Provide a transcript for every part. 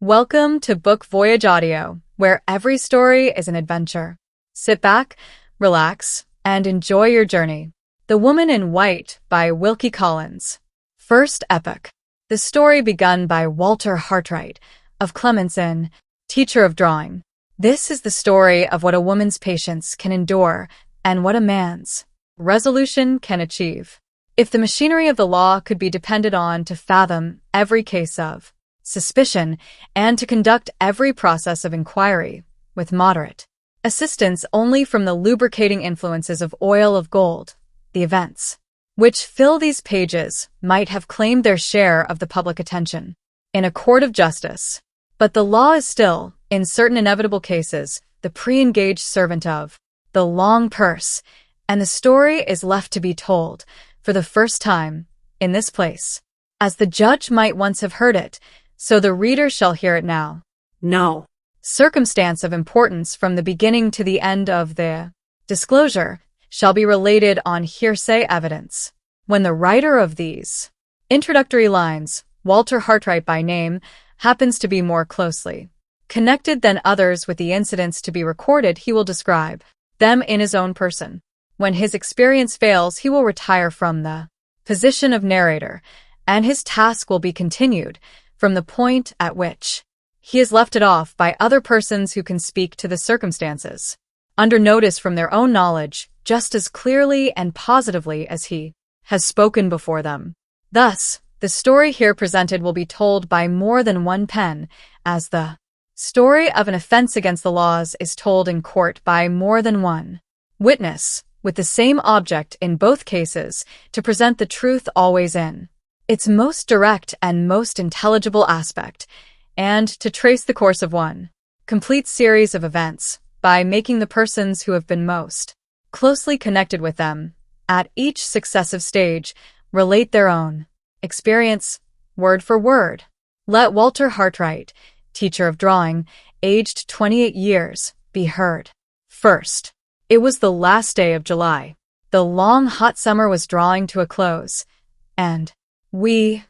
Welcome to Book Voyage Audio, where every story is an adventure. Sit back, relax, and enjoy your journey. The Woman in White by Wilkie Collins. First Epoch. The story begun by Walter Hartright of Clements Inn, teacher of drawing. This is the story of what a woman's patience can endure and what a man's resolution can achieve. If the machinery of the law could be depended on to fathom every case of suspicion and to conduct every process of inquiry with moderate assistance only from the lubricating influences of oil of gold, the events which fill these pages might have claimed their share of the public attention in a court of justice. But the law is still, in certain inevitable cases, the pre-engaged servant of the long purse, and the story is left to be told, for the first time, in this place. As the judge might once have heard it, so the reader shall hear it now. No circumstance of importance from the beginning to the end of the disclosure shall be related on hearsay evidence. When the writer of these introductory lines, Walter Hartright by name, happens to be more closely connected than others with the incidents to be recorded, he will describe them in his own person. When his experience fails, he will retire from the position of narrator, and his task will be continued from the point at which he has left it off by other persons who can speak to the circumstances under notice from their own knowledge just as clearly and positively as he has spoken before them. Thus, the story here presented will be told by more than one pen, as the story of an offense against the laws is told in court by more than one witness, with the same object in both cases, to present the truth always in its most direct and most intelligible aspect, and to trace the course of one complete series of events by making the persons who have been most closely connected with them, at each successive stage, relate their own experience, word for word. Let Walter Hartright, teacher of drawing, aged 28 years, be heard. First. It was the last day of July. The long, hot summer was drawing to a close, and we,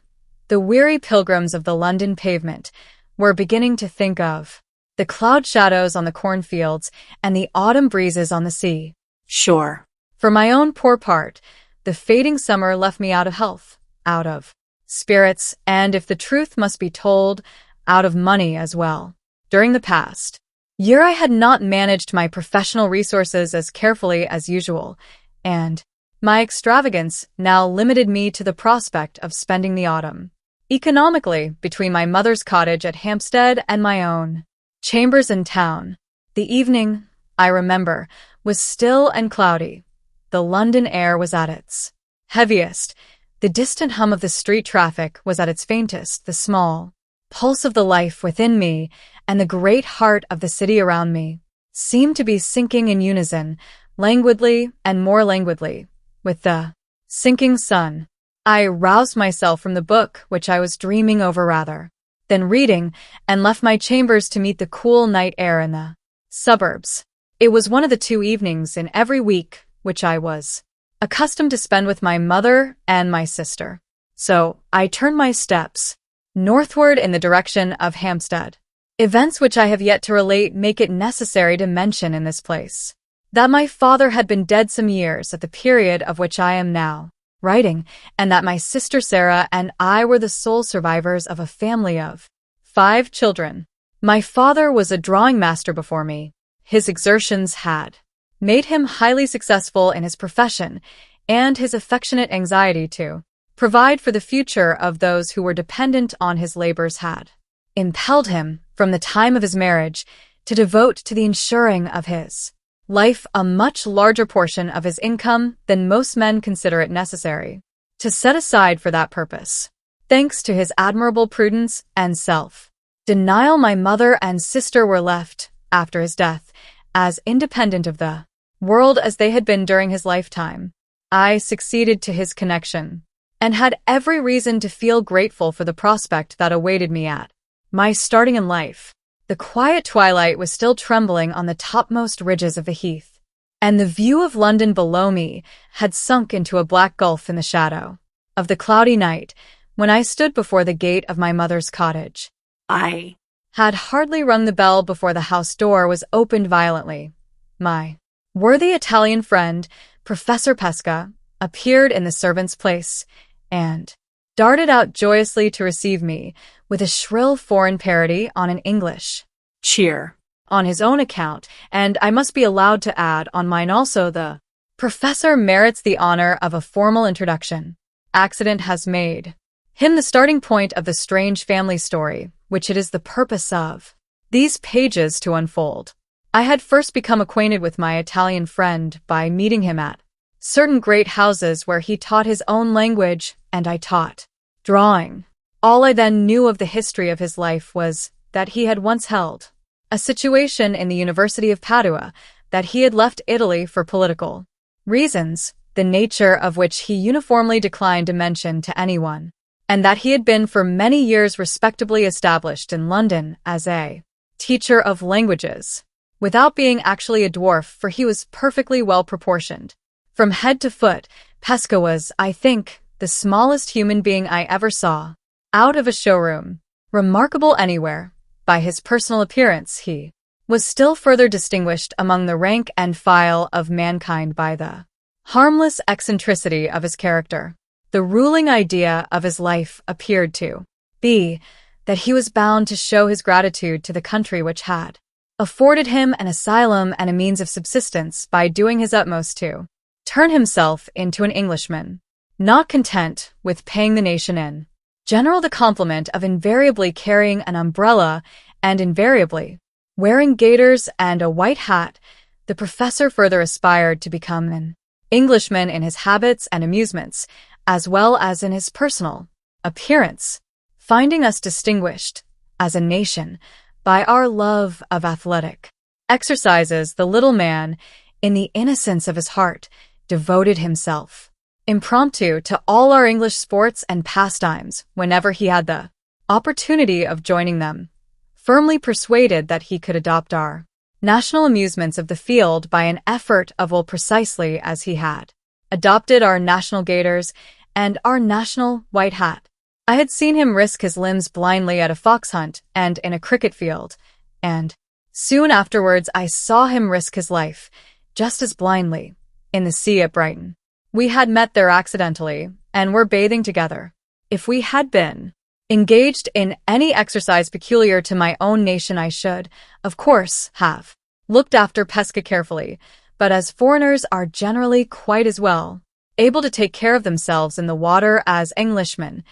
the weary pilgrims of the London pavement, were beginning to think of the cloud shadows on the cornfields and the autumn breezes on the sea shore. For my own poor part, the fading summer left me out of health, out of spirits, and if the truth must be told, out of money as well. During the past year I had not managed my professional resources as carefully as usual, and my extravagance now limited me to the prospect of spending the autumn economically between my mother's cottage at Hampstead and my own chambers in town. The evening, I remember, was still and cloudy. The London air was at its heaviest. The distant hum of the street traffic was at its faintest. The small pulse of the life within me and the great heart of the city around me seemed to be sinking in unison, languidly and more languidly, with the sinking sun. I roused myself from the book which I was dreaming over rather than reading, and left my chambers to meet the cool night air in the suburbs. It was one of the 2 evenings in every week which I was accustomed to spend with my mother and my sister. So I turned my steps northward in the direction of Hampstead. Events which I have yet to relate make it necessary to mention in this place that my father had been dead some years at the period of which I am now writing, and that my sister Sarah and I were the sole survivors of a family of 5 children. My father was a drawing master before me. His exertions had made him highly successful in his profession, and his affectionate anxiety to provide for the future of those who were dependent on his labors had impelled him, from the time of his marriage, to devote to the ensuring of his life a much larger portion of his income than most men consider it necessary to set aside for that purpose. Thanks to his admirable prudence and self-denial, my mother and sister were left, after his death, as independent of the world as they had been during his lifetime. I succeeded to his connection, and had every reason to feel grateful for the prospect that awaited me at my starting in life. The quiet twilight was still trembling on the topmost ridges of the heath, and the view of London below me had sunk into a black gulf in the shadow of the cloudy night when I stood before the gate of my mother's cottage. I had hardly rung the bell before the house door was opened violently. My worthy Italian friend, Professor Pesca, appeared in the servant's place, and darted out joyously to receive me, with a shrill foreign parody on an English cheer. On his own account, and I must be allowed to add on mine also, the professor merits the honor of a formal introduction. Accident has made him the starting point of the strange family story, which it is the purpose of these pages to unfold. I had first become acquainted with my Italian friend by meeting him at certain great houses where he taught his own language and I taught drawing. All I then knew of the history of his life was that he had once held a situation in the University of Padua, that he had left Italy for political reasons, the nature of which he uniformly declined to mention to anyone, and that he had been for many years respectably established in London as a teacher of languages, without being actually a dwarf, for he was perfectly well proportioned. From head to foot, Pesca was, I think, the smallest human being I ever saw. Out of a showroom, remarkable anywhere, by his personal appearance, he was still further distinguished among the rank and file of mankind by the harmless eccentricity of his character. The ruling idea of his life appeared to be that he was bound to show his gratitude to the country which had afforded him an asylum and a means of subsistence by doing his utmost to turn himself into an Englishman, not content with paying the nation in general the compliment of invariably carrying an umbrella and invariably wearing gaiters and a white hat. The professor further aspired to become an Englishman in his habits and amusements, as well as in his personal appearance, finding us distinguished, as a nation, by our love of athletic exercises. The little man, in the innocence of his heart, devoted himself impromptu to all our English sports and pastimes whenever he had the opportunity of joining them, firmly persuaded that he could adopt our national amusements of the field by an effort of will precisely as he had adopted our national gaiters and our national white hat. I had seen him risk his limbs blindly at a fox hunt and in a cricket field, and soon afterwards I saw him risk his life, just as blindly, in the sea at Brighton. We had met there accidentally, and were bathing together. If we had been engaged in any exercise peculiar to my own nation, I should, of course, have looked after Pesca carefully, but as foreigners are generally quite as well able to take care of themselves in the water as Englishmen,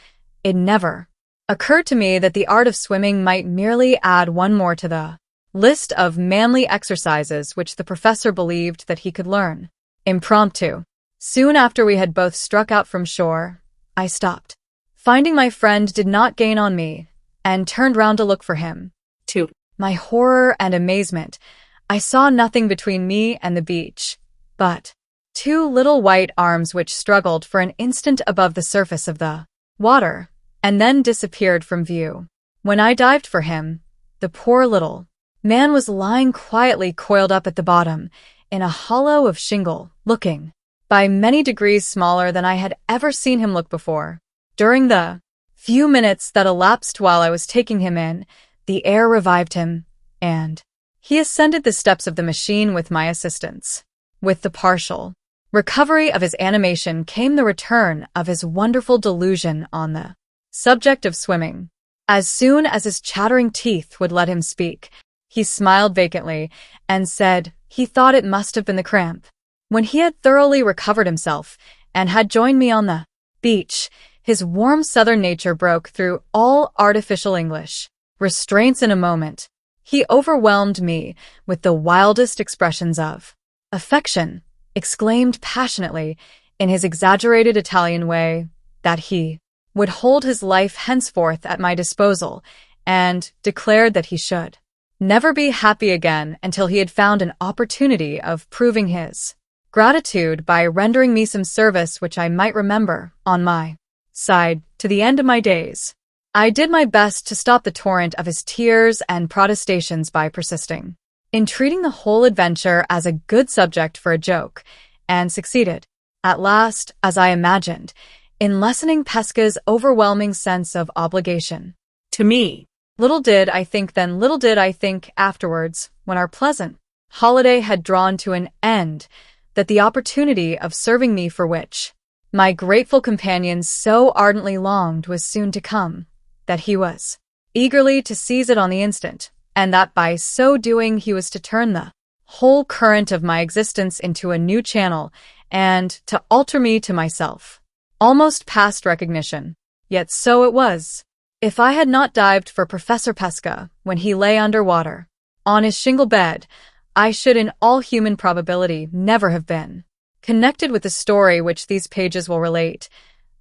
it never occurred to me that the art of swimming might merely add one more to the list of manly exercises which the professor believed that he could learn impromptu. Soon after we had both struck out from shore, I stopped, finding my friend did not gain on me, and turned round to look for him. To my horror and amazement, I saw nothing between me and the beach, but two little white arms which struggled for an instant above the surface of the water, and then disappeared from view. When I dived for him, the poor little man was lying quietly coiled up at the bottom, in a hollow of shingle, looking by many degrees smaller than I had ever seen him look before. During the few minutes that elapsed while I was taking him in, the air revived him, and he ascended the steps of the machine with my assistance. With the partial recovery of his animation came the return of his wonderful delusion on the subject of swimming. As soon as his chattering teeth would let him speak, he smiled vacantly and said he thought it must have been the cramp. When he had thoroughly recovered himself and had joined me on the beach, his warm southern nature broke through all artificial English restraints in a moment. He overwhelmed me with the wildest expressions of affection, exclaimed passionately, in his exaggerated Italian way, that he would hold his life henceforth at my disposal, and declared that he should never be happy again until he had found an opportunity of proving his gratitude by rendering me some service which I might remember, on my side, to the end of my days. I did my best to stop the torrent of his tears and protestations by persisting in treating the whole adventure as a good subject for a joke, and succeeded, at last, as I imagined, in lessening Pesca's overwhelming sense of obligation to me. Little did I think then, little did I think afterwards, when our pleasant holiday had drawn to an end, that the opportunity of serving me for which my grateful companion so ardently longed was soon to come, that he was eagerly to seize it on the instant, and that by so doing he was to turn the whole current of my existence into a new channel and to alter me to myself. Almost past recognition. Yet so it was. If I had not dived for Professor Pesca when he lay under water on his shingle bed, I should in all human probability never have been connected with the story which these pages will relate.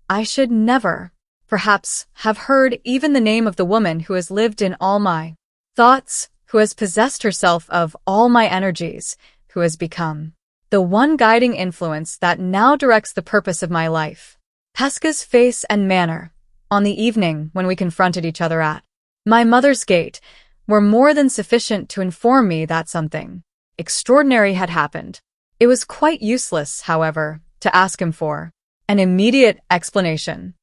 I should never, perhaps, have heard even the name of the woman who has lived in all my thoughts, who has possessed herself of all my energies, who has become the one guiding influence that now directs the purpose of my life. Pesca's face and manner, on the evening when we confronted each other at my mother's gate, were more than sufficient to inform me that something extraordinary had happened. It was quite useless, however, to ask him for an immediate explanation.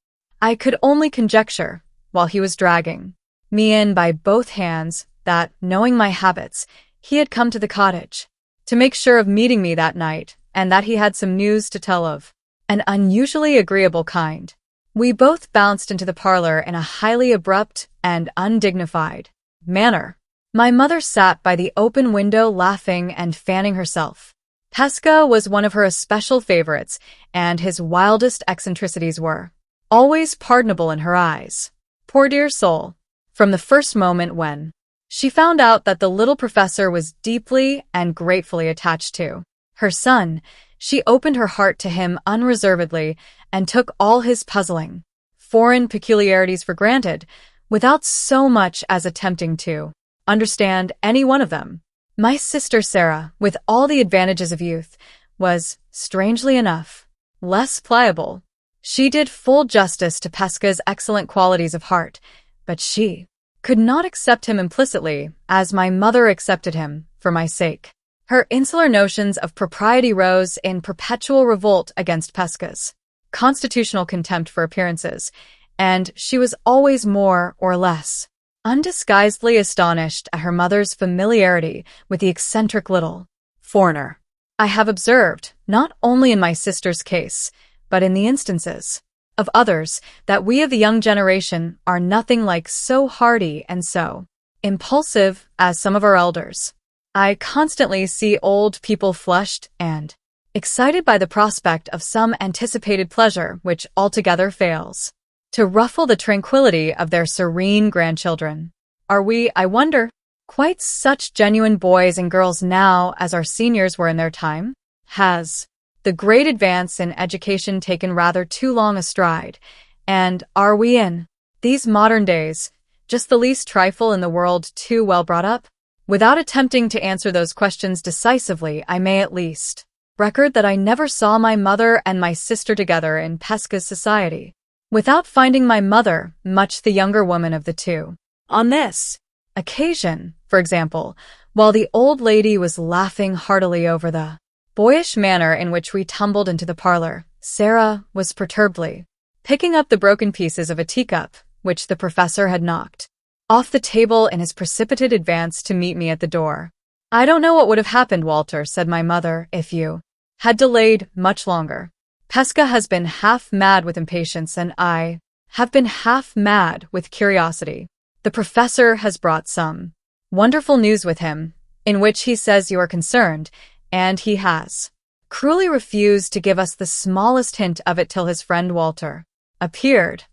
I could only conjecture, while he was dragging me in by both hands, that, knowing my habits, he had come to the cottage to make sure of meeting me that night, and that he had some news to tell of an unusually agreeable kind. We both bounced into the parlor in a highly abrupt and undignified manner. My mother sat by the open window laughing and fanning herself. Pesca was one of her especial favorites, and his wildest eccentricities were always pardonable in her eyes. Poor dear soul! From the first moment when she found out that the little professor was deeply and gratefully attached to her son, she opened her heart to him unreservedly and took all his puzzling, foreign peculiarities for granted, without so much as attempting to understand any one of them. My sister Sarah, with all the advantages of youth, was, strangely enough, less pliable. She did full justice to Pesca's excellent qualities of heart, but she could not accept him implicitly, as my mother accepted him, for my sake. Her insular notions of propriety rose in perpetual revolt against Pesca's constitutional contempt for appearances, and she was always more or less undisguisedly astonished at her mother's familiarity with the eccentric little foreigner. I have observed, not only in my sister's case, but in the instances of others, that we of the young generation are nothing like so hardy and so impulsive as some of our elders. I constantly see old people flushed and excited by the prospect of some anticipated pleasure which altogether fails to ruffle the tranquility of their serene grandchildren. Are we, I wonder, quite such genuine boys and girls now as our seniors were in their time? Has the great advance in education taken rather too long a stride, and are we in these modern days just the least trifle in the world too well brought up? Without attempting to answer those questions decisively, I may at least record that I never saw my mother and my sister together in Pesca's society, without finding my mother much the younger woman of the two. On this occasion, for example, while the old lady was laughing heartily over the boyish manner in which we tumbled into the parlor, Sarah was perturbedly picking up the broken pieces of a teacup which the professor had knocked off the table in his precipitate advance to meet me at the door. I don't know what would have happened, Walter, said my mother, if you had delayed much longer. Pesca has been half mad with impatience, and I have been half mad with curiosity. The professor has brought some wonderful news with him, in which he says you are concerned, and he has cruelly refused to give us the smallest hint of it till his friend Walter appeared.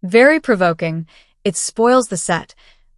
Very provoking. It spoils the set,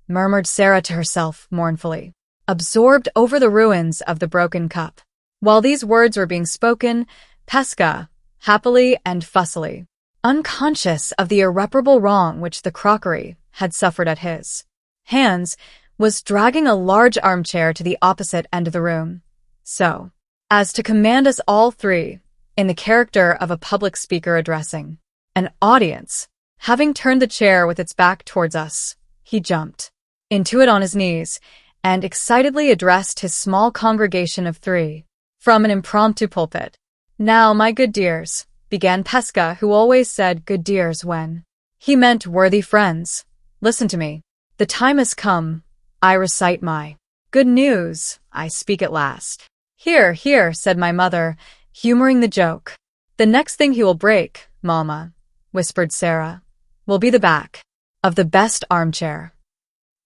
murmured Sarah to herself mournfully, absorbed over the ruins of the broken cup. While these words were being spoken, Pesca, happily and fussily unconscious of the irreparable wrong which the crockery had suffered at his hands, was dragging a large armchair to the opposite end of the room, so as to command us all three, in the character of a public speaker addressing an audience. Having turned the chair with its back towards us, he jumped into it on his knees and excitedly addressed his small congregation of three from an impromptu pulpit. Now, my good dears, began Pesca, who always said good dears when he meant worthy friends, listen to me. The time has come. I recite my good news. I speak at last. Here, here, said my mother, humoring the joke. The next thing he will break, Mama, whispered Sarah, will be the back of the best armchair.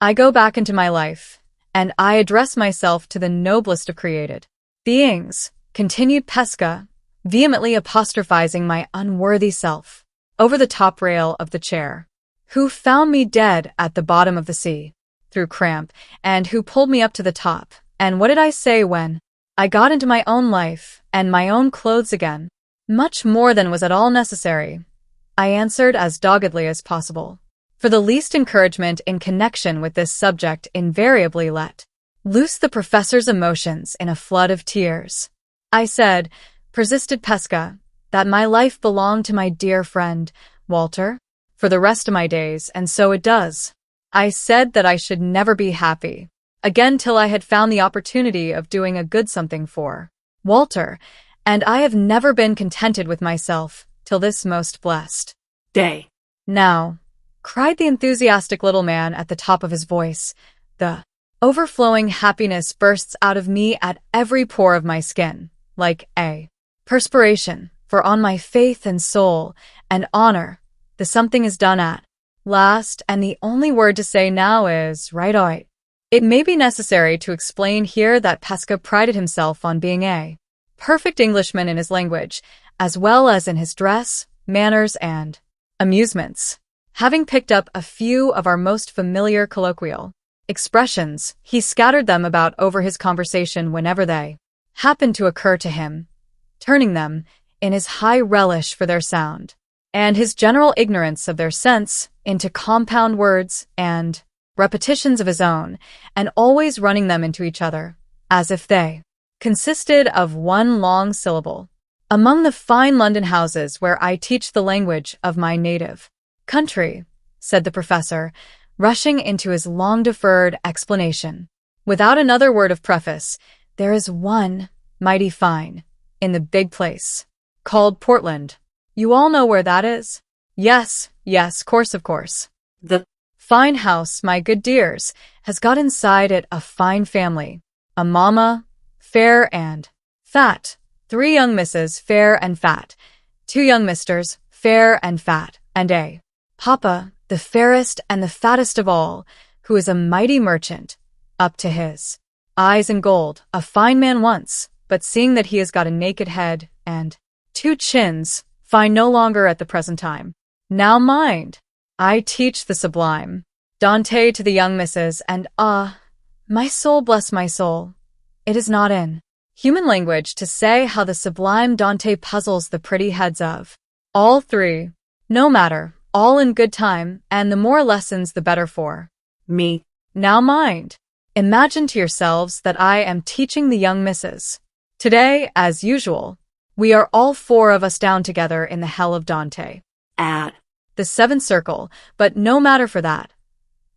I go back into my life, and I address myself to the noblest of created beings, continued Pesca, vehemently apostrophizing my unworthy self, over the top rail of the chair, who found me dead at the bottom of the sea, through cramp, and who pulled me up to the top. And what did I say when I got into my own life and my own clothes again? Much more than was at all necessary, I answered as doggedly as possible. For the least encouragement in connection with this subject invariably let loose the professor's emotions in a flood of tears. I said, persisted Pesca, that my life belonged to my dear friend, Walter, for the rest of my days, and so it does. I said that I should never be happy again till I had found the opportunity of doing a good something for Walter, and I have never been contented with myself till this most blessed day. Now, cried the enthusiastic little man at the top of his voice, the overflowing happiness bursts out of me at every pore of my skin, like a perspiration, for on my faith and soul and honor, the something is done at last, and the only word to say now is right. It may be necessary to explain here that Pesca prided himself on being a perfect Englishman in his language, as well as in his dress, manners, and amusements. Having picked up a few of our most familiar colloquial expressions, he scattered them about over his conversation whenever they happened to occur to him, turning them, in his high relish for their sound, and his general ignorance of their sense, into compound words and repetitions of his own, and always running them into each other, as if they consisted of one long syllable. Among the fine London houses where I teach the language of my native country, said the professor, rushing into his long-deferred explanation, without another word of preface, there is one mighty fine, in the big place, called Portland. You all know where that is? Yes, course of course. The fine house, my good dears, has got inside it a fine family, a mamma, fair and fat, 3 young misses, fair and fat, 2 young misters, fair and fat, and a papa, the fairest and the fattest of all, who is a mighty merchant, up to his eyes in gold, a fine man once, but seeing that he has got a naked head and 2 chins, fine no longer at the present time. Now mind, I teach the sublime Dante to the young misses, and my soul bless my soul, it is not in human language to say how the sublime Dante puzzles the pretty heads of all 3. No matter, all in good time, and the more lessons the better for me. Now mind, imagine to yourselves that I am teaching the young misses. Today, as usual, we are all 4 of us down together in the hell of Dante, at the 7th circle, but no matter for that.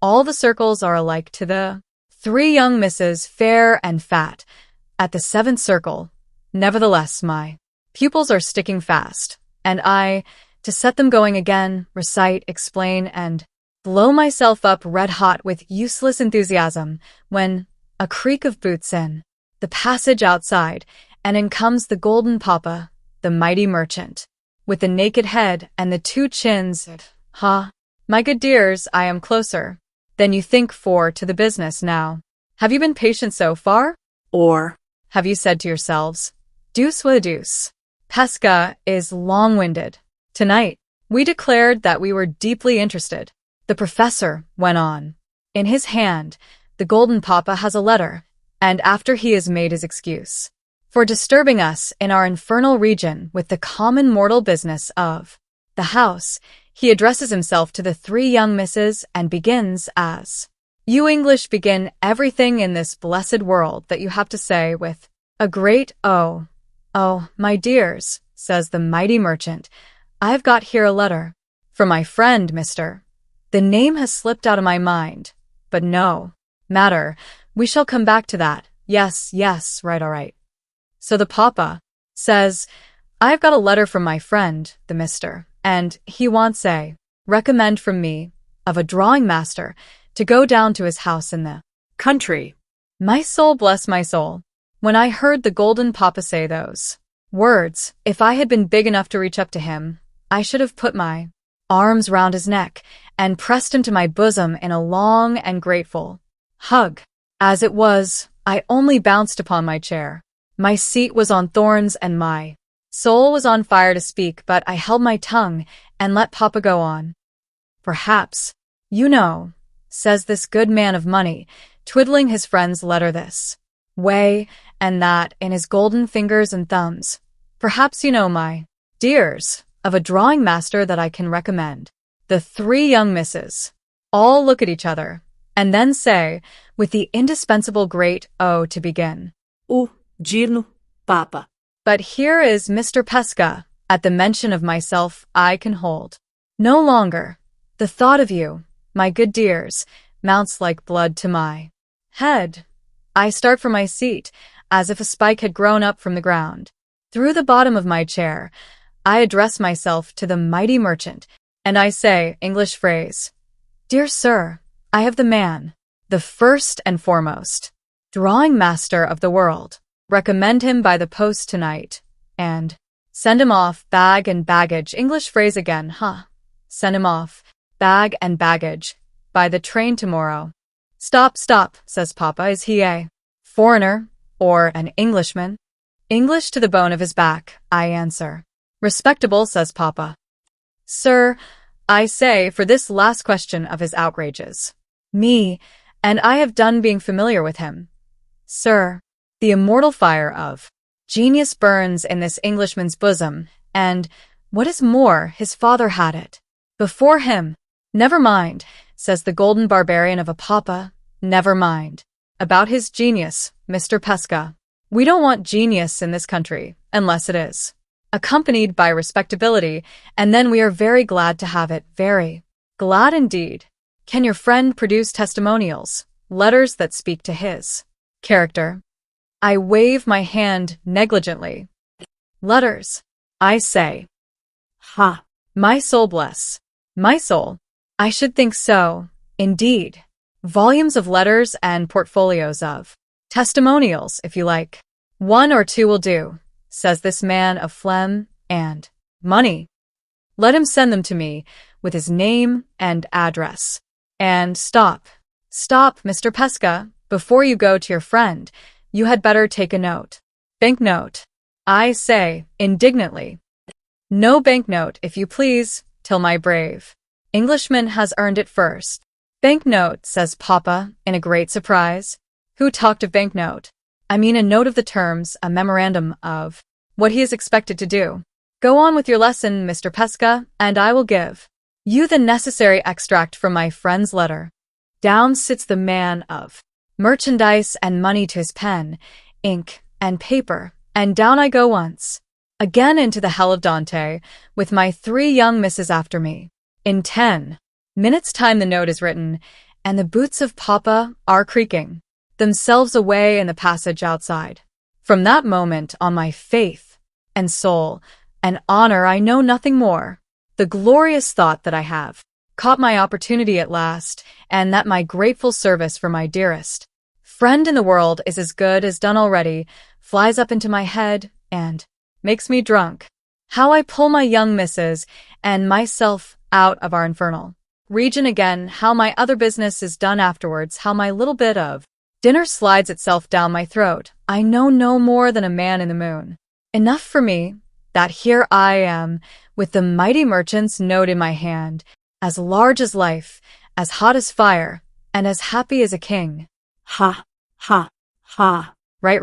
All the circles are alike to the 3 young misses, fair and fat, at the 7th circle. Nevertheless, my pupils are sticking fast, and I, to set them going again, recite, explain, and blow myself up red-hot with useless enthusiasm, when a creak of boots in the passage outside, and in comes the golden papa, the mighty merchant, with the naked head and the 2 chins. My good dears, I am closer than you think for to the business now. Have you been patient so far? Or have you said to yourselves, deuce with a deuce, Pesca is long-winded? Tonight, we declared that we were deeply interested. The professor went on. In his hand, the golden papa has a letter, and after he has made his excuse for disturbing us in our infernal region with the common mortal business of the house, he addresses himself to the 3 young misses and begins as you English begin everything in this blessed world that you have to say, with a great oh, my dears, says the mighty merchant, I've got here a letter for my friend, Mr. The name has slipped out of my mind, but no matter, we shall come back to that. Yes, right, all right. So the papa says, I've got a letter from my friend, the mister, and he wants a recommend from me of a drawing master to go down to his house in the country. My soul bless my soul. When I heard the golden papa say those words, if I had been big enough to reach up to him, I should have put my arms round his neck and pressed him to my bosom in a long and grateful hug. As it was, I only bounced upon my chair. My seat was on thorns and my soul was on fire to speak, but I held my tongue and let Papa go on. Perhaps, you know, says this good man of money, twiddling his friend's letter this way and that in his golden fingers and thumbs. Perhaps you know, my dears, of a drawing master that I can recommend. The three young misses all look at each other and then say, with the indispensable great O to begin, O Girno Papa. But here is Mr. Pesca. At the mention of myself, I can hold no longer. The thought of you, my good dears, mounts like blood to my head. I start from my seat, as if a spike had grown up from the ground. Through the bottom of my chair, I address myself to the mighty merchant, and I say, English phrase, Dear sir, I have the man, the first and foremost drawing master of the world. Recommend him by the post tonight, and send him off, bag and baggage. English phrase again, huh? Send him off, bag and baggage, by the train tomorrow. Stop, says Papa. Is he a foreigner or an Englishman? English to the bone of his back, I answer. Respectable, says Papa. Sir, I say, for this last question of his outrages. Me, and I have done being familiar with him. Sir, the immortal fire of genius burns in this Englishman's bosom, and, what is more, his father had it before him. Never mind, says the golden barbarian of a Papa, never mind about his genius, Mr. Pesca. We don't want genius in this country, unless it is accompanied by respectability, and then we are very glad to have it, very glad indeed. Can your friend produce testimonials, letters that speak to his character? I wave my hand negligently. Letters, I say. Ha! My soul bless. My soul. I should think so, indeed. Volumes of letters and portfolios of testimonials, if you like. 1 or 2 will do, says this man of phlegm and money. Let him send them to me with his name and address. And stop, Mr. Pesca, before you go to your friend, you had better take a note. Banknote, I say, indignantly. No banknote, if you please, till my brave Englishman has earned it first. Banknote, says Papa, in a great surprise. Who talked of banknote? I mean a note of the terms, a memorandum of what he is expected to do. Go on with your lesson, Mr. Pesca, and I will give you the necessary extract from my friend's letter. Down sits the man of merchandise and money to his pen, ink, and paper, and down I go once again into the hell of Dante, with my 3 young misses after me. In 10 minutes' time the note is written, and the boots of Papa are creaking themselves away in the passage outside. From that moment on, my faith and soul and honor, I know nothing more. The glorious thought that I have caught my opportunity at last, and that my grateful service for my dearest friend in the world is as good as done already, flies up into my head and makes me drunk. How I pull my young misses and myself out of our infernal region again, how my other business is done afterwards, how my little bit of dinner slides itself down my throat. I know no more than a man in the moon. Enough for me, that here I am, with the mighty merchant's note in my hand, as large as life, as hot as fire, and as happy as a king. Ha! Ha! Ha! Right,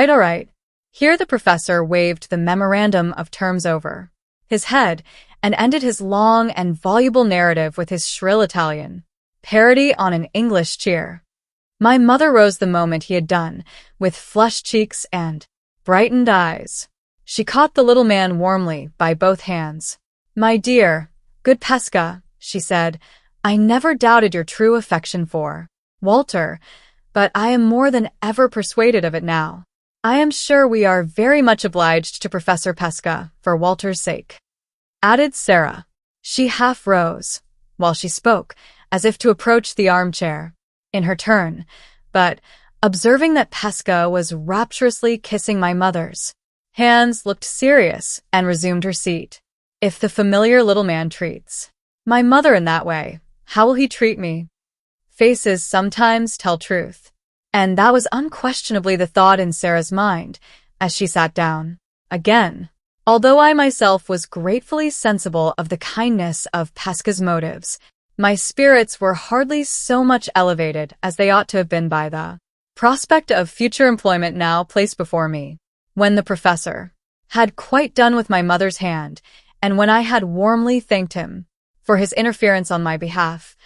all right. Here the professor waved the memorandum of terms over his head and ended his long and voluble narrative with his shrill Italian parody on an English cheer. My mother rose the moment he had done, with flushed cheeks and brightened eyes. She caught the little man warmly by both hands. My dear, good Pesca, she said, I never doubted your true affection for Walter, but I am more than ever persuaded of it now. I am sure we are very much obliged to Professor Pesca for Walter's sake, added Sarah. She half rose, while she spoke, as if to approach the armchair in her turn, but observing that Pesca was rapturously kissing my mother's hands, looked serious and resumed her seat. If the familiar little man treats my mother in that way, how will he treat me? Faces sometimes tell truth. And that was unquestionably the thought in Sarah's mind as she sat down again. Although I myself was gratefully sensible of the kindness of Pesca's motives, my spirits were hardly so much elevated as they ought to have been by the prospect of future employment now placed before me. When the professor had quite done with my mother's hand, and when I had warmly thanked him for his interference on my behalf,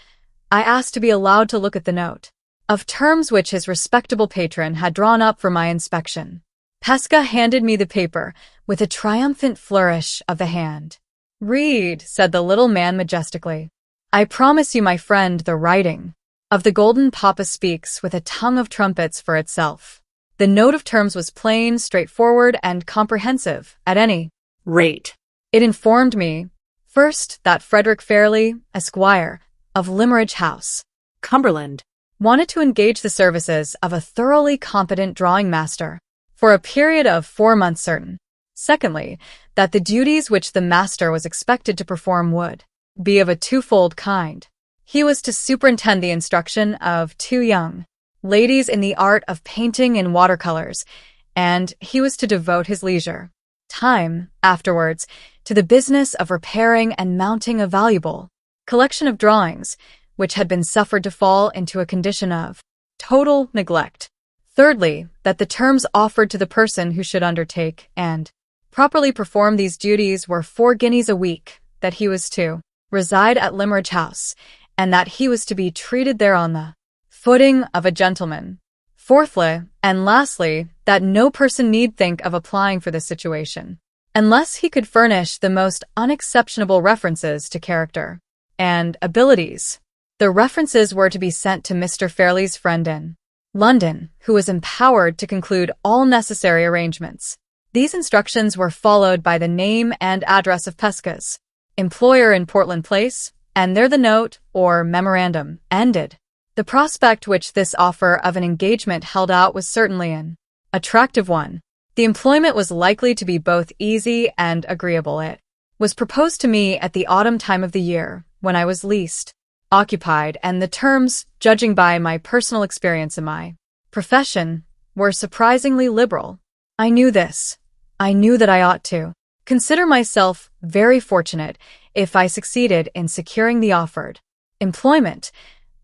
I asked to be allowed to look at the note of terms which his respectable patron had drawn up for my inspection. Pesca handed me the paper with a triumphant flourish of the hand. "Read," said the little man majestically. "I promise you, my friend, the writing of the golden papa speaks with a tongue of trumpets for itself." The note of terms was plain, straightforward, and comprehensive, at any Rate. It informed me, first, that Frederick Fairlie, Esquire, of Limeridge House, Cumberland. wanted to engage the services of a thoroughly competent drawing master for a period of 4 months certain. Secondly, that the duties which the master was expected to perform would be of a twofold kind. He was to superintend the instruction of 2 young ladies in the art of painting in watercolors, and he was to devote his leisure time afterwards to the business of repairing and mounting a valuable collection of drawings which had been suffered to fall into a condition of total neglect. Thirdly, that the terms offered to the person who should undertake and properly perform these duties were 4 guineas a week, that he was to reside at Limeridge House, and that he was to be treated there on the footing of a gentleman. Fourthly, and lastly, that no person need think of applying for this situation, unless he could furnish the most unexceptionable references to character and abilities. The references were to be sent to Mr. Fairlie's friend in London, who was empowered to conclude all necessary arrangements. These instructions were followed by the name and address of Pesca's employer in Portland Place, and there the note, or memorandum, ended. The prospect which this offer of an engagement held out was certainly an attractive one. The employment was likely to be both easy and agreeable. It was proposed to me at the autumn time of the year, when I was least occupied, and the terms, judging by my personal experience in my profession, were surprisingly liberal. I knew this. I knew that I ought to consider myself very fortunate if I succeeded in securing the offered employment,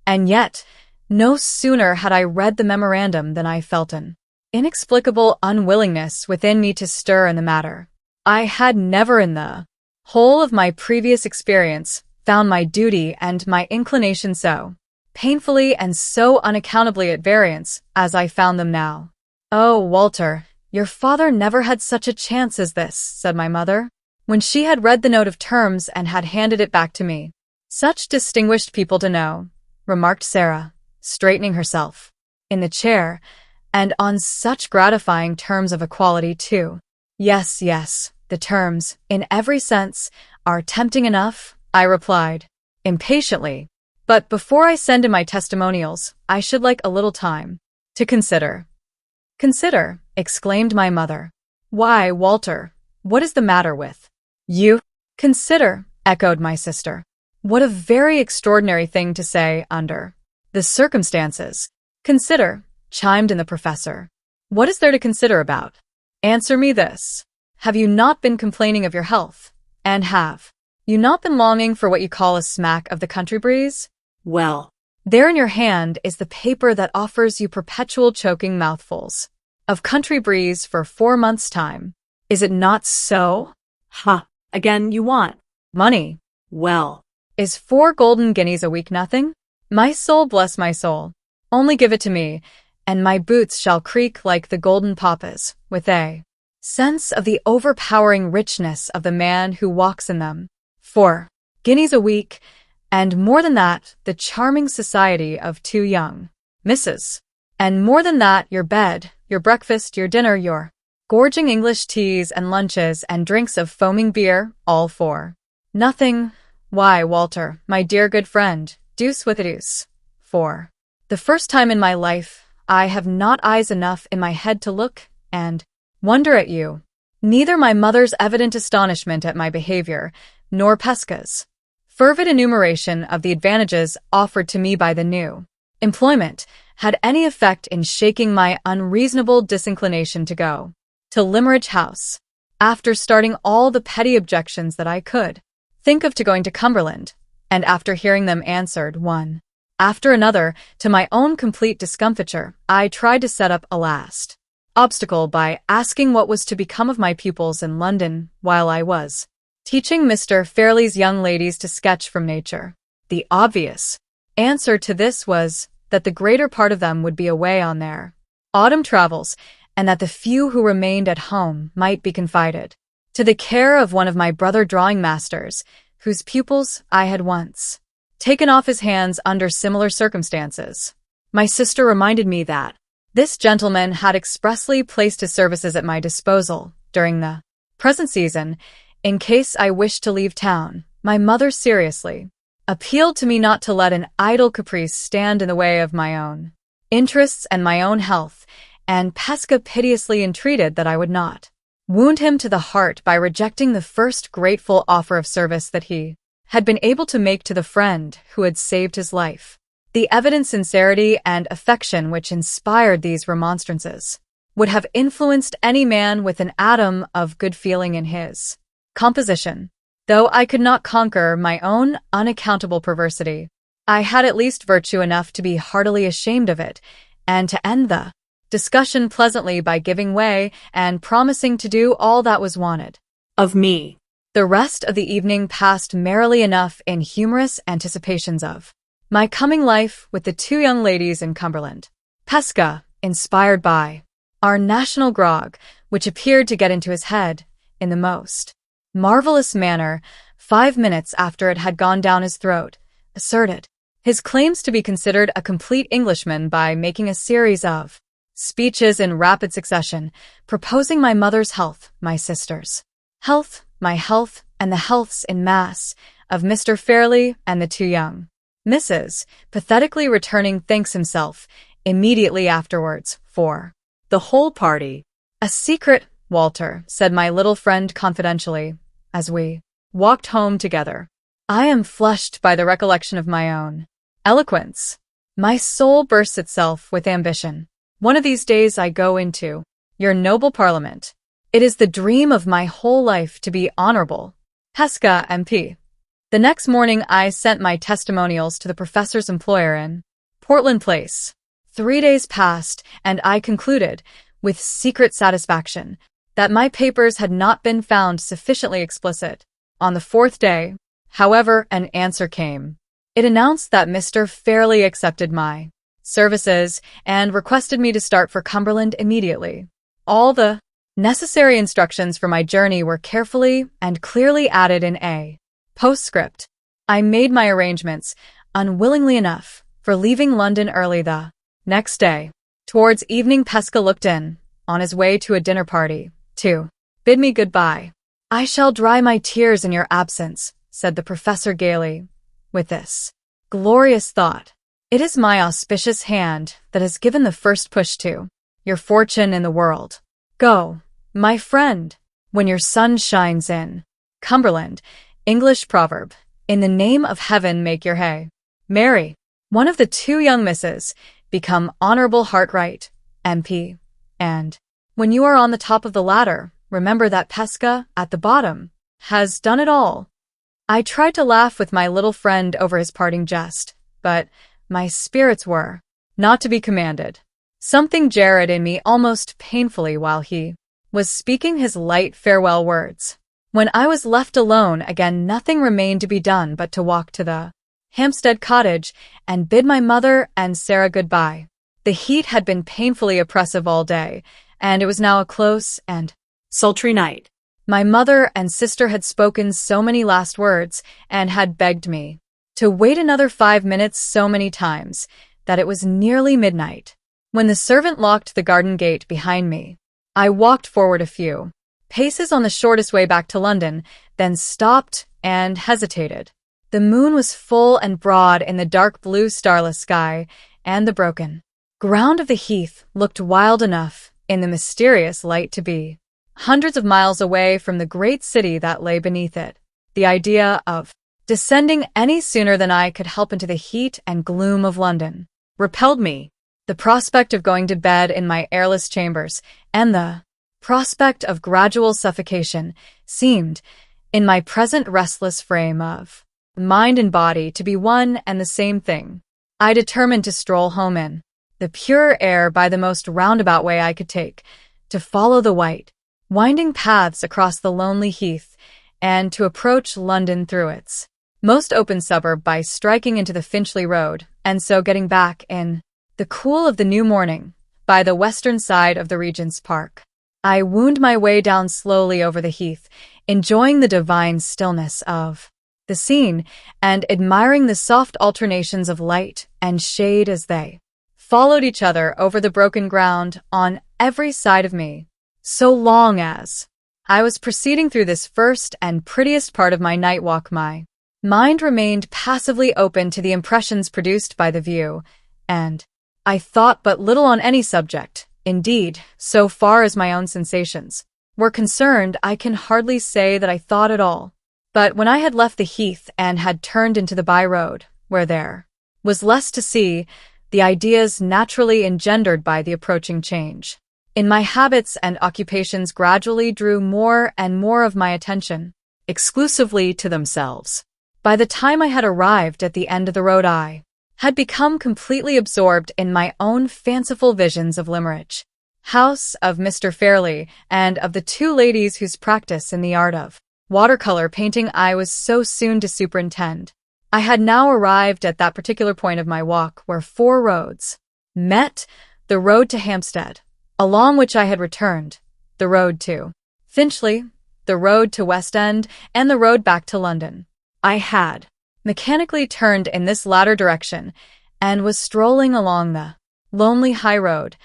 and yet, no sooner had I read the memorandum than I felt an inexplicable unwillingness within me to stir in the matter. I had never in the whole of my previous experience found my duty and my inclination so painfully and so unaccountably at variance as I found them now. "Oh, Walter, your father never had such a chance as this," said my mother, when she had read the note of terms and had handed it back to me. "Such distinguished people to know," remarked Sarah, straightening herself in the chair, "and on such gratifying terms of equality, too." Yes, the terms, in every sense, are tempting enough," I replied impatiently. "But before I send in my testimonials, I should like a little time to consider." "Consider," exclaimed my mother. "Why, Walter, what is the matter with you?" "Consider," echoed my sister. "What a very extraordinary thing to say under the circumstances." "Consider," chimed in the professor. "What is there to consider about? Answer me this. Have you not been complaining of your health? And have you not been longing for what you call a smack of the country breeze? Well, there in your hand is the paper that offers you perpetual choking mouthfuls of country breeze for 4 months' time. Is it not so?" Ha, again you want "Money. Well, Is 4 golden guineas a week nothing? My soul bless my soul. Only give it to me, and my boots shall creak like the golden papas, with a sense of the overpowering richness of the man who walks in them. 4 guineas a week, and more than that, the charming society of 2 young misses. And more than that, your bed, your breakfast, your dinner, your gorging English teas and lunches and drinks of foaming beer, all for nothing. Why, Walter, my dear good friend, deuce with a deuce. 4. The first time in my life, I have not eyes enough in my head to look and wonder at you. Neither my mother's evident astonishment at my behavior, nor Pesca's fervid enumeration of the advantages offered to me by the new employment had any effect in shaking my unreasonable disinclination to go to Limeridge House. After starting all the petty objections that I could think of to going to Cumberland, and after hearing them answered one after another, to my own complete discomfiture, I tried to set up a last obstacle by asking what was to become of my pupils in London while I was teaching Mr. Fairlie's young ladies to sketch from nature. The obvious answer to this was that the greater part of them would be away on their autumn travels, and that the few who remained at home might be confided to the care of one of my brother drawing masters, whose pupils I had once taken off his hands under similar circumstances. My sister reminded me that this gentleman had expressly placed his services at my disposal during the present season, in case I wished to leave town. My mother seriously appealed to me not to let an idle caprice stand in the way of my own interests and my own health, and Pesca piteously entreated that I would not wound him to the heart by rejecting the first grateful offer of service that he had been able to make to the friend who had saved his life. The evident sincerity and affection which inspired these remonstrances would have influenced any man with an atom of good feeling in his composition. Though I could not conquer my own unaccountable perversity, I had at least virtue enough to be heartily ashamed of it, and to end the discussion pleasantly by giving way and promising to do all that was wanted Of me. The rest of the evening passed merrily enough in humorous anticipations of my coming life with the two young ladies in Cumberland. Pesca, inspired by our national grog, which appeared to get into his head in the most marvelous manner 5 minutes after it had gone down his throat, asserted his claims to be considered a complete Englishman by making a series of speeches in rapid succession, proposing my mother's health, my sister's health, my health, and the healths in mass of Mr. Fairlie and the two young Misses, pathetically returning thanks himself immediately afterwards for the whole party. A secret, Walter, said my little friend confidentially, as we walked home together. I am flushed by the recollection of my own eloquence. My soul bursts itself with ambition. One of these days I go into your noble parliament. It is the dream of my whole life to be honorable. Pesca MP. The next morning I sent my testimonials to the professor's employer in Portland Place. 3 days passed, and I concluded, with secret satisfaction, that my papers had not been found sufficiently explicit. On the 4th day, however, an answer came. It announced that Mr. Fairlie accepted my services and requested me to start for Cumberland immediately. All the necessary instructions for my journey were carefully and clearly added in a postscript. I made my arrangements, unwillingly enough, for leaving London early the next day. Towards evening Pesca looked in, on his way to a dinner party, to bid me goodbye. I shall dry my tears in your absence, said the professor gaily, with this glorious thought. It is my auspicious hand that has given the first push to your fortune in the world. Go, my friend, when your sun shines in Cumberland. English proverb, in the name of heaven make your hay. Mary, one of the two young misses, become Honorable Hartright, MP, and when you are on the top of the ladder, remember that Pesca, at the bottom, has done it all. I tried to laugh with my little friend over his parting jest, but my spirits were not to be commanded. Something jarred in me almost painfully while he was speaking his light farewell words. When I was left alone again, nothing remained to be done but to walk to the Hampstead cottage and bid my mother and Sarah goodbye. The heat had been painfully oppressive all day, and it was now a close and Sultry night. my mother and sister had spoken so many last words and had begged me to wait another 5 minutes so many times that it was nearly midnight. When the servant locked the garden gate behind me, I walked forward a few paces on the shortest way back to London, then stopped and hesitated. The moon was full and broad in the dark blue starless sky, and the broken ground of the heath looked wild enough in the mysterious light to be hundreds of miles away from the great city that lay beneath it. The idea of descending any sooner than I could help into the heat and gloom of London repelled me. The prospect of going to bed in my airless chambers and the prospect of gradual suffocation seemed, in my present restless frame of mind and body, to be one and the same thing. I determined to stroll home in the pure air by the most roundabout way I could take, to follow the white, winding paths across the lonely heath, and to approach London through its most open suburb by striking into the Finchley Road, and so getting back in the cool of the new morning by the western side of the Regent's Park. I wound my way down slowly over the heath, enjoying the divine stillness of the scene and admiring the soft alternations of light and shade as they followed each other over the broken ground on every side of me. So long as I was proceeding through this first and prettiest part of my night walk, my mind remained passively open to the impressions produced by the view, and I thought but little on any subject. Indeed, so far as my own sensations were concerned, I can hardly say that I thought at all. But when I had left the heath and had turned into the by-road, where there was less to see, the ideas naturally engendered by the approaching change in my habits and occupations gradually drew more and more of my attention exclusively to themselves. By the time I had arrived at the end of the road, I had become completely absorbed in my own fanciful visions of Limerick House, of Mr. Fairlie, and of the two ladies whose practice in the art of watercolor painting I was so soon to superintend. I had now arrived at that particular point of my walk where four roads met: the road to Hampstead, along which I had returned, the road to Finchley, the road to West End, and the road back to London. I had mechanically turned in this latter direction and was strolling along the lonely high road,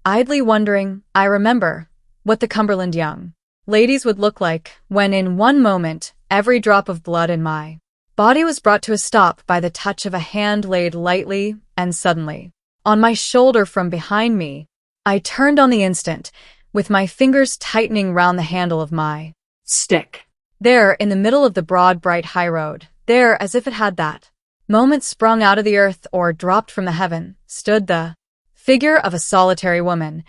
idly wondering, I remember, what the Cumberland young ladies would look like when in one moment every drop of blood in my body was brought to a stop by the touch of a hand laid lightly and suddenly on my shoulder from behind me. I turned on the instant, with my fingers tightening round the handle of my stick. There, in the middle of the broad, bright high road, there, as if it had that moment sprung out of the earth or dropped from the heaven, stood the figure of a solitary woman,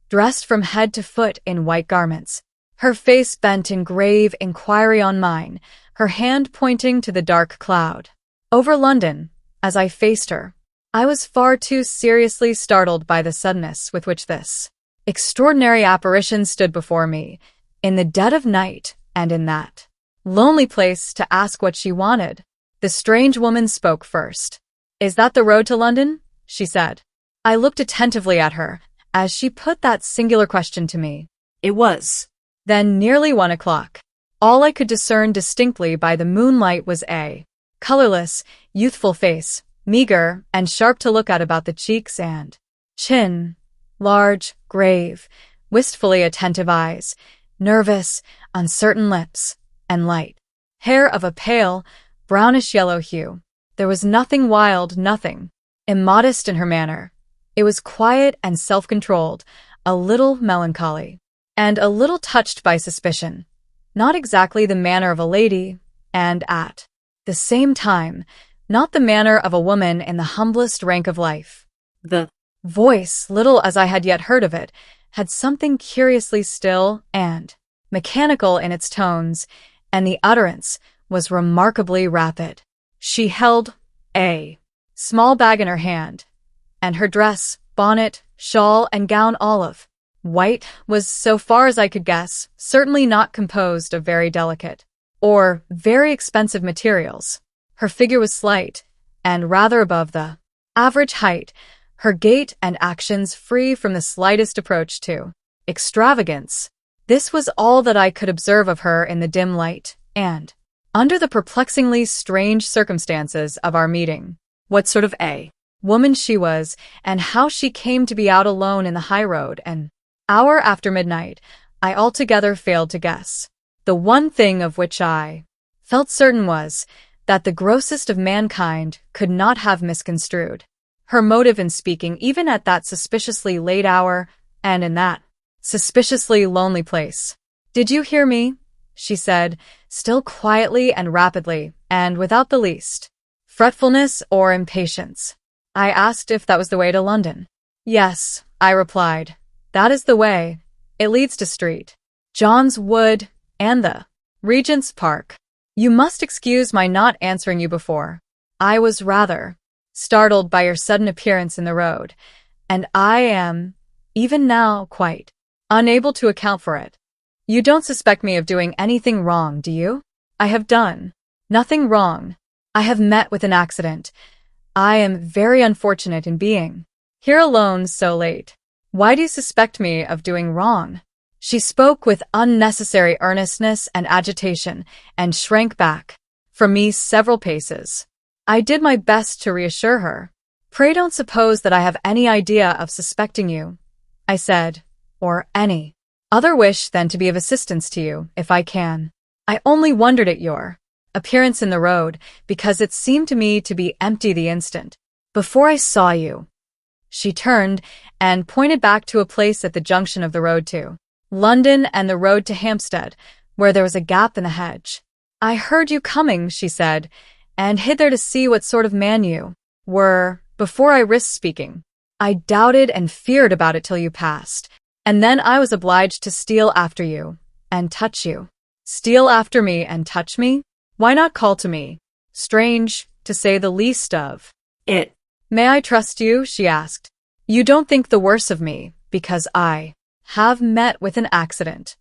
dressed from head to foot in white garments, her face bent in grave inquiry on mine, her hand pointing to the dark cloud over London. As I faced her, I was far too seriously startled by the suddenness with which this extraordinary apparition stood before me, in the dead of night and in that lonely place, to ask what she wanted. The strange woman spoke first. "Is that the road to London?" she said. I looked attentively at her as she put that singular question to me. It was. Then nearly 1 o'clock. All I could discern distinctly by the moonlight was a colorless, youthful face, meager and sharp to look at about the cheeks and chin, large, grave, wistfully attentive eyes, nervous, uncertain lips, and light hair of a pale, brownish-yellow hue. There was nothing wild, nothing immodest in her manner. It was quiet and self-controlled, a little melancholy, and a little touched by suspicion. Not exactly the manner of a lady, and at the same time, not the manner of a woman in the humblest rank of life. The voice, little as I had yet heard of it, had something curiously still and mechanical in its tones, and the utterance was remarkably rapid. She held a small bag in her hand, and her dress, bonnet, shawl, and gown, all of white, was, so far as I could guess, certainly not composed of very delicate or very expensive materials. Her figure was slight, and rather above the average height, her gait and actions free from the slightest approach to extravagance. This was all that I could observe of her in the dim light, and under the perplexingly strange circumstances of our meeting. What sort of a woman she was, and how she came to be out alone in the high road an hour after midnight, I altogether failed to guess. The one thing of which I felt certain was that the grossest of mankind could not have misconstrued her motive in speaking even at that suspiciously late hour and in that suspiciously lonely place. "Did you hear me?" she said, still quietly and rapidly, and without the least fretfulness or impatience. I asked if that was the way to London. "Yes," I replied. "That is the way. It leads to Street John's Wood and the Regent's Park." "You must excuse my not answering you before. I was rather startled by your sudden appearance in the road, and I am, even now, quite unable to account for it. You don't suspect me of doing anything wrong, do you?" "I have done nothing wrong. I have met with an accident. I am very unfortunate in being here alone so late." "Why do you suspect me of doing wrong?" She spoke with unnecessary earnestness and agitation, and shrank back from me several paces. I did my best to reassure her. "Pray don't suppose that I have any idea of suspecting you," I said, "or any other wish than to be of assistance to you, if I can. I only wondered at your appearance in the road, because it seemed to me to be empty the instant before I saw you." She turned and pointed back to a place at the junction of the road to London and the road to Hampstead, where there was a gap in the hedge. "I heard you coming," she said, "and hid there to see what sort of man you were before I risked speaking. I doubted and feared about it till you passed, and then I was obliged to steal after you and touch you." "Steal after me and touch me? Why not call to me? Strange, to say the least of it." "May I trust you?" she asked. "You don't think the worse of me because I have met with an accident."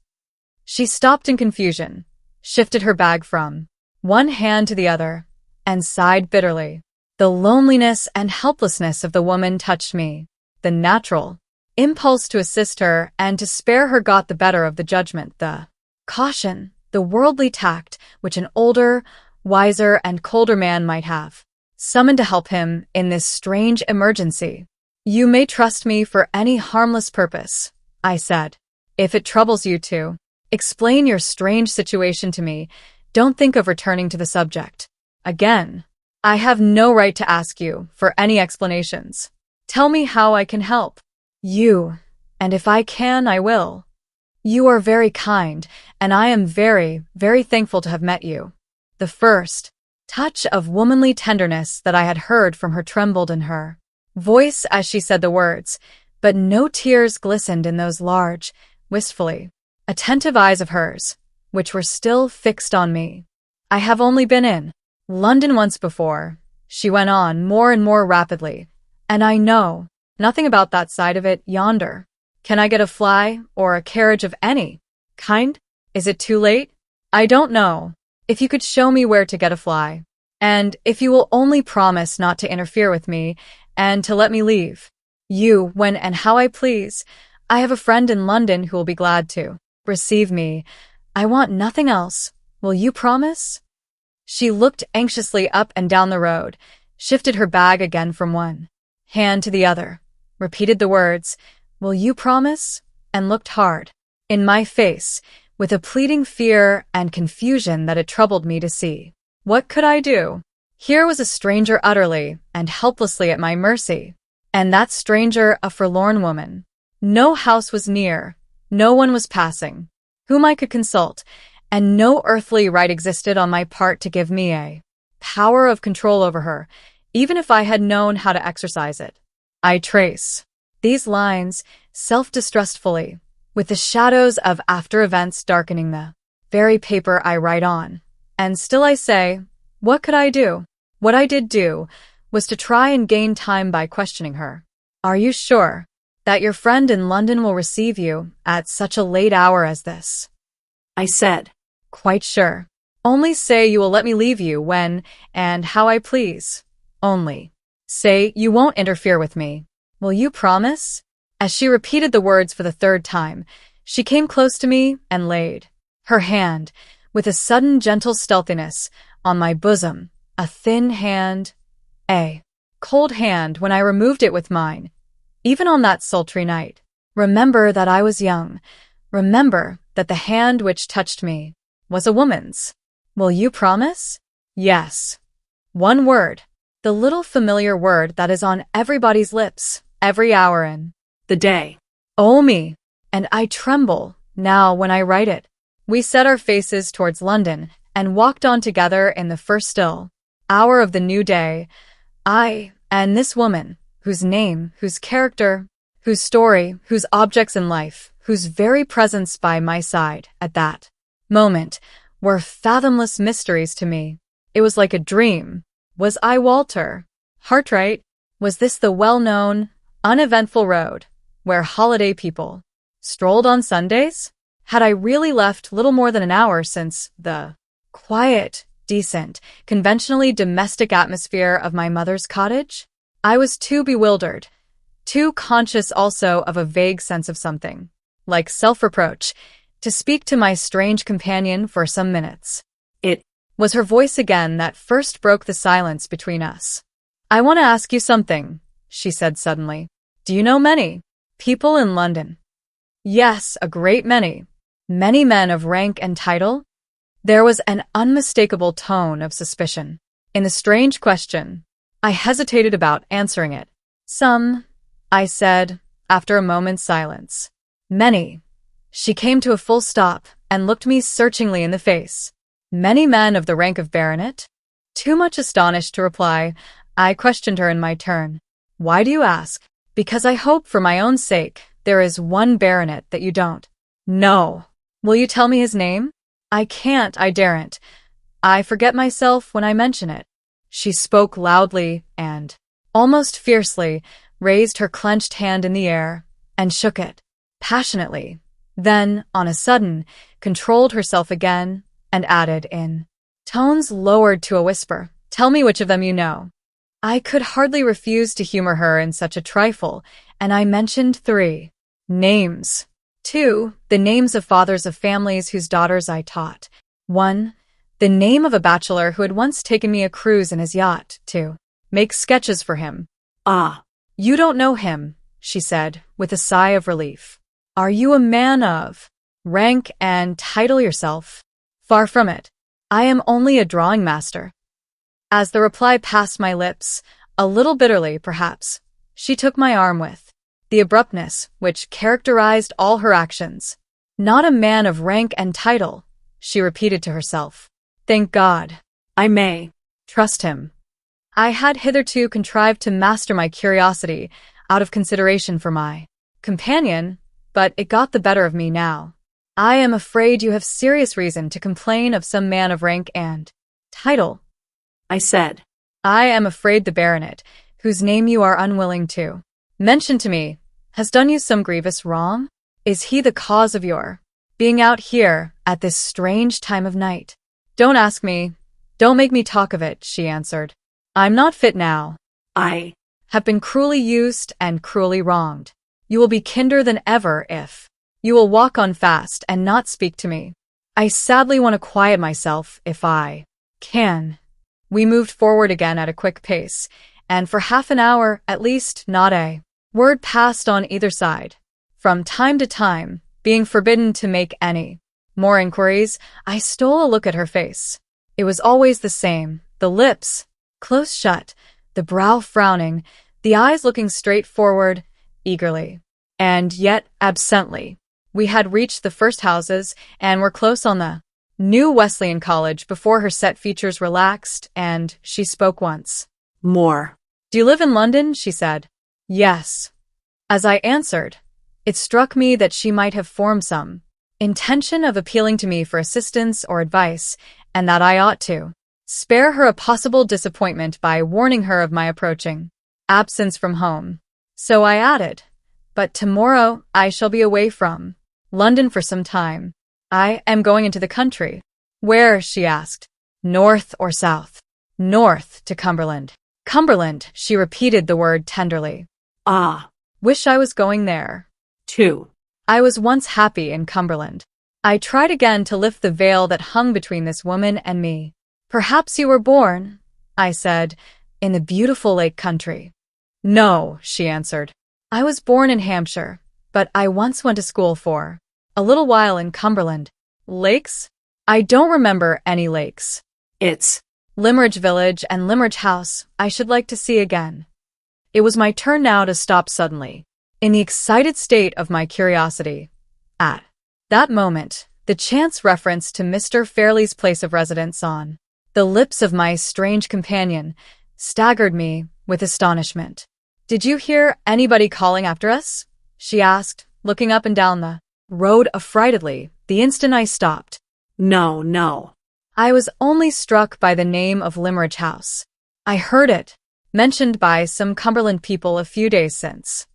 She stopped in confusion, shifted her bag from one hand to the other, and sighed bitterly. The loneliness and helplessness of the woman touched me. The natural impulse to assist her and to spare her got the better of the judgment, the caution, the worldly tact which an older, wiser, and colder man might have summoned to help him in this strange emergency. "You may trust me for any harmless purpose," I said. "If it troubles you to explain your strange situation to me, don't think of returning to the subject again. I have no right to ask you for any explanations. Tell me how I can help you, and if I can, I will. You are very kind, and I am very, very thankful to have met you." The first touch of womanly tenderness that I had heard from her trembled in her voice as she said the words, but no tears glistened in those large, wistfully attentive eyes of hers, which were still fixed on me. "I have only been in London once before," she went on more and more rapidly, "and I know nothing about that side of it yonder. Can I get a fly or a carriage of any kind? Is it too late? I don't know. If you could show me where to get a fly, and if you will only promise not to interfere with me and to let me leave you when and how I please, I have a friend in London who will be glad to receive me. I want nothing else. Will you promise?" She looked anxiously up and down the road, shifted her bag again from one hand to the other, repeated the words, "Will you promise?" and looked hard in my face with a pleading fear and confusion that it troubled me to see. What could I do? Here was a stranger utterly and helplessly at my mercy, and that stranger a forlorn woman. No house was near, no one was passing, whom I could consult, and no earthly right existed on my part to give me a power of control over her, even if I had known how to exercise it. I trace these lines self-distrustfully, with the shadows of after events darkening the very paper I write on. And still I say, what could I do? What I did do was to try and gain time by questioning her. "Are you sure that your friend in London will receive you at such a late hour as this?" I said. "Quite sure. Only say you will let me leave you when and how I please. Only say you won't interfere with me. Will you promise?" As she repeated the words for the third time, she came close to me and laid her hand, with a sudden gentle stealthiness, on my bosom, a thin hand, a cold hand when I removed it with mine, even on that sultry night. Remember that I was young. Remember that the hand which touched me was a woman's. Will you promise? Yes. One word. The little familiar word that is on everybody's lips, every hour in The day. oh me, and I tremble now when I write it. We set our faces towards London and walked on together in the first still hour of the new day. I and this woman, whose name, whose character, whose story, whose objects in life, whose very presence by my side at that moment were fathomless mysteries to me. It was like a dream. Was I Walter Hartright? Was this the well-known, uneventful road where holiday people strolled on Sundays? Had I really left little more than an hour since the quiet, decent, conventionally domestic atmosphere of my mother's cottage? I was too bewildered, too conscious also of a vague sense of something, like self-reproach, to speak to my strange companion for some minutes. It Was her voice again that first broke the silence between us. I want to ask you something, she said suddenly. Do you know many people in London? Yes, a great many. Many men of rank and title? There was an unmistakable tone of suspicion in the strange question. I hesitated about answering it. Some, I said, after a moment's silence. Many. She came to a full stop and looked me searchingly in the face. Many men of the rank of baronet? Too much astonished to reply, I questioned her in my turn. Why do you ask? Because I hope for my own sake there is one baronet that you don't. No. Will you tell me his name? I can't, I daren't. I forget myself when I mention it. She spoke loudly and, almost fiercely, raised her clenched hand in the air and shook it, passionately. Then, on a sudden, controlled herself again and added in tones lowered to a whisper, Tell me which of them you know. I could hardly refuse to humor her in such a trifle, and I mentioned 3 names. 2, the names of fathers of families whose daughters I taught. 1, the name of a bachelor who had once taken me a cruise in his yacht to make sketches for him. Ah. You don't know him, she said, with a sigh of relief. Are you a man of rank and title yourself? Far from it. I am only a drawing master. As the reply passed my lips, a little bitterly, perhaps, she took my arm with the abruptness which characterized all her actions. Not a man of rank and title, she repeated to herself. Thank God. I may Trust him. I had hitherto contrived to master my curiosity out of consideration for my companion, but it got the better of me now. I am afraid you have serious reason to complain of some man of rank and title, I said. I am afraid the baronet, whose name you are unwilling to mention to me, has done you some grievous wrong? Is he the cause of your being out here at this strange time of night? Don't ask me. Don't make me talk of it, she answered. I'm not fit now. I have been cruelly used and cruelly wronged. You will be kinder than ever if you will walk on fast and not speak to me. I sadly want to quiet myself if I can. We moved forward again at a quick pace, and for half an hour, at least, not a word passed on either side. From time to time, being forbidden to make any more inquiries, I stole a look at her face. It was always the same, the lips close shut, the brow frowning, the eyes looking straight forward, eagerly, and yet absently. We had reached the first houses and were close on the new Wesleyan College before her set features relaxed and she spoke once. More. Do you live in London? She said. Yes. As I answered, it struck me that she might have formed some intention of appealing to me for assistance or advice, and that I ought to spare her a possible disappointment by warning her of my approaching absence from home. So I added, but tomorrow I shall be away from London for some time. I am going into the country. Where? She asked. North or south? North, to Cumberland. Cumberland, she repeated the word tenderly. Ah. Wish I was going there. 2. I was once happy in Cumberland. I tried again to lift the veil that hung between this woman and me. Perhaps you were born, I said, in the beautiful lake country. No, she answered. I was born in Hampshire, but I once went to school for a little while in Cumberland. Lakes? I don't remember any lakes. It's Limmeridge Village and Limmeridge House I should like to see again. It was my turn now to stop suddenly, in the excited state of my curiosity. At that moment, the chance reference to Mr. Fairlie's place of residence on the lips of my strange companion staggered me with astonishment. "Did you hear anybody calling after us?" she asked, looking up and down the road affrightedly the instant I stopped. No, no. I was only struck by the name of Limmeridge House. I heard it mentioned by some Cumberland people a few days since.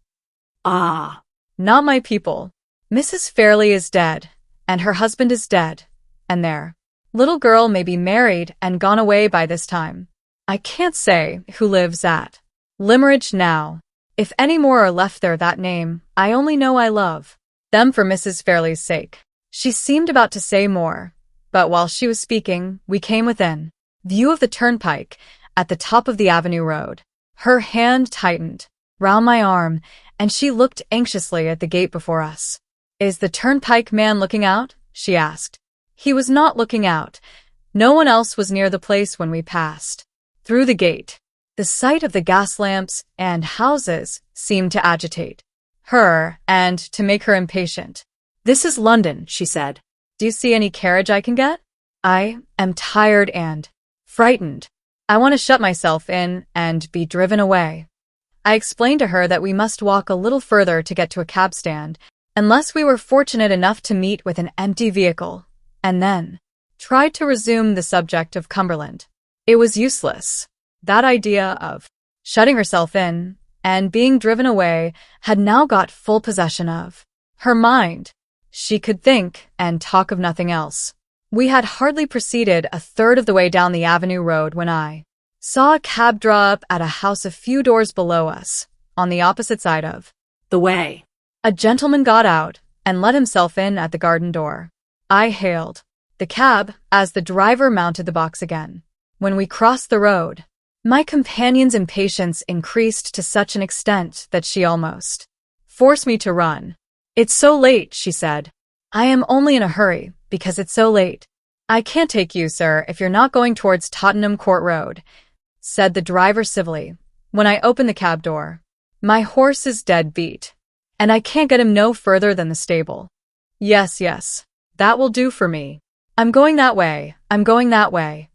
Ah. Not my people. Mrs. Fairlie is dead, and her husband is dead, and their little girl may be married and gone away by this time. I can't say who lives at Limmeridge now. If any more are left there that name, I only know I love them for Mrs. Fairlie's sake. She seemed about to say more, but while she was speaking, we came within view of the turnpike at the top of the avenue road. Her hand tightened round my arm, and she looked anxiously at the gate before us. "Is the turnpike man looking out?" she asked. He was not looking out. No one else was near the place when we passed through the gate. The sight of the gas lamps and houses seemed to agitate her and to make her impatient. "This is London," she said. "Do you see any carriage I can get? I am tired and frightened. I want to shut myself in and be driven away." I explained to her that we must walk a little further to get to a cab stand, unless we were fortunate enough to meet with an empty vehicle, and then tried to resume the subject of Cumberland. It was useless. That idea of shutting herself in and being driven away had now got full possession of her mind. She could think and talk of nothing else. We had hardly proceeded a third of the way down the avenue road when I saw a cab draw up at a house a few doors below us, on the opposite side of The way. a gentleman got out and let himself in at the garden door. I hailed the cab as the driver mounted the box again. When we crossed the road, my companion's impatience increased to such an extent that she almost forced me to run. "It's so late," she said. "I am only in a hurry, because it's so late." "I can't take you, sir, if you're not going towards Tottenham Court Road," said the driver civilly, when I opened the cab door. "My horse is dead beat, and I can't get him no further than the stable." Yes, that will do for me. I'm going that way.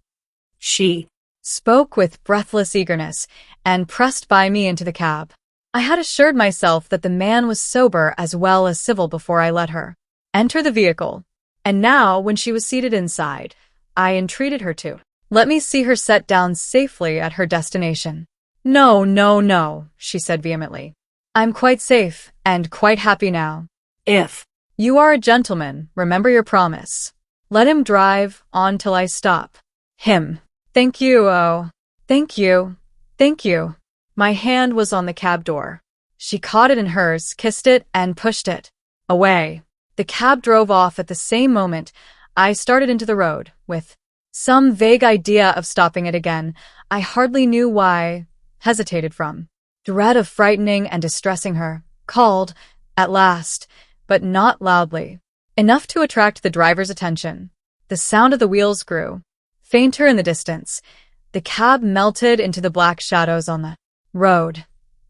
She Spoke with breathless eagerness and pressed by me into the cab. I had assured myself that the man was sober as well as civil before I let her enter the vehicle, and now, when she was seated inside, I entreated her to let me see her set down safely at her destination. No, she said vehemently. "I'm quite safe and quite happy now." if "You are a gentleman, remember your promise. Let him drive on till I stop." "Him. Thank you, oh, thank you. My hand was on the cab door. She caught it in hers, kissed it, and pushed it away. The cab drove off at the same moment. I started into the road, with some vague idea of stopping it again. I hardly knew why, hesitated from dread of frightening and distressing her, called, at last, but not loudly enough to attract the driver's attention. The sound of the wheels grew fainter in the distance. The cab melted into the black shadows on the road.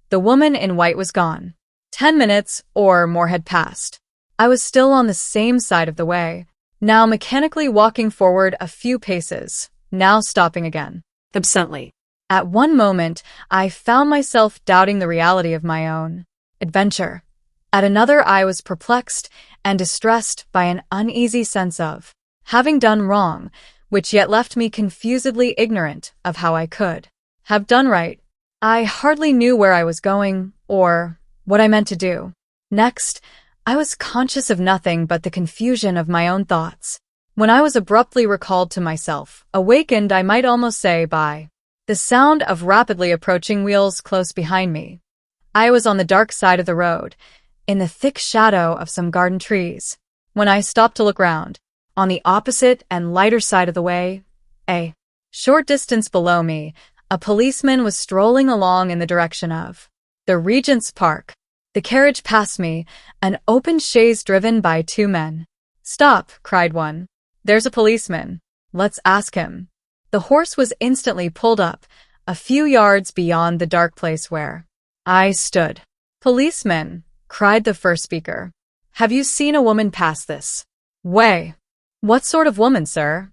The woman in white was gone. 10 minutes or more had passed. I was still on the same side of the way, now mechanically walking forward a few paces, now stopping again. absently. At one moment, I found myself doubting the reality of my own adventure. At another, I was perplexed and distressed by an uneasy sense of having done wrong, which yet left me confusedly ignorant of how I could have done right. I hardly knew where I was going or what I meant to do. Next, I was conscious of nothing but the confusion of my own thoughts. When I was abruptly recalled to myself, awakened, I might almost say, by the sound of rapidly approaching wheels close behind me. I was on the dark side of the road, in the thick shadow of some garden trees. When I stopped to look round, on the opposite and lighter side of the way, a short distance below me, a policeman was strolling along in the direction of the Regent's Park. The carriage passed me, an open chaise driven by two men. "Stop," cried one. "There's a policeman. Let's ask him." The horse was instantly pulled up, a few yards beyond the dark place where I stood. "Policeman," cried the first speaker. "Have you seen a woman pass this way?" "What sort of woman, sir?"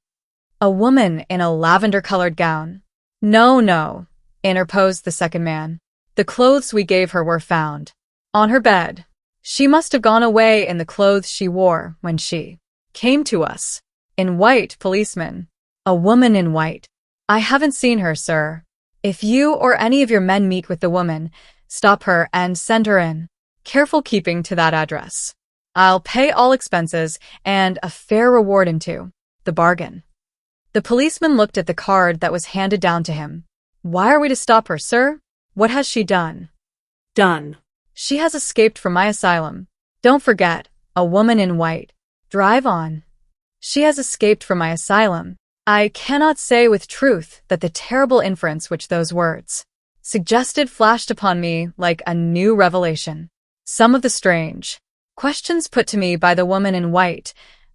"A woman in a lavender-colored gown." "No, no," interposed the second man. "The clothes we gave her were found on her bed. She must have gone away in the clothes she wore when she came to us." "In white, policeman." "A woman in white." "I haven't seen her, sir. If you or any of your men meet with the woman, stop her and send her in. Careful keeping to that address. I'll pay all expenses and a fair reward into the bargain." The policeman looked at the card that was handed down to him. "Why are we to stop her, sir? What has she done?" Done. "She has escaped from my asylum. Don't forget, a woman in white. Drive on." "She has escaped from my asylum." I cannot say with truth that the terrible inference which those words suggested flashed upon me like a new revelation. Some of the strange questions put to me by the woman in white,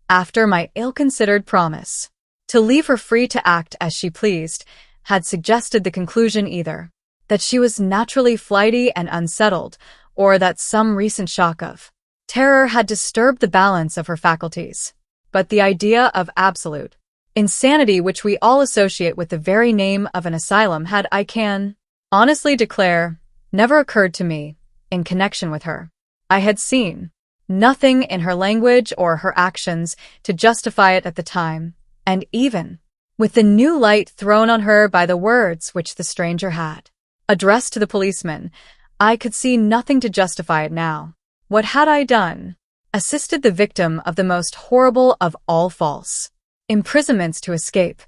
after my ill-considered promise to leave her free to act as she pleased, had suggested the conclusion either that she was naturally flighty and unsettled, or that some recent shock of terror had disturbed the balance of her faculties. But the idea of absolute insanity which we all associate with the very name of an asylum had, I can honestly declare, never occurred to me in connection with her. I had seen nothing in her language or her actions to justify it at the time, and even with the new light thrown on her by the words which the stranger had addressed to the policeman, I could see nothing to justify it now. What had I done? Assisted the victim of the most horrible of all false imprisonments to escape,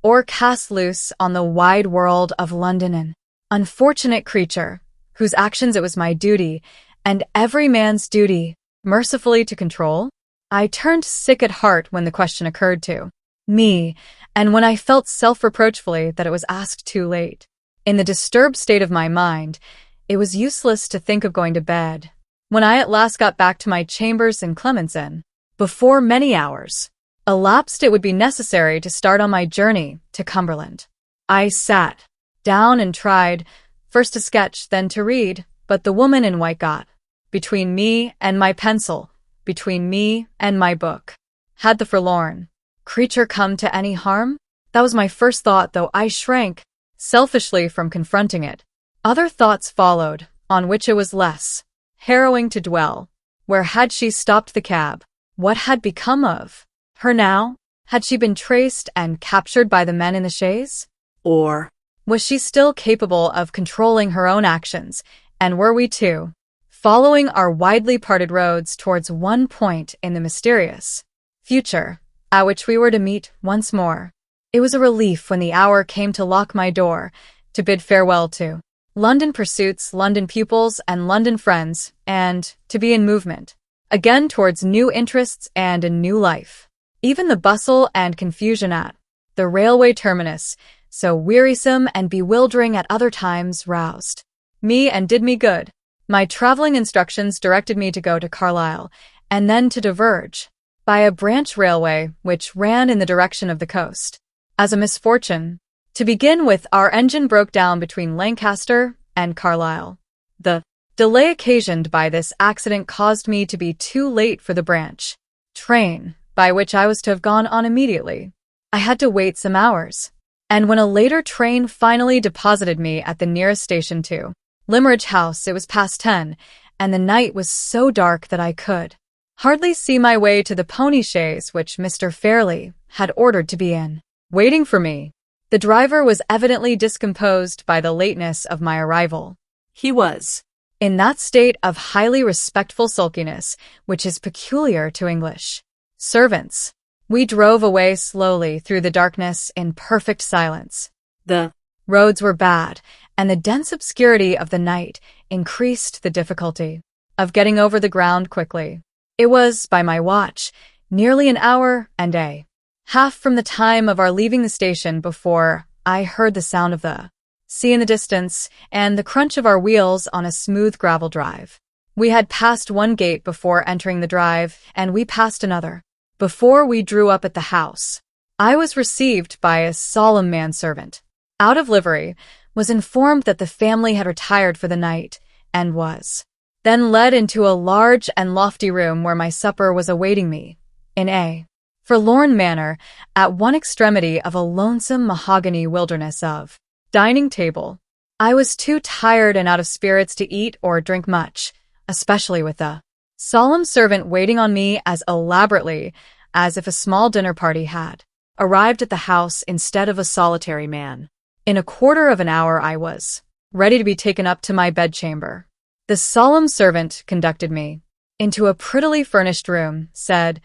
or cast loose on the wide world of London an unfortunate creature, whose actions it was my duty, and every man's duty, mercifully to control? I turned sick at heart when the question occurred to me, and when I felt self-reproachfully that it was asked too late. In the disturbed state of my mind, it was useless to think of going to bed. When I at last got back to my chambers in Clement's Inn, before many hours elapsed it would be necessary to start on my journey to Cumberland. I sat down and tried, first to sketch, then to read, but the woman in white got between me and my pencil, between me and my book. Had the forlorn creature come to any harm? That was my first thought, though I shrank selfishly from confronting it. Other thoughts followed, on which it was less harrowing to dwell. Where had she stopped the cab? What had become of her now? Had she been traced and captured by the men in the chaise? Or was she still capable of controlling her own actions, and were we two following our widely parted roads towards one point in the mysterious future, at which we were to meet once more? It was a relief when the hour came to lock my door, to bid farewell to London pursuits, London pupils, and London friends, and to be in movement again towards new interests and a new life. Even the bustle and confusion at the railway terminus, so wearisome and bewildering at other times, roused me and did me good. My traveling instructions directed me to go to Carlisle, and then to diverge by a branch railway which ran in the direction of the coast. As a misfortune, to begin with, our engine broke down between Lancaster and Carlisle. The delay occasioned by this accident caused me to be too late for the branch train, by which I was to have gone on immediately. I had to wait some hours, and when a later train finally deposited me at the nearest station to Limeridge House, it was past 10, and the night was so dark that I could hardly see my way to the pony chaise which Mr. Fairlie had ordered to be in waiting for me. The driver was evidently discomposed by the lateness of my arrival. he was In that state of highly respectful sulkiness which is peculiar to English servants, we drove away slowly through the darkness in perfect silence. the Roads were bad, and the dense obscurity of the night increased the difficulty of getting over the ground quickly. It was, by my watch, nearly an hour and a half from the time of our leaving the station before I heard the sound of the sea in the distance and the crunch of our wheels on a smooth gravel drive. We had passed one gate before entering the drive, and we passed another before we drew up at the house. I was received by a solemn manservant, out of livery, was informed that the family had retired for the night, and was then led into a large and lofty room where my supper was awaiting me, in a forlorn manner, at one extremity of a lonesome mahogany wilderness of dining table. I was too tired and out of spirits to eat or drink much, especially with the solemn servant waiting on me as elaborately as if a small dinner party had arrived at the house instead of a solitary man. In a quarter of an hour I was ready to be taken up to my bedchamber. The solemn servant conducted me into a prettily furnished room, said,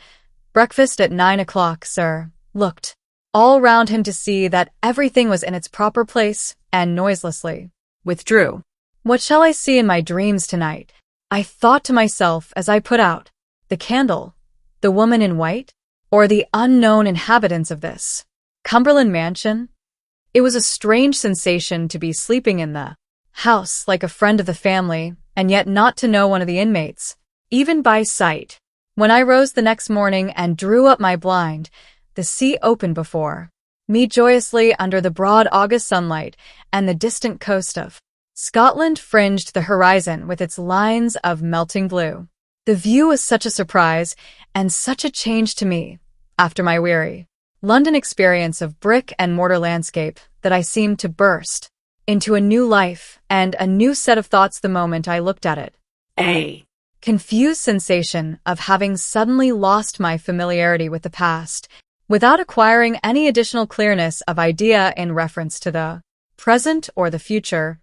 "Breakfast at 9 o'clock, sir," looked all round him to see that everything was in its proper place, and noiselessly withdrew. What shall I see in my dreams tonight? I thought to myself as I put out the candle, the woman in white, or the unknown inhabitants of this Cumberland mansion? It was a strange sensation to be sleeping in the house like a friend of the family, and yet not to know one of the inmates, even by sight. When I rose the next morning and drew up my blind, the sea opened before me joyously under the broad August sunlight, and the distant coast of Scotland fringed the horizon with its lines of melting blue. The view was such a surprise and such a change to me, after my weary London experience of brick and mortar landscape, that I seemed to burst into a new life and a new set of thoughts the moment I looked at it. A confused sensation of having suddenly lost my familiarity with the past, without acquiring any additional clearness of idea in reference to the present or the future,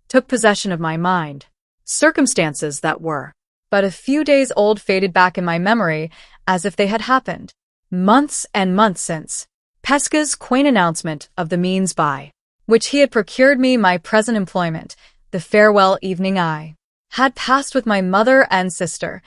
took possession of my mind. Circumstances that were but a few days old faded back in my memory as if they had happened months and months since. Pesca's quaint announcement of the means by which he had procured me my present employment, the farewell evening I had passed with my mother and sister,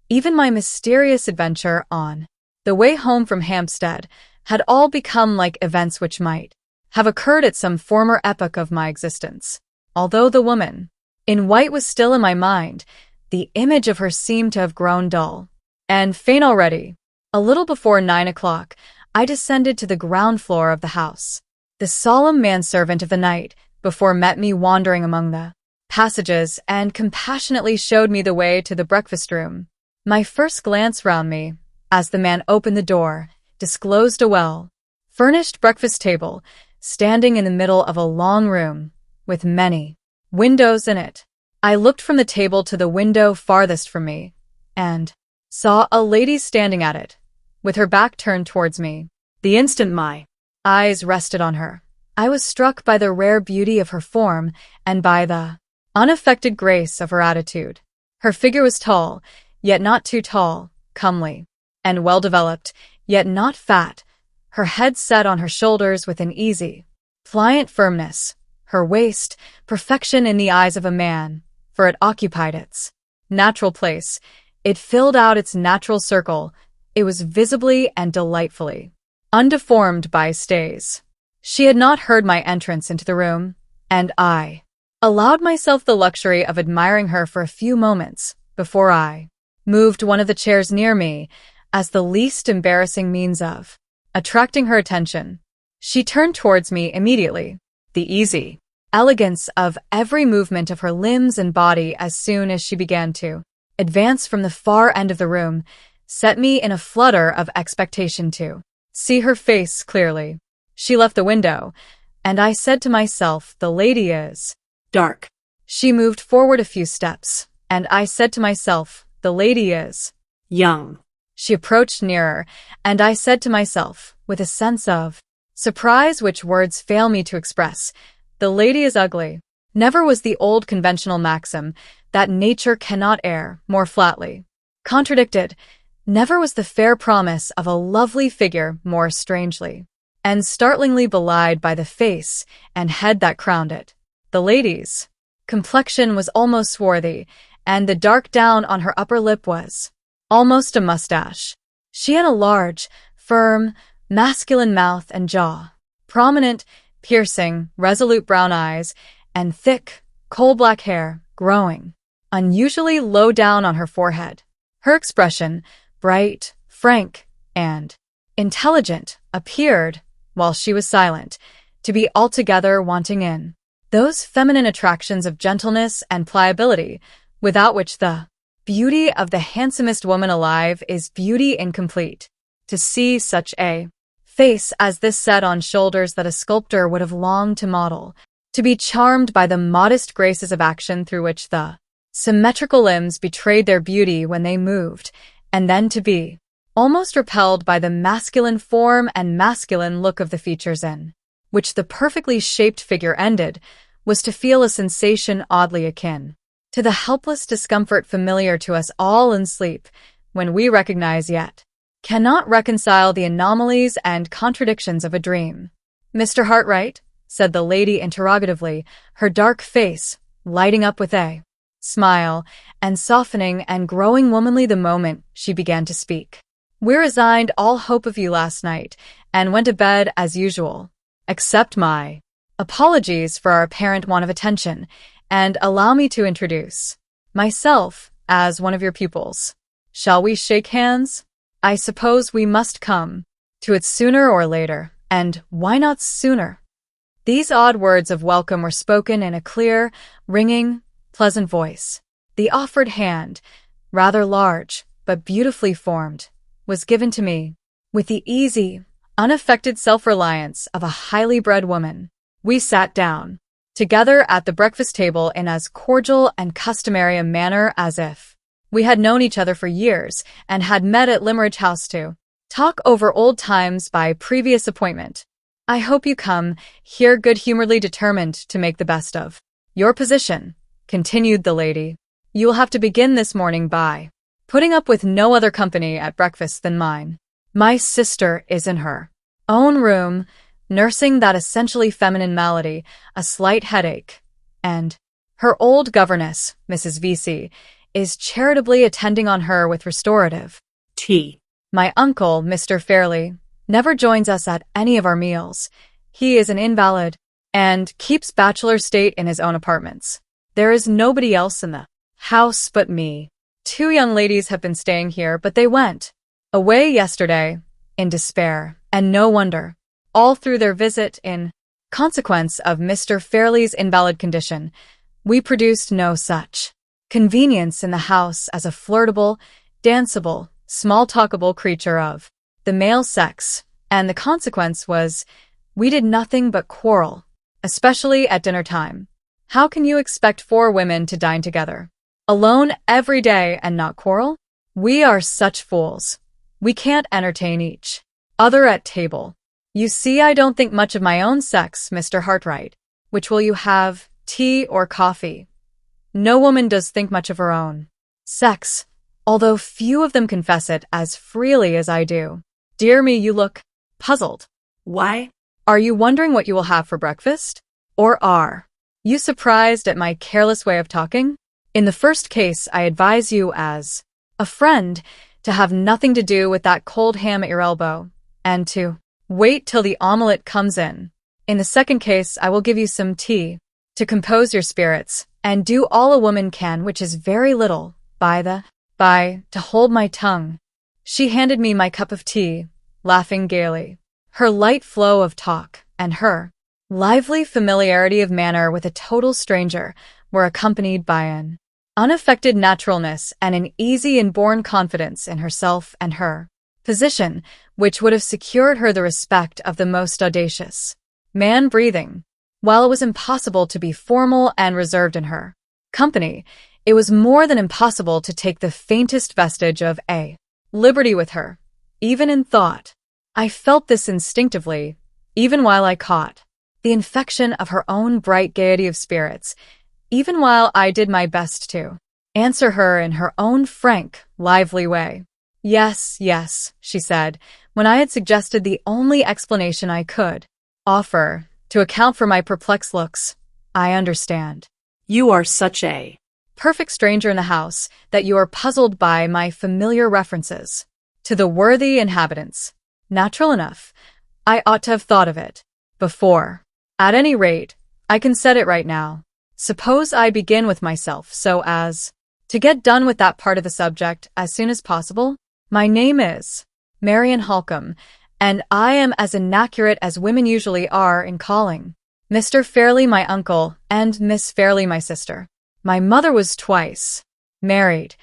even my mysterious adventure on the way home from Hampstead, had all become like events which might have occurred at some former epoch of my existence. Although the woman in white was still in my mind, the image of her seemed to have grown dull and faint already. A little before 9 o'clock, I descended to the ground floor of the house. The solemn manservant of the night before met me wandering among the passages and compassionately showed me the way to the breakfast room. My first glance round me, as the man opened the door, disclosed a well-furnished breakfast table, standing in the middle of a long room, with many windows in it. I looked from the table to the window farthest from me, and saw a lady standing at it, with her back turned towards me. The instant my eyes rested on her, I was struck by the rare beauty of her form and by the unaffected grace of her attitude. Her figure was tall, yet not too tall, comely, and well-developed, yet not fat, her head set on her shoulders with an easy, pliant firmness, her waist, perfection in the eyes of a man, for it occupied its natural place, it filled out its natural circle, it was visibly and delightfully undeformed by stays. She had not heard my entrance into the room, and I allowed myself the luxury of admiring her for a few moments before I moved one of the chairs near me as the least embarrassing means of attracting her attention. She turned towards me immediately, the easy elegance of every movement of her limbs and body as soon as she began to advance from the far end of the room, set me in a flutter of expectation to see her face clearly. She left the window, and I said to myself, the lady is dark. She moved forward a few steps, and I said to myself, the lady is young. She approached nearer, and I said to myself, with a sense of surprise which words fail me to express, the lady is ugly. Never was the old conventional maxim that nature cannot err more flatly contradicted. Never was the fair promise of a lovely figure more strangely and startlingly belied by the face and head that crowned it. The lady's complexion was almost swarthy, and the dark down on her upper lip was almost a mustache. She had a large, firm, masculine mouth and jaw, prominent, piercing, resolute brown eyes, and thick, coal-black hair growing unusually low down on her forehead. Her expression, bright, frank, and intelligent, appeared, while she was silent, to be altogether wanting in those feminine attractions of gentleness and pliability, without which the beauty of the handsomest woman alive is beauty incomplete. To see such a face as this set on shoulders that a sculptor would have longed to model, to be charmed by the modest graces of action through which the symmetrical limbs betrayed their beauty when they moved, and then to be almost repelled by the masculine form and masculine look of the features in which the perfectly shaped figure ended, was to feel a sensation oddly akin to the helpless discomfort familiar to us all in sleep, when we recognize yet cannot reconcile the anomalies and contradictions of a dream. "Mr. Hartright?" said the lady interrogatively, her dark face lighting up with a smile, and softening and growing womanly the moment she began to speak. "We resigned all hope of you last night, and went to bed as usual. Accept my apologies for our apparent want of attention, and allow me to introduce myself as one of your pupils. Shall we shake hands? I suppose we must come to it sooner or later, and why not sooner?" These odd words of welcome were spoken in a clear, ringing, pleasant voice. The offered hand, rather large, but beautifully formed, was given to me with the easy, unaffected self-reliance of a highly bred woman. We sat down together at the breakfast table in as cordial and customary a manner as if we had known each other for years and had met at Limmeridge House to talk over old times by previous appointment. "I hope you come here good-humoredly determined to make the best of your position," continued the lady. "You will have to begin this morning by putting up with no other company at breakfast than mine. My sister is in her own room, nursing that essentially feminine malady, a slight headache, and her old governess, Mrs. Vesey, is charitably attending on her with restorative tea. My uncle, Mr. Fairlie, never joins us at any of our meals. He is an invalid and keeps bachelor state in his own apartments. There is nobody else in the house but me. 2 young ladies have been staying here, but they went away yesterday in despair, and no wonder. All through their visit, in consequence of Mr. Fairlie's invalid condition, we produced no such convenience in the house as a flirtable, danceable, small-talkable creature of the male sex, and the consequence was we did nothing but quarrel, especially at dinner time. How can you expect 4 women to dine together alone every day and not quarrel? We are such fools. We can't entertain each other at table. You see, I don't think much of my own sex, Mr. Hartright. Which will you have, tea or coffee? No woman does think much of her own sex, although few of them confess it as freely as I do. Dear me, you look puzzled. Why? Are you wondering what you will have for breakfast? Or are you surprised at my careless way of talking? In the first case, I advise you as a friend to have nothing to do with that cold ham at your elbow, and to wait till the omelette comes in. In the second case, I will give you some tea to compose your spirits, and do all a woman can, which is very little, to hold my tongue. She handed me my cup of tea, laughing gaily. Her light flow of talk, and her lively familiarity of manner with a total stranger, were accompanied by an unaffected naturalness and an easy inborn confidence in herself and her position, which would have secured her the respect of the most audacious man breathing. While it was impossible to be formal and reserved in her company, it was more than impossible to take the faintest vestige of a liberty with her, even in thought. I felt this instinctively, even while I caught the infection of her own bright gaiety of spirits, even while I did my best to answer her in her own frank, lively way. "Yes, yes," she said, when I had suggested the only explanation I could offer to account for my perplexed looks. "I understand. You are such a perfect stranger in the house that you are puzzled by my familiar references to the worthy inhabitants. Natural enough. I ought to have thought of it before. At any rate, I can set it right now. Suppose I begin with myself so as to get done with that part of the subject as soon as possible. My name is Marian Halcombe, and I am as inaccurate as women usually are in calling. Mr. Fairlie my uncle, and Miss Fairlie my sister. My mother was twice married.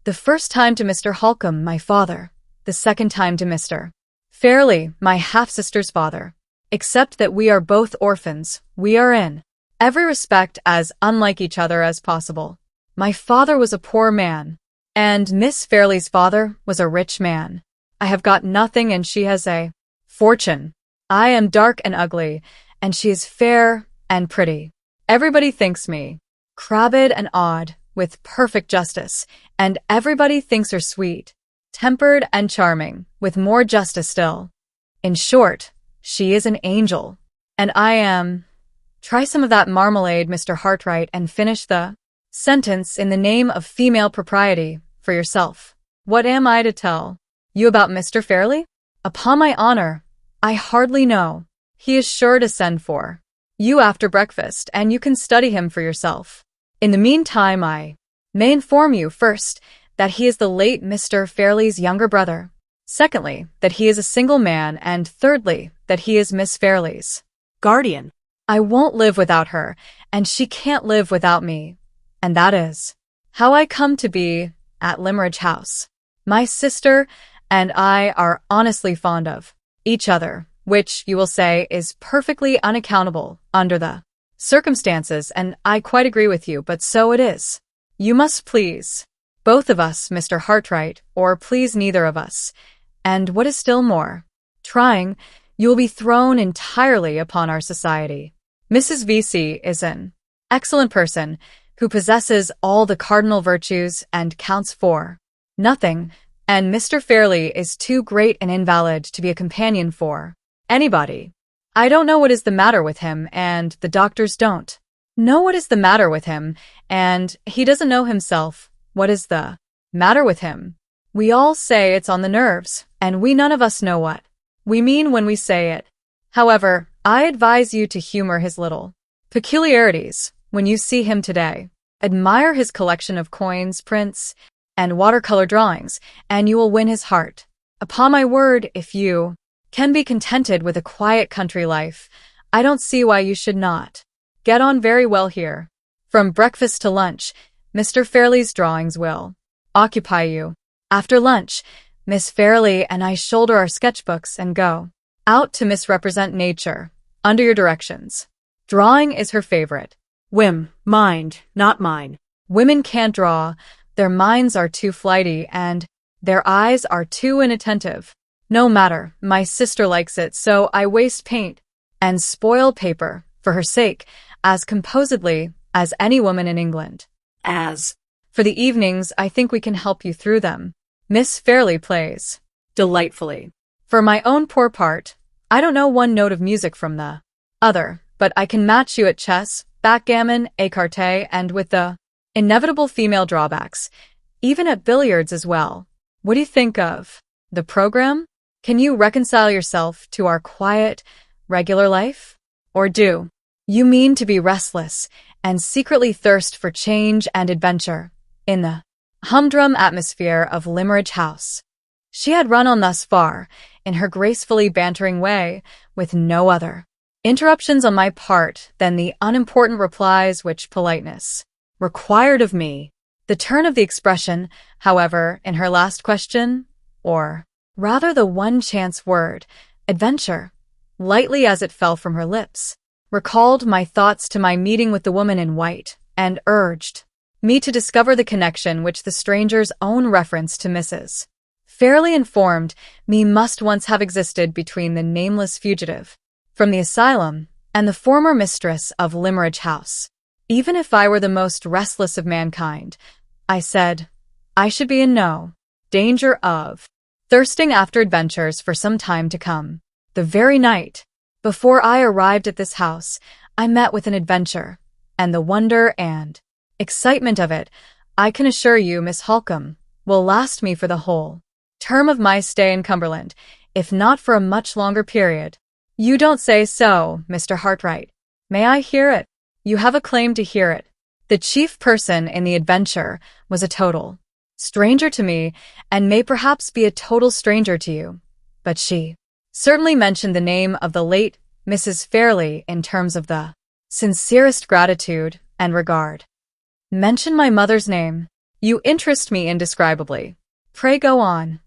The first time to Mr. Halcombe, my father. The second time to Mr. Fairlie, my half-sister's father. Except that we are both orphans, we are in every respect as unlike each other as possible. My father was a poor man, and Miss Fairlie's father was a rich man. I have got nothing and she has a fortune. I am dark and ugly, and she is fair and pretty. Everybody thinks me crabbed and odd, with perfect justice, and everybody thinks her sweet, tempered and charming, with more justice still. In short, she is an angel, and I am— Try some of that marmalade, Mr. Hartright, and finish the sentence in the name of female propriety for yourself. What am I to tell you about Mr. Fairlie? Upon my honor, I hardly know. He is sure to send for you after breakfast, and you can study him for yourself. In the meantime, I may inform you, first, that he is the late Mr. Fairlie's younger brother. Secondly, that he is a single man, and thirdly, that he is Miss Fairlie's guardian. I won't live without her, and she can't live without me. And that is how I come to be at Limeridge House. My sister and I are honestly fond of each other, which, you will say, is perfectly unaccountable under the circumstances, and I quite agree with you, but so it is. You must please both of us, Mr. Hartright, or please neither of us. And what is still more trying, you will be thrown entirely upon our society. Mrs. V.C. is an excellent person who possesses all the cardinal virtues and counts for nothing, and Mr. Fairlie is too great an invalid to be a companion for anybody. I don't know what is the matter with him, and the doctors don't know what is the matter with him, and he doesn't know himself what is the matter with him. We all say it's on the nerves, and we none of us know what we mean when we say it. However, I advise you to humor his little peculiarities when you see him today. Admire his collection of coins, prints, and watercolor drawings, and you will win his heart. Upon my word, if you can be contented with a quiet country life, I don't see why you should not get on very well here. From breakfast to lunch, Mr. Fairlie's drawings will occupy you. After lunch, Miss Fairlie and I shoulder our sketchbooks and go out to misrepresent nature, under your directions. Drawing is her favorite whim, mind, not mine. Women can't draw, their minds are too flighty, and their eyes are too inattentive. No matter, my sister likes it, so I waste paint and spoil paper for her sake as composedly as any woman in England. As for the evenings, I think we can help you through them. Miss Fairlie plays delightfully. For my own poor part, I don't know one note of music from the other, but I can match you at chess, backgammon, écarté, and with the inevitable female drawbacks, even at billiards as well. What do you think of the program? Can you reconcile yourself to our quiet, regular life? Or do you mean to be restless and secretly thirst for change and adventure in the humdrum atmosphere of Limeridge House? She had run on thus far, in her gracefully bantering way, with no other interruptions on my part than the unimportant replies which politeness required of me. The turn of the expression, however, in her last question, or rather the one chance word, adventure, lightly as it fell from her lips, recalled my thoughts to my meeting with the woman in white, and urged me to discover the connection which the stranger's own reference to Mrs. Fairlie informed me must once have existed between the nameless fugitive from the asylum and the former mistress of Limeridge House. Even if I were the most restless of mankind, I said, I should be in no danger of thirsting after adventures for some time to come. The very night before I arrived at this house, I met with an adventure, and the wonder and excitement of it, I can assure you, Miss Halcombe, will last me for the whole term of my stay in Cumberland, if not for a much longer period. You don't say so, Mr. Hartright. May I hear it? You have a claim to hear it. The chief person in the adventure was a total stranger to me, and may perhaps be a total stranger to you. But she certainly mentioned the name of the late Mrs. Fairlie in terms of the sincerest gratitude and regard. Mention my mother's name. You interest me indescribably. Pray go on.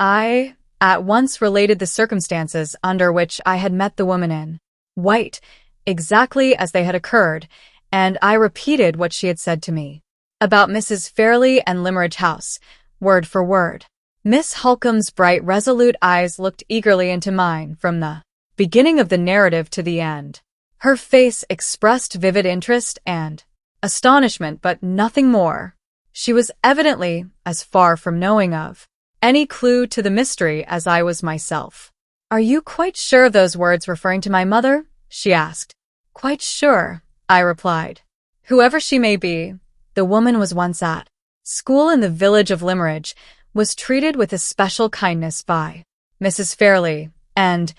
I at once related the circumstances under which I had met the woman in white, exactly as they had occurred, and I repeated what she had said to me about Mrs. Fairlie and Limeridge House, word for word. Miss Halcombe's bright, resolute eyes looked eagerly into mine from the beginning of the narrative to the end. Her face expressed vivid interest and astonishment, but nothing more. She was evidently as far from knowing of any clue to the mystery as I was myself. "Are you quite sure of those words referring to my mother?" she asked. "Quite sure," I replied. "Whoever she may be, the woman was once at school in the village of Limeridge, was treated with especial kindness by Mrs. Fairlie, and,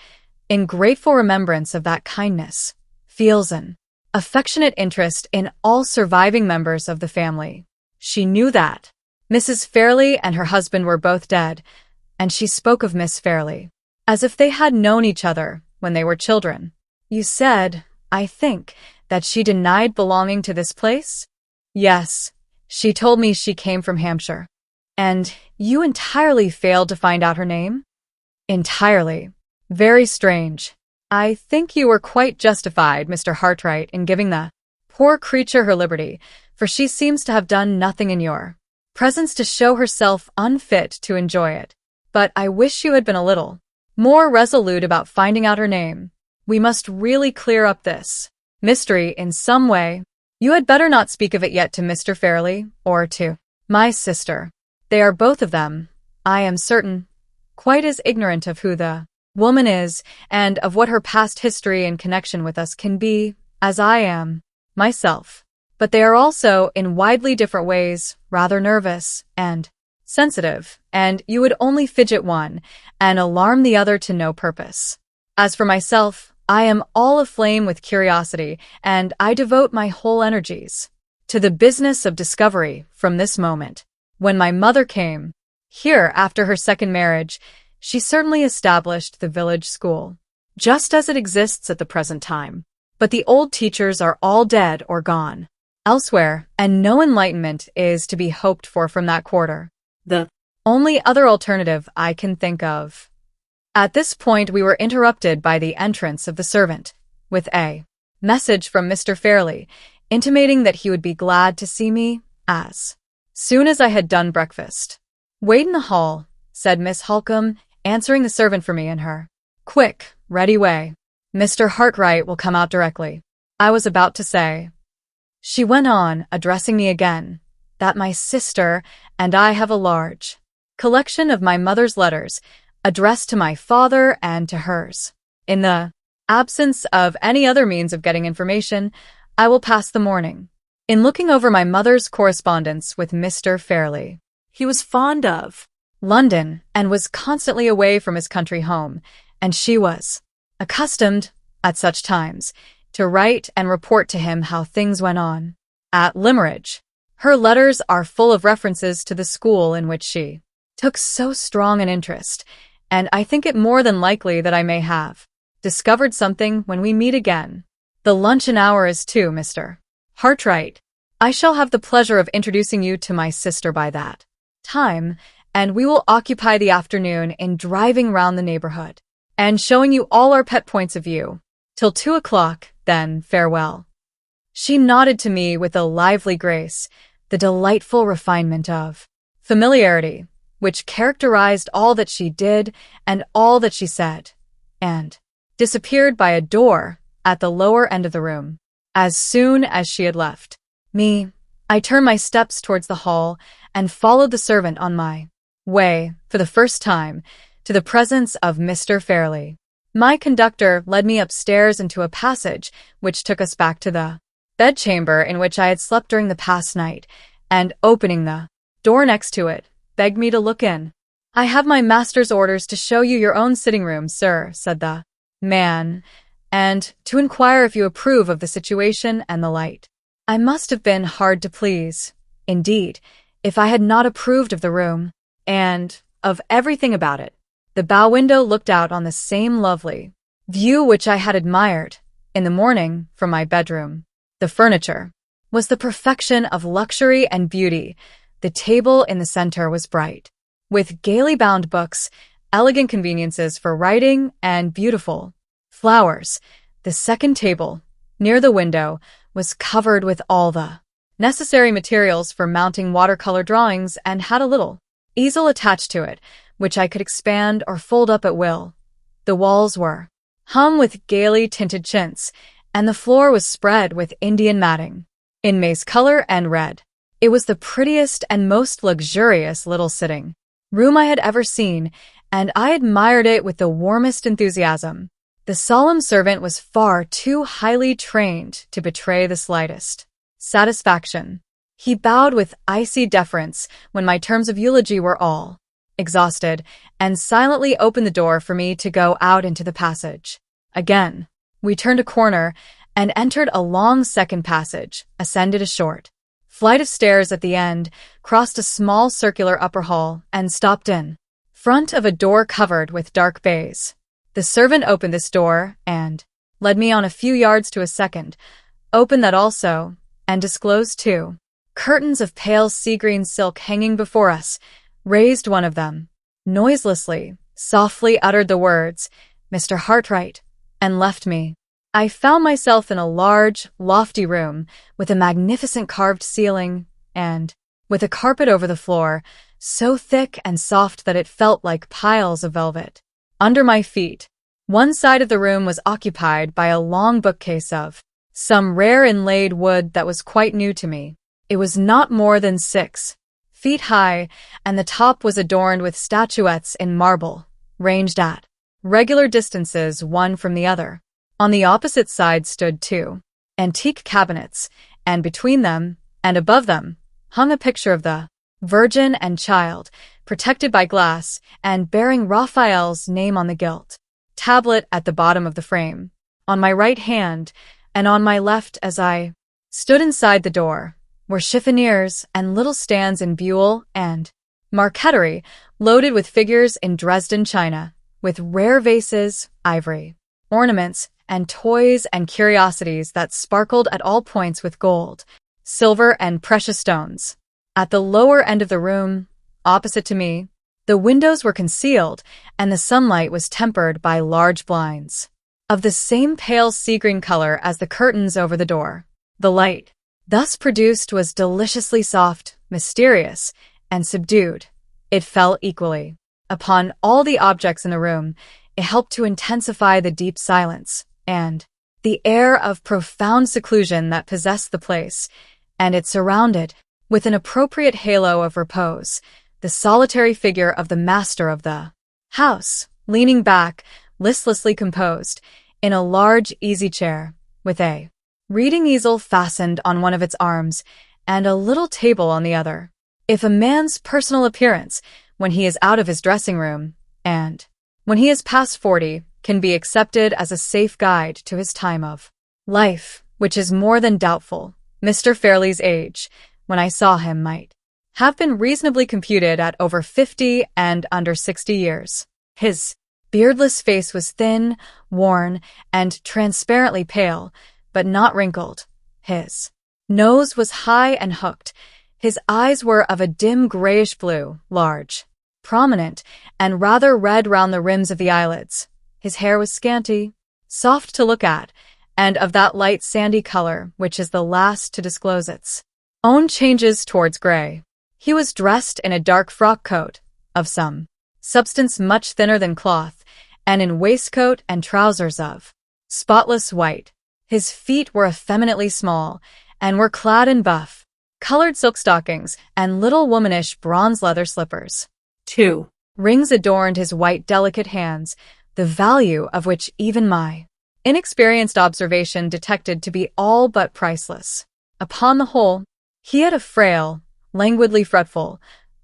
in grateful remembrance of that kindness, feels an affectionate interest in all surviving members of the family. She knew that Mrs. Fairlie and her husband were both dead, and she spoke of Miss Fairlie as if they had known each other when they were children. You said, I think, that she denied belonging to this place?" "Yes, she told me she came from Hampshire." "And you entirely failed to find out her name?" "Entirely. Very strange. I think you were quite justified, Mr. Hartright, in giving the poor creature her liberty, for she seems to have done nothing in your presence to show herself unfit to enjoy it. But I wish you had been a little more resolute about finding out her name. We must really clear up this mystery in some way. You had better not speak of it yet to Mr. Fairlie or to my sister. They are both of them, I am certain, quite as ignorant of who the woman is and of what her past history in connection with us can be, as I am myself. But they are also, in widely different ways, rather nervous and sensitive, and you would only fidget one and alarm the other to no purpose. As for myself, I am all aflame with curiosity, and I devote my whole energies to the business of discovery from this moment. When my mother came here after her second marriage, she certainly established the village school, just as it exists at the present time. But the old teachers are all dead or gone elsewhere, and no enlightenment is to be hoped for from that quarter. The only other alternative I can think of. At this point we were interrupted by the entrance of the servant, with a message from Mr. Fairlie, intimating that he would be glad to see me as soon as I had done breakfast. "Wait in the hall," said Miss Halcombe, answering the servant for me in her quick, ready way. "Mr. Hartright will come out directly. I was about to say," she went on, addressing me again, "that my sister and I have a large collection of my mother's letters, addressed to my father and to hers. In the absence of any other means of getting information, I will pass the morning in looking over my mother's correspondence with Mr. Fairlie. He was fond of London and was constantly away from his country home, and she was accustomed, at such times, to write and report to him how things went on at Limeridge. Her letters are full of references to the school in which she took so strong an interest, and I think it more than likely that I may have discovered something when we meet again. The luncheon hour is 2, Mr. Hartright. I shall have the pleasure of introducing you to my sister by that time, and we will occupy the afternoon in driving round the neighborhood and showing you all our pet points of view. Till 2 o'clock, then farewell." She nodded to me with a lively grace, the delightful refinement of familiarity, which characterized all that she did and all that she said, and disappeared by a door at the lower end of the room. As soon as she had left me, I turned my steps towards the hall and followed the servant on my way, for the first time, to the presence of Mr. Fairlie. My conductor led me upstairs into a passage which took us back to the bedchamber in which I had slept during the past night, and opening the door next to it, begged me to look in. "I have my master's orders to show you your own sitting room, sir," said the man, "and to inquire if you approve of the situation and the light." I must have been hard to please, indeed, if I had not approved of the room, and of everything about it. The The bow window looked out on the same lovely view which I had admired in the morning from my bedroom. The furniture was the perfection of luxury and beauty. The table in the center was bright, with gaily bound books, elegant conveniences for writing, and beautiful flowers. The second table, near the window, was covered with all the necessary materials for mounting watercolor drawings and had a little easel attached to it, which I could expand or fold up at will. The walls were hung with gaily tinted chintz, and the floor was spread with Indian matting in maize color and red. It was the prettiest and most luxurious little sitting room I had ever seen, and I admired it with the warmest enthusiasm. The solemn servant was far too highly trained to betray the slightest satisfaction. He bowed with icy deference when my terms of eulogy were all exhausted, and silently opened the door for me to go out into the passage. Again, we turned a corner and entered a long second passage, ascended a short flight of stairs at the end, crossed a small circular upper hall, and stopped in front of a door covered with dark baize. The servant opened this door and led me on a few yards to a second, opened that also, and disclosed two curtains of pale sea-green silk hanging before us, raised one of them, noiselessly, softly uttered the words, "Mr. Hartright," and left me. I found myself in a large, lofty room with a magnificent carved ceiling and with a carpet over the floor, so thick and soft that it felt like piles of velvet. Under my feet, one side of the room was occupied by a long bookcase of some rare inlaid wood that was quite new to me. It was not more than 6 feet high, and the top was adorned with statuettes in marble, ranged at regular distances one from the other. On the opposite side stood 2 antique cabinets, and between them, and above them, hung a picture of the Virgin and Child, protected by glass, and bearing Raphael's name on the gilt tablet at the bottom of the frame. On my right hand, and on my left as I stood inside the door, were chiffoniers and little stands in buhl and marqueterie, loaded with figures in Dresden china, with rare vases, ivory, ornaments, and toys and curiosities that sparkled at all points with gold, silver, and precious stones. At the lower end of the room, opposite to me, the windows were concealed, and the sunlight was tempered by large blinds of the same pale sea-green color as the curtains over the door. The light thus produced was deliciously soft, mysterious, and subdued. It fell equally upon all the objects in the room. It helped to intensify the deep silence and the air of profound seclusion that possessed the place, and it surrounded, with an appropriate halo of repose, the solitary figure of the master of the house, leaning back, listlessly composed, in a large easy chair, with a reading easel fastened on one of its arms, and a little table on the other. If a man's personal appearance, when he is out of his dressing room, and when he is past 40, can be accepted as a safe guide to his time of life, which is more than doubtful, Mr. Fairlie's age, when I saw him, might have been reasonably computed at over 50 and under 60 years. His beardless face was thin, worn, and transparently pale, but not wrinkled. His nose was high and hooked. His eyes were of a dim grayish blue, large, prominent, and rather red round the rims of the eyelids. His hair was scanty, soft to look at, and of that light sandy color which is the last to disclose its own changes towards gray. He was dressed in a dark frock coat, of some substance much thinner than cloth, and in waistcoat and trousers of spotless white. His feet were effeminately small, and were clad in buff, colored silk stockings and little womanish bronze leather slippers. 2 Rings adorned his white, delicate hands, the value of which even my inexperienced observation detected to be all but priceless. Upon the whole, he had a frail, languidly fretful,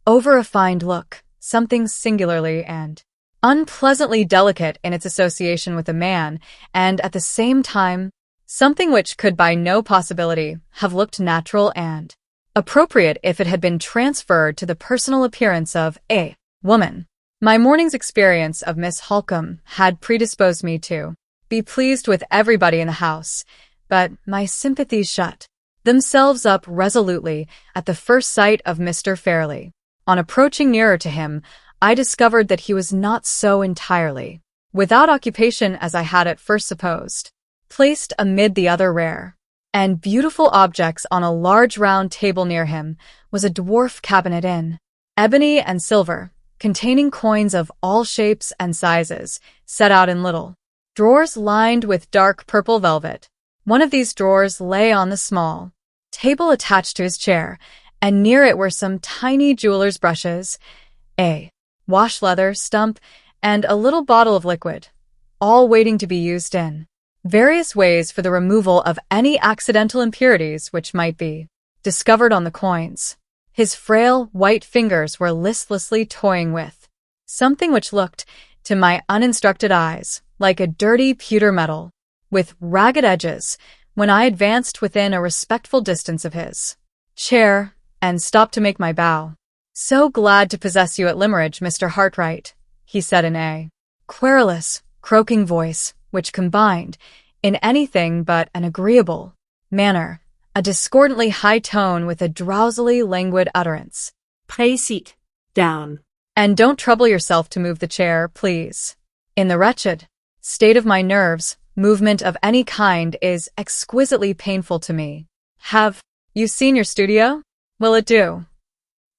over-refined look, something singularly and unpleasantly delicate in its association with a man, and at the same time, something which could by no possibility have looked natural and appropriate if it had been transferred to the personal appearance of a woman. My morning's experience of Miss Halcombe had predisposed me to be pleased with everybody in the house, but my sympathies shut themselves up resolutely at the first sight of Mr. Fairlie. On approaching nearer to him, I discovered that he was not so entirely without occupation as I had at first supposed. Placed amid the other rare and beautiful objects on a large round table near him was a dwarf cabinet in ebony and silver, containing coins of all shapes and sizes, set out in little drawers lined with dark purple velvet. One of these drawers lay on the small table attached to his chair, and near it were some tiny jeweler's brushes, a wash leather stump, and a little bottle of liquid, all waiting to be used in various ways for the removal of any accidental impurities which might be discovered on the coins. His frail, white fingers were listlessly toying with something which looked, to my uninstructed eyes, like a dirty pewter metal, with ragged edges, when I advanced within a respectful distance of his chair and stopped to make my bow. "So glad to possess you at Limeridge, Mr. Hartright," he said in a querulous, croaking voice, which combined, in anything but an agreeable manner, a discordantly high tone with a drowsily languid utterance. Pray sit down. "And don't trouble yourself to move the chair, please. In the wretched state of my nerves, movement of any kind is exquisitely painful to me. Have you seen your studio? Will it do?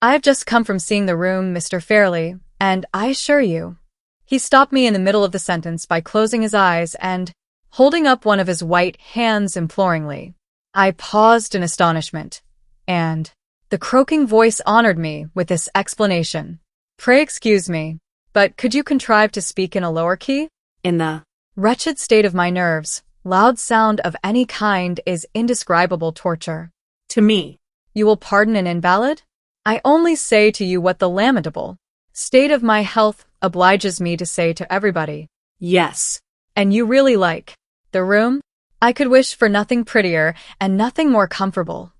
I have just come from seeing the room, Mr. Fairlie, and I assure you—" He stopped me in the middle of the sentence by closing his eyes and holding up one of his white hands imploringly. I paused in astonishment, and the croaking voice honored me with this explanation. "Pray excuse me, but could you contrive to speak in a lower key? In the wretched state of my nerves, loud sound of any kind is indescribable torture. to me. You will pardon an invalid? I only say to you what the lamentable state of my health obliges me to say to everybody." Yes. "And you really like the room?" "I could wish for nothing prettier and nothing more comfortable,"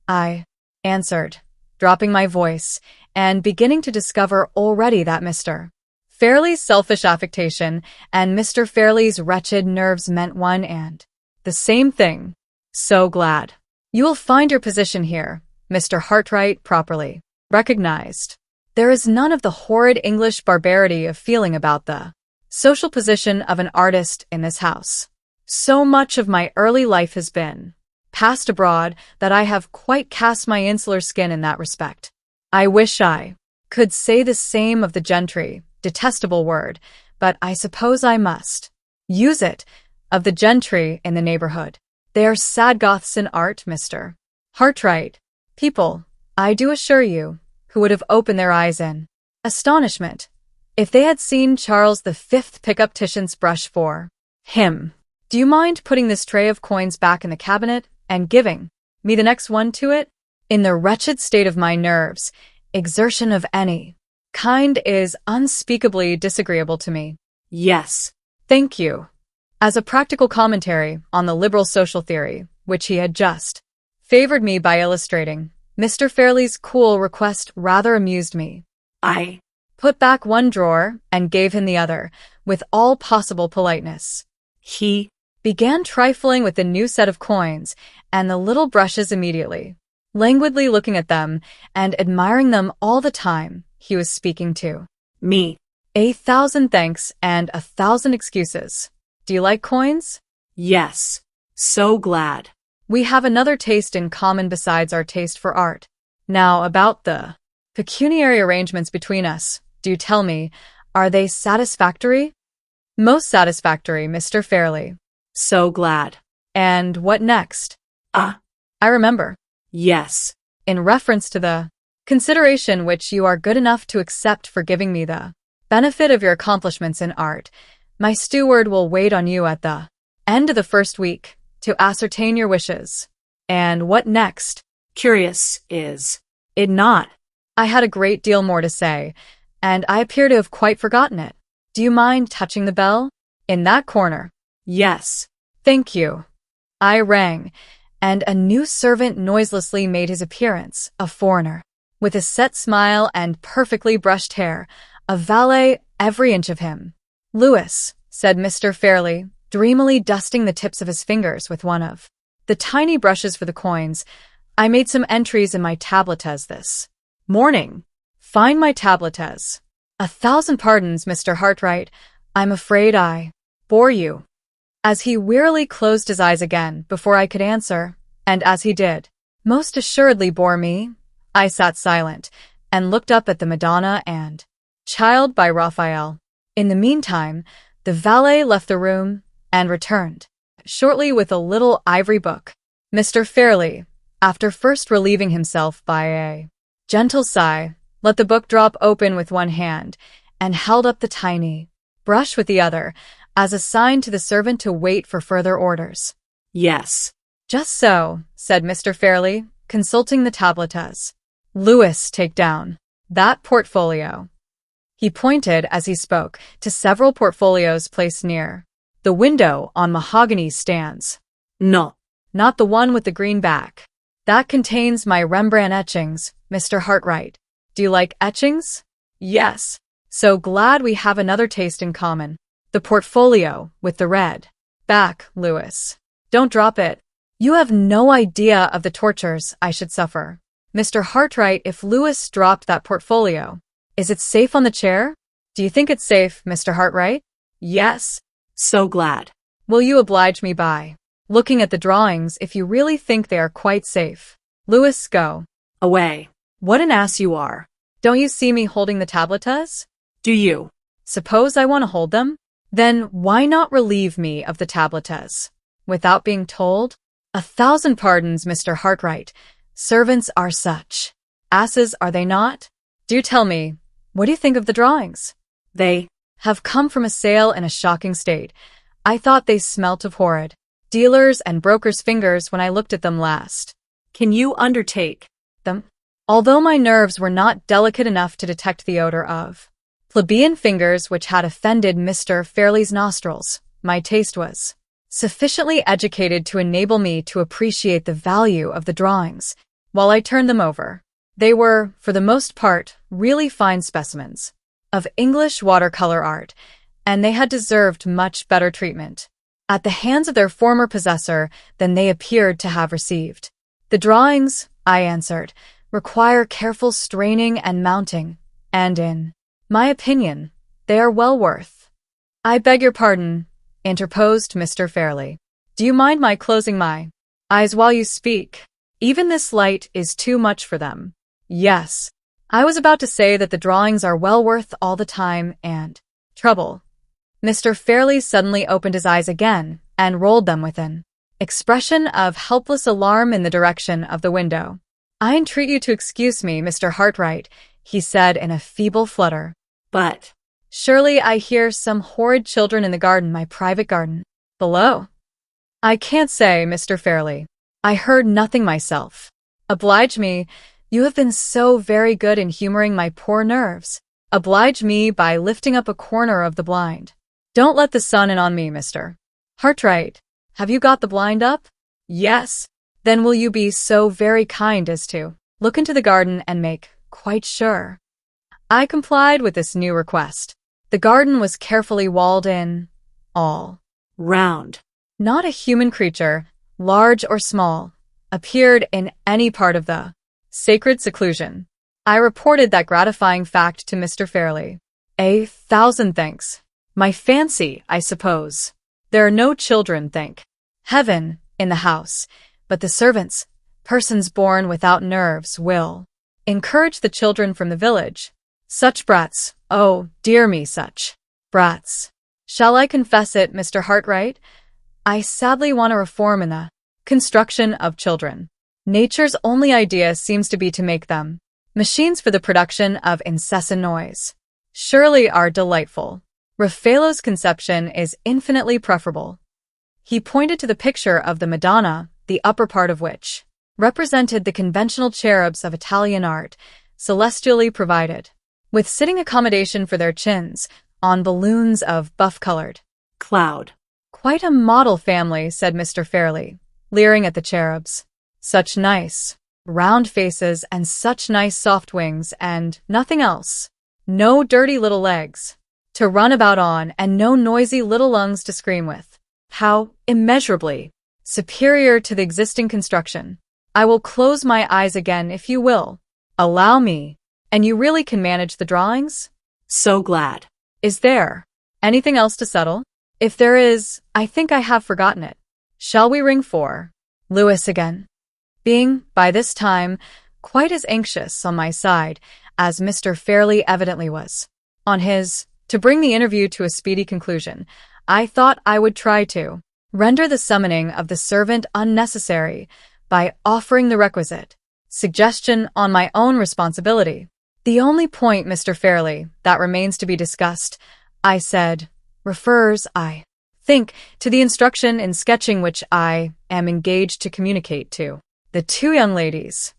I answered, dropping my voice and beginning to discover already that Mr. Fairlie's selfish affectation and Mr. Fairlie's wretched nerves meant one and the same thing. "So glad. You will find your position here, Mr. Hartright, properly recognized. There is none of the horrid English barbarity of feeling about the social position of an artist in this house. So much of my early life has been passed abroad that I have quite cast my insular skin in that respect. I wish I could say the same of the gentry, detestable word, but I suppose I must use it, of the gentry in the neighborhood. They are sad Goths in art, Mr. Hartright. People, I do assure you, who would have opened their eyes in astonishment if they had seen Charles V pick up Titian's brush for him. Do you mind putting this tray of coins back in the cabinet and giving me the next one to it? In the wretched state of my nerves, exertion of any kind is unspeakably disagreeable to me." Yes. "Thank you." As a practical commentary on the liberal social theory, which he had just favored me by illustrating, Mr. Fairlie's cool request rather amused me. I put back one drawer and gave him the other, with all possible politeness. He began trifling with the new set of coins and the little brushes immediately, languidly looking at them and admiring them all the time he was speaking to me. "A thousand thanks and a thousand excuses. Do you like coins?" Yes. So glad. "We have another taste in common besides our taste for art. Now, about the pecuniary arrangements between us, do tell me, are they satisfactory?" "Most satisfactory, Mr. Fairlie." So glad. "And what next?" I remember. Yes. In reference to the consideration which you are good enough to accept for giving me the benefit of your accomplishments in art, my steward will wait on you at the end of the first week to ascertain your wishes." "And what next?" Curious, is it not? I had a great deal more to say, and I appear to have quite forgotten it. Do you mind touching the bell? In that corner. Yes. Thank you. I rang, and a new servant noiselessly made his appearance, a foreigner. With a set smile and perfectly brushed hair, a valet every inch of him. "Louis," said Mr. Fairlie, dreamily dusting the tips of his fingers with one of the tiny brushes for the coins, "I made some entries in my tablettes this morning. Find my tablettes. 1,000 pardons, Mr. Hartright. I'm afraid I bore you." As he wearily closed his eyes again before I could answer, and as he did, most assuredly bore me, I sat silent and looked up at the Madonna and Child by Raphael. In the meantime, the valet left the room and returned shortly with a little ivory book. Mr. Fairlie, after first relieving himself by a gentle sigh, let the book drop open with one hand and held up the tiny brush with the other as a sign to the servant to wait for further orders. Yes. "Just so," said Mr. Fairlie, consulting the tablettes. "Louis, take down that portfolio." He pointed, as he spoke, to several portfolios placed near the window on mahogany stands. No. "Not the one with the green back. That contains my Rembrandt etchings, Mr. Hartright. Do you like etchings?" "Yes." "So glad we have another taste in common. The portfolio with the red back, Louis. Don't drop it. You have no idea of the tortures I should suffer, Mr. Hartright, if Louis dropped that portfolio. Is it safe on the chair? Do you think it's safe, Mr. Hartright?" "Yes." "So glad." "Will you oblige me by looking at the drawings if you really think they are quite safe? Louis, go away." What an ass you are. Don't you see me holding the tablettes? "Do you?" "Suppose I want to hold them? Then why not relieve me of the tablettes without being told? 1,000 pardons, Mr. Hartright. Servants are such asses, are they not? Do tell me, what do you think of the drawings?" "They have come from a sale in a shocking state. I thought they smelt of horrid dealers' and brokers' fingers when I looked at them last." "Can you undertake them?" Although my nerves were not delicate enough to detect the odor of plebeian fingers which had offended Mr. Fairlie's nostrils, my taste was sufficiently educated to enable me to appreciate the value of the drawings while I turned them over. They were, for the most part, really fine specimens of English watercolor art, and they had deserved much better treatment at the hands of their former possessor than they appeared to have received. "The drawings," I answered, "require careful straining and mounting, and in my opinion, they are well worth—" "I beg your pardon," interposed Mr. Fairlie. "Do you mind my closing my eyes while you speak? Even this light is too much for them." "Yes. I was about to say that the drawings are well worth all the time and trouble." Mr. Fairlie suddenly opened his eyes again and rolled them with an expression of helpless alarm in the direction of the window. "I entreat you to excuse me, Mr. Hartright," he said in a feeble flutter. "But surely I hear some horrid children in the garden, my private garden, below." "I can't say, Mr. Fairlie. I heard nothing myself. Oblige me. You have been so very good in humoring my poor nerves. Oblige me by lifting up a corner of the blind. Don't let the sun in on me, Mr. Hartright. Have you got the blind up?" "Yes." "Then will you be so very kind as to look into the garden and make quite sure?" I complied with this new request. The garden was carefully walled in, all round. Not a human creature, large or small, appeared in any part of the sacred seclusion. I reported that gratifying fact to Mr. Fairlie. "1,000 thanks. My fancy, I suppose. There are no children, thank heaven, in the house, but the servants, persons born without nerves, will encourage the children from the village. Such brats, oh, dear me, such brats. Shall I confess it, Mr. Hartright? I sadly want a reform in the construction of children. Nature's only idea seems to be to make them machines for the production of incessant noise. Surely are delightful. Raffaello's conception is infinitely preferable." He pointed to the picture of the Madonna, the upper part of which represented the conventional cherubs of Italian art, celestially provided with sitting accommodation for their chins, on balloons of buff-colored cloud. "Quite a model family," said Mr. Fairlie, leering at the cherubs. "Such nice, round faces and such nice soft wings and nothing else. no dirty little legs to run about on, and no noisy little lungs to scream with. How immeasurably superior to the existing construction. I will close my eyes again if you will. Allow me. And you really can manage the drawings? So glad. Is there anything else to settle? If there is, I think I have forgotten it. Shall we ring for Lewis again? Being, by this time, quite as anxious on my side as Mr. Fairlie evidently was on his, to bring the interview to a speedy conclusion, I thought I would try to render the summoning of the servant unnecessary by offering the requisite suggestion on my own responsibility. The only point, Mr. Fairlie, that remains to be discussed, I said, refers, I think, to the instruction in sketching which I am engaged to communicate to the two young ladies.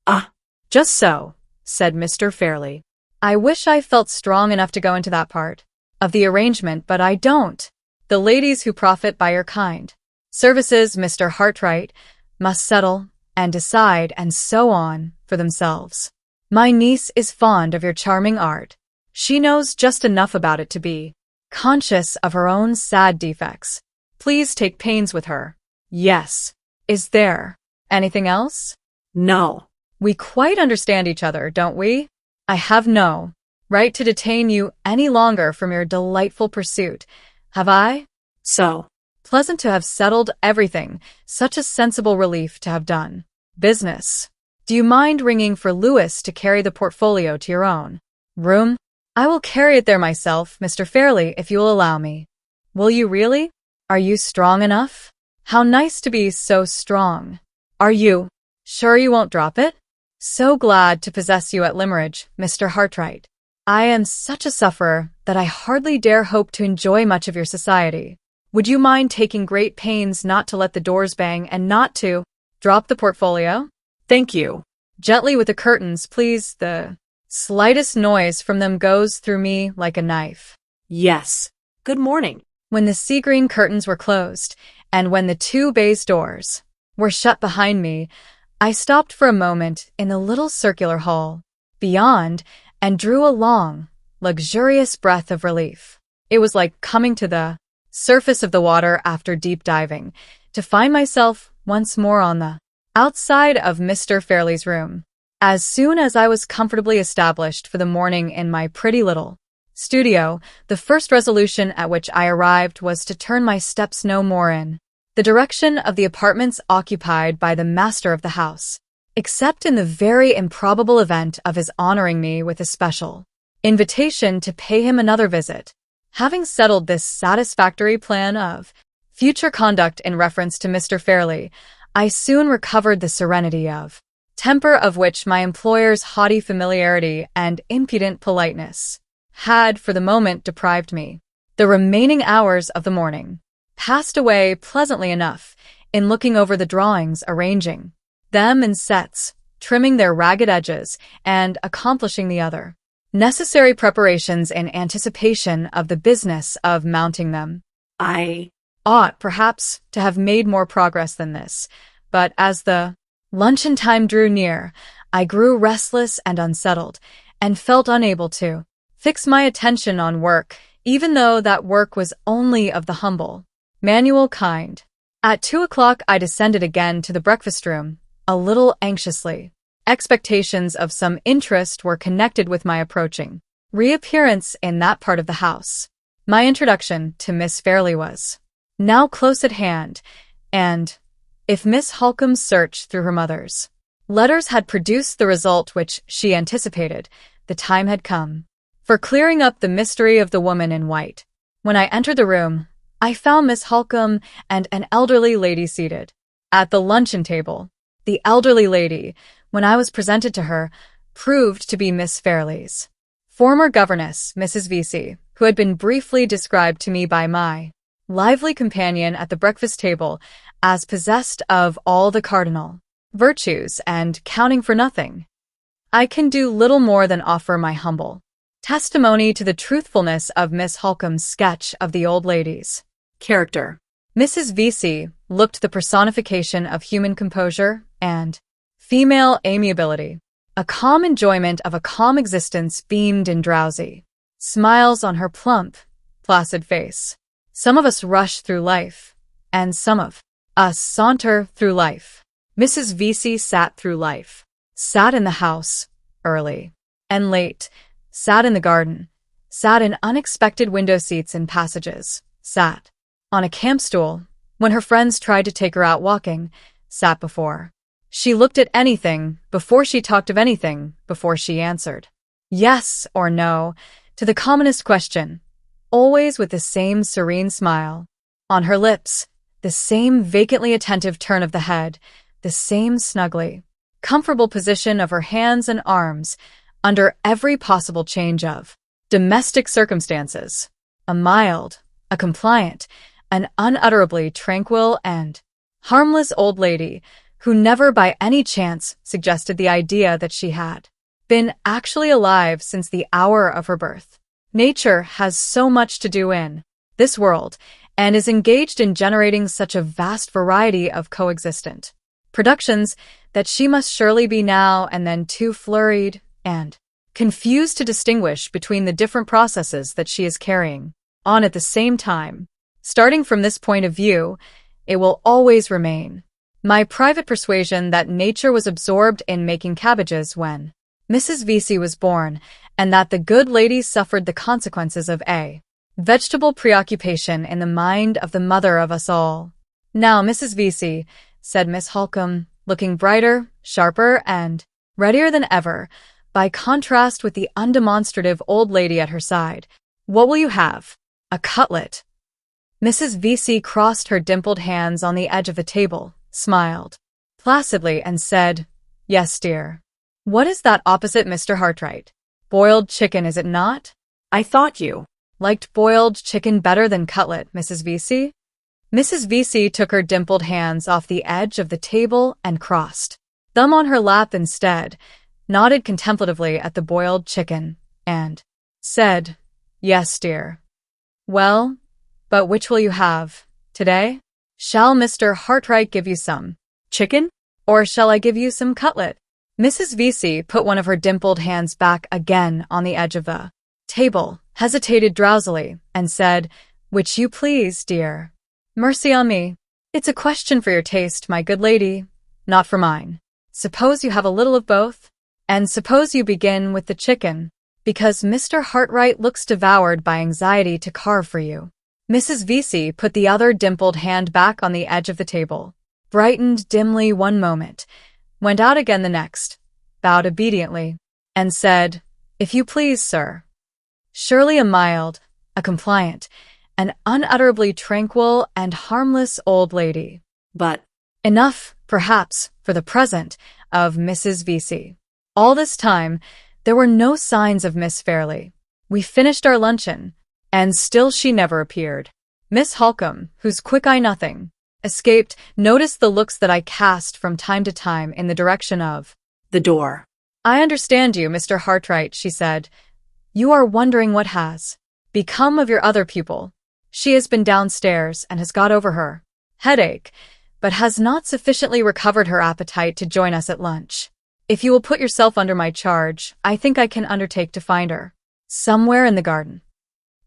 Ah, just so, said Mr. Fairlie. I wish I felt strong enough to go into that part of the arrangement, but I don't. The ladies who profit by your kind services, Mr. Hartright, must settle and decide and so on for themselves. My niece is fond of your charming art. She knows just enough about it to be conscious of her own sad defects. Please take pains with her. Yes. Is there anything else? no. We quite understand each other, don't we? I have no right to detain you any longer from your delightful pursuit, have I? So, Pleasant to have settled everything, such a sensible relief to have done business. Do you mind ringing for Lewis to carry the portfolio to your own room? I will carry it there myself, Mr. Fairlie, if you will allow me. Will you really? Are you strong enough? How nice to be so strong. Are you sure you won't drop it? So glad to possess you at Limeridge, Mr. Hartright. I am such a sufferer that I hardly dare hope to enjoy much of your society. Would you mind taking great pains not to let the doors bang and not to drop the portfolio? thank you. Gently with the curtains, please. The slightest noise from them goes through me like a knife. Yes. Good morning. When the sea-green curtains were closed, and when the two baize doors were shut behind me, I stopped for a moment in the little circular hall beyond and drew a long, luxurious breath of relief. It was like coming to the surface of the water after deep diving, to find myself once more on the outside of Mr. Fairlie's room. As soon as I was comfortably established for the morning in my pretty little studio, the first resolution at which I arrived was to turn my steps no more in the direction of the apartments occupied by the master of the house, except in the very improbable event of his honoring me with a special invitation to pay him another visit. Having settled this satisfactory plan of future conduct in reference to Mr. Fairlie, I soon recovered the serenity of temper of which my employer's haughty familiarity and impudent politeness had for the moment deprived me. The remaining hours of the morning passed away pleasantly enough in looking over the drawings, arranging them in sets, trimming their ragged edges, and accomplishing the other necessary preparations in anticipation of the business of mounting them. I Ought, perhaps, to have made more progress than this, but as the luncheon time drew near, I grew restless and unsettled, and felt unable to fix my attention on work, even though that work was only of the humble manual kind. At 2 o'clock I descended again to the breakfast-room, a little anxiously. Expectations of some interest were connected with my approaching reappearance in that part of the house. My introduction to Miss Fairlie was now close at hand, and if Miss Halcombe's search through her mother's letters had produced the result which she anticipated, the time had come for clearing up the mystery of the woman in white. When I entered the room, I found Miss Halcombe and an elderly lady seated at the luncheon table. The elderly lady, when I was presented to her, proved to be Miss Fairlie's former governess, Mrs. Vesey, who had been briefly described to me by my lively companion at the breakfast table as possessed of all the cardinal virtues and counting for nothing. I can do little more than offer my humble testimony to the truthfulness of Miss Halcombe's sketch of the old lady's character. Mrs. Vesey looked the personification of human composure and female amiability. A calm enjoyment of a calm existence beamed in drowsy smiles on her plump, placid face. Some of us rush through life, and some of us saunter through life. Mrs. Vesey sat through life, sat in the house, early and late, sat in the garden, sat in unexpected window seats and passages, sat on a camp stool when her friends tried to take her out walking, sat before she looked at anything, before she talked of anything, before she answered yes or no to the commonest question, always with the same serene smile on her lips, the same vacantly attentive turn of the head, the same snugly comfortable position of her hands and arms under every possible change of domestic circumstances. A mild, a compliant, an unutterably tranquil and harmless old lady who never by any chance suggested the idea that she had been actually alive since the hour of her birth. Nature has so much to do in this world and is engaged in generating such a vast variety of coexistent productions that she must surely be now and then too flurried and confused to distinguish between the different processes that she is carrying on at the same time. Starting from this point of view, it will always remain my private persuasion that nature was absorbed in making cabbages when Mrs. Vesey was born, and that the good lady suffered the consequences of a vegetable preoccupation in the mind of the mother of us all. Now, Mrs. Vesey, said Miss Halcombe, looking brighter, sharper, and readier than ever, by contrast with the undemonstrative old lady at her side, what will you have? A cutlet? Mrs. Vesey crossed her dimpled hands on the edge of the table, smiled placidly, and said, yes, dear. What is that opposite Mr. Hartright? Boiled chicken, is it not? I thought you liked boiled chicken better than cutlet, Mrs. Vesey? Mrs. Vesey took her dimpled hands off the edge of the table and crossed them on her lap instead, nodded contemplatively at the boiled chicken, and said, yes, dear. Well, but which will you have today? Shall Mr. Hartright give you some chicken, or shall I give you some cutlet? Mrs. Vesey put one of her dimpled hands back again on the edge of the table, hesitated drowsily, and said, which you please, dear. Mercy on me. It's a question for your taste, my good lady, not for mine. Suppose you have a little of both, and suppose you begin with the chicken, because Mr. Hartright looks devoured by anxiety to carve for you. Mrs. Vesey put the other dimpled hand back on the edge of the table, brightened dimly one moment, went out again the next, bowed obediently, and said, if you please, sir. Surely a mild, a compliant, an unutterably tranquil and harmless old lady. But enough, perhaps, for the present, of Mrs. Vesey. All this time, there were no signs of Miss Fairlie. We finished our luncheon, and still she never appeared. Miss Halcombe, whose quick eye nothing escaped, noticed the looks that I cast from time to time in the direction of the door. I understand you, Mr. Hartright, she said. You are wondering what has become of your other pupil. She has been downstairs and has got over her headache, but has not sufficiently recovered her appetite to join us at lunch. If you will put yourself under my charge, I think I can undertake to find her somewhere in the garden.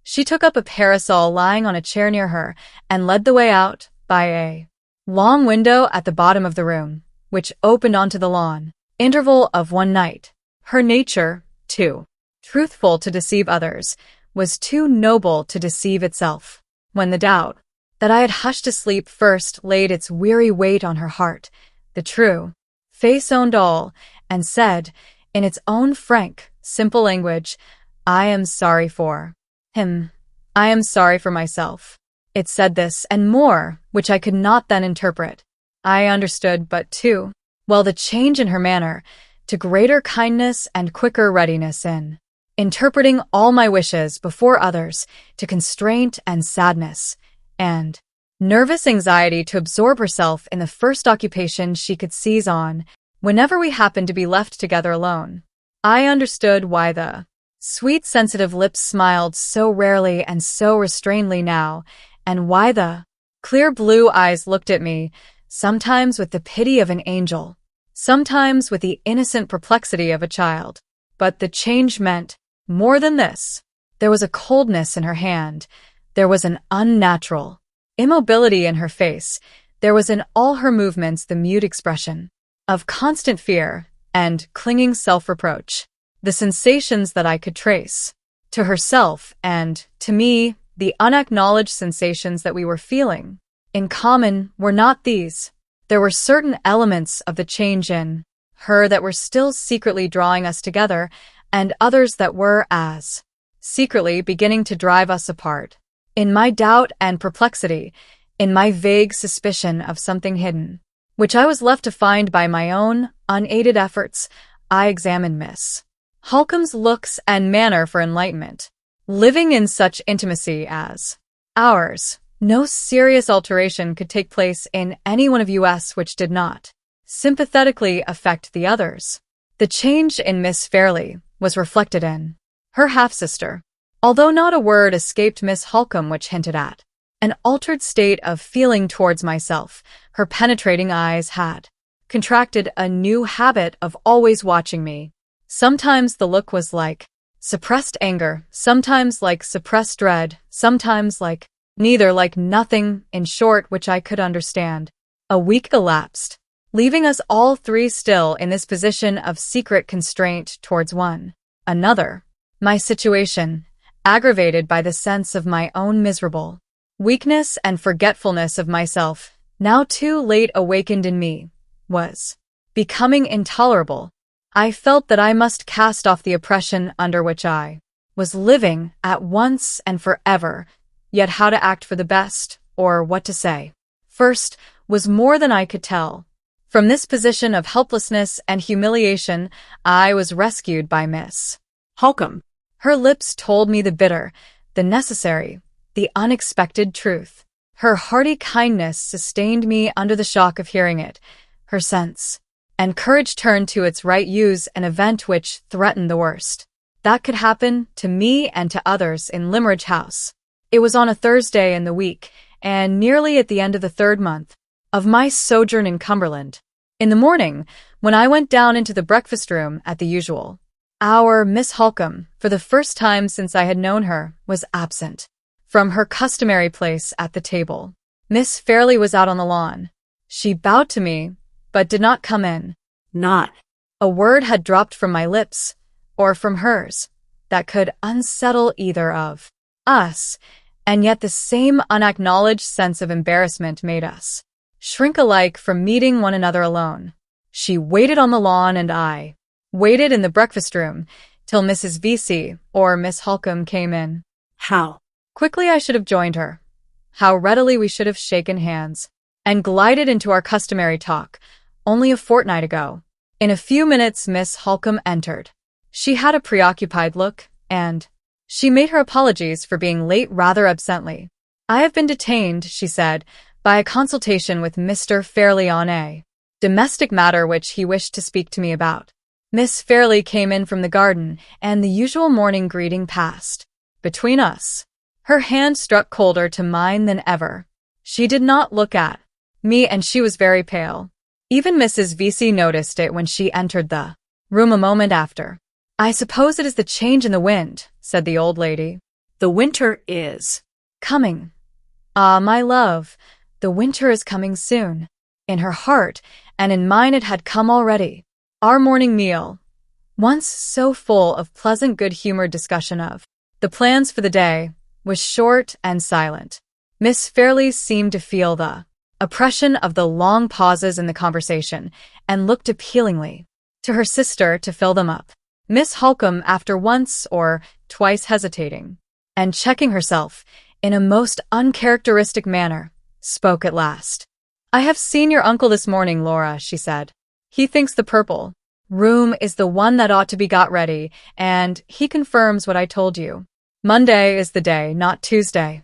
She took up a parasol lying on a chair near her and led the way out by a long window at the bottom of the room, which opened onto the lawn. Interval of one night. Her nature, too truthful to deceive others, was too noble to deceive itself. When the doubt that I had hushed to sleep first laid its weary weight on her heart, the true face owned all, and said, in its own frank, simple language, I am sorry for him. I am sorry for myself. It said this and more, which I could not then interpret. I understood but too well the change in her manner, to greater kindness and quicker readiness in interpreting all my wishes before others, to constraint and sadness, and nervous anxiety to absorb herself in the first occupation she could seize on, whenever we happened to be left together alone. I understood why the sweet, sensitive lips smiled so rarely and so restrainedly now, and why the clear blue eyes looked at me, sometimes with the pity of an angel, sometimes with the innocent perplexity of a child. But the change meant more than this. There was a coldness in her hand. There was an unnatural immobility in her face. There was in all her movements the mute expression of constant fear and clinging self-reproach. The sensations that I could trace to herself and, to me, the unacknowledged sensations that we were feeling in common were not these. There were certain elements of the change in her that were still secretly drawing us together, and others that were as secretly beginning to drive us apart. In my doubt and perplexity, in my vague suspicion of something hidden, which I was left to find by my own unaided efforts, I examined Miss Halcombe's looks and manner for enlightenment. Living in such intimacy as ours, no serious alteration could take place in any one of us which did not sympathetically affect the others. The change in Miss Fairlie was reflected in her half-sister, although not a word escaped Miss Halcombe which hinted at an altered state of feeling towards myself. Her penetrating eyes had contracted a new habit of always watching me. Sometimes the look was like suppressed anger, sometimes like suppressed dread, sometimes like neither, like nothing, in short, which I could understand. A week elapsed, leaving us all three still in this position of secret constraint towards one another. My situation, aggravated by the sense of my own miserable weakness and forgetfulness of myself, now too late awakened in me, was becoming intolerable. I felt that I must cast off the oppression under which I was living at once and forever, yet how to act for the best, or what to say first, was more than I could tell. From this position of helplessness and humiliation, I was rescued by Miss Halcombe. Her lips told me the bitter, the necessary, the unexpected truth. Her hearty kindness sustained me under the shock of hearing it. Her sense and courage turned to its right use an event which threatened the worst that could happen to me and to others in Limmeridge House. It was on a Thursday in the week, and nearly at the end of the third month of my sojourn in Cumberland. In the morning, when I went down into the breakfast room at the usual hour, Miss Halcombe, for the first time since I had known her, was absent from her customary place at the table. Miss Fairlie was out on the lawn. She bowed to me, but did not come in. Not a word had dropped from my lips, or from hers, that could unsettle either of us, and yet the same unacknowledged sense of embarrassment made us shrink alike from meeting one another alone. She waited on the lawn, and I waited in the breakfast room till Mrs. V.C. or Miss Halcombe came in. how Quickly I should have joined her. How readily we should have shaken hands and glided into our customary talk only a fortnight ago. In a few minutes Miss Halcombe entered. She had a preoccupied look, and she made her apologies for being late rather absently. I have been detained, she said, by a consultation with Mr. Fairlie on a domestic matter which he wished to speak to me about. Miss Fairlie came in from the garden, and the usual morning greeting passed between us. Her hand struck colder to mine than ever. She did not look at me, and she was very pale. Even Mrs. V.C. noticed it when she entered the room a moment after. "I suppose it is the change in the wind," said the old lady. the winter is "Coming. Ah, my love, the winter is coming soon." In her heart and in mine it had come already. Our morning meal, once so full of pleasant good-humored discussion of the plans for the day, was short and silent. Miss Fairlie seemed to feel the oppression of the long pauses in the conversation, and looked appealingly to her sister to fill them up. Miss Halcombe, after once or twice hesitating, and checking herself in a most uncharacteristic manner, spoke at last. "I have seen your uncle this morning, Laura," she said. "He thinks the purple room is the one that ought to be got ready, and he confirms what I told you. Monday is the day, not Tuesday."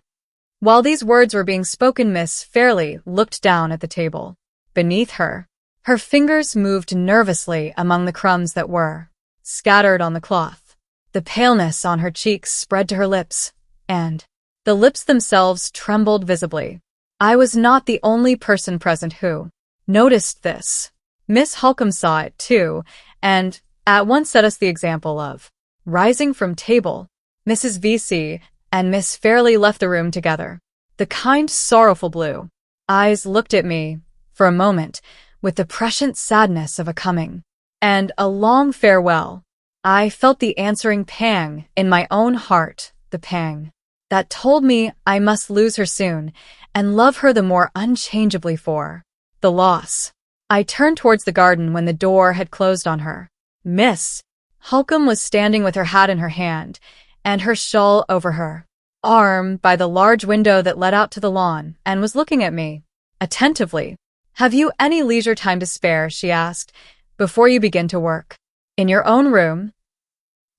While these words were being spoken, Miss Fairlie looked down at the table beneath her. Her fingers moved nervously among the crumbs that were scattered on the cloth. The paleness on her cheeks spread to her lips, and the lips themselves trembled visibly. I was not the only person present who noticed this. Miss Halcombe saw it too, and at once set us the example of rising from table. Mrs. V.C. and Miss Fairlie left the room together. The kind, sorrowful blue eyes looked at me, for a moment, with the prescient sadness of a coming, and a long farewell. I felt the answering pang in my own heart, the pang that told me I must lose her soon, and love her the more unchangeably for the loss. I turned towards the garden when the door had closed on her. Miss Halcombe was standing with her hat in her hand, and her shawl over her arm by the large window that led out to the lawn, and was looking at me attentively. "Have you any leisure time to spare," she asked, "before you begin to work? In your own room?"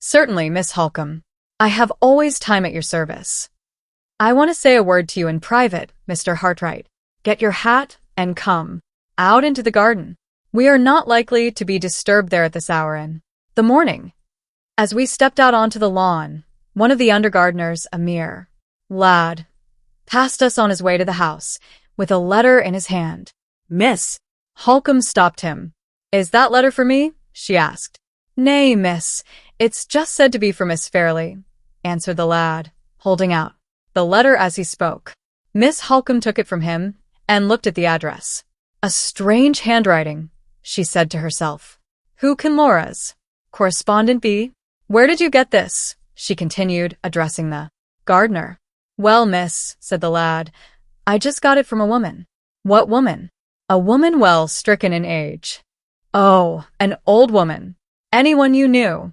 "Certainly, Miss Halcombe. I have always time at your service." "I want to say a word to you in private, Mr. Hartright. Get your hat and come out into the garden. We are not likely to be disturbed there at this hour in the morning." As we stepped out onto the lawn, one of the undergardeners, a mere lad, passed us on his way to the house, with a letter in his hand. Miss Halcombe stopped him. "Is that letter for me?" she asked. "Nay, miss, it's just said to be for Miss Fairlie," answered the lad, holding out the letter as he spoke. Miss Halcombe took it from him and looked at the address. "A strange handwriting," she said to herself. "Who can Laura's correspondent be? Where did you get this?" she continued, addressing the gardener. "Well, miss," said the lad, "I just got it from a woman." "What woman?" "A woman well stricken in age." "Oh, an old woman. Anyone you knew?"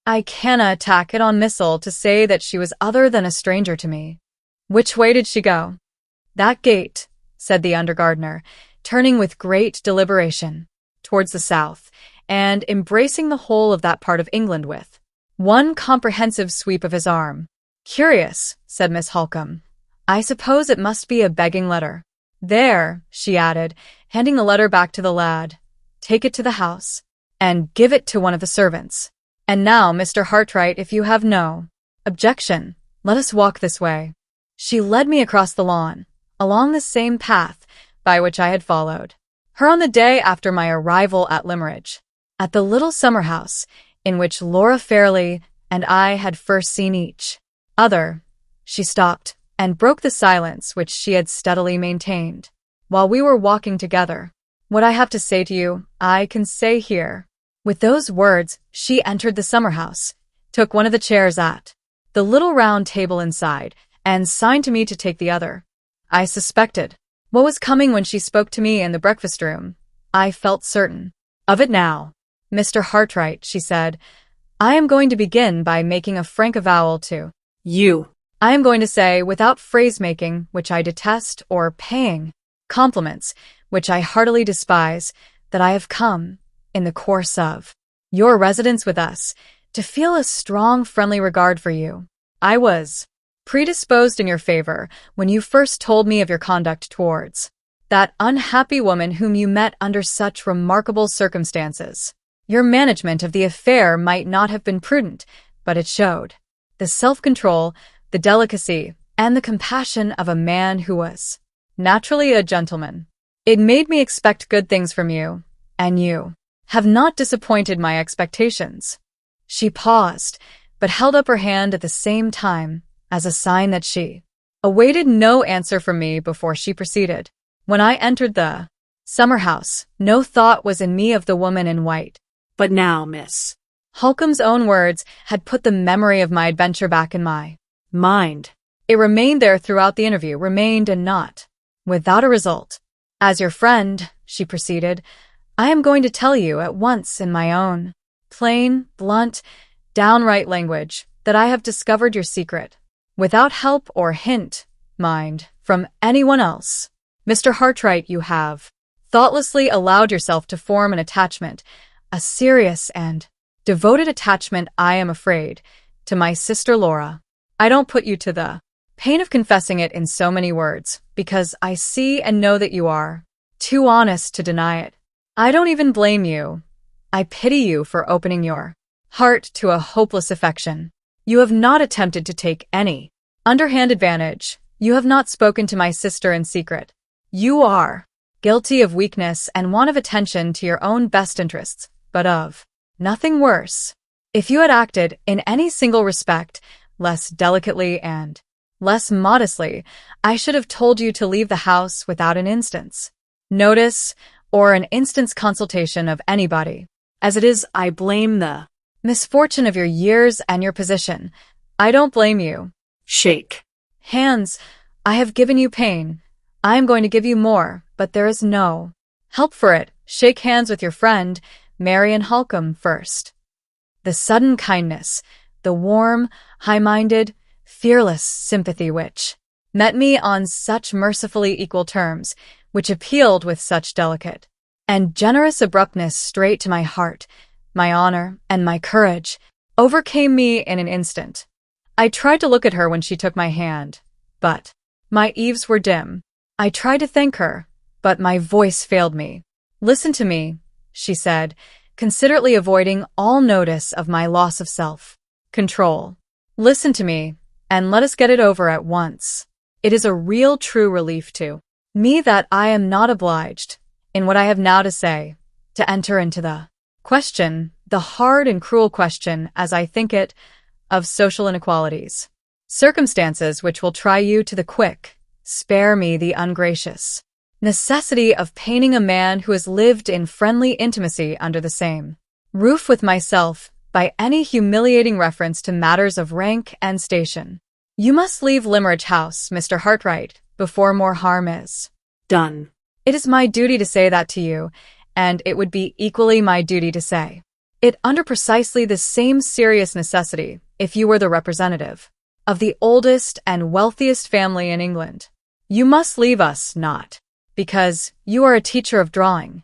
"I canna tack it on missile to say that she was other than a stranger to me." "Which way did she go?" "That gate," said the undergardener, turning with great deliberation towards the south, and embracing the whole of that part of England with one comprehensive sweep of his arm. "Curious," said Miss Halcombe. "I suppose it must be a begging letter. There," she added, handing the letter back to the lad. "Take it to the house, and give it to one of the servants. And now, Mr. Hartright, if you have no objection, let us walk this way." She led me across the lawn, along the same path by which I had followed her on the day after my arrival at Limmeridge, at the little summer house in which Laura Fairlie and I had first seen each other. She stopped and broke the silence which she had steadily maintained while we were walking together. "What I have to say to you, I can say here." With those words, she entered the summer house, took one of the chairs at the little round table inside, and signed to me to take the other. I suspected what was coming when she spoke to me in the breakfast room. I felt certain of it now. "Mr. Hartright," she said, "I am going to begin by making a frank avowal to you. I am going to say, without phrase-making, which I detest, or paying compliments, which I heartily despise, that I have come, in the course of your residence with us, to feel a strong friendly regard for you. I was predisposed in your favor when you first told me of your conduct towards that unhappy woman whom you met under such remarkable circumstances. Your management of the affair might not have been prudent, but it showed the self-control, the delicacy, and the compassion of a man who was naturally a gentleman. It made me expect good things from you, and you have not disappointed my expectations." She paused, but held up her hand at the same time as a sign that she awaited no answer from me before she proceeded. "When I entered the summer house, no thought was in me of the woman in white. But now, Miss Halcombe's own words had put the memory of my adventure back in my mind. It remained there throughout the interview, remained and not without a result. As your friend," she proceeded, "I am going to tell you at once in my own plain, blunt, downright language that I have discovered your secret, without help or hint, mind, from anyone else. Mr. Hartright, you have thoughtlessly allowed yourself to form an attachment, a serious and devoted attachment, I am afraid, to my sister Laura. I don't put you to the pain of confessing it in so many words, because I see and know that you are too honest to deny it. I don't even blame you. I pity you for opening your heart to a hopeless affection. You have not attempted to take any underhand advantage. You have not spoken to my sister in secret. You are guilty of weakness and want of attention to your own best interests, but of nothing worse. If you had acted in any single respect less delicately and less modestly, I should have told you to leave the house without an instant's notice or an instant's consultation of anybody. As it is, I blame the misfortune of your years and your position. I don't blame you. Shake Hands, I have given you pain. I am going to give you more, but there is no help for it. Shake hands with your friend, Marian Halcombe, first. The sudden kindness, the warm, high-minded, fearless sympathy which met me on such mercifully equal terms, which appealed with such delicate and generous abruptness straight to my heart, my honor, and my courage, overcame me in an instant. I tried to look at her when she took my hand, but my eves were dim. I tried to thank her, but my voice failed me. Listen to me, she said, considerately avoiding all notice of my loss of self-control. Listen to me, and let us get it over at once. It is a real true relief to me that I am not obliged, in what I have now to say, to enter into the question, the hard and cruel question, as I think it, of social inequalities. Circumstances which will try you to the quick. Spare me the ungracious necessity of painting a man who has lived in friendly intimacy under the same roof with myself by any humiliating reference to matters of rank and station. You must leave Limmeridge House, Mr. Hartright, before more harm is done. It is my duty to say that to you, and it would be equally my duty to say it under precisely the same serious necessity if you were the representative of the oldest and wealthiest family in England. You must leave us, not because you are a teacher of drawing.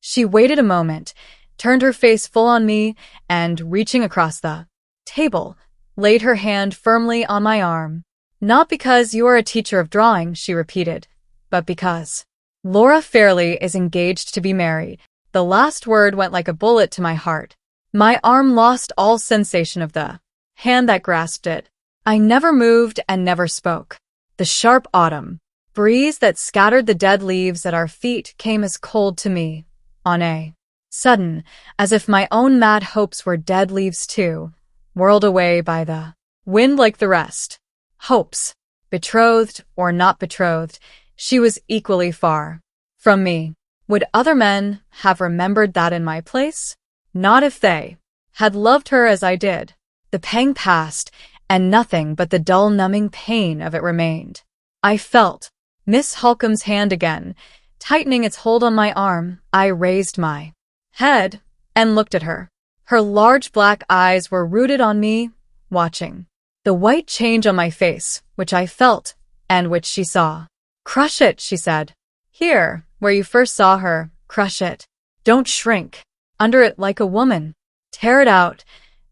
She waited a moment, turned her face full on me, and, reaching across the table, laid her hand firmly on my arm. Not because you are a teacher of drawing, she repeated, but because Laura Fairlie is engaged to be married. The last word went like a bullet to my heart. My arm lost all sensation of the hand that grasped it. I never moved and never spoke. The sharp autumn breeze that scattered the dead leaves at our feet came as cold to me, on a sudden, as if my own mad hopes were dead leaves too, whirled away by the wind like the rest. Hopes, betrothed or not betrothed, she was equally far from me. Would other men have remembered that in my place? Not if they had loved her as I did. The pang passed, and nothing but the dull numbing pain of it remained. I felt Miss Halcombe's hand again, tightening its hold on my arm. I raised my head and looked at her. Her large black eyes were rooted on me, watching the white change on my face, which I felt, and which she saw. Crush it, she said. Here, where you first saw her, crush it. Don't shrink under it like a woman. Tear it out,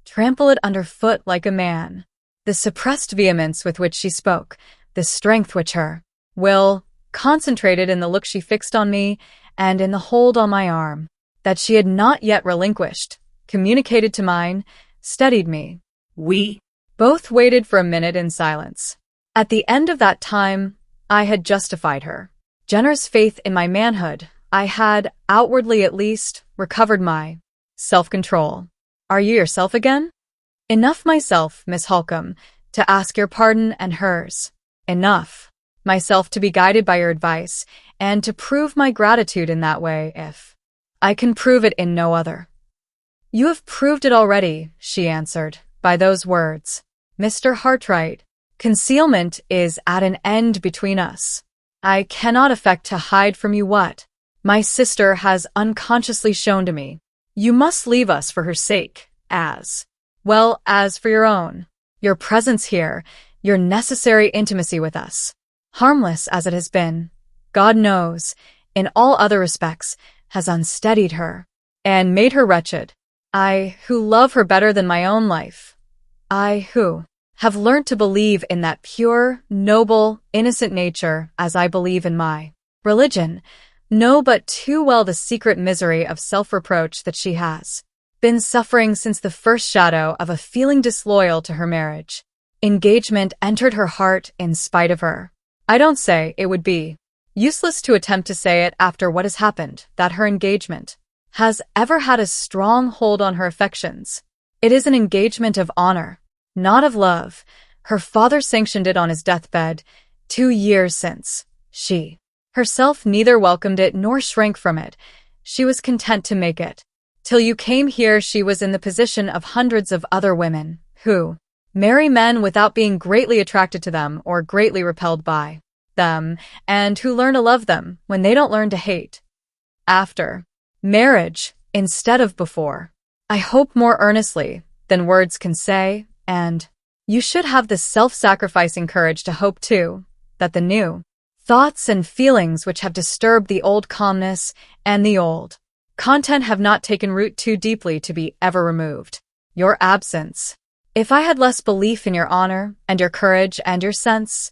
trample it underfoot like a man. The suppressed vehemence with which she spoke, the strength which her will concentrated in the look she fixed on me and in the hold on my arm, that she had not yet relinquished, communicated to mine, steadied me. We both waited for a minute in silence. At the end of that time, I had justified her generous faith in my manhood. I had, outwardly at least, recovered my self-control. Are you yourself again? Enough myself, Miss Halcombe, to ask your pardon and hers. Enough myself to be guided by your advice, and to prove my gratitude in that way if I can prove it in no other. You have proved it already, she answered, by those words. Mr. Hartright, concealment is at an end between us. I cannot affect to hide from you what my sister has unconsciously shown to me. You must leave us for her sake, as well as for your own. Your presence here, your necessary intimacy with us, harmless as it has been, God knows, in all other respects, has unsteadied her and made her wretched. I, who love her better than my own life, I, who have learnt to believe in that pure, noble, innocent nature as I believe in my religion, know but too well the secret misery of self-reproach that she has been suffering since the first shadow of a feeling disloyal to her marriage. Engagement entered her heart in spite of her. I don't say it would be Useless to attempt to say it after what has happened, that her engagement has ever had a strong hold on her affections. It is an engagement of honor, not of love. Her father sanctioned it on his deathbed 2 years since. She herself neither welcomed it nor shrank from it. She was content to make it. Till you came here, she was in the position of hundreds of other women who marry men without being greatly attracted to them or greatly repelled by them, and who learn to love them when they don't learn to hate. After marriage, instead of before. I hope more earnestly than words can say, and you should have the self-sacrificing courage to hope too, that the new thoughts and feelings which have disturbed the old calmness and the old content have not taken root too deeply to be ever removed. Your absence. If I had less belief in your honor and your courage and your sense,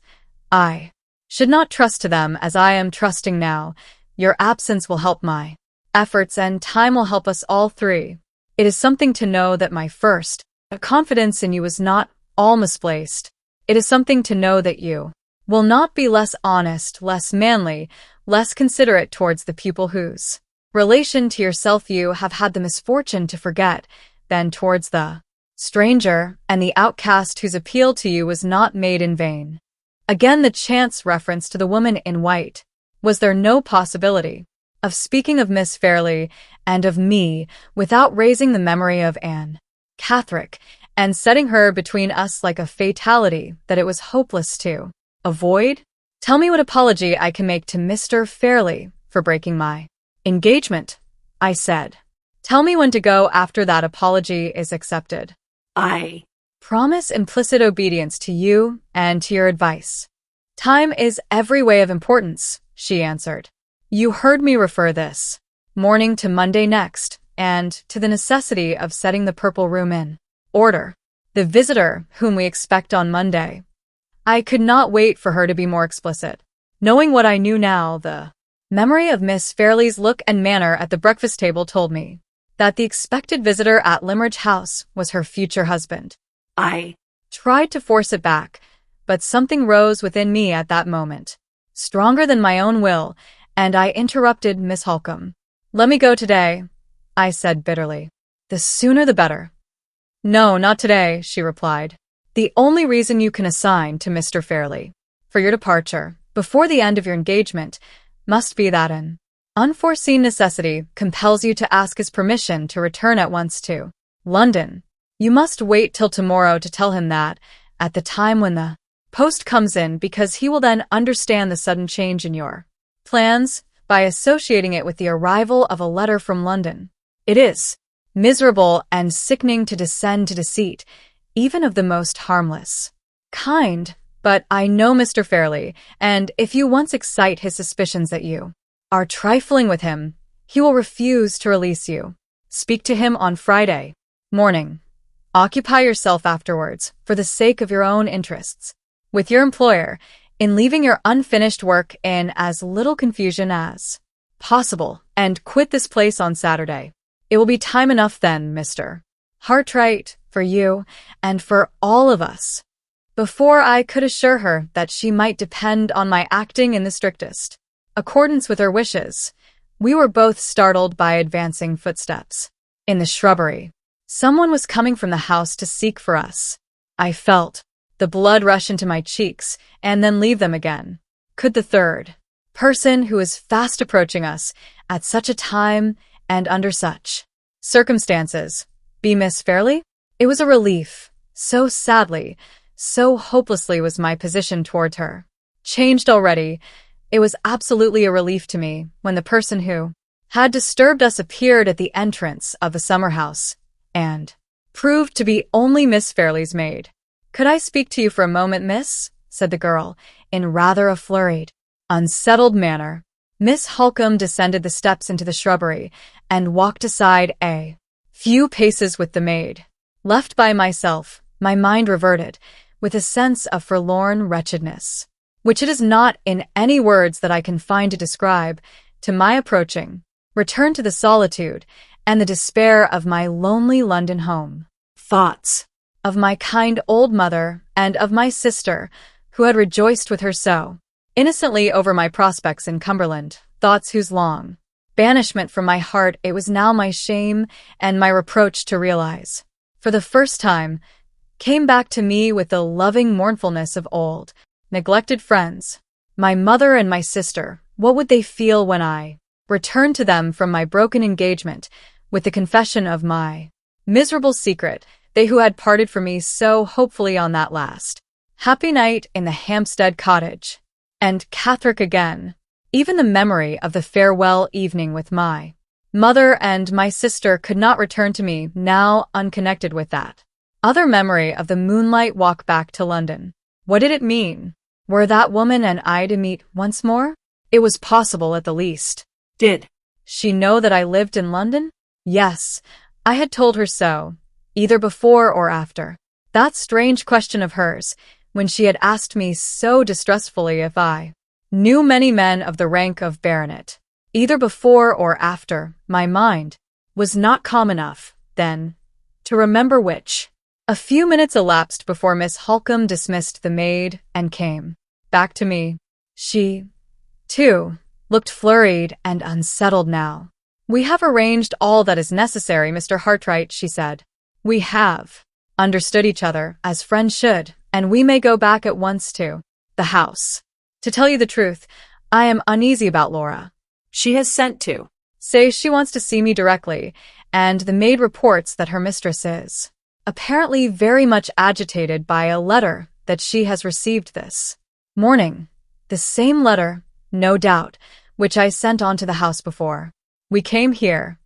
I should not trust to them as I am trusting now. Your absence will help my efforts, and time will help us all three. It is something to know that my first confidence in you was not all misplaced. It is something to know that you will not be less honest, less manly, less considerate towards the pupil whose relation to yourself you have had the misfortune to forget, than towards the stranger and the outcast whose appeal to you was not made in vain. Again the chance reference to the woman in white. Was there no possibility of speaking of Miss Fairlie and of me without raising the memory of Anne Catherick and setting her between us like a fatality that it was hopeless to avoid? Tell me what apology I can make to Mr. Fairlie for breaking my engagement, I said. Tell me when to go after that apology is accepted. I promise implicit obedience to you and to your advice. Time is every way of importance, she answered. You heard me refer this morning to Monday next, and to the necessity of setting the purple room in order. The visitor whom we expect on Monday. I could not wait for her to be more explicit. Knowing what I knew now, the memory of Miss Fairlie's look and manner at the breakfast table told me that the expected visitor at Limmeridge House was her future husband. I tried to force it back, but something rose within me at that moment, stronger than my own will, and I interrupted Miss Halcombe. Let me go today, I said bitterly. The sooner the better. No, not today, she replied. The only reason you can assign to Mr. Fairlie for your departure, before the end of your engagement, must be that an unforeseen necessity compels you to ask his permission to return at once to London. You must wait till tomorrow to tell him that, at the time when the post comes in, because he will then understand the sudden change in your plans by associating it with the arrival of a letter from London. It is miserable and sickening to descend to deceit, even of the most harmless kind, but I know Mr. Fairlie, and if you once excite his suspicions that you are trifling with him, he will refuse to release you. Speak to him on Friday morning. Occupy yourself afterwards, for the sake of your own interests, with your employer, in leaving your unfinished work in as little confusion as possible, and quit this place on Saturday. It will be time enough then, Mr. Hartright, for you, and for all of us. Before I could assure her that she might depend on my acting in the strictest accordance with her wishes, we were both startled by advancing footsteps. In the shrubbery, someone was coming from the house to seek for us. I felt the blood rush into my cheeks and then leave them again. Could the third person who was fast approaching us at such a time and under such circumstances be Miss Fairlie? It was a relief. So sadly, so hopelessly was my position toward her changed already. It was absolutely a relief to me when the person who had disturbed us appeared at the entrance of the summer house and proved to be only Miss Fairlie's maid. Could I speak to you for a moment, miss? Said the girl, in rather a flurried, unsettled manner. Miss Halcombe descended the steps into the shrubbery and walked aside a few paces with the maid. Left by myself, my mind reverted, with a sense of forlorn wretchedness, which it is not in any words that I can find to describe, to my approaching return to the solitude and the despair of my lonely London home. Thoughts of my kind old mother and of my sister, who had rejoiced with her so innocently over my prospects in Cumberland, thoughts whose long banishment from my heart it was now my shame and my reproach to realize, for the first time, came back to me with the loving mournfulness of old, neglected friends. My mother and my sister, what would they feel when I returned to them from my broken engagement with the confession of my miserable secret, they who had parted from me so hopefully on that last happy night in the Hampstead cottage? And Catherick again. Even the memory of the farewell evening with my mother and my sister could not return to me now unconnected with that other memory of the moonlight walk back to London. What did it mean? Were that woman and I to meet once more? It was possible at the least. Did she know that I lived in London? Yes, I had told her so, either before or after. That strange question of hers, when she had asked me so distressfully if I knew many men of the rank of baronet, either before or after, my mind was not calm enough, then, to remember which. A few minutes elapsed before Miss Halcombe dismissed the maid and came back to me. She, too, looked flurried and unsettled now. "We have arranged all that is necessary, Mr. Hartright," she said. "We have understood each other, as friends should, and we may go back at once to the house. To tell you the truth, I am uneasy about Laura. she has sent to Say she wants to see me directly, and the maid reports that her mistress is apparently very much agitated by a letter that she has received this morning. The same letter, no doubt, which I sent on to the house before we came here."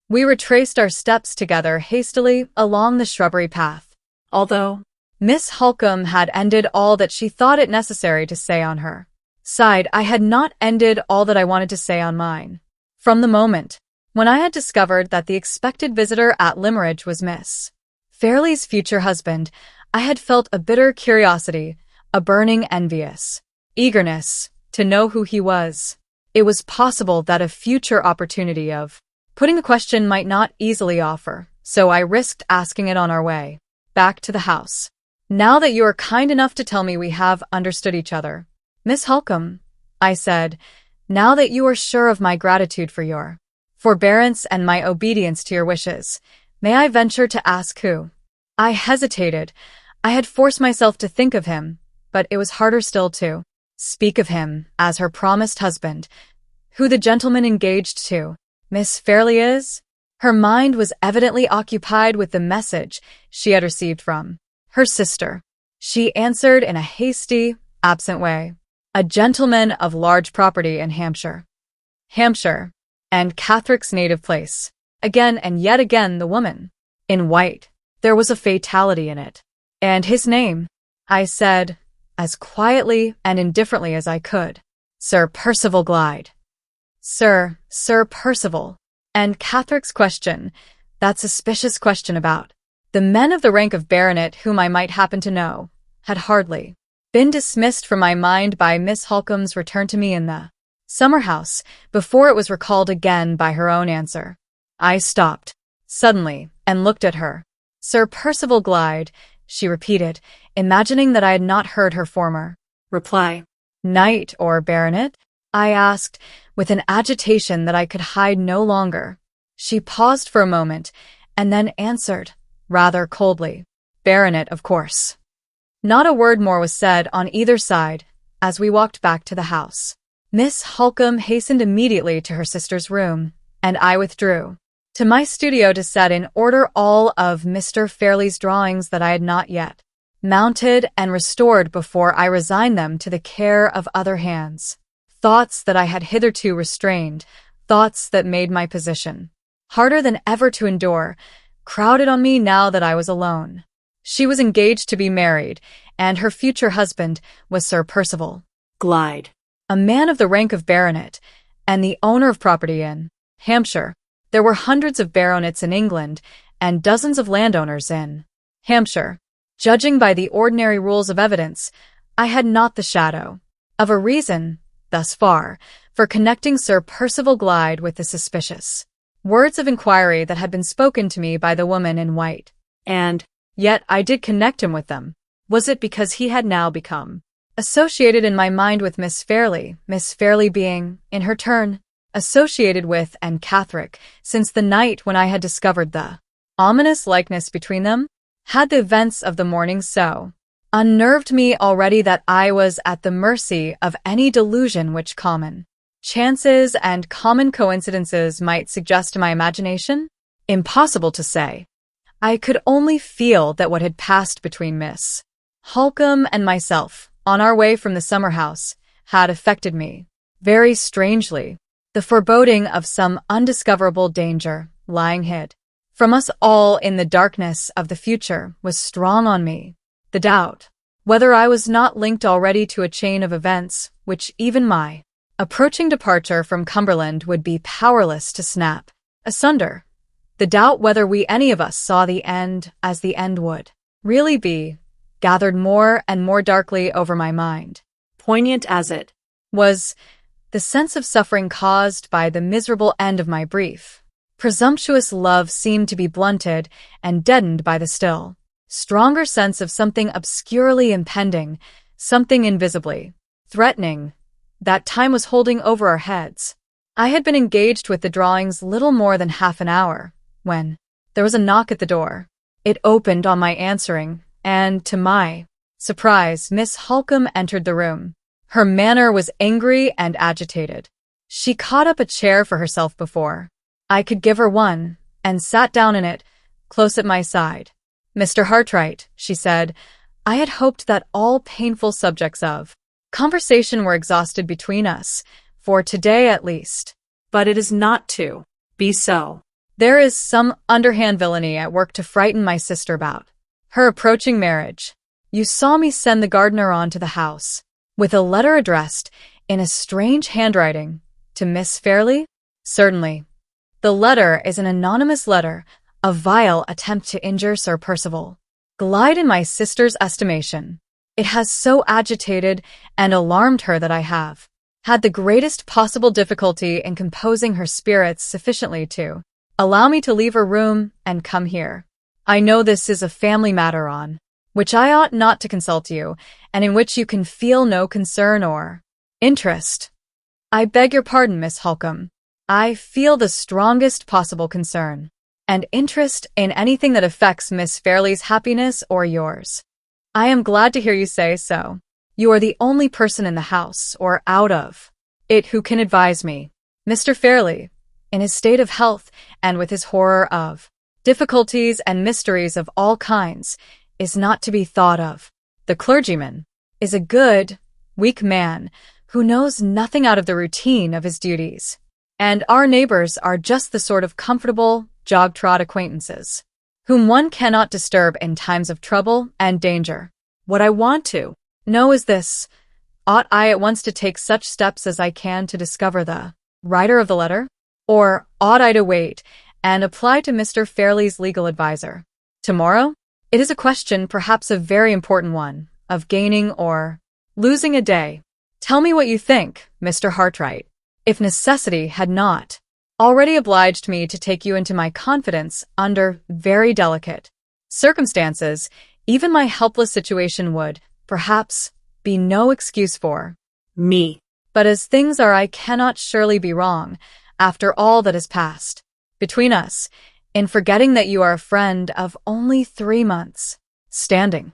We retraced our steps together hastily along the shrubbery path. although Miss Halcombe had ended all that she thought it necessary to say on her side. I had not ended all that I wanted to say on mine. From the moment when I had discovered that the expected visitor at Limeridge was Miss Fairlie's future husband, I had felt a bitter curiosity, a burning envious eagerness to know who he was. It was possible that a future opportunity of putting the question might not easily offer, so I risked asking it on our way back to the house. "Now that you are kind enough to tell me we have understood each other, Miss Halcombe," I said, "now that you are sure of my gratitude for your forbearance and my obedience to your wishes, may I venture to ask who?" I hesitated. I had forced myself to think of him, but it was harder still to speak of him as her promised husband. Who the gentleman engaged to Miss Fairlie is? Her mind was evidently occupied with the message she had received from her sister. She answered in a hasty, absent way. "A gentleman of large property in Hampshire." Hampshire, and Catherick's native place. Again and yet again the woman in white. There was a fatality in it. "And his name?" I said, as quietly and indifferently as I could. "Sir Percival Glyde." Sir Percival. And Catherick's question, that suspicious question about the men of the rank of baronet whom I might happen to know, had hardly been dismissed from my mind by Miss Halcombe's return to me in the summer house, before it was recalled again by her own answer. I stopped suddenly and looked at her. "Sir Percival Glyde," she repeated, imagining that I had not heard her former reply. "Knight or baronet?" I asked, with an agitation that I could hide no longer. She paused for a moment, and then answered, rather coldly, "Baronet, of course." Not a word more was said on either side as we walked back to the house. Miss Halcombe hastened immediately to her sister's room, and I withdrew to my studio to set in order all of Mr. Fairlie's drawings that I had not yet mounted and restored before I resigned them to the care of other hands. Thoughts that I had hitherto restrained, thoughts that made my position harder than ever to endure, crowded on me now that I was alone. She was engaged to be married, and her future husband was Sir Percival Glyde, a man of the rank of baronet, and the owner of property in Hampshire. There were hundreds of baronets in England, and dozens of landowners in Hampshire. Judging by the ordinary rules of evidence, I had not the shadow of a reason, thus far, for connecting Sir Percival Glyde with the suspicious words of inquiry that had been spoken to me by the woman in white. and Yet I did connect him with them. Was it because he had now become associated in my mind with Miss Fairlie being, in her turn, associated with and Catholic, since the night when I had discovered the ominous likeness between them, had the events of the morning so unnerved me already that I was at the mercy of any delusion which common chances and common coincidences might suggest to my imagination? Impossible to say. I could only feel that what had passed between Miss Halcombe and myself, on our way from the summer house, had affected me very strangely. The foreboding of some undiscoverable danger lying hid from us all in the darkness of the future was strong on me. The doubt whether I was not linked already to a chain of events which even my approaching departure from Cumberland would be powerless to snap asunder. The doubt whether we any of us saw the end as the end would really be gathered more and more darkly over my mind. Poignant as it was the sense of suffering caused by the miserable end of my brief, presumptuous love seemed to be blunted and deadened by the still stronger sense of something obscurely impending, something invisibly threatening, that time was holding over our heads. I had been engaged with the drawings little more than half an hour, when there was a knock at the door. It opened on my answering, and, to my surprise, Miss Halcombe entered the room. Her manner was angry and agitated. She caught up a chair for herself before I could give her one, and sat down in it, close at my side. "Mr. Hartright," she said, "I had hoped that all painful subjects of conversation were exhausted between us, for today at least. But it is not to be so. There is some underhand villainy at work to frighten my sister about her approaching marriage. You saw me send the gardener on to the house with a letter addressed, in a strange handwriting, to Miss Fairlie?" "Certainly. The letter is an anonymous letter, a vile attempt to injure Sir Percival. Glide in my sister's estimation. It has so agitated and alarmed her that I have had the greatest possible difficulty in composing her spirits sufficiently to allow me to leave her room and come here. I know this is a family matter on which I ought not to consult you, and in which you can feel no concern or interest. I beg your pardon, Miss Halcombe. I feel the strongest possible concern and interest in anything that affects Miss Fairlie's happiness or yours. I am glad to hear you say so. You are the only person in the house, or out of it, who can advise me. Mr. Fairlie, in his state of health and with his horror of difficulties and mysteries of all kinds, is not to be thought of. The clergyman is a good, weak man who knows nothing out of the routine of his duties, and our neighbors are just the sort of comfortable, jog-trot acquaintances whom one cannot disturb in times of trouble and danger. What I want to know is this: ought I at once to take such steps as I can to discover the writer of the letter? Or ought I to wait and apply to Mr. Fairlie's legal adviser tomorrow? It is a question, perhaps a very important one, of gaining or losing a day. Tell me what you think, Mr. Hartright. If necessity had not already obliged me to take you into my confidence under very delicate circumstances, even my helpless situation would, perhaps, be no excuse for me. But as things are, I cannot surely be wrong, after all that has passed between us, in forgetting that you are a friend of only 3 months' standing.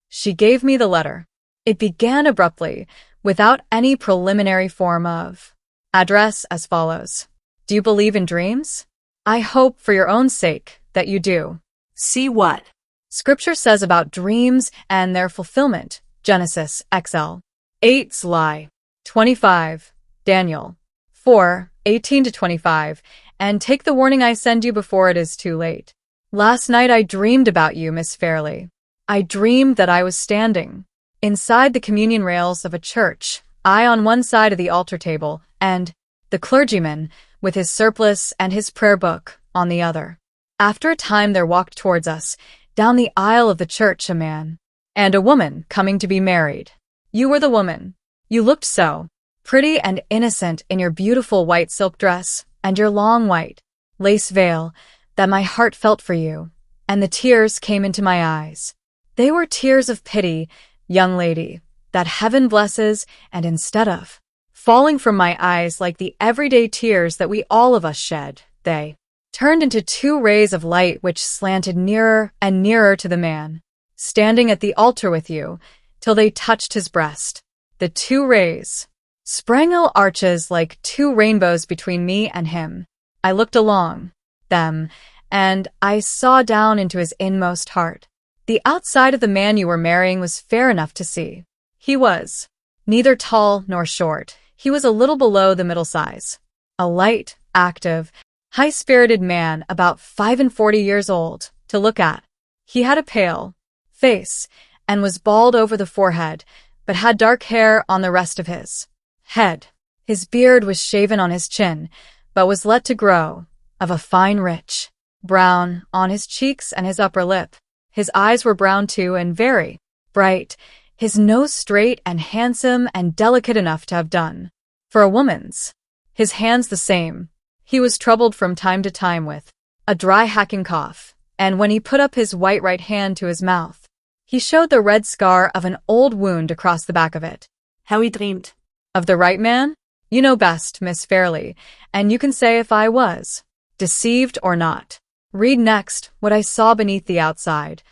She gave me the letter. It began abruptly, without any preliminary form of address, as follows: "Do you believe in dreams? I hope, for your own sake, that you do. See what Scripture says about dreams and their fulfillment. Genesis, XL. 8 Sly. 25. Daniel. 4, 18-25. And take the warning I send you before it is too late. Last night I dreamed about you, Miss Fairlie. I dreamed that I was standing inside the communion rails of a church, I on one side of the altar table, and the clergyman, with his surplice and his prayer book, on the other. After a time there walked towards us, down the aisle of the church, a man and a woman coming to be married. You were the woman. You looked so pretty and innocent in your beautiful white silk dress and your long white lace veil that my heart felt for you, and the tears came into my eyes. They were tears of pity, young lady, that heaven blesses, and instead of falling from my eyes like the everyday tears that we all of us shed, they turned into two rays of light which slanted nearer and nearer to the man, standing at the altar with you, till they touched his breast. The two rays sprang out arches like two rainbows between me and him. I looked along them, and I saw down into his inmost heart. The outside of the man you were marrying was fair enough to see. He was neither tall nor short. He was a little below the middle size. A light, active, high-spirited man about 45 years old to look at. He had a pale face and was bald over the forehead, but had dark hair on the rest of his head. His beard was shaven on his chin, but was let to grow, of a fine rich brown on his cheeks and his upper lip. His eyes were brown too and very bright, his nose straight and handsome and delicate enough to have done for a woman's. His hands the same. He was troubled from time to time with a dry hacking cough, and when he put up his white right hand to his mouth, he showed the red scar of an old wound across the back of it. How he dreamed. Of the right man? You know best, Miss Fairlie, and you can say if I was deceived or not. Read next what I saw beneath the outside.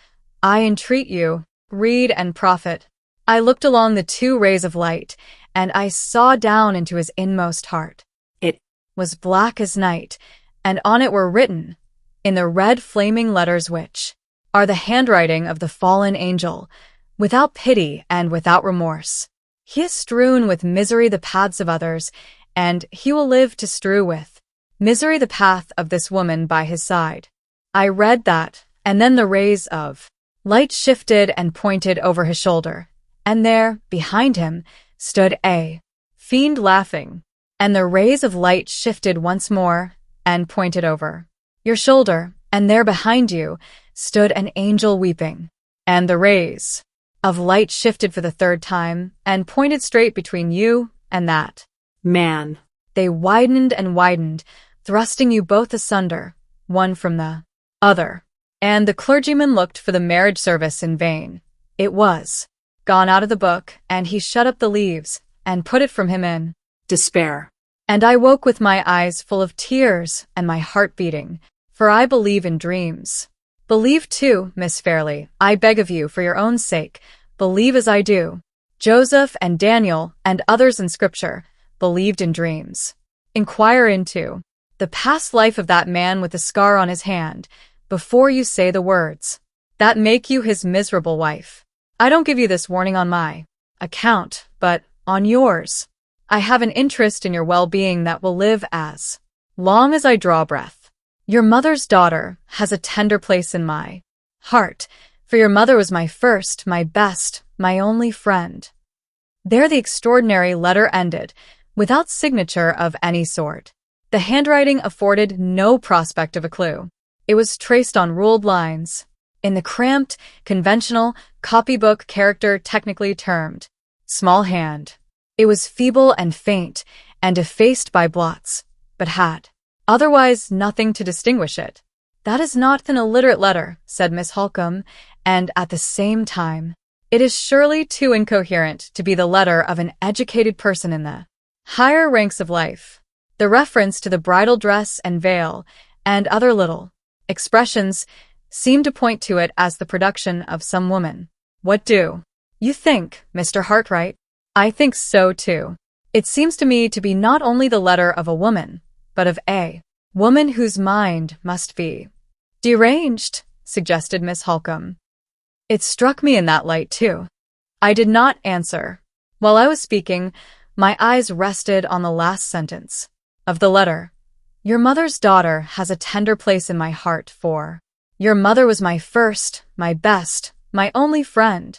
I entreat you, read and profit. I looked along the two rays of light, and I saw down into his inmost heart. It was black as night, and on it were written, in the red flaming letters which are the handwriting of the fallen angel, without pity and without remorse. He has strewn with misery the paths of others, and he will live to strew with misery the path of this woman by his side. I read that, and then the rays of light shifted and pointed over his shoulder, and there, behind him, stood a fiend laughing, and the rays of light shifted once more and pointed over your shoulder, and there behind you stood an angel weeping, and the rays of light shifted for the third time and pointed straight between you and that man. They widened and widened, thrusting you both asunder, one from the other. And the clergyman looked for the marriage service in vain. It was gone out of the book, and he shut up the leaves and put it from him in despair. And I woke with my eyes full of tears and my heart beating, for I believe in dreams. Believe too, Miss Fairlie, I beg of you, for your own sake, believe as I do. Joseph and Daniel and others in Scripture believed in dreams. Inquire into the past life of that man with the scar on his hand before you say the words that make you his miserable wife. I don't give you this warning on my account, but on yours. I have an interest in your well-being that will live as long as I draw breath. Your mother's daughter has a tender place in my heart, for your mother was my first, my best, my only friend. There the extraordinary letter ended, without signature of any sort. The handwriting afforded no prospect of a clue. It was traced on ruled lines, in the cramped, conventional, copybook character technically termed small hand. It was feeble and faint, and effaced by blots, but had otherwise nothing to distinguish it. That is not an illiterate letter, said Miss Halcombe, and at the same time, it is surely too incoherent to be the letter of an educated person in the higher ranks of life. The reference to the bridal dress and veil, and other little expressions, seem to point to it as the production of some woman. What do you think, Mr. Hartright? I think so too. It seems to me to be not only the letter of a woman, but of a woman whose mind must be deranged, suggested Miss Halcombe. It struck me in that light too. I did not answer. While I was speaking, my eyes rested on the last sentence of the letter. Your mother's daughter has a tender place in my heart, for your mother was my first, my best, my only friend.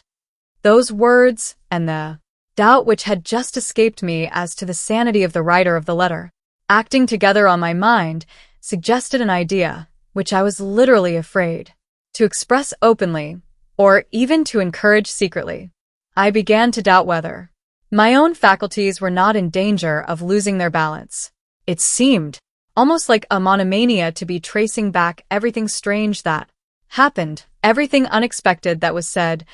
Those words and the doubt which had just escaped me as to the sanity of the writer of the letter, acting together on my mind, suggested an idea which I was literally afraid to express openly, or even to encourage secretly. I began to doubt whether my own faculties were not in danger of losing their balance. It seemed almost like a monomania to be tracing back everything strange that happened, everything unexpected that was said,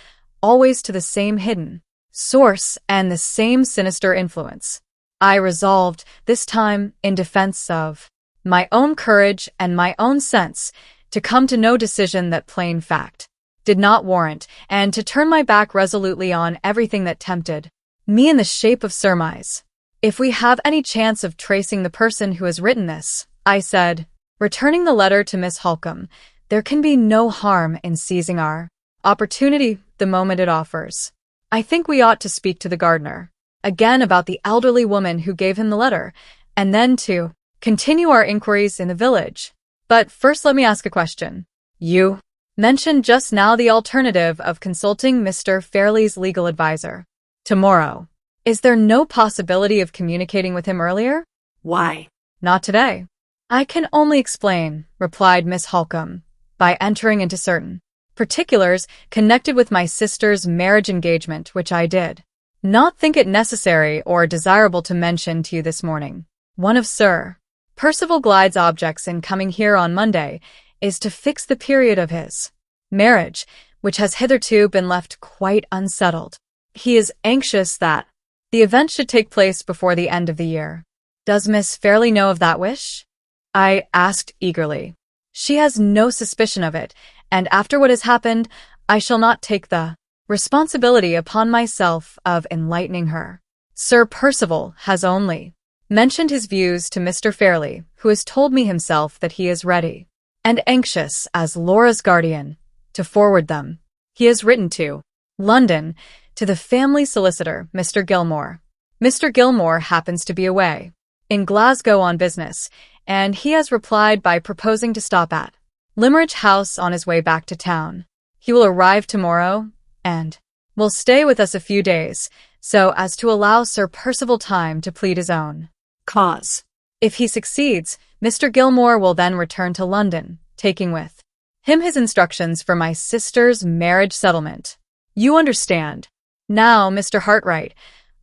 always to the same hidden source, and the same sinister influence. I resolved, this time in defense of my own courage and my own sense, to come to no decision that plain fact did not warrant, and to turn my back resolutely on everything that tempted me in the shape of surmise. If we have any chance of tracing the person who has written this, I said, returning the letter to Miss Halcombe, there can be no harm in seizing our opportunity the moment it offers. I think we ought to speak to the gardener again about the elderly woman who gave him the letter, and then to continue our inquiries in the village. But first let me ask a question. You mentioned just now the alternative of consulting Mr. Fairlie's legal advisor tomorrow. Is there no possibility of communicating with him earlier? Why? Not today. I can only explain, replied Miss Halcombe, by entering into certain particulars connected with my sister's marriage engagement, which I did not think it necessary or desirable to mention to you this morning. One of Sir Percival Glyde's objects in coming here on Monday is to fix the period of his marriage, which has hitherto been left quite unsettled. He is anxious that the event should take place before the end of the year. Does Miss Fairlie know of that wish? I asked eagerly. She has no suspicion of it, and after what has happened, I shall not take the responsibility upon myself of enlightening her. Sir Percival has only mentioned his views to Mr. Fairlie, who has told me himself that he is ready and anxious, as Laura's guardian, to forward them. He has written to London, to the family solicitor, Mr. Gilmore. Mr. Gilmore happens to be away in Glasgow on business, and he has replied by proposing to stop at Limmeridge House on his way back to town. He will arrive tomorrow, and will stay with us a few days, so as to allow Sir Percival time to plead his own cause. If he succeeds, Mr. Gilmore will then return to London, taking with him his instructions for my sister's marriage settlement. You understand. Now, Mr. Hartright,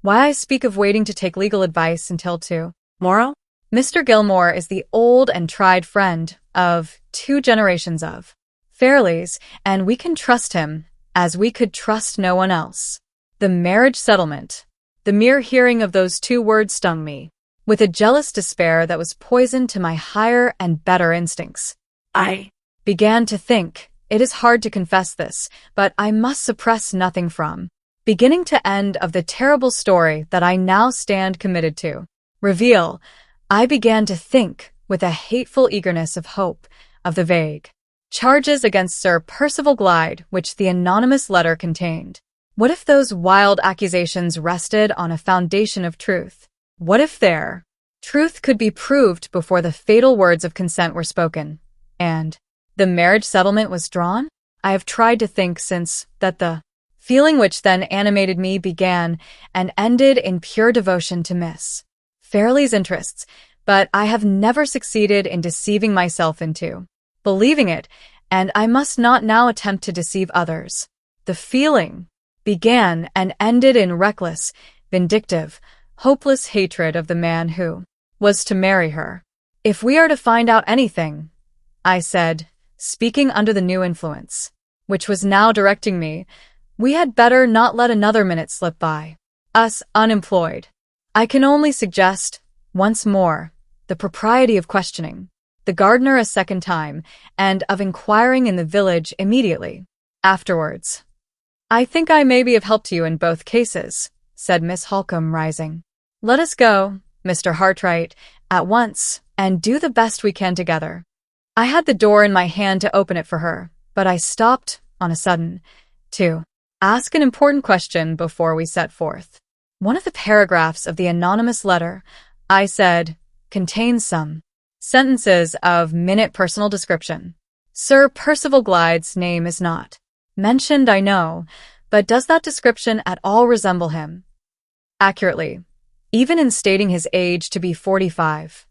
why I speak of waiting to take legal advice until tomorrow? Mr. Gilmore is the old and tried friend of 2 generations of Fairlies, and we can trust him as we could trust no one else. The marriage settlement. The mere hearing of those 2 words stung me with a jealous despair that was poison to my higher and better instincts. I began to think, it is hard to confess this, but I must suppress nothing from beginning to end of the terrible story that I now stand committed to reveal. I began to think, with a hateful eagerness of hope, of the vague charges against Sir Percival Glyde which the anonymous letter contained. What if those wild accusations rested on a foundation of truth? What if their truth could be proved before the fatal words of consent were spoken, and the marriage settlement was drawn? I have tried to think since that the feeling which then animated me began and ended in pure devotion to Miss Fairlie's interests, but I have never succeeded in deceiving myself into believing it, and I must not now attempt to deceive others. The feeling began and ended in reckless, vindictive, hopeless hatred of the man who was to marry her. If we are to find out anything, I said, speaking under the new influence, which was now directing me, we had better not let another minute slip by us unemployed. I can only suggest, once more, the propriety of questioning the gardener a second time, and of inquiring in the village immediately afterwards. I think I may be of help to you in both cases, said Miss Halcombe, rising. Let us go, Mr. Hartright, at once, and do the best we can together. I had the door in my hand to open it for her, but I stopped, on a sudden, to ask an important question before we set forth. One of the paragraphs of the anonymous letter, I said, contains some sentences of minute personal description. Sir Percival Glyde's name is not mentioned, I know, but does that description at all resemble him? Accurately, even in stating his age to be 45.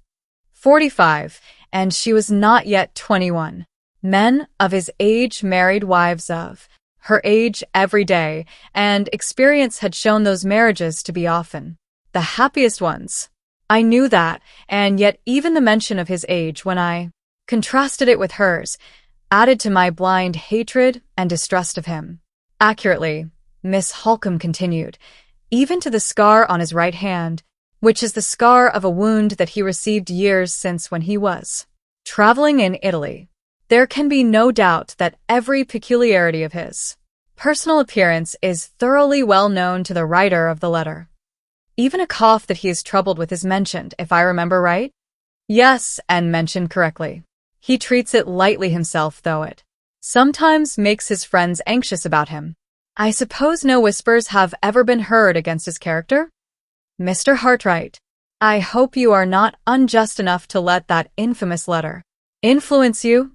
45, and she was not yet 21. Men of his age married wives of her age every day, and experience had shown those marriages to be often the happiest ones. I knew that, and yet even the mention of his age, when I contrasted it with hers, added to my blind hatred and distrust of him. Accurately, Miss Halcombe continued, even to the scar on his right hand, which is the scar of a wound that he received years since when he was traveling in Italy. There can be no doubt that every peculiarity of his personal appearance is thoroughly well known to the writer of the letter. Even a cough that he is troubled with is mentioned, if I remember right. Yes, and mentioned correctly. He treats it lightly himself, though it sometimes makes his friends anxious about him. I suppose no whispers have ever been heard against his character? Mr. Hartright, I hope you are not unjust enough to let that infamous letter influence you.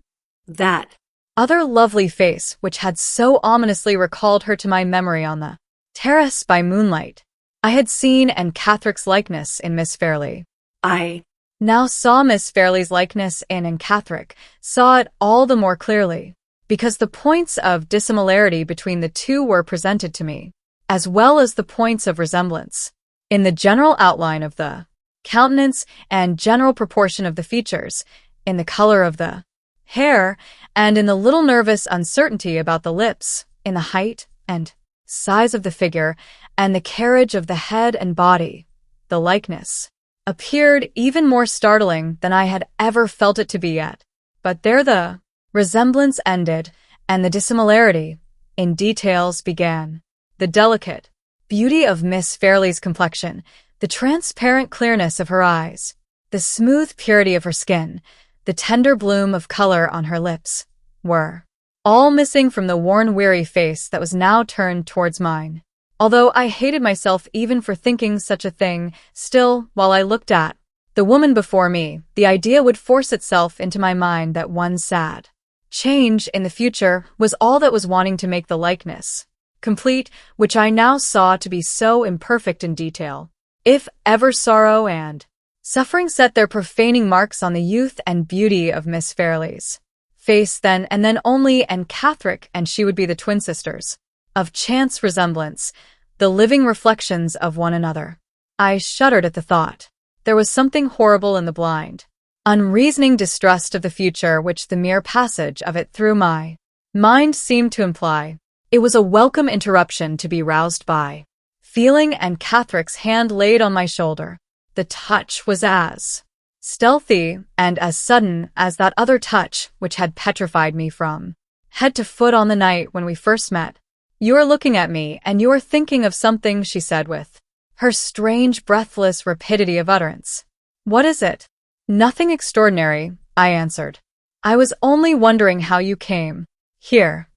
That Other lovely face which had so ominously recalled her to my memory on the terrace by moonlight. I had seen Anne Catherick's likeness in Miss Fairlie. I Now saw Miss Fairlie's likeness in Anne Catherick, saw it all the more clearly, because the points of dissimilarity between the two were presented to me, as well as the points of resemblance, in the general outline of the countenance and general proportion of the features, in the color of the hair, and in the little nervous uncertainty about the lips, in the height and size of the figure, and the carriage of the head and body. The likeness appeared even more startling than I had ever felt it to be yet. But there the resemblance ended, and the dissimilarity, in details, began. The delicate beauty of Miss Fairlie's complexion, the transparent clearness of her eyes, the smooth purity of her skin, the tender bloom of color on her lips, were all missing from the worn, weary face that was now turned towards mine. Although I hated myself even for thinking such a thing, still, while I looked at the woman before me, the idea would force itself into my mind that one sad change in the future was all that was wanting to make the likeness complete, which I now saw to be so imperfect in detail. If ever sorrow and suffering set their profaning marks on the youth and beauty of Miss Fairlie's face, then and then only Anne Catherick and she would be the twin sisters of chance resemblance, the living reflections of one another. I shuddered at the thought. There was something horrible in the blind, unreasoning distrust of the future which the mere passage of it through my mind seemed to imply. It was a welcome interruption to be roused by feeling Anne Catherick's hand laid on my shoulder. The touch was as stealthy and as sudden as that other touch which had petrified me from head to foot on the night when we first met. You are looking at me, and you are thinking of something, she said with her strange, breathless rapidity of utterance. What is it? Nothing extraordinary, I answered. I was only wondering how you came here.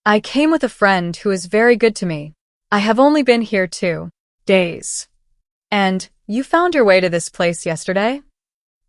I came with a friend who is very good to me. I have only been here 2 days. And you found your way to this place yesterday?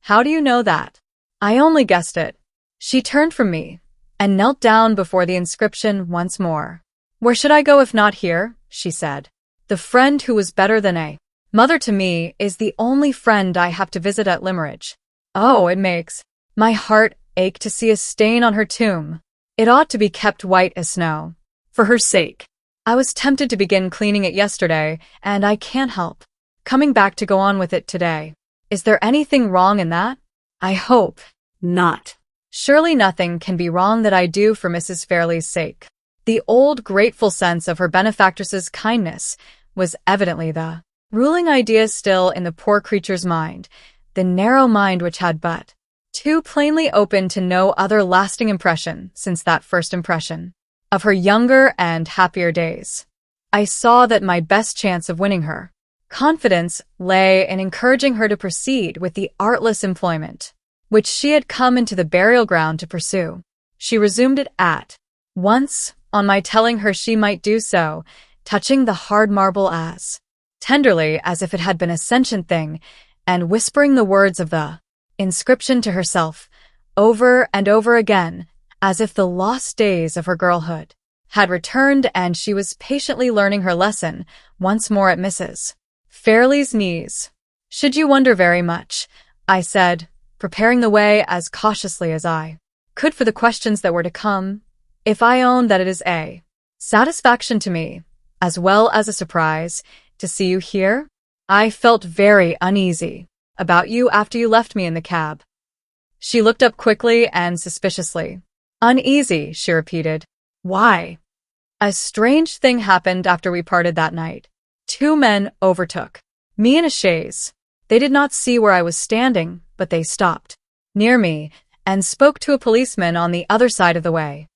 How do you know that? I only guessed it. She turned from me and knelt down before the inscription once more. Where should I go if not here? She said. The friend who was better than a mother to me is the only friend I have to visit at Limmeridge. Oh, it makes my heart ache to see a stain on her tomb. It ought to be kept white as snow. For her sake. I was tempted to begin cleaning it yesterday, and I can't help coming back to go on with it today. Is there anything wrong in that? I hope not. Surely nothing can be wrong that I do for Mrs. Fairlie's sake. The old grateful sense of her benefactress's kindness was evidently the ruling idea still in the poor creature's mind, the narrow mind which had but too plainly opened to no other lasting impression since that first impression of her younger and happier days. I saw that my best chance of winning her confidence lay in encouraging her to proceed with the artless employment which she had come into the burial ground to pursue. She resumed it at once, on my telling her she might do so, touching the hard marble as tenderly as if it had been a sentient thing, and whispering the words of the inscription to herself, over and over again, as if the lost days of her girlhood had returned and she was patiently learning her lesson once more at Mrs. Fairlie's knees. Should you wonder very much, I said, preparing the way as cautiously as I could for the questions that were to come, if I own that it is a satisfaction to me, as well as a surprise, to see you here? I felt very uneasy about you after you left me in the cab. She looked up quickly and suspiciously. Uneasy, she repeated. Why? A strange thing happened after we parted that night. Two men overtook me in a chaise. They did not see where I was standing, but they stopped near me and spoke to a policeman on the other side of the way.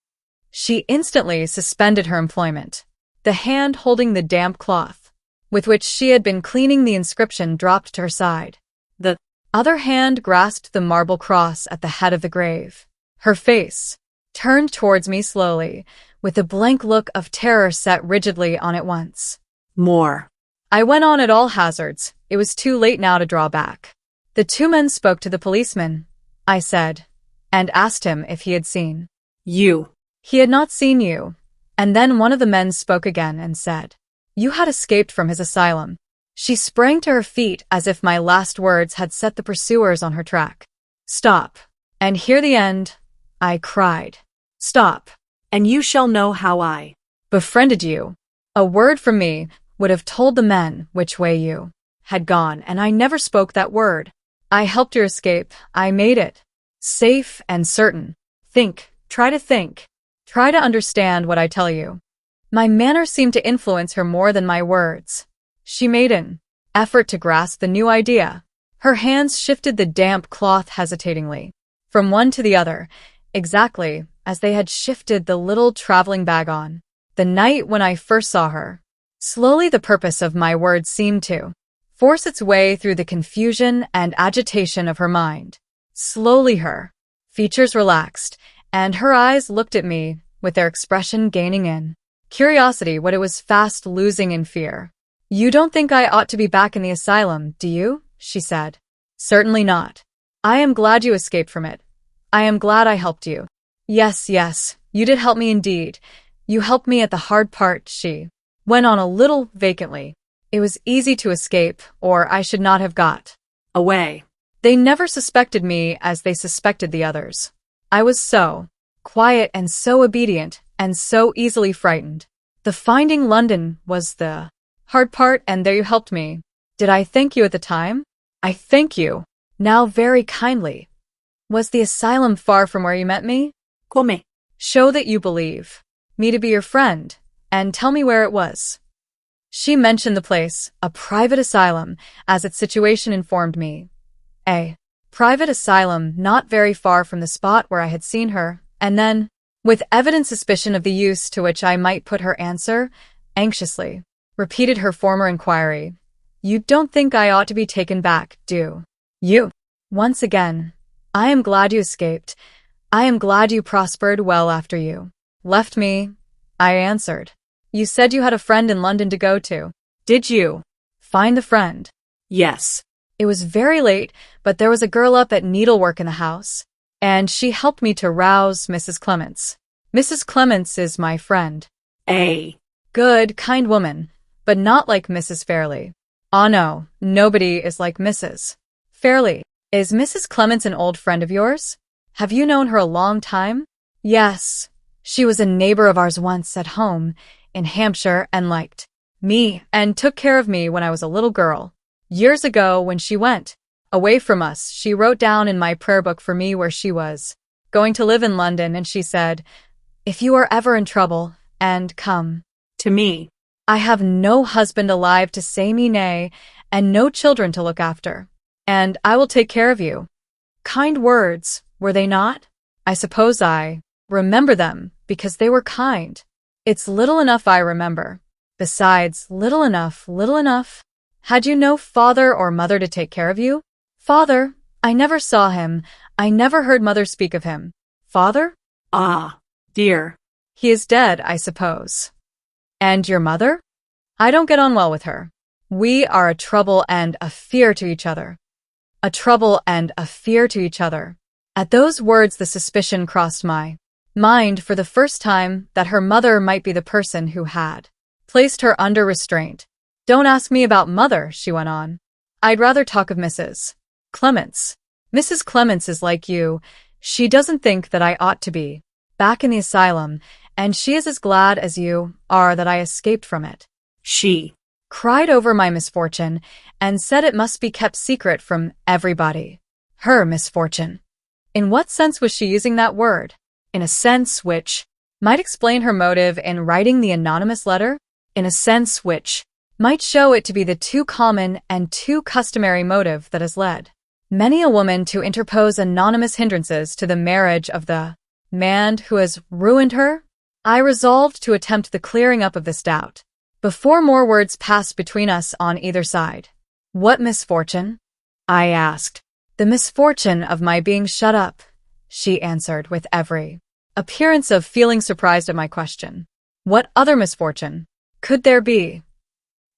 She instantly suspended her employment. The hand holding the damp cloth, with which she had been cleaning the inscription, dropped to her side. The other hand grasped the marble cross at the head of the grave. Her face turned towards me slowly, with a blank look of terror set rigidly on it once. More. I went on at all hazards. It was too late now to draw back. The two men spoke to the policeman, I said, and asked him if he had seen You. He had not seen you. And then one of the men spoke again and said, You had escaped from his asylum. She sprang to her feet as if my last words had set the pursuers on her track. Stop. And hear the end, I cried. Stop. And you shall know how I Befriended you. A word from me would have told the men which way you had gone, and I never spoke that word. I helped your escape. I made it safe and certain. Think. Try to think. Try to understand what I tell you. My manner seemed to influence her more than my words. She made an effort to grasp the new idea. Her hands shifted the damp cloth hesitatingly, from one to the other, exactly as they had shifted the little traveling bag on the night when I first saw her. Slowly the purpose of my words seemed to force its way through the confusion and agitation of her mind. Slowly her features relaxed, and her eyes looked at me, with their expression gaining in curiosity what it was fast losing in fear. You don't think I ought to be back in the asylum, do you? She said. Certainly not. I am glad you escaped from it. I am glad I helped you. Yes, you did help me indeed. You helped me at the hard part, she went on a little vacantly. It was easy to escape, or I should not have got away. They never suspected me as they suspected the others. I was so quiet and so obedient and so easily frightened. The finding London was the hard part, and there you helped me. Did I thank you at the time? I thank you now very kindly. Was the asylum far from where you met me? Come. Show that you believe me to be your friend, and tell me where it was. She mentioned the place, a private asylum, as its situation informed me. A private asylum not very far from the spot where I had seen her, and then, with evident suspicion of the use to which I might put her answer, anxiously repeated her former inquiry. You don't think I ought to be taken back, do you? Once again, I am glad you escaped. I am glad you prospered well after you left me, I answered. You said you had a friend in London to go to. Did you find the friend? Yes. It was very late, but there was a girl up at needlework in the house, and she helped me to rouse Mrs. Clements. Mrs. Clements is my friend. A good, kind woman, but not like Mrs. Fairlie. Ah, no, nobody is like Mrs. Fairlie. Is Mrs. Clements an old friend of yours? Have you known her a long time? Yes. She was a neighbor of ours once at home in Hampshire and liked me and took care of me when I was a little girl. Years ago, when she went away from us, she wrote down in my prayer book for me where she was going to live in London, and she said, If you are ever in trouble, and come to me. I have no husband alive to say me nay, and no children to look after, and I will take care of you. Kind words, were they not? I suppose I remember them because they were kind. It's little enough I remember. Besides, little enough. Had you no father or mother to take care of you? Father? I never saw him. I never heard mother speak of him. Father? Ah, dear. He is dead, I suppose. And your mother? I don't get on well with her. We are a trouble and a fear to each other. A trouble and a fear to each other. At those words the suspicion crossed my mind for the first time that her mother might be the person who had placed her under restraint. Don't ask me about mother, she went on. I'd rather talk of Mrs. Clements. Mrs. Clements is like you. She doesn't think that I ought to be back in the asylum, and she is as glad as you are that I escaped from it. She cried over my misfortune and said it must be kept secret from everybody. Her misfortune. In what sense was she using that word? In a sense which might explain her motive in writing the anonymous letter in a sense which might show it to be the too common and too customary motive that has led many a woman to interpose anonymous hindrances to the marriage of the man who has ruined her. I resolved to attempt the clearing up of this doubt before more words passed between us on either side. What misfortune? I asked. The misfortune of my being shut up, she answered with every appearance of feeling surprised at my question. What other misfortune could there be?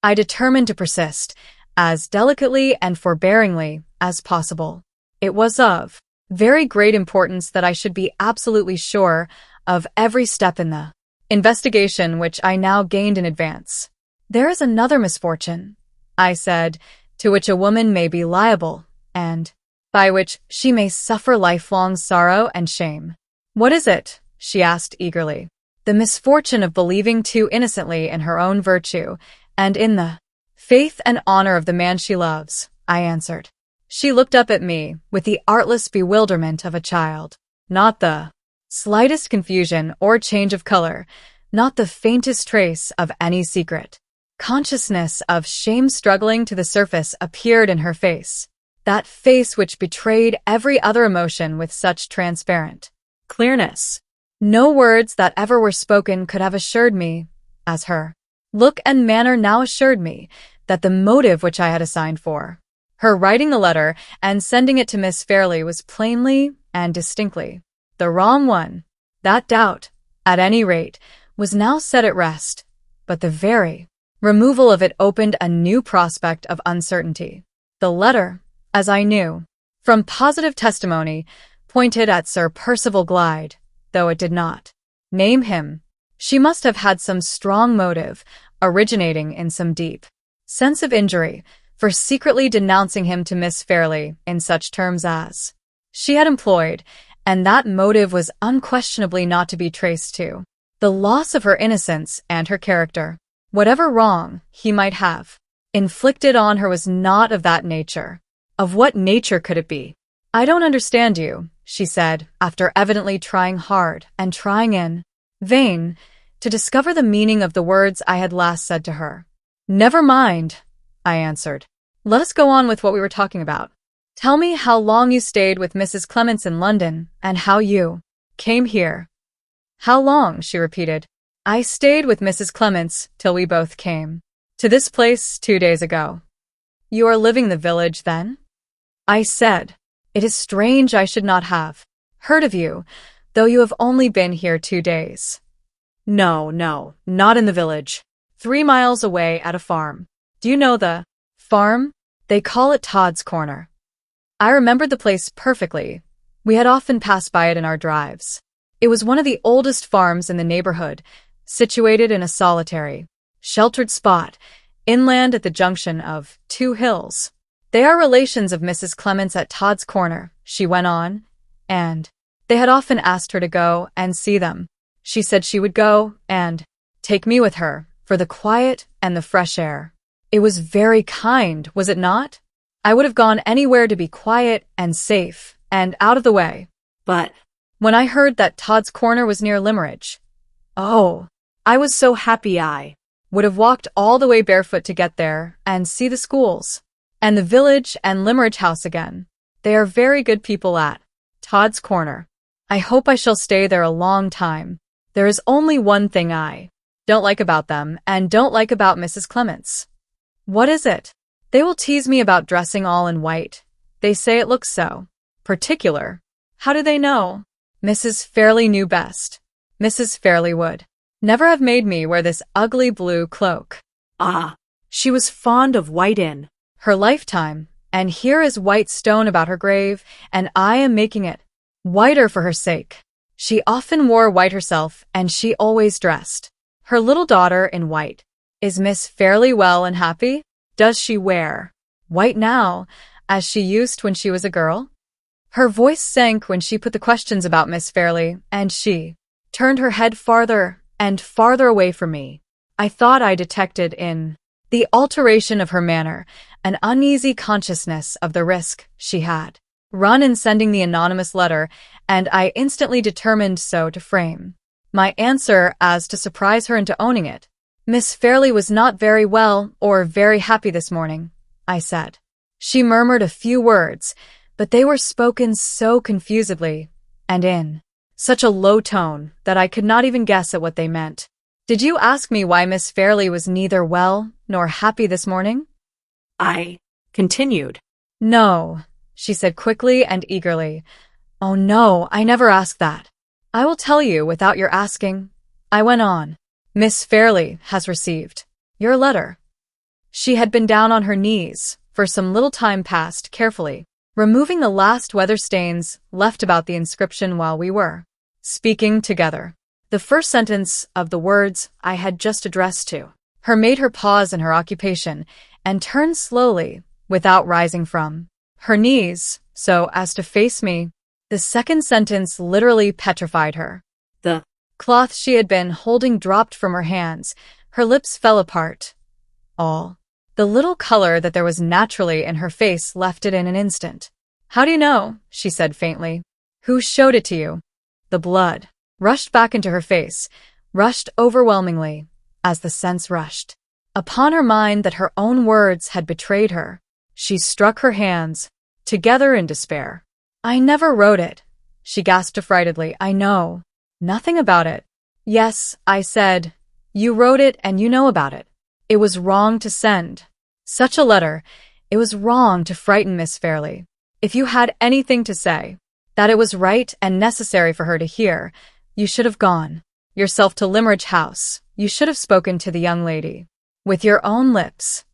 I determined to persist, as delicately and forbearingly as possible. It was of very great importance that I should be absolutely sure of every step in the investigation which I now gained in advance. There is another misfortune, I said, to which a woman may be liable, and by which she may suffer lifelong sorrow and shame. What is it? She asked eagerly. The misfortune of believing too innocently in her own virtue and in the faith and honor of the man she loves, I answered. She looked up at me with the artless bewilderment of a child. Not the slightest confusion or change of color, not the faintest trace of any secret consciousness of shame struggling to the surface appeared in her face. That face which betrayed every other emotion with such transparent clearness. No words that ever were spoken could have assured me, as her look and manner now assured me, that the motive which I had assigned for her writing the letter and sending it to Miss Fairlie was plainly and distinctly the wrong one. That doubt, at any rate, was now set at rest, but the very removal of it opened a new prospect of uncertainty. The letter, as I knew, from positive testimony, pointed at Sir Percival Glyde, though it did not name him. She must have had some strong motive, originating in some deep sense of injury, for secretly denouncing him to Miss Fairlie in such terms as she had employed, and that motive was unquestionably not to be traced to the loss of her innocence and her character. Whatever wrong he might have inflicted on her was not of that nature. Of what nature could it be? I don't understand you, she said, after evidently trying hard and trying in vain to discover the meaning of the words I had last said to her. Never mind, I answered. Let us go on with what we were talking about. Tell me how long you stayed with Mrs. Clements in London, and how you came here. How long? She repeated. I stayed with Mrs. Clements till we both came to this place 2 days ago. You are living the village, then? I said. It is strange I should not have heard of you, though you have only been here 2 days. No, not in the village. 3 miles away at a farm. Do you know the farm? They call it Todd's Corner. I remembered the place perfectly. We had often passed by it in our drives. It was one of the oldest farms in the neighborhood, situated in a solitary, sheltered spot, inland at the junction of 2 hills. They are relations of Mrs. Clements at Todd's Corner, she went on, and they had often asked her to go and see them. She said she would go and take me with her for the quiet and the fresh air. It was very kind, was it not? I would have gone anywhere to be quiet and safe and out of the way. But when I heard that Todd's Corner was near Limeridge, oh, I was so happy I would have walked all the way barefoot to get there and see the schools and the village and Limeridge House again. They are very good people at Todd's Corner. I hope I shall stay there a long time. There is only one thing I don't like about them and don't like about Mrs. Clements. What is it? They will tease me about dressing all in white. They say it looks so particular. How do they know? Mrs. Fairlie knew best. Mrs. Fairlie would never have made me wear this ugly blue cloak. Ah, she was fond of white in her lifetime, and here is white stone about her grave, and I am making it whiter for her sake. She often wore white herself, and she always dressed her little daughter in white. Is Miss Fairlie well and happy? Does she wear white now, as she used when she was a girl? Her voice sank when she put the questions about Miss Fairlie, and she turned her head farther and farther away from me. I thought I detected in the alteration of her manner an uneasy consciousness of the risk she had run in sending the anonymous letter, and I instantly determined so to frame my answer as to surprise her into owning it. Miss Fairlie was not very well or very happy this morning, I said. She murmured a few words, but they were spoken so confusedly and in such a low tone that I could not even guess at what they meant. Did you ask me why Miss Fairlie was neither well nor happy this morning? I continued. No, she said quickly and eagerly. Oh no, I never asked that. I will tell you without your asking. I went on. Miss Fairlie has received your letter. She had been down on her knees for some little time past, carefully removing the last weather stains left about the inscription while we were speaking together. The first sentence of the words I had just addressed to her made her pause in her occupation and turn slowly, without rising from her knees, so as to face me. The second sentence literally petrified her. The cloth she had been holding dropped from her hands. Her lips fell apart. All the little color that there was naturally in her face left it in an instant. How do you know? She said faintly. Who showed it to you? The blood rushed back into her face, rushed overwhelmingly, as the sense rushed upon her mind that her own words had betrayed her. She struck her hands together in despair. I never wrote it, she gasped affrightedly. I know nothing about it. Yes, I said, you wrote it and you know about it. It was wrong to send such a letter. It was wrong to frighten Miss Fairlie. If you had anything to say, that it was right and necessary for her to hear, you should have gone yourself to Limeridge House. You should have spoken to the young lady with your own lips.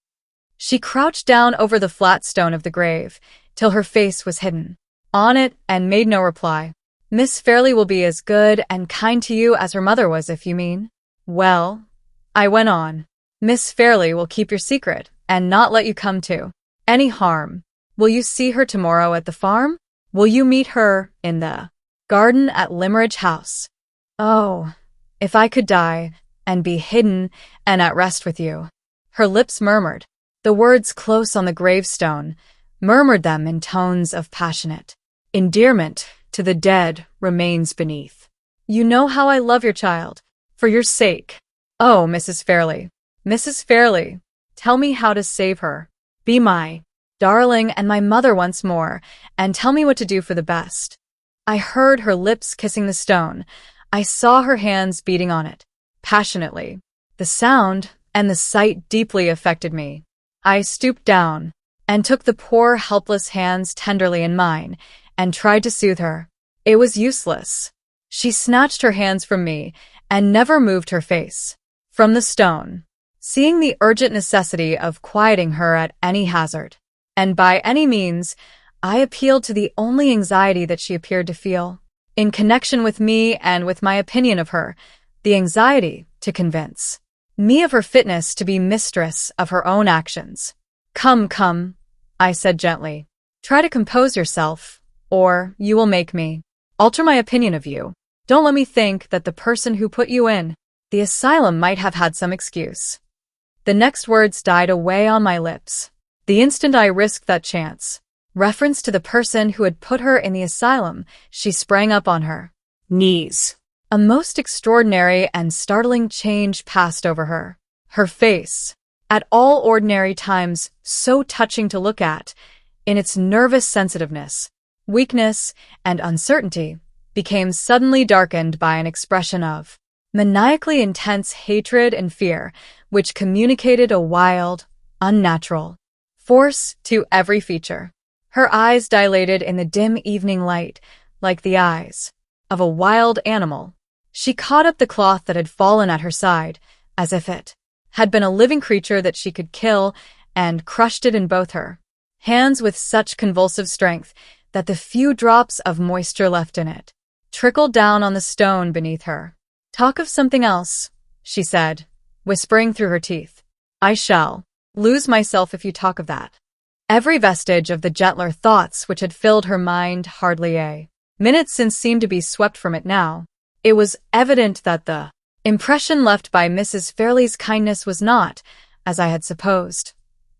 She crouched down over the flat stone of the grave till her face was hidden on it and made no reply. Miss Fairlie will be as good and kind to you as her mother was, if you mean. Well, I went on, Miss Fairlie will keep your secret and not let you come to any harm. Will you see her tomorrow at the farm? Will you meet her in the garden at Limeridge House? Oh, if I could die and be hidden and at rest with you. Her lips murmured the words close on the gravestone, murmured them in tones of passionate endearment to the dead remains beneath. You know how I love your child, for your sake. Oh, Mrs. Fairlie, Mrs. Fairlie, tell me how to save her. Be my darling and my mother once more, and tell me what to do for the best. I heard her lips kissing the stone. I saw her hands beating on it, passionately. The sound and the sight deeply affected me. I stooped down and took the poor, helpless hands tenderly in mine and tried to soothe her. It was useless. She snatched her hands from me and never moved her face from the stone. Seeing the urgent necessity of quieting her at any hazard, and by any means, I appealed to the only anxiety that she appeared to feel, in connection with me and with my opinion of her, the anxiety to convince me of her fitness to be mistress of her own actions. Come, come, I said gently. Try to compose yourself, or you will make me alter my opinion of you. Don't let me think that the person who put you in the asylum might have had some excuse. The next words died away on my lips. The instant I risked that chance reference to the person who had put her in the asylum, she sprang up on her knees. A most extraordinary and startling change passed over her. Her face, at all ordinary times so touching to look at, in its nervous sensitiveness, weakness, and uncertainty, became suddenly darkened by an expression of maniacally intense hatred and fear, which communicated a wild, unnatural force to every feature. Her eyes dilated in the dim evening light, like the eyes of a wild animal. She caught up the cloth that had fallen at her side, as if it had been a living creature that she could kill, and crushed it in both her hands with such convulsive strength that the few drops of moisture left in it trickled down on the stone beneath her. Talk of something else, she said, whispering through her teeth. I shall lose myself if you talk of that. Every vestige of the gentler thoughts which had filled her mind hardly a minute since seemed to be swept from it now. It was evident that the impression left by Mrs. Fairlie's kindness was not, as I had supposed,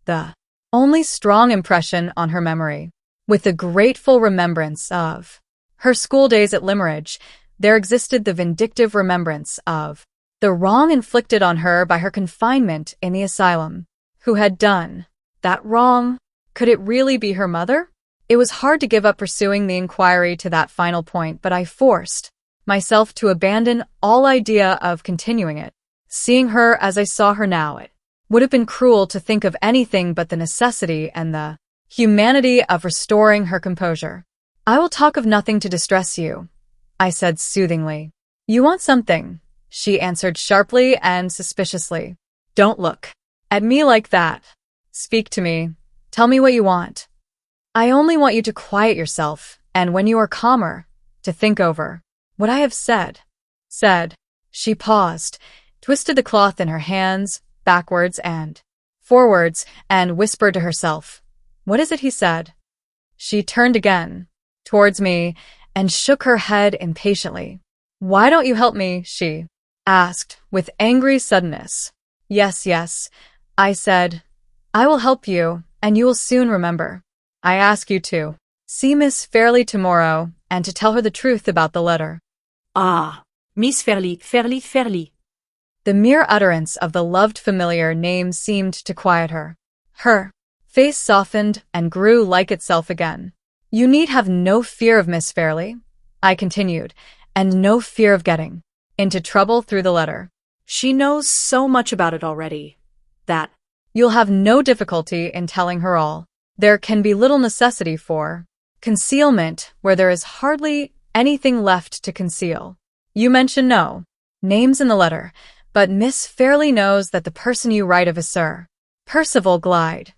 the only strong impression on her memory. With the grateful remembrance of her school days at Limeridge, there existed the vindictive remembrance of the wrong inflicted on her by her confinement in the asylum. Who had done that wrong? Could it really be her mother? It was hard to give up pursuing the inquiry to that final point, but I forced myself to abandon all idea of continuing it. Seeing her as I saw her now, it would have been cruel to think of anything but the necessity and the humanity of restoring her composure. "I will talk of nothing to distress you," I said soothingly. "You want something," she answered sharply and suspiciously. "Don't look at me like that. Speak to me. Tell me what you want." "I only want you to quiet yourself, and when you are calmer, to think over what I have said." She paused, twisted the cloth in her hands, backwards and forwards, and whispered to herself, "What is it he said?" She turned again towards me and shook her head impatiently. "Why don't you help me?" she asked, with angry suddenness. Yes, I said. "I will help you, and you will soon remember. I ask you to see Miss Fairlie tomorrow and to tell her the truth about the letter." "Ah, Miss Fairlie. The mere utterance of the loved familiar name seemed to quiet her. Her face softened and grew like itself again. "You need have no fear of Miss Fairlie," I continued, "and no fear of getting into trouble through the letter. She knows so much about it already that you'll have no difficulty in telling her all. There can be little necessity for concealment where there is hardly anything left to conceal. You mention no names in the letter, but Miss Fairlie knows that the person you write of is Sir Percival Glyde."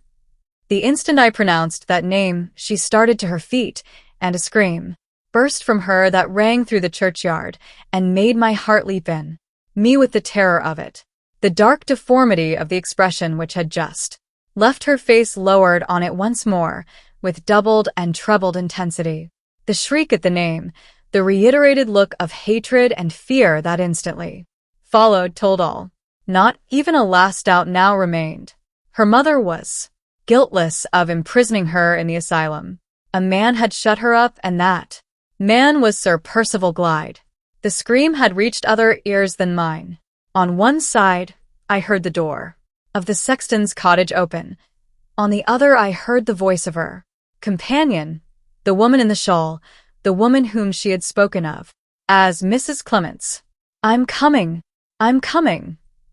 The instant I pronounced that name, she started to her feet, and a scream burst from her that rang through the churchyard and made my heart leap in me with the terror of it. The dark deformity of the expression which had just left her face lowered on it once more, with doubled and trebled intensity. The shriek at the name, the reiterated look of hatred and fear that instantly followed told all. Not even a last doubt now remained. Her mother was guiltless of imprisoning her in the asylum. A man had shut her up, and that man was Sir Percival Glyde. The scream had reached other ears than mine. On one side, I heard the door of the sexton's cottage open. On the other, I heard the voice of her companion, the woman in the shawl, the woman whom she had spoken of as Mrs. Clements. I'm coming,"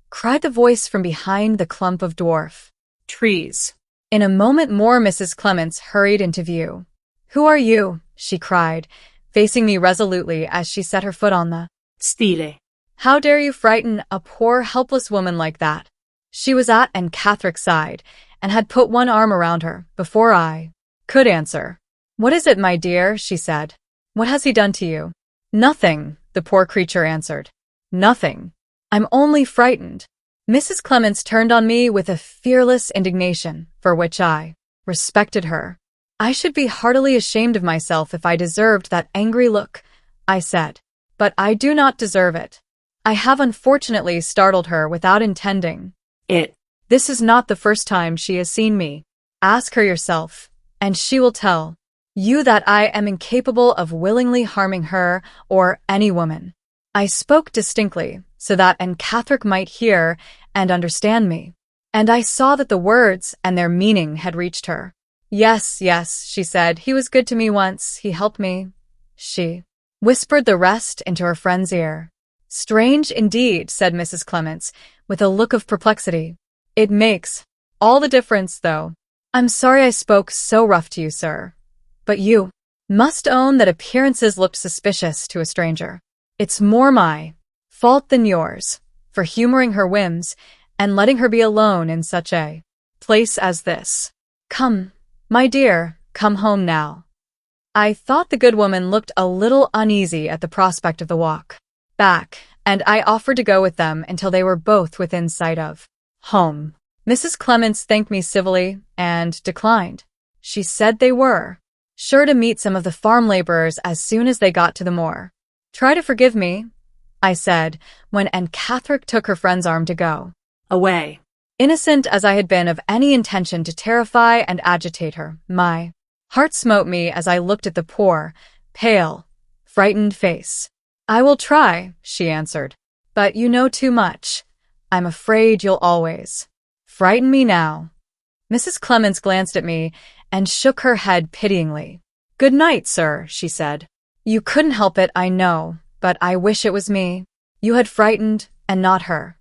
cried the voice from behind the clump of dwarf trees. In a moment more, Mrs. Clements hurried into view. "Who are you?" she cried, facing me resolutely as she set her foot on the stile. "How dare you frighten a poor, helpless woman like that?" She was at Aunt Catherick's side and had put one arm around her before I could answer. "What is it, my dear?" she said. "What has he done to you?" "Nothing," the poor creature answered. "Nothing. I'm only frightened." Mrs. Clements turned on me with a fearless indignation for which I respected her. "I should be heartily ashamed of myself if I deserved that angry look," I said. "But I do not deserve it. I have unfortunately startled her without intending it. This is not the first time she has seen me. Ask her yourself, and she will tell you that I am incapable of willingly harming her or any woman." I spoke distinctly, so that Aunt Catherick might hear and understand me, and I saw that the words and their meaning had reached her. Yes, she said, "he was good to me once, he helped me." She whispered the rest into her friend's ear. "Strange indeed," said Mrs. Clements, with a look of perplexity. "It makes all the difference, though. I'm sorry I spoke so rough to you, sir. But you must own that appearances looked suspicious to a stranger. It's more my fault than yours, for humoring her whims and letting her be alone in such a place as this. Come, my dear, come home now." I thought the good woman looked a little uneasy at the prospect of the walk back, and I offered to go with them until they were both within sight of home. Mrs. Clements thanked me civilly and declined. She said they were sure to meet some of the farm laborers as soon as they got to the moor. "Try to forgive me," I said, when Aunt Catherick took her friend's arm to go away. Innocent as I had been of any intention to terrify and agitate her, my heart smote me as I looked at the poor, pale, frightened face. I will try, she answered. But you know too much. I'm afraid you'll always frighten me now. Mrs. Clements glanced at me and shook her head pityingly. Good night, sir, she said. You couldn't help it, I know, but I wish it was me you had frightened and not her.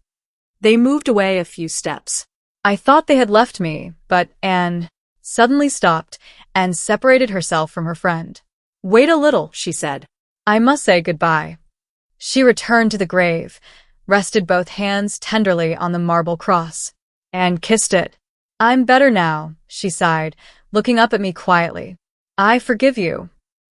They moved away a few steps. I thought they had left me, but Anne suddenly stopped and separated herself from her friend. Wait a little, she said. I must say goodbye. She returned to the grave, rested both hands tenderly on the marble cross, and kissed it. I'm better now, she sighed, looking up at me quietly. I forgive you.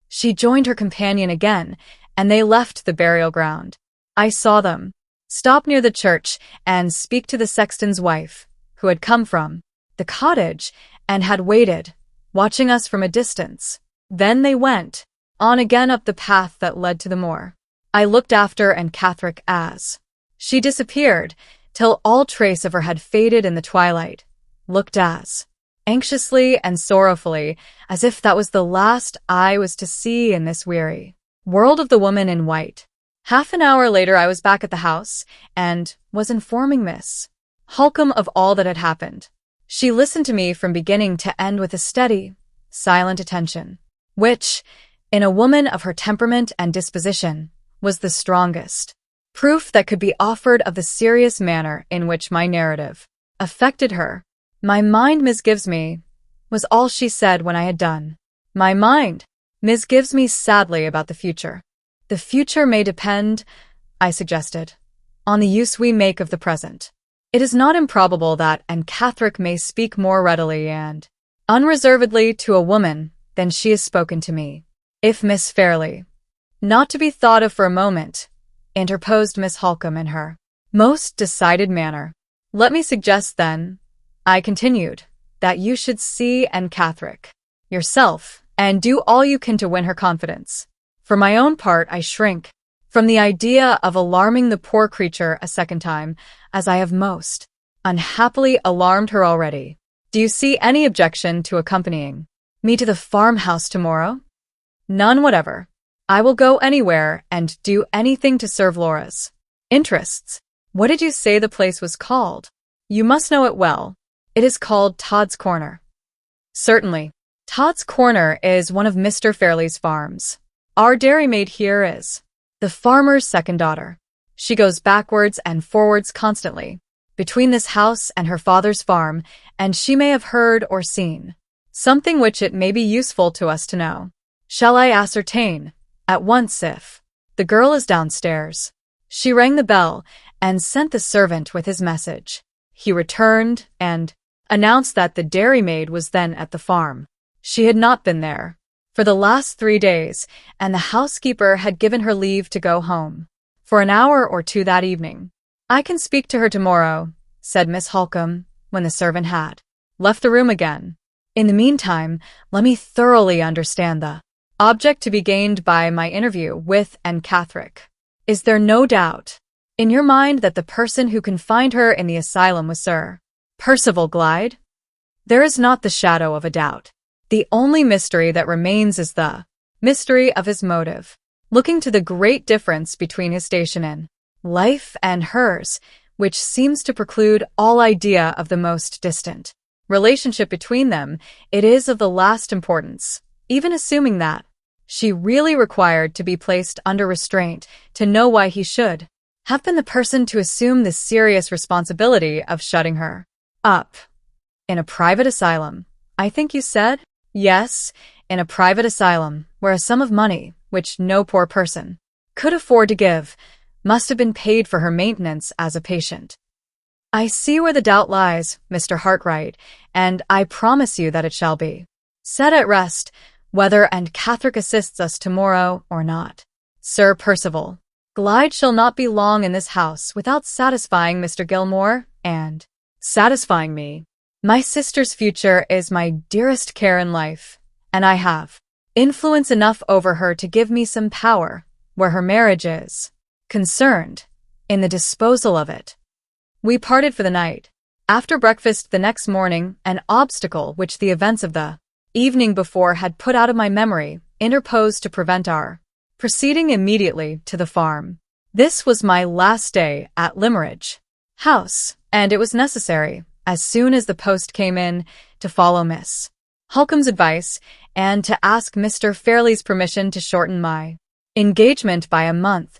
She joined her companion again, and they left the burial ground. I saw them stop near the church and speak to the sexton's wife, who had come from the cottage and had waited, watching us from a distance. Then they went on again up the path that led to the moor. I looked after and Catherick as she disappeared, till all trace of her had faded in the twilight, looked as anxiously and sorrowfully as if that was the last I was to see in this weary world of the woman in white. Half an hour later I was back at the house and was informing Miss Halcombe of all that had happened. She listened to me from beginning to end with a steady, silent attention, which, in a woman of her temperament and disposition, was the strongest proof that could be offered of the serious manner in which my narrative affected her. My mind misgives me, was all she said when I had done. My mind misgives me sadly about the future. The future may depend, I suggested, on the use we make of the present. It is not improbable that Anne Catherick may speak more readily and unreservedly to a woman than she has spoken to me. If Miss Fairlie, not to be thought of for a moment, interposed Miss Halcombe in her most decided manner. Let me suggest then, I continued, that you should see Anne Catherick yourself and do all you can to win her confidence. For my own part, I shrink from the idea of alarming the poor creature a second time, as I have most unhappily alarmed her already. Do you see any objection to accompanying me to the farmhouse tomorrow? None whatever. I will go anywhere and do anything to serve Laura's interests. What did you say the place was called? You must know it well. It is called Todd's Corner. Certainly. Todd's Corner is one of Mr. Fairlie's farms. Our dairymaid here is the farmer's second daughter. She goes backwards and forwards constantly between this house and her father's farm, and she may have heard or seen something which it may be useful to us to know. Shall I ascertain at once if the girl is downstairs? She rang the bell and sent the servant with his message. He returned and announced that the dairymaid was then at the farm. She had not been there for the last 3 days, and the housekeeper had given her leave to go home for an hour or two that evening. I can speak to her tomorrow, said Miss Halcombe, when the servant had left the room again. In the meantime, let me thoroughly understand the object to be gained by my interview with Anne Catherick. Is there no doubt in your mind that the person who confined her in the asylum was Sir Percival Glyde? There is not the shadow of a doubt. The only mystery that remains is the mystery of his motive, looking to the great difference between his station in life and hers, which seems to preclude all idea of the most distant relationship between them. It is of the last importance, even assuming that she really required to be placed under restraint to know why he should have been the person to assume the serious responsibility of shutting her up in a private asylum. I think you said? Yes, in a private asylum, where a sum of money, which no poor person could afford to give, must have been paid for her maintenance as a patient. I see where the doubt lies, Mr. Hartright, and I promise you that it shall be set at rest, whether Anne Catherick assists us tomorrow or not. Sir Percival Glyde shall not be long in this house without satisfying Mr. Gilmore and satisfying me. My sister's future is my dearest care in life, and I have influence enough over her to give me some power, where her marriage is concerned, in the disposal of it. We parted for the night. After breakfast the next morning, an obstacle which the events of the evening before had put out of my memory interposed to prevent our proceeding immediately to the farm. This was my last day at Limeridge House, and it was necessary, as soon as the post came in, to follow Miss Halcombe's advice and to ask Mr. Fairlie's permission to shorten my engagement by a month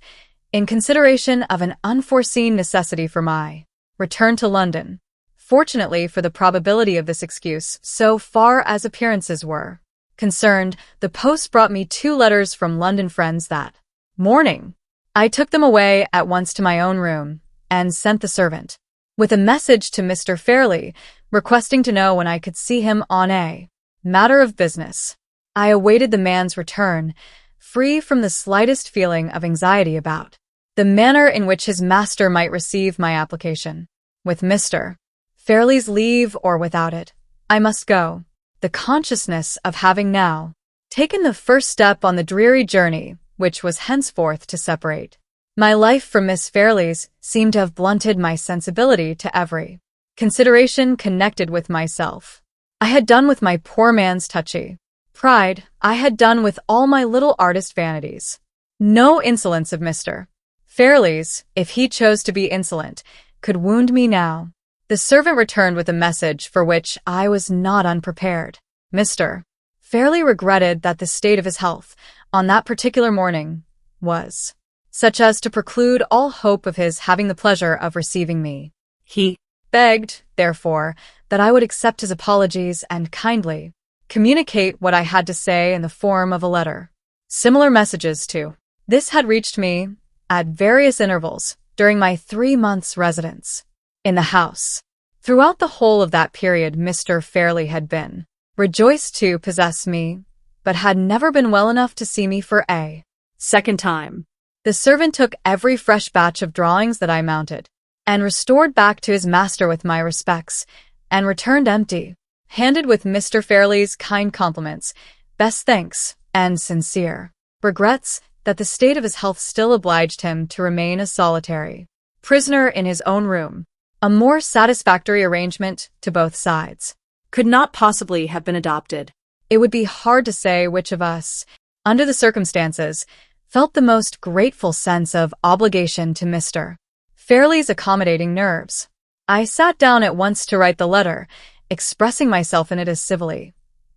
in consideration of an unforeseen necessity for my return to London. Fortunately for the probability of this excuse, so far as appearances were concerned, the post brought me 2 letters from London friends that morning. I took them away at once to my own room and sent the servant with a message to Mr. Fairlie requesting to know when I could see him on a matter of business. I awaited the man's return, free from the slightest feeling of anxiety about the manner in which his master might receive my application. With Mr. Fairlie's leave or without it, I must go. The consciousness of having now taken the first step on the dreary journey which was henceforth to separate my life from Miss Fairlie's seemed to have blunted my sensibility to every consideration connected with myself. I had done with my poor man's touchy pride. I had done with all my little artist vanities. No insolence of Mr. Fairlie's, if he chose to be insolent, could wound me now. The servant returned with a message for which I was not unprepared. Mr. Fairlie regretted that the state of his health on that particular morning was such as to preclude all hope of his having the pleasure of receiving me. He begged, therefore, that I would accept his apologies and kindly communicate what I had to say in the form of a letter. Similar messages, too. This had reached me at various intervals during my 3 months' residence in the house. Throughout the whole of that period, Mr. Fairlie had been rejoiced to possess me, but had never been well enough to see me for a second time. The servant took every fresh batch of drawings that I mounted, and restored back to his master with my respects, and returned empty-handed with Mr. Fairlie's kind compliments, best thanks, and sincere regrets that the state of his health still obliged him to remain a solitary prisoner in his own room. A more satisfactory arrangement to both sides could not possibly have been adopted. It would be hard to say which of us, under the circumstances, felt the most grateful sense of obligation to Mr. Fairlie's accommodating nerves. I sat down at once to write the letter, expressing myself in it as civilly,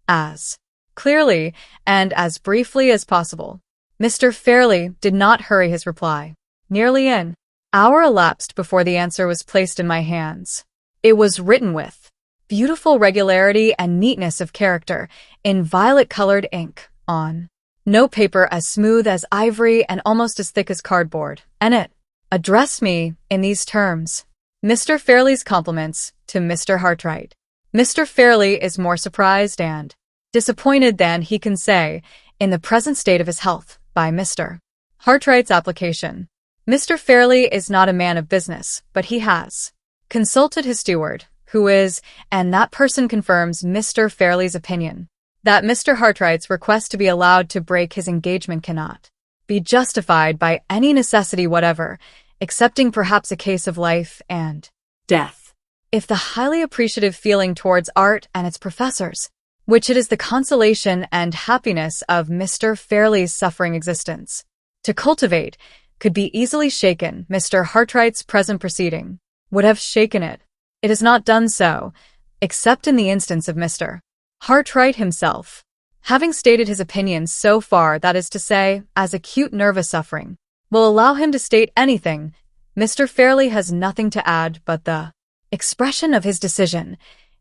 as clearly, and as briefly as possible. Mr. Fairlie did not hurry his reply. Nearly an hour elapsed before the answer was placed in my hands. It was written with beautiful regularity and neatness of character, in violet-colored ink, on note paper as smooth as ivory and almost as thick as cardboard, and it addressed me in these terms: Mr. Fairlie's compliments to Mr. Hartright. Mr. Fairlie is more surprised and disappointed than he can say, in the present state of his health, by Mr. Hartright's application. Mr. Fairlie is not a man of business, but he has consulted his steward, who is, and that person confirms Mr. Fairlie's opinion, that Mr. Hartright's request to be allowed to break his engagement cannot be justified by any necessity whatever, excepting perhaps a case of life and death. If the highly appreciative feeling towards art and its professors, which it is the consolation and happiness of Mr. Fairlie's suffering existence to cultivate, could be easily shaken, Mr. Hartright's present proceeding would have shaken it. It has not done so, except in the instance of Mr. Hartright himself, having stated his opinions so far, that is to say, as acute nervous suffering will allow him to state anything. Mr. Fairlie has nothing to add but the expression of his decision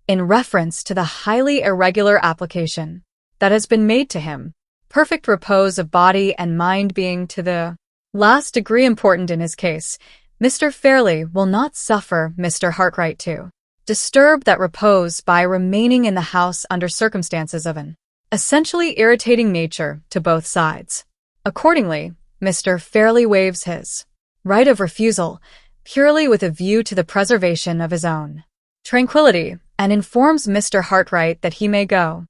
in reference to the highly irregular application that has been made to him, perfect repose of body and mind being to the last degree important in his case. Mr. Fairlie will not suffer Mr. Hartright to disturb that repose by remaining in the house under circumstances of an essentially irritating nature to both sides. Accordingly, Mr. Fairlie waives his right of refusal purely with a view to the preservation of his own tranquility, and informs Mr. Hartright that he may go.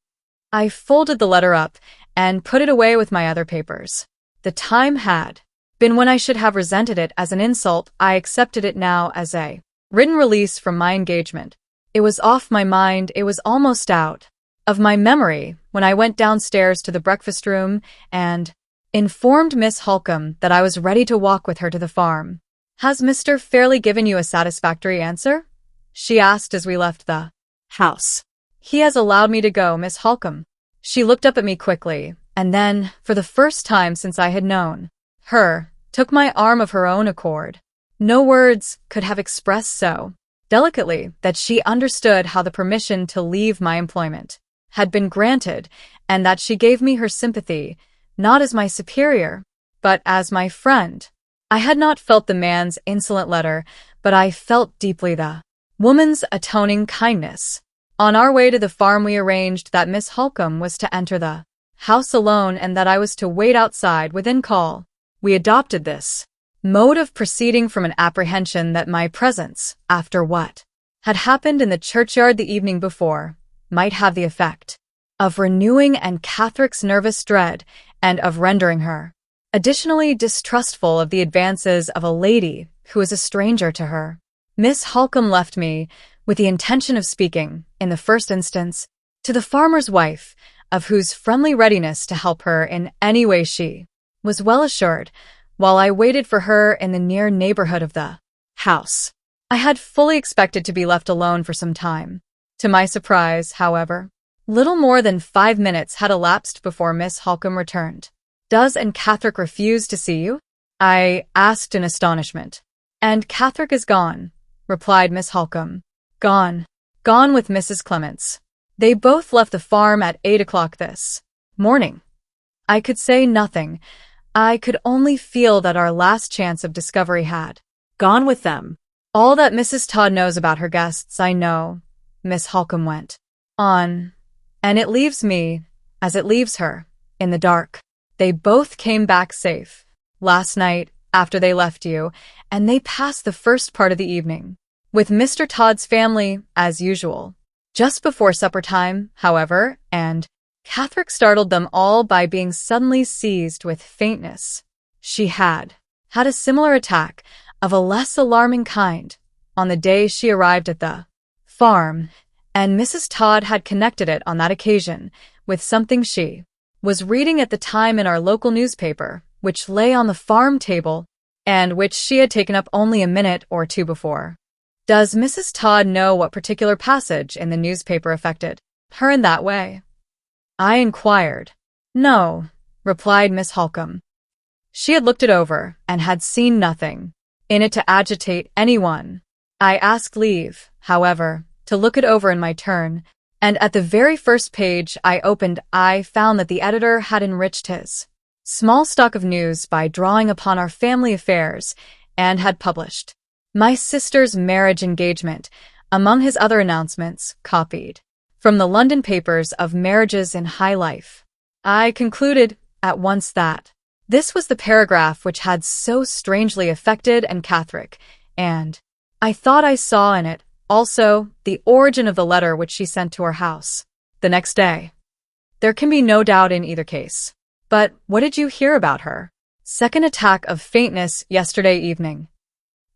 I folded the letter up and put it away with my other papers. The time had been when I should have resented it as an insult. I accepted it now as a written release from my engagement. It was off my mind, it was almost out of my memory, when I went downstairs to the breakfast room and informed Miss Halcombe that I was ready to walk with her to the farm. "Has Mr. Fairlie given you a satisfactory answer?" she asked as we left the house. "He has allowed me to go, Miss Halcombe." She looked up at me quickly, and then, for the first time since I had known her, took my arm of her own accord. No words could have expressed so delicately that she understood how the permission to leave my employment had been granted, and that she gave me her sympathy, not as my superior, but as my friend. I had not felt the man's insolent letter, but I felt deeply the woman's atoning kindness. On our way to the farm, we arranged that Miss Halcombe was to enter the house alone and that I was to wait outside within call. We adopted this mode of proceeding from an apprehension that my presence, after what had happened in the churchyard the evening before, might have the effect of renewing Catherick's nervous dread and of rendering her additionally distrustful of the advances of a lady who is a stranger to her. Miss Halcombe left me with the intention of speaking, in the first instance, to the farmer's wife, of whose friendly readiness to help her in any way she was well assured, while I waited for her in the near neighborhood of the house. I had fully expected to be left alone for some time. To my surprise, however, little more than 5 minutes had elapsed before Miss Halcombe returned. "Does Catherick refuse to see you?" I asked in astonishment. "And Catherick is gone," replied Miss Halcombe. "Gone. Gone with Mrs. Clements. They both left the farm at 8 o'clock this morning." I could say nothing. I could only feel that our last chance of discovery had Gone with them. "All that Mrs. Todd knows about her guests I know," Miss Halcombe went on, "and it leaves me, as it leaves her, in the dark. They both came back safe last night after they left you, and they passed the first part of the evening with Mr. Todd's family, as usual. Just before supper time, however, and Catherick startled them all by being suddenly seized with faintness. She had had a similar attack, of a less alarming kind, on the day she arrived at the farm, and Mrs. Todd had connected it on that occasion with something she was reading at the time in our local newspaper, which lay on the farm table, and which she had taken up only a minute or two before. "Does Mrs. Todd know what particular passage in the newspaper affected her in that way?" I inquired. "No," replied Miss Halcombe. She had looked it over, and had seen nothing in it to agitate anyone. I asked leave, however, to look it over in my turn, and at the very first page I opened I found that the editor had enriched his small stock of news by drawing upon our family affairs, and had published my sister's marriage engagement, among his other announcements, copied from the London papers of marriages in high life. I concluded at once that this was the paragraph which had so strangely affected Catherick, and I thought I saw in it also the origin of the letter which she sent to our house the next day. There can be no doubt in either case. But what did you hear about her second attack of faintness yesterday evening?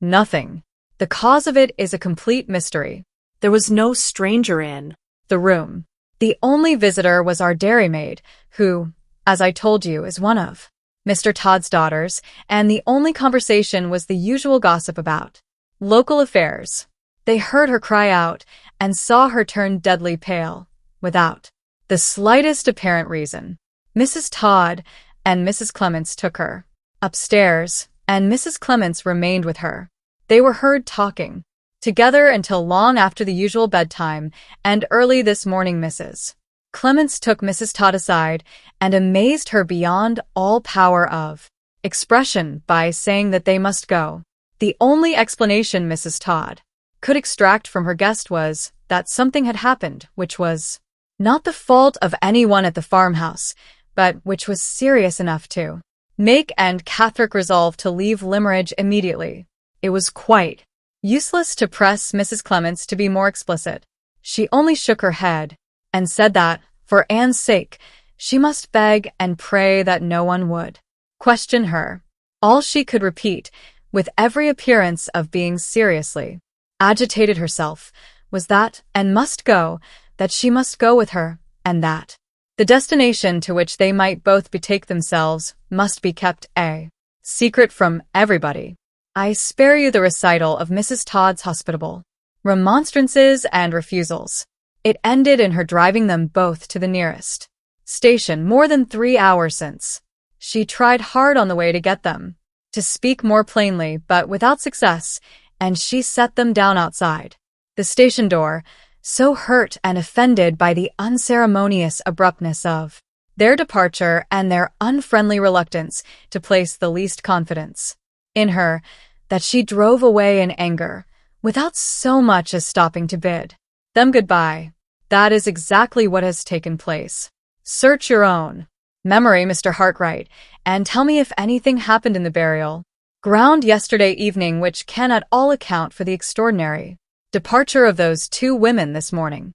Nothing. The cause of it is a complete mystery. There was no stranger in the room. The only visitor was our dairymaid, who, as I told you, is one of Mr. Todd's daughters, and the only conversation was the usual gossip about local affairs. They heard her cry out, and saw her turn deadly pale, without the slightest apparent reason. Mrs. Todd and Mrs. Clements took her upstairs, and Mrs. Clements remained with her. They were heard talking together until long after the usual bedtime, and early this morning Mrs. Clements took Mrs. Todd aside and amazed her beyond all power of expression by saying that they must go. The only explanation Mrs. Todd could extract from her guest was that something had happened which was not the fault of anyone at the farmhouse, but which was serious enough to make Catherick resolve to leave Limmeridge immediately. It was quite useless to press Mrs. Clements to be more explicit. She only shook her head, and said that, for Anne's sake, she must beg and pray that no one would question her. All she could repeat, with every appearance of being seriously agitated herself, was that Anne must go, that she must go with her, and that The destination to which they might both betake themselves must be kept a secret from everybody. I spare you the recital of Mrs. Todd's hospitable remonstrances and refusals. It ended in her driving them both to the nearest station more than 3 hours since. She tried hard on the way to get them to speak more plainly, but without success, and she set them down outside the station door, so hurt and offended by the unceremonious abruptness of their departure and their unfriendly reluctance to place the least confidence in her, that she drove away in anger, without so much as stopping to bid them goodbye. That is exactly what has taken place. Search your own memory, Mr. Hartright, and tell me if anything happened in the burial ground yesterday evening which can at all account for the extraordinary departure of those 2 women this morning.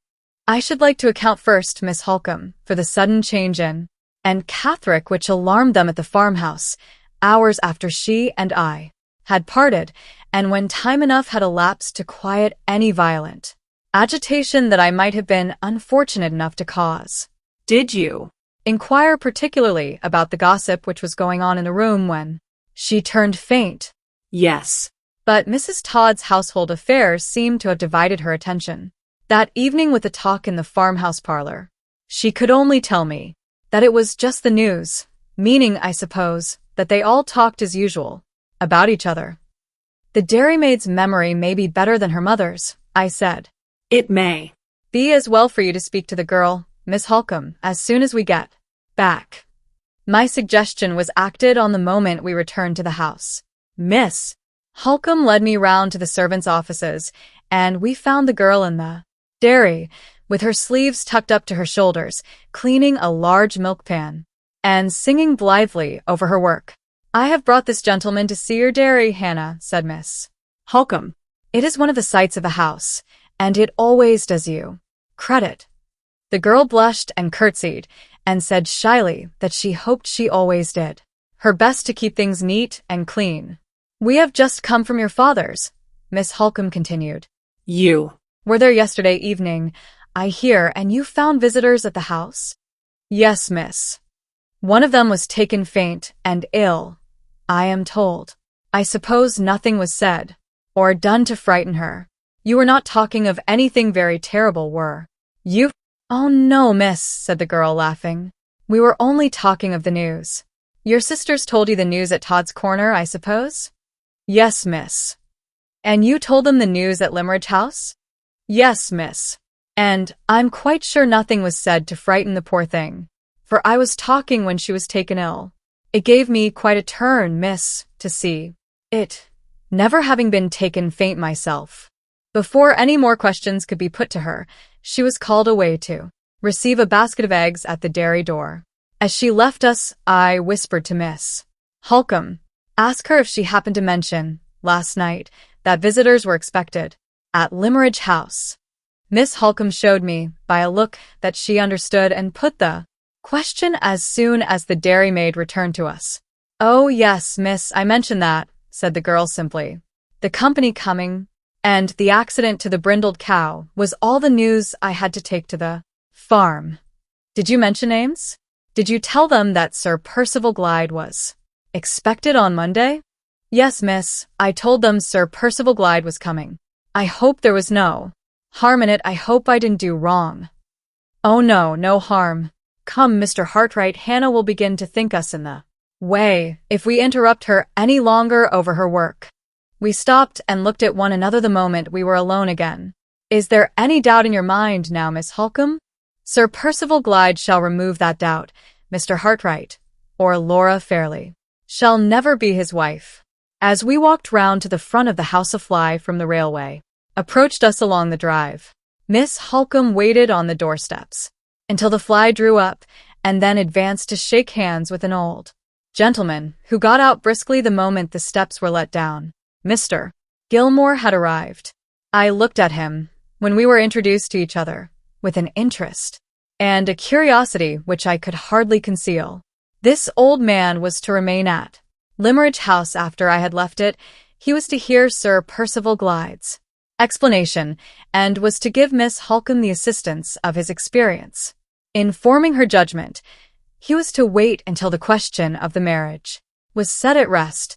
I should like to account first, Miss Halcombe, for the sudden change in and Catherick which alarmed them at the farmhouse, hours after she and I had parted, and when time enough had elapsed to quiet any violent agitation that I might have been unfortunate enough to cause. Did you inquire particularly about the gossip which was going on in the room when she turned faint? Yes. But Mrs. Todd's household affairs seemed to have divided her attention. That evening with the talk in the farmhouse parlor, she could only tell me that it was just the news, meaning, I suppose, that they all talked as usual about each other. The dairymaid's memory may be better than her mother's, I said. It may be as well for you to speak to the girl, Miss Halcombe, as soon as we get back. My suggestion was acted on the moment we returned to the house. Miss Halcombe led me round to the servants' offices, and we found the girl in the dairy, with her sleeves tucked up to her shoulders, cleaning a large milk pan, and singing blithely over her work. I have brought this gentleman to see your dairy, Hannah, said Miss Halcombe. It is one of the sights of a house, and it always does you credit. The girl blushed and curtsied, and said shyly that she hoped she always did her best to keep things neat and clean. We have just come from your father's, Miss Halcombe continued. You were there yesterday evening, I hear, and you found visitors at the house? Yes, miss. One of them was taken faint and ill, I am told. I suppose nothing was said or done to frighten her. You were not talking of anything very terrible, were you? Oh, no, miss, said the girl, laughing. We were only talking of the news. Your sisters told you the news at Todd's Corner, I suppose? Yes, miss. And you told them the news at Limmeridge House? Yes, miss. And I'm quite sure nothing was said to frighten the poor thing, for I was talking when she was taken ill. It gave me quite a turn, miss, to see it, never having been taken faint myself. Before any more questions could be put to her, she was called away to receive a basket of eggs at the dairy door. As she left us, I whispered to Miss Halcombe, ask her if she happened to mention, last night, that visitors were expected at Limmeridge House. Miss Halcombe showed me, by a look, that she understood and put the question as soon as the dairymaid returned to us. Oh, yes, miss, I mentioned that, said the girl simply. The company coming, and the accident to the brindled cow was all the news I had to take to the farm. Did you mention names? Did you tell them that Sir Percival Glyde was expected on Monday? Yes, miss, I told them Sir Percival Glyde was coming. I hope there was no harm in it. I hope I didn't do wrong. Oh, no, no harm. Come, Mr. Hartright, Hannah will begin to think us in the way if we interrupt her any longer over her work. We stopped and looked at one another the moment we were alone again. Is there any doubt in your mind now, Miss Halcombe? Sir Percival Glyde shall remove that doubt. Mr. Hartright, or Laura Fairlie, shall never be his wife. As we walked round to the front of the house, a fly from the railway approached us along the drive. Miss Halcombe waited on the doorsteps until the fly drew up, and then advanced to shake hands with an old gentleman who got out briskly the moment the steps were let down. Mr. Gilmore had arrived. I looked at him, when we were introduced to each other, with an interest and a curiosity which I could hardly conceal. This old man was to remain at Limmeridge House after I had left it. He was to hear Sir Percival Glyde's explanation, and was to give Miss Halcombe the assistance of his experience. In forming her judgment, he was to wait until the question of the marriage was set at rest,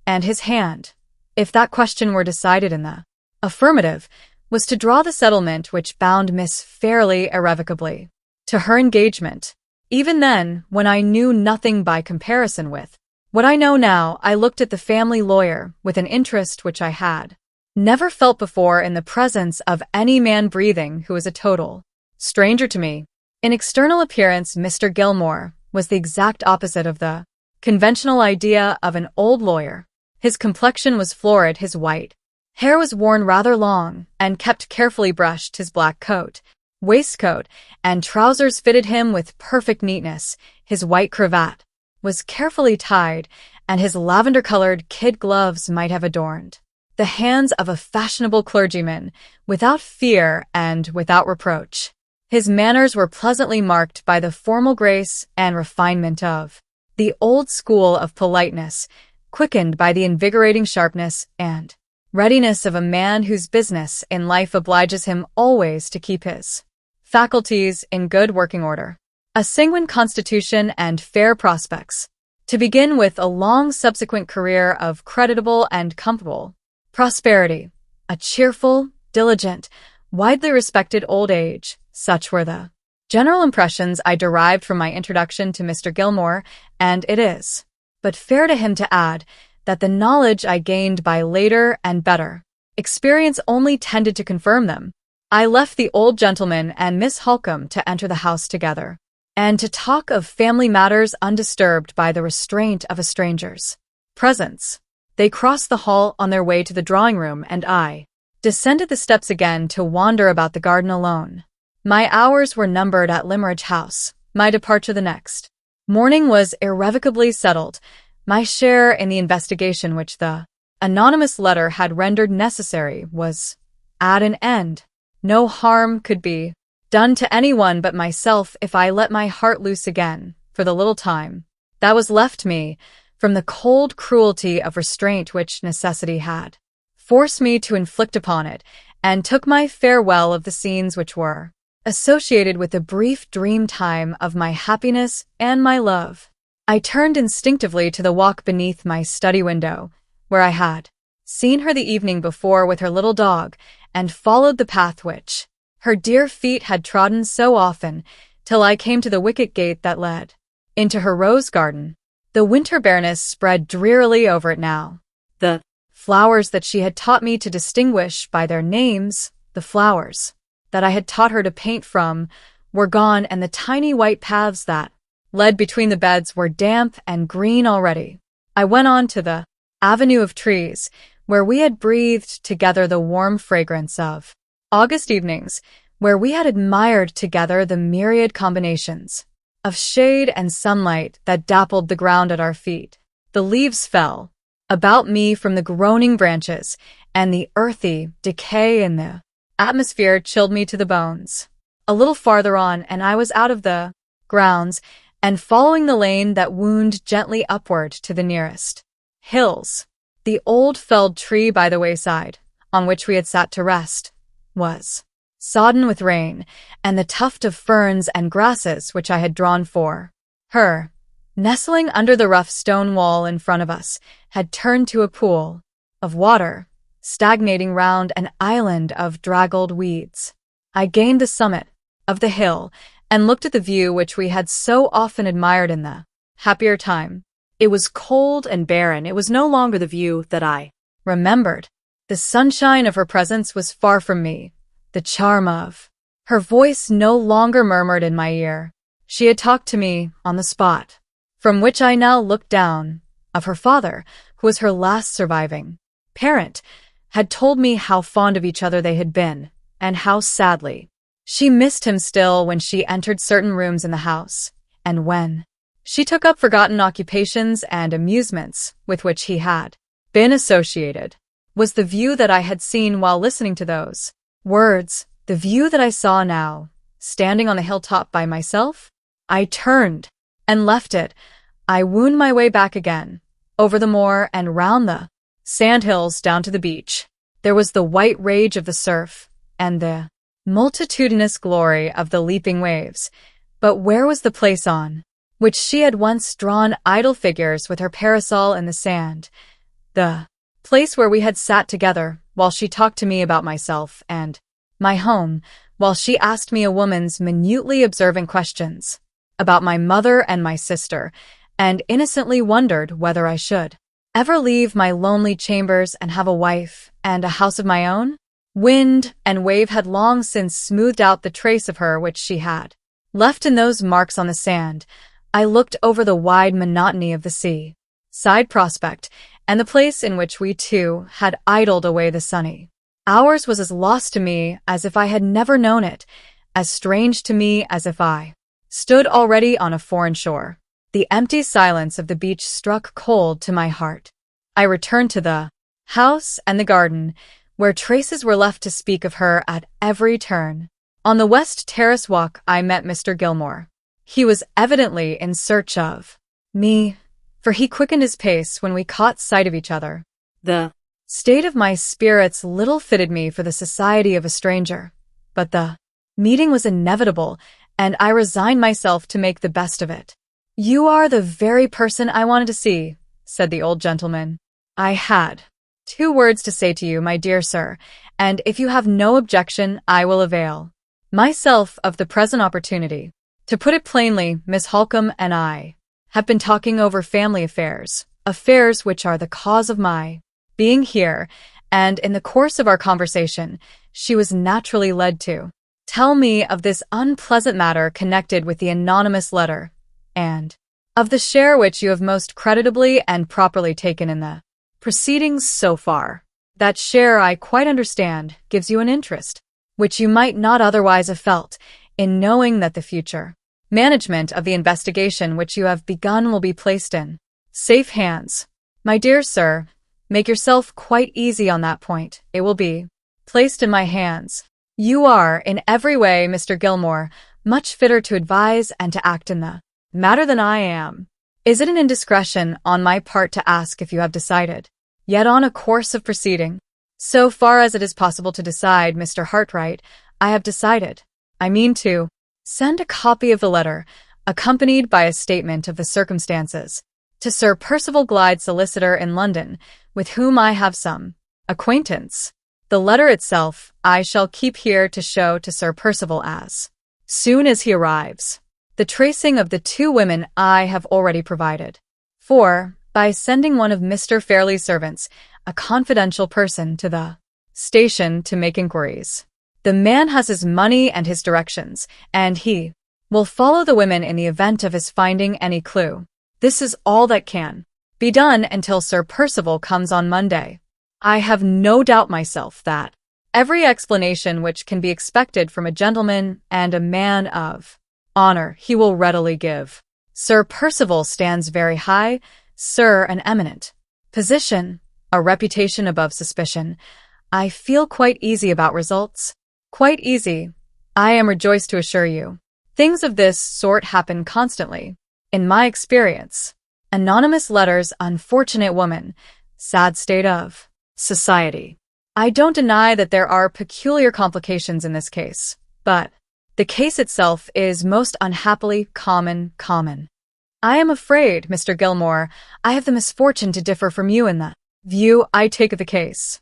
and his hand, if that question were decided in the affirmative, was to draw the settlement which bound Miss Fairlie irrevocably to her engagement. Even then, when I knew nothing by comparison with what I know now, I looked at the family lawyer with an interest which I had never felt before in the presence of any man breathing who was a total stranger to me. In external appearance, Mr. Gilmore was the exact opposite of the conventional idea of an old lawyer. His complexion was florid, his white hair was worn rather long and kept carefully brushed. His black coat, waistcoat, and trousers fitted him with perfect neatness. His white cravat was carefully tied, and his lavender-colored kid gloves might have adorned the hands of a fashionable clergyman without fear and without reproach. His manners were pleasantly marked by the formal grace and refinement of the old school of politeness, quickened by the invigorating sharpness and readiness of a man whose business in life obliges him always to keep his faculties in good working order, a sanguine constitution and fair prospects, to begin with a long subsequent career of creditable and comfortable prosperity, a cheerful, diligent, widely respected old age. Such were the general impressions I derived from my introduction to Mr. Gilmore, and it is but fair to him to add that the knowledge I gained by later and better experience only tended to confirm them. I left the old gentleman and Miss Halcombe to enter the house together, and to talk of family matters undisturbed by the restraint of a stranger's presence. They crossed the hall on their way to the drawing-room, and I descended the steps again to wander about the garden alone. My hours were numbered at Limmeridge House. My departure the next morning was irrevocably settled. My share in the investigation which the anonymous letter had rendered necessary was at an end. No harm could be done to anyone but myself if I let my heart loose again, for the little time that was left me, from the cold cruelty of restraint which necessity had forced me to inflict upon it, and took my farewell of the scenes which were associated with the brief dream time of my happiness and my love. I turned instinctively to the walk beneath my study window, where I had seen her the evening before with her little dog, and followed the path which her dear feet had trodden so often, till I came to the wicket gate that led into her rose garden. The winter bareness spread drearily over it now. The flowers that she had taught me to distinguish by their names, the flowers that I had taught her to paint from, were gone, and the tiny white paths that led between the beds were damp and green already. I went on to the avenue of trees, where we had breathed together the warm fragrance of August evenings, where we had admired together the myriad combinations of shade and sunlight that dappled the ground at our feet. The leaves fell about me from the groaning branches, and the earthy decay in the atmosphere chilled me to the bones. A little farther on, and I was out of the grounds, and following the lane that wound gently upward to the nearest hills. The old felled tree by the wayside, on which we had sat to rest, was sodden with rain, and the tuft of ferns and grasses which I had drawn for her, nestling under the rough stone wall in front of us, had turned to a pool of water, stagnating round an island of draggled weeds. I gained the summit of the hill, and looked at the view which we had so often admired in the happier time. It was cold and barren. It was no longer the view that I remembered. The sunshine of her presence was far from me. The charm of her voice no longer murmured in my ear. She had talked to me on the spot from which I now looked down, of her father, who was her last surviving parent, had told me how fond of each other they had been, and how sadly she missed him still when she entered certain rooms in the house, and when she took up forgotten occupations and amusements with which he had been associated. Was the view that I had seen while listening to those words the view that I saw now, standing on the hilltop by myself? I turned and left it. I wound my way back again, over the moor and round the sandhills down to the beach. There was the white rage of the surf, and the multitudinous glory of the leaping waves. But where was the place on which she had once drawn idle figures with her parasol in the sand? The place where we had sat together while she talked to me about myself and my home, while she asked me a woman's minutely observant questions about my mother and my sister, and innocently wondered whether I should ever leave my lonely chambers and have a wife and a house of my own? Wind and wave had long since smoothed out the trace of her which she had left in those marks on the sand. I looked over the wide monotony of the sea, side prospect, and the place in which we two had idled away the sunny hours was as lost to me as if I had never known it, as strange to me as if I stood already on a foreign shore. The empty silence of the beach struck cold to my heart. I returned to the house and the garden, where traces were left to speak of her at every turn. On the West Terrace walk I met Mr. Gilmore. He was evidently in search of me, for he quickened his pace when we caught sight of each other. The state of my spirits little fitted me for the society of a stranger, but the meeting was inevitable, and I resigned myself to make the best of it. "You are the very person I wanted to see," said the old gentleman. "I had 2 words to say to you, my dear sir, and if you have no objection, I will avail myself of the present opportunity. To put it plainly, Miss Halcombe and I have been talking over family affairs which are the cause of my being here, and in the course of our conversation, she was naturally led to tell me of this unpleasant matter connected with the anonymous letter, and of the share which you have most creditably and properly taken in the proceedings so far. That share, I quite understand, gives you an interest, which you might not otherwise have felt, in knowing that the future management of the investigation which you have begun will be placed in safe hands. My dear sir, make yourself quite easy on that point. It will be placed in my hands. You are, in every way, Mr. Gilmore, much fitter to advise and to act in the matter than I am. Is it an indiscretion on my part to ask if you have decided yet on a course of proceeding? So far as it is possible to decide, Mr. Hartright, I have decided. I mean to send a copy of the letter, accompanied by a statement of the circumstances, to Sir Percival Glyde, solicitor in London, with whom I have some acquaintance. The letter itself I shall keep here to show to Sir Percival as soon as he arrives. The tracing of the 2 women I have already provided for by sending one of Mr. Fairlie's servants, a confidential person, to the station to make inquiries. The man has his money and his directions, and he will follow the women in the event of his finding any clue. This is all that can be done until Sir Percival comes on Monday. I have no doubt myself that every explanation which can be expected from a gentleman and a man of honor he will readily give. Sir Percival stands very high, sir, an eminent position, a reputation above suspicion. I feel quite easy about results. Quite easy, I am rejoiced to assure you. Things of this sort happen constantly. In my experience, anonymous letters, unfortunate woman, sad state of society. I don't deny that there are peculiar complications in this case, but the case itself is most unhappily common. I am afraid, Mr. Gilmore, I have the misfortune to differ from you in the view I take of the case.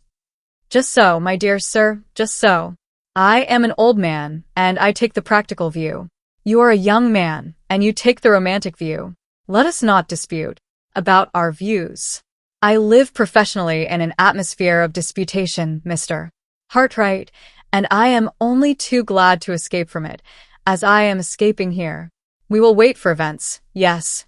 Just so, my dear sir, just so. I am an old man, and I take the practical view. You are a young man, and you take the romantic view. Let us not dispute about our views. I live professionally in an atmosphere of disputation, Mr. Hartright, and I am only too glad to escape from it, as I am escaping here. We will wait for events. Yes,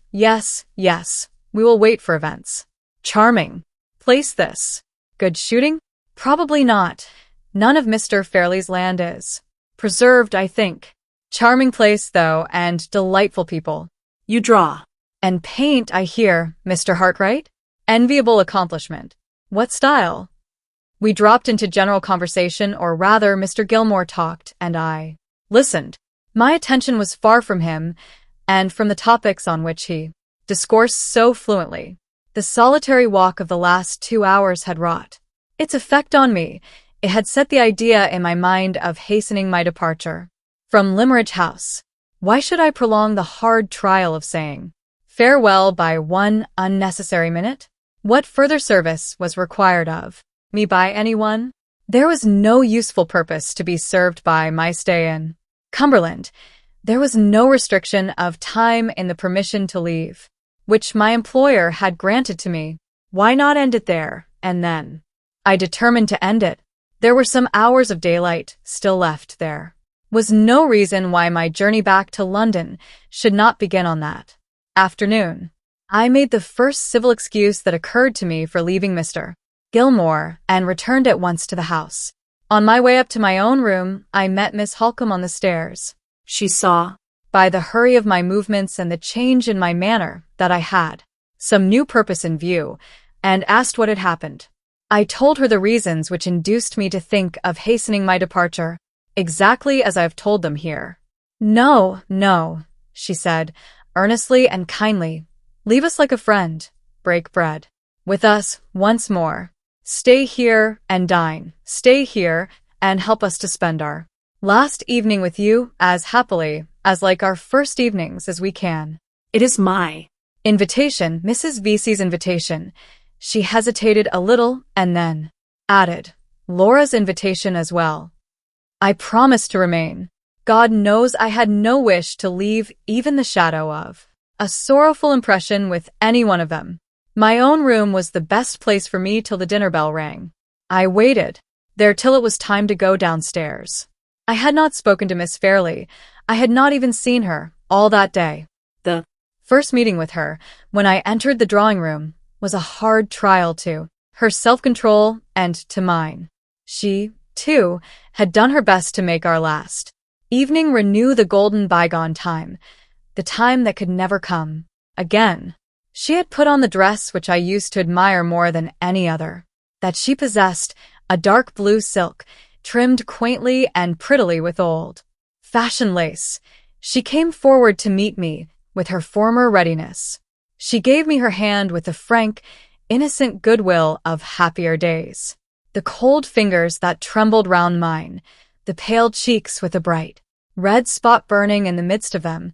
we will wait for events. Charming place this. Good shooting? Probably not. None of Mr. Fairlie's land is preserved, I think. Charming place, though, and delightful people. You draw and paint, I hear, Mr. Hartright? Enviable accomplishment. What style? We dropped into general conversation, or rather, Mr. Gilmore talked, and I listened. My attention was far from him, and from the topics on which he discoursed so fluently. The solitary walk of the last 2 hours had wrought its effect on me. It had set the idea in my mind of hastening my departure from Limmeridge House. Why should I prolong the hard trial of saying farewell by one unnecessary minute? What further service was required of me by anyone? There was no useful purpose to be served by my stay in Cumberland. There was no restriction of time in the permission to leave, which my employer had granted to me. Why not end it there and then? I determined to end it. There were some hours of daylight still left. There was no reason why my journey back to London should not begin on that afternoon. I made the first civil excuse that occurred to me for leaving Mr. Gilmore and returned at once to the house. On my way up to my own room, I met Miss Halcombe on the stairs. She saw, by the hurry of my movements and the change in my manner, that I had some new purpose in view, and asked what had happened. I told her the reasons which induced me to think of hastening my departure, exactly as I've told them here. No, no, she said, earnestly and kindly. Leave us like a friend. Break bread with us once more. Stay here and dine. Stay here and help us to spend our last evening with you as happily, as like our first evenings as we can. It is my invitation, Mrs. Vesey's invitation. She hesitated a little and then added, Laura's invitation as well. I promised to remain. God knows I had no wish to leave even the shadow of a sorrowful impression with any one of them. My own room was the best place for me till the dinner bell rang. I waited there till it was time to go downstairs. I had not spoken to Miss Fairlie. I had not even seen her all that day. The first meeting with her, when I entered the drawing-room, was a hard trial to her self-control and to mine. She, too, had done her best to make our last evening renew the golden bygone time, the time that could never come again. She had put on the dress which I used to admire more than any other, that she possessed, a dark blue silk, trimmed quaintly and prettily with old-fashioned lace. She came forward to meet me with her former readiness. She gave me her hand with the frank, innocent goodwill of happier days. The cold fingers that trembled round mine, the pale cheeks with a bright red spot burning in the midst of them,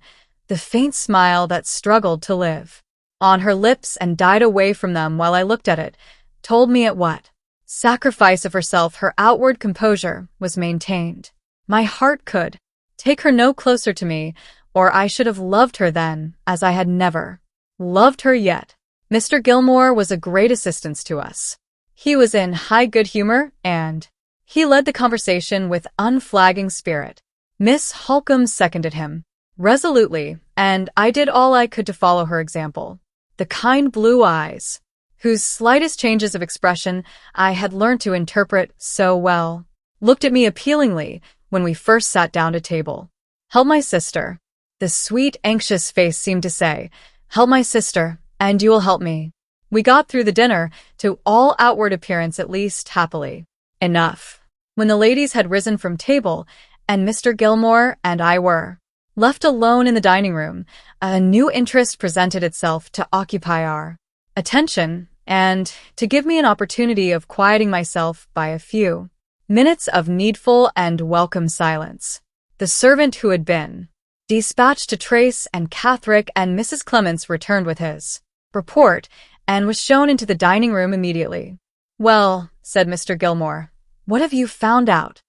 the faint smile that struggled to live on her lips and died away from them while I looked at it, told me at what sacrifice of herself her outward composure was maintained. My heart could take her no closer to me, or I should have loved her then as I had never loved her yet. Mr. Gilmore was a great assistance to us. He was in high good humor, and he led the conversation with unflagging spirit. Miss Halcombe seconded him resolutely, and I did all I could to follow her example. The kind blue eyes, whose slightest changes of expression I had learned to interpret so well, looked at me appealingly when we first sat down to table. Help my sister. The sweet, anxious face seemed to say, help my sister, and you will help me. We got through the dinner, to all outward appearance at least, happily enough. When the ladies had risen from table, and Mr. Gilmore and I were left alone in the dining room, a new interest presented itself to occupy our attention, and to give me an opportunity of quieting myself by a few minutes of needful and welcome silence. The servant who had been dispatched to Trace and Catherick and Mrs. Clements returned with his report, and was shown into the dining room immediately. Well, said Mr. Gilmore, what have you found out?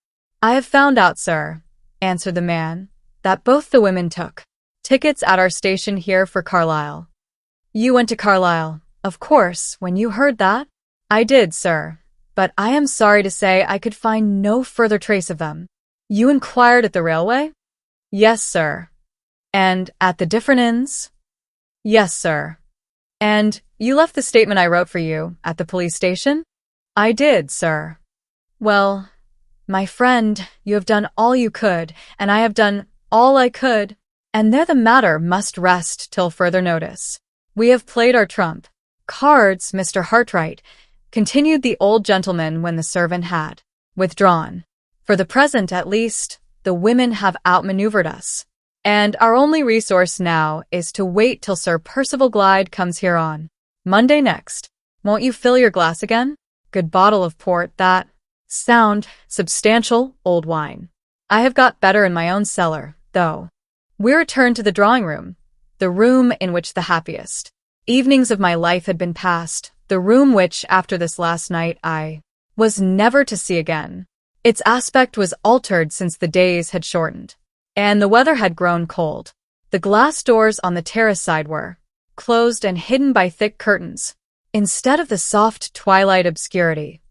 I have found out, sir, answered the man, that both the women took tickets at our station here for Carlisle. You went to Carlisle, of course, when you heard that? I did, sir, but I am sorry to say I could find no further trace of them. You inquired at the railway? Yes, sir. And at the different inns? Yes, sir. And you left the statement I wrote for you at the police station? I did, sir. Well, my friend, you have done all you could, and I have done all I could, and there the matter must rest till further notice. We have played our trump cards, Mr. Hartright, continued the old gentleman when the servant had withdrawn. For the present, at least, the women have outmaneuvered us, and our only resource now is to wait till Sir Percival Glyde comes here on Monday next. Won't you fill your glass again? Good bottle of port, that. Sound, substantial, old wine. I have got better in my own cellar, though. We returned to the drawing room, the room in which the happiest evenings of my life had been passed, the room which, after this last night, I was never to see again. Its aspect was altered since the days had shortened, and the weather had grown cold. The glass doors on the terrace side were closed and hidden by thick curtains, instead of the soft twilight obscurity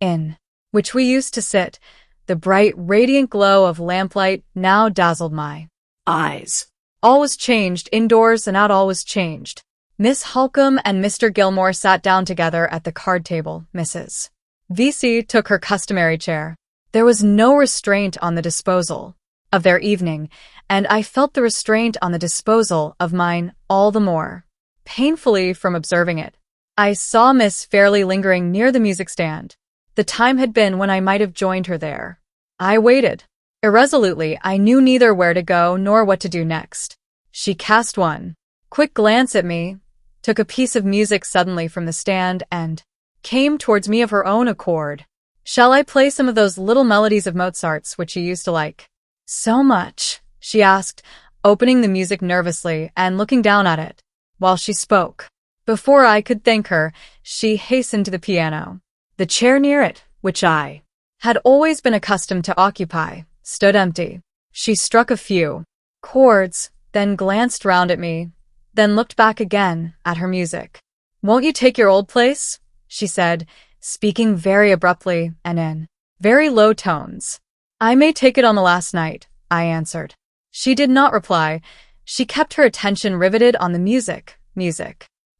in which we used to sit. The bright, radiant glow of lamplight now dazzled my eyes. All was changed indoors, and out all was changed. Miss Halcombe and Mr. Gilmore sat down together at the card table. Mrs. V.C. took her customary chair. There was no restraint on the disposal of their evening, and I felt the restraint on the disposal of mine all the more painfully from observing it. I saw Miss Fairlie lingering near the music stand. The time had been when I might have joined her there. I waited. Irresolutely, I knew neither where to go nor what to do next. She cast one quick glance at me, took a piece of music suddenly from the stand, and came towards me of her own accord. "Shall I play some of those little melodies of Mozart's which you used to like so much?" she asked, opening the music nervously and looking down at it while she spoke. Before I could thank her, she hastened to the piano. The chair near it, which I had always been accustomed to occupy, stood empty. She struck a few chords, then glanced round at me, then looked back again at her music. "Won't you take your old place?" she said, speaking very abruptly and in very low tones. "I may take it on the last night," I answered. She did not reply. She kept her attention riveted on the music,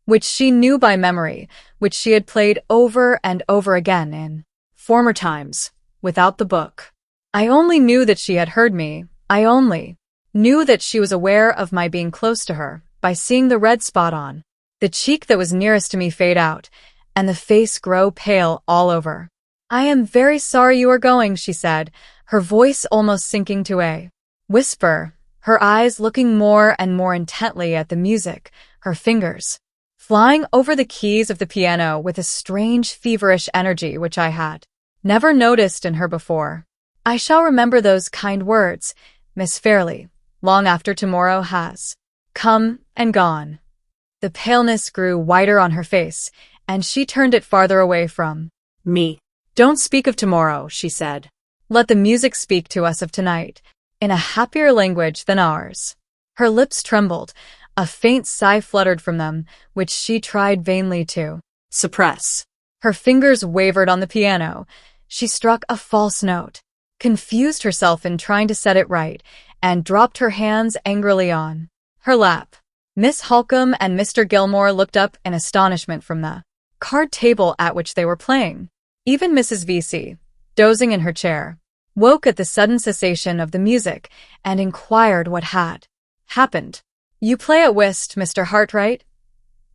which she knew by memory, which she had played over and over again in former times, without the book. I only knew that she had heard me. I only knew that she was aware of my being close to her by seeing the red spot on the cheek that was nearest to me fade out, and the face grow pale all over. "I am very sorry you are going," she said, her voice almost sinking to a whisper, her eyes looking more and more intently at the music, her fingers flying over the keys of the piano with a strange feverish energy which I had never noticed in her before. "I shall remember those kind words, Miss Fairlie, long after tomorrow has come and gone." The paleness grew whiter on her face, and she turned it farther away from Me. "Don't speak of tomorrow," she said. "Let the music speak to us of tonight, in a happier language than ours." Her lips trembled. A faint sigh fluttered from them, which she tried vainly to suppress. Her fingers wavered on the piano. She struck a false note, confused herself in trying to set it right, and dropped her hands angrily on her lap. Miss Halcombe and Mr. Gilmore looked up in astonishment from the card table at which they were playing. Even Mrs. V.C., dozing in her chair, woke at the sudden cessation of the music and inquired what had happened. "You play at whist, Mr. Hartright?"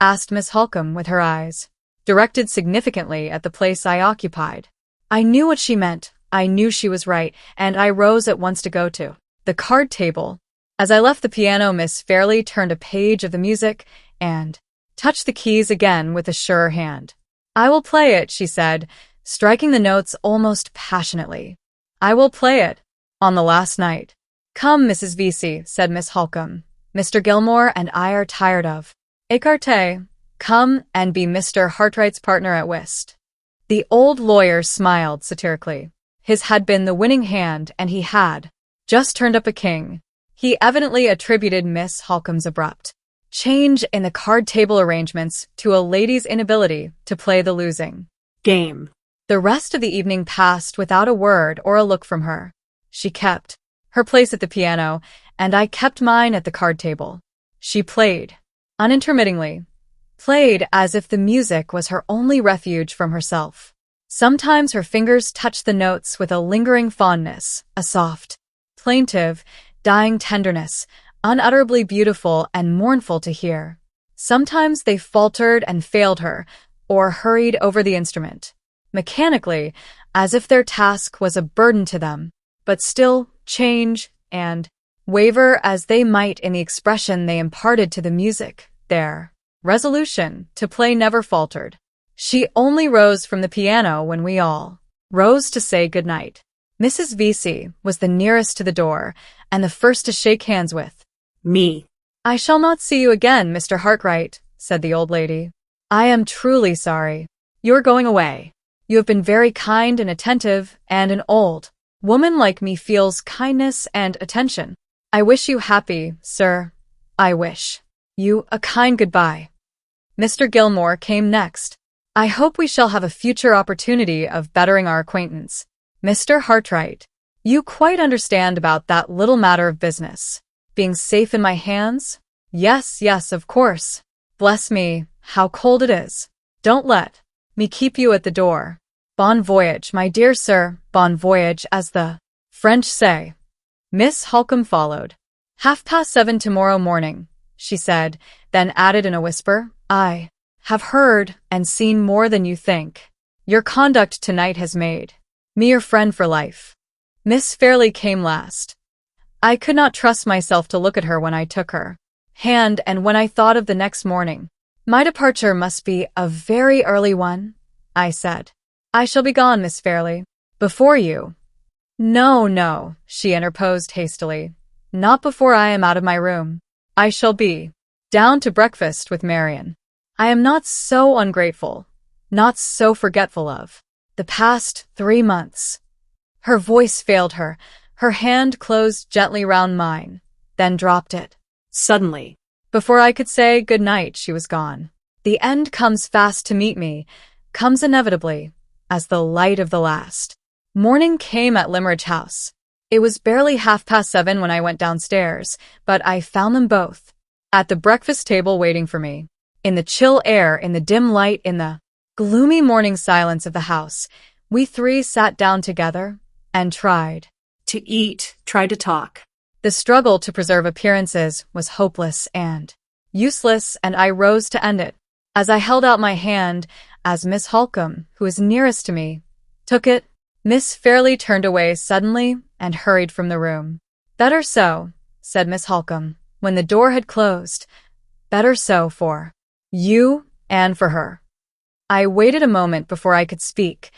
asked Miss Halcombe with her eyes directed significantly at the place I occupied. I knew what she meant. I knew she was right, and I rose at once to go to the card table. As I left the piano, Miss Fairlie turned a page of the music and touched the keys again with a sure hand. "I will play it," she said, striking the notes almost passionately. "I will play it on the last night." "Come, Mrs. V.C.," said Miss Halcombe. "Mr. Gilmore and I are tired of écarté. Come and be Mr. Hartright's partner at whist." The old lawyer smiled satirically. His had been the winning hand, and he had just turned up a king. He evidently attributed Miss Halcombe's abrupt change in the card table arrangements to a lady's inability to play the losing game. The rest of the evening passed without a word or a look from her. She kept her place at the piano, and I kept mine at the card table. She played unintermittingly, played as if the music was her only refuge from herself. Sometimes her fingers touched the notes with a lingering fondness, a soft, plaintive, dying tenderness, unutterably beautiful and mournful to hear. Sometimes they faltered and failed her, or hurried over the instrument, mechanically, as if their task was a burden to them, but still change and waver as they might in the expression they imparted to the music. Their resolution to play never faltered. She only rose from the piano when we all rose to say good night. Mrs. V.C. was the nearest to the door and the first to shake hands with Me. I shall not see you again, Mr. Hartright, said the old lady. I am truly sorry. You're going away. You have been very kind and attentive, and an old woman like me feels kindness and attention. I wish you happy, sir. I wish you a kind goodbye. Mr. Gilmore came next. I hope we shall have a future opportunity of bettering our acquaintance. Mr. Hartright, you quite understand about that little matter of business. Being safe in my hands? Yes, yes, of course. Bless me, how cold it is. Don't let me keep you at the door. Bon voyage, my dear sir, bon voyage, as the French say. Miss Halcombe followed. 7:30 tomorrow morning, she said, then added in a whisper, I have heard and seen more than you think. Your conduct tonight has made me your friend for life. Miss Fairlie came last. I could not trust myself to look at her when I took her hand, and when I thought of the next morning. My departure must be a very early one, I said. I shall be gone, Miss Fairlie. Before you. No, no, she interposed hastily. Not before I am out of my room. I shall be down to breakfast with Marian. I am not so ungrateful, not so forgetful of the past 3 months. Her voice failed her. Her hand closed gently round mine, then dropped it. Suddenly. Before I could say good night, she was gone. The end comes fast to meet me, comes inevitably, as the light of the last morning came at Limmeridge House. It was barely 7:30 when I went downstairs, but I found them both at the breakfast table waiting for me. In the chill air, in the dim light, in the gloomy morning silence of the house, we three sat down together and tried to eat, tried to talk. The struggle to preserve appearances was hopeless and useless, and I rose to end it. As I held out my hand, as Miss Halcombe, who was nearest to me, took it, Miss Fairlie turned away suddenly and hurried from the room. Better so, said Miss Halcombe, when the door had closed. Better so for you and for her. I waited a moment before I could speak.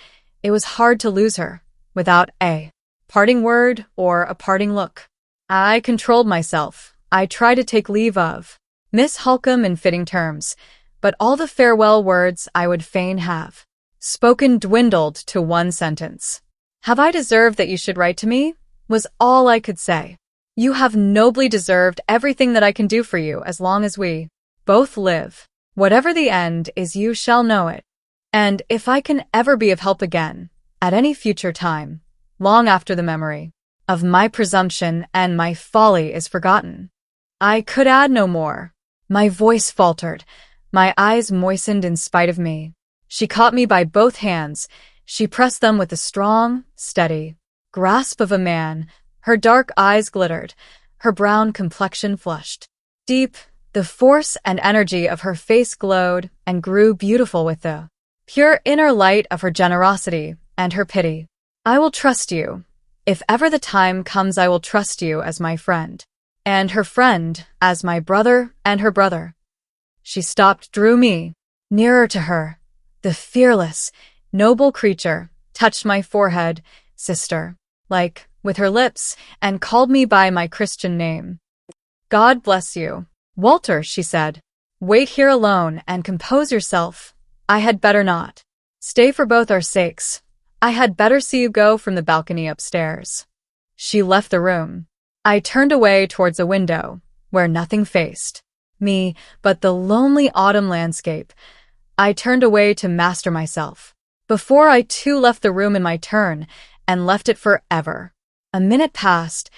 It was hard to lose her, without a parting word or a parting look. I controlled myself. I tried to take leave of Miss Halcombe in fitting terms, but all the farewell words I would fain have spoken dwindled to one sentence. Have I deserved that you should write to me? Was all I could say. You have nobly deserved everything that I can do for you as long as we both live. Whatever the end is, you shall know it. And if I can ever be of help again, at any future time, long after the memory of my presumption and my folly is forgotten, I could add no more. My voice faltered. My eyes moistened in spite of me. She caught me by both hands. She pressed them with the strong, steady grasp of a man. Her dark eyes glittered. Her brown complexion flushed deep. The force and energy of her face glowed and grew beautiful with the pure inner light of her generosity and her pity. I will trust you. If ever the time comes, I will trust you as my friend, and her friend as my brother and her brother. She stopped, drew me nearer to her. The fearless, noble creature touched my forehead, sister, like, with her lips, and called me by my Christian name. God bless you. Walter, she said. Wait here alone and compose yourself. I had better not. Stay for both our sakes. I had better see you go from the balcony upstairs. She left the room. I turned away towards a window, where nothing faced me but the lonely autumn landscape. I turned away to master myself, before I too left the room in my turn, and left it forever. A minute passed,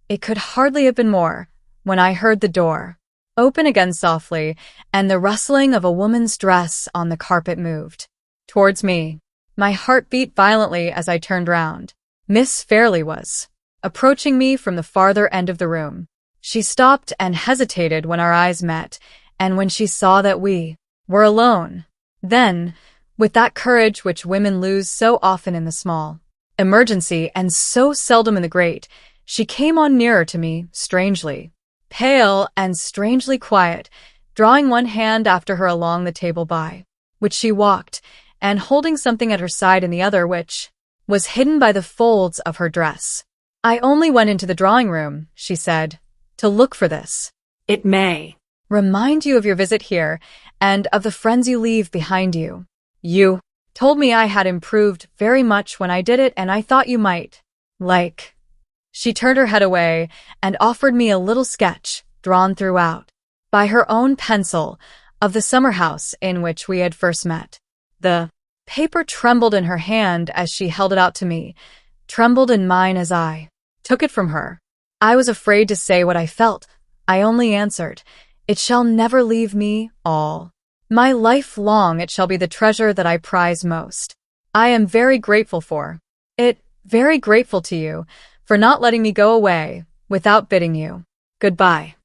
it could hardly have been more, when I heard the door open again softly, and the rustling of a woman's dress on the carpet moved towards me. My heart beat violently as I turned round. Miss Fairlie was approaching me from the farther end of the room. She stopped and hesitated when our eyes met, and when she saw that we were alone. Then, with that courage which women lose so often in the small emergency and so seldom in the great, she came on nearer to me, strangely pale and strangely quiet, drawing one hand after her along the table by which she walked, and holding something at her side in the other which was hidden by the folds of her dress. I only went into the drawing-room, she said, to look for this. It may. Remind you of your visit here and of the friends you leave behind you. You told me I had improved very much when I did it, and I thought you might like. She turned her head away and offered me a little sketch, drawn throughout by her own pencil, of the summer house in which we had first met. The paper trembled in her hand as she held it out to me, trembled in mine as I took it from her. I was afraid to say what I felt. I only answered, "It shall never leave me, all my life long it shall be the treasure that I prize most. I am very grateful for it, very grateful to you, for not letting me go away without bidding you goodbye."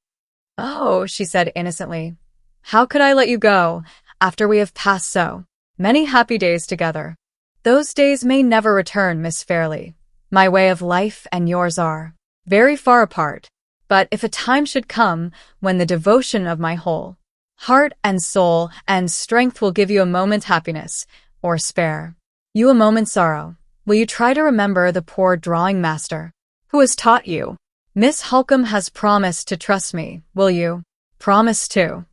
"Oh," she said innocently, "how could I let you go after we have passed so many happy days together? Those days may never return, Miss Fairlie. My way of life and yours are very far apart. But if a time should come when the devotion of my whole heart and soul and strength will give you a moment's happiness, or spare you a moment's sorrow, will you try to remember the poor drawing master who has taught you? Miss Halcombe has promised to trust me. Will you promise too?"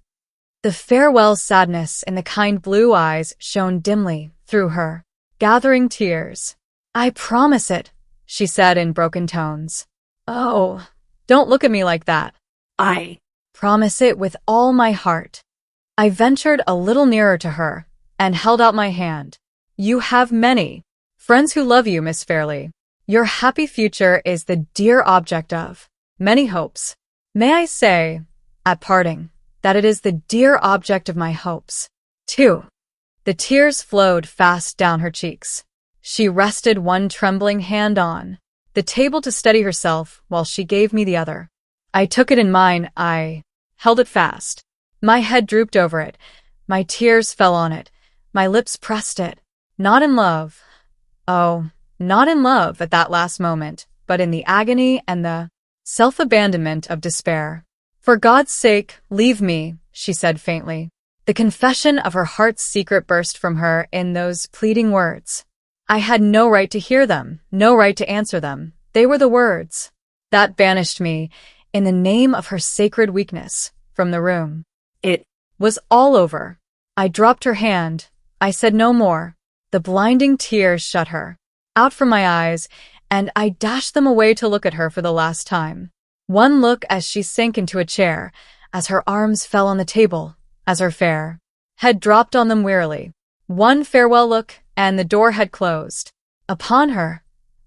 The farewell sadness in the kind blue eyes shone dimly through her gathering tears. "I promise it," she said in broken tones. "Oh, don't look at me like that." I "Promise it with all my heart." I ventured a little nearer to her and held out my hand. "You have many friends who love you, Miss Fairlie. Your happy future is the dear object of many hopes. May I say, at parting, that it is the dear object of my hopes, too." The tears flowed fast down her cheeks. She rested one trembling hand on the table to steady herself while she gave me the other. I took it in mine. I held it fast. My head drooped over it. My tears fell on it. My lips pressed it. Not in love. Oh, not in love at that last moment, but in the agony and the self-abandonment of despair. "For God's sake, leave me," she said faintly. The confession of her heart's secret burst from her in those pleading words. I had no right to hear them, no right to answer them. They were the words that banished me, in the name of her sacred weakness, from the room. It was all over. I dropped her hand. I said no more. The blinding tears shut her out from my eyes, and I dashed them away to look at her for the last time. One look as she sank into a chair, as her arms fell on the table, as her fair head dropped on them wearily. One farewell look, and the door had closed upon her.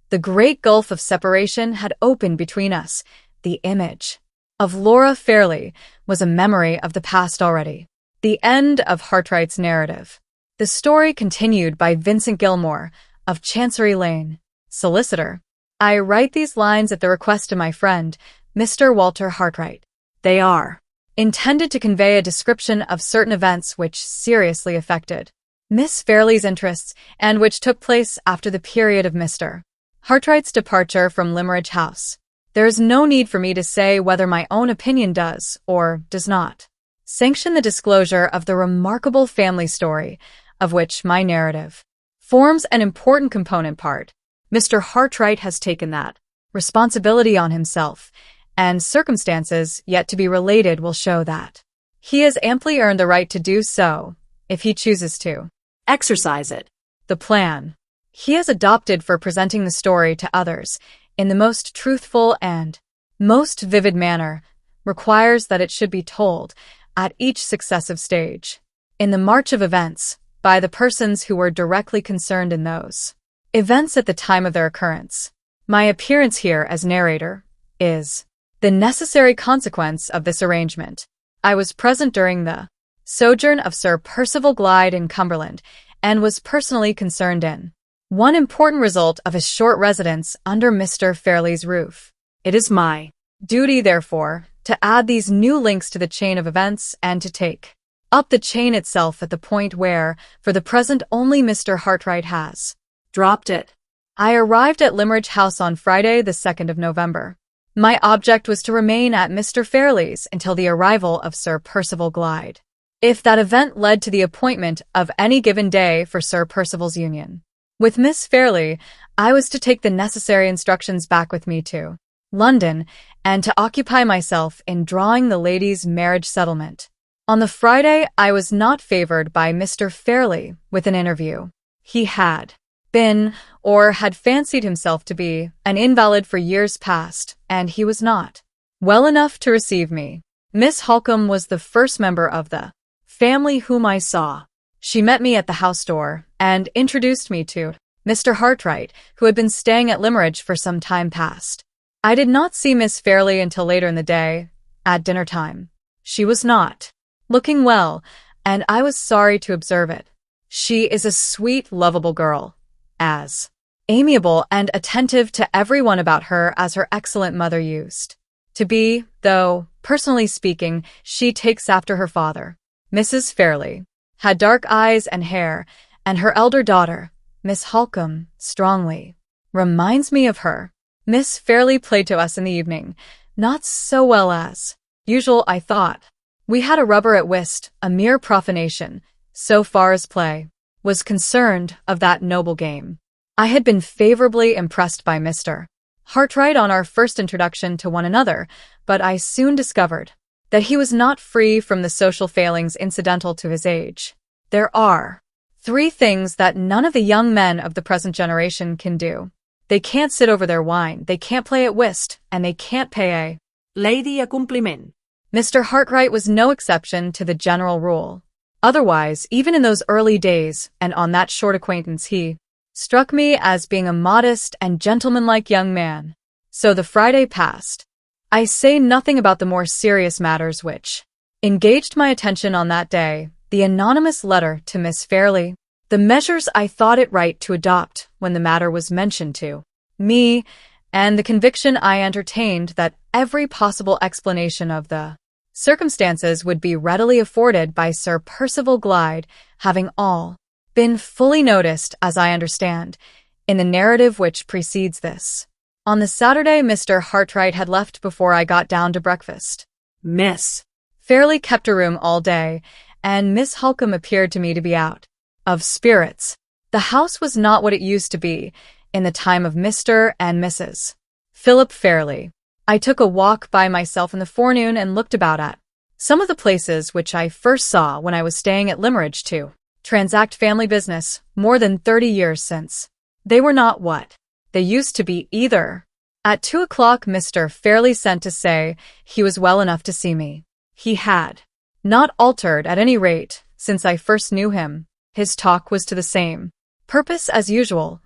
The great gulf of separation had opened between us. The image of Laura Fairlie was a memory of the past already. The end of Hartright's narrative. The story continued by Vincent Gilmore, of Chancery Lane, solicitor. I write these lines at the request of my friend, Mr. Walter Hartright. They are intended to convey a description of certain events which seriously affected Miss Fairlie's interests and which took place after the period of Mr. Hartright's departure from Limeridge House. There is no need for me to say whether my own opinion does, or does not, sanction the disclosure of the remarkable family story, of which my narrative forms an important component part. Mr. Hartright has taken that responsibility on himself, and circumstances yet to be related will show that he has amply earned the right to do so, if he chooses to exercise it. The plan he has adopted for presenting the story to others in the most truthful and most vivid manner requires that it should be told at each successive stage in the march of events by the persons who were directly concerned in those events at the time of their occurrence. My appearance here as narrator is the necessary consequence of this arrangement. I was present during the sojourn of Sir Percival Glyde in Cumberland, and was personally concerned in one important result of his short residence under Mr. Fairlie's roof. It is my duty, therefore, to add these new links to the chain of events and to take up the chain itself at the point where, for the present, only Mr. Hartright has dropped it. I arrived at Limeridge House on Friday, the 2nd of November. My object was to remain at Mr. Fairlie's until the arrival of Sir Percival Glyde, if that event led to the appointment of any given day for Sir Percival's union with Miss Fairlie. I was to take the necessary instructions back with me to London, and to occupy myself in drawing the lady's marriage settlement. On the Friday, I was not favored by Mr. Fairlie with an interview. He had been, or had fancied himself to be, an invalid for years past, and he was not well enough to receive me. Miss Halcombe was the first member of the family whom I saw. She met me at the house door and introduced me to Mr. Hartright, who had been staying at Limeridge for some time past. I did not see Miss Fairlie until later in the day, at dinner time. She was not looking well, and I was sorry to observe it. She is a sweet, lovable girl, as amiable and attentive to everyone about her as her excellent mother used to be, though, personally speaking, she takes after her father. Mrs. Fairlie had dark eyes and hair, and her elder daughter, Miss Halcombe, strongly reminds me of her. Miss Fairlie played to us in the evening, not so well as usual, I thought. We had a rubber at whist, a mere profanation, so far as play was concerned, of that noble game. I had been favorably impressed by Mr. Hartright on our first introduction to one another, but I soon discovered that he was not free from the social failings incidental to his age. There are 3 things that none of the young men of the present generation can do. They can't sit over their wine, they can't play at whist, and they can't pay a lady a compliment. Mr. Hartright was no exception to the general rule. Otherwise, even in those early days, and on that short acquaintance, he struck me as being a modest and gentlemanlike young man. So the Friday passed. I say nothing about the more serious matters which engaged my attention on that day, the anonymous letter to Miss Fairlie, the measures I thought it right to adopt when the matter was mentioned to me, and the conviction I entertained that every possible explanation of the circumstances would be readily afforded by Sir Percival Glyde, having all been fully noticed, as I understand, in the narrative which precedes this. On the Saturday, Mr. Hartright had left before I got down to breakfast. Miss Fairlie kept her room all day, and Miss Halcombe appeared to me to be out of spirits. The house was not what it used to be in the time of Mr. and Mrs. Philip Fairlie. I took a walk by myself in the forenoon and looked about at some of the places which I first saw when I was staying at Limeridge to transact family business more than 30 years since. They were not what they used to be either. At 2 o'clock, Mr. Fairlie sent to say he was well enough to see me. He had not altered, at any rate, since I first knew him. His talk was to the same purpose as usual,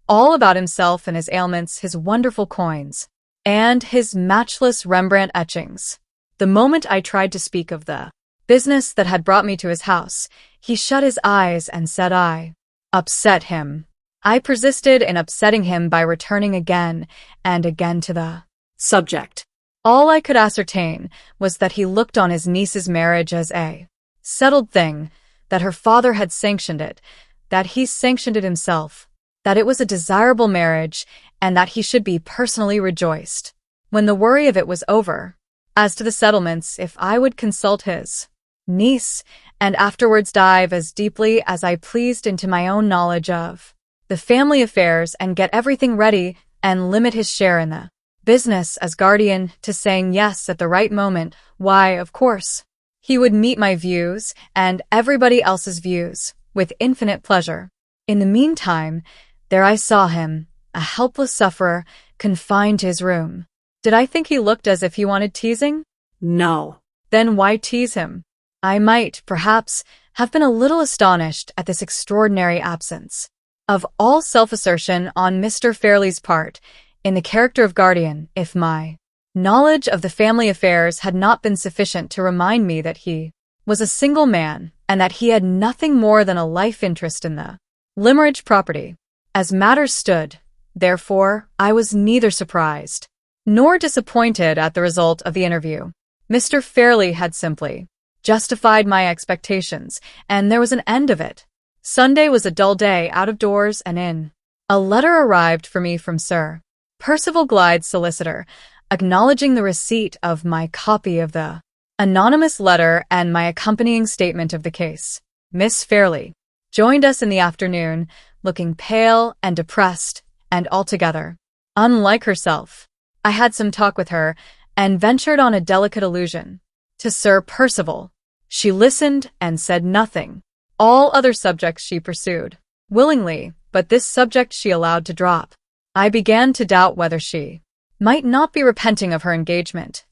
all about himself and his ailments, his wonderful coins, and his matchless Rembrandt etchings. The moment I tried to speak of the business that had brought me to his house, he shut his eyes and said I upset him. I persisted in upsetting him by returning again and again to the subject. All I could ascertain was that he looked on his niece's marriage as a settled thing, that her father had sanctioned it, that he sanctioned it himself, that it was a desirable marriage, and that he should be personally rejoiced when the worry of it was over. As to the settlements, if I would consult his niece, and afterwards dive as deeply as I pleased into my own knowledge of the family affairs and get everything ready and limit his share in the business as guardian to saying yes at the right moment, why, of course, he would meet my views and everybody else's views with infinite pleasure. In the meantime, there I saw him, a helpless sufferer, confined to his room. Did I think he looked as if he wanted teasing? No. Then why tease him? I might, perhaps, have been a little astonished at this extraordinary absence of all self-assertion on Mr. Fairlie's part in the character of guardian, if my knowledge of the family affairs had not been sufficient to remind me that he was a single man and that he had nothing more than a life interest in the Limeridge property. As matters stood, therefore, I was neither surprised nor disappointed at the result of the interview. Mr. Fairlie had simply justified my expectations, and there was an end of it. Sunday was a dull day out of doors and in. A letter arrived for me from Sir Percival Glyde's solicitor, acknowledging the receipt of my copy of the anonymous letter and my accompanying statement of the case. Miss Fairlie joined us in the afternoon, looking pale and depressed, and altogether unlike herself. I had some talk with her, and ventured on a delicate allusion to Sir Percival. She listened and said nothing. All other subjects she pursued willingly, but this subject she allowed to drop. I began to doubt whether she might not be repenting of her engagement,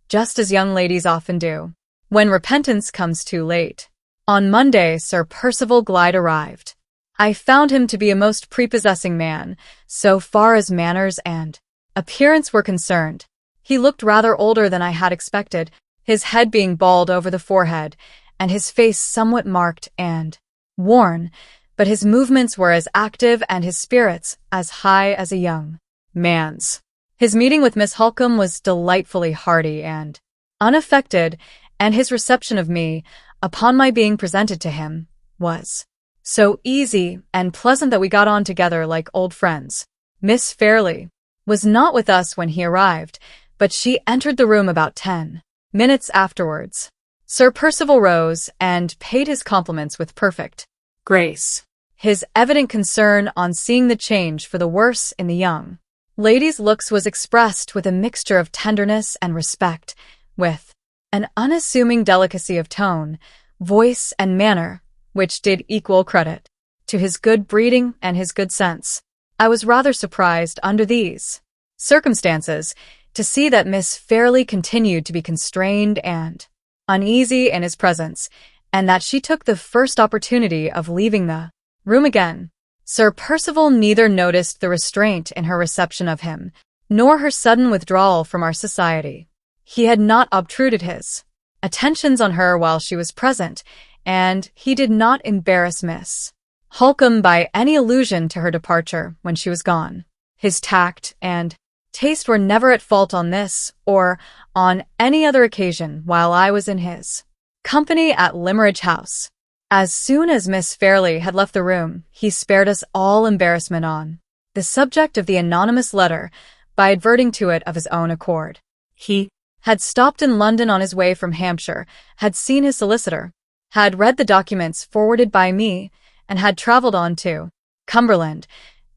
just as young ladies often do, when repentance comes too late. On Monday, Sir Percival Glyde arrived. I found him to be a most prepossessing man, so far as manners and appearance were concerned. He looked rather older than I had expected, his head being bald over the forehead, and his face somewhat marked and worn, but his movements were as active and his spirits as high as a young man's. His meeting with Miss Halcombe was delightfully hearty and unaffected, and his reception of me, upon my being presented to him, was so easy and pleasant that we got on together like old friends. Miss Fairlie was not with us when he arrived, but she entered the room about 10 minutes afterwards. Sir Percival rose and paid his compliments with perfect grace, his evident concern on seeing the change for the worse in the young lady's looks was expressed with a mixture of tenderness and respect, with an unassuming delicacy of tone, voice, and manner, which did equal credit to his good breeding and his good sense. I was rather surprised under these circumstances to see that Miss Fairlie continued to be constrained and uneasy in his presence, and that she took the first opportunity of leaving the room again. Sir Percival neither noticed the restraint in her reception of him, nor her sudden withdrawal from our society. He had not obtruded his attentions on her while she was present, and he did not embarrass Miss Halcombe by any allusion to her departure when she was gone. His tact and taste were never at fault on this or on any other occasion while I was in his company at Limeridge House. As soon as Miss Fairlie had left the room, he spared us all embarrassment on the subject of the anonymous letter by adverting to it of his own accord. He had stopped in London on his way from Hampshire, had seen his solicitor, had read the documents forwarded by me, and had travelled on to Cumberland,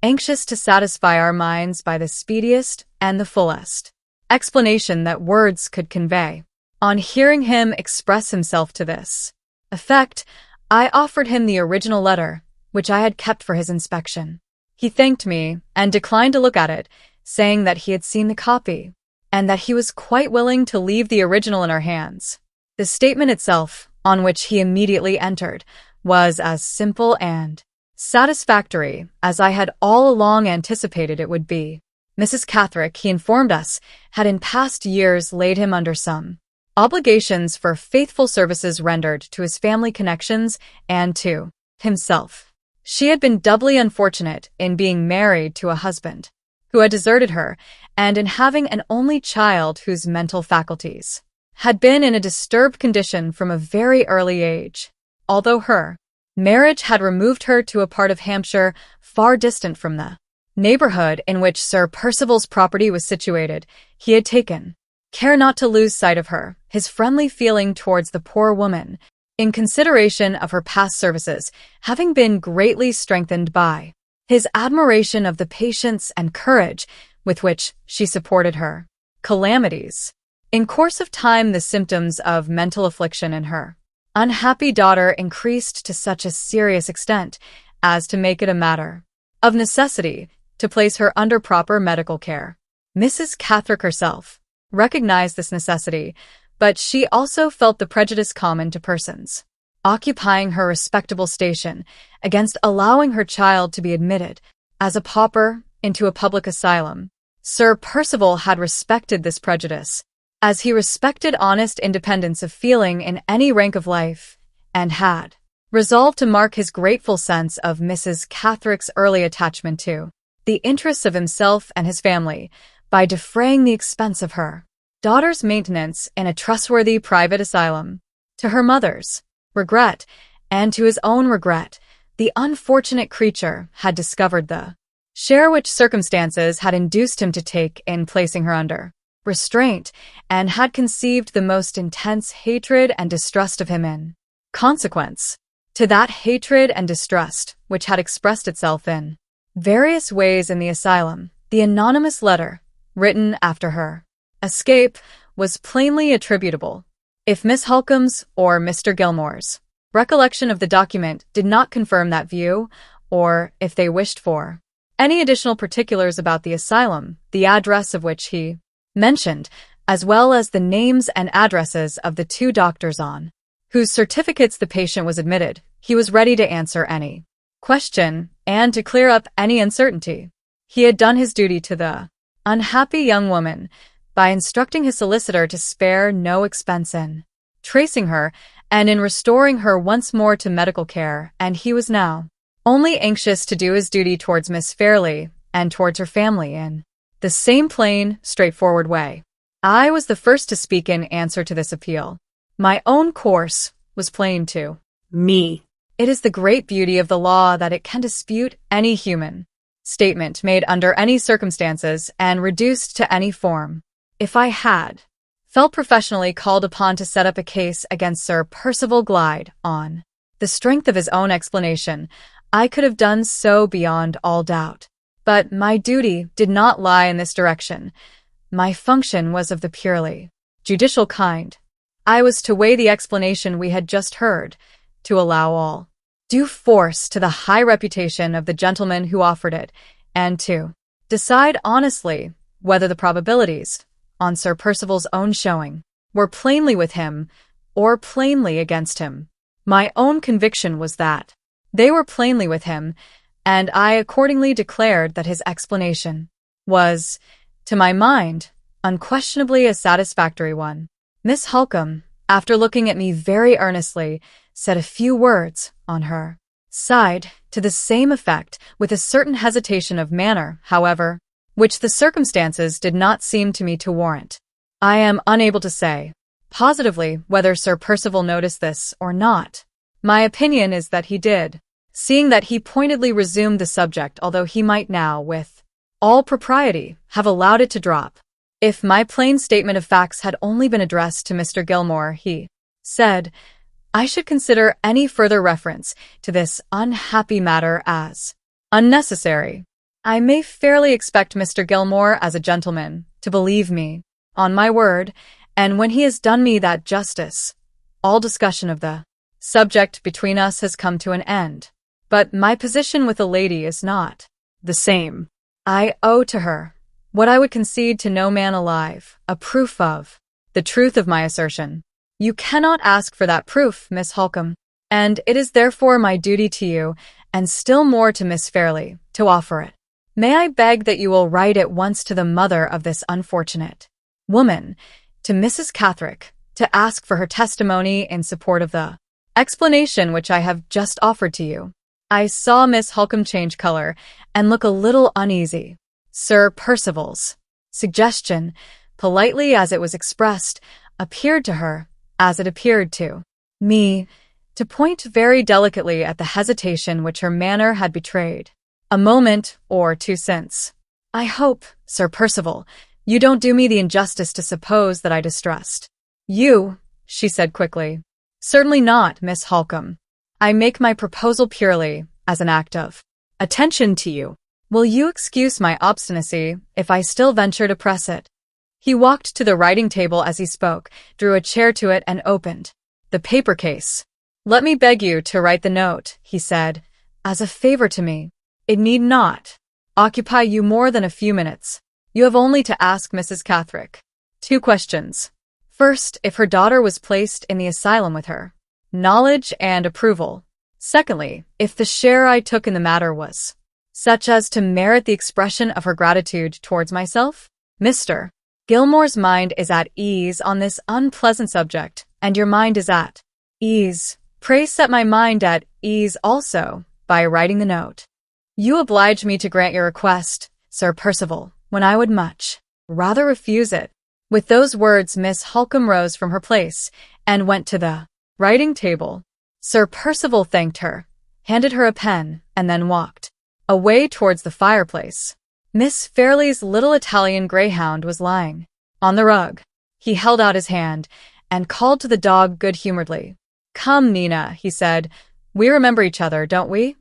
anxious to satisfy our minds by the speediest and the fullest explanation that words could convey. On hearing him express himself to this effect, I offered him the original letter, which I had kept for his inspection. He thanked me and declined to look at it, saying that he had seen the copy, and that he was quite willing to leave the original in our hands. The statement itself, on which he immediately entered, was as simple and satisfactory as I had all along anticipated it would be. Mrs. Catherick, he informed us, had in past years laid him under some obligations for faithful services rendered to his family connections and to himself. She had been doubly unfortunate in being married to a husband who had deserted her, and in having an only child whose mental faculties had been in a disturbed condition from a very early age. Although her marriage had removed her to a part of Hampshire far distant from the neighborhood in which Sir Percival's property was situated, he had taken care not to lose sight of her, his friendly feeling towards the poor woman, in consideration of her past services, having been greatly strengthened by his admiration of the patience and courage with which she supported her calamities. In course of time, the symptoms of mental affliction in her unhappy daughter increased to such a serious extent as to make it a matter of necessity to place her under proper medical care. Mrs. Catherick herself recognized this necessity, but she also felt the prejudice common to persons occupying her respectable station against allowing her child to be admitted as a pauper into a public asylum. Sir Percival had respected this prejudice, as he respected honest independence of feeling in any rank of life, and had resolved to mark his grateful sense of Mrs. Catherick's early attachment to the interests of himself and his family by defraying the expense of her daughter's maintenance in a trustworthy private asylum. To her mother's regret, and to his own regret, the unfortunate creature had discovered the share which circumstances had induced him to take in placing her under restraint, and had conceived the most intense hatred and distrust of him in consequence. To that hatred and distrust, which had expressed itself in various ways in the asylum, the anonymous letter, written after her escape was plainly attributable. If Miss Halcombe's or Mr. Gilmore's recollection of the document did not confirm that view, or if they wished for any additional particulars about the asylum, the address of which he mentioned, as well as the names and addresses of the two doctors on whose certificates the patient was admitted, he was ready to answer any question and to clear up any uncertainty. He had done his duty to the unhappy young woman by instructing his solicitor to spare no expense in tracing her and in restoring her once more to medical care, and he was now only anxious to do his duty towards Miss Fairlie and towards her family in the same plain, straightforward way. I was the first to speak in answer to this appeal. My own course was plain to Me. It is the great beauty of the law that it can dispute any human statement made under any circumstances and reduced to any form. If I had felt professionally called upon to set up a case against Sir Percival Glyde on the strength of his own explanation, I could have done so beyond all doubt. But my duty did not lie in this direction. My function was of the purely judicial kind. I was to weigh the explanation we had just heard, to allow all due force to the high reputation of the gentleman who offered it, and to decide honestly whether the probabilities, on Sir Percival's own showing, were plainly with him or plainly against him. My own conviction was that they were plainly with him, and I accordingly declared that his explanation was, to my mind, unquestionably a satisfactory one. Miss Halcombe, after looking at me very earnestly, said a few words on her side to the same effect, with a certain hesitation of manner, however, which the circumstances did not seem to me to warrant. I am unable to say positively whether Sir Percival noticed this or not. My opinion is that he did, seeing that he pointedly resumed the subject, although he might now, with all propriety, have allowed it to drop. If my plain statement of facts had only been addressed to Mr. Gilmore, he said, I should consider any further reference to this unhappy matter as unnecessary. I may fairly expect Mr. Gilmore, as a gentleman, to believe me, on my word, and when he has done me that justice, all discussion of the subject between us has come to an end. But my position with the lady is not the same. I owe to her what I would concede to no man alive, a proof of the truth of my assertion. You cannot ask for that proof, Miss Halcombe, and it is therefore my duty to you, and still more to Miss Fairlie, to offer it. May I beg that you will write at once to the mother of this unfortunate woman, to Mrs. Cathrick, to ask for her testimony in support of the explanation which I have just offered to you. I saw Miss Halcombe change color and look a little uneasy. Sir Percival's suggestion, politely as it was expressed, appeared to her, as it appeared to me, to point very delicately at the hesitation which her manner had betrayed a moment or two since. I hope, Sir Percival, you don't do me the injustice to suppose that I distrust you, she said quickly. Certainly not, Miss Halcombe. I make my proposal purely as an act of attention to you. Will you excuse my obstinacy if I still venture to press it? He walked to the writing table as he spoke, drew a chair to it, and opened the paper case. Let me beg you to write the note, he said, as a favor to me. It need not occupy you more than a few minutes. You have only to ask Mrs. Cathrick 2 questions. First, if her daughter was placed in the asylum with her knowledge and approval. Secondly, if the share I took in the matter was such as to merit the expression of her gratitude towards myself. Mr. Gilmore's mind is at ease on this unpleasant subject, and your mind is at ease. Pray set my mind at ease also by writing the note. You oblige me to grant your request, Sir Percival, when I would much rather refuse it. With those words, Miss Halcombe rose from her place and went to the writing table. Sir Percival thanked her, handed her a pen, and then walked away towards the fireplace. Miss Fairlie's little Italian greyhound was lying on the rug. He held out his hand and called to the dog good-humoredly. Come, Nina, he said. We remember each other, don't we?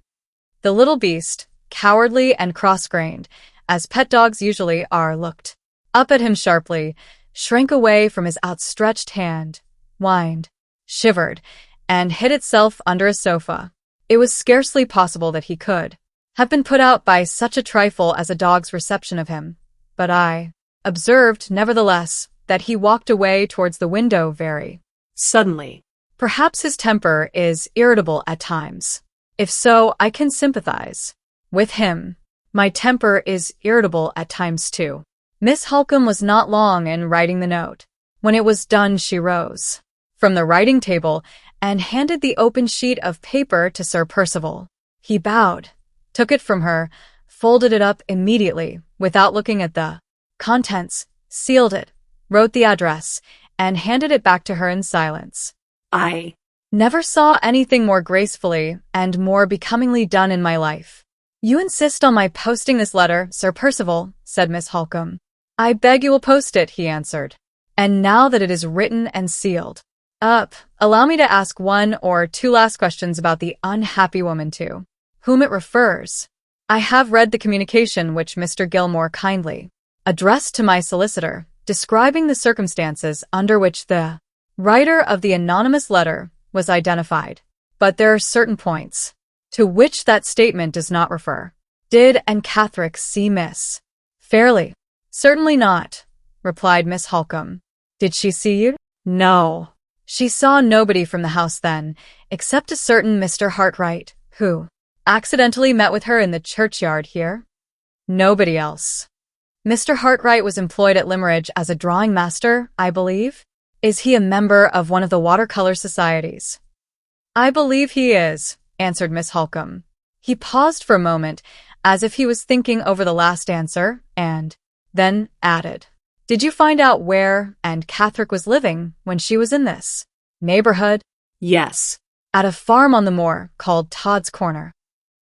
The little beast, cowardly and cross-grained, as pet dogs usually are, looked up at him sharply, shrank away from his outstretched hand, whined, shivered, and hid itself under a sofa. It was scarcely possible that he could have been put out by such a trifle as a dog's reception of him, but I observed, nevertheless, that he walked away towards the window very suddenly. Perhaps his temper is irritable at times. If so, I can sympathize with him. My temper is irritable at times too. Miss Halcombe was not long in writing the note. When it was done, she rose from the writing table and handed the open sheet of paper to Sir Percival. He bowed, took it from her, folded it up immediately, without looking at the contents, sealed it, wrote the address, and handed it back to her in silence. I never saw anything more gracefully and more becomingly done in my life. You insist on my posting this letter, Sir Percival, said Miss Halcombe. I beg you will post it, he answered. And now that it is written and sealed up, allow me to ask one or two last questions about the unhappy woman to whom it refers. I have read the communication which Mr. Gilmore kindly addressed to my solicitor, describing the circumstances under which the writer of the anonymous letter was identified. But there are certain points to which that statement does not refer. Did and Catherick see Miss Fairlie? Certainly not, replied Miss Halcombe. Did she see you? No. She saw nobody from the house then, except a certain Mr. Hartright, who accidentally met with her in the churchyard here. Nobody else. Mr. Hartright was employed at Limmeridge as a drawing master, I believe. Is he a member of one of the watercolor societies? I believe he is, answered Miss Halcombe. He paused for a moment, as if he was thinking over the last answer, and then added, Did you find out where and Catherick was living when she was in this neighborhood? Yes. At a farm on the moor called Todd's Corner.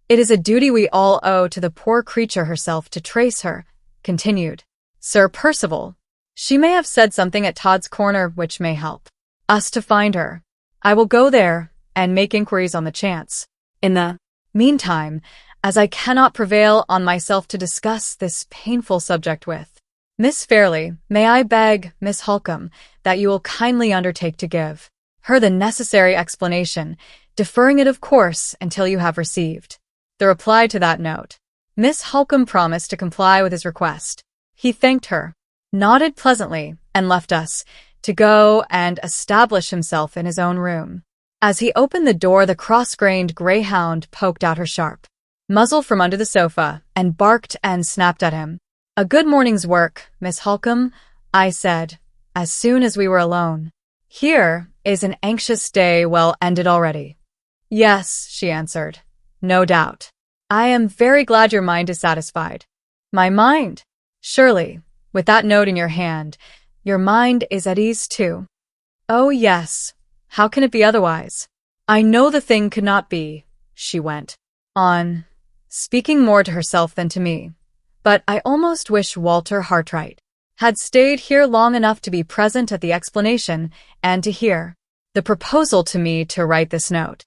It is a duty we all owe to the poor creature herself to trace her, continued Sir Percival. She may have said something at Todd's Corner which may help us to find her. I will go there and make inquiries on the chance. In the meantime, as I cannot prevail on myself to discuss this painful subject with Miss Fairlie, may I beg, Miss Halcombe, that you will kindly undertake to give her the necessary explanation, deferring it, of course, until you have received the reply to that note. Miss Halcombe promised to comply with his request. He thanked her, nodded pleasantly, and left us, to go and establish himself in his own room. As he opened the door, the cross-grained greyhound poked out her sharp muzzle from under the sofa, and barked and snapped at him. A good morning's work, Miss Halcombe, I said, as soon as we were alone. Here is an anxious day well ended already. Yes, she answered. No doubt. I am very glad your mind is satisfied. My mind? Surely, with that note in your hand, your mind is at ease too. Oh yes, how can it be otherwise? I know the thing could not be, she went on, speaking more to herself than to me. But I almost wish Walter Hartright had stayed here long enough to be present at the explanation and to hear the proposal to me to write this note.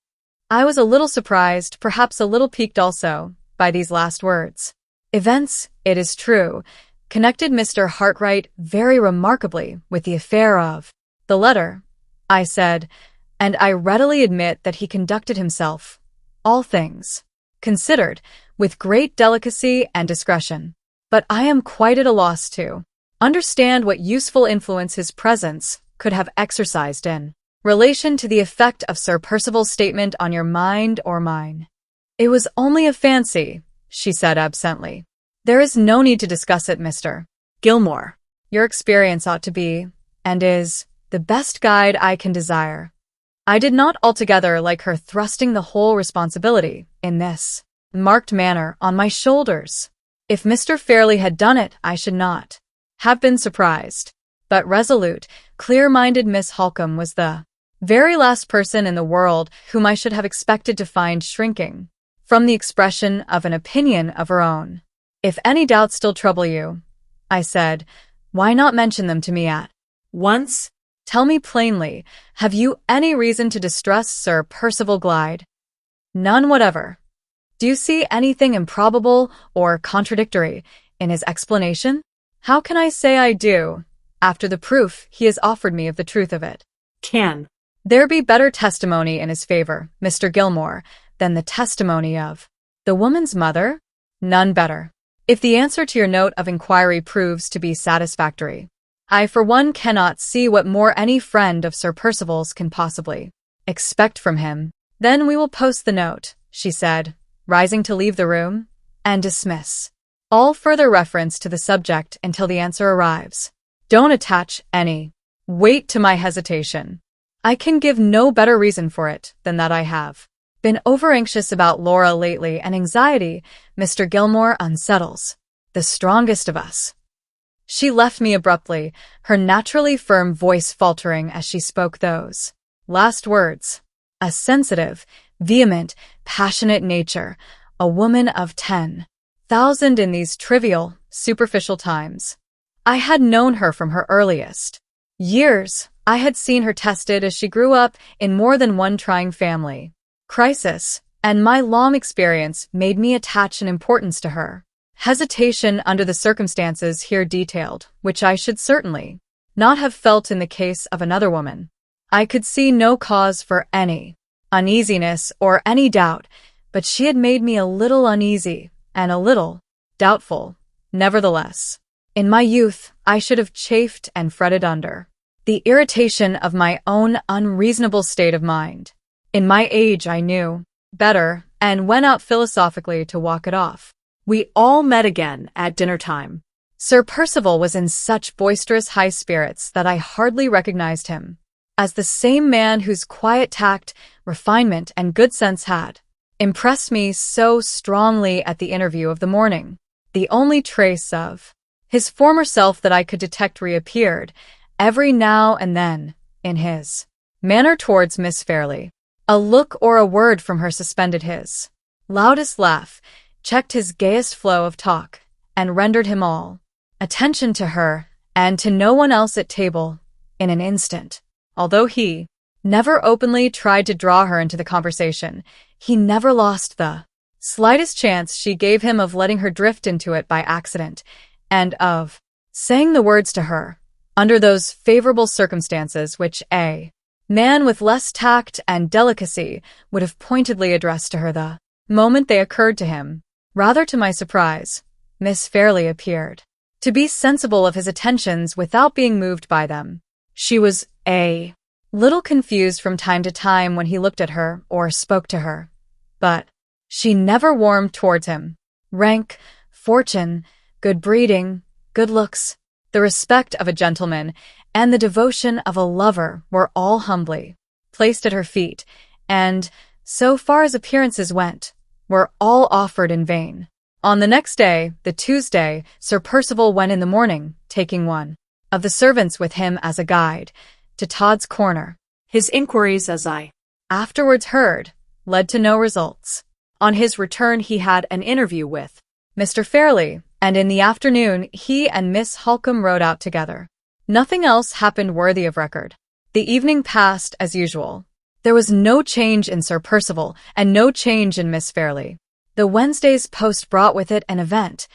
I was a little surprised, perhaps a little piqued also, by these last words. Events, it is true, connected Mr. Hartright very remarkably with the affair of the letter, I said, and I readily admit that he conducted himself, all things considered, with great delicacy and discretion. But I am quite at a loss to understand what useful influence his presence could have exercised in relation to the effect of Sir Percival's statement on your mind or mine. It was only a fancy, she said absently. There is no need to discuss it, Mr. Gilmore. Your experience ought to be, and is, the best guide I can desire. I did not altogether like her thrusting the whole responsibility, in this marked manner, on my shoulders. If Mr. Fairlie had done it, I should not have been surprised. But resolute, clear-minded Miss Halcombe was the very last person in the world whom I should have expected to find shrinking from the expression of an opinion of her own. If any doubts still trouble you, I said, why not mention them to me at once? Tell me plainly, have you any reason to distrust Sir Percival Glyde? None whatever. Do you see anything improbable or contradictory in his explanation? How can I say I do? after the proof he has offered me of the truth of it. Can There be better testimony in his favor, Mr. Gilmore, than the testimony of the woman's mother? None better. If the answer to your note of inquiry proves to be satisfactory, I for one cannot see what more any friend of Sir Percival's can possibly expect from him. Then we will post the note, she said, rising to leave the room, and dismiss all further reference to the subject until the answer arrives. Don't attach any weight to my hesitation. I can give no better reason for it than that I have been over-anxious about Laura lately, and anxiety, Mr. Gilmore, unsettles the strongest of us. She left me abruptly, her naturally firm voice faltering as she spoke those last words. A sensitive, vehement, passionate nature, a woman of 10,000 in these trivial, superficial times. I had known her from her earliest years. I had seen her tested as she grew up in more than one trying family crisis, and my long experience made me attach an importance to her hesitation under the circumstances here detailed, which I should certainly not have felt in the case of another woman. I could see no cause for any uneasiness or any doubt, but she had made me a little uneasy and a little doubtful. Nevertheless, in my youth, I should have chafed and fretted under the irritation of my own unreasonable state of mind. In my age, I knew better and went out philosophically to walk it off. we all met again at dinner time? Sir Percival was in such boisterous high spirits that I hardly recognized him as the same man whose quiet tact, refinement, and good sense had impressed me so strongly at the interview of the morning. The only trace of his former self that I could detect reappeared every now and then in his manner towards Miss Fairlie. A look or a word from her suspended his loudest laugh, checked his gayest flow of talk, and rendered him all attention to her and to no one else at table in an instant. Although he never openly tried to draw her into the conversation, he never lost the slightest chance she gave him of letting her drift into it by accident, and of saying the words to her under those favorable circumstances which a man with less tact and delicacy would have pointedly addressed to her the moment they occurred to him. Rather to my surprise, Miss Fairlie appeared to be sensible of his attentions without being moved by them. She was a little confused from time to time when he looked at her or spoke to her, but she never warmed towards him. Rank, fortune, good breeding, good looks, the respect of a gentleman, and the devotion of a lover were all humbly placed at her feet, and, so far as appearances went, were all offered in vain. On the next day, the Tuesday, Sir Percival went in the morning, taking one of the servants with him as a guide, to Todd's Corner. His inquiries, as I afterwards heard, led to no results. On his return he had an interview with Mr. Fairlie, and in the afternoon he and Miss Halcombe rode out together. Nothing else happened worthy of record. The evening passed as usual. There was no change in Sir Percival, and no change in Miss Fairlie. The Wednesday's post brought with it an event,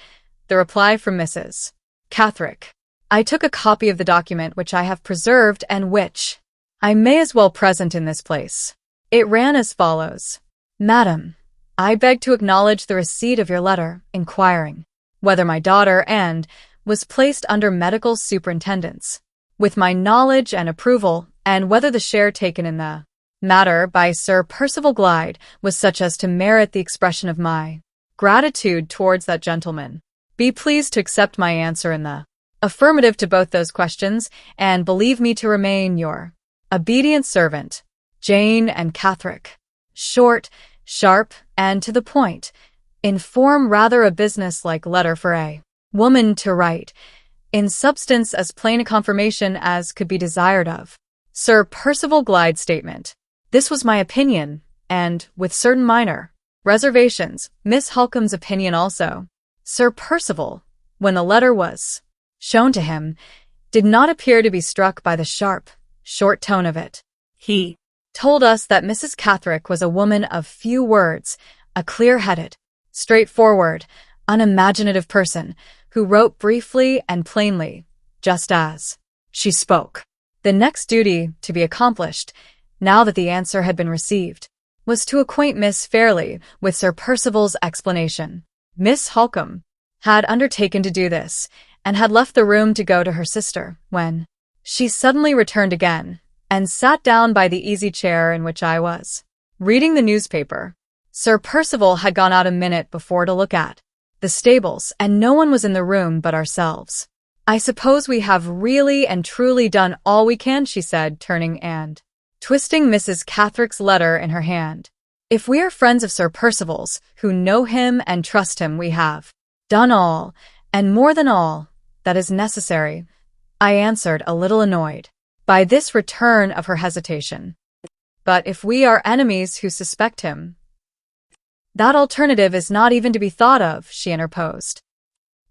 the reply from Mrs. Catherick. I took a copy of the document which I have preserved and which I may as well present in this place. It ran as follows. Madam, I beg to acknowledge the receipt of your letter, inquiring whether my daughter Anne was placed under medical superintendence, with my knowledge and approval, and whether the share taken in the matter by Sir Percival Glyde was such as to merit the expression of my gratitude towards that gentleman. Be pleased to accept my answer in the affirmative to both those questions, and believe me to remain your obedient servant, Jane and Catherick. Short, sharp, and to the point. In form rather a business-like letter for a woman to write. In substance as plain a confirmation as could be desired of Sir Percival Glyde's statement. This was my opinion, and, with certain minor reservations, Miss Halcombe's opinion also. Sir Percival, when the letter was shown to him, did not appear to be struck by the sharp, short tone of it. He told us that Mrs. Catherick was a woman of few words, a clear-headed, straightforward, unimaginative person, who wrote briefly and plainly, just as She spoke. The next duty to be accomplished, now that the answer had been received, was to acquaint Miss Fairlie with Sir Percival's explanation. Miss Halcombe had undertaken to do this, and had left the room to go to her sister, when she suddenly returned again, and sat down by the easy chair in which I was reading the newspaper. Sir Percival had gone out a minute before to look at the stables, and no one was in the room but ourselves. "I suppose we have really and truly done all we can," she said, turning and twisting Mrs. Catherick's letter in her hand. "If we are friends of Sir Percival's, who know him and trust him, we have done all, and more than all, that is necessary," I answered, a little annoyed by this return of her hesitation. "But if we are enemies who suspect him—" "That alternative is not even to be thought of," she interposed.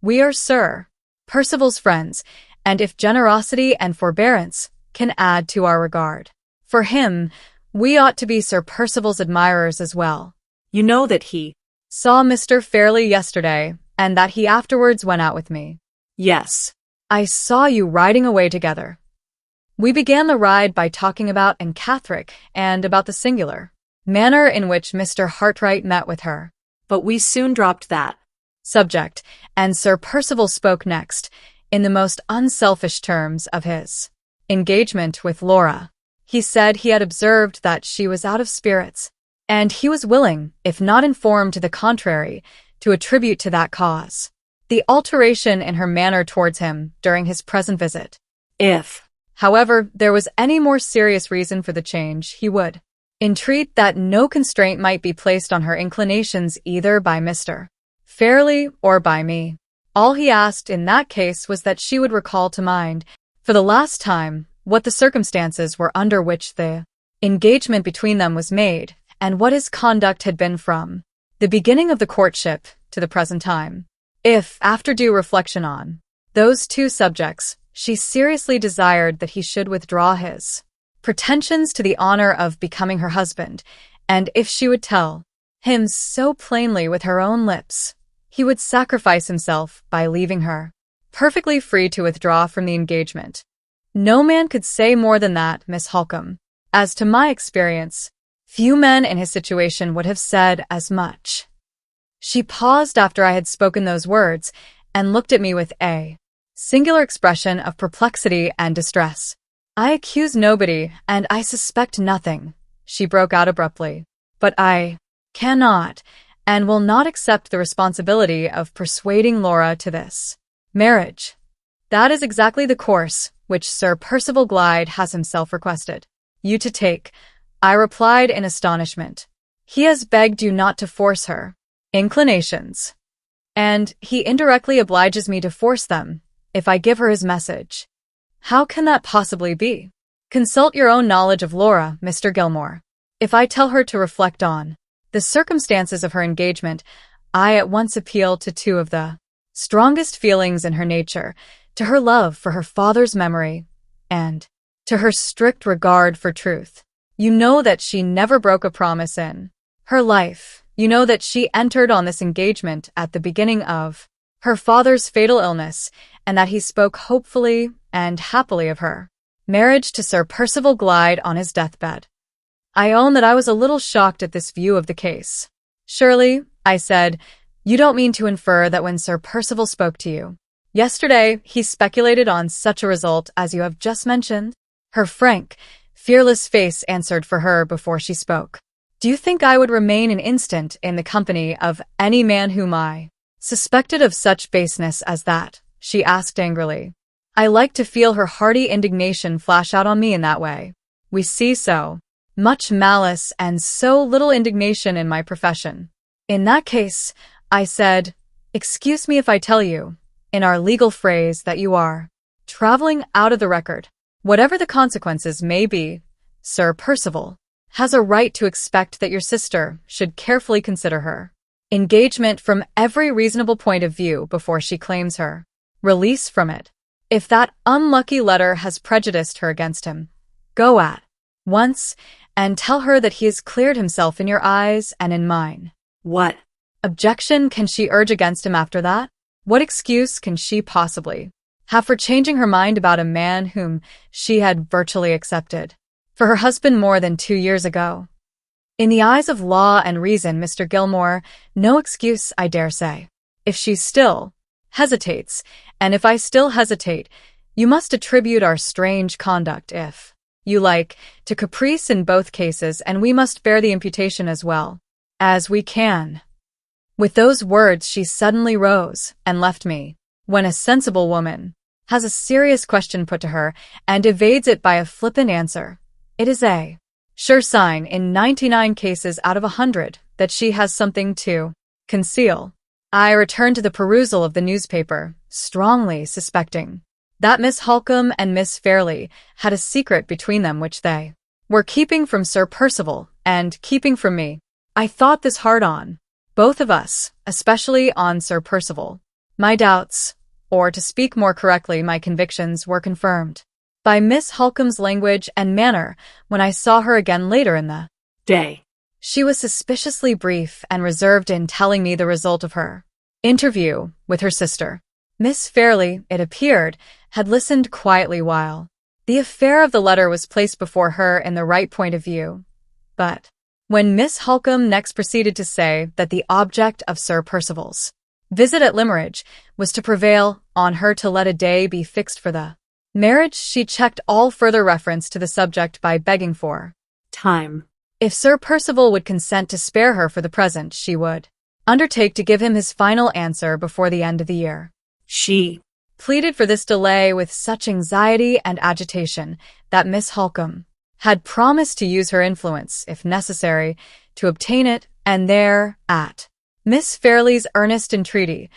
"We are Sir Percival's friends, and if generosity and forbearance can add to our regard for him, we ought to be Sir Percival's admirers as well. You know that he saw Mr. Fairlie yesterday, and that he afterwards went out with me." "Yes. "I saw you riding away together." We began the ride by talking about Anne Catherick and about the singular manner in which Mr. Hartright met with her. But we soon dropped that subject, and Sir Percival spoke next, in the most unselfish terms, of his engagement with Laura. He said he had observed that she was out of spirits, and he was willing, if not informed to the contrary, to attribute to that cause the alteration in her manner towards him during his present visit. If, however, there was any more serious reason for the change, he would entreat that no constraint might be placed on her inclinations either by Mr. Fairlie or by me. All he asked in that case was that she would recall to mind, for the last time, what the circumstances were under which the engagement between them was made, and what his conduct had been from the beginning of the courtship to the present time. If, after due reflection on those two subjects, she seriously desired that he should withdraw his pretensions to the honor of becoming her husband, and if she would tell him so plainly with her own lips, he would sacrifice himself by leaving her perfectly free to withdraw from the engagement. No man could say more than that, Miss Halcombe. As to my experience, few men in his situation would have said as much. She paused after I had spoken those words, and looked at me with a singular expression of perplexity and distress. "I accuse nobody, and I suspect nothing," she broke out abruptly. "But I cannot and will not accept the responsibility of persuading Laura to this marriage. That is exactly the course which Sir Percival Glyde has himself requested you to take," I replied in astonishment. "He has begged you not to force her inclinations, and he indirectly obliges me to force them if I give her his message. How can that possibly be? Consult your own knowledge of Laura, Mr. Gilmore. If I tell her to reflect on the circumstances of her engagement, I at once appeal to two of the strongest feelings in her nature, to her love for her father's memory, and to her strict regard for truth. You know that she never broke a promise in her life. You know that she entered on this engagement at the beginning of her father's fatal illness, and that he spoke hopefully and happily of her marriage to Sir Percival Glyde on his deathbed. I own that I was a little shocked at this view of the case. "Surely," I said, "you don't mean to infer that when Sir Percival spoke to you yesterday, he speculated on such a result as you have just mentioned?" Her frank, fearless face answered for her before she spoke. "Do you think I would remain an instant in the company of any man whom I suspected of such baseness as that?" she asked angrily. I liked to feel her hearty indignation flash out on me in that way. We see so much malice and so little indignation in my profession. "In that case," I said, "excuse me if I tell you, in our legal phrase, that you are traveling out of the record. Whatever the consequences may be, Sir Percival has a right to expect that your sister should carefully consider her engagement from every reasonable point of view before she claims her release from it. If that unlucky letter has prejudiced her against him, go at once and tell her that he has cleared himself in your eyes and in mine. What objection can she urge against him after that? What excuse can she possibly half for changing her mind about a man whom she had virtually accepted for her husband more than 2 years ago. In the eyes of law and reason, Mr. Gilmore, no excuse, I dare say. If she still hesitates, and if I still hesitate, you must attribute our strange conduct, if you like, to caprice in both cases, and we must bear the imputation as well as we can. With those words, she suddenly rose and left me. When a sensible woman has a serious question put to her and evades it by a flippant answer, it is a sure sign in 99 cases out of 100 that she has something to conceal. I returned to the perusal of the newspaper, strongly suspecting that Miss Halcombe and Miss Fairlie had a secret between them which they were keeping from Sir Percival and keeping from me. I thought this hard on both of us, especially on Sir Percival. My doubts, or to speak more correctly, my convictions, were confirmed by Miss Halcombe's language and manner when I saw her again later in the day. She was suspiciously brief and reserved in telling me the result of her interview with her sister. Miss Fairlie, it appeared, had listened quietly while the affair of the letter was placed before her in the right point of view. But when Miss Halcombe next proceeded to say that the object of Sir Percival's visit at Limeridge was to prevail on her to let a day be fixed for the marriage, she checked all further reference to the subject by begging for time. If Sir Percival would consent to spare her for the present, she would undertake to give him his final answer before the end of the year. She pleaded for this delay with such anxiety and agitation that Miss Halcombe had promised to use her influence, if necessary, to obtain it, and thereat Miss Fairlie's earnest entreaty,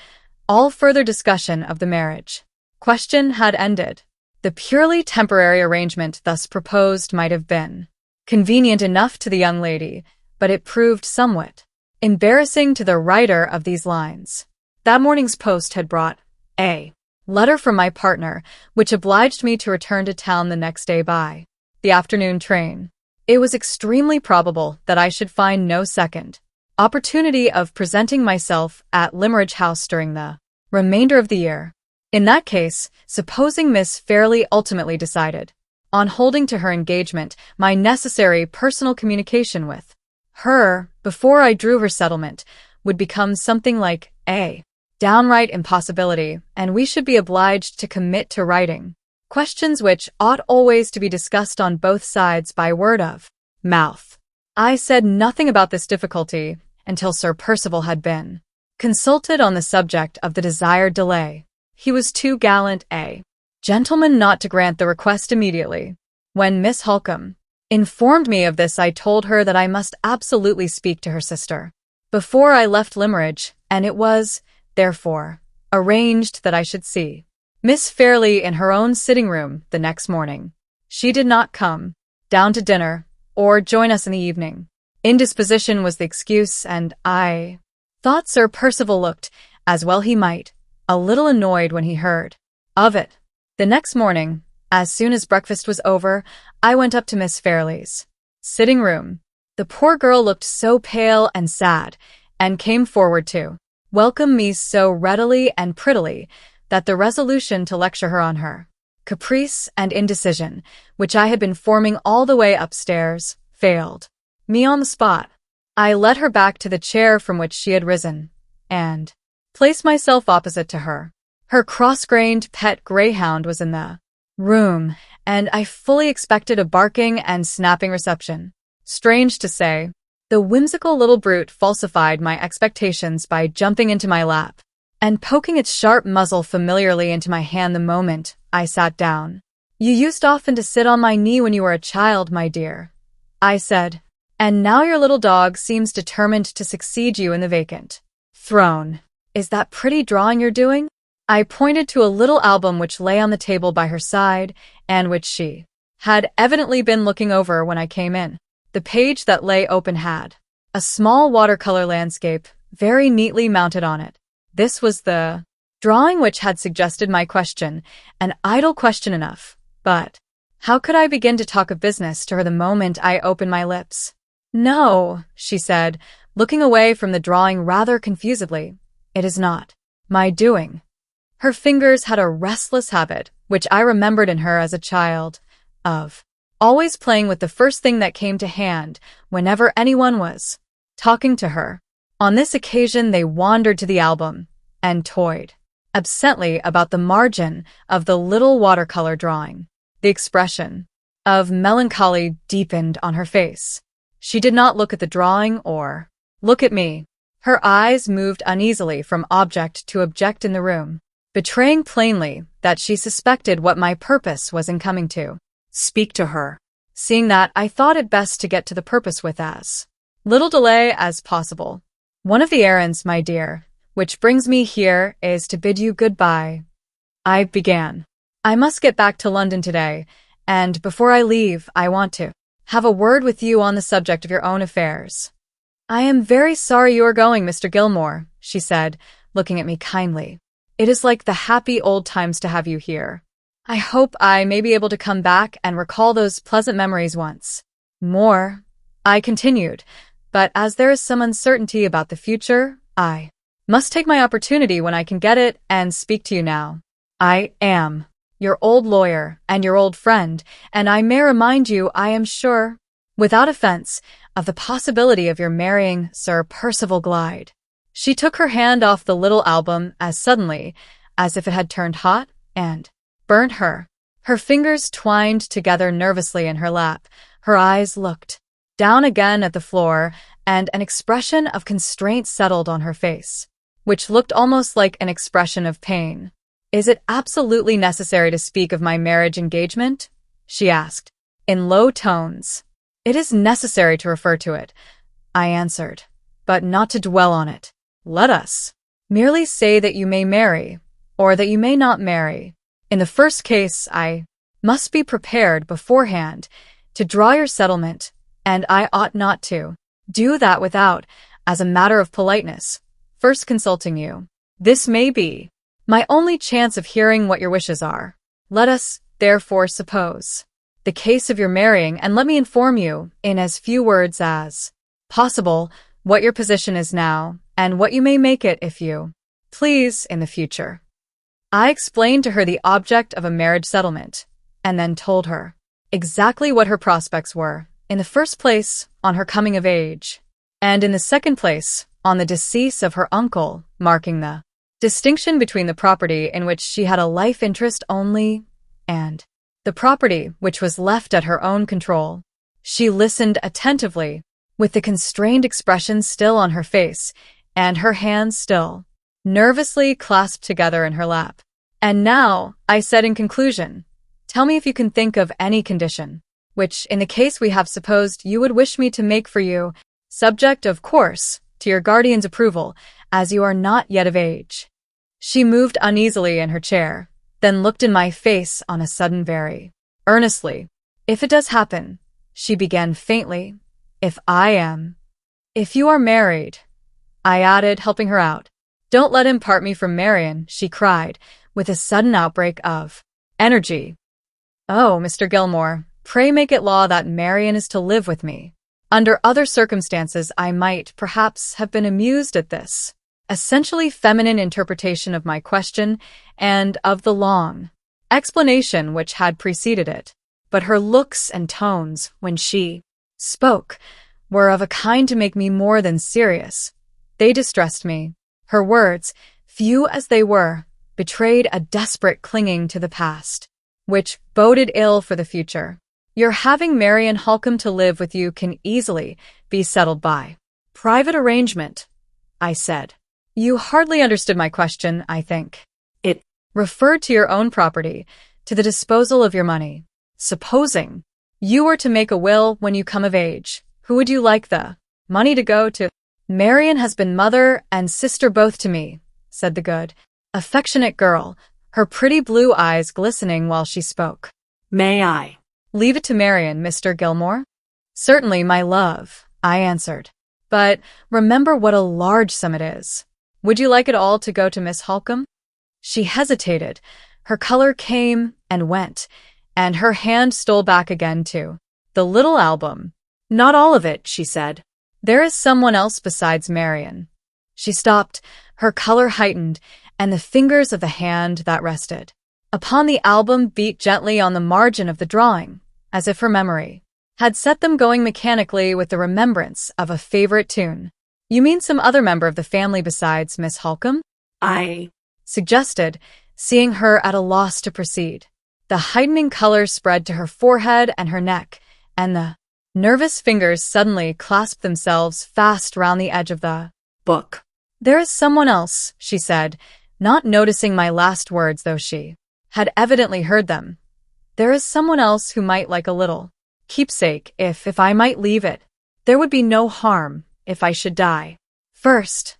all further discussion of the marriage question had ended. The purely temporary arrangement thus proposed might have been convenient enough to the young lady, but it proved somewhat embarrassing to the writer of these lines. That morning's post had brought a letter from my partner, which obliged me to return to town the next day by the afternoon train. It was extremely probable that I should find no second opportunity of presenting myself at Limeridge House during the remainder of the year. In that case, supposing Miss Fairlie ultimately decided on holding to her engagement, my necessary personal communication with her before I drew her settlement would become something like a downright impossibility, and we should be obliged to commit to writing questions which ought always to be discussed on both sides by word of mouth. I said nothing about this difficulty until Sir Percival had been consulted on the subject of the desired delay. He was too gallant a gentleman not to grant the request immediately. When Miss Halcombe informed me of this, I told her that I must absolutely speak to her sister before I left Limeridge, and it was, therefore, arranged that I should see Miss Fairlie in her own sitting-room the next morning. She did not come down to dinner or join us in the evening. Indisposition was the excuse, and I thought Sir Percival looked, as well he might, a little annoyed when he heard of it. The next morning, as soon as breakfast was over, I went up to Miss Fairlie's sitting-room. The poor girl looked so pale and sad, and came forward to welcome me so readily and prettily that the resolution to lecture her on her caprice and indecision, which I had been forming all the way upstairs, failed me on the spot. I led her back to the chair from which she had risen, and placed myself opposite to her. Her cross-grained pet greyhound was in the room, and I fully expected a barking and snapping reception. Strange to say, the whimsical little brute falsified my expectations by jumping into my lap and poking its sharp muzzle familiarly into my hand the moment I sat down. "You used often to sit on my knee when you were a child, my dear," I said, "and now your little dog seems determined to succeed you in the vacant throne. Is that pretty drawing you're doing?" I pointed to a little album which lay on the table by her side, and which she had evidently been looking over when I came in. The page that lay open had a small watercolor landscape very neatly mounted on it. This was the drawing which had suggested my question, an idle question enough, but how could I begin to talk of business to her the moment I opened my lips? "No," she said, looking away from the drawing rather confusedly. "It is not my doing." Her fingers had a restless habit, which I remembered in her as a child, of always playing with the first thing that came to hand whenever anyone was talking to her. On this occasion, they wandered to the album and toyed absently about the margin of the little watercolor drawing. The expression of melancholy deepened on her face. She did not look at the drawing or look at me. Her eyes moved uneasily from object to object in the room, betraying plainly that she suspected what my purpose was in coming to speak to her. Seeing that, I thought it best to get to the purpose with as little delay as possible. One of the errands, my dear, which brings me here is to bid you goodbye. I began. I must get back to London today, and before I leave, I want to have a word with you on the subject of your own affairs. I am very sorry you are going, Mr. Gilmore, she said, looking at me kindly. It is like the happy old times to have you here. I hope I may be able to come back and recall those pleasant memories once more, I continued, but as there is some uncertainty about the future, I must take my opportunity when I can get it and speak to you now. I am your old lawyer and your old friend, and I may remind you, I am sure, without offense, of the possibility of your marrying Sir Percival Glyde. She took her hand off the little album as suddenly as if it had turned hot and burnt her. Her fingers twined together nervously in her lap. Her eyes looked down again at the floor, and an expression of constraint settled on her face, which looked almost like an expression of pain. Is it absolutely necessary to speak of my marriage engagement? She asked, in low tones. It is necessary to refer to it, I answered, but not to dwell on it. Let us merely say that you may marry, or that you may not marry. In the first case, I must be prepared beforehand to draw your settlement, and I ought not to do that without, as a matter of politeness, first consulting you. This may be my only chance of hearing what your wishes are. Let us, therefore, suppose the case of your marrying, and let me inform you, in as few words as possible, what your position is now, and what you may make it if you please in the future. I explained to her the object of a marriage settlement, and then told her exactly what her prospects were, in the first place, on her coming of age, and in the second place, on the decease of her uncle, marking the distinction between the property in which she had a life interest only and the property which was left at her own control. She listened attentively, with the constrained expression still on her face, and her hands still nervously clasped together in her lap. And now, I said in conclusion, tell me if you can think of any condition, which, in the case we have supposed, you would wish me to make for you, subject, of course, to your guardian's approval, as you are not yet of age. She moved uneasily in her chair, then looked in my face on a sudden very earnestly. If it does happen, she began faintly, if you are married, I added, helping her out. Don't let him part me from Marian, she cried, with a sudden outbreak of energy. Oh, Mr. Gilmore, pray make it law that Marian is to live with me. Under other circumstances, I might, perhaps, have been amused at this essentially feminine interpretation of my question and of the long explanation which had preceded it. But her looks and tones, when she spoke, were of a kind to make me more than serious. They distressed me. Her words, few as they were, betrayed a desperate clinging to the past, which boded ill for the future. Your having Marian Halcombe to live with you can easily be settled by private arrangement, I said. You hardly understood my question, I think. It referred to your own property, to the disposal of your money. Supposing you were to make a will when you come of age, who would you like the money to go to? Marian has been mother and sister both to me, said the good, affectionate girl, her pretty blue eyes glistening while she spoke. May I leave it to Marian, Mr. Gilmore? Certainly, my love, I answered. But remember what a large sum it is. Would you like it all to go to Miss Halcombe? She hesitated. Her color came and went, and her hand stole back again to the little album. Not all of it, she said. There is someone else besides Marian. She stopped, her color heightened, and the fingers of the hand that rested upon the album beat gently on the margin of the drawing, as if her memory had set them going mechanically with the remembrance of a favorite tune. "You mean some other member of the family besides Miss Halcombe?" I suggested, seeing her at a loss to proceed. The heightening color spread to her forehead and her neck, and the nervous fingers suddenly clasped themselves fast round the edge of the book. "There is someone else," she said, not noticing my last words, though she had evidently heard them. "There is someone else who might like a little keepsake if I might leave it. There would be no harm if I should die first."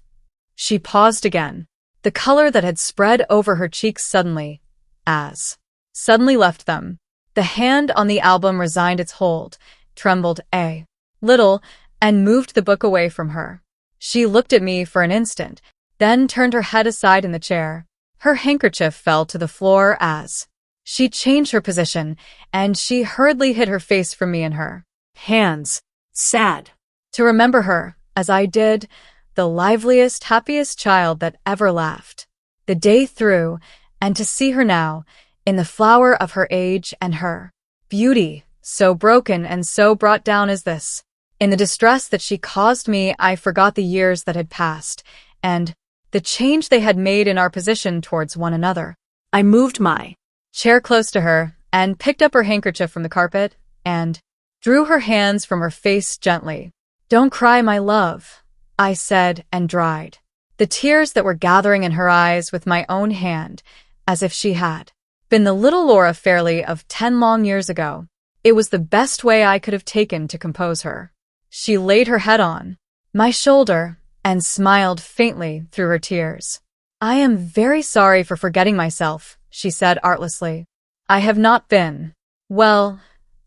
She paused again. The color that had spread over her cheeks suddenly left them. The hand on the album resigned its hold, trembled a little, and moved the book away from her. She looked at me for an instant, then turned her head aside in the chair. Her handkerchief fell to the floor as she changed her position, and she hurriedly hid her face from me in her hands. Sad to remember her, as I did, the liveliest, happiest child that ever laughed the day through, and to see her now, in the flower of her age and her beauty, so broken and so brought down as this. In the distress that she caused me, I forgot the years that had passed, and the change they had made in our position towards one another. I moved my chair close to her, and picked up her handkerchief from the carpet, and drew her hands from her face gently. "Don't cry, my love," I said, and dried the tears that were gathering in her eyes with my own hand, as if she had been the little Laura Fairlie of 10 long years ago. It was the best way I could have taken to compose her. She laid her head on my shoulder and smiled faintly through her tears. "I am very sorry for forgetting myself," she said artlessly. "I have not been well.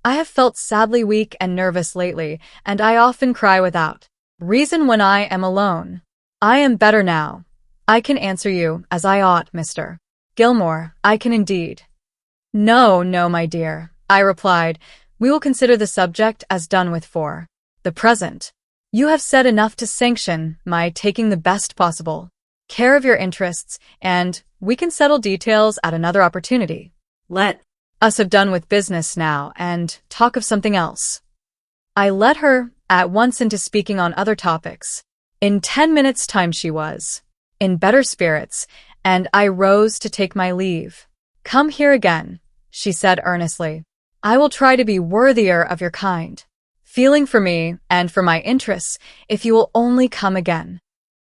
I have felt sadly weak and nervous lately, and I often cry without reason when I am alone. I am better now. I can answer you as I ought, Mr. Gilmore. I can indeed." No, my dear," I replied. "We will consider the subject as done with for the present. You have said enough to sanction my taking the best possible care of your interests, and we can settle details at another opportunity. Let us have done with business now and talk of something else." I led her at once into speaking on other topics. In 10 minutes' time she was in better spirits, and I rose to take my leave. "Come here again," she said earnestly. "I will try to be worthier of your kind feeling for me and for my interests if you will only come again."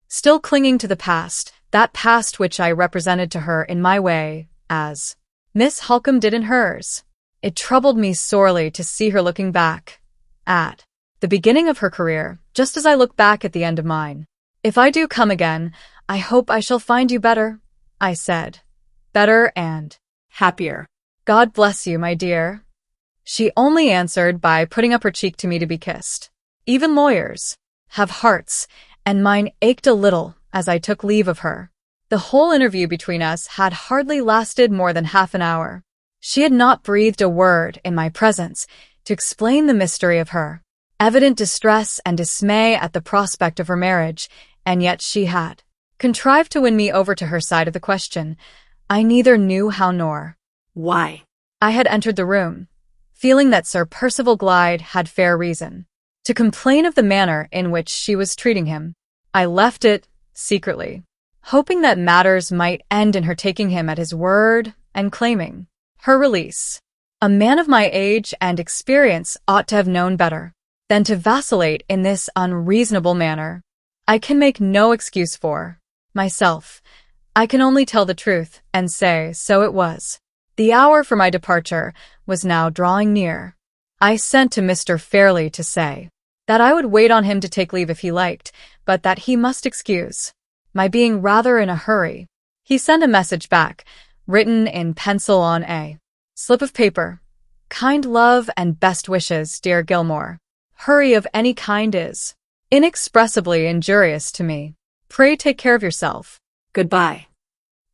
Still clinging to the past, that past which I represented to her in my way, as Miss Halcombe did in hers. It troubled me sorely to see her looking back at the beginning of her career, just as I look back at the end of mine. "If I do come again, I hope I shall find you better," I said. "Better and happier." "God bless you, my dear." She only answered by putting up her cheek to me to be kissed. Even lawyers have hearts, and mine ached a little as I took leave of her. The whole interview between us had hardly lasted more than half an hour. She had not breathed a word in my presence to explain the mystery of her evident distress and dismay at the prospect of her marriage, and yet she had contrived to win me over to her side of the question. I neither knew how nor why I had entered the room, feeling that Sir Percival Glyde had fair reason to complain of the manner in which she was treating him. I left it secretly, hoping that matters might end in her taking him at his word and claiming her release. A man of my age and experience ought to have known better than to vacillate in this unreasonable manner. I can make no excuse for myself. I can only tell the truth and say so it was. The hour for my departure was now drawing near. I sent to Mr. Fairlie to say that I would wait on him to take leave if he liked, but that he must excuse my being rather in a hurry. He sent a message back, written in pencil on a slip of paper. "Kind love and best wishes, dear Gilmore. Hurry of any kind is inexpressibly injurious to me. Pray take care of yourself. Goodbye."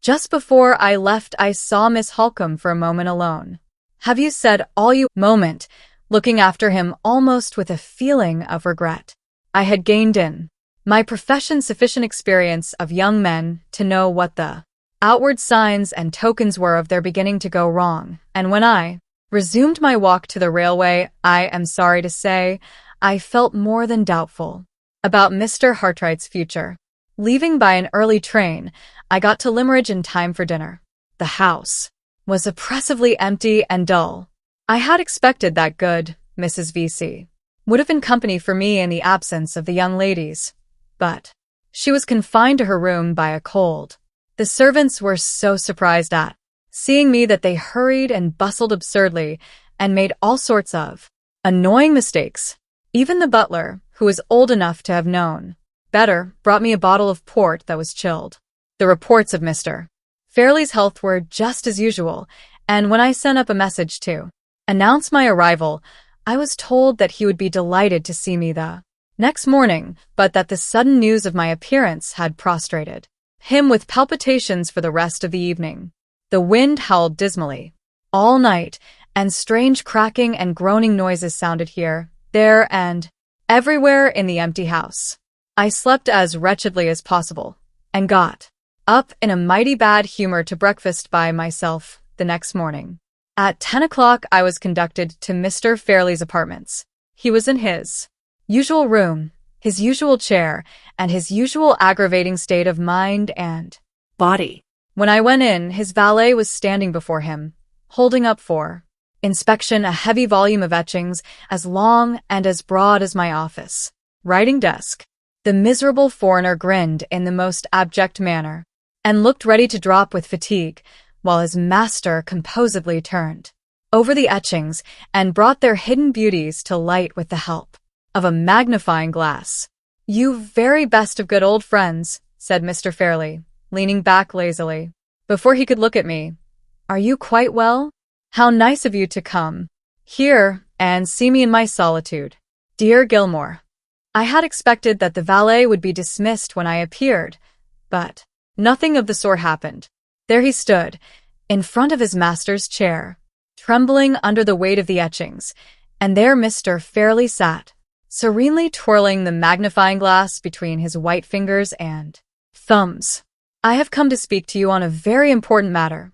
Just before I left, I saw Miss Halcombe for a moment alone. "Have you said all you moment?" looking after him almost with a feeling of regret. I had gained in my profession sufficient experience of young men to know what the Outward signs and tokens were of their beginning to go wrong, and when I resumed my walk to the railway, I am sorry to say, I felt more than doubtful about Mr. Hartright's future. Leaving by an early train, I got to Limerick in time for dinner. The house was oppressively empty and dull. I had expected that good Mrs. V.C. would have been company for me in the absence of the young ladies, but she was confined to her room by a cold. The servants were so surprised at seeing me that they hurried and bustled absurdly and made all sorts of annoying mistakes. Even the butler, who was old enough to have known better, brought me a bottle of port that was chilled. The reports of Mr. Fairlie's health were just as usual, and when I sent up a message to announce my arrival, I was told that he would be delighted to see me the next morning, but that the sudden news of my appearance had prostrated him with palpitations for the rest of the evening. The wind howled dismally all night, and strange cracking and groaning noises sounded here, there, and everywhere in the empty house. I slept as wretchedly as possible, and got up in a mighty bad humor to breakfast by myself the next morning. At 10 o'clock I was conducted to Mr. Fairlie's apartments. He was in his usual room, his usual chair, and his usual aggravating state of mind and body. When I went in, his valet was standing before him, holding up for inspection a heavy volume of etchings as long and as broad as my office writing desk. The miserable foreigner grinned in the most abject manner and looked ready to drop with fatigue, while his master composedly turned over the etchings and brought their hidden beauties to light with the help of a magnifying glass. "You very best of good old friends," said Mr. Fairlie, leaning back lazily. Before he could look at me, "Are you quite well? How nice of you to come here and see me in my solitude. Dear Gilmore." I had expected that the valet would be dismissed when I appeared, but nothing of the sort happened. There he stood, in front of his master's chair, trembling under the weight of the etchings, and there Mr. Fairlie sat, serenely twirling the magnifying glass between his white fingers and thumbs. "I have come to speak to you on a very important matter,"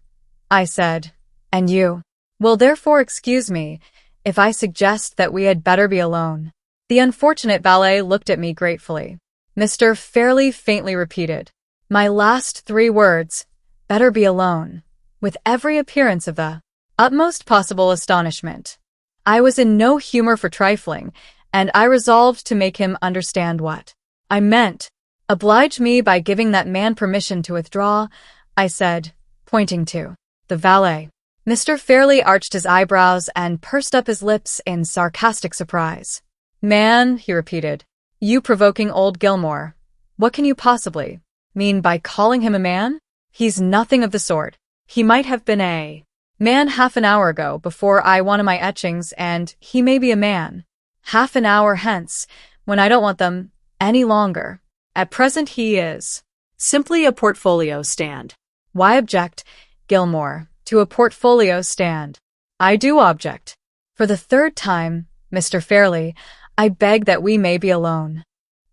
I said, "and you will therefore excuse me if I suggest that we had better be alone." The unfortunate valet looked at me gratefully. Mr. Fairlie faintly repeated my last 3 words, "better be alone," with every appearance of the utmost possible astonishment. I was in no humor for trifling, and I resolved to make him understand what I meant. "Oblige me by giving that man permission to withdraw," I said, pointing to the valet. Mr. Fairlie arched his eyebrows and pursed up his lips in sarcastic surprise. "Man," he repeated, "you provoking old Gilmore. What can you possibly mean by calling him a man? He's nothing of the sort. He might have been a man half an hour ago before I wanted my etchings, and he may be a man half an hour hence when I don't want them any longer. At present he is Simply a portfolio stand." Why object, Gilmore, to a portfolio stand? I do object. For the 3rd time, Mr. Fairlie, I beg that we may be alone.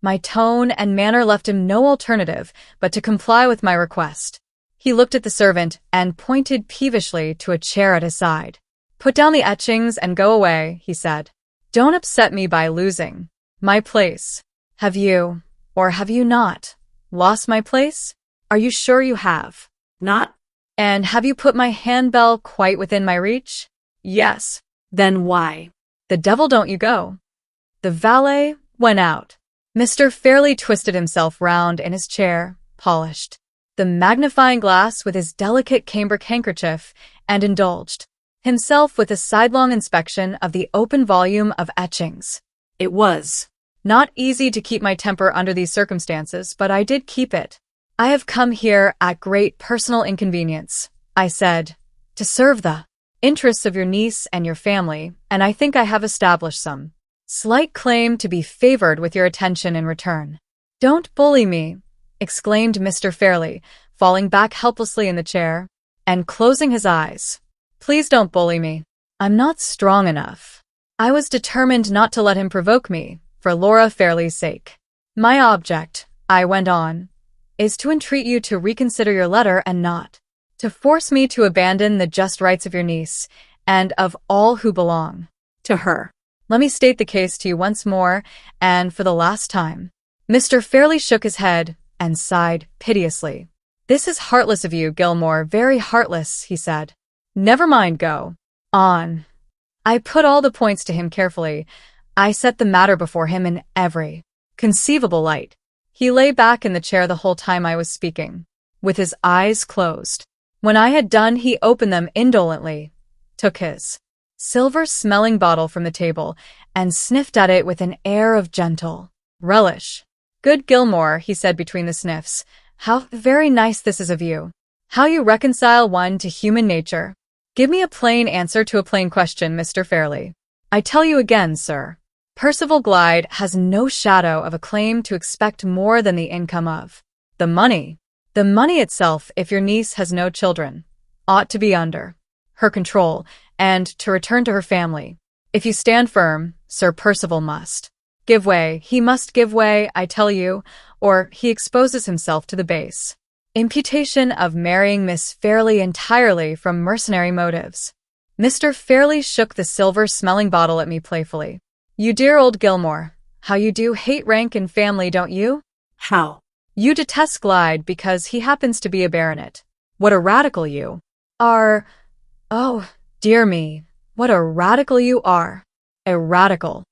My tone and manner left him no alternative but to comply with my request. He looked at the servant and pointed peevishly to a chair at his side. "Put down the etchings and go away," he said. "Don't upset me by losing my place. Have you, or have you not, lost my place? Are you sure you have?" "Not." "And have you put my handbell quite within my reach?" "Yes." "Then why?" "The devil don't you go." The valet went out. Mr. Fairlie twisted himself round in his chair, polished the magnifying glass with his delicate cambric handkerchief, and indulged himself with a sidelong inspection of the open volume of etchings. It was not easy to keep my temper under these circumstances, but I did keep it. "I have come here at great personal inconvenience," I said, "to serve the interests of your niece and your family, and I think I have established some slight claim to be favored with your attention in return." "Don't bully me," exclaimed Mr. Fairlie, falling back helplessly in the chair and closing his eyes. "Please don't bully me. I'm not strong enough." I was determined not to let him provoke me, for Laura Fairlie's sake. "My object," I went on, is to entreat you to reconsider your letter and not to force me to abandon the just rights of your niece and of all who belong To her. Let me state the case to you once more, and for the last time. Mr. Fairlie shook his head and sighed piteously. This is heartless of you, Gilmore, very heartless, he said. Never mind, go on. I put all the points to him carefully. I set the matter before him in every conceivable light. He lay back in the chair the whole time I was speaking, with his eyes closed. When I had done, he opened them indolently, took his silver-smelling bottle from the table, and sniffed at it with an air of gentle relish. Good Gilmore, he said between the sniffs, how very nice this is of you. How you reconcile one to human nature. Give me a plain answer to a plain question, Mr. Fairlie. I tell you again, sir, Percival Glyde has no shadow of a claim to expect more than the income of the money. The money itself, if your niece has no children, ought to be under her control, and to return to her family. If you stand firm, Sir Percival must give way. He must give way, I tell you, or he exposes himself to the base imputation of marrying Miss Fairlie entirely from mercenary motives. Mr. Fairlie shook the silver-smelling bottle at me playfully. You dear old Gilmore, how you do hate rank and family, don't you? How? You detest Glyde because he happens to be a baronet. What a radical you are. Oh, dear me, what a radical you are. A radical.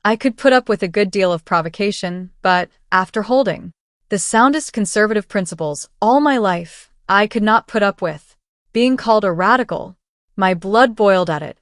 I could put up with a good deal of provocation, but after holding the soundest conservative principles all my life, I could not put up with being called a radical. My blood boiled at it.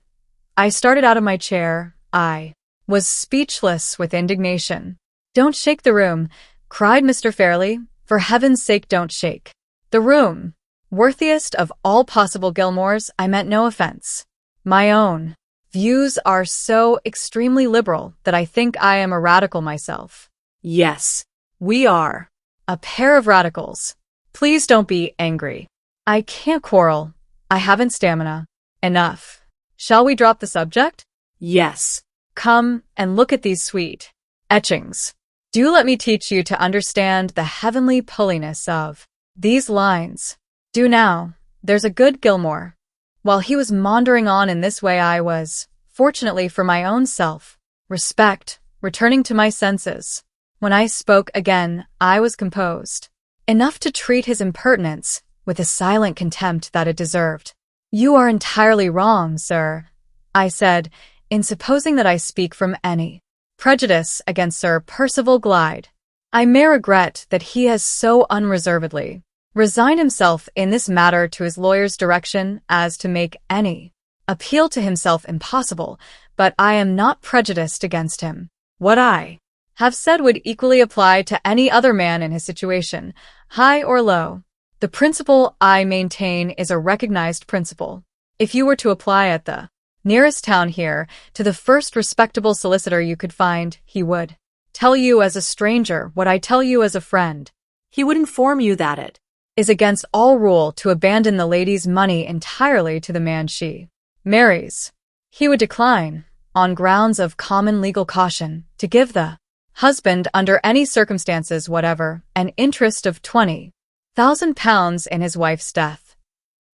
I started out of my chair. I was speechless with indignation. Don't shake the room, cried Mr. Fairlie. For heaven's sake, don't shake the room. Worthiest of all possible Gilmores, I meant no offense. My own views are so extremely liberal that I think I am a radical myself. Yes, we are. A pair of radicals. Please don't be angry. I can't quarrel. I haven't stamina. Enough. Shall we drop the subject? Yes. Come and look at these sweet etchings. Do let me teach you to understand the heavenly pulliness of these lines. Do now. There's a good Gilmore. While he was maundering on in this way, I was, fortunately for my own self-respect, returning to my senses. When I spoke again, I was composed enough to treat his impertinence with the silent contempt that it deserved. You are entirely wrong, sir, I said, in supposing that I speak from any prejudice against Sir Percival Glyde. I may regret that he has so unreservedly resigned himself in this matter to his lawyer's direction as to make any appeal to himself impossible, but I am not prejudiced against him. What I have said would equally apply to any other man in his situation, high or low. The principle I maintain is a recognized principle. If you were to apply at the nearest town here to the first respectable solicitor you could find, he would tell you as a stranger what I tell you as a friend. He would inform you that it is against all rule to abandon the lady's money entirely to the man she marries. He would decline, on grounds of common legal caution, to give the husband, under any circumstances whatever, an interest of £20,000 in his wife's death.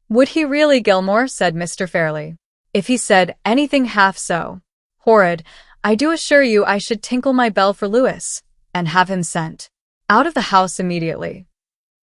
Would he really, Gilmore? Said Mr. Fairlie. If he said anything half so horrid, I do assure you I should tinkle my bell for Lewis, and have him sent out of the house immediately.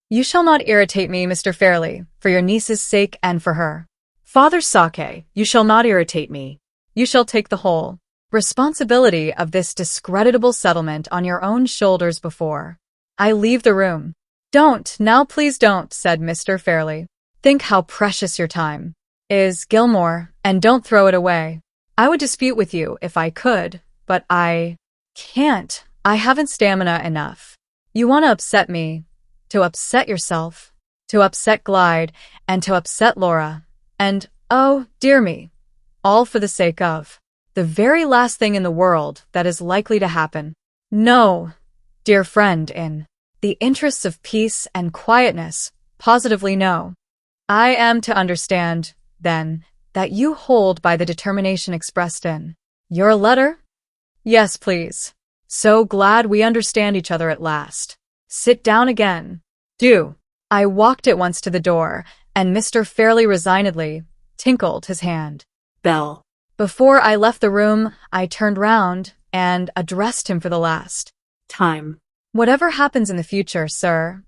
You shall not irritate me, Mr. Fairlie, for your niece's sake and for her. Father Sake, you shall not irritate me. You shall take the whole responsibility of this discreditable settlement on your own shoulders before I leave the room. Don't, now please don't, said Mr. Fairlie. Think how precious your time is, Gilmore, and don't throw it away. I would dispute with you if I could, but I can't. I haven't stamina enough. You want to upset me, to upset yourself, to upset Glyde, and to upset Laura, and, oh, dear me, all for the sake of the very last thing in the world that is likely to happen. No, dear friend, in the interests of peace and quietness, positively no. I am to understand, then, that you hold by the determination expressed in your letter? Yes, please. So glad we understand each other at last. Sit down again. Do. I walked at once to the door, and Mr. Fairlie resignedly tinkled his hand. Bell. Before I left the room, I turned round and addressed him for the last Time. "Whatever happens in the future, sir,"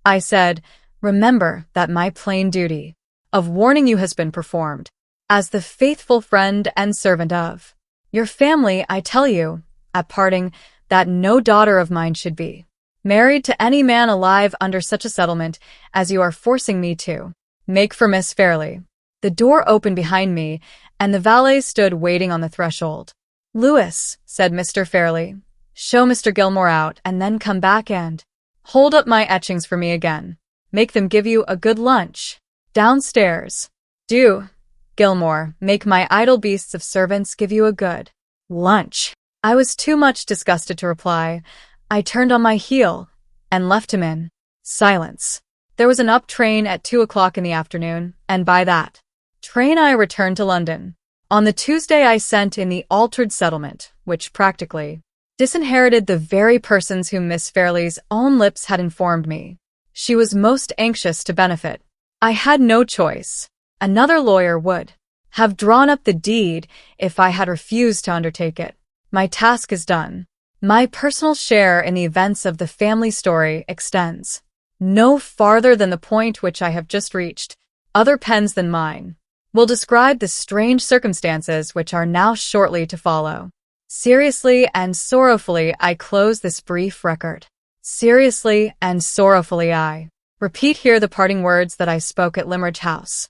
I said, "remember that my plain duty of warning you has been performed. As the faithful friend and servant of your family, I tell you, at parting, that no daughter of mine should be married to any man alive under such a settlement as you are forcing me to make for Miss Fairlie." The door opened behind me, and the valet stood waiting on the threshold. "Louis," said Mr. Fairlie, "show Mr. Gilmore out, and then come back and hold up my etchings for me again. Make them give you a good lunch downstairs. Do, Gilmore, make my idle beasts of servants give you a good lunch." I was too much disgusted to reply. I turned on my heel and left him in silence. There was an up train at 2 o'clock in the afternoon, and by that train I returned to London. On the Tuesday I sent in the altered settlement, which practically disinherited the very persons whom Miss Fairlie's own lips had informed me she was most anxious to benefit. I had no choice. Another lawyer would have drawn up the deed if I had refused to undertake it. My task is done. My personal share in the events of the family story extends no farther than the point which I have just reached. Other pens than mine will describe the strange circumstances which are now shortly to follow. Seriously and sorrowfully I close this brief record. Seriously and sorrowfully I repeat here the parting words that I spoke at Limmeridge House.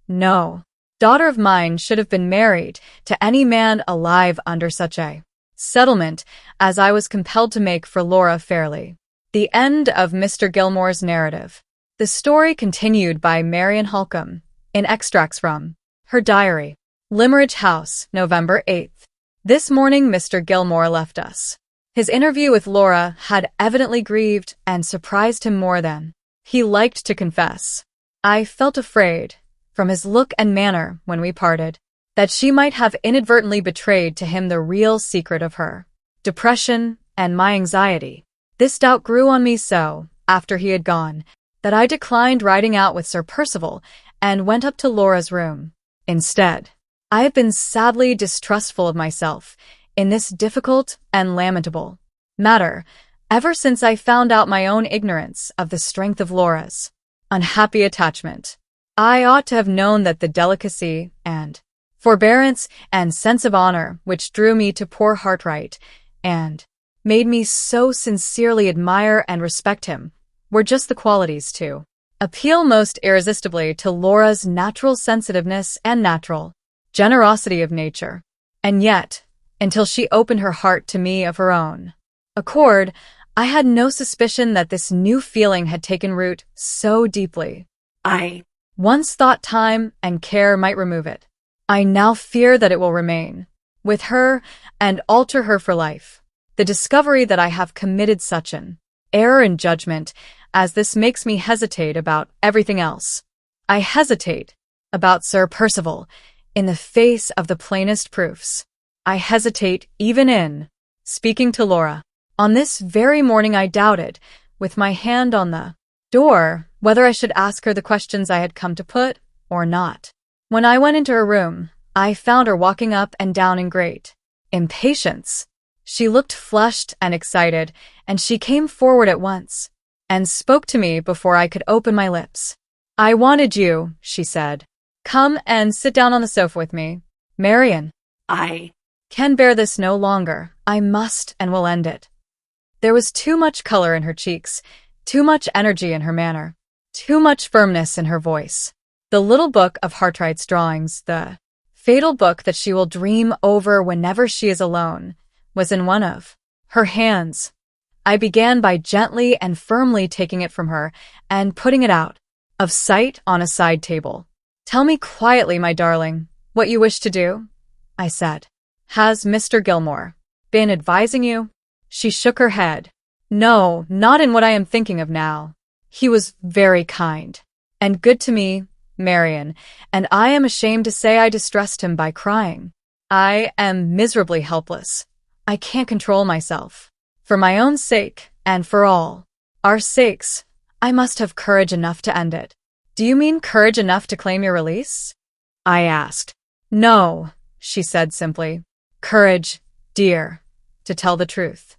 No daughter of mine should have been married to any man alive under such a settlement as I was compelled to make for Laura Fairlie. The end of Mr. Gilmore's narrative. The story continued by Marian Halcombe, in extracts from her diary. Limmeridge House, November 8th. This morning Mr. Gilmore left us. His interview with Laura had evidently grieved and surprised him more than he liked to confess. I felt afraid, from his look and manner when we parted, that she might have inadvertently betrayed to him the real secret of her depression and my anxiety. This doubt grew on me so, after he had gone, that I declined riding out with Sir Percival and went up to Laura's room. Instead, I have been sadly distrustful of myself in this difficult and lamentable matter ever since I found out my own ignorance of the strength of Laura's unhappy attachment. I ought to have known that the delicacy and forbearance and sense of honor which drew me to poor Hartright and made me so sincerely admire and respect him were just the qualities to appeal most irresistibly to Laura's natural sensitiveness and natural generosity of nature. And yet, until she opened her heart to me of her own accord, I had no suspicion that this new feeling had taken root so deeply. I once thought time and care might remove it. I now fear that it will remain with her and alter her for life. The discovery that I have committed such an error in judgment as this makes me hesitate about everything else. I hesitate about Sir Percival in the face of the plainest proofs. I hesitate even in speaking to Laura. On this very morning I doubted, with my hand on the door, whether I should ask her the questions I had come to put or not. When I went into her room, I found her walking up and down in great impatience. She looked flushed and excited, and she came forward at once and spoke to me before I could open my lips. "I wanted you," she said. "Come and sit down on the sofa with me. Marian, I can bear this no longer. I must and will end it." There was too much color in her cheeks, too much energy in her manner, too much firmness in her voice. The little book of Hartright's drawings, the fatal book that she will dream over whenever she is alone, was in one of her hands. I began by gently and firmly taking it from her and putting it out of sight on a side table. "Tell me quietly, my darling, what you wish to do," I said. "Has Mr. Gilmore been advising you?" She shook her head. "No, not in what I am thinking of now. He was very kind and good to me, Marian, and I am ashamed to say I distressed him by crying. I am miserably helpless. I can't control myself. For my own sake, and for all our sakes, I must have courage enough to end it. Do you mean courage enough to claim your release? I asked. No, she said simply. Courage, dear, to tell the truth.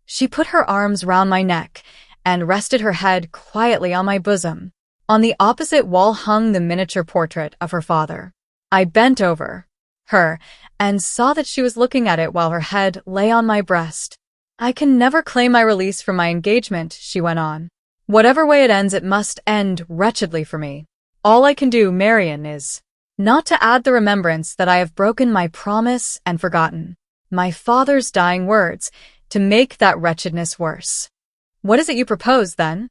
She put her arms round my neck and rested her head quietly on my bosom. On the opposite wall hung the miniature portrait of her father. I bent over her and saw that she was looking at it while her head lay on my breast. I can never claim my release from my engagement, she went on. Whatever way it ends, it must end wretchedly for me. All I can do, Marian, is not to add the remembrance that I have broken my promise and forgotten my father's dying words to make that wretchedness worse. What is it you propose, then?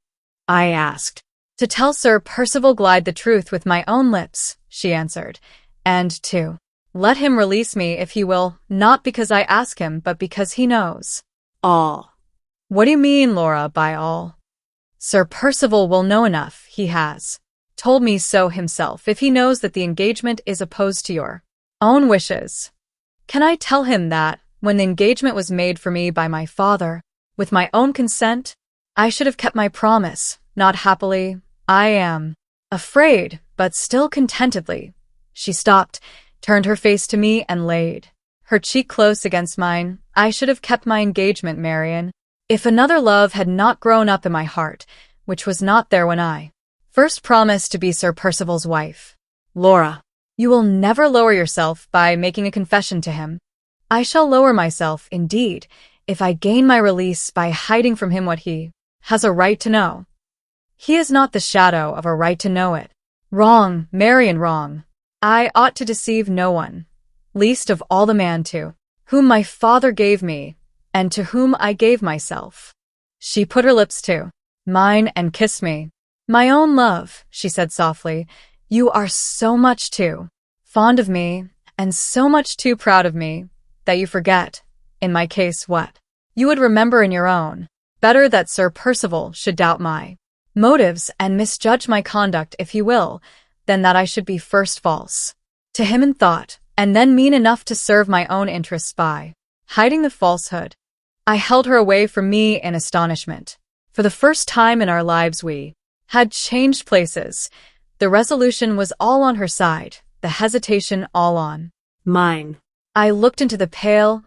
I asked. To tell Sir Percival Glyde the truth with my own lips, she answered, and to let him release me if he will, not because I ask him, but because he knows. All. What do you mean, Laura, by all? Sir Percival will know enough, he has told me so himself, if he knows that the engagement is opposed to your own wishes. Can I tell him that, when the engagement was made for me by my father, with my own consent, I should have kept my promise, not happily, I am afraid, but still contentedly. She stopped, turned her face to me and laid her cheek close against mine. I should have kept my engagement, Marian, if another love had not grown up in my heart, which was not there when I first promised to be Sir Percival's wife. Laura, you will never lower yourself by making a confession to him. I shall lower myself, indeed, if I gain my release by hiding from him what he has a right to know. He has not the shadow of a right to know it. Wrong, Marian, wrong. I ought to deceive no one, least of all the man to whom my father gave me, and to whom I gave myself. She put her lips to mine and kissed me. My own love, she said softly, you are so much too fond of me, and so much too proud of me, that you forget, in my case, what you would remember in your own. Better that Sir Percival should doubt my motives and misjudge my conduct, if he will, than that I should be first false to him in thought, and then mean enough to serve my own interests by hiding the falsehood. I held her away from me in astonishment. For the first time in our lives we had changed places. The resolution was all on her side, the hesitation all on mine. I looked into the pale,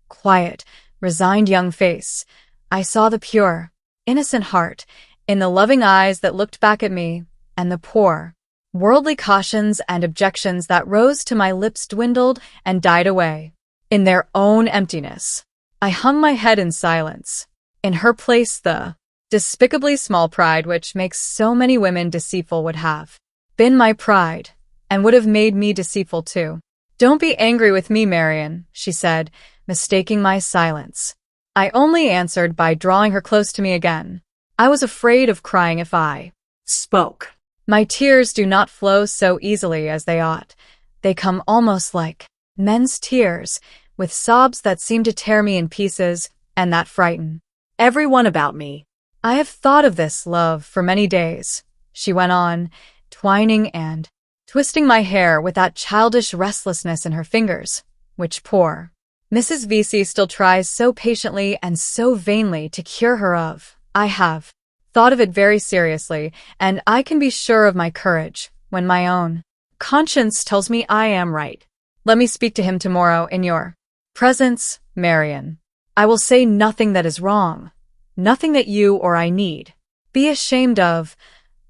quiet, resigned young face. I saw the pure, innocent heart in the loving eyes that looked back at me, and the poor, worldly cautions and objections that rose to my lips dwindled and died away in their own emptiness. I hung my head in silence. In her place, the despicably small pride which makes so many women deceitful would have been my pride, and would have made me deceitful too. Don't be angry with me, Marian, she said, mistaking my silence. I only answered by drawing her close to me again. I was afraid of crying if I spoke. My tears do not flow so easily as they ought. They come almost like men's tears, with sobs that seem to tear me in pieces, and that frighten everyone about me. I have thought of this, love, for many days, she went on, twining and twisting my hair with that childish restlessness in her fingers, which poor Mrs. Vesey still tries so patiently and so vainly to cure her of. I have thought of it very seriously, and I can be sure of my courage when my own conscience tells me I am right. Let me speak to him tomorrow in your presence, Marian. I will say nothing that is wrong, nothing that you or I need be ashamed of,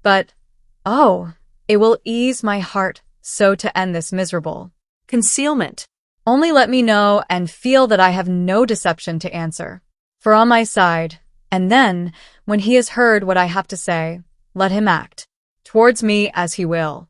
but, oh, it will ease my heart so to end this miserable concealment. Only let me know and feel that I have no deception to answer, for on my side, and then, when he has heard what I have to say, let him act towards me as he will.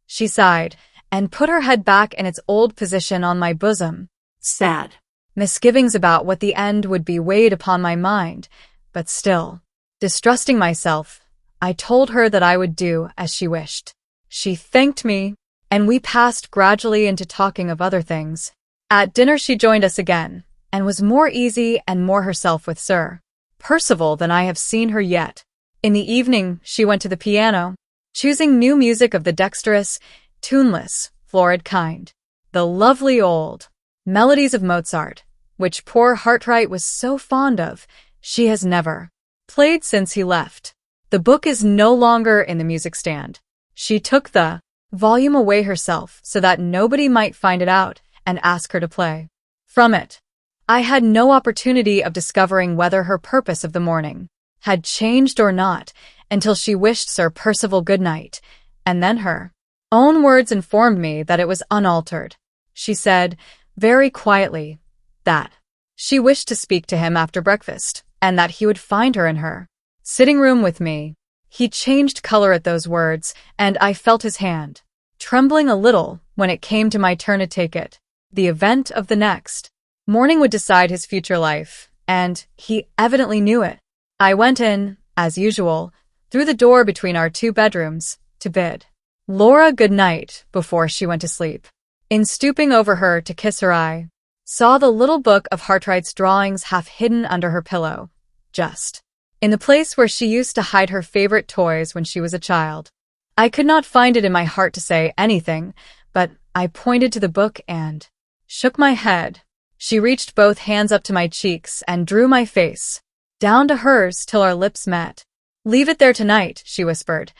She sighed and put her head back in its old position on my bosom. Sad misgivings about what the end would be weighed upon my mind, but still, distrusting myself, I told her that I would do as she wished. She thanked me, and we passed gradually into talking of other things. At dinner she joined us again, and was more easy and more herself with Sir Percival than I have seen her yet. In the evening she went to the piano, choosing new music of the dexterous, tuneless, florid kind. The lovely old melodies of Mozart, which poor Hartright was so fond of, she has never played since he left. The book is no longer in the music stand. She took the volume away herself so that nobody might find it out and ask her to play from it. I had no opportunity of discovering whether her purpose of the morning had changed or not until she wished Sir Percival good night, and then her own words informed me that it was unaltered. She said, very quietly, that she wished to speak to him after breakfast, and that he would find her in her sitting room with me. He changed color at those words, and I felt his hand trembling a little when it came to my turn to take it. The event of the next morning would decide his future life, and he evidently knew it. I went in, as usual, through the door between our two bedrooms, to bid Laura good night before she went to sleep. In stooping over her to kiss her, I saw the little book of Hartright's drawings half hidden under her pillow, just in the place where she used to hide her favorite toys when she was a child. I could not find it in my heart to say anything, but I pointed to the book and shook my head. She reached both hands up to my cheeks and drew my face down to hers till our lips met. Leave it there tonight, she whispered.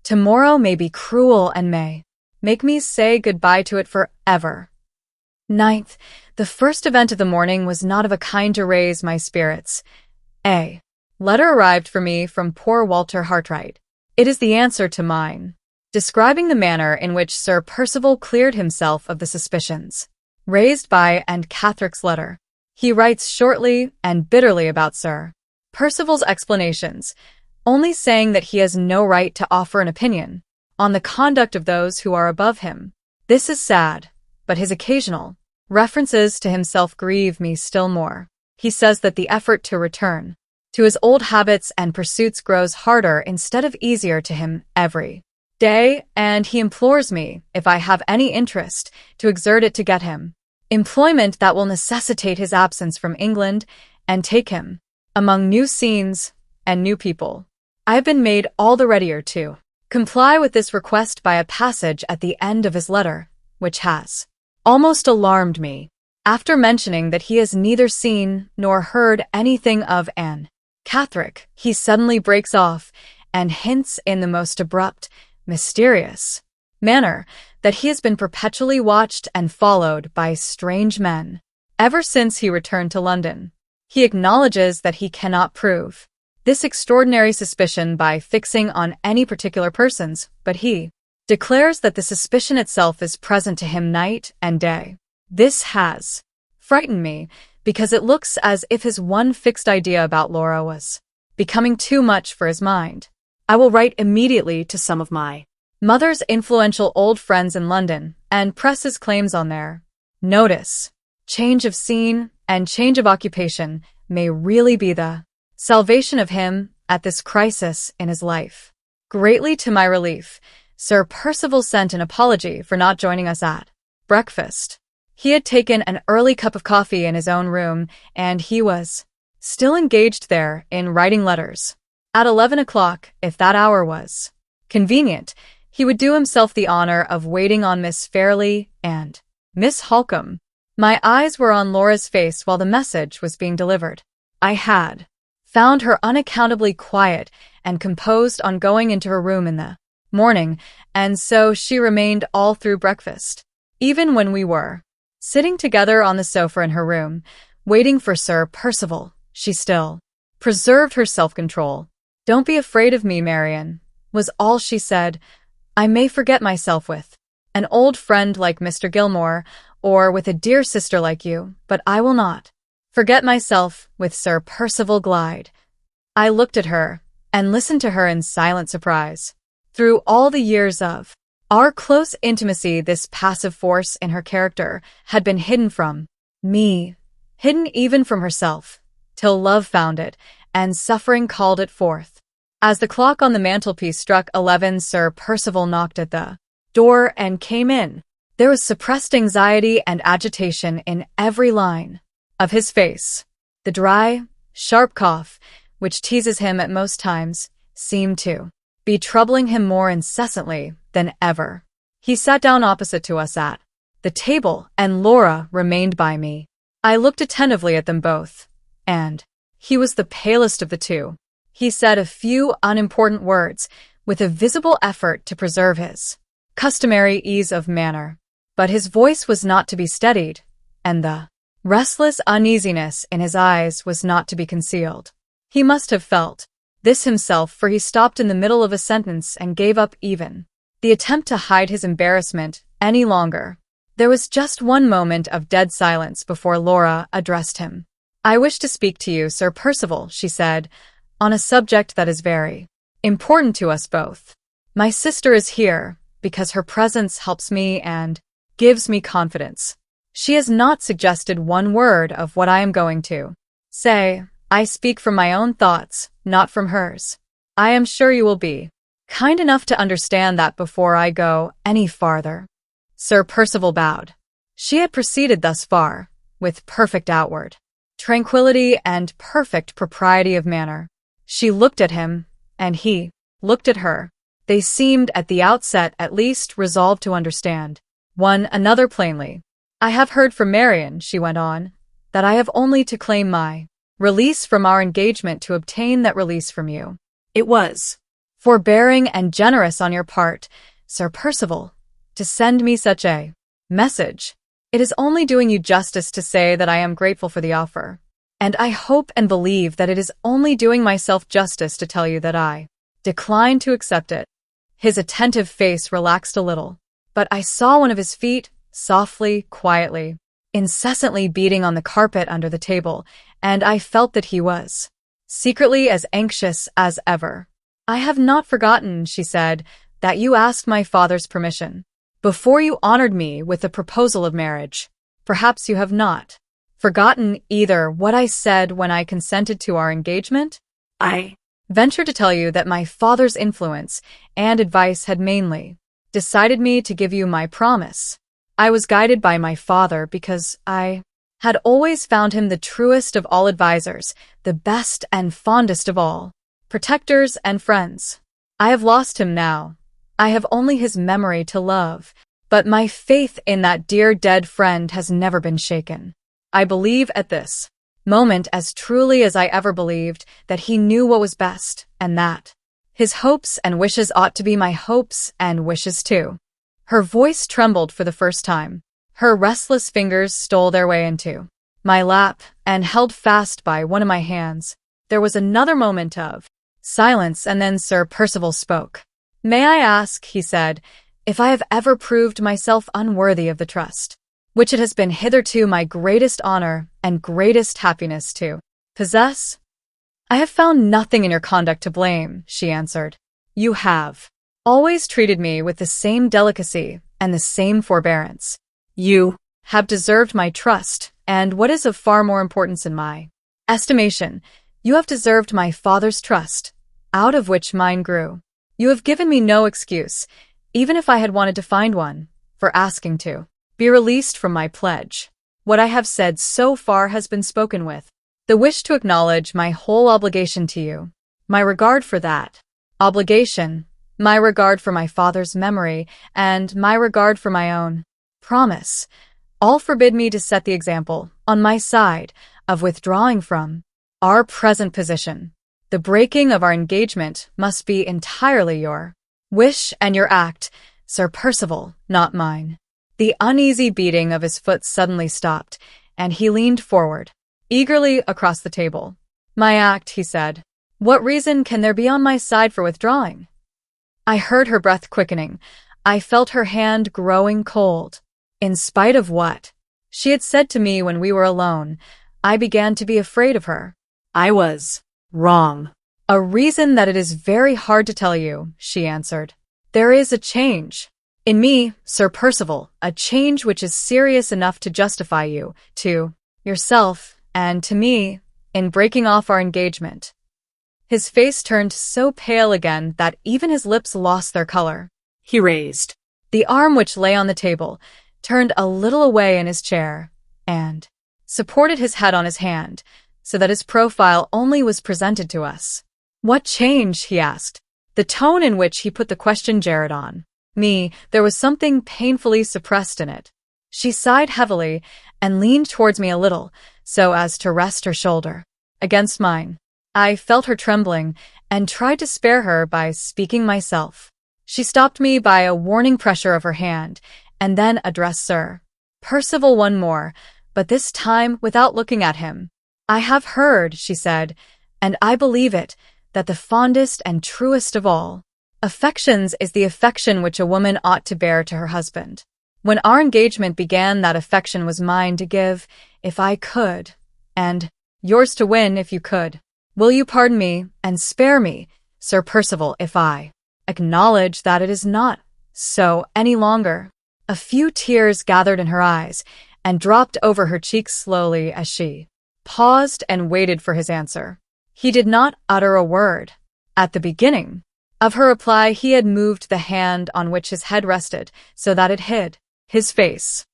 Tomorrow may be cruel and may make me say goodbye to it forever. 9th, the first event of the morning was not of a kind to raise my spirits. A letter arrived for me from poor Walter Hartright. It is the answer to mine, describing the manner in which Sir Percival cleared himself of the suspicions raised by and Catherick's letter. He writes shortly and bitterly about Sir Percival's explanations, only saying that he has no right to offer an opinion on the conduct of those who are above him. This is sad, but his occasional references to himself grieve me still more. He says that the effort to return to his old habits and pursuits grows harder instead of easier to him every day, and he implores me, if I have any interest, to exert it to get him employment that will necessitate his absence from England and take him among new scenes and new people. I have been made all the readier to comply with this request by a passage at the end of his letter, which has almost alarmed me. After mentioning that he has neither seen nor heard anything of Anne Catherick, he suddenly breaks off and hints in the most abrupt, mysterious manner that he has been perpetually watched and followed by strange men ever since he returned to London. He acknowledges that he cannot prove this extraordinary suspicion by fixing on any particular persons, but he declares that the suspicion itself is present to him night and day. This has frightened me, because it looks as if his one fixed idea about Laura was becoming too much for his mind. I will write immediately to some of my mother's influential old friends in London and press his claims on their notice. Change of scene and change of occupation may really be the salvation of him at this crisis in his life. Greatly to my relief, Sir Percival sent an apology for not joining us at breakfast. He had taken an early cup of coffee in his own room, and he was still engaged there in writing letters. At 11 o'clock, if that hour was convenient, he would do himself the honor of waiting on Miss Fairlie and Miss Halcombe. My eyes were on Laura's face while the message was being delivered. I had found her unaccountably quiet and composed on going into her room in the morning, and so she remained all through breakfast. Even when we were sitting together on the sofa in her room, waiting for Sir Percival, she still preserved her self-control. "Don't be afraid of me, Marian," was all she said. "I may forget myself with an old friend like Mr. Gilmore, or with a dear sister like you, but I will not forget myself with Sir Percival Glyde." I looked at her and listened to her in silent surprise. Through all the years of our close intimacy, this passive force in her character had been hidden from me, hidden even from herself, till love found it and suffering called it forth. As the clock on the mantelpiece struck 11, Sir Percival knocked at the door and came in. There was suppressed anxiety and agitation in every line of his face. The dry, sharp cough, which teases him at most times, seemed to be troubling him more incessantly than ever. He sat down opposite to us at the table, and Laura remained by me. I looked attentively at them both, and he was the palest of the two. He said a few unimportant words with a visible effort to preserve his customary ease of manner. But his voice was not to be steadied, and the restless uneasiness in his eyes was not to be concealed. He must have felt this himself, for he stopped in the middle of a sentence and gave up even the attempt to hide his embarrassment any longer. There was just one moment of dead silence before Laura addressed him. "I wish to speak to you, Sir Percival," she said, "on a subject that is very important to us both. My sister is here because her presence helps me and gives me confidence. She has not suggested one word of what I am going to say. I speak from my own thoughts, not from hers. I am sure you will be kind enough to understand that before I go any farther." Sir Percival bowed. She had proceeded thus far, with perfect outward tranquility and perfect propriety of manner. She looked at him, and he looked at her. They seemed, at the outset at least, resolved to understand one another plainly. "I have heard from Marian," she went on, "that I have only to claim my release from our engagement to obtain that release from you." It was "Forbearing and generous on your part, Sir Percival, to send me such a message. It is only doing you justice to say that I am grateful for the offer. And I hope and believe that it is only doing myself justice to tell you that I decline to accept it." His attentive face relaxed a little, but I saw one of his feet, softly, quietly, incessantly beating on the carpet under the table, and I felt that he was secretly as anxious as ever. "I have not forgotten," she said, "that you asked my father's permission before you honored me with the proposal of marriage. Perhaps you have not forgotten either what I said when I consented to our engagement? I venture to tell you that my father's influence and advice had mainly decided me to give you my promise. I was guided by my father because I had always found him the truest of all advisers, the best and fondest of all protectors and friends. I have lost him now. I have only his memory to love, but my faith in that dear dead friend has never been shaken. I believe at this moment as truly as I ever believed that he knew what was best, and that his hopes and wishes ought to be my hopes and wishes too." Her voice trembled for the first time. Her restless fingers stole their way into my lap and held fast by one of my hands. There was another moment of silence, and then Sir Percival spoke. "May I ask," he said, "if I have ever proved myself unworthy of the trust which it has been hitherto my greatest honor and greatest happiness to possess?" "I have found nothing in your conduct to blame," she answered. "You have always treated me with the same delicacy and the same forbearance. You have deserved my trust, and what is of far more importance in my estimation, you have deserved my father's trust, out of which mine grew. You have given me no excuse, even if I had wanted to find one, for asking to be released from my pledge. What I have said so far has been spoken with the wish to acknowledge my whole obligation to you, my regard for that obligation, my regard for my father's memory, and my regard for my own promise. All forbid me to set the example, on my side, of withdrawing from our present position. The breaking of our engagement must be entirely your wish and your act, Sir Percival, not mine." The uneasy beating of his foot suddenly stopped, and he leaned forward, eagerly across the table. "My act," he said. "What reason can there be on my side for withdrawing?" I heard her breath quickening. I felt her hand growing cold. In spite of what she had said to me when we were alone, I began to be afraid of her. I was wrong. "A reason that it is very hard to tell you," she answered. "There is a change in me, Sir Percival, a change which is serious enough to justify you, to yourself, and to me, in breaking off our engagement." His face turned so pale again that even his lips lost their color. He raised the arm which lay on the table, turned a little away in his chair, and supported his head on his hand, so that his profile only was presented to us. "What change?" he asked. The tone in which he put the question jarred on me. There was something painfully suppressed in it. She sighed heavily and leaned towards me a little, so as to rest her shoulder against mine. I felt her trembling and tried to spare her by speaking myself. She stopped me by a warning pressure of her hand and then addressed Sir Percival one more, but this time without looking at him. I have heard, she said, and I believe it, that the fondest and truest of all affections is the affection which a woman ought to bear to her husband. When our engagement began, that affection was mine to give, if I could, and yours to win, if you could. Will you pardon me and spare me, Sir Percival, if I acknowledge that it is not so any longer? A few tears gathered in her eyes and dropped over her cheeks slowly as she paused and waited for his answer. He did not utter a word. At the beginning of her reply, he had moved the hand on which his head rested so that it hid his face.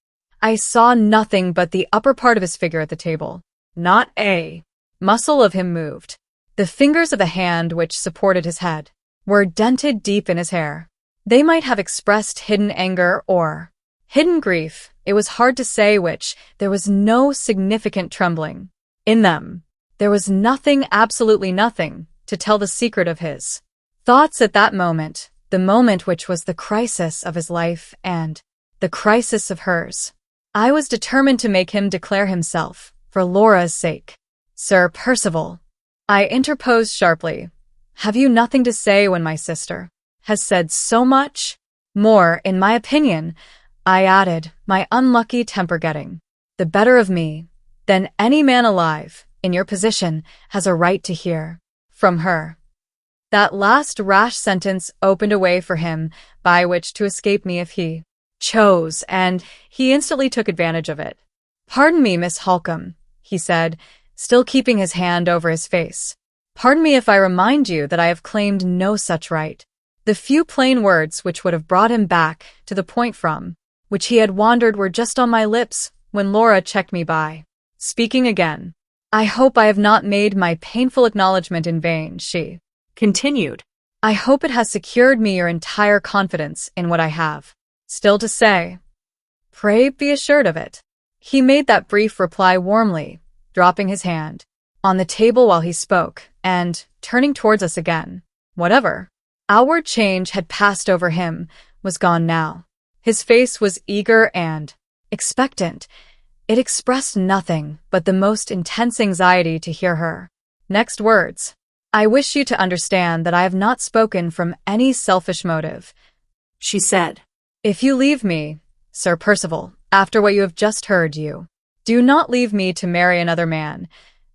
I saw nothing but the upper part of his figure at the table. Not a muscle of him moved. The fingers of the hand which supported his head were dented deep in his hair. They might have expressed hidden anger or hidden grief. It was hard to say which. There was no significant trembling in them. There was nothing, absolutely nothing, to tell the secret of his thoughts at that moment, the moment which was the crisis of his life and the crisis of hers. I was determined to make him declare himself, for Laura's sake. Sir Percival, I interposed sharply, have you nothing to say when my sister has said so much? More, in my opinion, I added, my unlucky temper getting the better of me, than any man alive, in your position, has a right to hear from her. That last rash sentence opened a way for him by which to escape me if he chose, and he instantly took advantage of it. Pardon me, Miss Halcombe, he said, still keeping his hand over his face. Pardon me if I remind you that I have claimed no such right. The few plain words which would have brought him back to the point from which he had wandered were just on my lips when Laura checked me by speaking again. I hope I have not made my painful acknowledgment in vain, she continued. I hope it has secured me your entire confidence in what I have still to say. Pray be assured of it. He made that brief reply warmly, dropping his hand on the table while he spoke, and turning towards us again. Whatever outward change had passed over him was gone now. His face was eager and expectant. It expressed nothing but the most intense anxiety to hear her next words. I wish you to understand that I have not spoken from any selfish motive, she said. If you leave me, Sir Percival, after what you have just heard, you do not leave me to marry another man.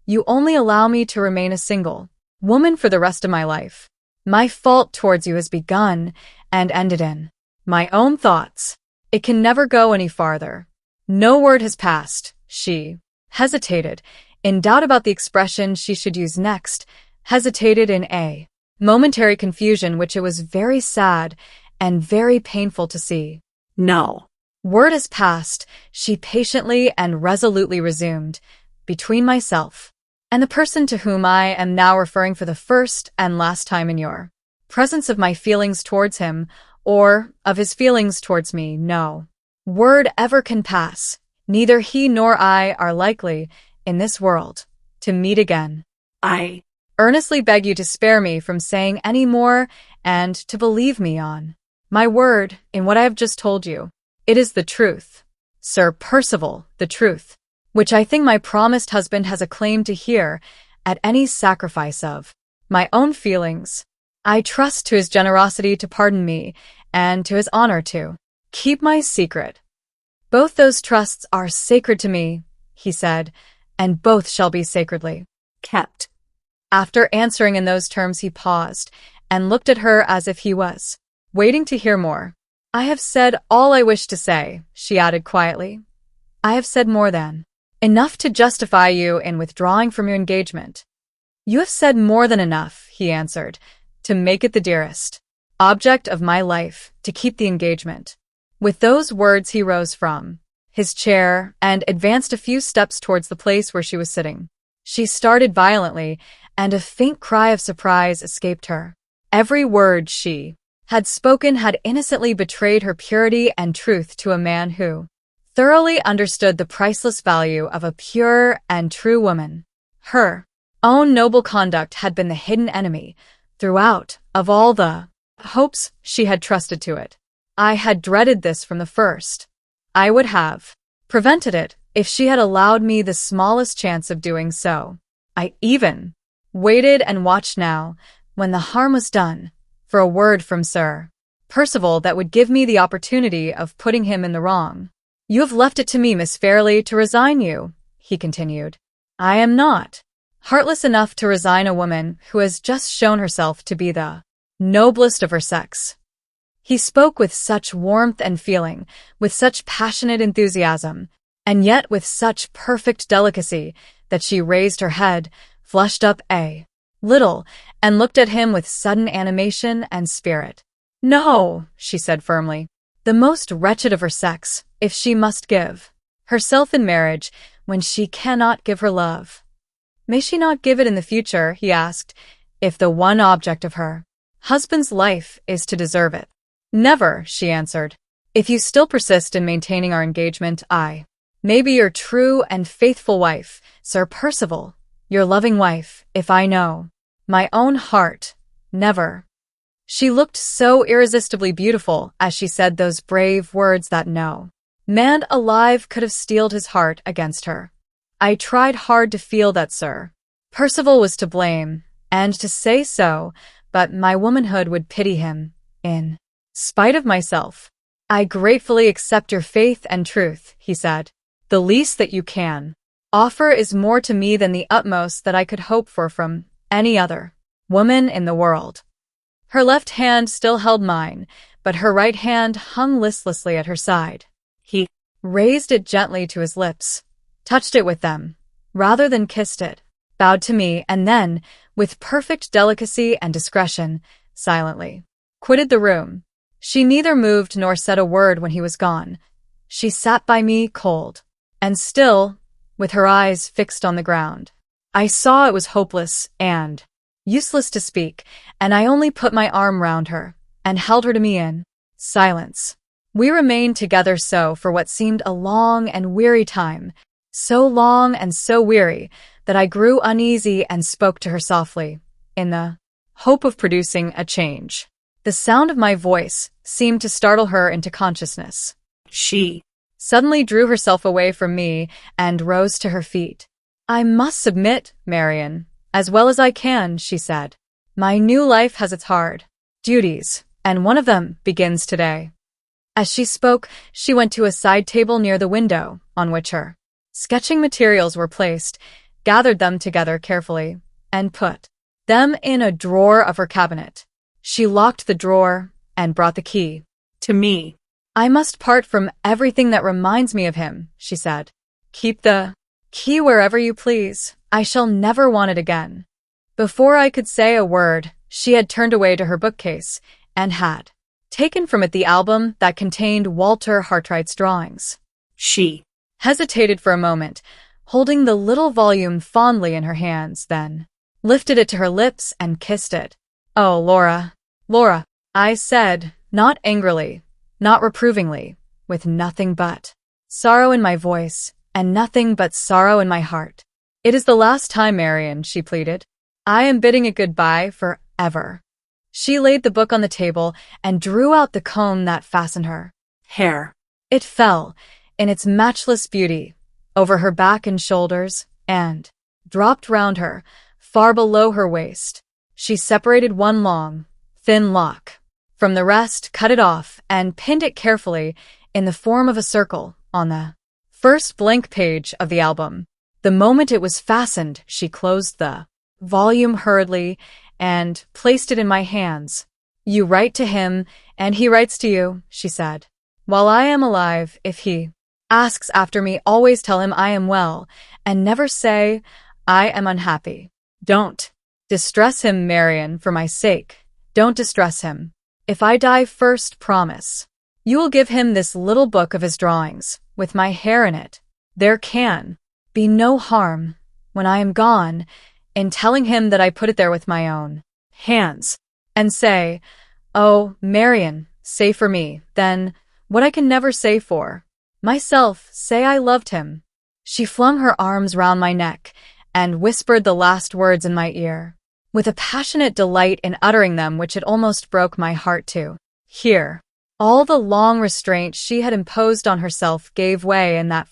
You only allow me to remain a single woman for the rest of my life. My fault towards you has begun and ended in my own thoughts. It can never go any farther. No word has passed. She hesitated, in doubt about the expression she should use next, hesitated in a momentary confusion which it was very sad and very painful to see. No word has passed, she patiently and resolutely resumed, between myself and the person to whom I am now referring for the first and last time in your presence of my feelings towards him, or of his feelings towards me, no word ever can pass. Neither he nor I are likely, in this world, to meet again. I earnestly beg you to spare me from saying any more and to believe me on my word in what I have just told you. It is the truth, Sir Percival, the truth, which I think my promised husband has a claim to hear at any sacrifice of my own feelings. I trust to his generosity to pardon me and to his honor to keep my secret. Both those trusts are sacred to me, he said, and both shall be sacredly kept. After answering in those terms, he paused and looked at her as if he was waiting to hear more. I have said all I wish to say, she added quietly. I have said more than enough to justify you in withdrawing from your engagement. You have said more than enough, he answered, to make it the dearest object of my life, to keep the engagement. With those words he rose from his chair and advanced a few steps towards the place where she was sitting. She started violently, and a faint cry of surprise escaped her. Every word she had spoken had innocently betrayed her purity and truth to a man who thoroughly understood the priceless value of a pure and true woman. Her own noble conduct had been the hidden enemy throughout of all the hopes she had trusted to it. I had dreaded this from the first. I would have prevented it if she had allowed me the smallest chance of doing so. I even waited and watched now, when the harm was done, for a word from Sir Percival that would give me the opportunity of putting him in the wrong. "You have left it to me, Miss Fairlie, to resign you," he continued. "I am not heartless enough to resign a woman who has just shown herself to be the noblest of her sex." He spoke with such warmth and feeling, with such passionate enthusiasm, and yet with such perfect delicacy that she raised her head, flushed up a little, and looked at him with sudden animation and spirit. "No," she said firmly, "the most wretched of her sex, if she must give herself in marriage when she cannot give her love. May she not give it in the future," he asked, "if the one object of her husband's life is to deserve it?" "Never," she answered. "If you still persist in maintaining our engagement, I may be your true and faithful wife, Sir Percival, your loving wife, if I know my own heart. Never." She looked so irresistibly beautiful as she said those brave words that no man alive could have steeled his heart against her. I tried hard to feel that Sir Percival was to blame, and to say so, but my womanhood would pity him, in spite of myself. "I gratefully accept your faith and truth," he said. "The least that you can offer is more to me than the utmost that I could hope for from any other woman in the world." Her left hand still held mine, but her right hand hung listlessly at her side. He raised it gently to his lips, touched it with them, rather than kissed it, bowed to me, and then, with perfect delicacy and discretion, silently quitted the room. She neither moved nor said a word when he was gone. She sat by me cold and still, with her eyes fixed on the ground. I saw it was hopeless and useless to speak, and I only put my arm round her and held her to me in silence. We remained together so for what seemed a long and weary time, so long and so weary that I grew uneasy and spoke to her softly, in the hope of producing a change. The sound of my voice seemed to startle her into consciousness. She suddenly drew herself away from me and rose to her feet. "I must submit, Marian, as well as I can," she said. "My new life has its hard duties, and one of them begins today." As she spoke, she went to a side table near the window, on which her sketching materials were placed, gathered them together carefully, and put them in a drawer of her cabinet. She locked the drawer and brought the key to me. "I must part from everything that reminds me of him," she said. "Keep the key wherever you please. I shall never want it again." Before I could say a word, she had turned away to her bookcase and had taken from it the album that contained Walter Hartright's drawings. She hesitated for a moment, holding the little volume fondly in her hands, then lifted it to her lips and kissed it. "Oh, Laura, Laura," I said, not angrily, not reprovingly, with nothing but sorrow in my voice and nothing but sorrow in my heart. "It is the last time, Marian," she pleaded. "I am bidding it goodbye forever." She laid the book on the table and drew out the comb that fastened her hair. It fell, in its matchless beauty, over her back and shoulders, and dropped round her, far below her waist. She separated one long, thin lock from the rest, cut it off, and pinned it carefully in the form of a circle on the first blank page of the album. The moment it was fastened, she closed the volume hurriedly and placed it in my hands. "You write to him, and he writes to you," she said. "While I am alive, if he asks after me, always tell him I am well, and never say I am unhappy. Don't distress him, Marian, for my sake. Don't distress him. If I die first, promise you will give him this little book of his drawings, with my hair in it. There can be no harm, when I am gone, in telling him that I put it there with my own hands. And say, oh, Marian, say for me, then, what I can never say for myself, say I loved him." She flung her arms round my neck and whispered the last words in my ear, with a passionate delight in uttering them which it almost broke my heart to hear. All the long restraint she had imposed on herself gave way in that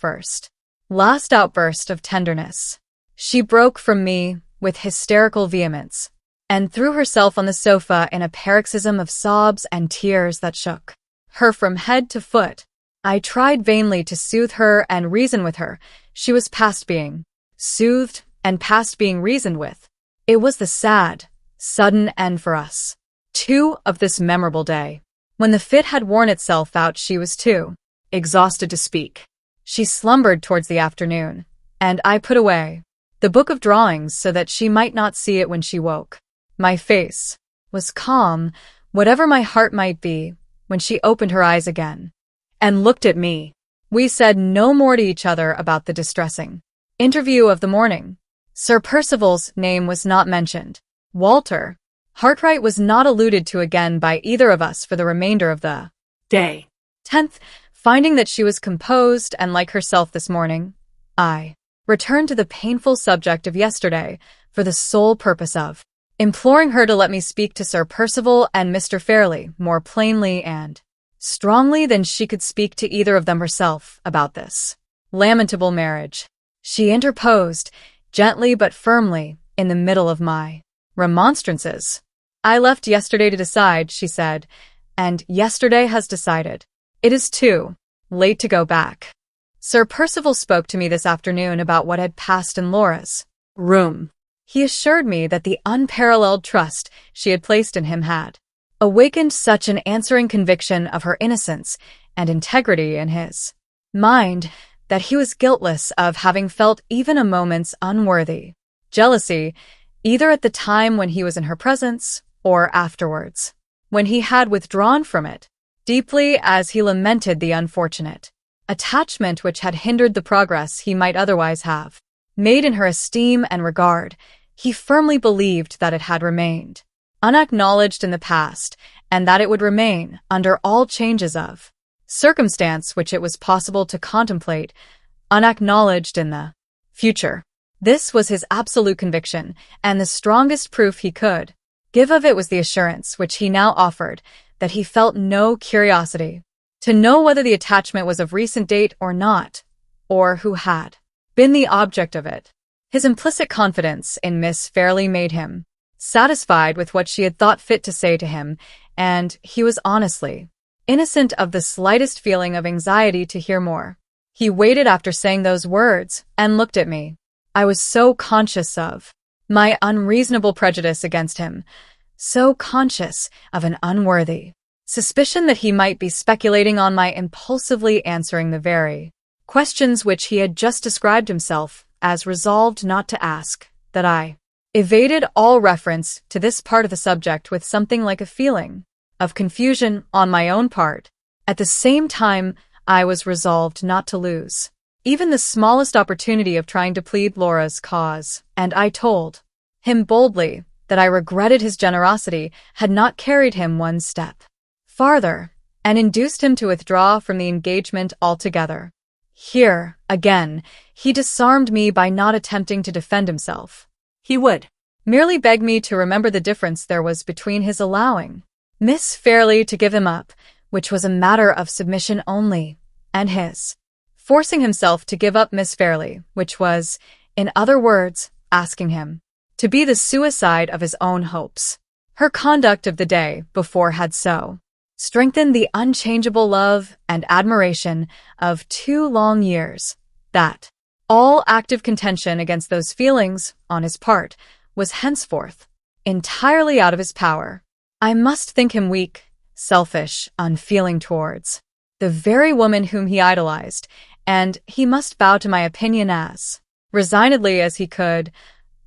last outburst of tenderness. She broke from me with hysterical vehemence, and threw herself on the sofa in a paroxysm of sobs and tears that shook her from head to foot. I tried vainly to soothe her and reason with her. She was past being soothed and past being reasoned with. It was the sad, sudden end for us two of this memorable day. When the fit had worn itself out, she was too exhausted to speak. She slumbered towards the afternoon, and I put away the book of drawings so that she might not see it when she woke. My face was calm, whatever my heart might be, when she opened her eyes again and looked at me. We said no more to each other about the distressing interview of the morning. Sir Percival's name was not mentioned. Walter Hartright was not alluded to again by either of us for the remainder of the day. 10th, finding that she was composed and like herself this morning, I returned to the painful subject of yesterday for the sole purpose of imploring her to let me speak to Sir Percival and Mr. Fairlie more plainly and strongly than she could speak to either of them herself about this lamentable marriage. She interposed, gently but firmly, in the middle of my remonstrances. I left yesterday to decide, she said, and yesterday has decided. It is too late to go back. Sir Percival spoke to me this afternoon about what had passed in Laura's room. He assured me that the unparalleled trust she had placed in him had awakened such an answering conviction of her innocence and integrity in his mind that he was guiltless of having felt even a moment's unworthy jealousy, either at the time when he was in her presence or afterwards, when he had withdrawn from it, deeply as he lamented the unfortunate attachment which had hindered the progress he might otherwise have made in her esteem and regard. He firmly believed that it had remained unacknowledged in the past, and that it would remain, under all changes of circumstance which it was possible to contemplate, unacknowledged in the future. This was his absolute conviction, and the strongest proof he could give of it was the assurance which he now offered that he felt no curiosity to know whether the attachment was of recent date or not, or who had been the object of it. His implicit confidence in Miss Fairlie made him satisfied with what she had thought fit to say to him, and he was honestly innocent of the slightest feeling of anxiety to hear more. He waited after saying those words and looked at me. I was so conscious of my unreasonable prejudice against him, so conscious of an unworthy suspicion that he might be speculating on my impulsively answering the very questions which he had just described himself as resolved not to ask, that I evaded all reference to this part of the subject with something like a feeling of confusion on my own part. At the same time, I was resolved not to lose even the smallest opportunity of trying to plead Laura's cause, and I told him boldly that I regretted his generosity had not carried him one step farther, and induced him to withdraw from the engagement altogether. Here, again, he disarmed me by not attempting to defend himself. He would merely beg me to remember the difference there was between his allowing Miss Fairlie to give him up, which was a matter of submission only, and his forcing himself to give up Miss Fairlie, which was, in other words, asking him to be the suicide of his own hopes. Her conduct of the day before had so strengthened the unchangeable love and admiration of 2 long years that all active contention against those feelings, on his part, was henceforth entirely out of his power. I must think him weak, selfish, unfeeling towards the very woman whom he idolized, and he must bow to my opinion as resignedly as he could,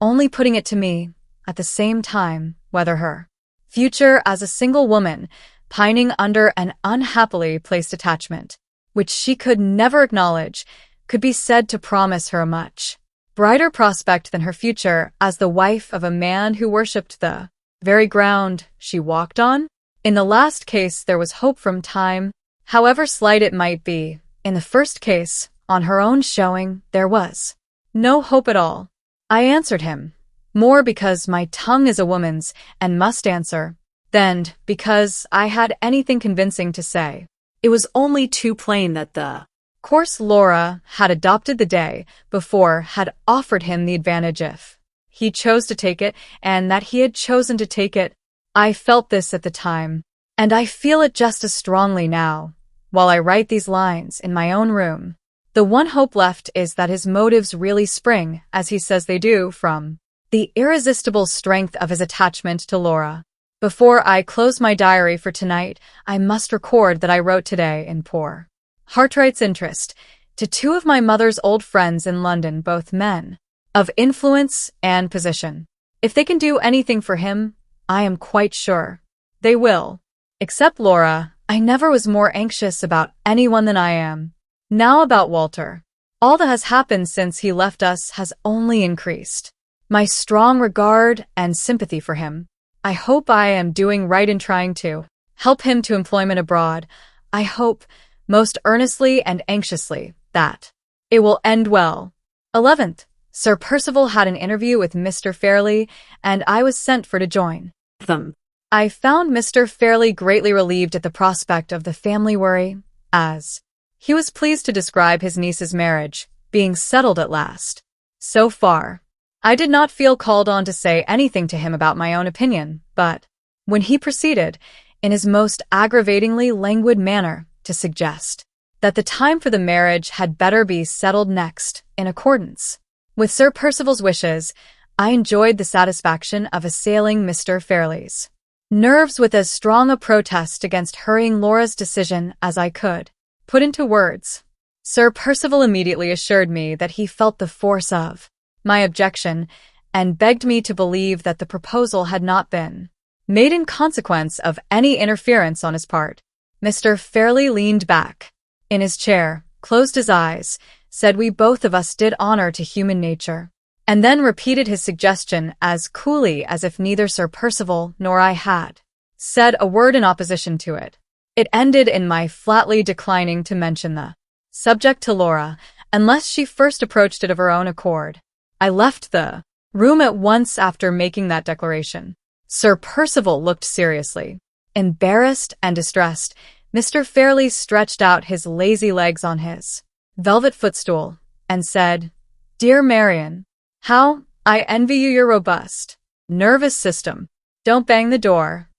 only putting it to me, at the same time, whether her future as a single woman, pining under an unhappily placed attachment, which she could never acknowledge, could be said to promise her a much brighter prospect than her future as the wife of a man who worshipped the very ground she walked on. In the last case there was hope from time, however slight it might be. In the first case, on her own showing, there was no hope at all. I answered him, more because my tongue is a woman's and must answer, than because I had anything convincing to say. It was only too plain that the course Laura had adopted the day before had offered him the advantage if he chose to take it, and that he had chosen to take it. I felt this at the time, and I feel it just as strongly now, while I write these lines in my own room. The one hope left is that his motives really spring, as he says they do, from the irresistible strength of his attachment to Laura. Before I close my diary for tonight, I must record that I wrote today in poor Hartright's interest to two of my mother's old friends in London, both men of influence and position. If they can do anything for him, I am quite sure they will. Except Laura, I never was more anxious about anyone than I am now about Walter. All that has happened since he left us has only increased my strong regard and sympathy for him. I hope I am doing right in trying to help him to employment abroad. I hope, most earnestly and anxiously, that it will end well. 11th. Sir Percival had an interview with Mr. Fairlie, and I was sent for to join them. I found Mr. Fairlie greatly relieved at the prospect of the family worry, as he was pleased to describe his niece's marriage being settled at last. So far, I did not feel called on to say anything to him about my own opinion, but when he proceeded, in his most aggravatingly languid manner, to suggest that the time for the marriage had better be settled next, in accordance with Sir Percival's wishes, I enjoyed the satisfaction of assailing Mr. Fairlie's nerves with as strong a protest against hurrying Laura's decision as I could put into words. Sir Percival immediately assured me that he felt the force of my objection, and begged me to believe that the proposal had not been made in consequence of any interference on his part. Mr. Fairlie leaned back in his chair, closed his eyes, said we both of us did honor to human nature, and then repeated his suggestion as coolly as if neither Sir Percival nor I had said a word in opposition to it. It ended in my flatly declining to mention the subject to Laura, unless she first approached it of her own accord. I left the room at once after making that declaration. Sir Percival looked seriously embarrassed and distressed. Mr. Fairlie stretched out his lazy legs on his velvet footstool and said, "Dear Marian, how I envy you your robust nervous system. Don't bang the door."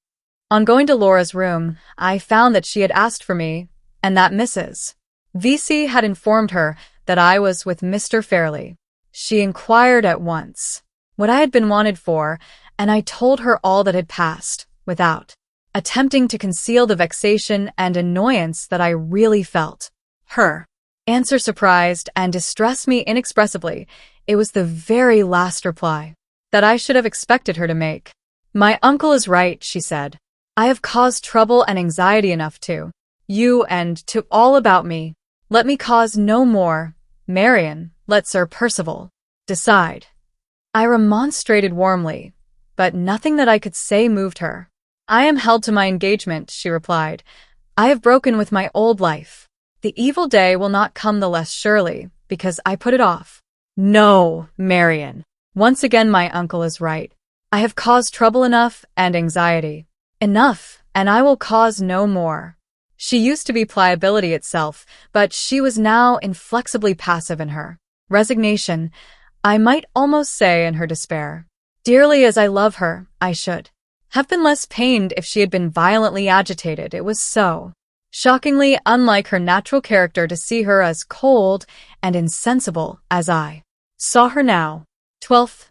On going to Laura's room, I found that she had asked for me, and that Mrs. V.C. had informed her that I was with Mr. Fairlie. She inquired at once what I had been wanted for, and I told her all that had passed, without attempting to conceal the vexation and annoyance that I really felt. Her answer surprised and distressed me inexpressibly. It was the very last reply that I should have expected her to make. "My uncle is right," she said. "I have caused trouble and anxiety enough to you and to all about me. Let me cause no more. Marian, let Sir Percival decide." I remonstrated warmly, but nothing that I could say moved her. "I am held to my engagement," she replied. "I have broken with my old life. The evil day will not come the less surely, because I put it off." "No, Marian. Once again my uncle is right. I have caused trouble enough and anxiety. Enough, and I will cause no more." She used to be pliability itself, but she was now inflexibly passive in her resignation, I might almost say in her despair. Dearly as I love her, I should have been less pained if she had been violently agitated. It was so shockingly unlike her natural character to see her as cold and insensible as I saw her now. 12th.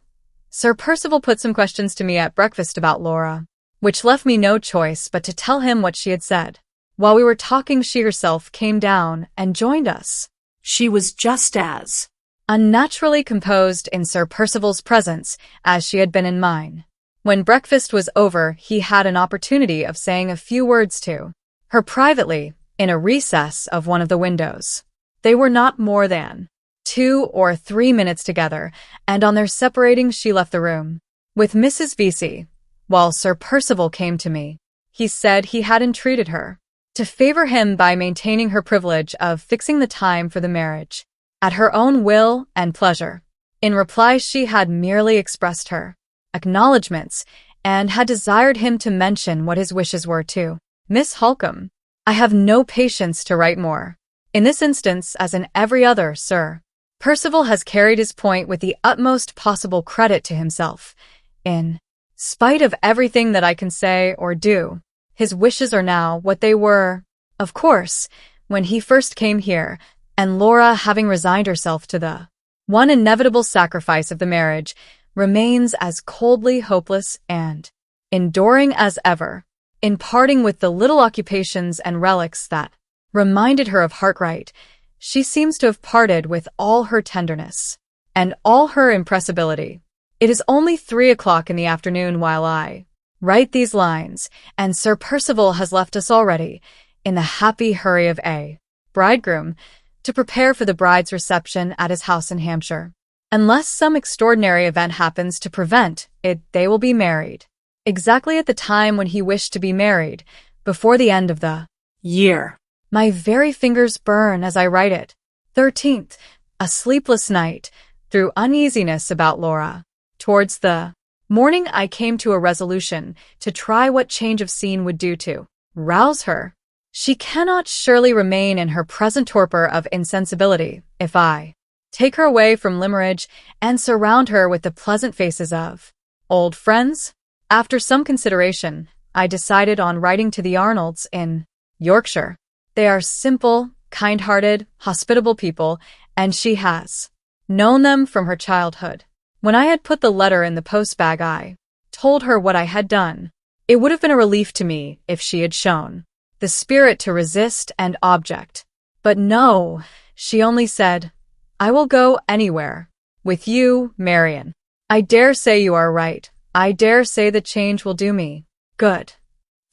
Sir Percival put some questions to me at breakfast about Laura, which left me no choice but to tell him what she had said. While we were talking, she herself came down and joined us. She was just as unnaturally composed in Sir Percival's presence as she had been in mine. When breakfast was over, he had an opportunity of saying a few words to her privately, in a recess of one of the windows. They were not more than 2 or 3 minutes together, and on their separating she left the room with Mrs. V.C. While Sir Percival came to me, he said he had entreated her to favor him by maintaining her privilege of fixing the time for the marriage at her own will and pleasure. In reply, she had merely expressed her acknowledgments and had desired him to mention what his wishes were too. Miss Halcombe, I have no patience to write more. In this instance, as in every other, sir, Percival has carried his point with the utmost possible credit to himself. In spite of everything that I can say or do, his wishes are now what they were, of course, when he first came here, and Laura, having resigned herself to the one inevitable sacrifice of the marriage, remains as coldly hopeless and enduring as ever, in parting with the little occupations and relics that reminded her of Hartright. She seems to have parted with all her tenderness and all her impressibility. It is only 3 o'clock in the afternoon while I write these lines, and Sir Percival has left us already, in the happy hurry of a bridegroom, to prepare for the bride's reception at his house in Hampshire. Unless some extraordinary event happens to prevent it, they will be married exactly at the time when he wished to be married, before the end of the year. My very fingers burn as I write it. 13th, a sleepless night, through uneasiness about Laura. Towards the morning I came to a resolution to try what change of scene would do to rouse her. She cannot surely remain in her present torpor of insensibility if I take her away from Limeridge and surround her with the pleasant faces of old friends. After some consideration, I decided on writing to the Arnolds in Yorkshire. They are simple, kind-hearted, hospitable people, and she has known them from her childhood. When I had put the letter in the post-bag, I told her what I had done. It would have been a relief to me if she had shown the spirit to resist and object. But no, she only said, I will go anywhere with you, Marian. I dare say you are right. I dare say the change will do me good.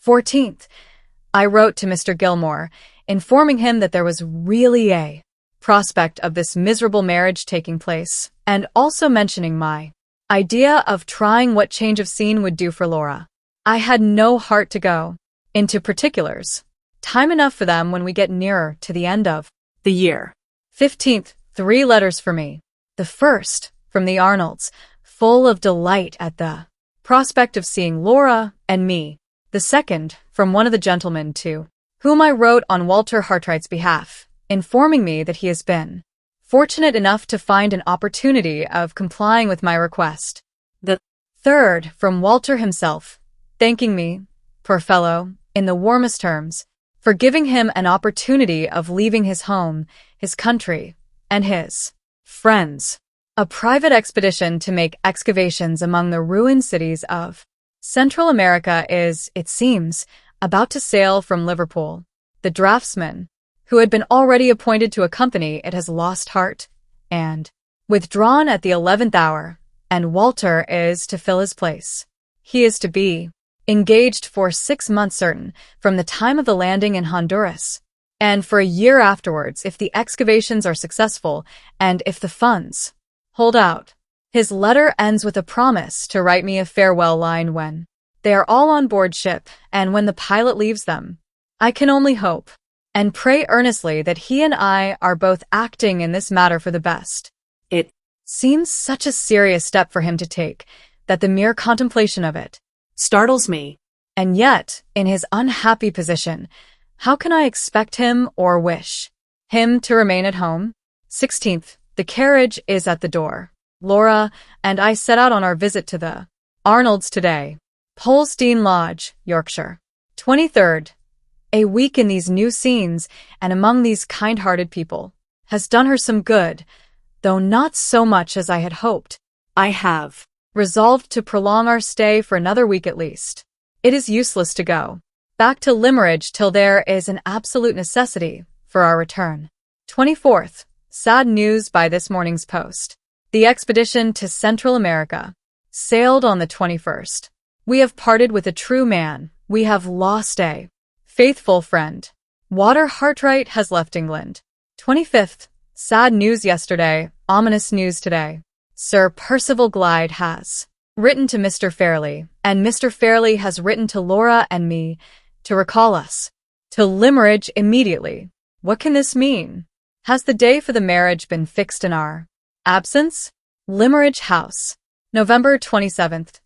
14th, I wrote to Mr. Gilmore, informing him that there was really a prospect of this miserable marriage taking place, and also mentioning my idea of trying what change of scene would do for Laura. I had no heart to go into particulars. Time enough for them when we get nearer to the end of the year. 15th, 3 letters for me. The first, from the Arnolds, full of delight at the prospect of seeing Laura and me. The second, from one of the gentlemen to whom I wrote on Walter Hartright's behalf, informing me that he has been fortunate enough to find an opportunity of complying with my request. The third, from Walter himself, thanking me, poor fellow, in the warmest terms, for giving him an opportunity of leaving his home, his country, and his friends. A private expedition to make excavations among the ruined cities of Central America is, it seems, about to sail from Liverpool. The draftsman, who had been already appointed to accompany it, has lost heart and withdrawn at the 11th hour, and Walter is to fill his place. He is to be engaged for 6 months certain from the time of the landing in Honduras, and for a year afterwards if the excavations are successful and if the funds hold out. His letter ends with a promise to write me a farewell line when they are all on board ship and when the pilot leaves them. I can only hope and pray earnestly that he and I are both acting in this matter for the best. It seems such a serious step for him to take that the mere contemplation of it startles me. And yet, in his unhappy position, how can I expect him or wish him to remain at home? 16th, the carriage is at the door. Laura and I set out on our visit to the Arnolds today. Polesdean Lodge, Yorkshire. 23rd, a week in these new scenes and among these kind-hearted people has done her some good, though not so much as I had hoped. I have resolved to prolong our stay for another week at least. It is useless to go back to Limeridge till there is an absolute necessity for our return. 24th, sad news by this morning's post. The expedition to Central America sailed on the 21st. We have parted with a true man. We have lost a faithful friend. Walter Hartright has left England. 25th, sad news yesterday, ominous news today. Sir Percival Glyde has written to Mr. Fairlie, and Mr. Fairlie has written to Laura and me to recall us to Limeridge immediately. What can this mean? Has the day for the marriage been fixed in our absence? Limeridge House, November 27th.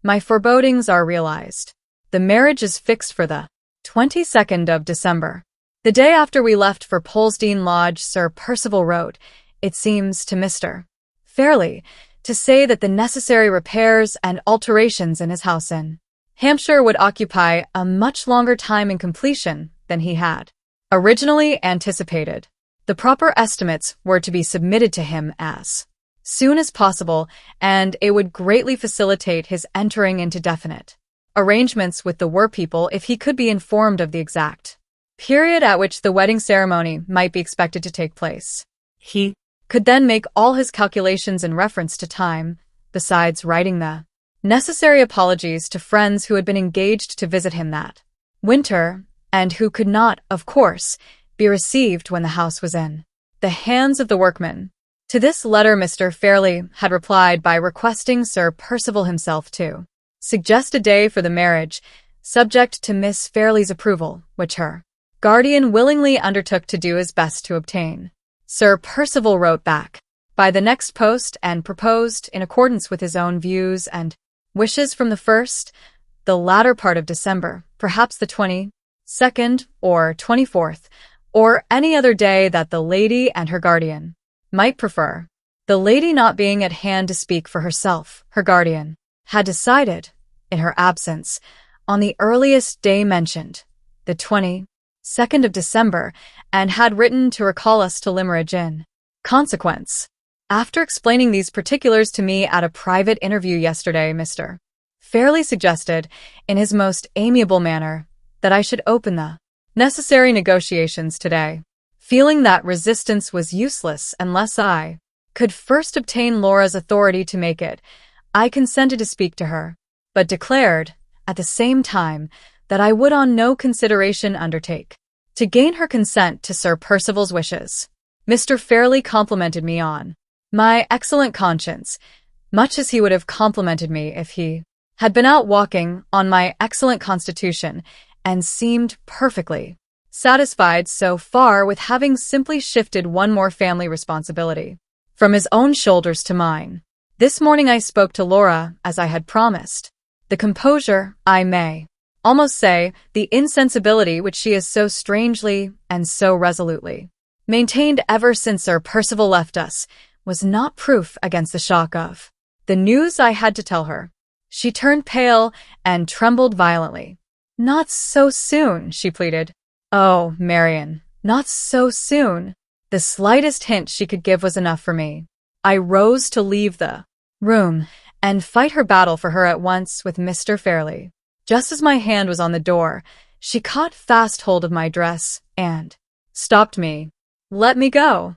My forebodings are realized. The marriage is fixed for the 22nd of December. The day after we left for Polesdean Lodge, Sir Percival wrote, it seems to Mr. Fairlie, to say that the necessary repairs and alterations in his house in Hampshire would occupy a much longer time in completion than he had originally anticipated. The proper estimates were to be submitted to him as soon as possible, and it would greatly facilitate his entering into definite arrangements with the worpeople if he could be informed of the exact period at which the wedding ceremony might be expected to take place. He could then make all his calculations in reference to time, besides writing the necessary apologies to friends who had been engaged to visit him that winter, and who could not, of course, be received when the house was in the hands of the workmen. To this letter Mr. Fairlie had replied by requesting Sir Percival himself to suggest a day for the marriage, subject to Miss Fairlie's approval, which her guardian willingly undertook to do his best to obtain. Sir Percival wrote back by the next post and proposed, in accordance with his own views and wishes from the first, the latter part of December, perhaps the 22nd or 24th, or any other day that the lady and her guardian might prefer. The lady not being at hand to speak for herself, her guardian had decided, in her absence, on the earliest day mentioned, the 22nd of December, and had written to recall us to Limeridge in consequence. After explaining these particulars to me at a private interview yesterday, Mr. Fairlie suggested, in his most amiable manner, that I should open the necessary negotiations today. Feeling that resistance was useless unless I could first obtain Laura's authority to make it, I consented to speak to her, but declared, at the same time, that I would on no consideration undertake to gain her consent to Sir Percival's wishes. Mr. Fairlie complimented me on my excellent conscience, much as he would have complimented me if he had been out walking, on my excellent constitution, and seemed perfectly satisfied so far with having simply shifted one more family responsibility from his own shoulders to mine. This morning I spoke to Laura, as I had promised. The composure, I may almost say, the insensibility which she has so strangely and so resolutely maintained ever since Sir Percival left us, was not proof against the shock of the news I had to tell her. She turned pale and trembled violently. "Not so soon," she pleaded. "Oh, Marian, not so soon." The slightest hint she could give was enough for me. I rose to leave the room and fight her battle for her at once with Mr. Fairlie. Just as my hand was on the door, she caught fast hold of my dress and stopped me. "Let me go,"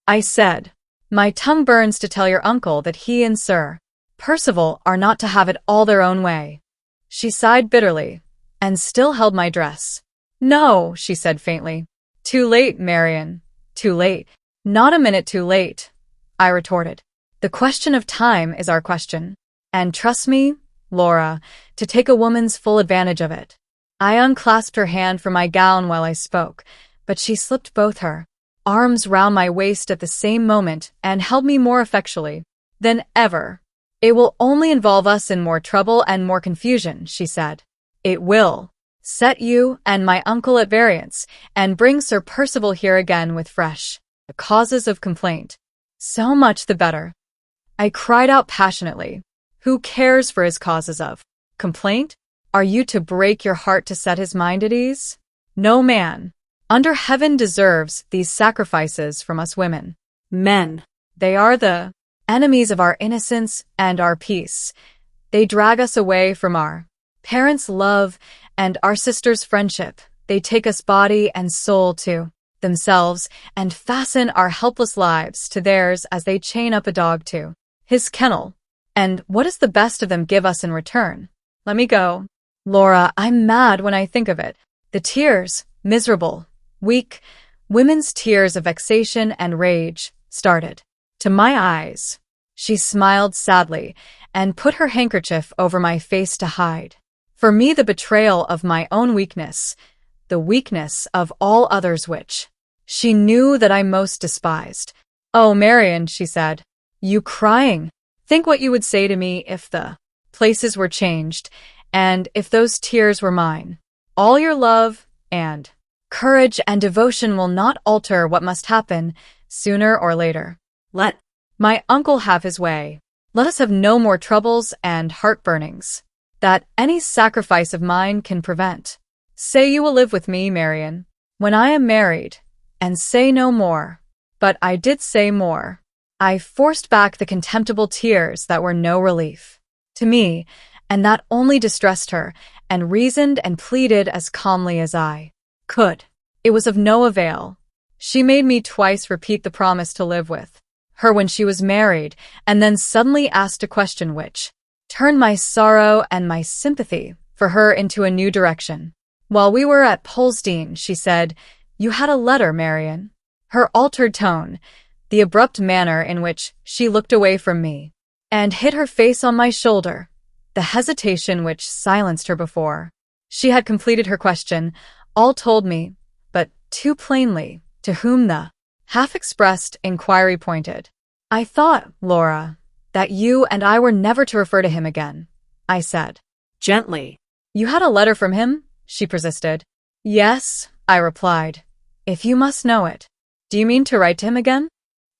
I said. "My tongue burns to tell your uncle that he and Sir Percival are not to have it all their own way." She sighed bitterly and still held my dress. "No," she said faintly. "Too late, Marian. Too late." "Not a minute too late," I retorted. "The question of time is our question. And trust me, Laura, to take a woman's full advantage of it." I unclasped her hand from my gown while I spoke, but she slipped both her arms round my waist at the same moment and held me more effectually than ever. "It will only involve us in more trouble and more confusion," she said. "It will set you and my uncle at variance, and bring Sir Percival here again with fresh causes of complaint. So much the better." I cried out passionately. "Who cares for his causes of complaint? Are you to break your heart to set his mind at ease? No man under heaven deserves these sacrifices from us women. Men, they are the enemies of our innocence and our peace. They drag us away from our parents' love and our sisters' friendship. They take us body and soul to themselves and fasten our helpless lives to theirs as they chain up a dog to his kennel. And what does the best of them give us in return? Let me go. Laura, I'm mad when I think of it. The tears, miserable, weak, women's tears of vexation and rage, started to my eyes. She smiled sadly and put her handkerchief over my face to hide for me the betrayal of my own weakness, the weakness of all others which she knew that I most despised. "Oh, Marian," she said, You crying? Think what you would say to me if the places were changed, and if those tears were mine. All your love and courage and devotion will not alter what must happen sooner or later. Let My uncle have his way. Let us have no more troubles and heartburnings that any sacrifice of mine can prevent. Say you will live with me, Marian, when I am married, and say no more. But I did say more. I forced back the contemptible tears that were no relief to me, and that only distressed her, and reasoned and pleaded as calmly as I could. It was of no avail. She made me twice repeat the promise to live with her when she was married, and then suddenly asked a question which turned my sorrow and my sympathy for her into a new direction. While we were at Polstein, she said, "You had a letter, Marian." Her altered tone, the abrupt manner in which she looked away from me, and hid her face on my shoulder, the hesitation which silenced her before she had completed her question, all told me, but too plainly, to whom the half-expressed inquiry pointed. "I thought, Laura, that you and I were never to refer to him again," I said. gently. "You had a letter from him?" she persisted. "Yes," I replied, "if you must know it." "Do you mean to write to him again?"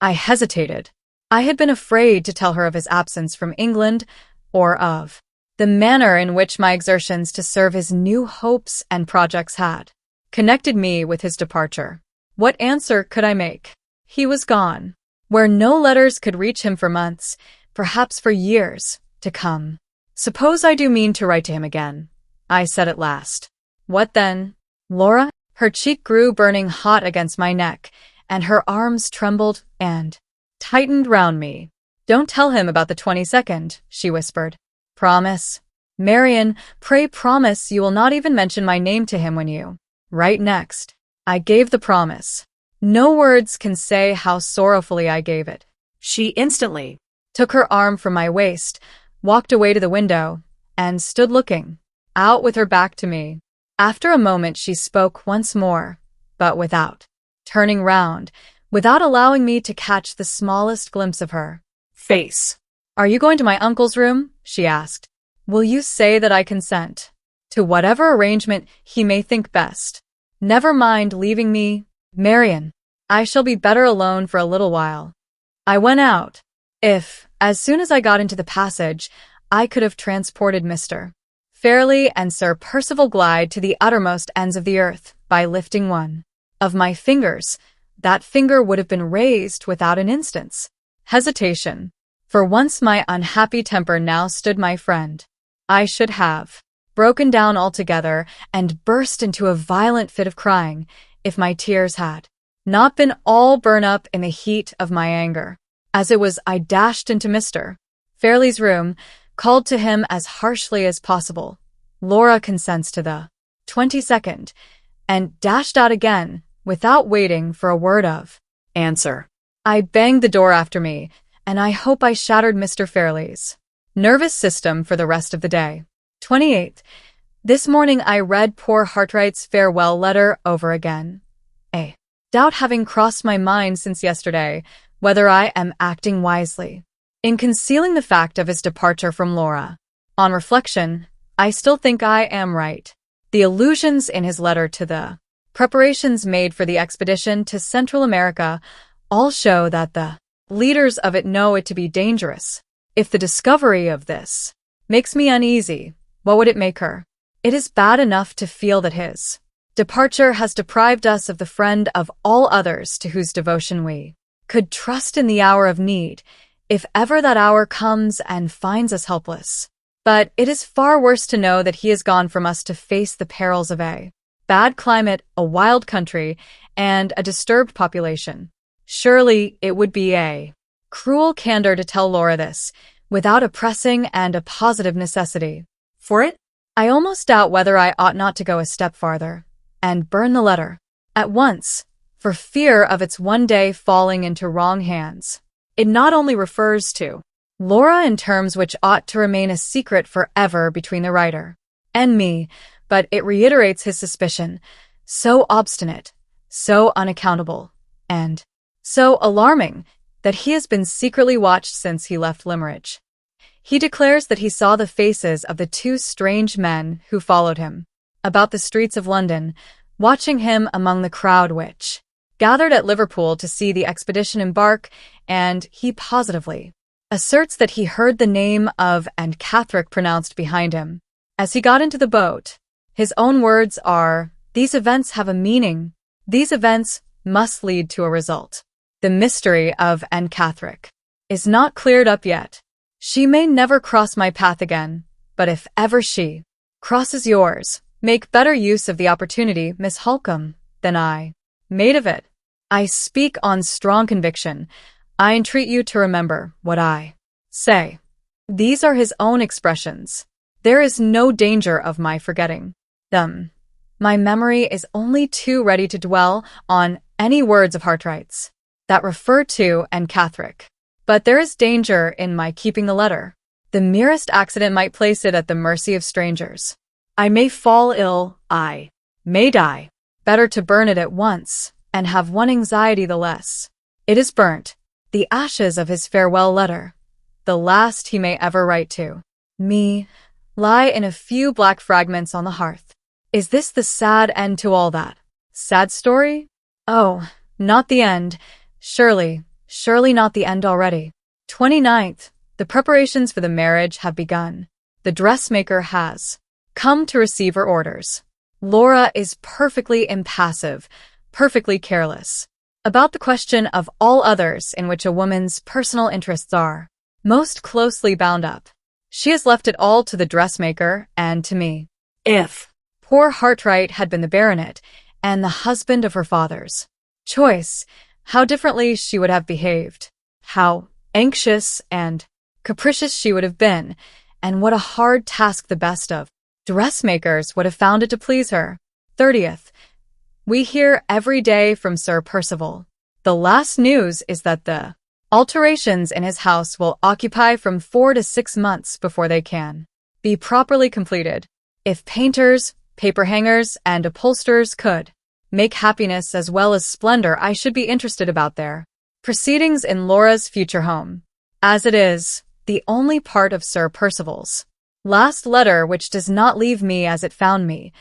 I hesitated. I had been afraid to tell her of his absence from England, or of the manner in which my exertions to serve his new hopes and projects had connected me with his departure. What answer could I make? He was gone, where no letters could reach him for months, perhaps for years, to come. "Suppose I do mean to write to him again," I said at last. "What then, Laura?" Her cheek grew burning hot against my neck, and her arms trembled and tightened round me. "Don't tell him about the 22nd, she whispered. "Promise. Marian, pray promise you will not even mention my name to him when you write next." I gave the promise. No words can say how sorrowfully I gave it. She instantly Took her arm from my waist, walked away to the window, and stood looking out with her back to me. After a moment she spoke once more, but without turning round, without allowing me to catch the smallest glimpse of her face. "Are you going to my uncle's room?" she asked. "Will you say that I consent to whatever arrangement he may think best? Never mind leaving me, Marian. I shall be better alone for a little while." I went out. If, as soon as I got into the passage, I could have transported Mr. Fairlie and Sir Percival Glyde to the uttermost ends of the earth by lifting one of my fingers, that finger would have been raised without an instant's hesitation. For once my unhappy temper now stood my friend. I should have broken down altogether and burst into a violent fit of crying if my tears had not been all burnt up in the heat of my anger. As it was, I dashed into Mr. Fairlie's room, called to him as harshly as possible, "Laura consents to the 22nd, and dashed out again without waiting for a word of answer. I banged the door after me, and I hope I shattered Mr. Fairlie's nervous system for the rest of the day. 28th. This morning I read poor Hartright's farewell letter over again. A doubt having crossed my mind since yesterday whether I am acting wisely in concealing the fact of his departure from Laura. On reflection, I still think I am right. The allusions in his letter to the preparations made for the expedition to Central America all show that the leaders of it know it to be dangerous. If the discovery of this makes me uneasy, what would it make her? It is bad enough to feel that his departure has deprived us of the friend of all others to whose devotion we could trust in the hour of need, if ever that hour comes and finds us helpless. But it is far worse to know that he has gone from us to face the perils of a bad climate, a wild country, and a disturbed population. Surely it would be a cruel candor to tell Laura this, without a pressing and a positive necessity for it. I almost doubt whether I ought not to go a step farther and burn the letter at once, for fear of its one day falling into wrong hands. It not only refers to Laura in terms which ought to remain a secret forever between the writer and me, but it reiterates his suspicion, so obstinate, so unaccountable, and so alarming, that he has been secretly watched since he left Limerick. He declares that he saw the faces of the two strange men who followed him about the streets of London, watching him among the crowd which gathered at Liverpool to see the expedition embark, and he positively asserts that he heard the name of and Catherick pronounced behind him. As he got into the boat, his own words are, "These events have a meaning. These events must lead to a result. The mystery of Anne Catherick is not cleared up yet. She may never cross my path again, but if ever she crosses yours, make better use of the opportunity, Miss Halcombe, than I made of it. I speak on strong conviction. I entreat you to remember what I say." These are his own expressions. There is no danger of my forgetting them. My memory is only too ready to dwell on any words of Hartright's that refer to Anne Catherick. But there is danger in my keeping the letter. The merest accident might place it at the mercy of strangers. I may fall ill, I may die. Better to burn it at once, and have one anxiety the less. It is burnt, the ashes of his farewell letter, the last he may ever write to me, lie in a few black fragments on the hearth. Is this the sad end to all that sad story? Oh, not the end. Surely not the end already. 29th. The preparations for the marriage have begun. The dressmaker has come to receive her orders. Laura is perfectly impassive, perfectly careless about the question of all others in which a woman's personal interests are most closely bound up. She has left it all to the dressmaker and to me. If poor Hartright had been the baronet and the husband of her father's choice, how differently she would have behaved, how anxious and capricious she would have been, and what a hard task the best of dressmakers would have found it to please her. 30th. We hear every day from Sir Percival. The last news is that the alterations in his house will occupy from 4 to 6 months before they can be properly completed. If painters, paper-hangers, and upholsterers could make happiness as well as splendor, I should be interested about their proceedings in Laura's future home. As it is, the only part of Sir Percival's last letter which does not leave me as it found me,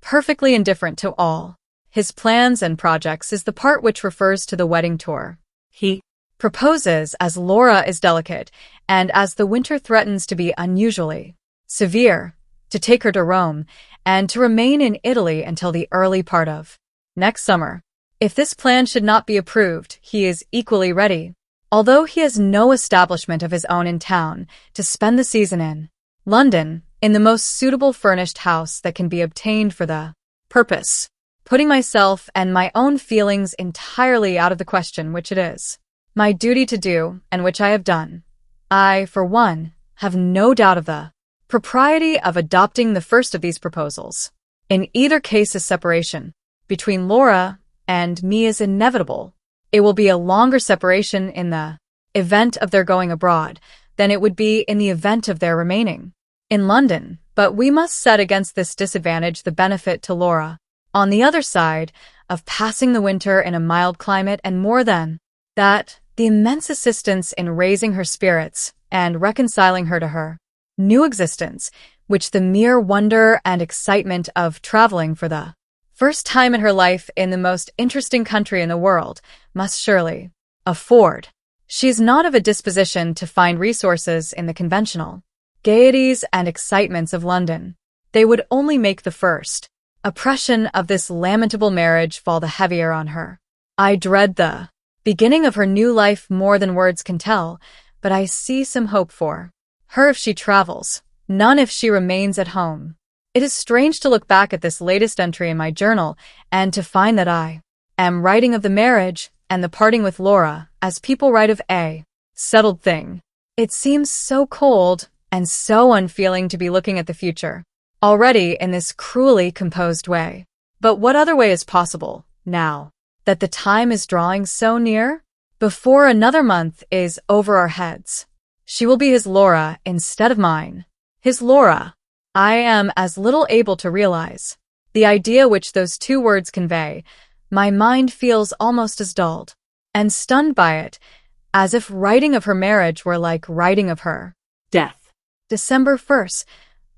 perfectly indifferent to all his plans and projects, is the part which refers to the wedding tour. He proposes, as Laura is delicate, and as the winter threatens to be unusually severe, to take her to Rome, and to remain in Italy until the early part of next summer. If this plan should not be approved, he is equally ready, although he has no establishment of his own in town, to spend the season in London, in the most suitable furnished house that can be obtained for the purpose, putting myself and my own feelings entirely out of the question, which it is my duty to do, and which I have done. I, for one, have no doubt of the propriety of adopting the first of these proposals. In either case, a separation between Laura and me is inevitable. It will be a longer separation in the event of their going abroad than it would be in the event of their remaining in London, but we must set against this disadvantage the benefit to Laura, on the other side, of passing the winter in a mild climate, and more than that, the immense assistance in raising her spirits and reconciling her to her new existence, which the mere wonder and excitement of traveling for the first time in her life in the most interesting country in the world must surely afford. She is not of a disposition to find resources in the conventional gaieties and excitements of London. They would only make the first oppression of this lamentable marriage fall the heavier on her. I dread the beginning of her new life more than words can tell, but I see some hope for her if she travels, none if she remains at home. It is strange to look back at this latest entry in my journal and to find that I am writing of the marriage and the parting with Laura as people write of a settled thing. It seems so cold and so unfeeling to be looking at the future already in this cruelly composed way. But what other way is possible, now that the time is drawing so near? Before another month is over our heads, she will be his Laura instead of mine. His Laura. I am as little able to realize the idea which those two words convey. My mind feels almost as dulled and stunned by it as if writing of her marriage were like writing of her death. December 1st,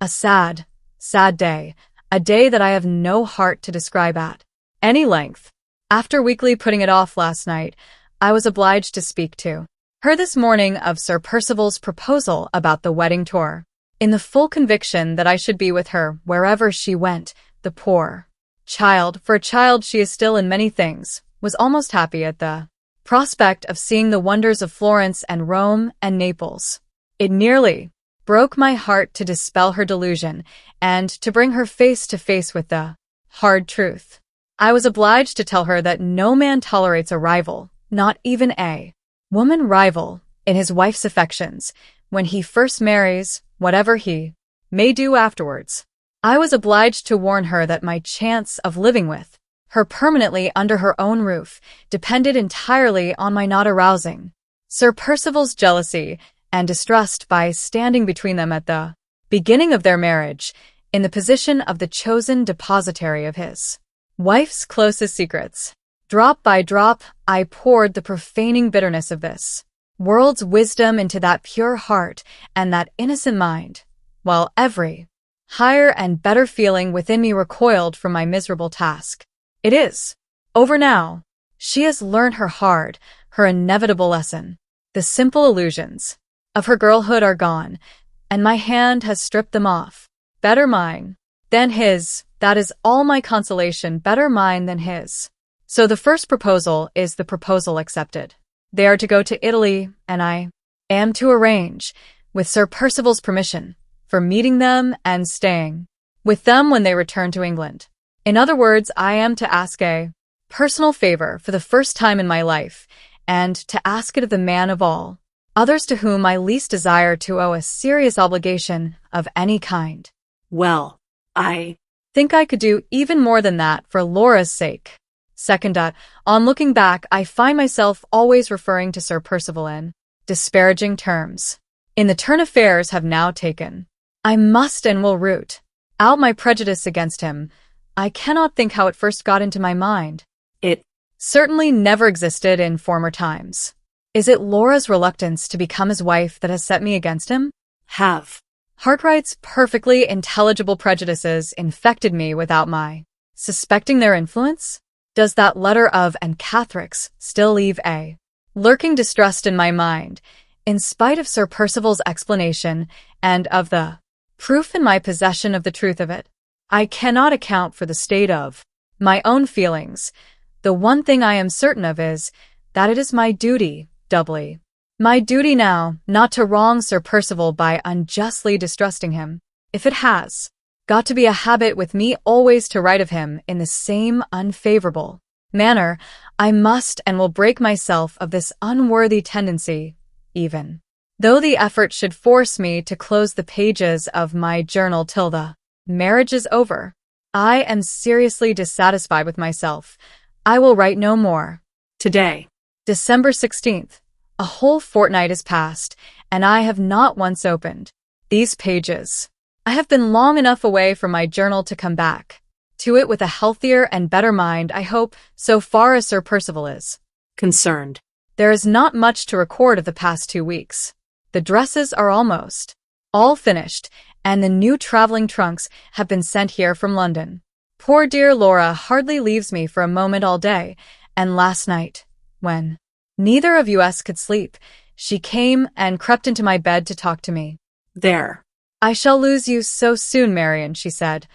a sad, sad day, a day that I have no heart to describe at any length. After weakly putting it off last night, I was obliged to speak to her this morning of Sir Percival's proposal about the wedding tour, in the full conviction that I should be with her wherever she went. The poor child, for a child she is still in many things, was almost happy at the prospect of seeing the wonders of Florence and Rome and Naples. It nearly broke my heart to dispel her delusion and to bring her face to face with the hard truth. I was obliged to tell her that no man tolerates a rival, not even a woman rival, in his wife's affections, when he first marries, whatever he may do afterwards. I was obliged to warn her that my chance of living with her permanently under her own roof depended entirely on my not arousing Sir Percival's jealousy and distrust by standing between them at the beginning of their marriage, in the position of the chosen depositary of his wife's closest secrets. Drop by drop, I poured the profaning bitterness of this world's wisdom into that pure heart and that innocent mind, while every higher and better feeling within me recoiled from my miserable task. It is over now. She has learned her inevitable lesson. The simple illusions of her girlhood are gone, and my hand has stripped them off. Better mine than his, that is all my consolation, better mine than his. So the first proposal is the proposal accepted. They are to go to Italy, and I am to arrange, with Sir Percival's permission, for meeting them and staying with them when they return to England. In other words, I am to ask a personal favor for the first time in my life, and to ask it of the man of all others to whom I least desire to owe a serious obligation of any kind. Well, I think I could do even more than that for Laura's sake. Second, on looking back, I find myself always referring to Sir Percival in disparaging terms. In the turn affairs have now taken, I must and will root out my prejudice against him. I cannot think how it first got into my mind. It certainly never existed in former times. Is it Laura's reluctance to become his wife that has set me against him? Have Hartright's perfectly intelligible prejudices infected me without my suspecting their influence? Does that letter of and Catherick's still leave a lurking distrust in my mind, in spite of Sir Percival's explanation and of the proof in my possession of the truth of it? I cannot account for the state of my own feelings. The one thing I am certain of is that it is my duty, doubly my duty now, not to wrong Sir Percival by unjustly distrusting him. If it has got to be a habit with me always to write of him in the same unfavorable manner, I must and will break myself of this unworthy tendency, even though the effort should force me to close the pages of my journal till the marriage is over. I am seriously dissatisfied with myself. I will write no more. Today, December 16th. A whole fortnight is past, and I have not once opened these pages. I have been long enough away from my journal to come back to it with a healthier and better mind, I hope, so far as Sir Percival is concerned. There is not much to record of the past 2 weeks. The dresses are almost all finished, and the new traveling trunks have been sent here from London. Poor dear Laura hardly leaves me for a moment all day, and last night, when neither of us could sleep, she came and crept into my bed to talk to me. There. I shall lose you so soon, Marian, she said.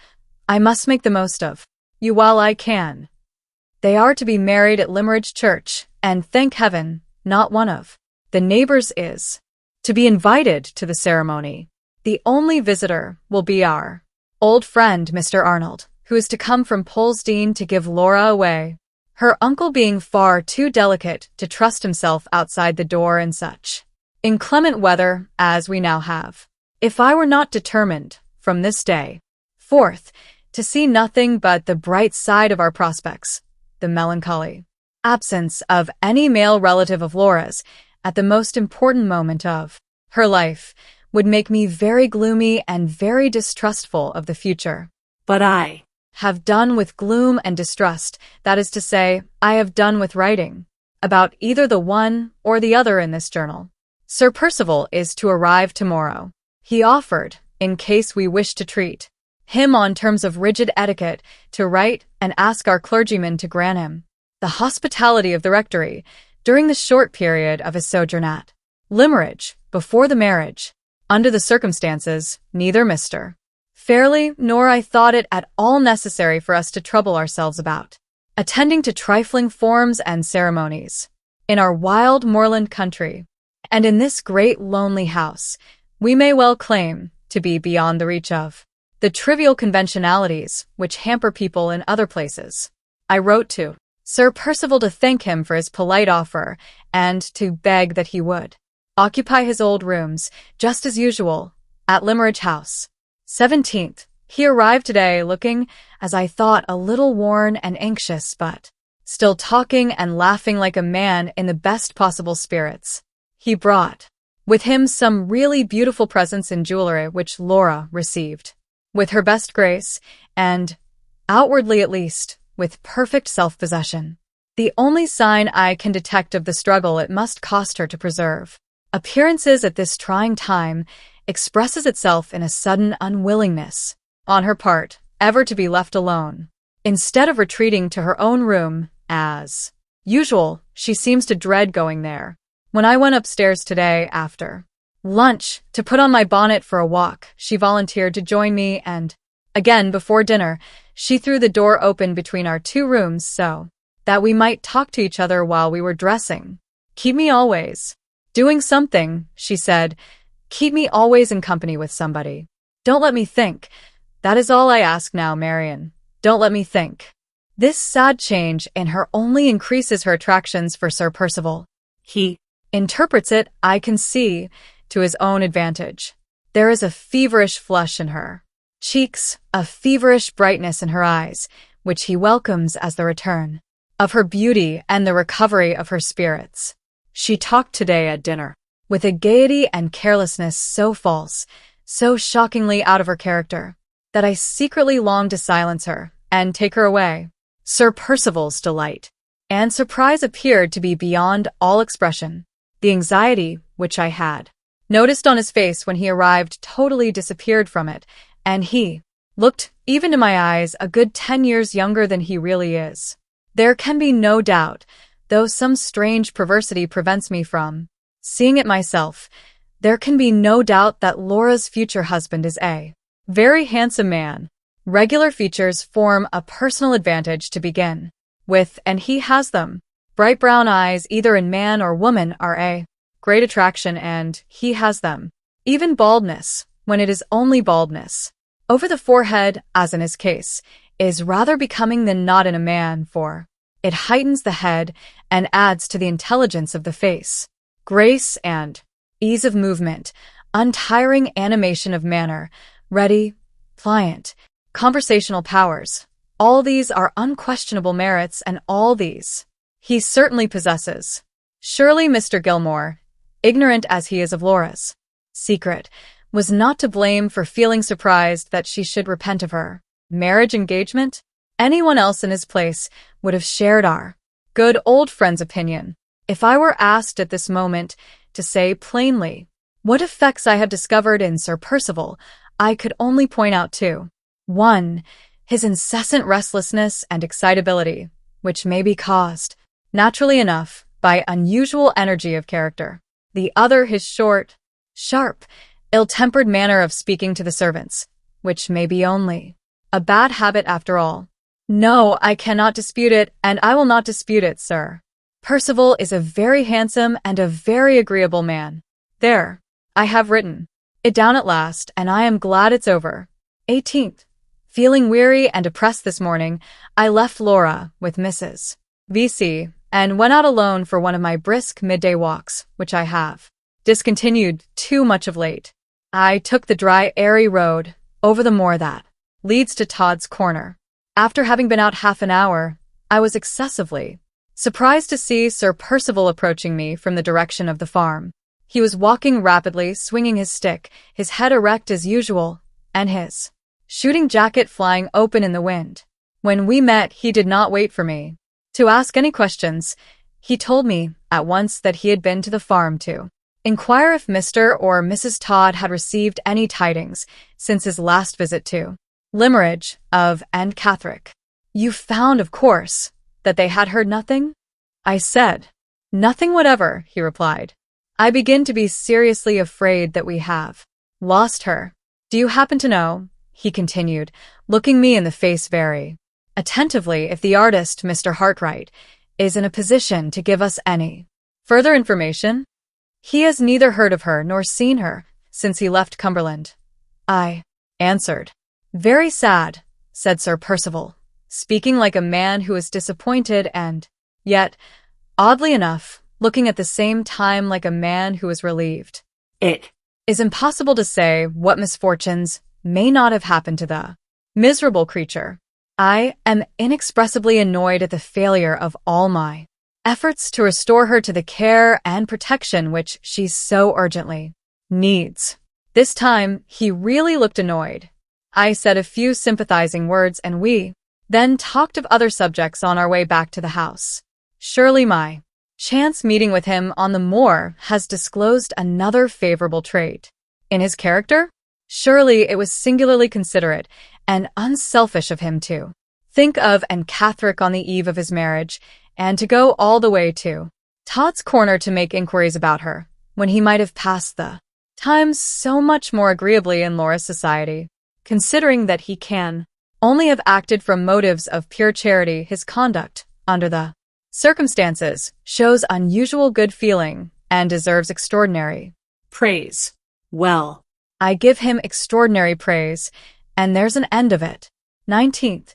I must make the most of you while I can. They are to be married at Limmeridge Church, and thank heaven, not one of the neighbors is to be invited to the ceremony. The only visitor will be our old friend, Mr. Arnold, who is to come from Polesdean to give Laura away, her uncle being far too delicate to trust himself outside the door in such inclement weather as we now have. If I were not determined, from this day forth, to see nothing but the bright side of our prospects, the melancholy absence of any male relative of Laura's at the most important moment of her life would make me very gloomy and very distrustful of the future. But I have done with gloom and distrust, that is to say, I have done with writing about either the one or the other in this journal. Sir Percival is to arrive tomorrow. He offered, in case we wish to treat him on terms of rigid etiquette, to write and ask our clergyman to grant him the hospitality of the rectory during the short period of his sojourn at Limmeridge before the marriage. Under the circumstances, neither Mr. Fairlie nor I thought it at all necessary for us to trouble ourselves about attending to trifling forms and ceremonies. In our wild moorland country, and in this great lonely house, we may well claim to be beyond the reach of the trivial conventionalities which hamper people in other places. I wrote to Sir Percival to thank him for his polite offer and to beg that he would occupy his old rooms, just as usual, at Limmeridge House. 17th. He arrived today looking, as I thought, a little worn and anxious, but still talking and laughing like a man in the best possible spirits. He brought with him some really beautiful presents in jewelry which Laura received with her best grace and, outwardly at least, with perfect self-possession. The only sign I can detect of the struggle it must cost her to preserve appearances at this trying time expresses itself in a sudden unwillingness on her part, ever to be left alone. Instead of retreating to her own room, as usual, she seems to dread going there. When I went upstairs today after lunch to put on my bonnet for a walk, she volunteered to join me, and again before dinner, she threw the door open between our two rooms so that we might talk to each other while we were dressing. "Keep me always doing something," she said. "Keep me always in company with somebody. Don't let me think. That is all I ask now, Marian. Don't let me think." This sad change in her only increases her attractions for Sir Percival. He interprets it, I can see, to his own advantage. There is a feverish flush in her cheeks, a feverish brightness in her eyes, which he welcomes as the return of her beauty and the recovery of her spirits. She talked today at dinner with a gaiety and carelessness so false, so shockingly out of her character, that I secretly longed to silence her and take her away. Sir Percival's delight and surprise appeared to be beyond all expression. The anxiety which I had noticed on his face when he arrived totally disappeared from it, and he looked, even to my eyes, a good 10 years younger than he really is. There can be no doubt, though some strange perversity prevents me from seeing it myself, there can be no doubt that Laura's future husband is a very handsome man. Regular features form a personal advantage to begin with, and he has them. Bright brown eyes, either in man or woman, are a great attraction, and he has them. Even baldness, when it is only baldness over the forehead, as in his case, is rather becoming than not in a man, for it heightens the head and adds to the intelligence of the face. Grace and ease of movement, untiring animation of manner, ready, pliant, conversational powers, all these are unquestionable merits, and all these he certainly possesses. Surely Mr. Gilmore, ignorant as he is of Laura's secret, was not to blame for feeling surprised that she should repent of her marriage engagement? Anyone else in his place would have shared our good old friend's opinion. If I were asked at this moment to say plainly what effects I have discovered in Sir Percival, I could only point out two. 1. His incessant restlessness and excitability, which may be caused, naturally enough, by unusual energy of character. The other, his short, sharp, ill-tempered manner of speaking to the servants, which may be only a bad habit after all. No, I cannot dispute it, and I will not dispute it, sir. Percival is a very handsome and a very agreeable man. There, I have written it down at last, and I am glad it's over. 18th. Feeling weary and depressed this morning, I left Laura with Mrs. V.C. and went out alone for one of my brisk midday walks, which I have discontinued too much of late. I took the dry, airy road over the moor that leads to Todd's Corner. After having been out half an hour, I was excessively surprised to see Sir Percival approaching me from the direction of the farm. He was walking rapidly, swinging his stick, his head erect as usual, and his shooting jacket flying open in the wind. When we met, he did not wait for me to ask any questions. He told me at once that he had been to the farm to inquire if Mr. or Mrs. Todd had received any tidings since his last visit to Limeridge of and Catherick. You found, of course, that they had heard nothing? I said. Nothing whatever, he replied. I begin to be seriously afraid that we have lost her. Do you happen to know, he continued, looking me in the face very attentively, if the artist, Mr. Hartright, is in a position to give us any further information? He has neither heard of her nor seen her since he left Cumberland. I answered. Very sad, said Sir Percival, speaking like a man who is disappointed and, yet, oddly enough, looking at the same time like a man who is relieved. It is impossible to say what misfortunes may not have happened to the miserable creature. I am inexpressibly annoyed at the failure of all my efforts to restore her to the care and protection which she so urgently needs. This time, he really looked annoyed. I said a few sympathizing words and we then talked of other subjects on our way back to the house. Surely my chance meeting with him on the moor has disclosed another favorable trait in his character? Surely it was singularly considerate and unselfish of him to think of and Catherick on the eve of his marriage, and to go all the way to Todd's Corner to make inquiries about her, when he might have passed the time so much more agreeably in Laura's society. Considering that he can only have acted from motives of pure charity, his conduct, under the circumstances, shows unusual good feeling and deserves extraordinary praise. Well, I give him extraordinary praise, and there's an end of it. 19th.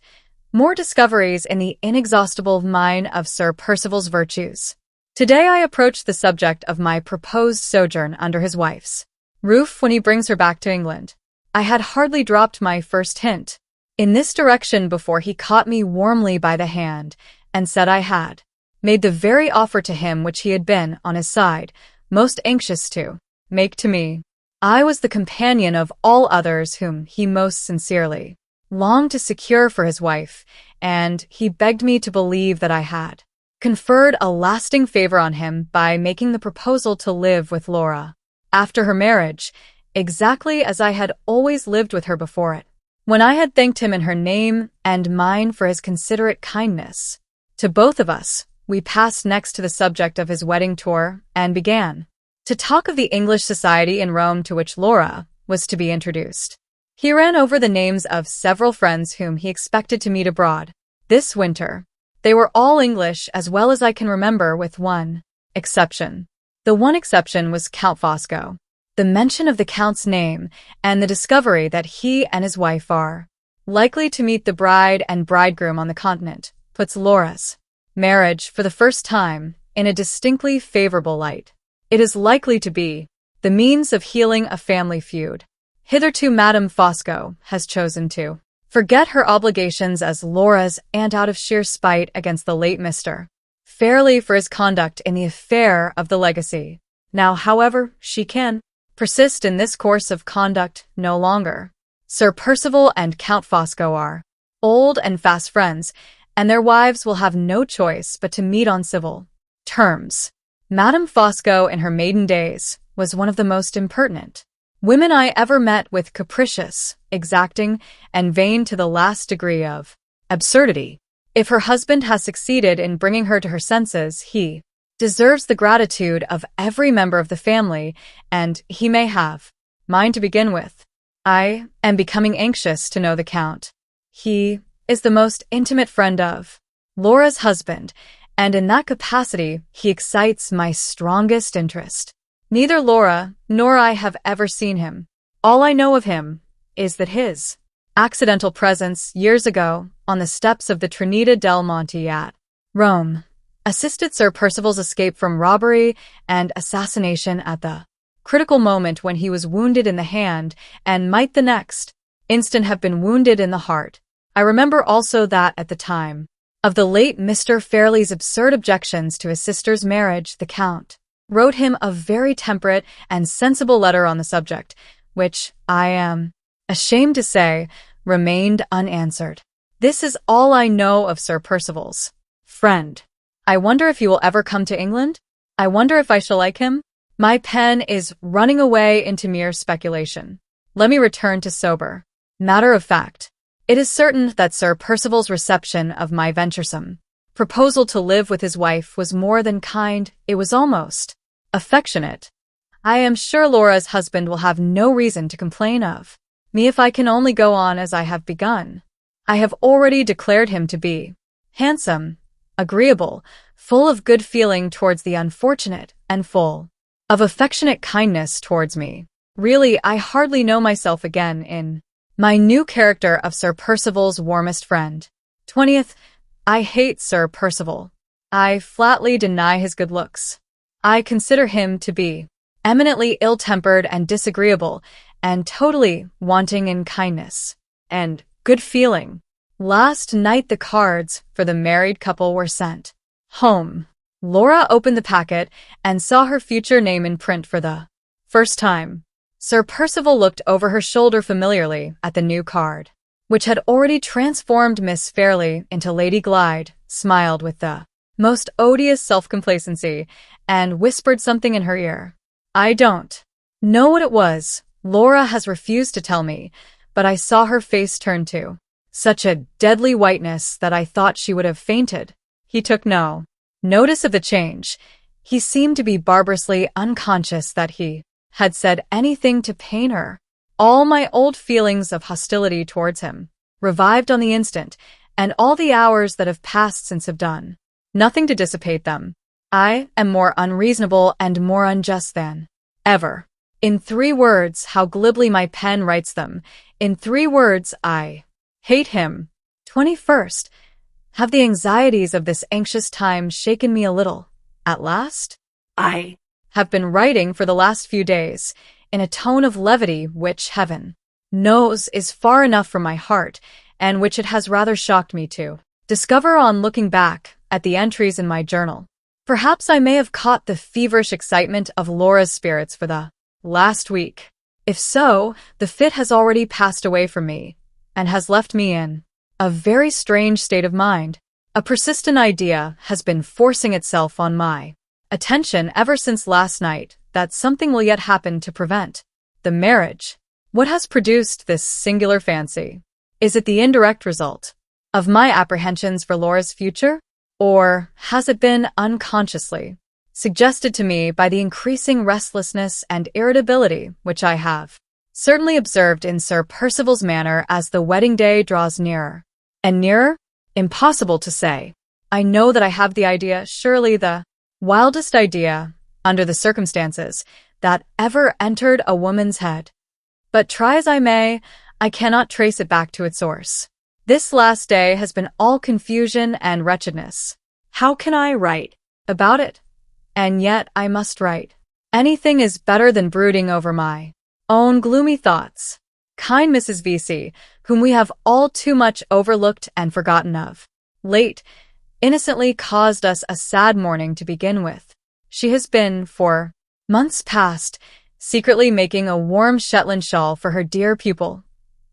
More discoveries in the inexhaustible mine of Sir Percival's virtues. Today I approach the subject of my proposed sojourn under his wife's roof when he brings her back to England. I had hardly dropped my first hint in this direction before he caught me warmly by the hand and said I had made the very offer to him which he had been, on his side, most anxious to make to me. I was the companion of all others whom he most sincerely longed to secure for his wife, and he begged me to believe that I had conferred a lasting favor on him by making the proposal to live with Laura after her marriage, exactly as I had always lived with her before it. When I had thanked him in her name and mine for his considerate kindness to both of us, we passed next to the subject of his wedding tour and began to talk of the English society in Rome to which Laura was to be introduced. He ran over the names of several friends whom he expected to meet abroad this winter. They were all English as well as I can remember, with one exception. The one exception was Count Fosco. The mention of the Count's name and the discovery that he and his wife are likely to meet the bride and bridegroom on the continent puts Laura's marriage, for the first time, in a distinctly favorable light. It is likely to be the means of healing a family feud. Hitherto Madame Fosco has chosen to forget her obligations as Laura's aunt out of sheer spite against the late Mr. Fairlie for his conduct in the affair of the legacy. Now, however, she can persist in this course of conduct no longer. Sir Percival and Count Fosco are old and fast friends, and their wives will have no choice but to meet on civil terms. Madame Fosco in her maiden days was one of the most impertinent women I ever met, with capricious, exacting, and vain to the last degree of absurdity. If her husband has succeeded in bringing her to her senses, he deserves the gratitude of every member of the family, and he may have mine to begin with. I am becoming anxious to know the Count. He is the most intimate friend of Laura's husband, and in that capacity he excites my strongest interest. Neither Laura nor I have ever seen him. All I know of him is that his accidental presence years ago on the steps of the Trinita del Monte at Rome assisted Sir Percival's escape from robbery and assassination at the critical moment when he was wounded in the hand and might the next instant have been wounded in the heart. I remember also that at the time of the late Mr. Fairlie's absurd objections to his sister's marriage, the Count wrote him a very temperate and sensible letter on the subject, which, I am ashamed to say, remained unanswered. This is all I know of Sir Percival's friend. I wonder if he will ever come to England? I wonder if I shall like him? My pen is running away into mere speculation. Let me return to sober matter of fact. It is certain that Sir Percival's reception of my venturesome proposal to live with his wife was more than kind, it was almost affectionate. I am sure Laura's husband will have no reason to complain of me if I can only go on as I have begun. I have already declared him to be handsome, agreeable, full of good feeling towards the unfortunate, and full of affectionate kindness towards me. Really, I hardly know myself again in my new character of Sir Percival's warmest friend. 20th. I hate Sir Percival. I flatly deny his good looks. I consider him to be eminently ill-tempered and disagreeable, and totally wanting in kindness and good feeling. Last night the cards for the married couple were sent home. Laura opened the packet and saw her future name in print for the first time. Sir Percival looked over her shoulder familiarly at the new card, which had already transformed Miss Fairlie into Lady Glyde, smiled with the most odious self-complacency, and whispered something in her ear. I don't know what it was. Laura has refused to tell me, but I saw her face turn to such a deadly whiteness that I thought she would have fainted. He took no notice of the change. He seemed to be barbarously unconscious that he had said anything to pain her. All my old feelings of hostility towards him revived on the instant, and all the hours that have passed since have done nothing to dissipate them. I am more unreasonable and more unjust than ever. In 3 words, how glibly my pen writes them. In 3 words, I hate him. 21st. Have the anxieties of this anxious time shaken me a little? At last? I have been writing for the last few days in a tone of levity which, heaven knows, is far enough from my heart, and which it has rather shocked me to discover on looking back at the entries in my journal. Perhaps I may have caught the feverish excitement of Laura's spirits for the last week. If so, the fit has already passed away from me, and has left me in a very strange state of mind. A persistent idea has been forcing itself on my attention ever since last night that something will yet happen to prevent the marriage. What has produced this singular fancy? Is it the indirect result of my apprehensions for Laura's future? Or has it been unconsciously suggested to me by the increasing restlessness and irritability which I have certainly observed in Sir Percival's manner as the wedding day draws nearer and nearer? Impossible to say. I know that I have the idea, surely the wildest idea, under the circumstances, that ever entered a woman's head. But try as I may, I cannot trace it back to its source. This last day has been all confusion and wretchedness. How can I write about it? And yet I must write. Anything is better than brooding over my own gloomy thoughts. Kind Mrs. Vesey, whom we have all too much overlooked and forgotten of, late, innocently caused us a sad morning to begin with. She has been, for months past, secretly making a warm Shetland shawl for her dear pupil.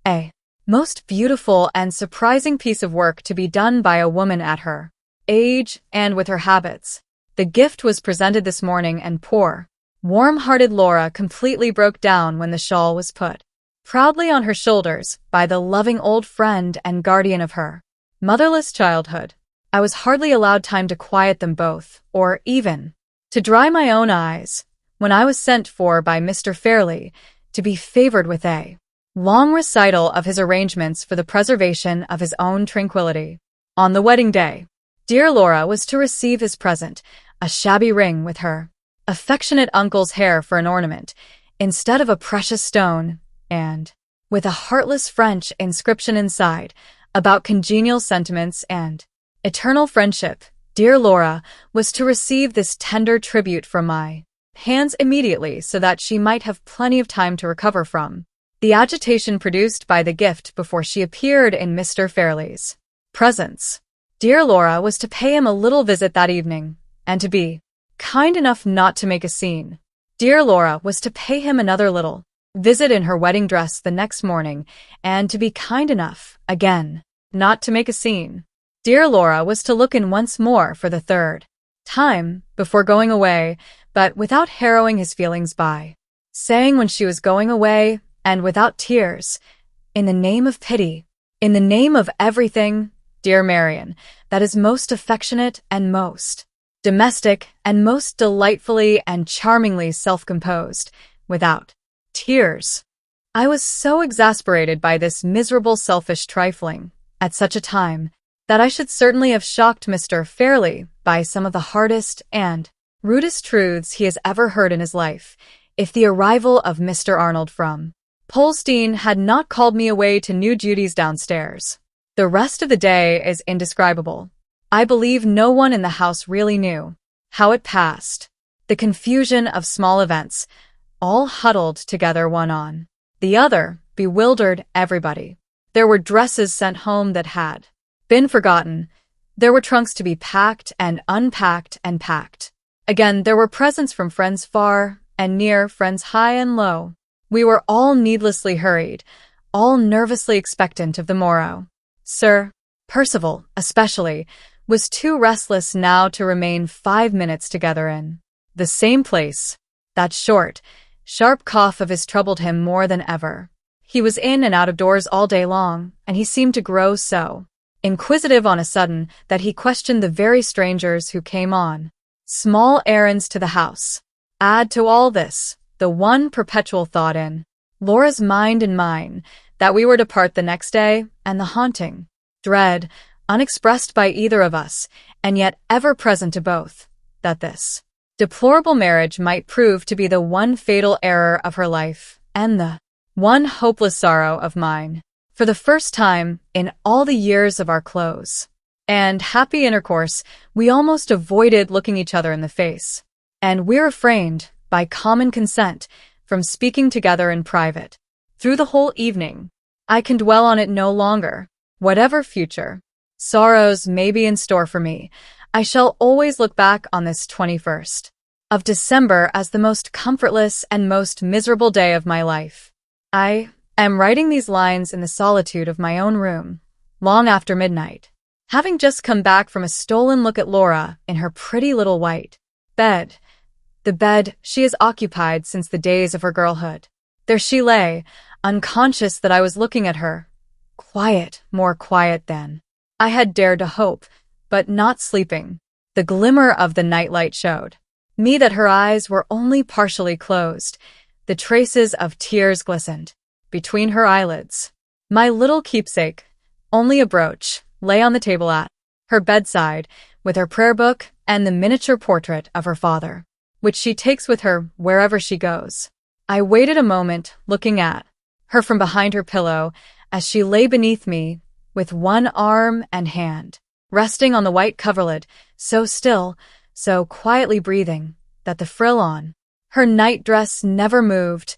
A most beautiful and surprising piece of work to be done by a woman at her age and with her habits. The gift was presented this morning, and poor, warm-hearted Laura completely broke down when the shawl was put proudly on her shoulders by the loving old friend and guardian of her motherless childhood. I was hardly allowed time to quiet them both, or even to dry my own eyes, when I was sent for by Mr. Fairlie to be favored with a long recital of his arrangements for the preservation of his own tranquility. On the wedding day, dear Laura was to receive his present, a shabby ring with her affectionate uncle's hair for an ornament, instead of a precious stone, and with a heartless French inscription inside, about congenial sentiments and eternal friendship. Dear Laura was to receive this tender tribute from my hands immediately, so that she might have plenty of time to recover from the agitation produced by the gift before she appeared in Mr. Fairlie's presence. Dear Laura was to pay him a little visit that evening, and to be kind enough not to make a scene. Dear Laura was to pay him another little visit in her wedding dress the next morning, and to be kind enough, again, not to make a scene. Dear Laura was to look in once more for the third time before going away, but without harrowing his feelings by saying when she was going away, and without tears, in the name of pity, in the name of everything, dear Marian, that is most affectionate and most domestic and most delightfully and charmingly self-composed, without tears. I was so exasperated by this miserable selfish trifling, at such a time, that I should certainly have shocked Mr. Fairlie by some of the hardest and rudest truths he has ever heard in his life, if the arrival of Mr. Arnold from Polstein had not called me away to new duties downstairs. The rest of the day is indescribable. I believe no one in the house really knew how it passed. The confusion of small events, all huddled together one on the other, bewildered everybody. There were dresses sent home that had been forgotten. There were trunks to be packed and unpacked and packed. Again, there were presents from friends far and near, friends high and low. We were all needlessly hurried, all nervously expectant of the morrow. Sir Percival, especially, was too restless now to remain 5 minutes together in the same place. That short, sharp cough of his troubled him more than ever. He was in and out of doors all day long, and he seemed to grow so inquisitive on a sudden that he questioned the very strangers who came on small errands to the house. Add to all this the one perpetual thought in Laura's mind and mine that we were to part the next day, and the haunting dread, unexpressed by either of us, and yet ever present to both, that this deplorable marriage might prove to be the one fatal error of her life, and the one hopeless sorrow of mine. For the first time in all the years of our close and happy intercourse, we almost avoided looking each other in the face, and we refrained, by common consent, from speaking together in private. Through the whole evening, I can dwell on it no longer. Whatever future sorrows may be in store for me, I shall always look back on this 21st of December as the most comfortless and most miserable day of my life. I am writing these lines in the solitude of my own room, long after midnight, having just come back from a stolen look at Laura in her pretty little white bed, the bed she has occupied since the days of her girlhood. There she lay, unconscious that I was looking at her, quiet, more quiet than I had dared to hope, but not sleeping. The glimmer of the nightlight showed me that her eyes were only partially closed. The traces of tears glistened between her eyelids. My little keepsake, only a brooch, lay on the table at her bedside, with her prayer book and the miniature portrait of her father, which she takes with her wherever she goes. I waited a moment, looking at her from behind her pillow, as she lay beneath me, with one arm and hand resting on the white coverlid, so still, so quietly breathing, that the frill on her night-dress never moved.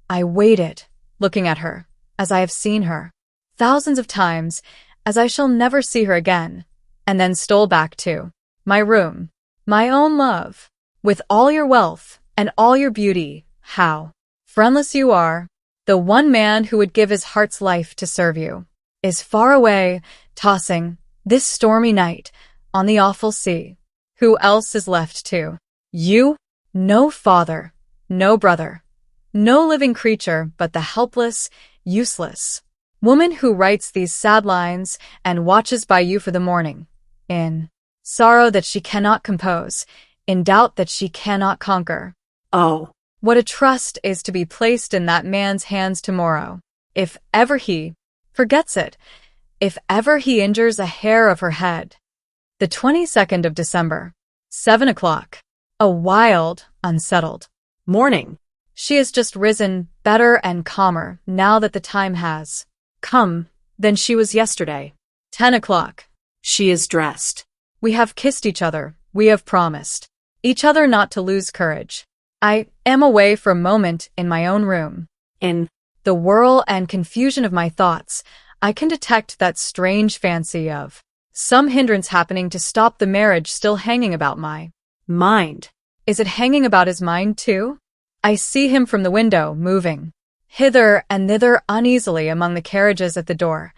I waited, looking at her, as I have seen her thousands of times, as I shall never see her again, and then stole back to my room. My own love, with all your wealth and all your beauty, how friendless you are. The one man who would give his heart's life to serve you is far away, tossing, this stormy night, on the awful sea. Who else is left to you? No father, no brother, no living creature but the helpless, useless woman who writes these sad lines and watches by you for the morning, in sorrow that she cannot compose, in doubt that she cannot conquer. Oh, what a trust is to be placed in that man's hands tomorrow. If ever he forgets it, if ever he injures a hair of her head. The 22nd of December, 7 o'clock. A wild, unsettled morning. She has just risen, better and calmer, now that the time has come, than she was yesterday. 10 o'clock. She is dressed. We have kissed each other, we have promised each other not to lose courage. I am away for a moment in my own room. In the whirl and confusion of my thoughts, I can detect that strange fancy of some hindrance happening to stop the marriage still hanging about my mind. Is it hanging about his mind too? I see him from the window, moving hither and thither uneasily among the carriages at the door.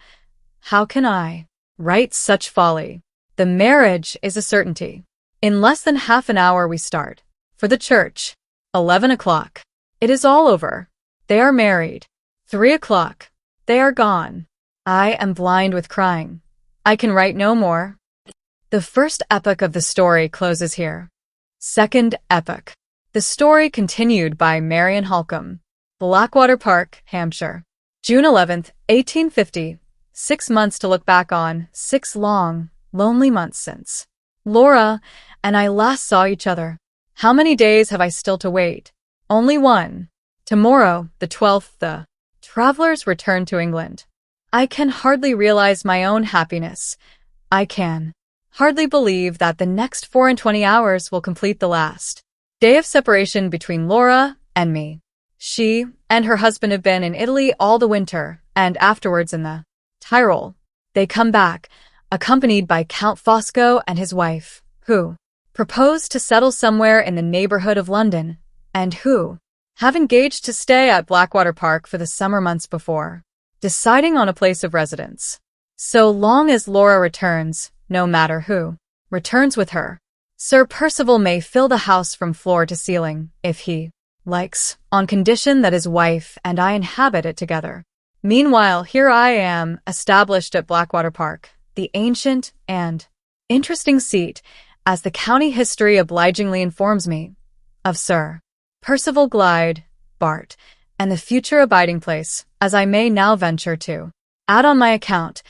How can I Write such folly. The marriage is a certainty. In less than half an hour we start. For the church. 11 o'clock. It is all over. They are married. 3 o'clock. They are gone. I am blind with crying. I can write no more. The first epoch of the story closes here. Second epoch. The story continued by Marian Halcombe. Blackwater Park, Hampshire. June 11th, 1850. 6 months to look back on, 6 long, lonely months since Laura and I last saw each other. How many days have I still to wait? Only one. Tomorrow, the 12th, the travelers return to England. I can hardly realize my own happiness. I can hardly believe that the next 24 hours will complete the last day of separation between Laura and me. She and her husband have been in Italy all the winter, and afterwards in the Tyrol. They come back, accompanied by Count Fosco and his wife, who proposed to settle somewhere in the neighborhood of London, and who have engaged to stay at Blackwater Park for the summer months before deciding on a place of residence. So long as Laura returns, no matter who returns with her, Sir Percival may fill the house from floor to ceiling, if he likes, on condition that his wife and I inhabit it together. Meanwhile, here I am, established at Blackwater Park, the ancient and interesting seat, as the county history obligingly informs me, of Sir Percival Glyde, Bart, and the future abiding place, as I may now venture to add on my account,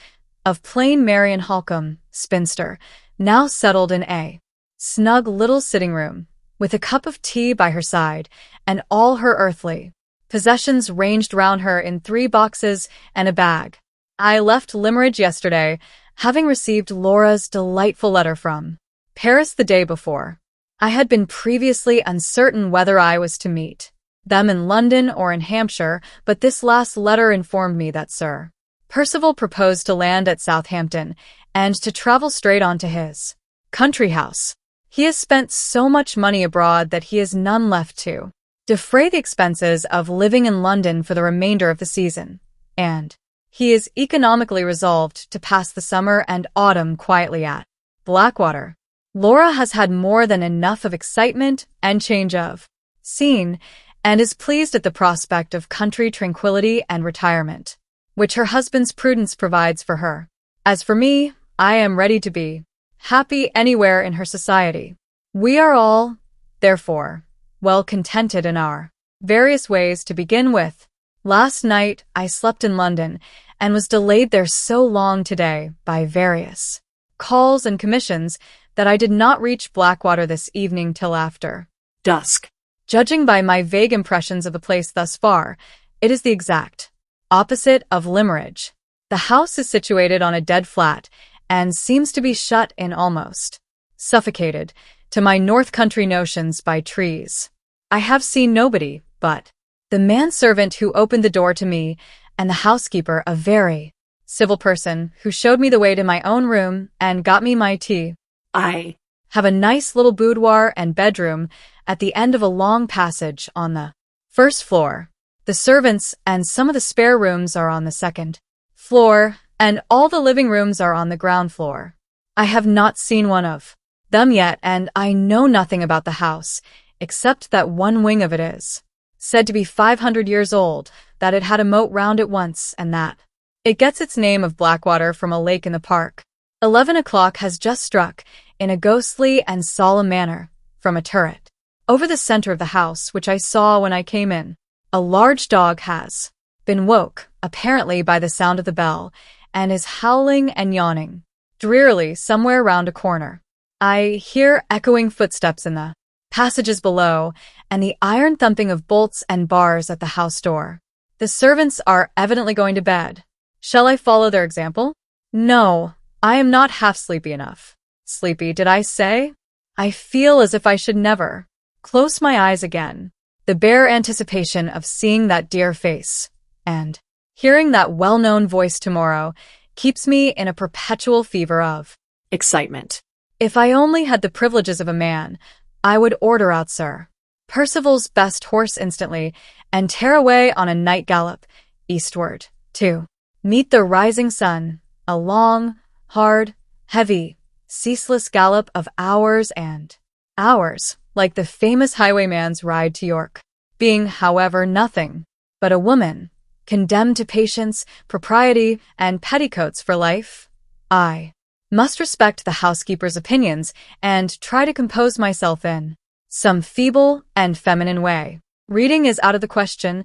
of plain Marian Halcombe, spinster, now settled in a snug little sitting room, with a cup of tea by her side, and all her earthly possessions ranged round her in 3 boxes and a bag. I left Limmeridge yesterday, having received Laura's delightful letter from Paris the day before. I had been previously uncertain whether I was to meet them in London or in Hampshire, but this last letter informed me that Sir Percival proposed to land at Southampton and to travel straight on to his country house. He has spent so much money abroad that he has none left to defray the expenses of living in London for the remainder of the season, and he is economically resolved to pass the summer and autumn quietly at Blackwater. Laura has had more than enough of excitement and change of scene, and is pleased at the prospect of country tranquility and retirement, which her husband's prudence provides for her. As for me, I am ready to be happy anywhere in her society. We are all, therefore, well contented in our various ways. To begin with, last night I slept in London, and was delayed there so long today by various calls and commissions that I did not reach Blackwater this evening till after dusk. Judging by my vague impressions of the place thus far, it is the exact opposite of Limmeridge. The house is situated on a dead flat, and seems to be shut in almost suffocated, to my north country notions, by trees. I have seen nobody but the manservant who opened the door to me, and the housekeeper, a very civil person, who showed me the way to my own room and got me my tea. I have a nice little boudoir and bedroom at the end of a long passage on the first floor. The servants and some of the spare rooms are on the second floor, and all the living rooms are on the ground floor. I have not seen one of them yet, and I know nothing about the house, except that one wing of it is said to be 500 years old, that it had a moat round it once, and that it gets its name of Blackwater from a lake in the park. 11 o'clock has just struck, in a ghostly and solemn manner, from a turret over the center of the house, which I saw when I came in. A large dog has been woke, apparently by the sound of the bell, and is howling and yawning drearily somewhere round a corner. I hear echoing footsteps in the passages below, and the iron thumping of bolts and bars at the house door. The servants are evidently going to bed. Shall I follow their example? No, I am not half sleepy enough. Sleepy, did I say? I feel as if I should never close my eyes again. The bare anticipation of seeing that dear face and hearing that well-known voice tomorrow keeps me in a perpetual fever of excitement. If I only had the privileges of a man, I would order out Sir Percival's best horse instantly, and tear away on a night gallop, eastward, to meet the rising sun, a long, hard, heavy, ceaseless gallop of hours and hours, like the famous highwayman's ride to York. Being, however, nothing but a woman, condemned to patience, propriety, and petticoats for life, I must respect the housekeeper's opinions and try to compose myself in some feeble and feminine way. Reading is out of the question.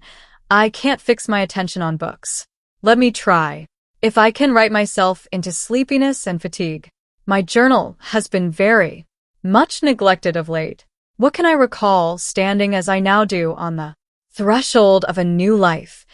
I can't fix my attention on books. Let me try. If I can write myself into sleepiness and fatigue. My journal has been very much neglected of late. What can I recall standing as I now do on the threshold of a new life,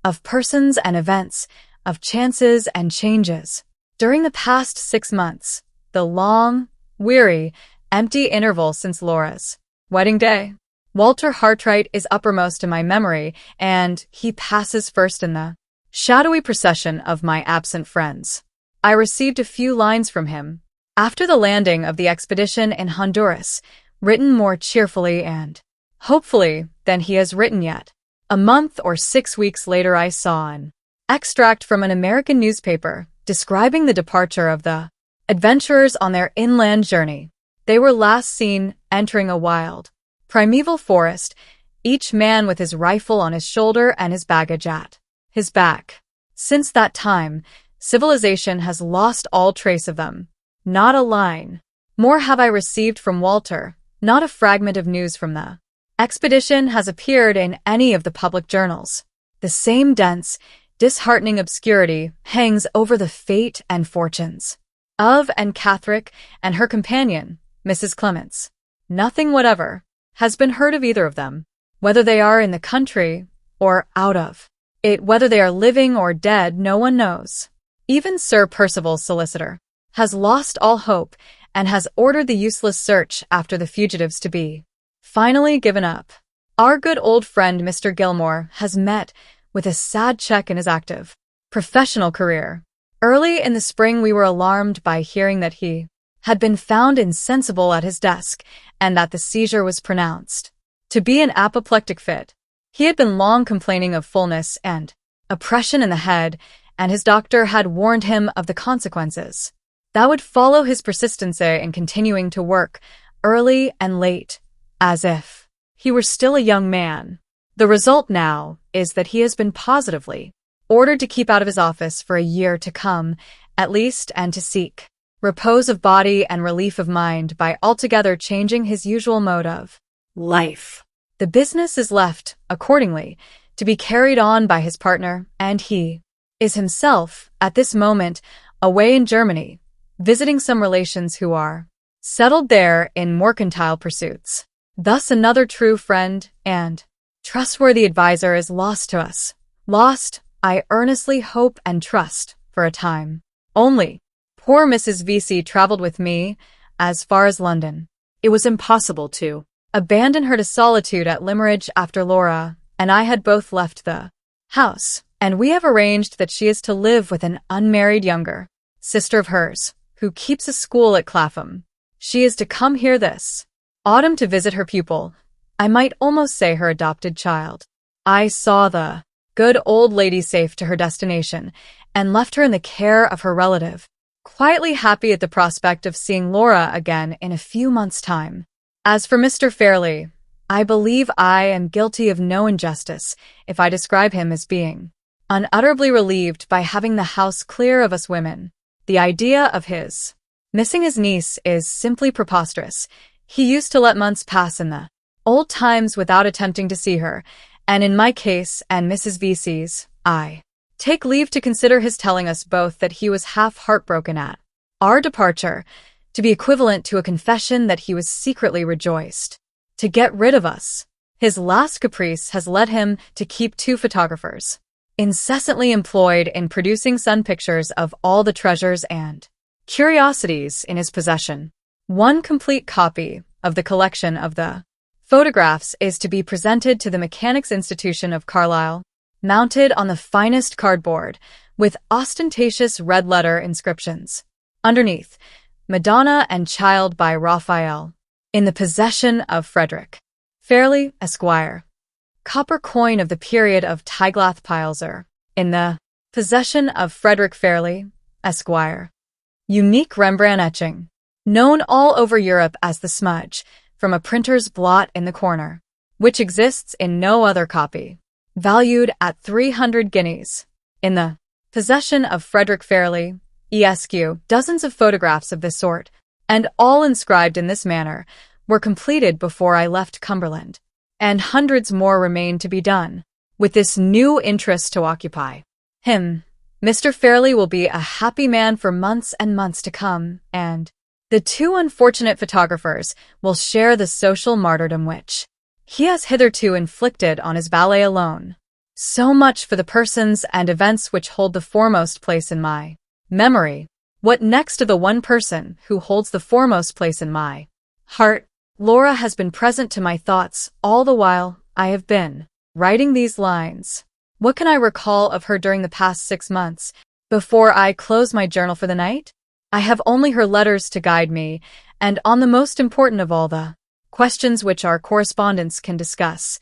of persons and events, of chances and changes? During the past 6 months, the long, weary, empty interval since Laura's wedding day, Walter Hartright is uppermost in my memory, and he passes first in the shadowy procession of my absent friends. I received a few lines from him after the landing of the expedition in Honduras, written more cheerfully and hopefully than he has written yet. A month or 6 weeks later I saw an extract from an American newspaper describing the departure of the adventurers on their inland journey. They were last seen entering a wild, primeval forest, each man with his rifle on his shoulder and his baggage at his back. Since that time, civilization has lost all trace of them. Not a line more have I received from Walter, not a fragment of news from the expedition has appeared in any of the public journals. The same dense, disheartening obscurity hangs over the fate and fortunes of Anne Catherick and her companion, Mrs. Clements. Nothing whatever has been heard of either of them, whether they are in the country or out of it, whether they are living or dead, no one knows. Even Sir Percival's solicitor has lost all hope and has ordered the useless search after the fugitives to be finally given up. Our good old friend Mr. Gilmore has met with a sad check in his active professional career. Early in the spring we were alarmed by hearing that he had been found insensible at his desk and that the seizure was pronounced to be an apoplectic fit. He had been long complaining of fullness and oppression in the head, and his doctor had warned him of the consequences that would follow his persistency in continuing to work early and late, as if he were still a young man. The result now is that he has been positively ordered to keep out of his office for a year to come, at least, and to seek repose of body and relief of mind by altogether changing his usual mode of life. The business is left, accordingly, to be carried on by his partner, and he is himself, at this moment, away in Germany, visiting some relations who are settled there in mercantile pursuits. Thus another true friend and trustworthy adviser is lost to us. Lost, I earnestly hope and trust, for a time only. Poor Mrs. V.C. traveled with me as far as London. It was impossible to abandon her to solitude at Limmeridge after Laura and I had both left the house, and we have arranged that she is to live with an unmarried younger sister of hers, who keeps a school at Clapham. She is to come here this autumn to visit her pupil, I might almost say her adopted child. I saw the good old lady safe to her destination, and left her in the care of her relative, quietly happy at the prospect of seeing Laura again in a few months' time. As for Mr. Fairlie, I believe I am guilty of no injustice if I describe him as being unutterably relieved by having the house clear of us women. The idea of his missing his niece is simply preposterous. He used to let months pass in the old times without attempting to see her, and in my case and Mrs. V.C.'s, I take leave to consider his telling us both that he was half heartbroken at our departure, to be equivalent to a confession that he was secretly rejoiced to get rid of us. His last caprice has led him to keep 2 photographers, incessantly employed in producing sun pictures of all the treasures and curiosities in his possession. 1 complete copy of the collection of the photographs is to be presented to the Mechanics' Institution of Carlisle, mounted on the finest cardboard, with ostentatious red-letter inscriptions. Underneath, Madonna and Child by Raphael, in the possession of Frederick Fairlie, Esquire. Copper coin of the period of Tiglath-Pileser, in the possession of Frederick Fairlie, Esquire. Unique Rembrandt etching. Known all over Europe as the smudge, from a printer's blot in the corner, which exists in no other copy. Valued at 300 guineas. In the possession of Frederick Fairlie, ESQ, dozens of photographs of this sort, and all inscribed in this manner, were completed before I left Cumberland, and hundreds more remain to be done, with this new interest to occupy him. Mr. Fairlie will be a happy man for months and months to come, and the two unfortunate photographers will share the social martyrdom which he has hitherto inflicted on his valet alone. So much for the persons and events which hold the foremost place in my memory. What next of the one person who holds the foremost place in my heart? Laura has been present to my thoughts all the while I have been writing these lines. What can I recall of her during the past 6 months, before I close my journal for the night? I have only her letters to guide me, and on the most important of all the questions which our correspondents can discuss,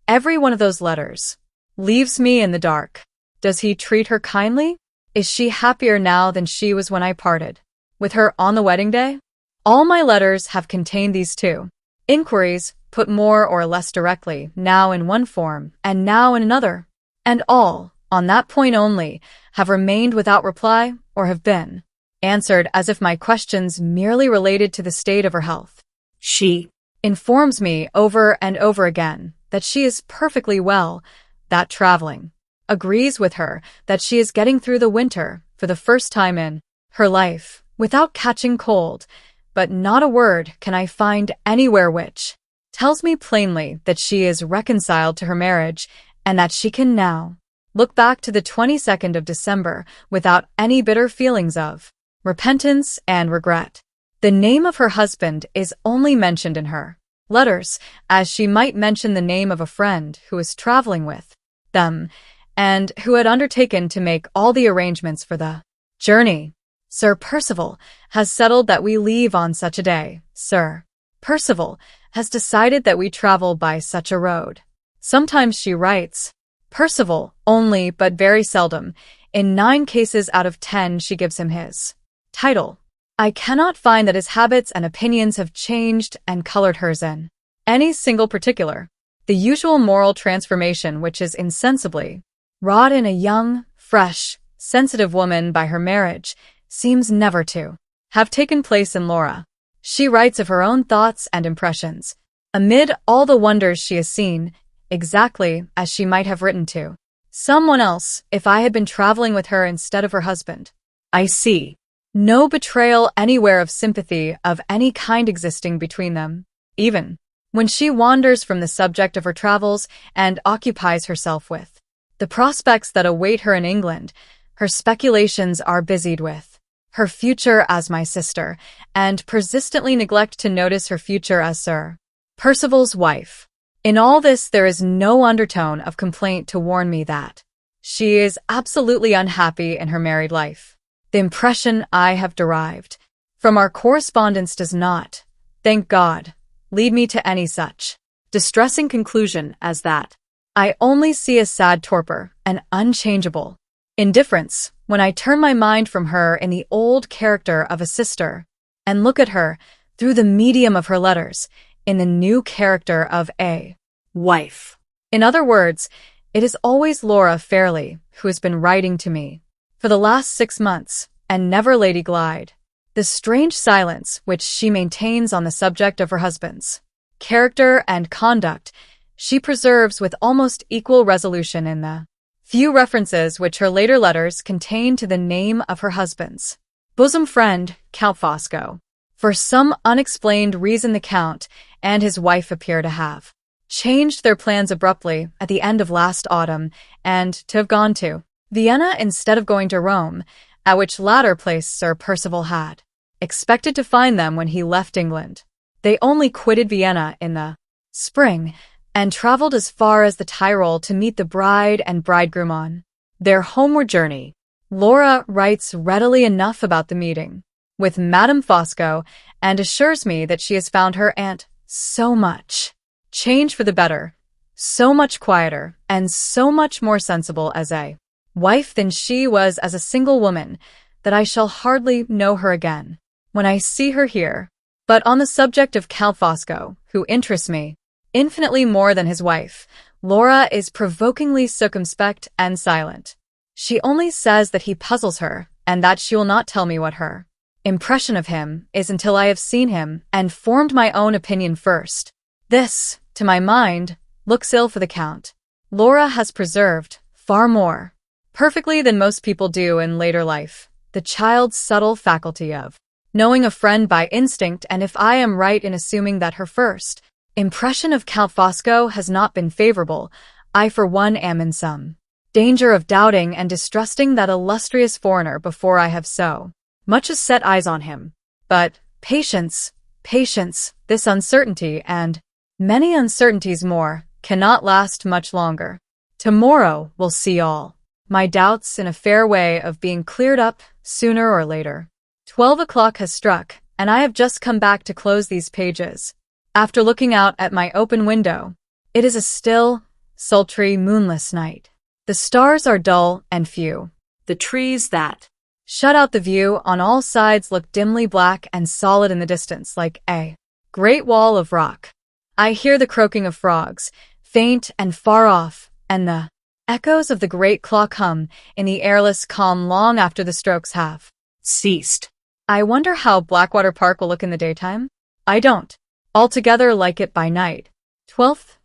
every one of those letters leaves me in the dark. Does he treat her kindly? Is she happier now than she was when I parted with her on the wedding day? All my letters have contained these two inquiries, put more or less directly, now in one form and now in another, and all, on that point only, have remained without reply or have been answered as if my questions merely related to the state of her health. She informs me over and over again that she is perfectly well, that traveling agrees with her, that she is getting through the winter for the first time in her life without catching cold, but not a word can I find anywhere which tells me plainly that she is reconciled to her marriage and that she can now look back to the 22nd of December without any bitter feelings of repentance and regret. The name of her husband is only mentioned in her letters, as she might mention the name of a friend who was traveling with them, and who had undertaken to make all the arrangements for the journey. Sir Percival has settled that we leave on such a day. Sir Percival has decided that we travel by such a road. Sometimes she writes Percival only, but very seldom. In 9 cases out of 10 she gives him his title. I cannot find that his habits and opinions have changed and colored hers in any single particular. The usual moral transformation which is insensibly wrought in a young, fresh, sensitive woman by her marriage seems never to have taken place in Laura. She writes of her own thoughts and impressions, amid all the wonders she has seen, exactly as she might have written to someone else if I had been traveling with her instead of her husband. I see no betrayal anywhere of sympathy of any kind existing between them, even when she wanders from the subject of her travels and occupies herself with the prospects that await her in England. Her speculations are busied with her future as my sister, and persistently neglect to notice her future as Sir Percival's wife. In all this there is no undertone of complaint to warn me that she is absolutely unhappy in her married life. The impression I have derived from our correspondence does not, thank God, lead me to any such distressing conclusion as that. I only see a sad torpor, an unchangeable indifference, when I turn my mind from her in the old character of a sister, and look at her, through the medium of her letters, in the new character of a wife. In other words, it is always Laura Fairlie who has been writing to me for the last 6 months, and never Lady Glyde. The strange silence which she maintains on the subject of her husband's character and conduct she preserves with almost equal resolution in the few references which her later letters contain to the name of her husband's bosom friend, Count Fosco. For some unexplained reason the Count and his wife appear to have changed their plans abruptly at the end of last autumn, and to have gone to Vienna instead of going to Rome, at which latter place Sir Percival had expected to find them when he left England. They only quitted Vienna in the spring, and traveled as far as the Tyrol to meet the bride and bridegroom on their homeward journey. Laura writes readily enough about the meeting with Madame Fosco, and assures me that she has found her aunt so much changed for the better, so much quieter, and so much more sensible as a wife than she was as a single woman, that I shall hardly know her again when I see her here. But on the subject of Count Fosco, who interests me infinitely more than his wife, Laura is provokingly circumspect and silent. She only says that he puzzles her, and that she will not tell me what her impression of him is until I have seen him and formed my own opinion first. This, to my mind, looks ill for the Count. Laura has preserved, far more perfectly than most people do in later life, the child's subtle faculty of knowing a friend by instinct, and if I am right in assuming that her first impression of Count Fosco has not been favorable, I for one am in some danger of doubting and distrusting that illustrious foreigner before I have so much as set eyes on him. But patience, patience, this uncertainty and many uncertainties more cannot last much longer. Tomorrow will see all my doubts in a fair way of being cleared up sooner or later. 12 o'clock has struck, and I have just come back to close these pages. After looking out at my open window, it is a still, sultry, moonless night. The stars are dull and few. The trees that shut out the view on all sides look dimly black and solid in the distance, like a great wall of rock. I hear the croaking of frogs, faint and far off, and the echoes of the great clock hum in the airless calm long after the strokes have ceased. I wonder how Blackwater Park will look in the daytime? I don't altogether like it by night. 12th.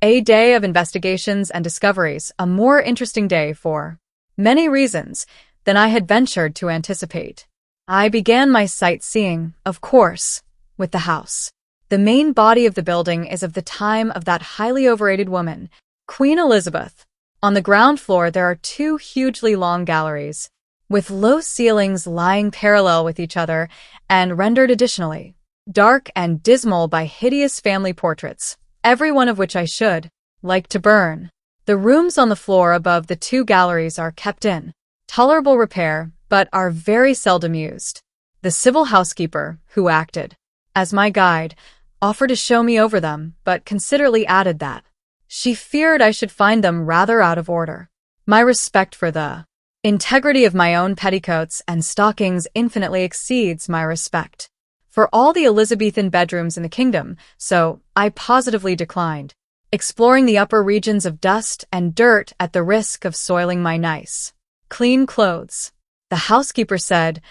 A day of investigations and discoveries, a more interesting day for many reasons than I had ventured to anticipate. I began my sightseeing, of course, with the house. The main body of the building is of the time of that highly overrated woman, Queen Elizabeth. On the ground floor there are two hugely long galleries, with low ceilings lying parallel with each other and rendered additionally dark and dismal by hideous family portraits, every one of which I should like to burn. The rooms on the floor above the two galleries are kept in tolerable repair, but are very seldom used. The civil housekeeper, who acted as my guide, offered to show me over them, but considerately added that she feared I should find them rather out of order. My respect for the integrity of my own petticoats and stockings infinitely exceeds my respect for all the Elizabethan bedrooms in the kingdom, so I positively declined exploring the upper regions of dust and dirt at the risk of soiling my nice, clean clothes. The housekeeper said,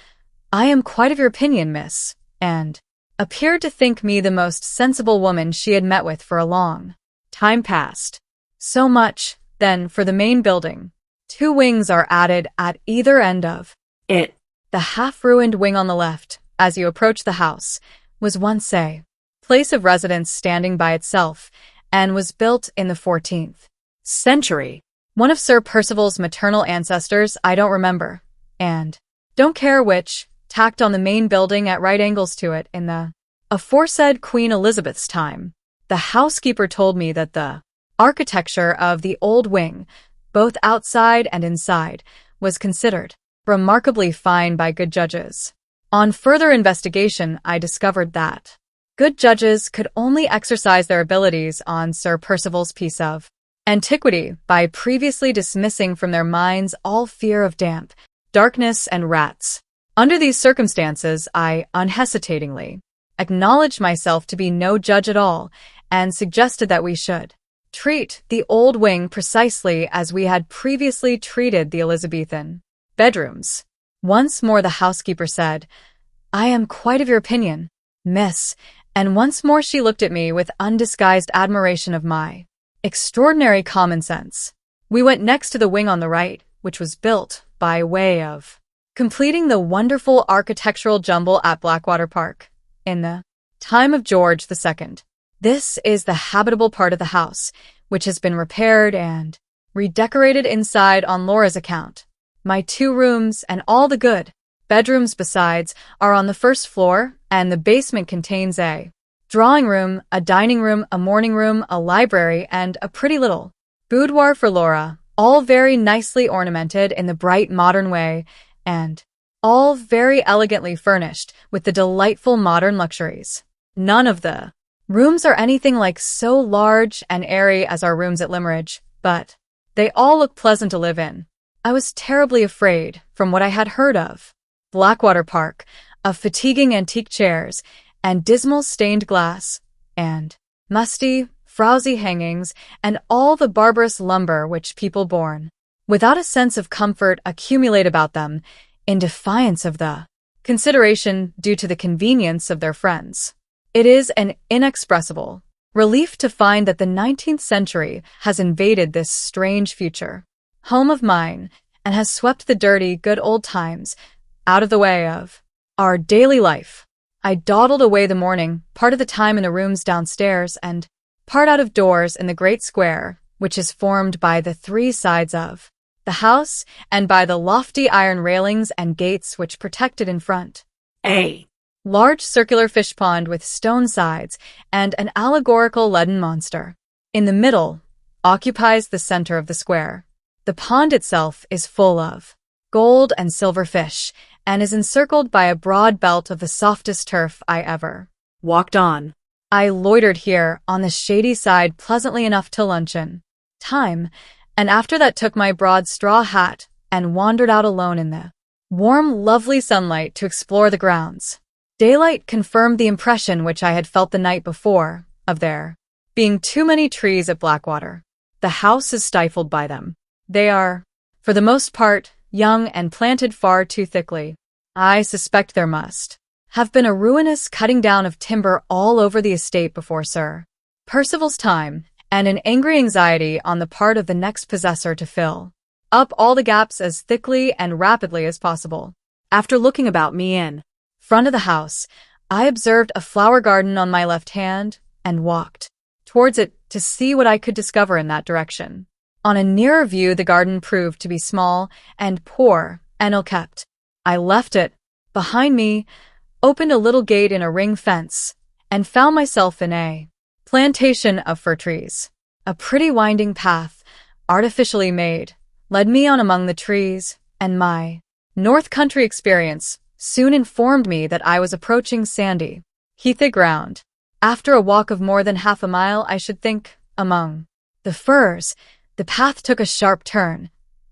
"I am quite of your opinion, miss," and appeared to think me the most sensible woman she had met with for a long time past. So much, then, for the main building. 2 wings are added at either end of it. The half-ruined wing on the left, as you approach the house, was once a place of residence standing by itself, and was built in the 14th century. One of Sir Percival's maternal ancestors, I don't remember, and don't care which, tacked on the main building at right angles to it in the aforesaid Queen Elizabeth's time. The housekeeper told me that the architecture of the old wing, both outside and inside, was considered remarkably fine by good judges. On further investigation, I discovered that good judges could only exercise their abilities on Sir Percival's piece of antiquity by previously dismissing from their minds all fear of damp, darkness, and rats. Under these circumstances, I unhesitatingly acknowledged myself to be no judge at all, and suggested that we should treat the old wing precisely as we had previously treated the Elizabethan bedrooms. Once more the housekeeper said, "I am quite of your opinion, miss," and once more she looked at me with undisguised admiration of my extraordinary common sense. We went next to the wing on the right, which was built by way of completing the wonderful architectural jumble at Blackwater Park in the time of George II. This is the habitable part of the house, which has been repaired and redecorated inside on Laura's account. My 2 rooms and all the good bedrooms besides are on the first floor, and the basement contains a drawing room, a dining room, a morning room, a library, and a pretty little boudoir for Laura, all very nicely ornamented in the bright modern way, and all very elegantly furnished with the delightful modern luxuries. None of the rooms are anything like so large and airy as our rooms at Limmeridge, but they all look pleasant to live in. I was terribly afraid from what I had heard of. Blackwater Park, of fatiguing antique chairs, and dismal stained glass, and musty, frowsy hangings, and all the barbarous lumber which people born, without a sense of comfort, accumulate about them, in defiance of the consideration due to the convenience of their friends. It is an inexpressible relief to find that the 19th century has invaded this strange future home of mine and has swept the dirty, good old times out of the way of our daily life. I dawdled away the morning, part of the time in the rooms downstairs and part out of doors in the great square, which is formed by the three sides of the house and by the lofty iron railings and gates which protect it in front. A Large circular fish pond with stone sides and an allegorical leaden monster in the middle occupies the center of the square. The pond itself is full of gold and silver fish and is encircled by a broad belt of the softest turf I ever walked on. I loitered here on the shady side pleasantly enough till luncheon time, and after that took my broad straw hat and wandered out alone in the warm, lovely sunlight to explore the grounds. Daylight confirmed the impression which I had felt the night before of there being too many trees at Blackwater. The house is stifled by them. They are, for the most part, young and planted far too thickly. I suspect there must have been a ruinous cutting down of timber all over the estate before Sir Percival's time, and an angry anxiety on the part of the next possessor to fill up all the gaps as thickly and rapidly as possible. After looking about me in Front of the house, I observed a flower garden on my left hand and walked towards it to see what I could discover in that direction. On a nearer view, the garden proved to be small and poor and ill-kept. I left it behind me, opened a little gate in a ring fence, and found myself in a plantation of fir trees. A pretty winding path, artificially made, led me on among the trees, and my North Country experience soon informed me that I was approaching sandy, heathy ground. After a walk of more than half a mile, I should think, among the firs, the path took a sharp turn.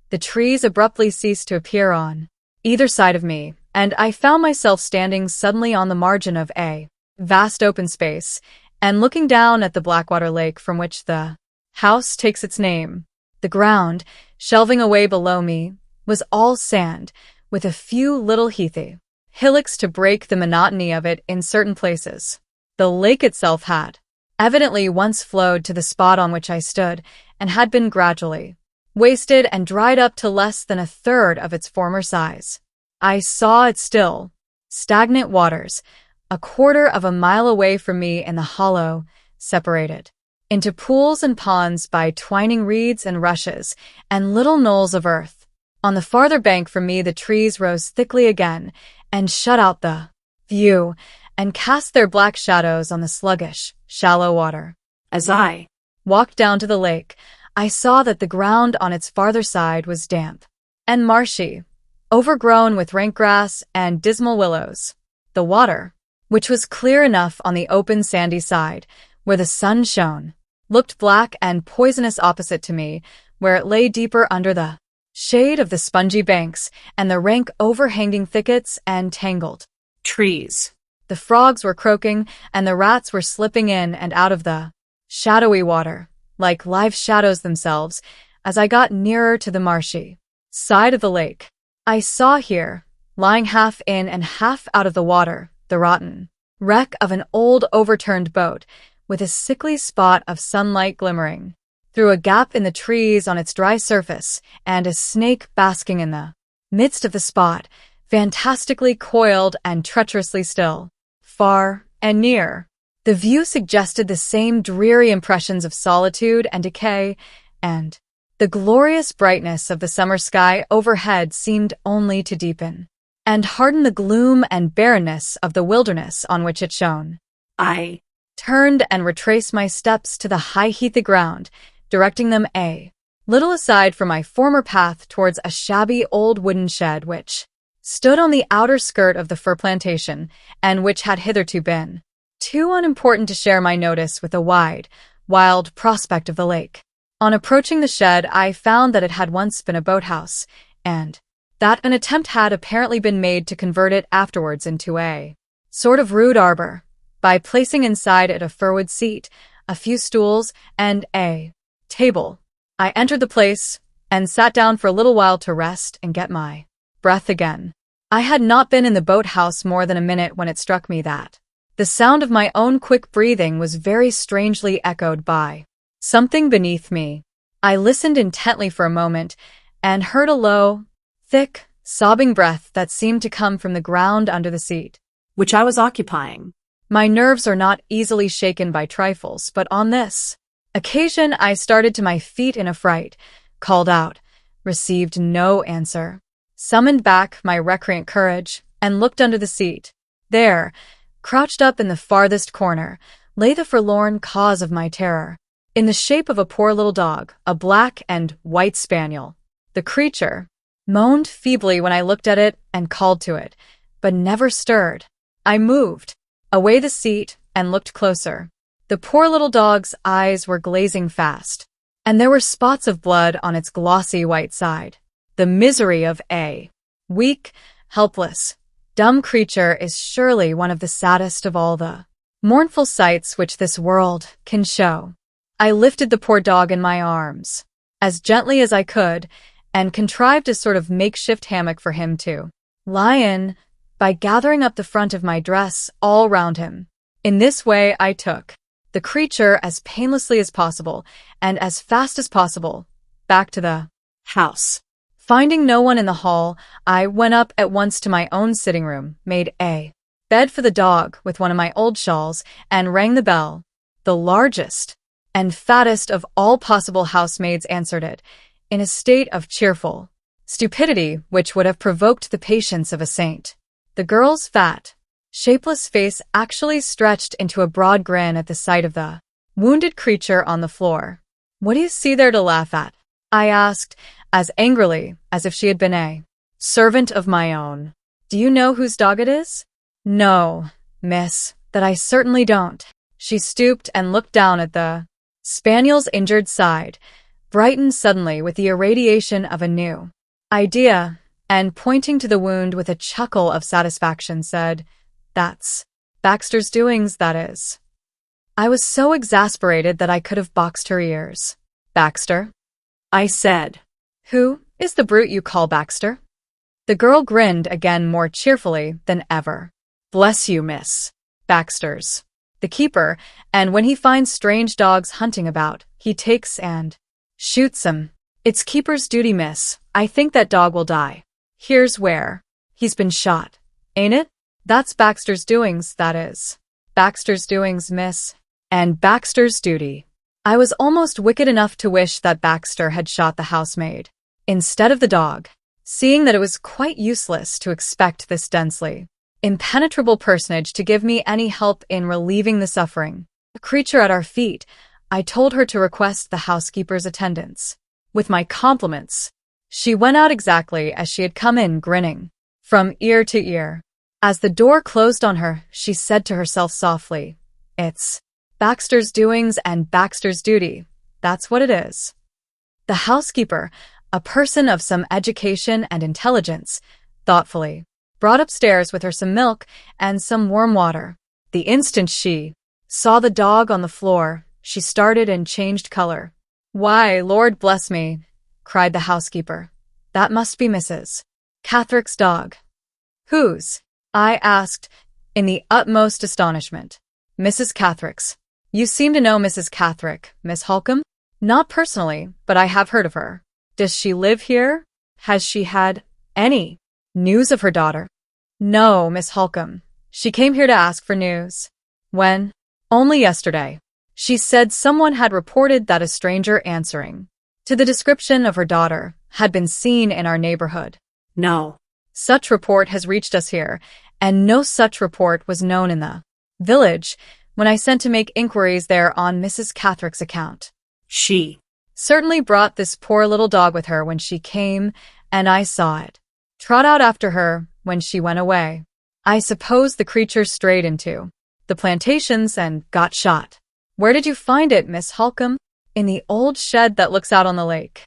The trees abruptly ceased to appear on either side of me, and I found myself standing suddenly on the margin of a vast open space, and looking down at the Blackwater Lake from which the house takes its name. The ground, shelving away below me, was all sand, with a few little heathy hillocks to break the monotony of it in certain places. The lake itself had evidently once flowed to the spot on which I stood, and had been gradually wasted and dried up to less than a third of its former size. I saw its still, stagnant waters, a quarter of a mile away from me in the hollow, separated into pools and ponds by twining reeds and rushes and little knolls of earth. On the farther bank from me the trees rose thickly again and shut out the view and cast their black shadows on the sluggish, shallow water. As I walked down to the lake, I saw that the ground on its farther side was damp and marshy, overgrown with rank grass and dismal willows. The water, which was clear enough on the open sandy side, where the sun shone, looked black and poisonous opposite to me, where it lay deeper under the shade of the spongy banks and the rank overhanging thickets and tangled trees. The frogs were croaking, and the rats were slipping in and out of the shadowy water, like live shadows themselves, as I got nearer to the marshy side of the lake. I saw here, lying half in and half out of the water, the rotten wreck of an old overturned boat, with a sickly spot of sunlight glimmering through a gap in the trees on its dry surface, and a snake basking in the midst of the spot, fantastically coiled and treacherously still. Far and near, the view suggested the same dreary impressions of solitude and decay, and the glorious brightness of the summer sky overhead seemed only to deepen and harden the gloom and barrenness of the wilderness on which it shone. I turned and retraced my steps to the high heathy ground, directing them a little aside from my former path towards a shabby old wooden shed which stood on the outer skirt of the fir plantation, and which had hitherto been too unimportant to share my notice with the wide, wild prospect of the lake. On approaching the shed, I found that it had once been a boathouse, and that an attempt had apparently been made to convert it afterwards into a sort of rude arbor, by placing inside it a firwood seat, a few stools, and a table. I entered the place and sat down for a little while to rest and get my breath again. I had not been in the boathouse more than a minute when it struck me that the sound of my own quick breathing was very strangely echoed by something beneath me. I listened intently for a moment and heard a low, thick, sobbing breath that seemed to come from the ground under the seat, which I was occupying. My nerves are not easily shaken by trifles, but on this occasion I started to my feet in a fright, called out, received no answer, summoned back my recreant courage, and looked under the seat. There, crouched up in the farthest corner, lay the forlorn cause of my terror, in the shape of a poor little dog, a black and white spaniel. The creature moaned feebly when I looked at it and called to it, but never stirred. I moved away the seat and looked closer. The poor little dog's eyes were glazing fast, and there were spots of blood on its glossy white side. The misery of a weak, helpless, dumb creature is surely one of the saddest of all the mournful sights which this world can show. I lifted the poor dog in my arms, as gently as I could, and contrived a sort of makeshift hammock for him to lie in, by gathering up the front of my dress all round him. In this way I took the creature as painlessly as possible, and as fast as possible, back to the house. Finding no one in the hall, I went up at once to my own sitting room, made a bed for the dog with one of my old shawls, and rang the bell. The largest and fattest of all possible housemaids answered it, in a state of cheerful stupidity which would have provoked the patience of a saint. The girl's fat, shapeless face actually stretched into a broad grin at the sight of the wounded creature on the floor. "What do you see there to laugh at?" I asked, as angrily as if she had been a servant of my own. "Do you know whose dog it is?" "No, miss, that I certainly don't." She stooped and looked down at the spaniel's injured side, brightened suddenly with the irradiation of a new idea, and pointing to the wound with a chuckle of satisfaction said, "That's Baxter's doings, that is." I was so exasperated that I could have boxed her ears. "Baxter?" I said. "Who is the brute you call Baxter?" The girl grinned again more cheerfully than ever. "Bless you, miss. Baxter's the keeper, and when he finds strange dogs hunting about, he takes and shoots 'em. It's keeper's duty, miss. I think that dog will die. Here's where he's been shot, ain't it? That's Baxter's doings, that is. Baxter's doings, miss. And Baxter's duty." I was almost wicked enough to wish that Baxter had shot the housemaid instead of the dog, seeing that it was quite useless to expect this densely impenetrable personage to give me any help in relieving the suffering the creature at our feet. I told her to request the housekeeper's attendance. With my compliments, she went out exactly as she had come in, grinning from ear to ear. As the door closed on her, she said to herself softly, "It's Baxter's doings and Baxter's duty. That's what it is." The housekeeper, a person of some education and intelligence, thoughtfully brought upstairs with her some milk and some warm water. The instant she saw the dog on the floor, she started and changed color. "Why, Lord bless me," cried the housekeeper. "That must be Mrs. Catherick's dog." "Whose?" I asked, in the utmost astonishment. "Mrs. Catherick's." "You seem to know Mrs. Catherick, Miss Halcombe?" "Not personally, but I have heard of her." "Does she live here? Has she had any news of her daughter?" "No, Miss Halcombe. She came here to ask for news." "When?" "Only yesterday. She said someone had reported that a stranger answering to the description of her daughter had been seen in our neighborhood." "No. Such report has reached us here, and no such report was known in the village when I sent to make inquiries there on Mrs. Catherick's account. She certainly brought this poor little dog with her when she came, and I saw it trot out after her when she went away. I suppose the creature strayed into the plantations and got shot." "Where did you find it, Miss Halcombe?" In the old shed that looks out on the lake.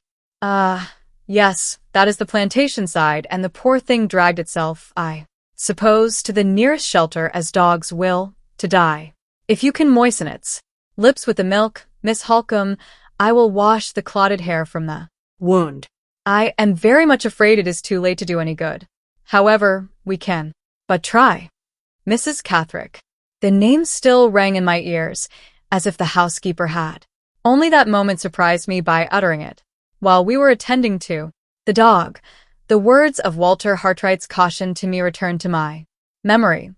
Yes, that is the plantation side, and the poor thing dragged itself, I suppose, to the nearest shelter as dogs will, to die. If you can moisten its lips with the milk, Miss Halcombe, I will wash the clotted hair from the wound. I am very much afraid it is too late to do any good. However, we can but try. Mrs. Cathrick. The name still rang in my ears, as if the housekeeper had only that moment surprised me by uttering it. While we were attending to the dog, the words of Walter Hartright's caution to me returned to my memory.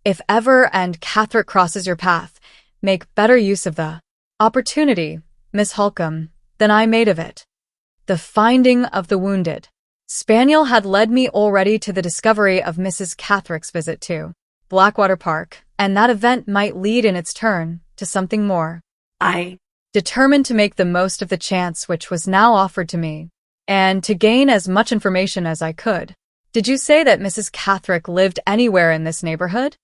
If ever and Cathrick crosses your path, make better use of the opportunity, Miss Halcombe, than I made of it. The finding of the wounded spaniel had led me already to the discovery of Mrs. Cathrick's visit to Blackwater Park, and that event might lead in its turn to something more. I determined to make the most of the chance which was now offered to me, and to gain as much information as I could. Did you say that Mrs. Cathrick lived anywhere in this neighborhood?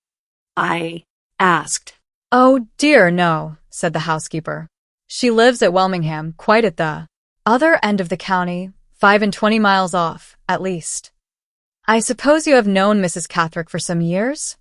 I asked. Oh dear, no, said the housekeeper. She lives at Welmingham, quite at the other end of the county, 25 miles off, at least. I suppose you have known Mrs. Cathrick for some years?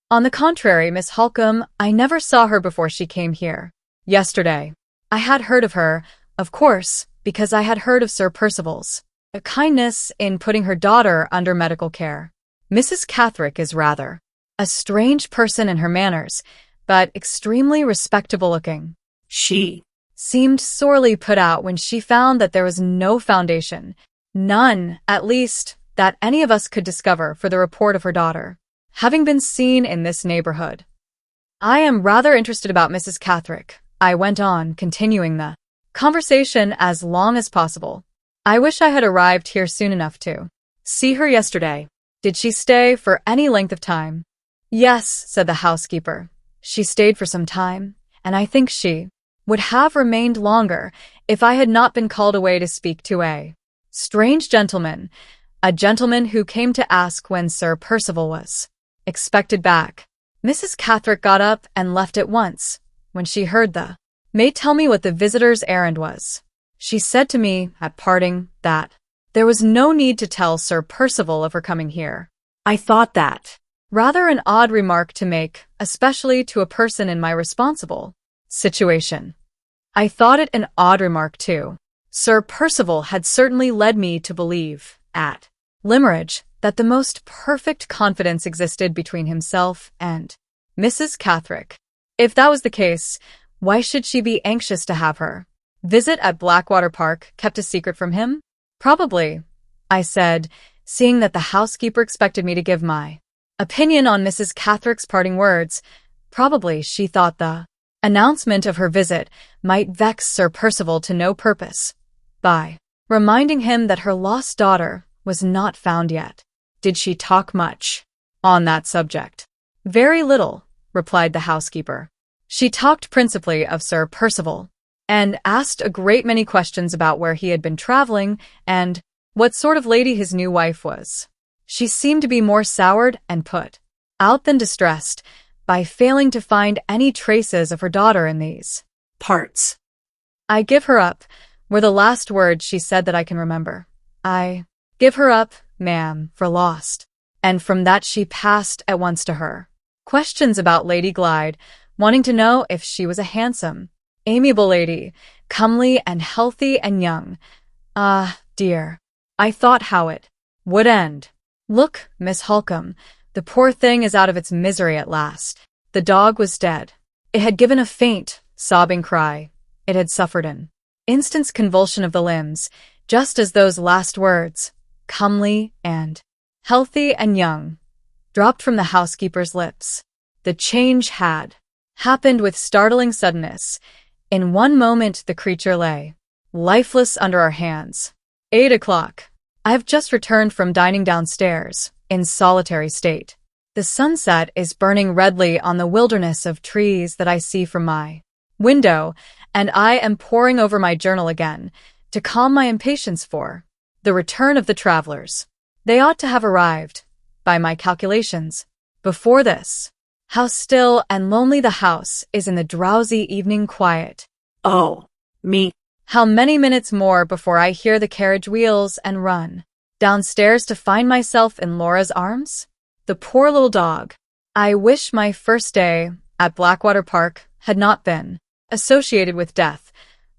On the contrary, Miss Halcombe, I never saw her before she came here. Yesterday. I had heard of her, of course, because I had heard of Sir Percival's kindness in putting her daughter under medical care. Mrs. Cathrick is rather a strange person in her manners, but extremely respectable-looking. She seemed sorely put out when she found that there was no foundation, none, at least, that any of us could discover for the report of her daughter having been seen in this neighborhood. I am rather interested about Mrs. Cathrick, I went on, continuing the conversation as long as possible. I wish I had arrived here soon enough to see her yesterday. Did she stay for any length of time? Yes, said the housekeeper. She stayed for some time, and I think she would have remained longer if I had not been called away to speak to a strange gentleman, a gentleman who came to ask when Sir Percival was expected back. Mrs. Cathrick got up and left at once. When she heard the maid tell me what the visitor's errand was, she said to me, at parting, that there was no need to tell Sir Percival of her coming here. I thought that rather an odd remark to make, especially to a person in my responsible situation. I thought it an odd remark, too. Sir Percival had certainly led me to believe, at Limeridge, that the most perfect confidence existed between himself and Mrs. Cathrick. If that was the case, why should she be anxious to have her visit at Blackwater Park kept a secret from him? Probably, I said, seeing that the housekeeper expected me to give my opinion on Mrs. Cathrick's parting words. Probably she thought the announcement of her visit might vex Sir Percival to no purpose by reminding him that her lost daughter was not found yet. Did she talk much on that subject? Very little, replied the housekeeper. She talked principally of Sir Percival, and asked a great many questions about where he had been traveling and what sort of lady his new wife was. She seemed to be more soured and put out than distressed by failing to find any traces of her daughter in these parts. I give her up, were the last words she said that I can remember. I give her up, ma'am, for lost. And from that she passed at once to her questions about Lady Glyde, wanting to know if she was a handsome, amiable lady, comely and healthy and young. Ah, dear, I thought how it would end. Look, Miss Halcombe, the poor thing is out of its misery at last. The dog was dead. It had given a faint, sobbing cry. It had suffered an instant's convulsion of the limbs, just as those last words, comely and healthy and young, dropped from the housekeeper's lips. The change had happened with startling suddenness. In one moment the creature lay lifeless under our hands. 8 o'clock. I have just returned from dining downstairs, in solitary state. The sunset is burning redly on the wilderness of trees that I see from my window, and I am poring over my journal again, to calm my impatience for the return of the travelers. They ought to have arrived, by my calculations, before this. How still and lonely the house is in the drowsy evening quiet. Oh, Me. How many minutes more before I hear the carriage wheels and run downstairs to find myself in Laura's arms? The poor little dog. I wish my first day at Blackwater Park had not been associated with death,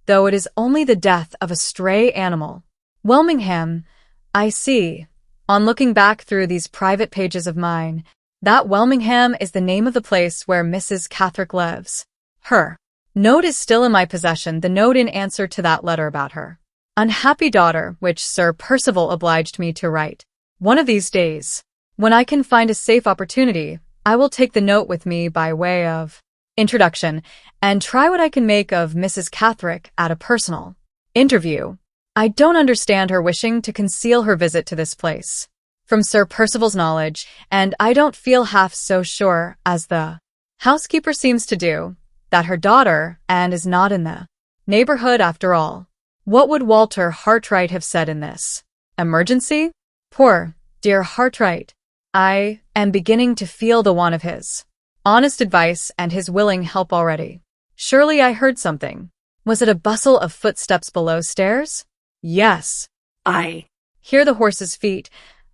though it is only the death of a stray animal. Welmingham, I see, on looking back through these private pages of mine, that Welmingham is the name of the place where Mrs. Cathrick lives. Her note is still in my possession, the note in answer to that letter about her unhappy daughter, which Sir Percival obliged me to write. One of these days, when I can find a safe opportunity, I will take the note with me by way of introduction and try what I can make of Mrs. Cathrick at a personal interview. I don't understand her wishing to conceal her visit to this place from Sir Percival's knowledge, and I don't feel half so sure as the housekeeper seems to do that her daughter and is not in the neighborhood after all. What would Walter Hartright have said in this emergency? Poor, dear Hartright. I am beginning to feel the want of his honest advice and his willing help already. Surely I heard something. Was it a bustle of footsteps below stairs? Yes. I hear the horse's feet.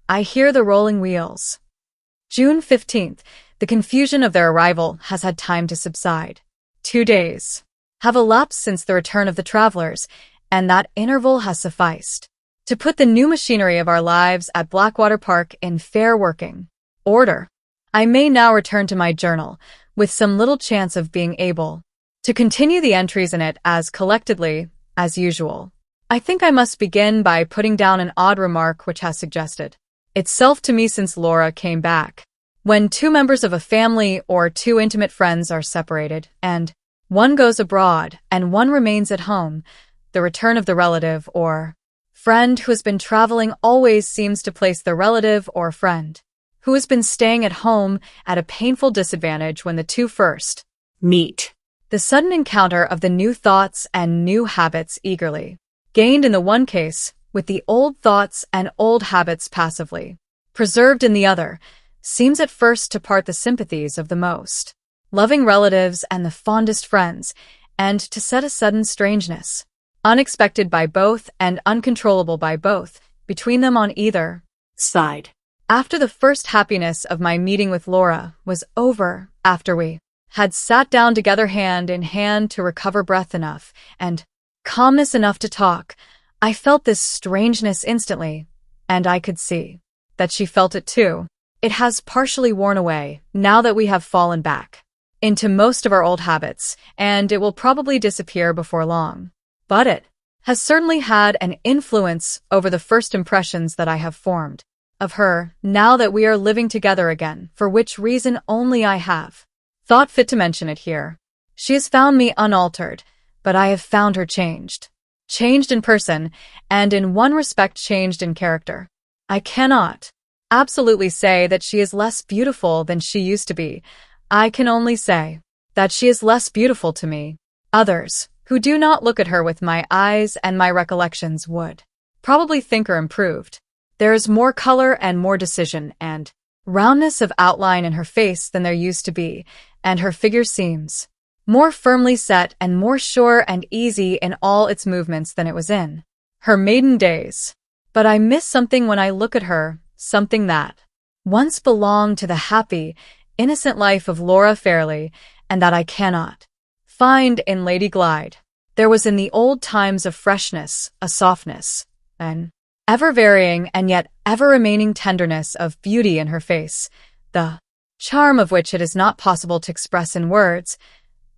I hear the rolling wheels. June 15th. The confusion of their arrival has had time to subside. 2 days have elapsed since the return of the travelers, and that interval has sufficed to put the new machinery of our lives at Blackwater Park in fair working order. I may now return to my journal, with some little chance of being able to continue the entries in it as collectedly as usual. I think I must begin by putting down an odd remark which has suggested itself to me since Laura came back. When two members of a family or two intimate friends are separated, and one goes abroad and one remains at home, the return of the relative or friend who has been traveling always seems to place the relative or friend who has been staying at home at a painful disadvantage when the two first meet. The sudden encounter of the new thoughts and new habits eagerly gained in the one case, with the old thoughts and old habits passively preserved in the other, seems at first to part the sympathies of the most loving relatives and the fondest friends, and to set a sudden strangeness, unexpected by both and uncontrollable by both, between them on either side. After the first happiness of my meeting with Laura was over, after we had sat down together hand in hand to recover breath enough and calmness enough to talk, I felt this strangeness instantly, and I could see that she felt it too. It has partially worn away, now that we have fallen back into most of our old habits, and it will probably disappear before long. But it has certainly had an influence over the first impressions that I have formed of her, now that we are living together again, for which reason only I have thought fit to mention it here. She has found me unaltered, but I have found her changed. Changed in person, and in one respect changed in character. I cannot absolutely say that she is less beautiful than she used to be. I can only say that she is less beautiful to me. Others, who do not look at her with my eyes and my recollections, would probably think her improved. There is more color and more decision and roundness of outline in her face than there used to be, and her figure seems more firmly set and more sure and easy in all its movements than it was in her maiden days. But I miss something when I look at her, something that once belonged to the happy, innocent life of Laura Fairlie, and that I cannot find in Lady Glyde. There was in the old times a freshness, a softness, an ever-varying and yet ever-remaining tenderness of beauty in her face, the charm of which it is not possible to express in words,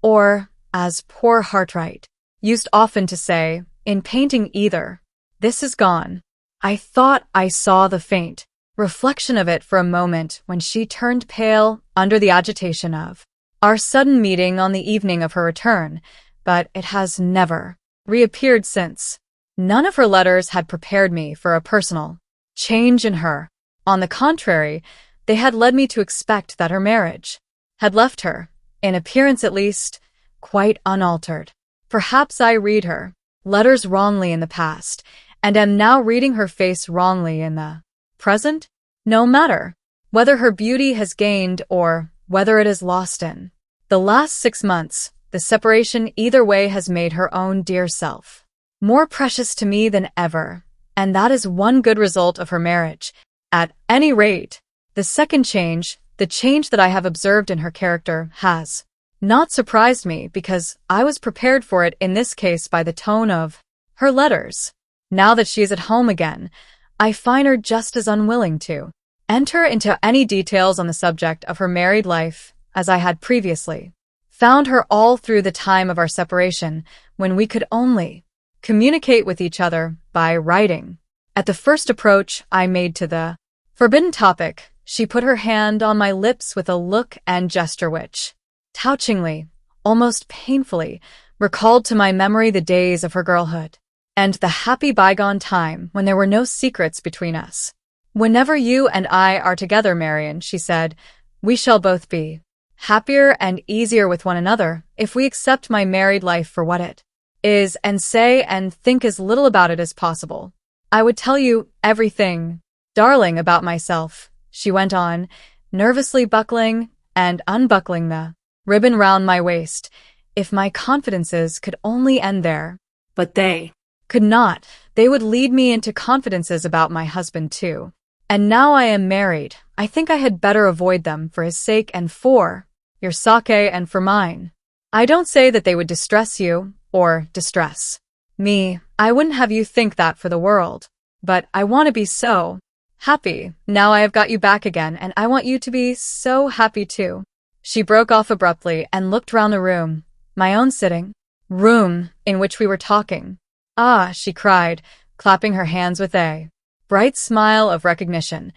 or, as poor Hartright used often to say, in painting either. This is gone. I thought I saw the faint reflection of it for a moment when she turned pale under the agitation of our sudden meeting on the evening of her return, but it has never reappeared since. None of her letters had prepared me for a personal change in her. On the contrary, they had led me to expect that her marriage had left her, in appearance at least, quite unaltered. Perhaps I read her letters wrongly in the past, and am now reading her face wrongly in the present? No matter whether her beauty has gained or whether it is lost in the last 6 months, the separation either way has made her own dear self more precious to me than ever, and that is one good result of her marriage. At any rate, the second change, the change that I have observed in her character, has not surprised me because I was prepared for it in this case by the tone of her letters. Now that she is at home again, I find her just as unwilling to enter into any details on the subject of her married life as I had previously found her all through the time of our separation, when we could only communicate with each other by writing. At the first approach I made to the forbidden topic, she put her hand on my lips with a look and gesture which, touchingly, almost painfully, recalled to my memory the days of her girlhood, and the happy bygone time when there were no secrets between us. "Whenever you and I are together, Marian," she said, "we shall both be happier and easier with one another if we accept my married life for what it is and say and think as little about it as possible. I would tell you everything, darling, about myself," she went on, nervously buckling and unbuckling the ribbon round my waist, "if my confidences could only end there. But they could not. They would lead me into confidences about my husband too. And now I am married, I think I had better avoid them for his sake and for your sake and for mine. I don't say that they would distress you, or distress me. I wouldn't have you think that for the world. But I want to be so happy. Now I have got you back again, and I want you to be so happy too." She broke off abruptly and looked round the room, my own sitting room, in which we were talking. "Ah," she cried, clapping her hands with a bright smile of recognition.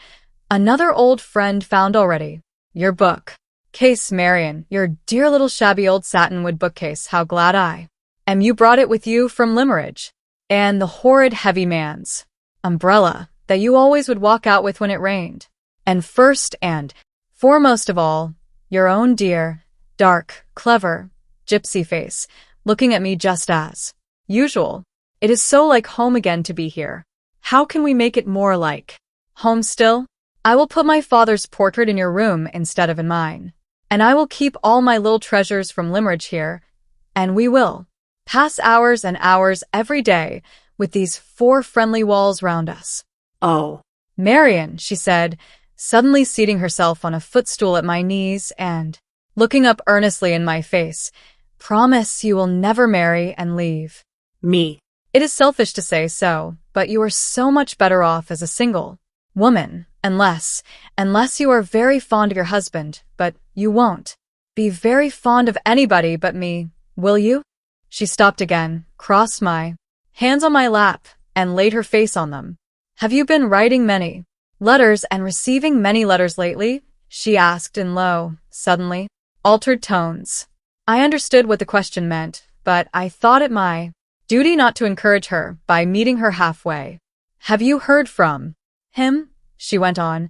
"Another old friend found already. Your book case, Marian, your dear little shabby old satinwood bookcase. How glad I am you brought it with you from Limmeridge. And the horrid heavy man's umbrella that you always would walk out with when it rained. And first and foremost of all, your own dear, dark, clever, gypsy face, looking at me just as usual. It is so like home again to be here. How can we make it more like home still? I will put my father's portrait in your room instead of in mine. And I will keep all my little treasures from Limmeridge here, and we will pass hours and hours every day with these four friendly walls round us." "Oh, Marian," she said, suddenly seating herself on a footstool at my knees and looking up earnestly in my face, "promise you will never marry and leave me." It is selfish to say so, but you are so much better off as a single woman, unless you are very fond of your husband, but you won't be very fond of anybody but me, will you?" She stopped again, crossed my hands on my lap, and laid her face on them. "Have you been writing many letters and receiving many letters lately?" she asked in low, suddenly altered tones. I understood what the question meant, but I thought it my duty not to encourage her by meeting her halfway. "Have you heard from him?" she went on,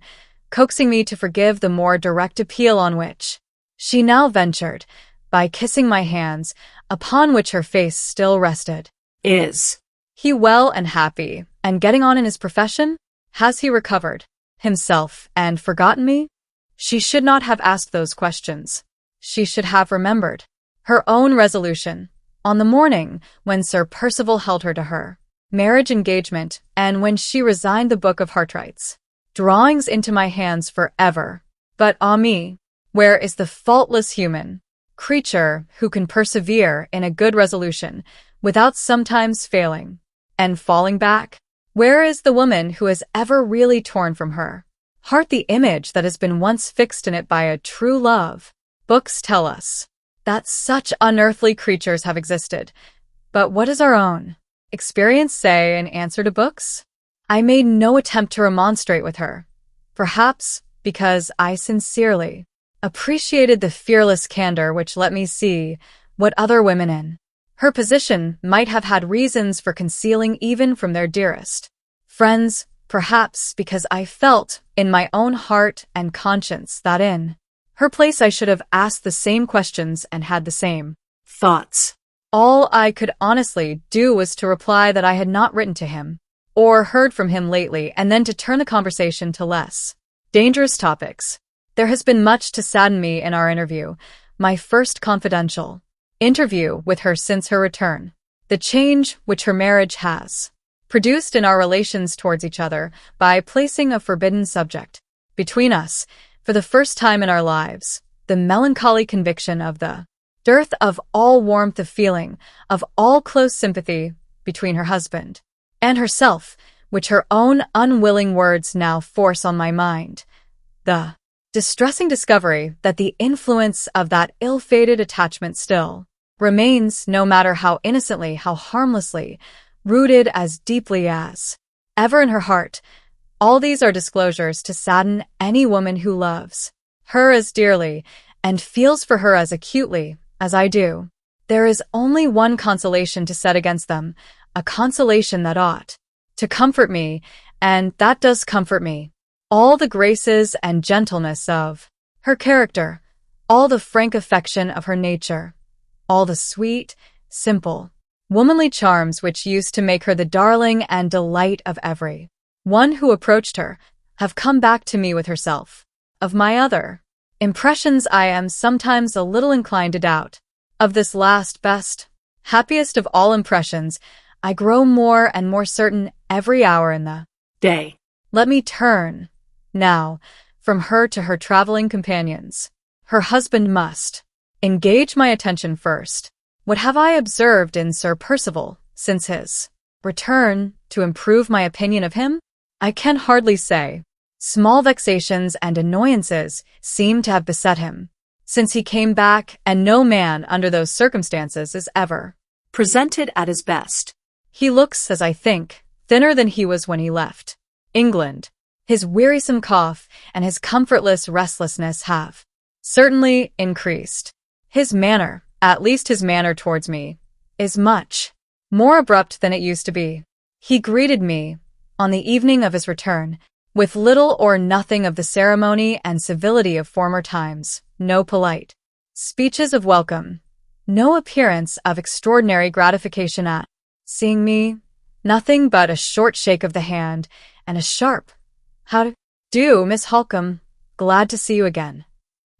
coaxing me to forgive the more direct appeal on which she now ventured, by kissing my hands, upon which her face still rested. "Is he well and happy, and getting on in his profession? Has he recovered himself and forgotten me?" She should not have asked those questions. She should have remembered her own resolution on the morning when Sir Percival held her to her marriage engagement, and when she resigned the book of Hartright's drawings into my hands forever. But ah me, where is the faultless human creature who can persevere in a good resolution without sometimes failing and falling back? Where is the woman who has ever really torn from her heart the image that has been once fixed in it by a true love? Books tell us that such unearthly creatures have existed, but what does our own experience say in answer to books? I made no attempt to remonstrate with her, perhaps because I sincerely appreciated the fearless candor which let me see what other women in her position might have had reasons for concealing even from their dearest friends, perhaps because I felt in my own heart and conscience that in her place I should have asked the same questions and had the same thoughts. All I could honestly do was to reply that I had not written to him or heard from him lately, and then to turn the conversation to less dangerous topics. There has been much to sadden me in our interview, my first confidential interview with her since her return, the change which her marriage has produced in our relations towards each other by placing a forbidden subject between us for the first time in our lives, the melancholy conviction of the dearth of all warmth of feeling, of all close sympathy between her husband and herself, which her own unwilling words now force on my mind, the distressing discovery that the influence of that ill-fated attachment still remains, no matter how innocently, how harmlessly, rooted as deeply as ever in her heart. All these are disclosures to sadden any woman who loves her as dearly and feels for her as acutely as I do. There is only one consolation to set against them, a consolation that ought to comfort me, and that does comfort me. All the graces and gentleness of her character, all the frank affection of her nature, all the sweet, simple, womanly charms which used to make her the darling and delight of every one who approached her, have come back to me with herself. Of my other impressions I am sometimes a little inclined to doubt. Of this last, best, happiest of all impressions, I grow more and more certain every hour in the day. Let me turn, now, from her to her traveling companions. Her husband must engage my attention first. What have I observed in Sir Percival since his return to improve my opinion of him? I can hardly say. Small vexations and annoyances seem to have beset him since he came back, and no man under those circumstances is ever Presented at his best. He looks, as I think, thinner than he was when he left England. His wearisome cough and his comfortless restlessness have certainly increased. His manner, at least his manner towards me, is much more abrupt than it used to be. He greeted me, on the evening of his return, with little or nothing of the ceremony and civility of former times, no polite speeches of welcome, no appearance of extraordinary gratification at seeing me, nothing but a short shake of the hand and a sharp, "How do, Miss Halcombe? Glad to see you again."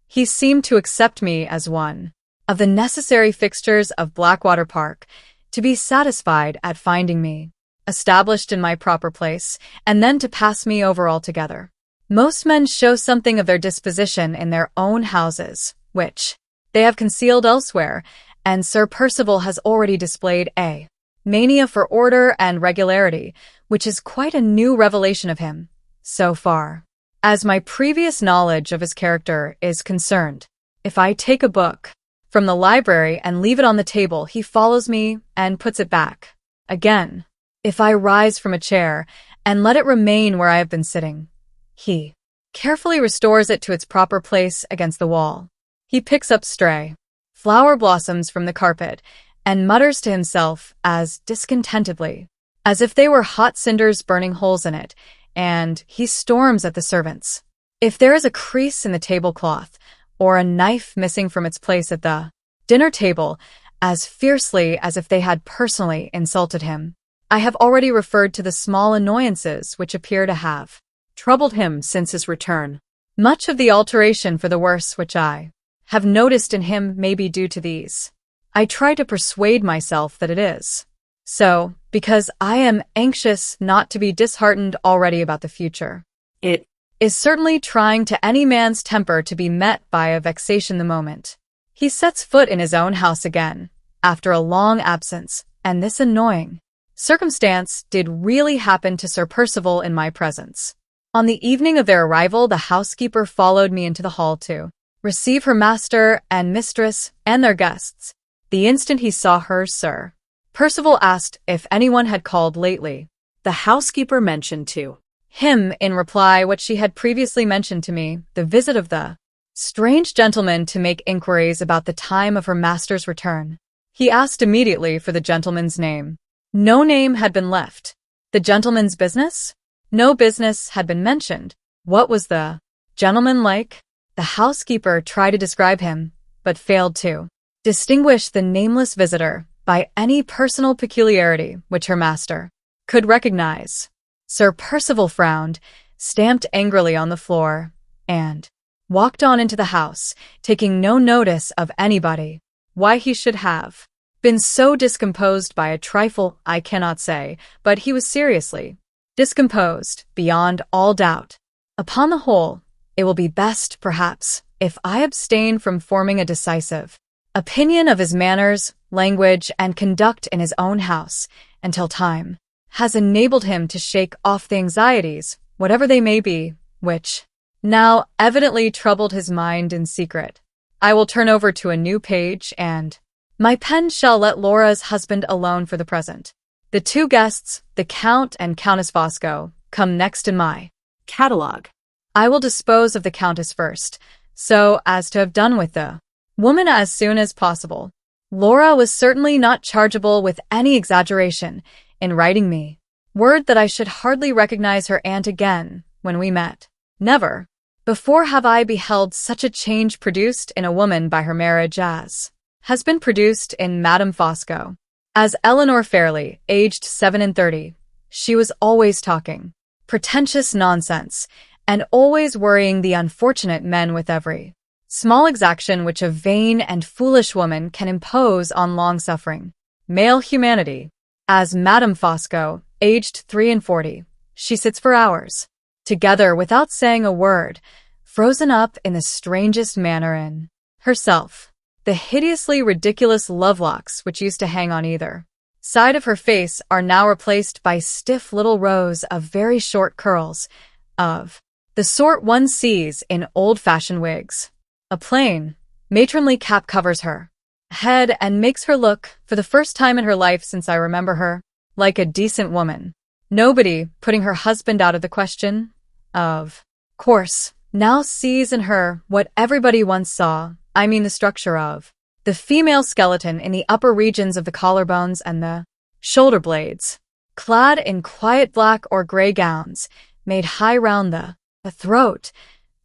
He seemed to accept me as one of the necessary fixtures of Blackwater Park, to be satisfied at finding me established in my proper place, and then to pass me over altogether. Most men show something of their disposition in their own houses, which they have concealed elsewhere, and Sir Percival has already displayed a mania for order and regularity, which is quite a new revelation of him, so far as my previous knowledge of his character is concerned. If I take a book from the library and leave it on the table, he follows me and puts it back again. If I rise from a chair and let it remain where I have been sitting, he carefully restores it to its proper place against the wall. He picks up stray flower blossoms from the carpet and mutters to himself as discontentedly as if they were hot cinders burning holes in it, and he storms at the servants. If there is a crease in the tablecloth or a knife missing from its place at the dinner table, as fiercely as if they had personally insulted him. I have already referred to the small annoyances which appear to have troubled him since his return. Much of the alteration for the worse which I have noticed in him may be due to these. I try to persuade myself that it is so, because I am anxious not to be disheartened already about the future. It is certainly trying to any man's temper to be met by a vexation the moment he sets foot in his own house again, after a long absence, and this annoying circumstance did really happen to Sir Percival in my presence. On the evening of their arrival, the housekeeper followed me into the hall to receive her master and mistress and their guests. The instant he saw her, Sir Percival asked if anyone had called lately. The housekeeper mentioned to him in reply what she had previously mentioned to me, the visit of the strange gentleman to make inquiries about the time of her master's return. He asked immediately for the gentleman's name. No name had been left. The gentleman's business? No business had been mentioned. What was the gentleman like? The housekeeper tried to describe him, but failed to distinguish the nameless visitor by any personal peculiarity which her master could recognize. Sir Percival frowned, stamped angrily on the floor, and walked on into the house, taking no notice of anybody. Why he should have been so discomposed by a trifle, I cannot say, but he was seriously discomposed, beyond all doubt. Upon the whole, it will be best, perhaps, if I abstain from forming a decisive opinion of his manners, language, and conduct in his own house, until time has enabled him to shake off the anxieties, whatever they may be, which now evidently troubled his mind in secret. I will turn over to a new page, and my pen shall let Laura's husband alone for the present. The two guests, the Count and Countess Fosco, come next in my Catalogue. I will dispose of the Countess first, so as to have done with the woman as soon as possible. Laura was certainly not chargeable with any exaggeration in writing me word that I should hardly recognize her aunt again when we met. Never before have I beheld such a change produced in a woman by her marriage as has been produced in Madame Fosco. As Eleanor Fairlie, aged 37, she was always talking pretentious nonsense, and always worrying the unfortunate men with every small exaction which a vain and foolish woman can impose on long-suffering male humanity. As Madame Fosco, aged 43, she sits for hours together without saying a word, frozen up in the strangest manner in herself. The hideously ridiculous lovelocks which used to hang on either side of her face are now replaced by stiff little rows of very short curls, of the sort one sees in old-fashioned wigs. A plain, matronly cap covers her head and makes her look, for the first time in her life since I remember her, like a decent woman. Nobody, putting her husband out of the question, of course, now sees in her what everybody once saw, I mean the structure of the female skeleton in the upper regions of the collarbones and the shoulder blades, clad in quiet black or gray gowns, made high round the throat,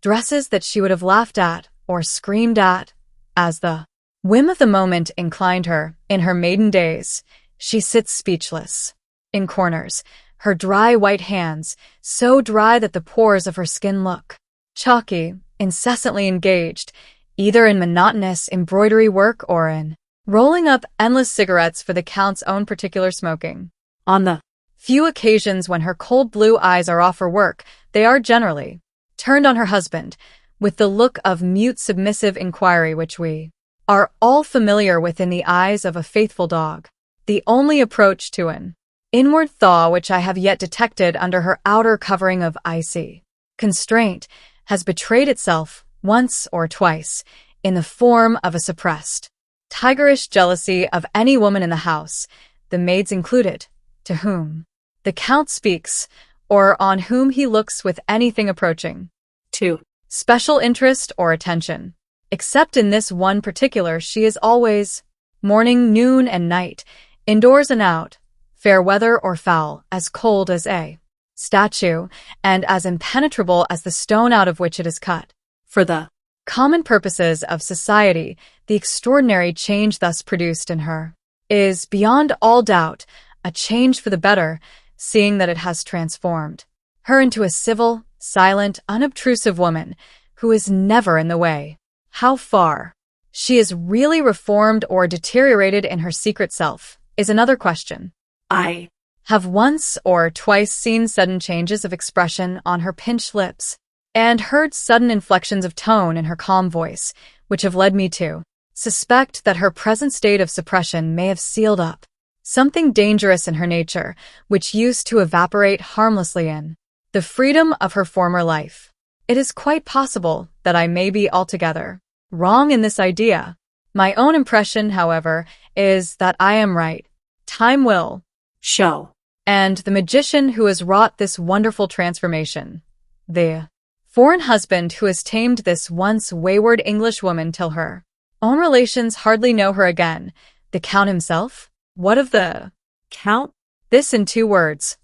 dresses that she would have laughed at or screamed at, as the whim of the moment inclined her. In her maiden days, she sits speechless in corners, her dry white hands, so dry that the pores of her skin look chalky, incessantly engaged, either in monotonous embroidery work or in rolling up endless cigarettes for the Count's own particular smoking. On the few occasions when her cold blue eyes are off her work, they are generally turned on her husband, with the look of mute submissive inquiry which we are all familiar with in the eyes of a faithful dog. The only approach to an inward thaw which I have yet detected under her outer covering of icy constraint has betrayed itself once or twice in the form of a suppressed, tigerish jealousy of any woman in the house, the maids included, to whom the Count speaks, or on whom he looks with anything approaching to special interest or attention. Except in this one particular, she is always, morning, noon, and night, indoors and out, fair weather or foul, as cold as a statue, and as impenetrable as the stone out of which it is cut. For the common purposes of society, the extraordinary change thus produced in her is, beyond all doubt, a change for the better, seeing that it has transformed her into a civil, silent, unobtrusive woman who is never in the way. How far she is really reformed or deteriorated in her secret self is another question. I have once or twice seen sudden changes of expression on her pinched lips, and heard sudden inflections of tone in her calm voice, which have led me to suspect that her present state of suppression may have sealed up something dangerous in her nature, which used to evaporate harmlessly in the freedom of her former life. It is quite possible that I may be altogether wrong in this idea. My own impression, however, is that I am right. Time will show. And the magician who has wrought this wonderful transformation, the foreign husband who has tamed this once wayward Englishwoman till her own relations hardly know her again, the Count himself? What of the Count? This in 2 words.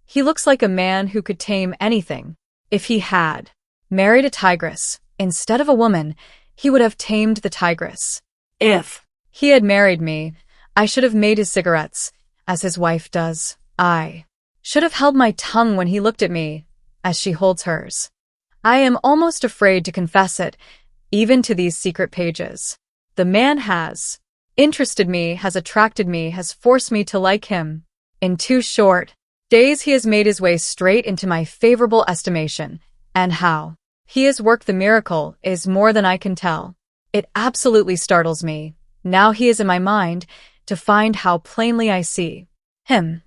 He looks like a man who could tame anything. If he had married a tigress instead of a woman, he would have tamed the tigress. If he had married me, I should have made his cigarettes, as his wife does. I should have held my tongue when he looked at me, as she holds hers. I am almost afraid to confess it, even to these secret pages. The man has interested me, has attracted me, has forced me to like him. In 2 short days he has made his way straight into my favorable estimation, and how he has worked the miracle is more than I can tell. It absolutely startles me, now he is in my mind, to find how plainly I see him.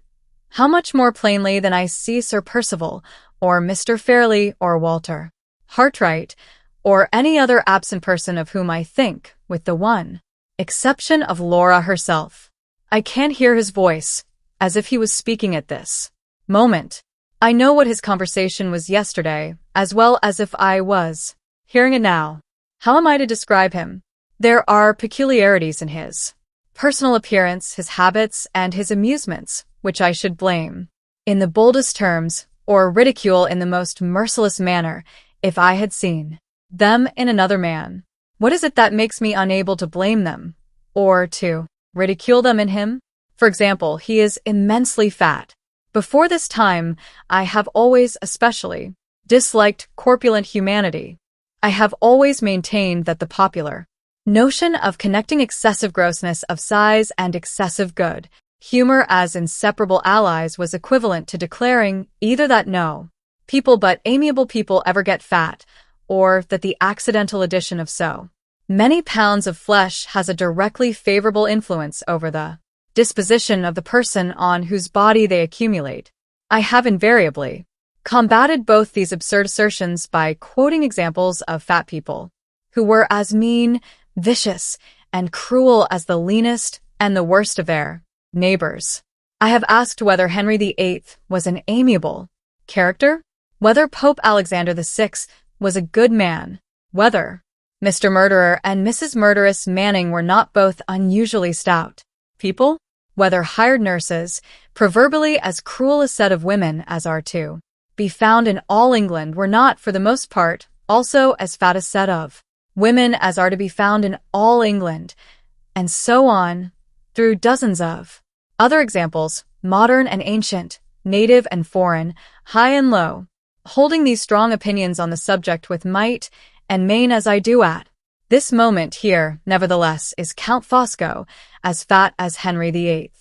How much more plainly than I see Sir Percival, or Mr. Fairlie, or Walter Hartright, or any other absent person of whom I think, with the one exception of Laura herself. I can hear his voice, as if he was speaking at this moment. I know what his conversation was yesterday, as well as if I was hearing it now. How am I to describe him? There are peculiarities in his personal appearance, his habits, and his amusements, which I should blame in the boldest terms, or ridicule in the most merciless manner, if I had seen them in another man. What is it that makes me unable to blame them, or to ridicule them in him? For example, he is immensely fat. Before this time, I have always especially disliked corpulent humanity. I have always maintained that the popular notion of connecting excessive grossness of size and excessive good humor as inseparable allies was equivalent to declaring either that no people but amiable people ever get fat, or that the accidental addition of so many pounds of flesh has a directly favorable influence over the disposition of the person on whose body they accumulate. I have invariably combated both these absurd assertions by quoting examples of fat people who were as mean, vicious, and cruel as the leanest and the worst of their neighbors. I have asked whether Henry VIII was an amiable character, whether Pope Alexander VI was a good man, whether Mr. Murderer and Mrs. Murderess Manning were not both unusually stout people, whether hired nurses, proverbially as cruel a set of women as are to be found in all England, were not, for the most part, also as fat a set of women as are to be found in all England, and so on, through dozens of other examples, modern and ancient, native and foreign, high and low, holding these strong opinions on the subject with might and main as I do at this moment. Here, nevertheless, is Count Fosco, as fat as Henry VIII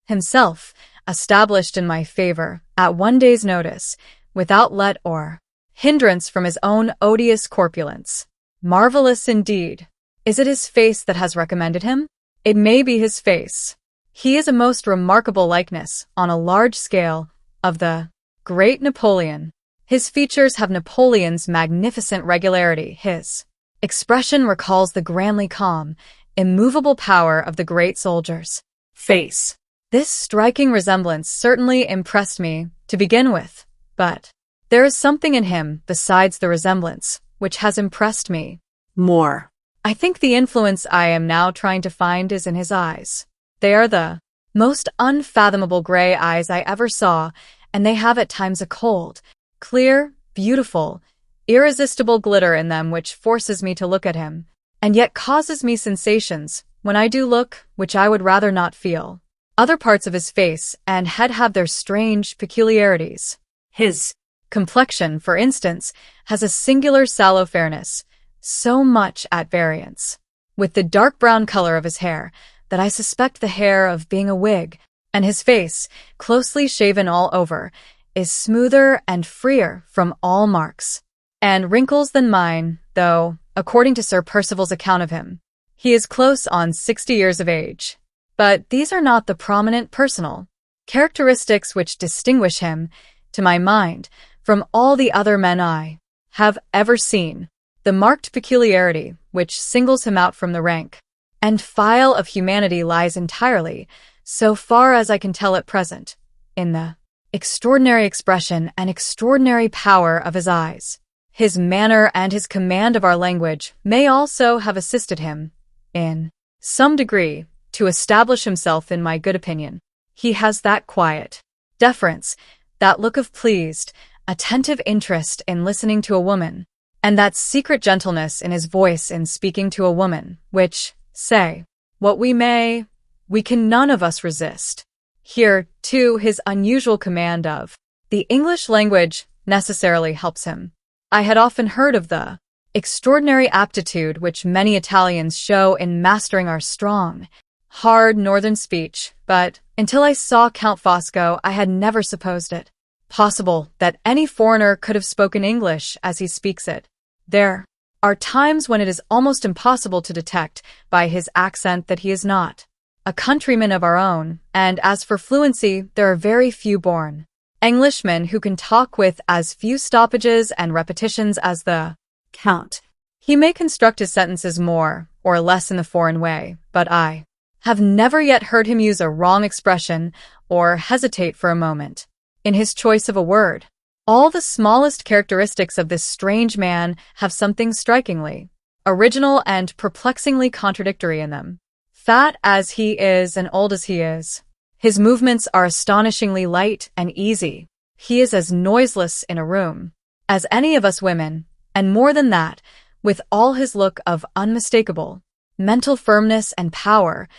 himself, established in my favor, at one day's notice, without let or hindrance from his own odious corpulence. Marvelous indeed. Is it his face that has recommended him? It may be his face. He is a most remarkable likeness, on a large scale, of the great Napoleon. His features have Napoleon's magnificent regularity. His expression recalls the grandly calm, immovable power of the great soldier's face. This striking resemblance certainly impressed me to begin with, but there is something in him besides the resemblance which has impressed me more. I think the influence I am now trying to find is in his eyes. They are the most unfathomable gray eyes I ever saw, and they have at times a cold, clear, beautiful, irresistible glitter in them which forces me to look at him, and yet causes me sensations, when I do look, which I would rather not feel. Other parts of his face and head have their strange peculiarities. His complexion, for instance, has a singular sallow fairness, so much at variance with the dark brown color of his hair that I suspect the hair of being a wig, and his face, closely shaven all over, is smoother and freer from all marks and wrinkles than mine, though, according to Sir Percival's account of him, he is close on 60 years of age. But these are not the prominent personal characteristics which distinguish him, to my mind, from all the other men I have ever seen. The marked peculiarity which singles him out from the rank and file of humanity lies entirely, so far as I can tell at present, in the extraordinary expression and extraordinary power of his eyes. His manner and his command of our language may also have assisted him, in some degree, to establish himself in my good opinion. He has that quiet deference, that look of pleased, attentive interest in listening to a woman, and that secret gentleness in his voice in speaking to a woman, which, say what we may, we can none of us resist. Here, too, his unusual command of the English language necessarily helps him. I had often heard of the extraordinary aptitude which many Italians show in mastering our strong, hard northern speech, but until I saw Count Fosco, I had never supposed it possible that any foreigner could have spoken English as he speaks it. There are times when it is almost impossible to detect by his accent that he is not a countryman of our own, and as for fluency, there are very few born Englishmen who can talk with as few stoppages and repetitions as the Count. He may construct his sentences more or less in the foreign way, but I have never yet heard him use a wrong expression or hesitate for a moment in his choice of a word. All the smallest characteristics of this strange man have something strikingly original and perplexingly contradictory in them. Fat as he is and old as he is, his movements are astonishingly light and easy. He is as noiseless in a room as any of us women, and more than that, with all his look of unmistakable mental firmness and power,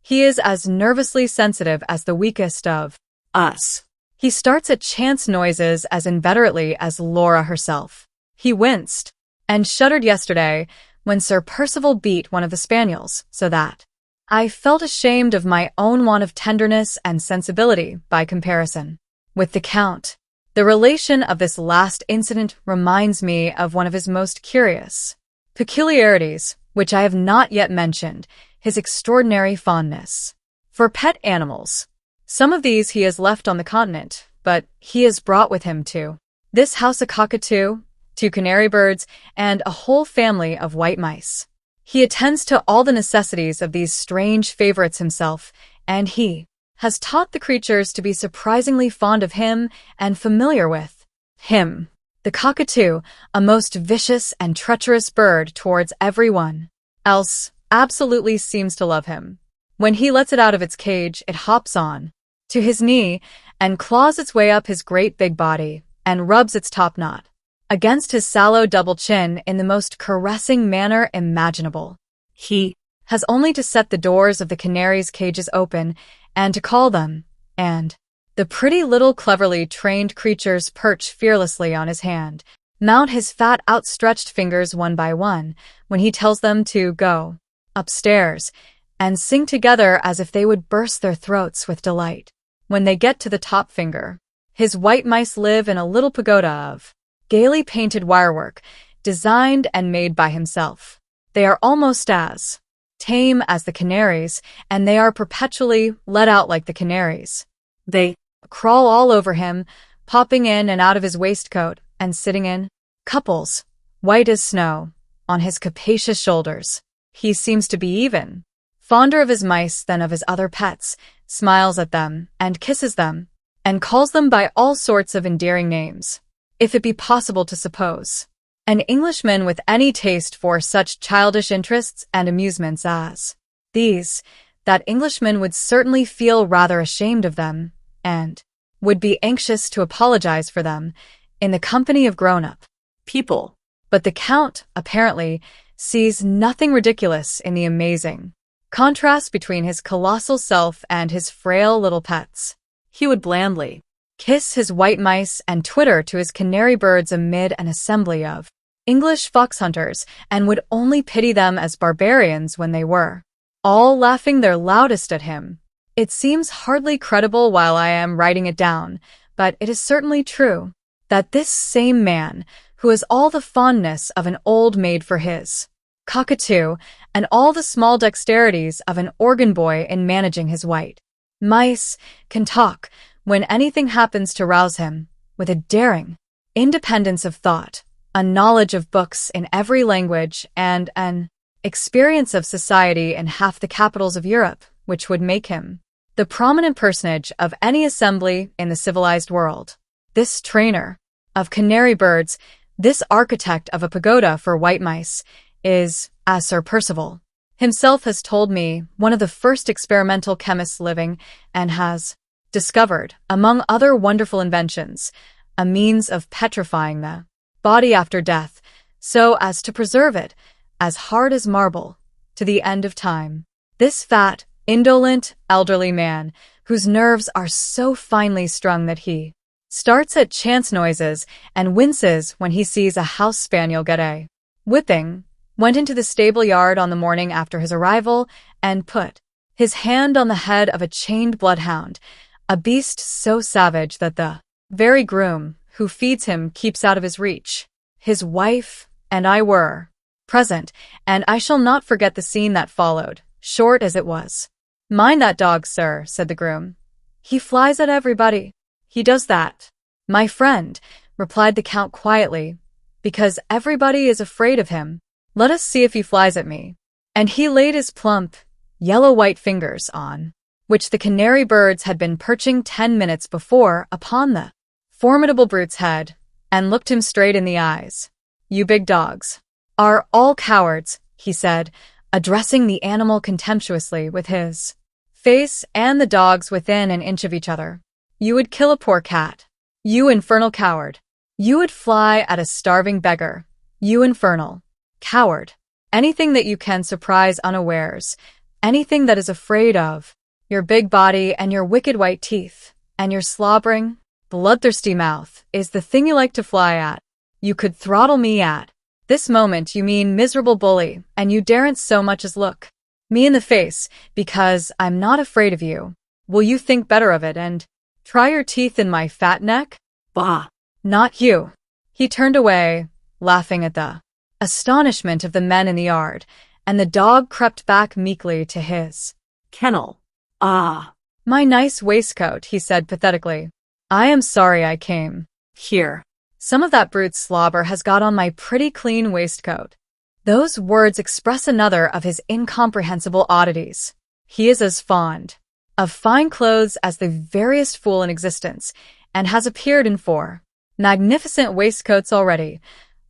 he is as nervously sensitive as the weakest of us. He starts at chance noises as inveterately as Laura herself. He winced and shuddered yesterday when Sir Percival beat one of the spaniels, so that I felt ashamed of my own want of tenderness and sensibility by comparison with the Count. The relation of this last incident reminds me of one of his most curious peculiarities, which I have not yet mentioned, his extraordinary fondness for pet animals. Some of these he has left on the continent, but he has brought with him to this house a cockatoo, 2 canary birds, and a whole family of white mice. He attends to all the necessities of these strange favorites himself, and he has taught the creatures to be surprisingly fond of him and familiar with him. The cockatoo, a most vicious and treacherous bird towards everyone else, absolutely seems to love him. When he lets it out of its cage, it hops on to his knee and claws its way up his great big body and rubs its top knot against his sallow double chin in the most caressing manner imaginable. He has only to set the doors of the canaries' cages open and to call them, and the pretty little cleverly trained creatures perch fearlessly on his hand, mount his fat outstretched fingers one by one when he tells them to go upstairs, and sing together as if they would burst their throats with delight. When they get to the top finger, his white mice live in a little pagoda of gaily painted wirework, designed and made by himself. They are almost as tame as the canaries, and they are perpetually let out like the canaries. They crawl all over him, popping in and out of his waistcoat and sitting in couples, white as snow, on his capacious shoulders. He seems to be even fonder of his mice than of his other pets, smiles at them and kisses them, and calls them by all sorts of endearing names. If it be possible to suppose an Englishman with any taste for such childish interests and amusements as these, that Englishman would certainly feel rather ashamed of them, and would be anxious to apologize for them in the company of grown-up people. But the Count, apparently, sees nothing ridiculous in the amazing contrast between his colossal self and his frail little pets. He would blandly kiss his white mice and twitter to his canary birds amid an assembly of English fox hunters, and would only pity them as barbarians when they were all laughing their loudest at him. It seems hardly credible while I am writing it down, but it is certainly true, that this same man, who has all the fondness of an old maid for his cockatoo, and all the small dexterities of an organ boy in managing his white mice, can talk, when anything happens to rouse him, with a daring independence of thought, a knowledge of books in every language, and an experience of society in half the capitals of Europe, which would make him the prominent personage of any assembly in the civilized world. This trainer of canary birds, this architect of a pagoda for white mice, is, as Sir Percival himself has told me, one of the first experimental chemists living, and has discovered, among other wonderful inventions, a means of petrifying the body after death, so as to preserve it, as hard as marble, to the end of time. This fat, indolent, elderly man, whose nerves are so finely strung that he starts at chance noises and winces when he sees a house spaniel get a whipping, went into the stable yard on the morning after his arrival and put his hand on the head of a chained bloodhound, a beast so savage that the very groom who feeds him keeps out of his reach. His wife and I were present, and I shall not forget the scene that followed, short as it was. "Mind that dog, sir," said the groom. "He flies at everybody. He does that." "My friend," replied the Count quietly, "because everybody is afraid of him. Let us see if he flies at me." And he laid his plump, yellow-white fingers on which the canary birds had been perching 10 minutes before upon the formidable brute's head, and looked him straight in the eyes. "You big dogs are all cowards," he said, addressing the animal contemptuously with his face and the dogs within an inch of each other. "You would kill a poor cat. You infernal coward. You would fly at a starving beggar. You infernal coward. Anything that you can surprise unawares, anything that is afraid of your big body and your wicked white teeth and your slobbering, bloodthirsty mouth is the thing you like to fly at. You could throttle me at this moment, you mean miserable bully, and you daren't so much as look me in the face, because I'm not afraid of you. Will you think better of it and try your teeth in my fat neck?" "Bah! "Not you." He turned away, laughing at the astonishment of the men in the yard, and the dog crept back meekly to his Kennel. Ah, "My nice waistcoat," he said pathetically. "I am sorry I came here. Some of that brute's slobber has got on my pretty clean waistcoat." Those words express another of his incomprehensible oddities. He is as fond of fine clothes as the veriest fool in existence, and has appeared in 4 magnificent waistcoats already,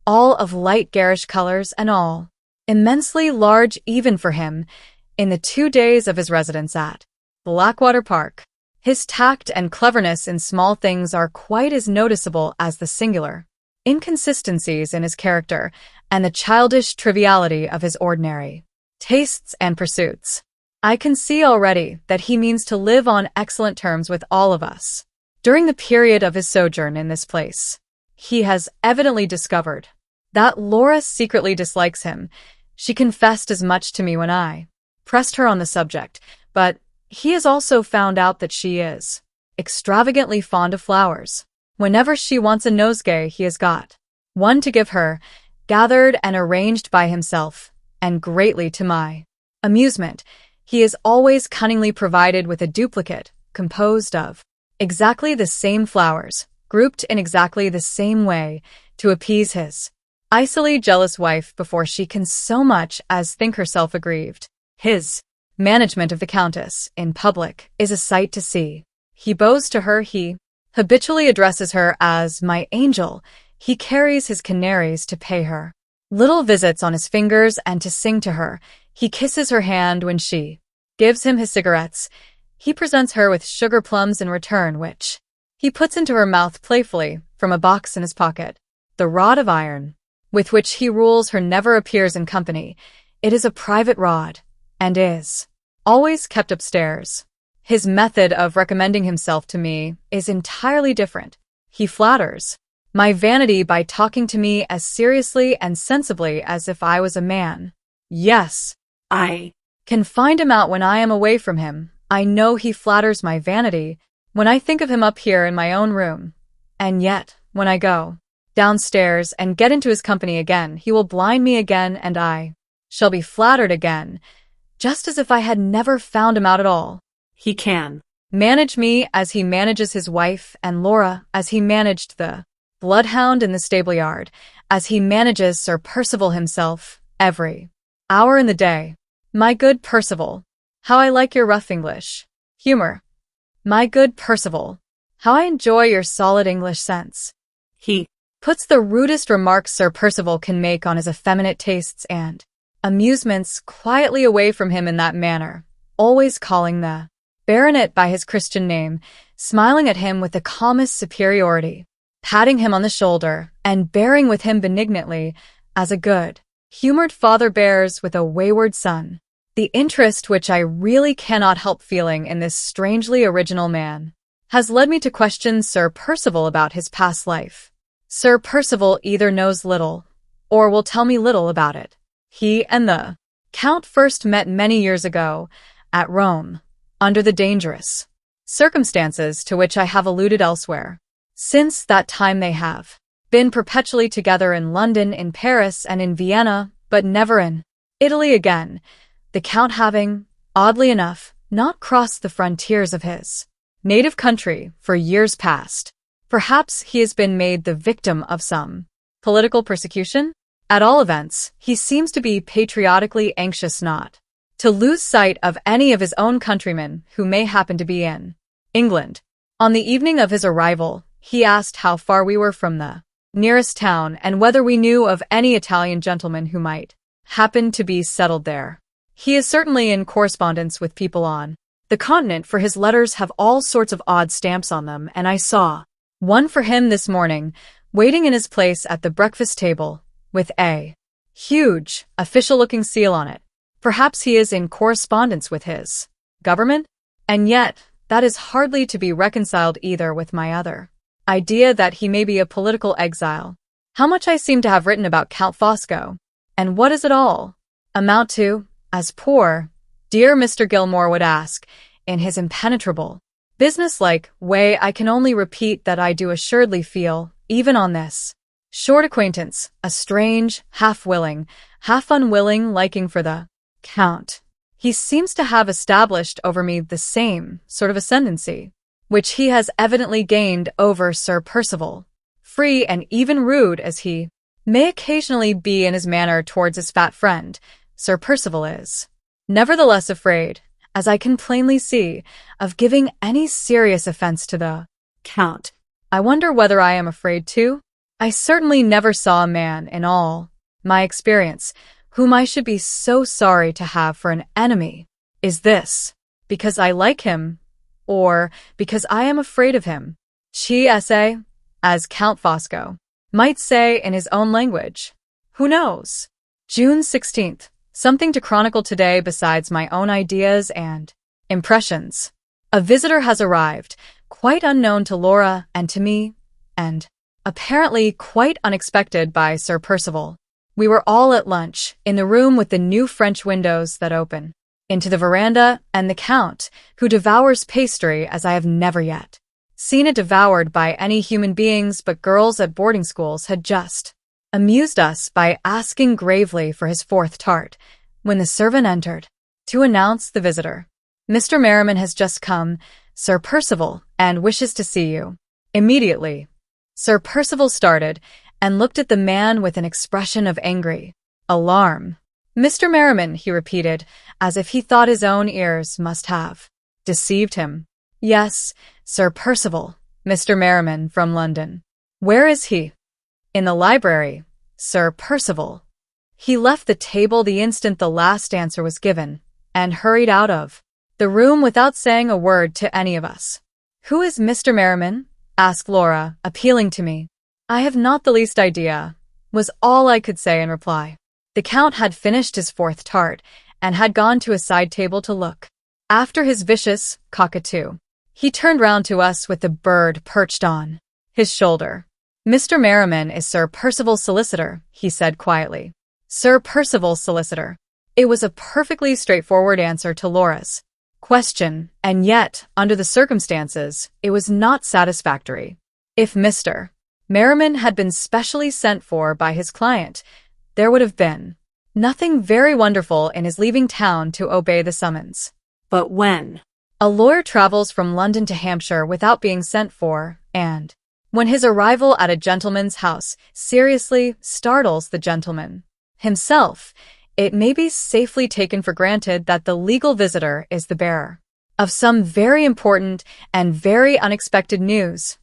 all of light garish colors and all immensely large even for him, in the 2 days of his residence at Blackwater Park. His tact and cleverness in small things are quite as noticeable as the singular inconsistencies in his character and the childish triviality of his ordinary tastes and pursuits. I can see already that he means to live on excellent terms with all of us. During the period of his sojourn in this place, he has evidently discovered that Laura secretly dislikes him. She confessed as much to me when I pressed her on the subject, but he has also found out that she is extravagantly fond of flowers. Whenever she wants a nosegay, he has got one to give her, gathered and arranged by himself, and greatly to my amusement, he is always cunningly provided with a duplicate, composed of exactly the same flowers, grouped in exactly the same way, to appease his icily jealous wife before she can so much as think herself aggrieved. His management of the Countess, in public, is a sight to see. He bows to her, he habitually addresses her as "my angel," he carries his canaries to pay her little visits on his fingers and to sing to her, he kisses her hand when she gives him his cigarettes, he presents her with sugar plums in return, which he puts into her mouth playfully from a box in his pocket. The rod of iron with which he rules her never appears in company. It is a private rod, and is always kept upstairs. His method of recommending himself to me is entirely different. He flatters my vanity by talking to me as seriously and sensibly as if I was a man. Yes, I can find him out when I am away from him. I know he flatters my vanity when I think of him up here in my own room. And yet, when I go downstairs and get into his company again, he will blind me again, and I shall be flattered again, just as if I had never found him out at all. He can manage me as he manages his wife and Laura, as he managed the bloodhound in the stable-yard, as he manages Sir Percival himself, every hour in the day. My good Percival, how I like your rough English humor. My good Percival, how I enjoy your solid English sense. He puts the rudest remarks Sir Percival can make on his effeminate tastes and amusements quietly away from him in that manner, always calling the baronet by his Christian name, smiling at him with the calmest superiority, patting him on the shoulder, and bearing with him benignantly, as a good-humored father bears with a wayward son. The interest which I really cannot help feeling in this strangely original man has led me to question Sir Percival about his past life. Sir Percival either knows little, or will tell me little about it. He and the Count first met many years ago, at Rome, under the dangerous circumstances to which I have alluded elsewhere. Since that time they have been perpetually together in London, in Paris, and in Vienna, but never in Italy again, the Count having, oddly enough, not crossed the frontiers of his native country for years past. Perhaps he has been made the victim of some political persecution? At all events, he seems to be patriotically anxious not to lose sight of any of his own countrymen who may happen to be in England. On the evening of his arrival, he asked how far we were from the nearest town and whether we knew of any Italian gentlemen who might happen to be settled there. He is certainly in correspondence with people on the continent, for his letters have all sorts of odd stamps on them, and I saw one for him this morning, waiting in his place at the breakfast table, with a huge, official-looking seal on it. Perhaps he is in correspondence with his government? And yet, that is hardly to be reconciled either with my other idea that he may be a political exile. How much I seem to have written about Count Fosco, and what does it all amount to, as poor, dear Mr. Gilmore would ask, in his impenetrable, business-like way? I can only repeat that I do assuredly feel, even on this short acquaintance, a strange, half-willing, half-unwilling liking for the Count. He seems to have established over me the same sort of ascendancy which he has evidently gained over Sir Percival. Free and even rude as he may occasionally be in his manner towards his fat friend, Sir Percival is nevertheless afraid, as I can plainly see, of giving any serious offense to the Count. I wonder whether I am afraid too? I certainly never saw a man in all my experience whom I should be so sorry to have for an enemy. Is this because I like him, or because I am afraid of him? Chi-sa, as Count Fosco might say in his own language. Who knows? June 16th. Something to chronicle today besides my own ideas and impressions. A visitor has arrived, quite unknown to Laura and to me, and apparently quite unexpected by Sir Percival. We were all at lunch, in the room with the new French windows that open into the veranda, and the Count, who devours pastry as I have never yet seen it devoured by any human beings but girls at boarding schools, had just amused us by asking gravely for his fourth tart, when the servant entered to announce the visitor. Mr. Merriman has just come, Sir Percival, and wishes to see you immediately. Sir Percival started and looked at the man with an expression of angry alarm. Mr. Merriman, he repeated, as if he thought his own ears must have deceived him. Yes, Sir Percival, Mr. Merriman from London. Where is he? In the library, Sir Percival. He left the table the instant the last answer was given, and hurried out of the room without saying a word to any of us. Who is Mr. Merriman? Asked Laura, appealing to me. I have not the least idea, was all I could say in reply. The Count had finished his fourth tart, and had gone to a side table to look after his vicious cockatoo. He turned round to us with the bird perched on his shoulder. Mr. Merriman is Sir Percival's solicitor, he said quietly. Sir Percival's solicitor. It was a perfectly straightforward answer to Laura's question, and yet, under the circumstances, it was not satisfactory. If Mr. Merriman had been specially sent for by his client, there would have been nothing very wonderful in his leaving town to obey the summons. But when a lawyer travels from London to Hampshire without being sent for, and when his arrival at a gentleman's house seriously startles the gentleman himself, it may be safely taken for granted that the legal visitor is the bearer of some very important and very unexpected news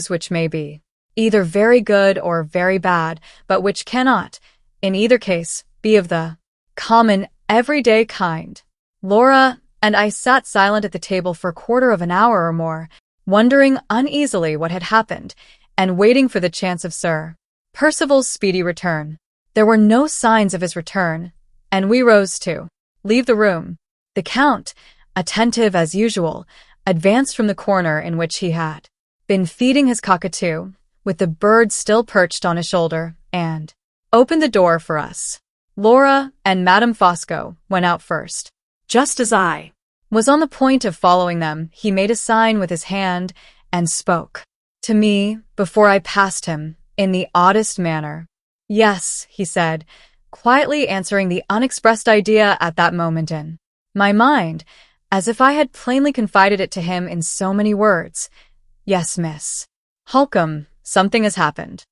which may be either very good or very bad, but which cannot, in either case, be of the common, everyday kind. Laura and I sat silent at the table for a quarter of an hour or more, wondering uneasily what had happened, and waiting for the chance of Sir Percival's speedy return. There were no signs of his return, and we rose to leave the room. The Count, attentive as usual, advanced from the corner in which he had been feeding his cockatoo, with the bird still perched on his shoulder, and opened the door for us. Laura and Madame Fosco went out first, just as I Was on the point of following them, he made a sign with his hand and spoke to me before I passed him in the oddest manner. Yes, he said, quietly answering the unexpressed idea at that moment in my mind, as if I had plainly confided it to him in so many words. Yes, Miss Halcombe, something has happened.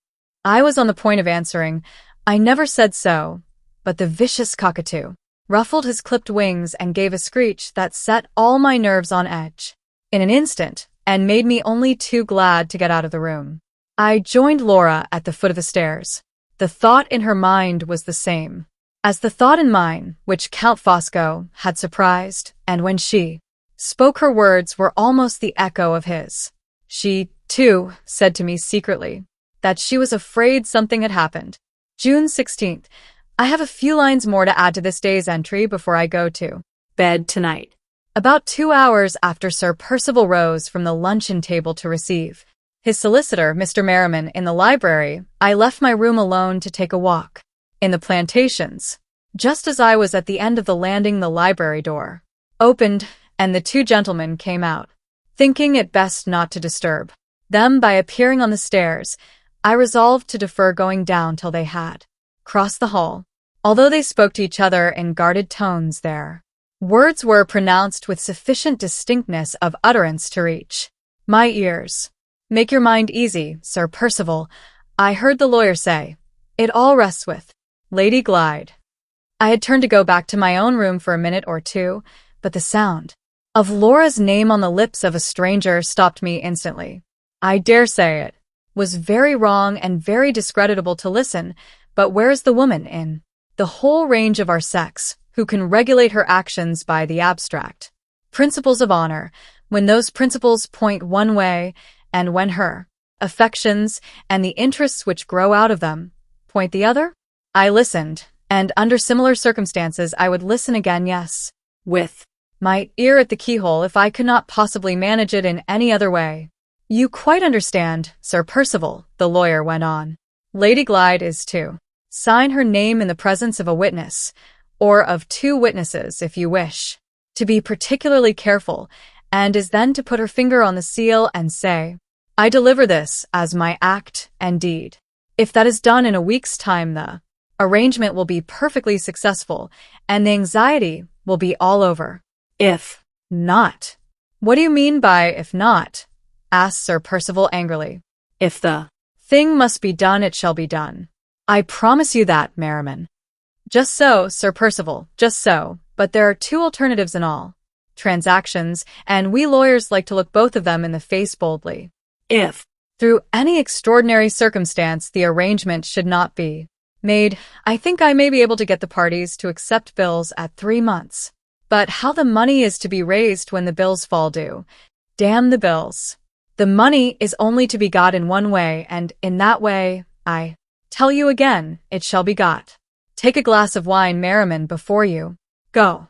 I was on the point of answering, I never said so, but the vicious cockatoo ruffled his clipped wings and gave a screech that set all my nerves on edge in an instant and made me only too glad to get out of the room. I joined Laura at the foot of the stairs. The thought in her mind was the same as the thought in mine, which Count Fosco had surprised, and when she spoke, her words were almost the echo of his. She, too, said to me secretly that she was afraid something had happened. June 16th. I have a few lines more to add to this day's entry before I go to Bed tonight. About 2 hours after Sir Percival rose from the luncheon table to receive his solicitor, Mr. Merriman, in the library, I left my room alone to take a walk in the plantations. Just as I was at the end of the landing, the library door opened, and the two gentlemen came out. Thinking it best not to disturb them by appearing on the stairs, I resolved to defer going down till they had crossed the hall. Although they spoke to each other in guarded tones, their words were pronounced with sufficient distinctness of utterance to reach my ears. Make your mind easy, Sir Percival, I heard the lawyer say. It all rests with Lady Glyde. I had turned to go back to my own room for a minute or two, but the sound of Laura's name on the lips of a stranger stopped me instantly. I dare say it was very wrong and very discreditable to listen, but where is the woman in the whole range of our sex who can regulate her actions by the abstract principles of honor, when those principles point one way, and when her affections and the interests which grow out of them point the other? I listened, and under similar circumstances I would listen again, yes, with my ear at the keyhole if I could not possibly manage it in any other way. You quite understand, Sir Percival, the lawyer went on. Lady Glyde is to sign her name in the presence of a witness, or of two witnesses if you wish, to be particularly careful, and is then to put her finger on the seal and say, I deliver this as my act and deed. If that is done in a week's time, the arrangement will be perfectly successful, and the anxiety will be all over. If not. What do you mean by if not? Asked Sir Percival angrily. If the thing must be done, it shall be done. I promise you that, Merriman. Just so, Sir Percival, just so, but there are two alternatives in all transactions, and we lawyers like to look both of them in the face boldly. If, through any extraordinary circumstance, the arrangement should not be made, I think I may be able to get the parties to accept bills at 3 months. But how the money is to be raised when the bills fall due? Damn the bills. The money is only to be got in one way, and in that way, I tell you again, it shall be got. Take a glass of wine, Merriman, before you go.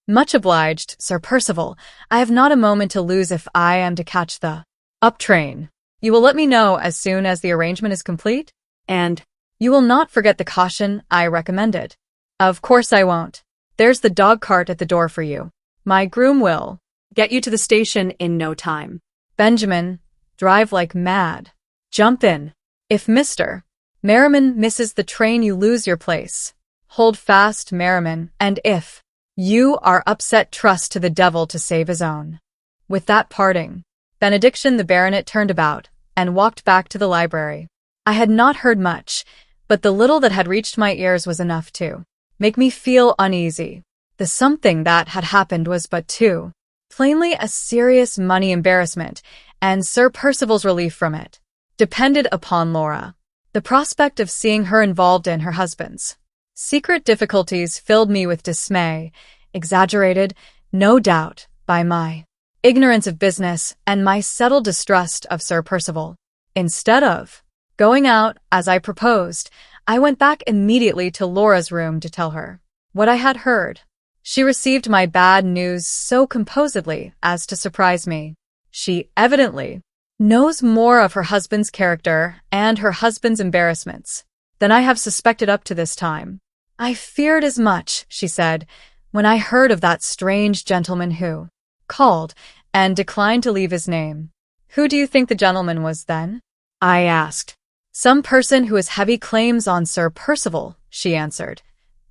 Much obliged, Sir Percival. I have not a moment to lose if I am to catch the up train. You will let me know as soon as the arrangement is complete? And you will not forget the caution I recommended? Of course I won't. There's the dog cart at the door for you. My groom will get you to the station in no time. Benjamin, drive like mad. Jump in. If Mr. Merriman misses the train, you lose your place. Hold fast, Merriman, and if you are upset, trust to the devil to save his own. With that parting benediction, the baronet turned about and walked back to the library. I had not heard much, but the little that had reached my ears was enough to make me feel uneasy. The something that had happened was but too plainly a serious money embarrassment, and Sir Percival's relief from it depended upon Laura. The prospect of seeing her involved in her husband's secret difficulties filled me with dismay, exaggerated, no doubt, by my ignorance of business and my settled distrust of Sir Percival. Instead of going out, as I proposed, I went back immediately to Laura's room to tell her what I had heard. She received my bad news so composedly as to surprise me. She evidently knows more of her husband's character and her husband's embarrassments than I have suspected up to this time. I feared as much, she said, when I heard of that strange gentleman who called and declined to leave his name. Who do you think the gentleman was then? I asked. Some person who has heavy claims on Sir Percival, she answered.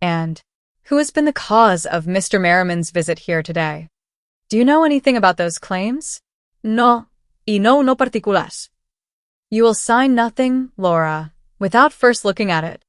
And who has been the cause of Mr. Merriman's visit here today? Do you know anything about those claims? No, y no particulars. You will sign nothing, Laura, without first looking at it.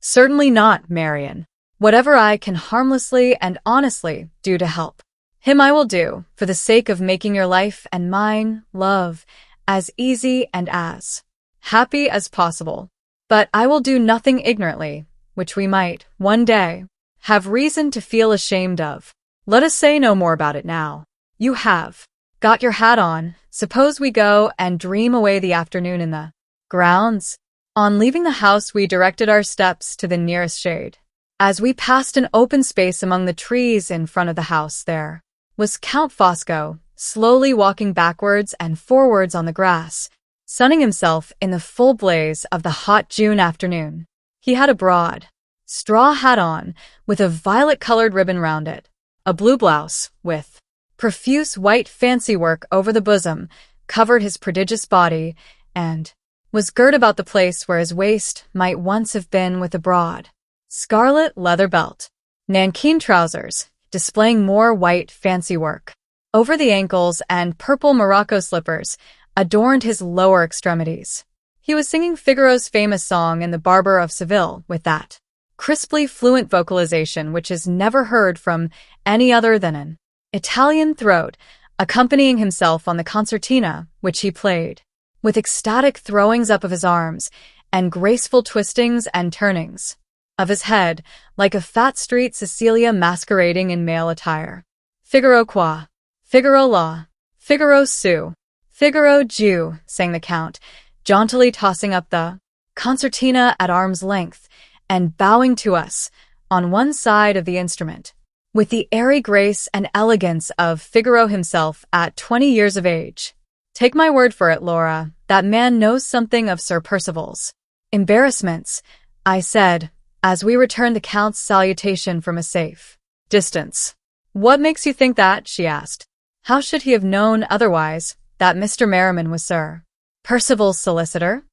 Certainly not, Marian. Whatever I can harmlessly and honestly do to help him I will do, for the sake of making your life and mine, love, as easy and as happy as possible. But I will do nothing ignorantly, which we might, one day, have reason to feel ashamed of. Let us say no more about it now. You have got your hat on. Suppose we go and dream away the afternoon in the grounds? On leaving the house, we directed our steps to the nearest shade. As we passed an open space among the trees in front of the house, there was Count Fosco, slowly walking backwards and forwards on the grass, sunning himself in the full blaze of the hot June afternoon. He had a broad straw hat on, with a violet-colored ribbon round it, a blue blouse, with profuse white fancy work over the bosom, covered his prodigious body, and was girt about the place where his waist might once have been with a broad scarlet leather belt. Nankeen trousers, displaying more white fancy work over the ankles, and purple Morocco slippers adorned his lower extremities. He was singing Figaro's famous song in The Barber of Seville with that crisply fluent vocalization which is never heard from any other than an Italian throat, accompanying himself on the concertina which he played, with ecstatic throwings up of his arms and graceful twistings and turnings of his head, like a fat street Cecilia masquerading in male attire. Figaro qua, Figaro la, Figaro su, Figaro Jew, sang the Count, jauntily tossing up the concertina at arm's length and bowing to us on one side of the instrument, with the airy grace and elegance of Figaro himself at 20 years of age. Take my word for it, Laura, that man knows something of Sir Percival's embarrassments, I said, as we returned the Count's salutation from a safe distance. What makes you think that? She asked. How should he have known otherwise that Mr. Merriman was Sir Percival's solicitor?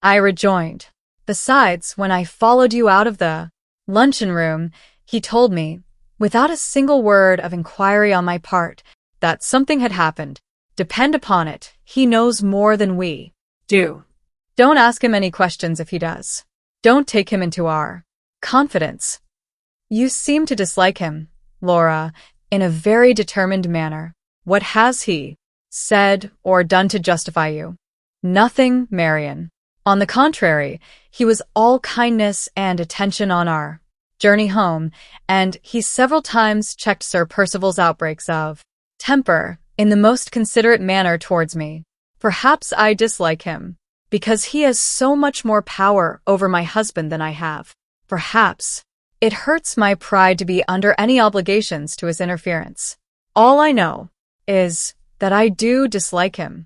I rejoined. Besides, when I followed you out of the luncheon-room, he told me, without a single word of inquiry on my part, that something had happened. Depend upon it, he knows more than we do. Don't ask him any questions if he does. Don't take him into our confidence. You seem to dislike him, Laura, in a very determined manner. What has he said or done to justify you? Nothing, Marian. On the contrary, he was all kindness and attention on our journey home, and he several times checked Sir Percival's outbreaks of temper in the most considerate manner towards me. Perhaps I dislike him because he has so much more power over my husband than I have. Perhaps it hurts my pride to be under any obligations to his interference. All I know is that I do dislike him.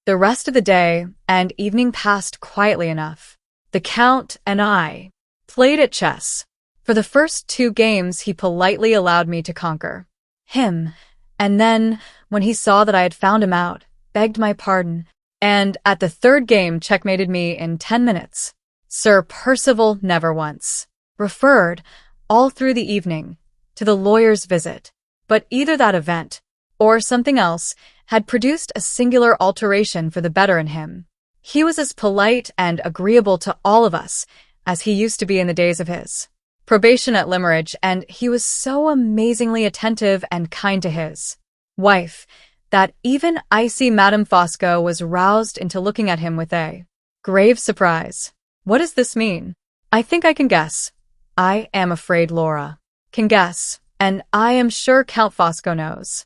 The rest of the day and evening passed quietly enough. The Count and I played at chess. For the first 2 games he politely allowed me to conquer him, and then, when he saw that I had found him out, begged my pardon, and at the 3rd game checkmated me in 10 minutes. Sir Percival never once referred, all through the evening, to the lawyer's visit, but either that event, or something else, had produced a singular alteration for the better in him. He was as polite and agreeable to all of us as he used to be in the days of his probation at Limeridge, and he was so amazingly attentive and kind to his wife that even icy Madame Fosco was roused into looking at him with a grave surprise. What does this mean? I think I can guess. I am afraid Laura can guess, and I am sure Count Fosco knows.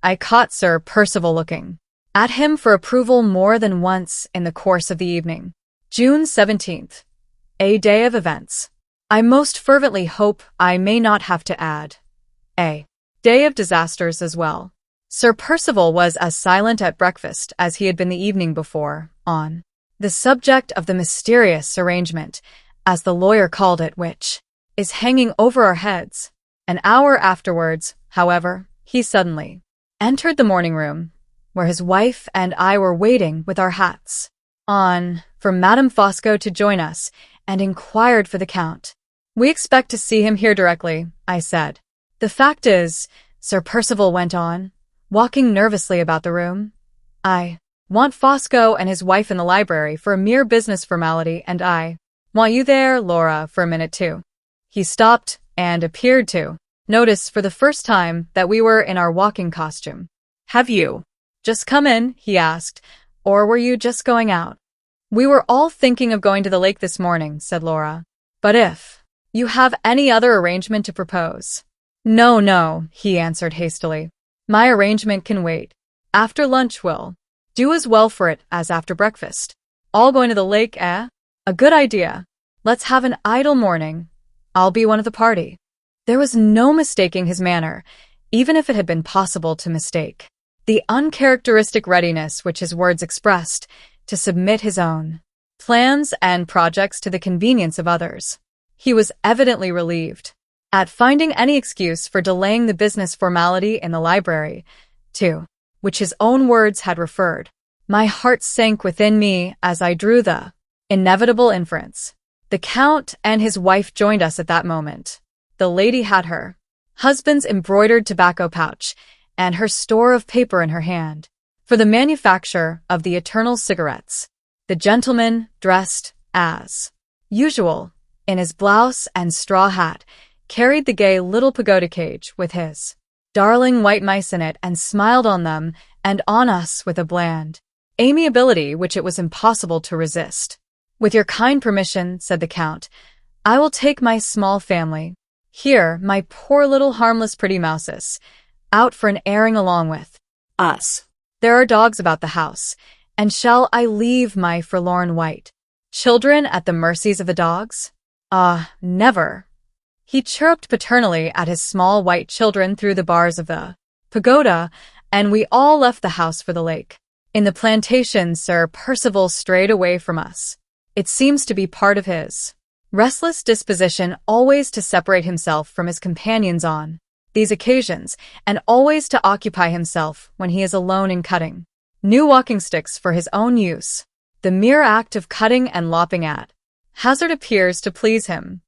I caught Sir Percival looking at him for approval more than once in the course of the evening. June 17th. A day of events. I most fervently hope I may not have to add a day of disasters as well. Sir Percival was as silent at breakfast as he had been the evening before, on the subject of the mysterious arrangement, as the lawyer called it, which is hanging over our heads, An hour afterwards, however, he suddenly entered the morning room, where his wife and I were waiting with our hats on for Madame Fosco to join us, and inquired for the Count. "We expect to see him here directly," I said. "The fact is," Sir Percival went on, walking nervously about the room, "I want Fosco and his wife in the library for a mere business formality, and I want you there, Laura, for a minute too." He stopped and appeared to notice for the first time that we were in our walking costume. "Have you just come in," he asked, "or were you just going out?" "We were all thinking of going to the lake this morning," said Laura. "But if you have any other arrangement to propose—" No, he answered hastily. "My arrangement can wait. After lunch will do as well for it as after breakfast. All going to the lake, eh? A good idea. Let's have an idle morning. I'll be one of the party." There was no mistaking his manner, even if it had been possible to mistake the uncharacteristic readiness which his words expressed to submit his own plans and projects to the convenience of others. He was evidently relieved at finding any excuse for delaying the business formality in the library, to which his own words had referred. My heart sank within me as I drew the inevitable inference. The Count and his wife joined us at that moment. The lady had her husband's embroidered tobacco pouch and her store of paper in her hand for the manufacture of the eternal cigarettes. The gentleman, dressed as usual in his blouse and straw hat, carried the gay little pagoda cage with his darling white mice in it and smiled on them and on us with a bland amiability which it was impossible to resist. "With your kind permission," said the Count, "I will take my small family, here, my poor little harmless pretty mouses, out for an airing along with us. There are dogs about the house, and shall I leave my forlorn white children at the mercies of the dogs? Ah, never." He chirruped paternally at his small white children through the bars of the pagoda, and we all left the house for the lake. In the plantation, Sir Percival strayed away from us. It seems to be part of his restless disposition always to separate himself from his companions on these occasions, and always to occupy himself when he is alone in cutting new walking sticks for his own use. The mere act of cutting and lopping at hazard appears to please him.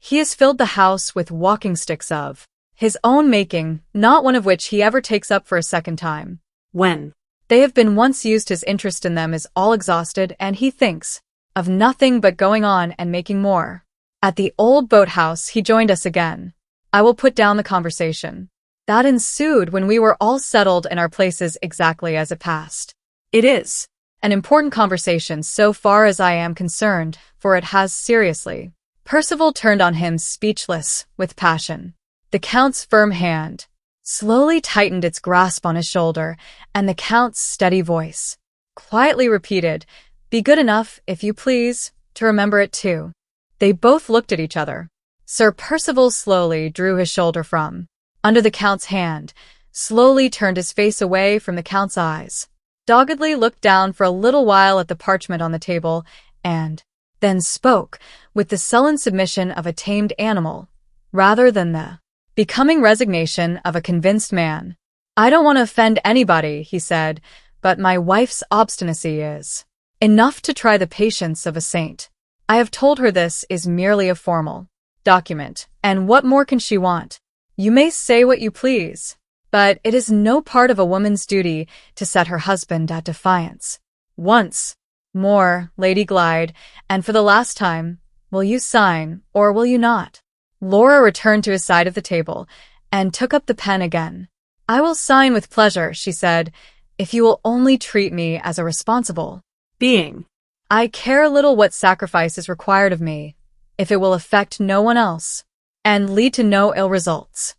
He has filled the house with walking sticks of his own making, not one of which he ever takes up for a second time. When they have been once used, his interest in them is all exhausted, and he thinks of nothing but going on and making more. At the old boathouse he joined us again. I will put down the conversation that ensued when we were all settled in our places exactly as it passed. It is an important conversation so far as I am concerned, for it has seriously. Percival turned on him speechless with passion. The Count's firm hand slowly tightened its grasp on his shoulder, and the Count's steady voice quietly repeated, "Be good enough, if you please, to remember it too." They both looked at each other. Sir Percival slowly drew his shoulder from under the Count's hand, slowly turned his face away from the Count's eyes, doggedly looked down for a little while at the parchment on the table, and then spoke with the sullen submission of a tamed animal, rather than the becoming resignation of a convinced man. "I don't want to offend anybody," he said, "but my wife's obstinacy is enough to try the patience of a saint. I have told her this is merely a formal document, and what more can she want? You may say what you please, but it is no part of a woman's duty to set her husband at defiance. Once more, Lady Glyde, and for the last time, will you sign, or will you not?" Laura returned to his side of the table and took up the pen again. "I will sign with pleasure," she said, "if you will only treat me as a responsible being. I care little what sacrifice is required of me, if it will affect no one else, and lead to no ill results."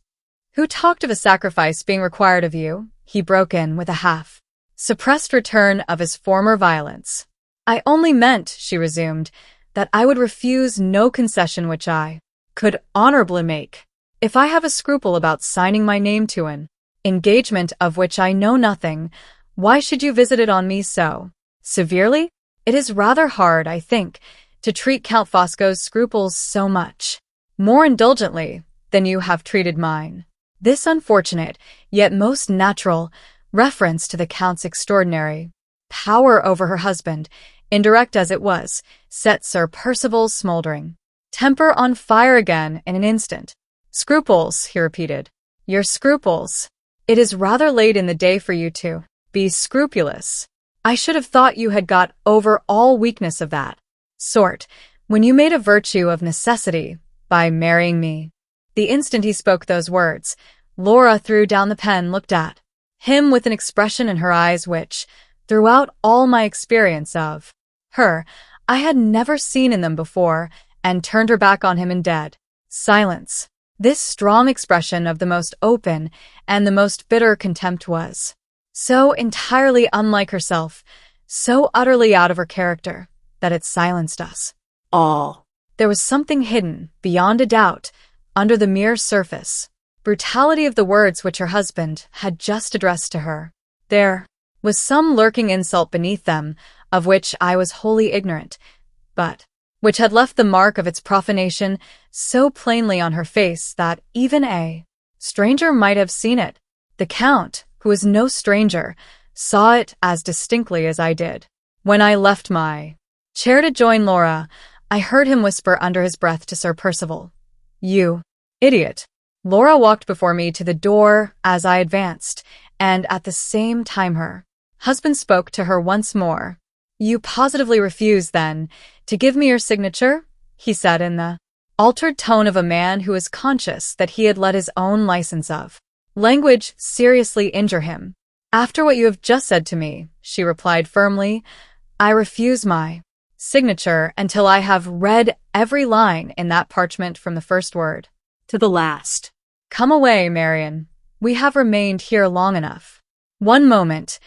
"Who talked of a sacrifice being required of you?" he broke in with a half-suppressed return of his former violence. "I only meant," she resumed, "that I would refuse no concession which I could honorably make. If I have a scruple about signing my name to an engagement of which I know nothing, why should you visit it on me so severely? It is rather hard, I think, to treat Count Fosco's scruples so much more indulgently than you have treated mine." This unfortunate, yet most natural, reference to the Count's extraordinary power over her husband, indirect as it was, set Sir Percival's smouldering temper on fire again in an instant. "Scruples," he repeated. "Your scruples. It is rather late in the day for you to be scrupulous. I should have thought you had got over all weakness of that sort when you made a virtue of necessity by marrying me." The instant he spoke those words, Laura threw down the pen, looked at him with an expression in her eyes which, throughout all my experience of her, I had never seen in them before, and turned her back on him in dead silence. This strong expression of the most open and the most bitter contempt was so entirely unlike herself, so utterly out of her character, that it silenced us all. There was something hidden, beyond a doubt, under the mere surface brutality of the words which her husband had just addressed to her. There was some lurking insult beneath them, of which I was wholly ignorant, but which had left the mark of its profanation so plainly on her face that even a stranger might have seen it. The Count, who was no stranger, saw it as distinctly as I did. When I left my chair to join Laura, I heard him whisper under his breath to Sir Percival, "You idiot." Laura walked before me to the door as I advanced, and at the same time her husband spoke to her once more. "You positively refuse, then, to give me your signature?" he said in the altered tone of a man who is conscious that he had let his own license of language seriously injure him. "After what you have just said to me," she replied firmly, "I refuse my signature until I have read every line in that parchment from the first word to the last." "Come away, Marian. We have remained here long enough." "One moment,"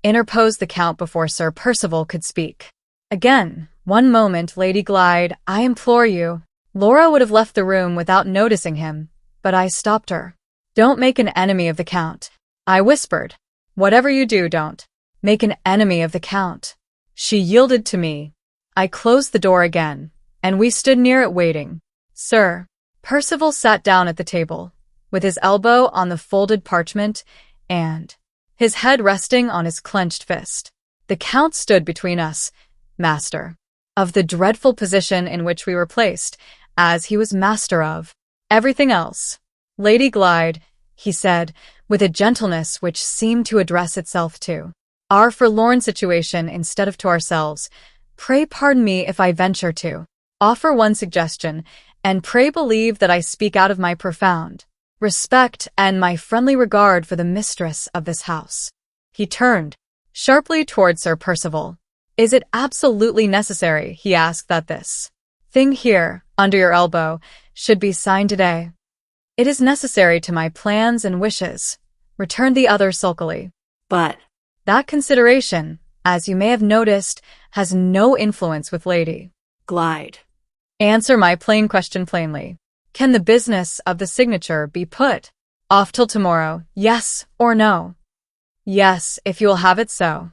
interposed the Count before Sir Percival could speak. "Again, one moment, Lady Glyde, I implore you." Laura would have left the room without noticing him, but I stopped her. "Don't make an enemy of the Count," I whispered. "Whatever you do, don't make an enemy of the Count." She yielded to me. I closed the door again, and we stood near it waiting. Sir Percival sat down at the table, with his elbow on the folded parchment and his head resting on his clenched fist. The Count stood between us, master of the dreadful position in which we were placed, as he was master of everything else. "Lady Glyde," he said, with a gentleness which seemed to address itself to our forlorn situation instead of to ourselves, "pray pardon me if I venture to offer one suggestion, and pray believe that I speak out of my profound respect and my friendly regard for the mistress of this house." He turned sharply toward Sir Percival. "Is it absolutely necessary," he asked, "that this thing here, under your elbow, should be signed today?" "It is necessary to my plans and wishes," returned the other sulkily. "But that consideration, as you may have noticed, has no influence with Lady Glyde." "Answer my plain question plainly. Can the business of the signature be put off till tomorrow, yes or no?" "Yes, if you will have it so."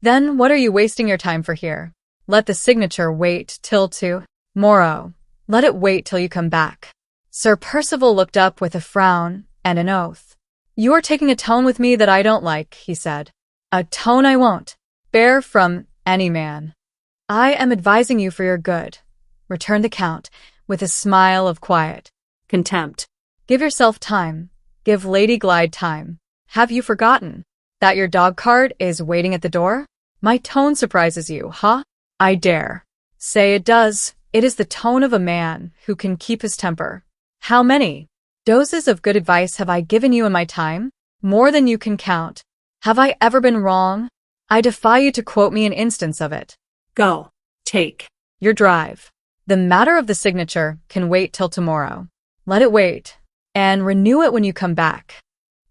"Then what are you wasting your time for here? Let the signature wait till tomorrow. Let it wait till you come back." Sir Percival looked up with a frown and an oath. "You are taking a tone with me that I don't like," he said. "A tone I won't bear from any man." "I am advising you for your good," returned the Count, with a smile of quiet contempt. "Give yourself time. Give Lady Glyde time. Have you forgotten that your dog-cart is waiting at the door? My tone surprises you, huh? I dare say it does. It is the tone of a man who can keep his temper. How many doses of good advice have I given you in my time? More than you can count. Have I ever been wrong? I defy you to quote me an instance of it. Go. Take your drive. The matter of the signature can wait till tomorrow. Let it wait, and renew it when you come back."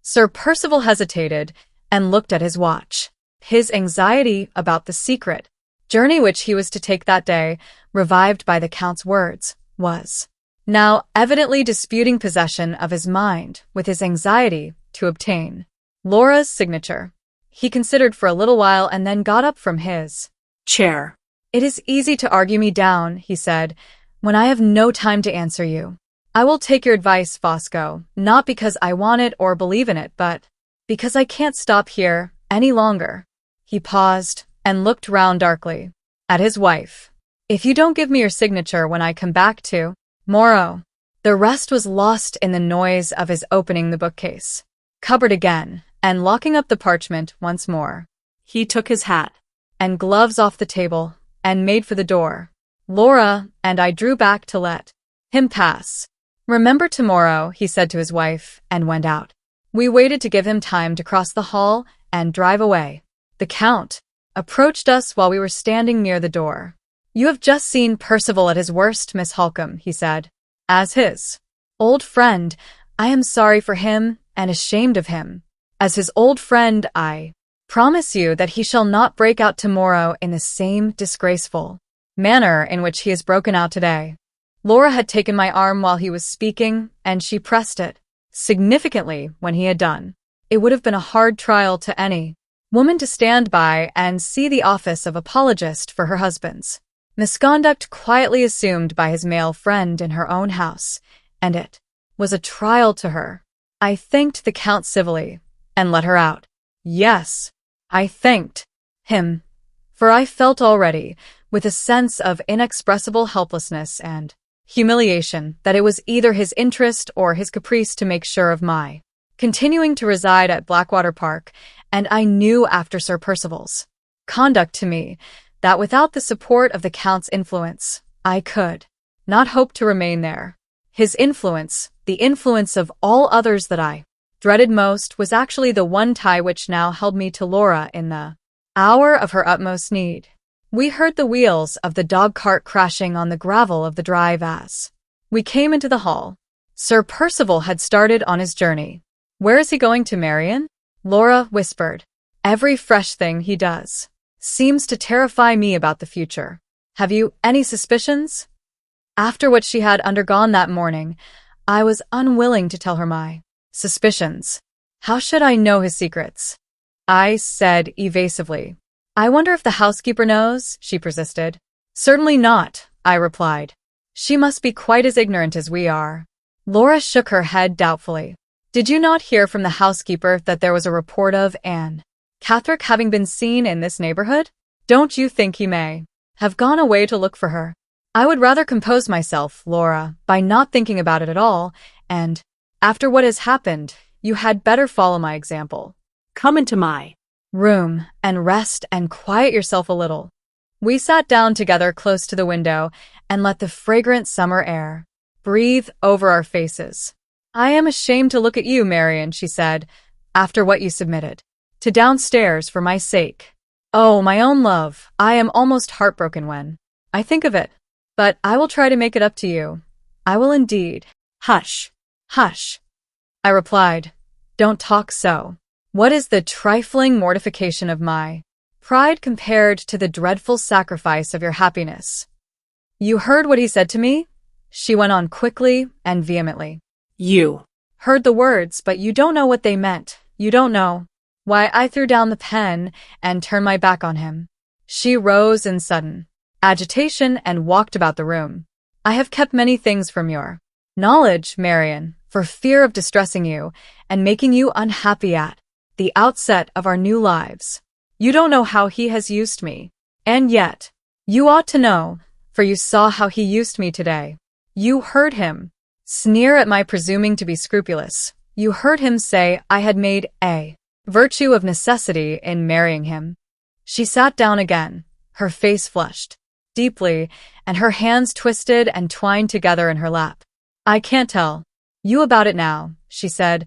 Sir Percival hesitated and looked at his watch. His anxiety about the secret journey which he was to take that day, revived by the Count's words, was now evidently disputing possession of his mind with his anxiety to obtain Laura's signature. He considered for a little while and then got up from his chair. "It is easy to argue me down," he said, "when I have no time to answer you. I will take your advice, Fosco, not because I want it or believe in it, but because I can't stop here any longer. He paused and looked round darkly at his wife. If you don't give me your signature when I come back to Morrow. The rest was lost in the noise of his opening the bookcase, cupboard again, and locking up the parchment once more. He took his hat and gloves off the table and made for the door. Laura and I drew back to let him pass. Remember tomorrow, he said to his wife, and went out. We waited to give him time to cross the hall and drive away. The Count approached us while we were standing near the door. You have just seen Percival at his worst, Miss Halcombe, he said. As his old friend, I am sorry for him and ashamed of him. As his old friend, I promise you that he shall not break out tomorrow in the same disgraceful manner in which he has broken out today. Laura had taken my arm while he was speaking, and she pressed it significantly when he had done. It would have been a hard trial to any woman to stand by and see the office of apologist for her husband's misconduct quietly assumed by his male friend in her own house, and it was a trial to her. I thanked the Count civilly and let her out. Yes, I thanked him, for I felt already, with a sense of inexpressible helplessness and humiliation, that it was either his interest or his caprice to make sure of my continuing to reside at Blackwater Park, and I knew after Sir Percival's conduct to me that without the support of the Count's influence, I could not hope to remain there. His influence, the influence of all others that I dreaded most, was actually the one tie which now held me to Laura in the hour of her utmost need. We heard the wheels of the dog-cart crashing on the gravel of the drive as we came into the hall. Sir Percival had started on his journey. Where is he going to, Marian? Laura whispered. Every fresh thing he does seems to terrify me about the future. Have you any suspicions? After what she had undergone that morning, I was unwilling to tell her my suspicions. How should I know his secrets? I said evasively. I wonder if the housekeeper knows, she persisted. Certainly not, I replied. She must be quite as ignorant as we are. Laura shook her head doubtfully. Did you not hear from the housekeeper that there was a report of Anne Catherick having been seen in this neighborhood? Don't you think he may have gone away to look for her? I would rather compose myself, Laura, by not thinking about it at all, and, after what has happened, you had better follow my example. Come into my room and rest and quiet yourself a little. We sat down together close to the window and let the fragrant summer air breathe over our faces. I am ashamed to look at you, Marian, she said, after what you submitted to downstairs for my sake. Oh, my own love, I am almost heartbroken when I think of it. But I will try to make it up to you. I will indeed. Hush. Hush, I replied. Don't talk so. What is the trifling mortification of my pride compared to the dreadful sacrifice of your happiness? You heard what he said to me? She went on quickly and vehemently. You heard the words, but you don't know what they meant. You don't know why I threw down the pen and turned my back on him. She rose in sudden agitation and walked about the room. I have kept many things from your knowledge, Marian, for fear of distressing you and making you unhappy at the outset of our new lives. You don't know how he has used me. And yet, you ought to know, for you saw how he used me today. You heard him sneer at my presuming to be scrupulous. You heard him say I had made a virtue of necessity in marrying him. She sat down again, her face flushed deeply, and her hands twisted and twined together in her lap. I can't tell you about it now, she said.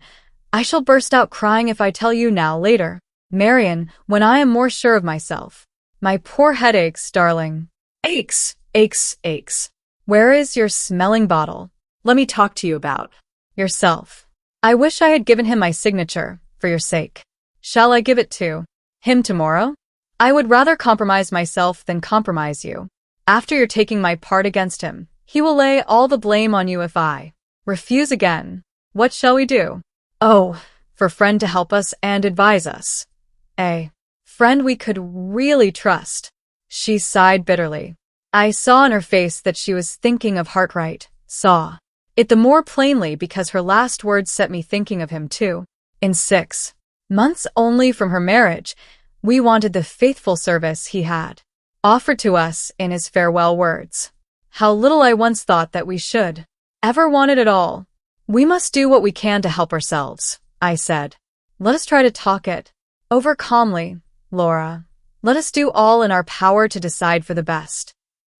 I shall burst out crying if I tell you now later, Marian, when I am more sure of myself. My poor head aches, darling. aches, aches, aches. Where is your smelling bottle? Let me talk to you about yourself. I wish I had given him my signature, for your sake. Shall I give it to him tomorrow? I would rather compromise myself than compromise you. After you're taking my part against him, he will lay all the blame on you if I refuse again. What shall we do? Oh, for a friend to help us and advise us. A friend we could really trust. She sighed bitterly. I saw in her face that she was thinking of Hartright. Saw It the more plainly because her last words set me thinking of him too. In 6 months only from her marriage, we wanted the faithful service he had offered to us in his farewell words. How little I once thought that we should ever want it at all. We must do what we can to help ourselves, I said. Let us try to talk it over calmly, Laura. Let us do all in our power to decide for the best.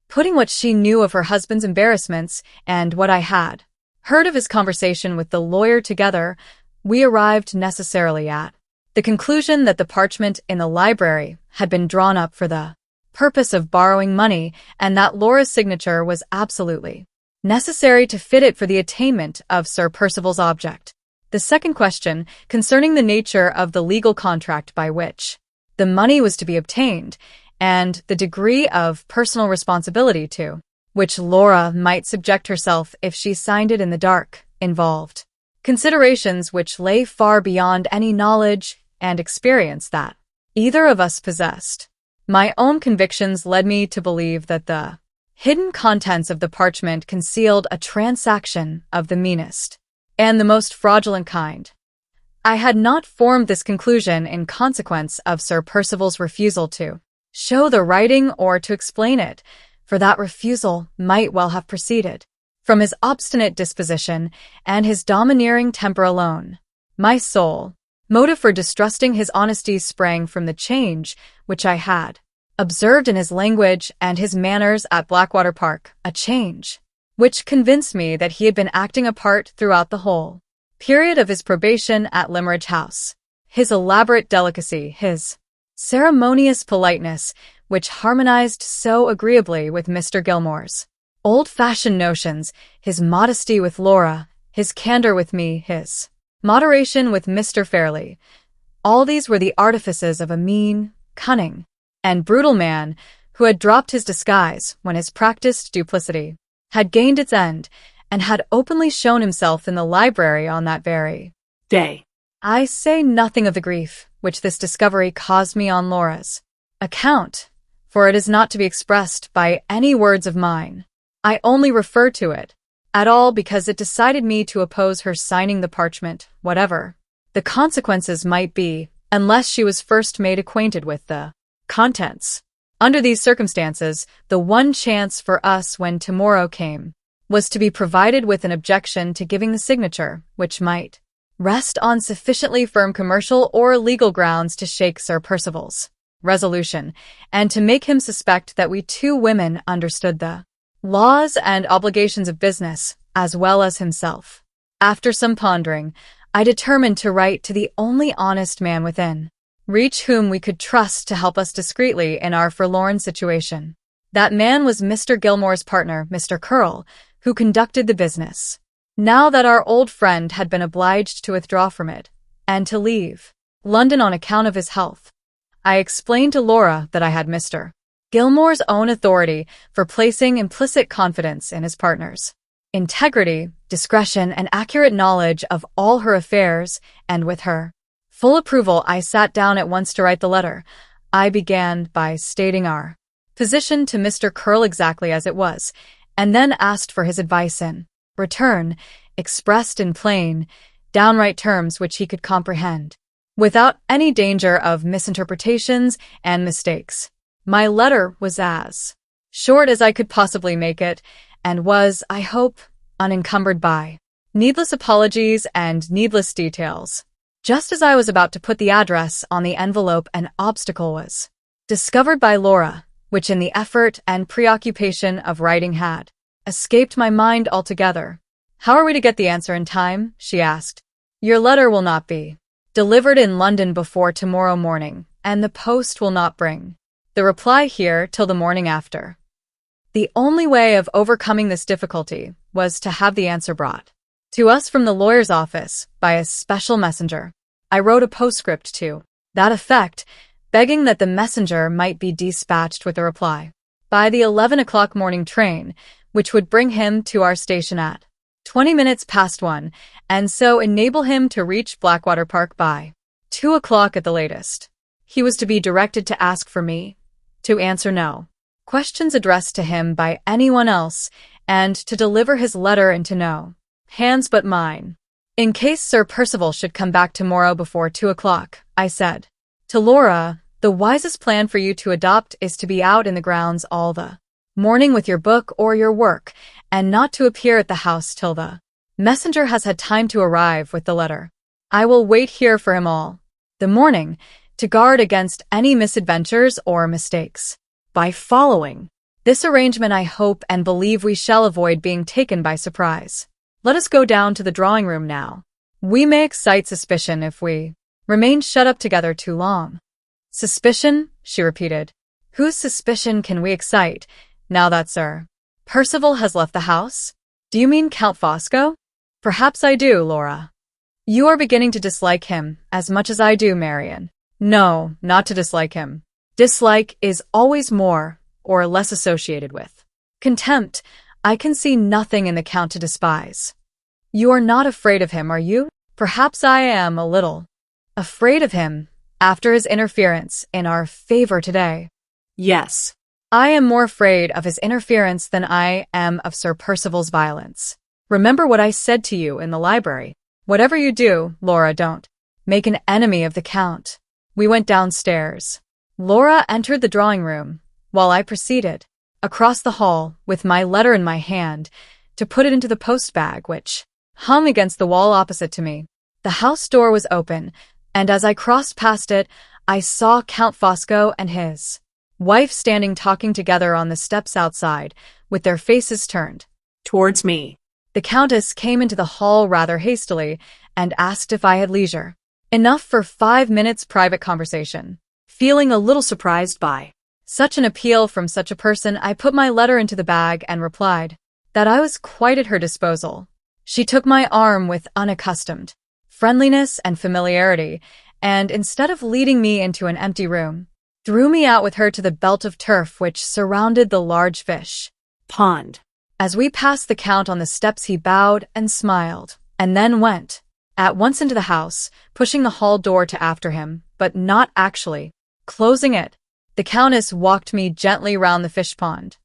Putting what she knew of her husband's embarrassments and what I had heard of his conversation with the lawyer together, we arrived necessarily at the conclusion that the parchment in the library had been drawn up for the purpose of borrowing money and that Laura's signature was absolutely necessary to fit it for the attainment of Sir Percival's object. The second question, concerning the nature of the legal contract by which the money was to be obtained, and the degree of personal responsibility to which Laura might subject herself if she signed it in the dark, involved considerations which lay far beyond any knowledge and experience that either of us possessed. My own convictions led me to believe that the hidden contents of the parchment concealed a transaction of the meanest and the most fraudulent kind. I had not formed this conclusion in consequence of Sir Percival's refusal to show the writing or to explain it, for that refusal might well have proceeded from his obstinate disposition and his domineering temper alone. My sole motive for distrusting his honesty sprang from the change which I had observed in his language and his manners at Blackwater Park, a change which convinced me that he had been acting a part throughout the whole period of his probation at Limmeridge House. His elaborate delicacy, his ceremonious politeness, which harmonized so agreeably with Mr. Gilmore's old-fashioned notions, his modesty with Laura, his candor with me, his moderation with Mr. Fairlie, all these were the artifices of a mean, cunning, and brutal man who had dropped his disguise when his practiced duplicity had gained its end and had openly shown himself in the library on that very day. I say nothing of the grief which this discovery caused me on Laura's account, for it is not to be expressed by any words of mine. I only refer to it at all because it decided me to oppose her signing the parchment, whatever the consequences might be, unless she was first made acquainted with the contents. Under these circumstances, the one chance for us when tomorrow came was to be provided with an objection to giving the signature, which might rest on sufficiently firm commercial or legal grounds to shake Sir Percival's resolution, and to make him suspect that we two women understood the laws and obligations of business as well as himself. After some pondering, I determined to write to the only honest man within reach whom we could trust to help us discreetly in our forlorn situation. That man was Mr. Gilmore's partner, Mr. Curll, who conducted the business. Now that our old friend had been obliged to withdraw from it, and to leave London on account of his health, I explained to Laura that I had Mr. Gilmore's own authority for placing implicit confidence in his partner's integrity, discretion, and accurate knowledge of all her affairs, and with her full approval I sat down at once to write the letter. I began by stating our position to Mr. Curll exactly as it was, and then asked for his advice in return, expressed in plain, downright terms which he could comprehend, without any danger of misinterpretations and mistakes. My letter was as short as I could possibly make it, and was, I hope, unencumbered by needless apologies and needless details. Just as I was about to put the address on the envelope, an obstacle was discovered by Laura, which in the effort and preoccupation of writing had escaped my mind altogether. "How are we to get the answer in time?" she asked. "Your letter will not be delivered in London before tomorrow morning, and the post will not bring the reply here till the morning after." The only way of overcoming this difficulty was to have the answer brought to us from the lawyer's office by a special messenger. I wrote a postscript to that effect, begging that the messenger might be dispatched with a reply by the 11 o'clock morning train, which would bring him to our station at 20 minutes past 1, and so enable him to reach Blackwater Park by 2 o'clock at the latest. He was to be directed to ask for me, to answer no questions addressed to him by anyone else, and to deliver his letter and to know hands but mine. In case Sir Percival should come back tomorrow before 2 o'clock, I said. To Laura, the wisest plan for you to adopt is to be out in the grounds all the morning with your book or your work, and not to appear at the house till the messenger has had time to arrive with the letter. I will wait here for him all the morning, to guard against any misadventures or mistakes. By following this arrangement, I hope and believe we shall avoid being taken by surprise. Let us go down to the drawing room now. We may excite suspicion if we remain shut up together too long. Suspicion? She repeated. Whose suspicion can we excite, now that Sir Percival has left the house? Do you mean Count Fosco? Perhaps I do, Laura. You are beginning to dislike him as much as I do, Marian. No, not to dislike him. Dislike is always more or less associated with contempt. I can see nothing in the Count to despise. You are not afraid of him, are you? Perhaps I am a little afraid of him after his interference in our favor today. Yes. I am more afraid of his interference than I am of Sir Percival's violence. Remember what I said to you in the library. Whatever you do, Laura, don't make an enemy of the Count. We went downstairs. Laura entered the drawing room, while I proceeded across the hall with my letter in my hand to put it into the post-bag which hung against the wall opposite to me. The house door was open, and as I crossed past it, I saw Count Fosco and his wife standing talking together on the steps outside, with their faces turned towards me. The Countess came into the hall rather hastily and asked if I had leisure enough for 5 minutes' private conversation. Feeling a little surprised by such an appeal from such a person, I put my letter into the bag and replied that I was quite at her disposal. She took my arm with unaccustomed friendliness and familiarity, and instead of leading me into an empty room, drew me out with her to the belt of turf which surrounded the large fish pond. As we passed the Count on the steps, he bowed and smiled, and then went at once into the house, pushing the hall door to after him, but not actually closing it. The Countess walked me gently round the fish pond.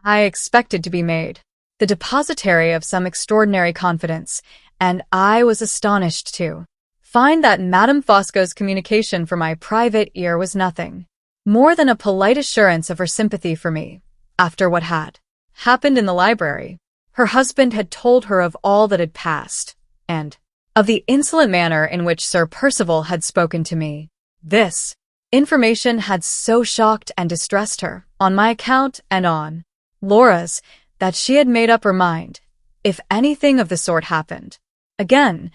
I expected to be made the depositary of some extraordinary confidence, and I was astonished to find that Madame Fosco's communication for my private ear was nothing more than a polite assurance of her sympathy for me. After what had happened in the library, her husband had told her of all that had passed, and of the insolent manner in which Sir Percival had spoken to me. This information had so shocked and distressed her, on my account and on Laura's, that she had made up her mind, if anything of the sort happened again,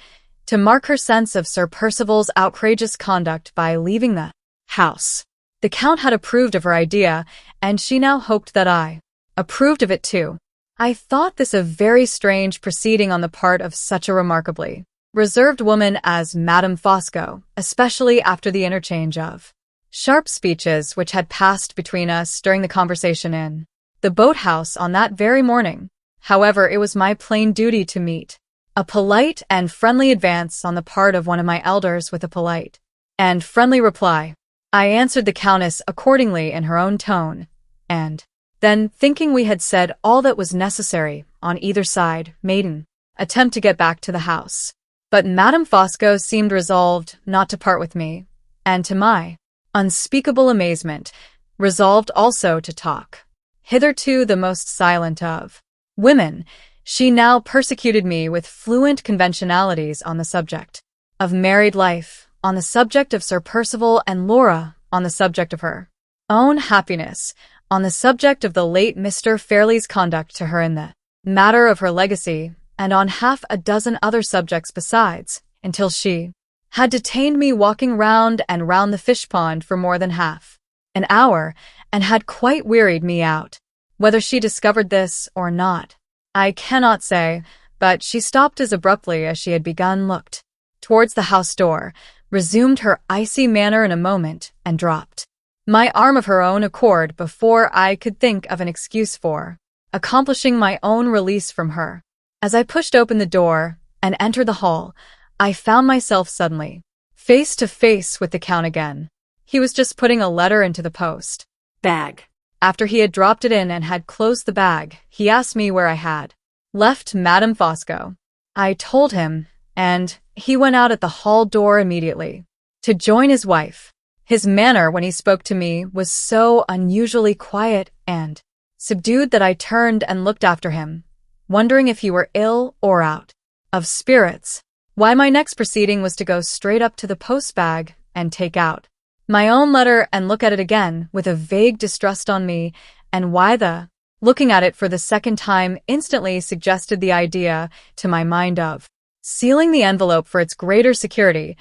to mark her sense of Sir Percival's outrageous conduct by leaving the house. The Count had approved of her idea, and she now hoped that I approved of it too. I thought this a very strange proceeding on the part of such a remarkably reserved woman as Madame Fosco, especially after the interchange of sharp speeches which had passed between us during the conversation in the boathouse on that very morning. However, it was my plain duty to meet a polite and friendly advance on the part of one of my elders with a polite and friendly reply. I answered the Countess accordingly in her own tone, and then, thinking we had said all that was necessary on either side, made an attempt to get back to the house. But Madame Fosco seemed resolved not to part with me, and to my unspeakable amazement, resolved also to talk. Hitherto the most silent of women, she now persecuted me with fluent conventionalities on the subject of married life, on the subject of Sir Percival and Laura, on the subject of her own happiness, on the subject of the late Mr. Fairlie's conduct to her in the matter of her legacy, and on half a dozen other subjects besides, until she had detained me walking round and round the fish pond for more than half an hour, and had quite wearied me out. Whether she discovered this or not, I cannot say, but she stopped as abruptly as she had begun, looked towards the house door, resumed her icy manner in a moment, and dropped my arm of her own accord before I could think of an excuse for accomplishing my own release from her. As I pushed open the door and entered the hall, I found myself suddenly face to face with the Count again. He was just putting a letter into the post bag. After he had dropped it in and had closed the bag, he asked me where I had left Madame Fosco. I told him, and he went out at the hall door immediately to join his wife. His manner when he spoke to me was so unusually quiet and subdued that I turned and looked after him, wondering if he were ill or out of spirits. Why my next proceeding was to go straight up to the post bag and take out my own letter and look at it again with a vague distrust on me, and why the looking at it for the second time instantly suggested the idea to my mind of sealing the envelope for its greater security,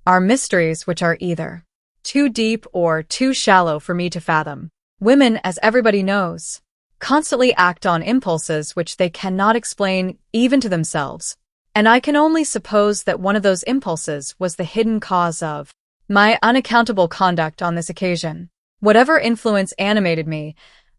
are mysteries which are either too deep or too shallow for me to fathom. Women, as everybody knows, constantly act on impulses which they cannot explain even to themselves, and I can only suppose that one of those impulses was the hidden cause of my unaccountable conduct on this occasion. Whatever influence animated me,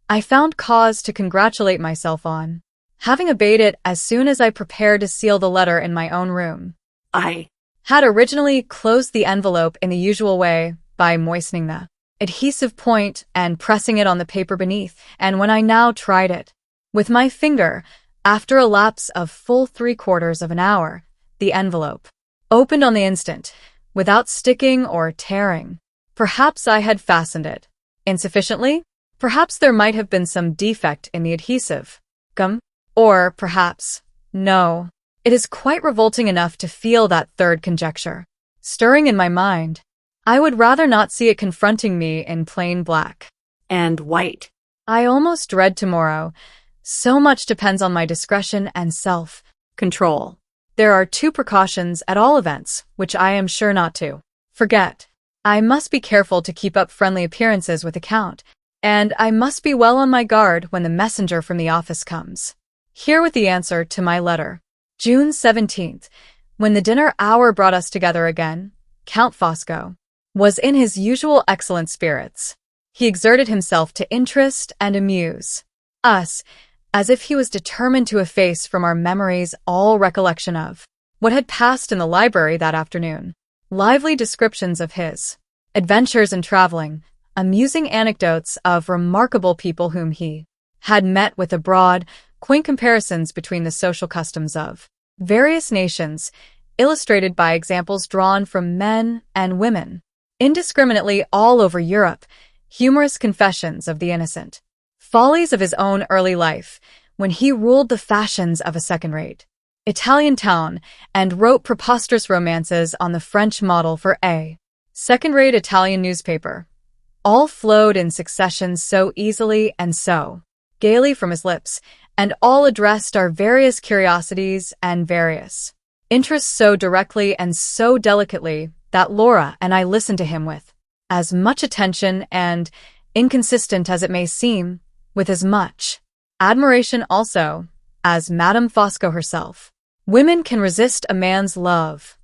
I found cause to congratulate myself on having obeyed it as soon as I prepared to seal the letter in my own room. I had originally closed the envelope in the usual way by moistening the adhesive point and pressing it on the paper beneath, and when I now tried it with my finger, after a lapse of full 3/4 of an hour, the envelope opened on the instant, without sticking or tearing. Perhaps I had fastened it insufficiently? Perhaps there might have been some defect in the adhesive gum? Or perhaps, no. It is quite revolting enough to feel that third conjecture stirring in my mind. I would rather not see it confronting me in plain black and white. I almost dread tomorrow. So much depends on my discretion and self-control. There are 2 precautions at all events, which I am sure not to forget. I must be careful to keep up friendly appearances with the Count, and I must be well on my guard when the messenger from the office comes. Here with the answer to my letter. June 17th, when the dinner hour brought us together again, Count Fosco was in his usual excellent spirits. He exerted himself to interest and amuse us, as if he was determined to efface from our memories all recollection of what had passed in the library that afternoon. Lively descriptions of his adventures in traveling, amusing anecdotes of remarkable people whom he had met with abroad, quaint comparisons between the social customs of various nations, illustrated by examples drawn from men and women, indiscriminately all over Europe, humorous confessions of the innocent follies of his own early life, when he ruled the fashions of a second-rate Italian town and wrote preposterous romances on the French model for a second-rate Italian newspaper. All flowed in succession so easily and so gaily from his lips, and all addressed our various curiosities and various interests so directly and so delicately that Laura and I listened to him with as much attention and, inconsistent as it may seem, with as much admiration also as Madame Fosco herself. Women can resist a man's love,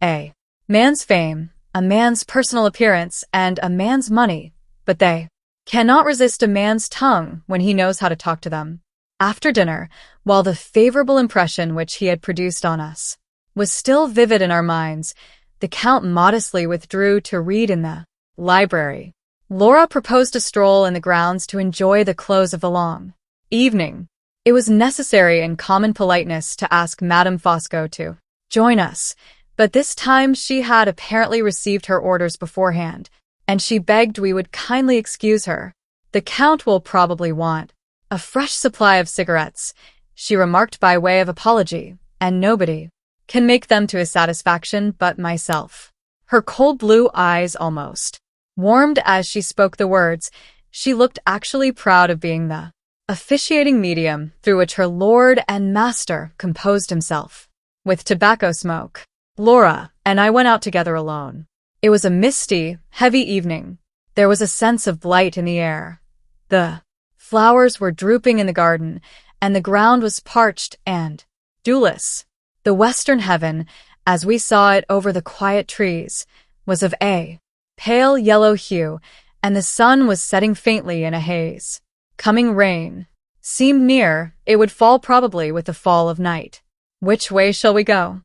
a man's fame, a man's personal appearance, and a man's money, but they cannot resist a man's tongue when he knows how to talk to them. After dinner, while the favorable impression which he had produced on us was still vivid in our minds, the Count modestly withdrew to read in the library. Laura proposed a stroll in the grounds to enjoy the close of the long evening. It was necessary in common politeness to ask Madame Fosco to join us, but this time she had apparently received her orders beforehand, and she begged we would kindly excuse her. The Count will probably want a fresh supply of cigarettes, she remarked by way of apology, and nobody can make them to his satisfaction but myself. Her cold blue eyes almost warmed as she spoke the words. She looked actually proud of being the officiating medium through which her lord and master composed himself with tobacco smoke. Laura and I went out together alone. It was a misty, heavy evening. There was a sense of blight in the air. The flowers were drooping in the garden, and the ground was parched and dewless. The western heaven, as we saw it over the quiet trees, was of a pale yellow hue, and the sun was setting faintly in a haze. Coming rain seemed near. It would fall probably with the fall of night. "Which way shall we go?"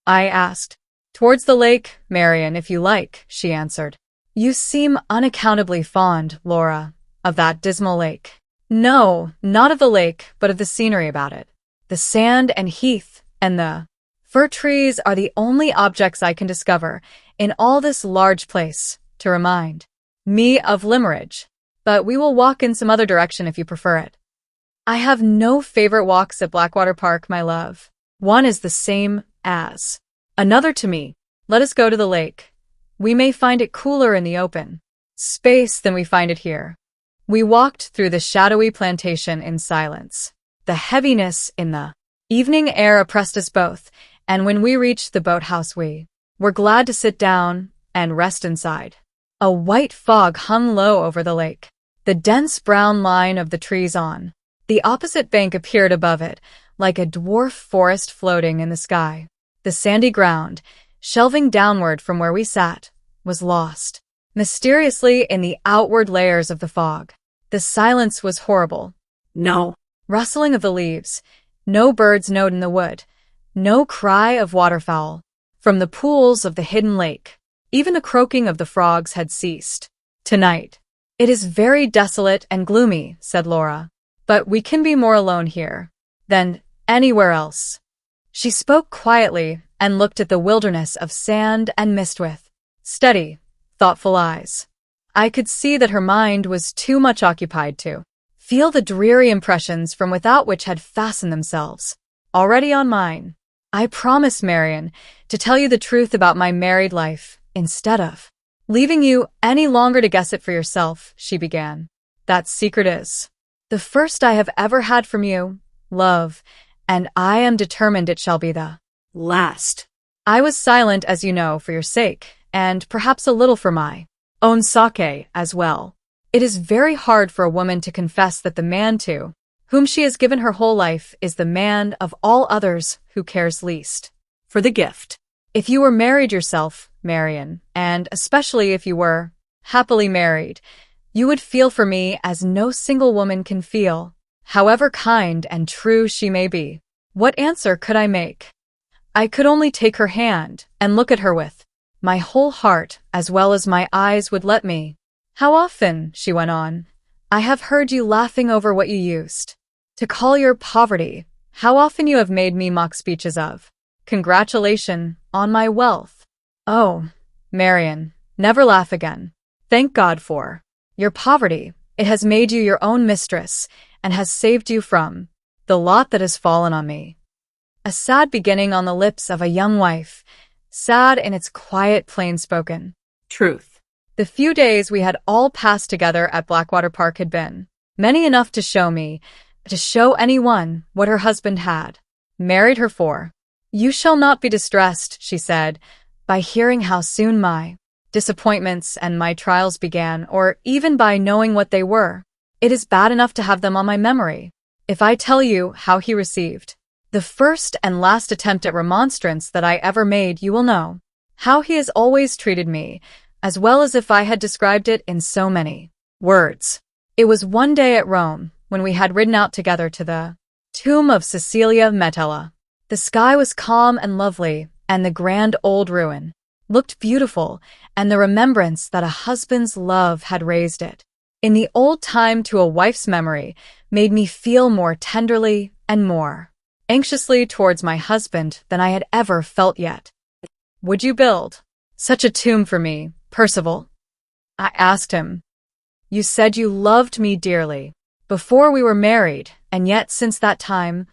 I asked. "Towards the lake, Marian, if you like," she answered. "You seem unaccountably fond, Laura, of that dismal lake." "No, not of the lake, but of the scenery about it. The sand and heath, and the Fir trees are the only objects I can discover in all this large place to remind me of Limeridge, but we will walk in some other direction if you prefer it. I have no favorite walks at Blackwater Park, my love. One is the same as another to me. Let us go to the lake. We may find it cooler in the open space than we find it here. We walked through the shadowy plantation in silence. The heaviness in the evening air oppressed us both, and when we reached the boathouse we were glad to sit down and rest inside. A white fog hung low over the lake. The dense brown line of the trees on the opposite bank appeared above it, like a dwarf forest floating in the sky. The sandy ground, shelving downward from where we sat, was lost mysteriously in the outward layers of the fog. The silence was horrible. No Rustling of the leaves, no bird's note in the wood, no cry of waterfowl from the pools of the hidden lake. Even the croaking of the frogs had ceased. Tonight, it is very desolate and gloomy, said Laura, but we can be more alone here than anywhere else. She spoke quietly and looked at the wilderness of sand and mist with steady, thoughtful eyes. I could see that her mind was too much occupied to feel the dreary impressions from without which had fastened themselves already on mine. I promise, Marian, to tell you the truth about my married life, instead of leaving you any longer to guess it for yourself, she began. That secret is the first I have ever had from you, love, and I am determined it shall be the last. I was silent, as you know, for your sake, and perhaps a little for my own sake as well. It is very hard for a woman to confess that the man to whom she has given her whole life is the man of all others who cares least for the gift. If you were married yourself, Marian, and especially if you were happily married, you would feel for me as no single woman can feel, however kind and true she may be. What answer could I make? I could only take her hand and look at her with my whole heart as well as my eyes would let me. How often, she went on, I have heard you laughing over what you used to call your poverty. How often you have made me mock speeches of congratulation on my wealth. Oh, Marian, never laugh again. Thank God for your poverty. It has made you your own mistress and has saved you from the lot that has fallen on me. A sad beginning on the lips of a young wife, sad in its quiet, plain-spoken truth. The few days we had all passed together at Blackwater Park had been many enough to show anyone what her husband had married her for. You shall not be distressed, she said, by hearing how soon my disappointments and my trials began, or even by knowing what they were. It is bad enough to have them on my memory. If I tell you how he received the first and last attempt at remonstrance that I ever made, you will know how he has always treated me, as well as if I had described it in so many words. It was one day at Rome, when we had ridden out together to the tomb of Cecilia Metella. The sky was calm and lovely, and the grand old ruin looked beautiful, and the remembrance that a husband's love had raised it in the old time to a wife's memory made me feel more tenderly and more anxiously towards my husband than I had ever felt yet. Would you build such a tomb for me, Percival? I asked him. You said you loved me dearly before we were married, and yet since that time,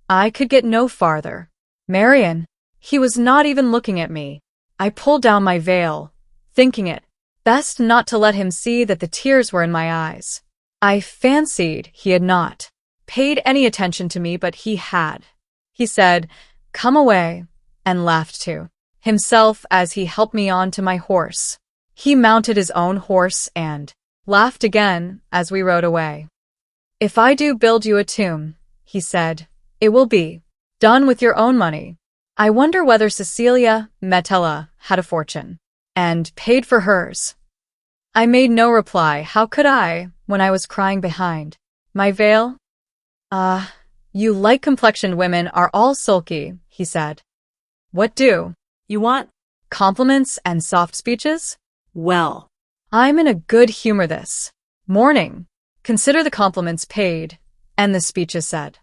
I could get no farther. Marian, he was not even looking at me. I pulled down my veil, thinking it best not to let him see that the tears were in my eyes. I fancied he had not paid any attention to me, but he had. He said, "Come away," and laughed to himself as he helped me on to my horse. He mounted his own horse and laughed again as we rode away. If I do build you a tomb, he said, it will be done with your own money. I wonder whether Cecilia Metella had a fortune and paid for hers. I made no reply. How could I, when I was crying behind my veil? You light-complexioned women are all sulky, he said. What do You want? Compliments and soft speeches? Well, I'm in a good humor this morning. Consider the compliments paid and the speeches said.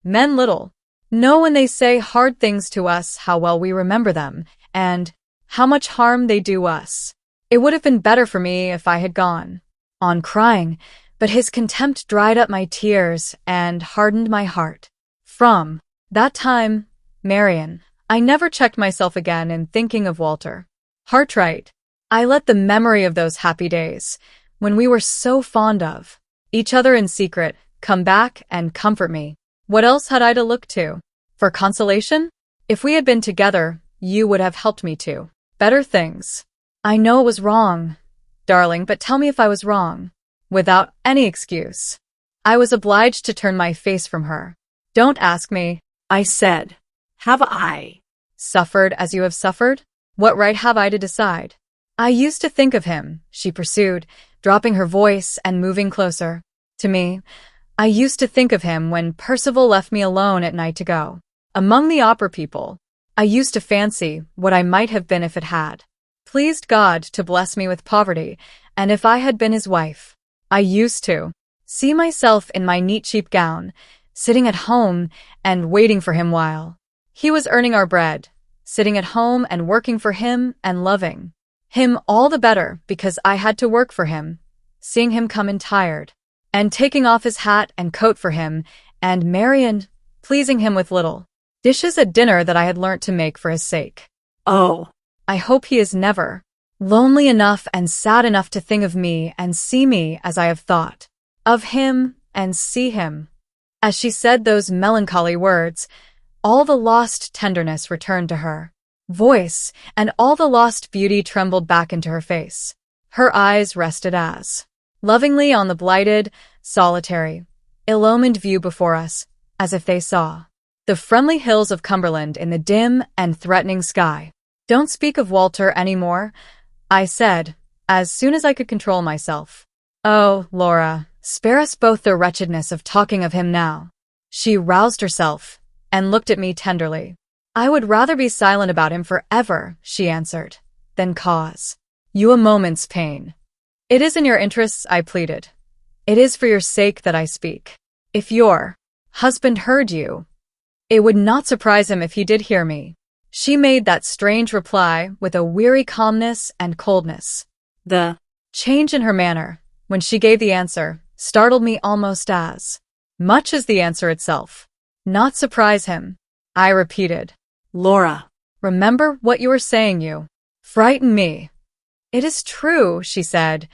Men little Know when they say hard things to us how well we remember them, and how much harm they do us. It would have been better for me if I had gone on crying, but his contempt dried up my tears and hardened my heart. From that time, Marian, I never checked myself again in thinking of Walter Hartright. I let the memory of those happy days, when we were so fond of each other in secret, come back and comfort me. What else had I to look to for consolation? If we had been together, you would have helped me to better things. I know it was wrong, darling, but tell me if I was wrong. Without any excuse, I was obliged to turn my face from her. Don't ask me, I said. Have I suffered as you have suffered? What right have I to decide? I used to think of him, she pursued, dropping her voice and moving closer to me. I used to think of him when Percival left me alone at night to go among the opera people. I used to fancy what I might have been if it had pleased God to bless me with poverty, and if I had been his wife. I used to see myself in my neat cheap gown, sitting at home and waiting for him while he was earning our bread, sitting at home and working for him and loving him all the better because I had to work for him, seeing him come in tired, and taking off his hat and coat for him, and Marian, pleasing him with little dishes at dinner that I had learnt to make for his sake. Oh, I hope he is never lonely enough and sad enough to think of me and see me as I have thought of him and see him. As she said those melancholy words, all the lost tenderness returned to her voice, and all the lost beauty trembled back into her face. Her eyes rested as lovingly on the blighted, solitary, ill-omened view before us, as if they saw the friendly hills of Cumberland in the dim and threatening sky. Don't speak of Walter any more, I said, as soon as I could control myself. Oh, Laura, spare us both the wretchedness of talking of him now. She roused herself and looked at me tenderly. I would rather be silent about him forever, she answered, than cause you a moment's pain. It is in your interests, I pleaded. It is for your sake that I speak. If your husband heard you, it would not surprise him if he did hear me. She made that strange reply with a weary calmness and coldness. The change in her manner, when she gave the answer, startled me almost as much as the answer itself. Not surprise him, I repeated. Laura, remember what you were saying, you frighten me. It is true, she said.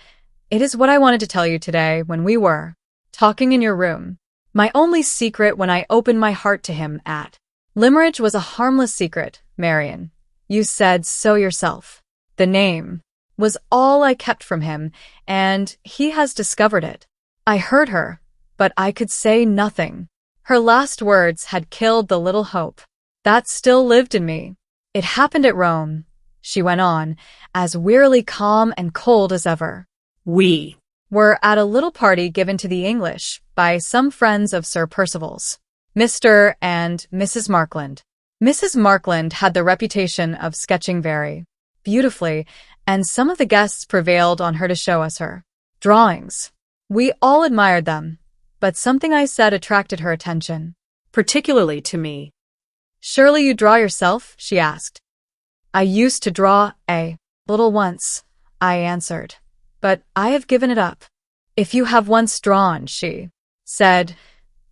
It is what I wanted to tell you today when we were talking in your room. My only secret when I opened my heart to him at Limeridge was a harmless secret, Marian. You said so yourself. The name was all I kept from him, and he has discovered it. I heard her, but I could say nothing. Her last words had killed the little hope that still lived in me. It happened at Rome, she went on, as wearily calm and cold as ever. We were at a little party given to the English by some friends of Sir Percival's, Mr. and Mrs. Markland. Mrs. Markland had the reputation of sketching very beautifully, and some of the guests prevailed on her to show us her drawings. We all admired them, but something I said attracted her attention. Particularly to me. Surely you draw yourself? She asked. I used to draw a little once, I answered, but I have given it up. If you have once drawn, she said,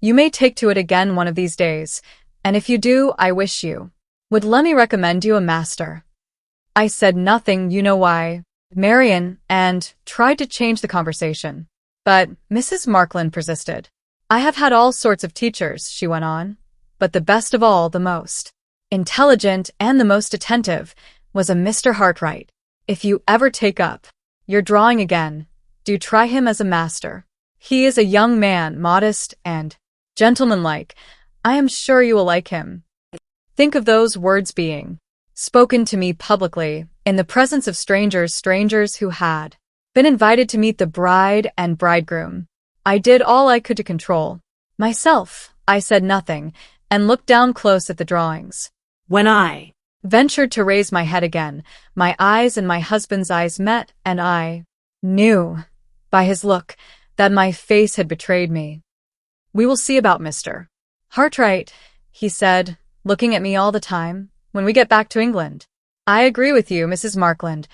you may take to it again one of these days, and if you do, I wish you would let me recommend you a master. I said nothing, you know why, Marian, and tried to change the conversation. But Mrs. Markland persisted. I have had all sorts of teachers, she went on, but the best of all, the most intelligent and the most attentive, was a Mr. Hartright. If you ever take up your drawing again, do try him as a master. He is a young man, modest and gentlemanlike. I am sure you will like him. Think of those words being spoken to me publicly, in the presence of strangers who had been invited to meet the bride and bridegroom. I did all I could to control myself. I said nothing, and looked down close at the drawings. When I ventured to raise my head again, my eyes and my husband's eyes met, and I knew, by his look, that my face had betrayed me. We will see about Mr. Hartright, he said, looking at me all the time, when we get back to England. I agree with you, Mrs. Markland.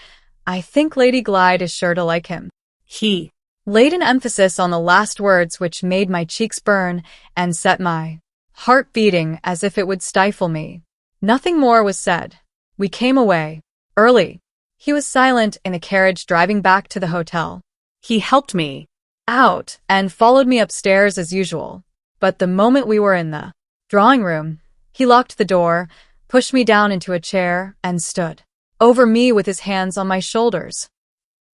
I think Lady Glyde is sure to like him. He Laid an emphasis on the last words which made my cheeks burn and set my heart beating as if it would stifle me. Nothing more was said. We came away. Early. He was silent in a carriage driving back to the hotel. He helped me Out and followed me upstairs as usual. But the moment we were in the drawing room, he locked the door, pushed me down into a chair, and stood over me with his hands on my shoulders.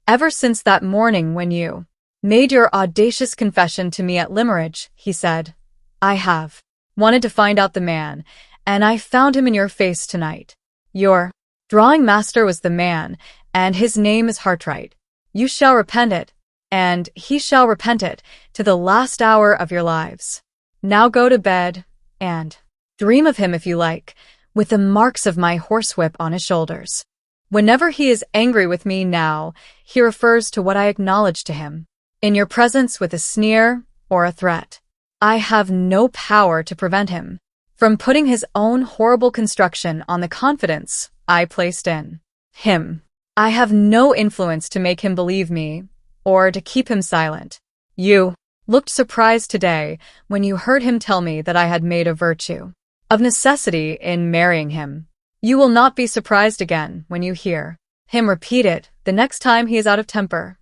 Ever since that morning when you made your audacious confession to me at Limeridge, he said, I have wanted to find out the man, and I found him in your face tonight. Your drawing master was the man, and his name is Hartright. You shall repent it, and he shall repent it to the last hour of your lives. Now go to bed, and dream of him if you like, with the marks of my horsewhip on his shoulders. Whenever he is angry with me now, he refers to what I acknowledge to him. In your presence with a sneer or a threat. I have no power to prevent him from putting his own horrible construction on the confidence I placed in him. I have no influence to make him believe me or to keep him silent. You looked surprised today when you heard him tell me that I had made a virtue of necessity in marrying him. You will not be surprised again when you hear him repeat it the next time he is out of temper.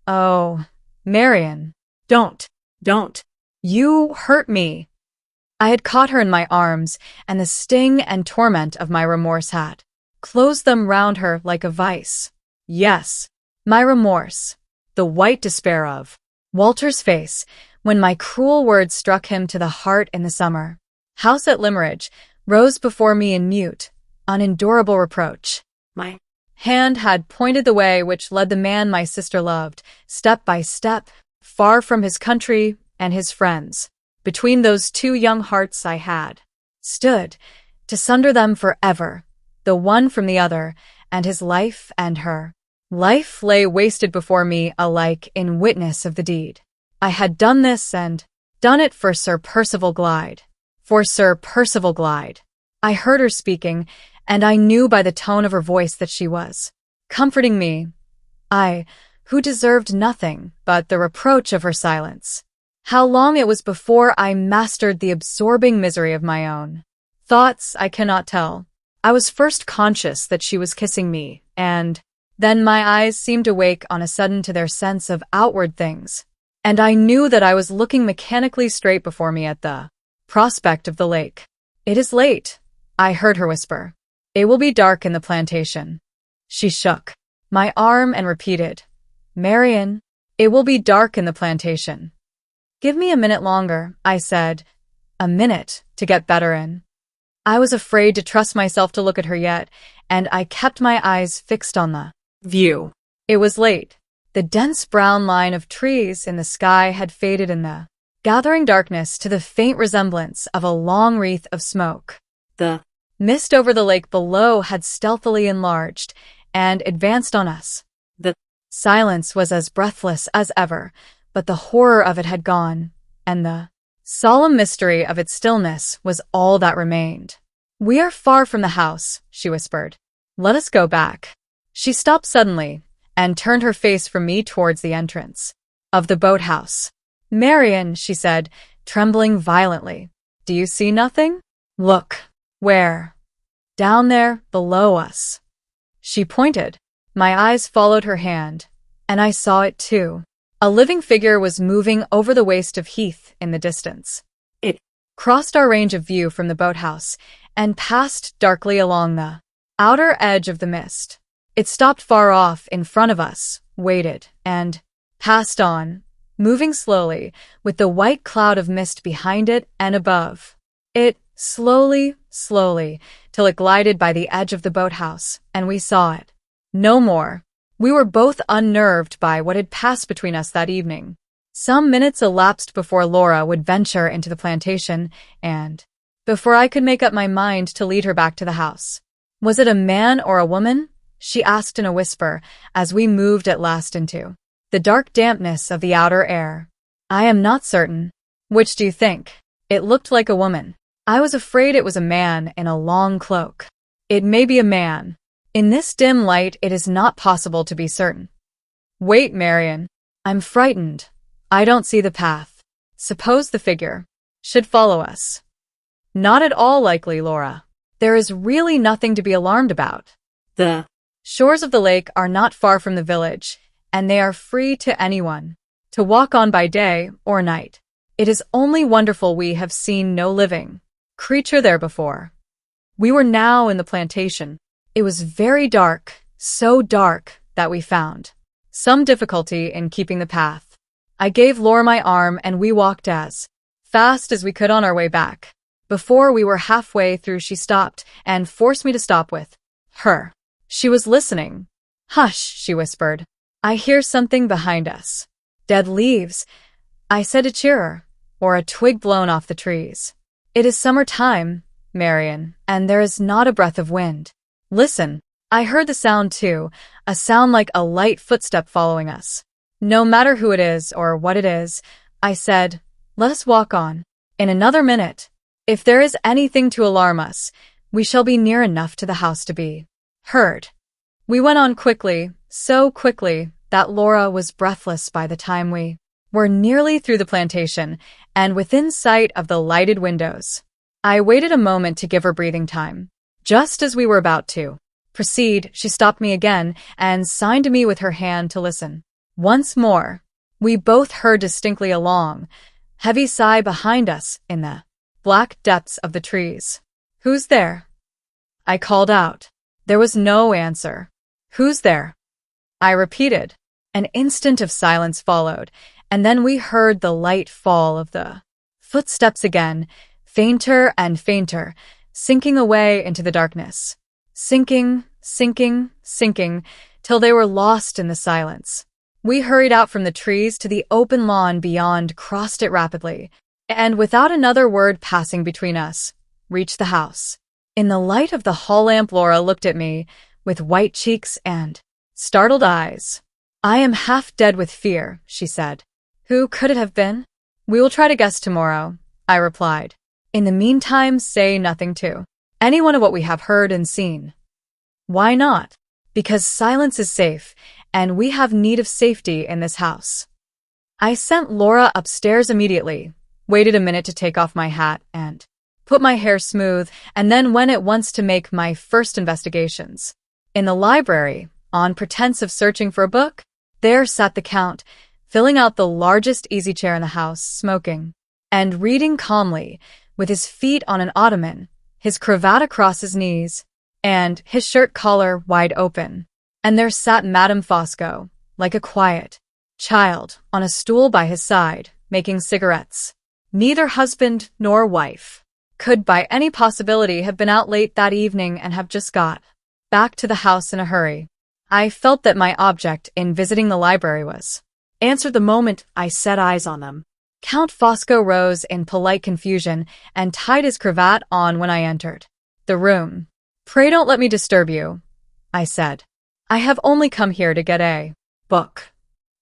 Oh, Marian, don't. You hurt me. I had caught her in my arms, and the sting and torment of my remorse had closed them round her like a vice. Yes, my remorse, the white despair of Walter's face when my cruel words struck him to the heart in the summer house at Limeridge, rose before me in mute, unendurable reproach. My hand had pointed the way which led the man my sister loved, step by step, far from his country and his friends. Between those two young hearts I had stood, to sunder them forever, the one from the other, and his life and her life lay wasted before me alike in witness of the deed. I had done this and done it for Sir Percival Glyde. For Sir Percival Glyde. I heard her speaking, and I knew by the tone of her voice that she was comforting me. I, who deserved nothing but the reproach of her silence. How long it was before I mastered the absorbing misery of my own thoughts, I cannot tell. I was first conscious that she was kissing me, and then my eyes seemed to wake on a sudden to their sense of outward things, and I knew that I was looking mechanically straight before me at the prospect of the lake. It is late, I heard her whisper. It will be dark in the plantation. She shook my arm and repeated, Marian, it will be dark in the plantation. Give me a minute longer, I said. A minute to get better in. I was afraid to trust myself to look at her yet, and I kept my eyes fixed on the view. It was late. The dense brown line of trees in the sky had faded in the gathering darkness to the faint resemblance of a long wreath of smoke. The mist over the lake below had stealthily enlarged and advanced on us. The silence was as breathless as ever, but the horror of it had gone, and the solemn mystery of its stillness was all that remained. We are far from the house, she whispered. Let us go back. She stopped suddenly and turned her face from me towards the entrance of the boathouse. Marian, she said, trembling violently, do you see nothing? Look. Where? Down there, below us. She pointed. My eyes followed her hand, and I saw it too. A living figure was moving over the waste of heath in the distance. It crossed our range of view from the boathouse and passed darkly along the outer edge of the mist. It stopped far off in front of us, waited, and passed on, moving slowly, with the white cloud of mist behind it and above. It slowly, till it glided by the edge of the boathouse, and we saw it. No more. We were both unnerved by what had passed between us that evening. Some minutes elapsed before Laura would venture into the plantation, and before I could make up my mind to lead her back to the house. Was it a man or a woman? She asked in a whisper as we moved at last into the dark dampness of the outer air. I am not certain. Which do you think? It looked like a woman. I was afraid it was a man in a long cloak. It may be a man. In this dim light, it is not possible to be certain. Wait, Marian. I'm frightened. I don't see the path. Suppose the figure should follow us. Not at all likely, Laura. There is really nothing to be alarmed about. The shores of the lake are not far from the village, and they are free to anyone to walk on by day or night. It is only wonderful we have seen no living creature there before. We were now in the plantation. It was very dark, so dark that we found some difficulty in keeping the path. I gave Laura my arm and we walked as fast as we could on our way back. Before we were halfway through, she stopped and forced me to stop with her. She was listening. Hush, she whispered. I hear something behind us. Dead leaves, I said to cheer her, or a twig blown off the trees. It is summertime, Marian, and there is not a breath of wind. Listen. I heard the sound too, a sound like a light footstep following us. No matter who it is or what it is, I said, let us walk on. In another minute, if there is anything to alarm us, we shall be near enough to the house to be heard. We went on quickly, so quickly that Laura was breathless by the time we were nearly through the plantation and within sight of the lighted windows. I waited a moment to give her breathing time. Just as we were about to proceed, she stopped me again and signed to me with her hand to listen. Once more, we both heard distinctly a long, heavy sigh behind us in the black depths of the trees. Who's there? I called out. There was no answer. Who's there? I repeated. An instant of silence followed, and then we heard the light fall of the footsteps again, fainter and fainter, sinking away into the darkness. Sinking, sinking, sinking, till they were lost in the silence. We hurried out from the trees to the open lawn beyond, crossed it rapidly, and without another word passing between us, reached the house. In the light of the hall lamp, Laura looked at me with white cheeks and startled eyes. I am half dead with fear, she said. Who could it have been? We will try to guess tomorrow, I replied. In the meantime, say nothing to anyone of what we have heard and seen. Why not? Because silence is safe, and we have need of safety in this house. I sent Laura upstairs immediately, waited a minute to take off my hat and put my hair smooth, and then went at once to make my first investigations. In the library, on pretense of searching for a book, there sat the Count, filling out the largest easy chair in the house, smoking and reading calmly, with his feet on an ottoman, his cravat across his knees, and his shirt collar wide open. And there sat Madame Fosco, like a quiet child, on a stool by his side, making cigarettes. Neither husband nor wife could by any possibility have been out late that evening and have just got back to the house in a hurry. I felt that my object in visiting the library was answered the moment I set eyes on them. Count Fosco rose in polite confusion and tied his cravat on when I entered the room. Pray don't let me disturb you, I said. I have only come here to get a book.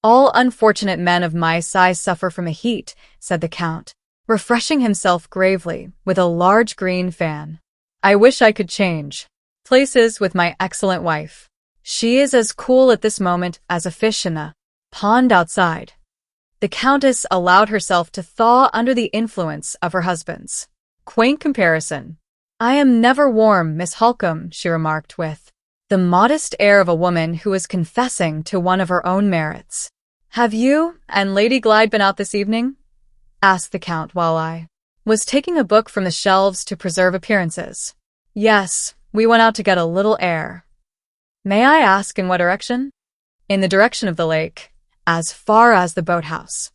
All unfortunate men of my size suffer from a heat, said the Count, refreshing himself gravely with a large green fan. I wish I could change places with my excellent wife. She is as cool at this moment as a fish in the pond outside. The Countess allowed herself to thaw under the influence of her husband's quaint comparison. I am never warm, Miss Halcombe, she remarked with the modest air of a woman who is confessing to one of her own merits. Have you and Lady Glyde been out this evening? Asked the Count while I was taking a book from the shelves to preserve appearances. Yes, we went out to get a little air. May I ask in what direction? In the direction of the lake. As far as the boathouse.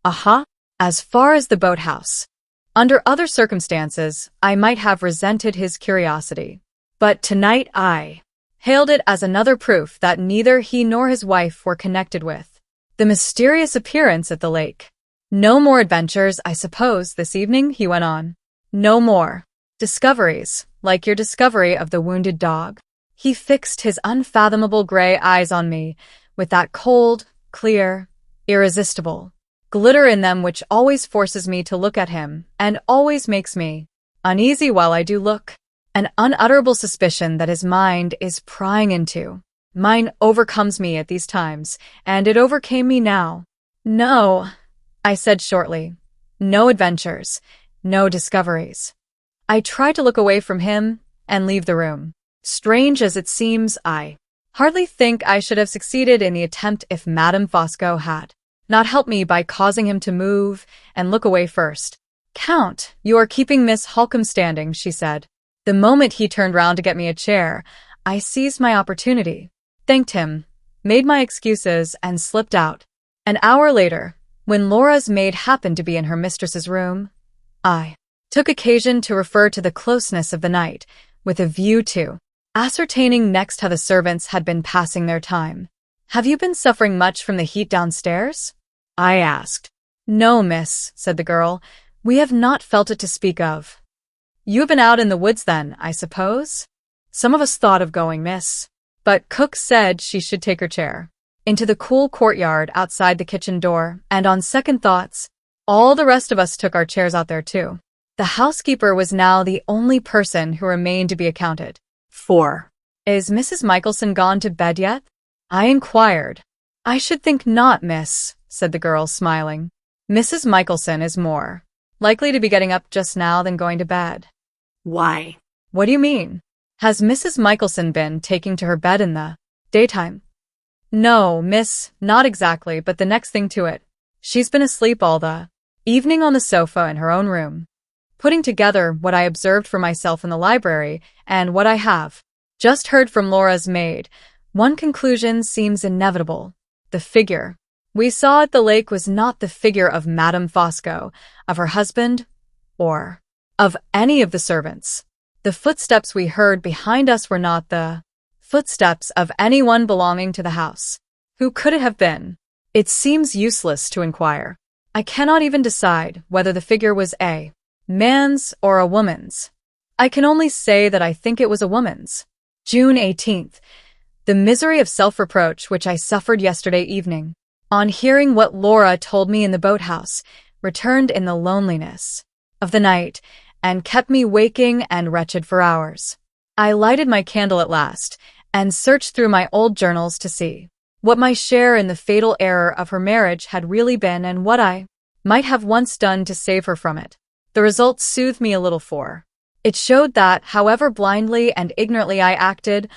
Aha, as far as the boathouse. Under other circumstances, I might have resented his curiosity. But tonight I hailed it as another proof that neither he nor his wife were connected with the mysterious appearance at the lake. No more adventures, I suppose, this evening, he went on. No more discoveries, like your discovery of the wounded dog. He fixed his unfathomable gray eyes on me with that cold, clear, irresistible glitter in them which always forces me to look at him and always makes me uneasy while I do look, an unutterable suspicion that his mind is prying into. Mine overcomes me at these times, and it overcame me now. No, I said shortly. No adventures, no discoveries. I tried to look away from him and leave the room. Strange as it seems, I hardly think I should have succeeded in the attempt if Madame Fosco had not helped me by causing him to move and look away first. Count, you are keeping Miss Halcombe standing, she said. The moment he turned round to get me a chair, I seized my opportunity, thanked him, made my excuses, and slipped out. An hour later, when Laura's maid happened to be in her mistress's room, I took occasion to refer to the closeness of the night, with a view to ascertaining next how the servants had been passing their time. Have you been suffering much from the heat downstairs? I asked. No, miss, said the girl. We have not felt it to speak of. You have been out in the woods then, I suppose? Some of us thought of going, miss, but cook said she should take her chair into the cool courtyard outside the kitchen door, and on second thoughts, all the rest of us took our chairs out there too. The housekeeper was now the only person who remained to be accounted for. Is Mrs. Michelson gone to bed yet? I inquired. I should think not, miss, said the girl, smiling. Mrs. Michelson is more likely to be getting up just now than going to bed. Why? What do you mean? Has Mrs. Michelson been taking to her bed in the daytime? No, miss, not exactly, but the next thing to it. She's been asleep all the evening on the sofa in her own room, putting together what I observed for myself in the library and what I have just heard from Laura's maid. One conclusion seems inevitable. The figure we saw at the lake was not the figure of Madame Fosco, of her husband, or of any of the servants. The footsteps we heard behind us were not the footsteps of anyone belonging to the house. Who could it have been? It seems useless to inquire. I cannot even decide whether the figure was a man's or a woman's. I can only say that I think it was a woman's. June 18th. The misery of self-reproach which I suffered yesterday evening, on hearing what Laura told me in the boathouse, returned in the loneliness of the night, and kept me waking and wretched for hours. I lighted my candle at last, and searched through my old journals to see what my share in the fatal error of her marriage had really been and what I might have once done to save her from it. The result soothed me a little, for it showed that, however blindly and ignorantly I acted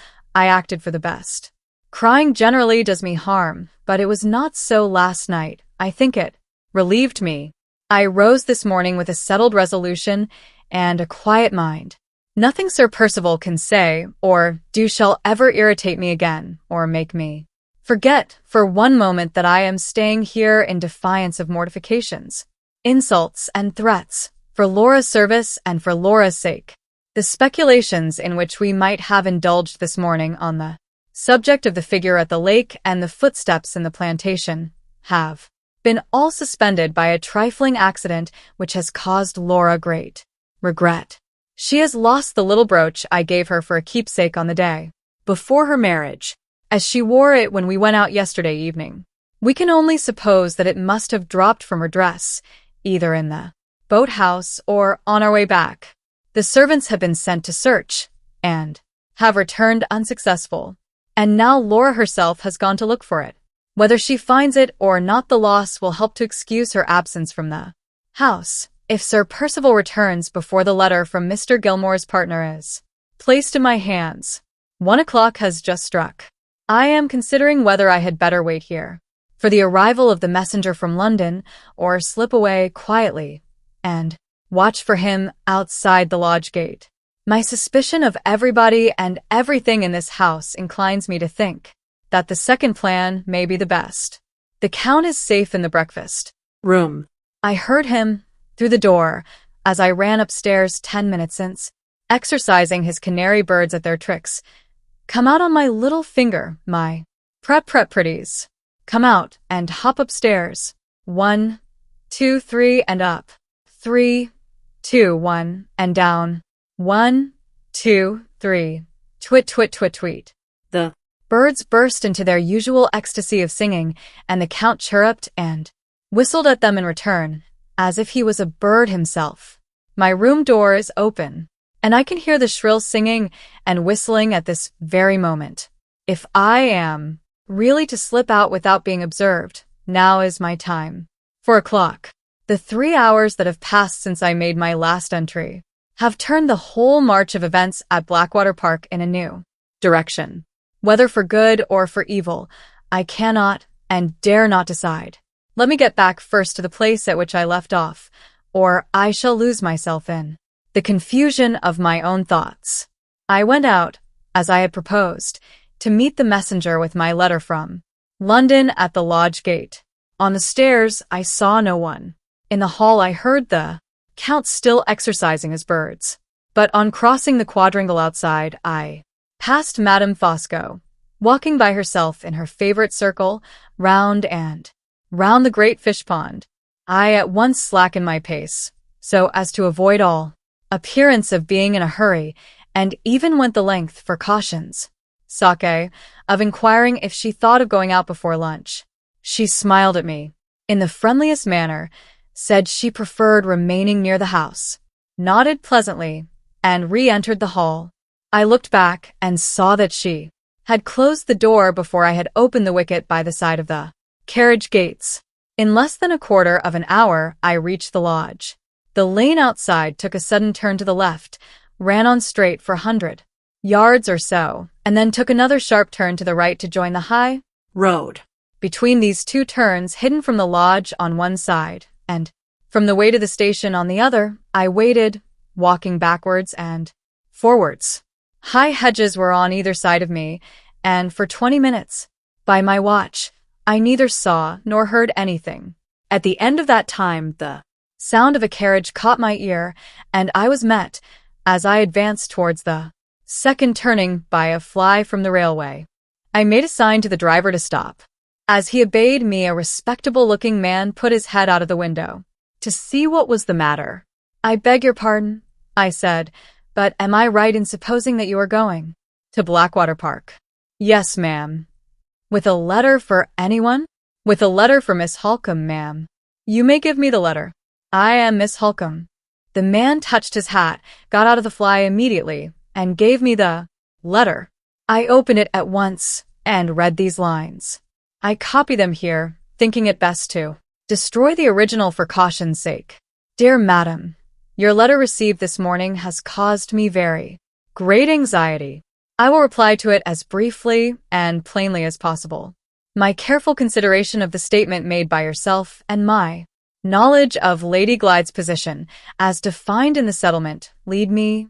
for the best. Crying generally does me harm, but it was not so last night. I think it relieved me. I rose this morning with a settled resolution and a quiet mind. Nothing Sir Percival can say or do shall ever irritate me again or make me forget for one moment that I am staying here in defiance of mortifications, insults, and threats, for Laura's service and for Laura's sake. The speculations in which we might have indulged this morning on the subject of the figure at the lake and the footsteps in the plantation have been all suspended by a trifling accident which has caused Laura great regret. She has lost the little brooch I gave her for a keepsake on the day before her marriage, as she wore it when we went out yesterday evening. We can only suppose that it must have dropped from her dress, either in the boathouse or on our way back. The servants have been sent to search, and have returned unsuccessful, and now Laura herself has gone to look for it. Whether she finds it or not, the loss will help to excuse her absence from the house. If Sir Percival returns before the letter from Mr. Gilmore's partner is placed in my hands, 1 o'clock has just struck. I am considering whether I had better wait here for the arrival of the messenger from London, or slip away quietly and watch for him outside the lodge gate. My suspicion of everybody and everything in this house inclines me to think that the second plan may be the best. The Count is safe in the breakfast room. I heard him through the door as I ran upstairs 10 minutes since, exercising his canary birds at their tricks. Come out on my little finger, my prep pretties. Come out and hop upstairs. 1, 2, 3, and up. 3, 2, 1, and down. 1, 2, 3. Twit, twit, twit, tweet. The birds burst into their usual ecstasy of singing, and the Count chirruped and whistled at them in return, as if he was a bird himself. My room door is open, and I can hear the shrill singing and whistling at this very moment. If I am really to slip out without being observed, now is my time. 4 o'clock. The 3 hours that have passed since I made my last entry have turned the whole march of events at Blackwater Park in a new direction. Whether for good or for evil, I cannot and dare not decide. Let me get back first to the place at which I left off, or I shall lose myself in the confusion of my own thoughts. I went out, as I had proposed, to meet the messenger with my letter from London at the lodge gate. On the stairs, I saw no one. In the hall, I heard the Count still exercising his birds. But on crossing the quadrangle outside, I passed Madame Fosco, walking by herself in her favorite circle, round and round the great fish pond. I at once slackened my pace, so as to avoid all appearance of being in a hurry, and even went the length for cautions sake of inquiring if she thought of going out before lunch. She smiled at me in the friendliest manner, said she preferred remaining near the house, nodded pleasantly, and re-entered the hall. I looked back and saw that she had closed the door before I had opened the wicket by the side of the carriage gates. In less than a quarter of an hour, I reached the lodge. The lane outside took a sudden turn to the left, ran on straight for 100 yards or so, and then took another sharp turn to the right to join the high road. Between these two turns, hidden from the lodge on one side, and from the way to the station on the other, I waited, walking backwards and forwards. High hedges were on either side of me, and for 20 minutes, by my watch, I neither saw nor heard anything. At the end of that time, the sound of a carriage caught my ear, and I was met, as I advanced towards the second turning, by a fly from the railway. I made a sign to the driver to stop. As he obeyed me, a respectable-looking man put his head out of the window to see what was the matter. "I beg your pardon," I said, "but am I right in supposing that you are going to Blackwater Park?" "Yes, ma'am." "With a letter for anyone?" "With a letter for Miss Halcombe, ma'am." "You may give me the letter. I am Miss Halcombe." The man touched his hat, got out of the fly immediately, and gave me the letter. I opened it at once and read these lines. I copy them here, thinking it best to destroy the original for caution's sake. "Dear Madam, your letter received this morning has caused me very great anxiety. I will reply to it as briefly and plainly as possible. My careful consideration of the statement made by yourself and my knowledge of Lady Glyde's position, as defined in the settlement, lead me,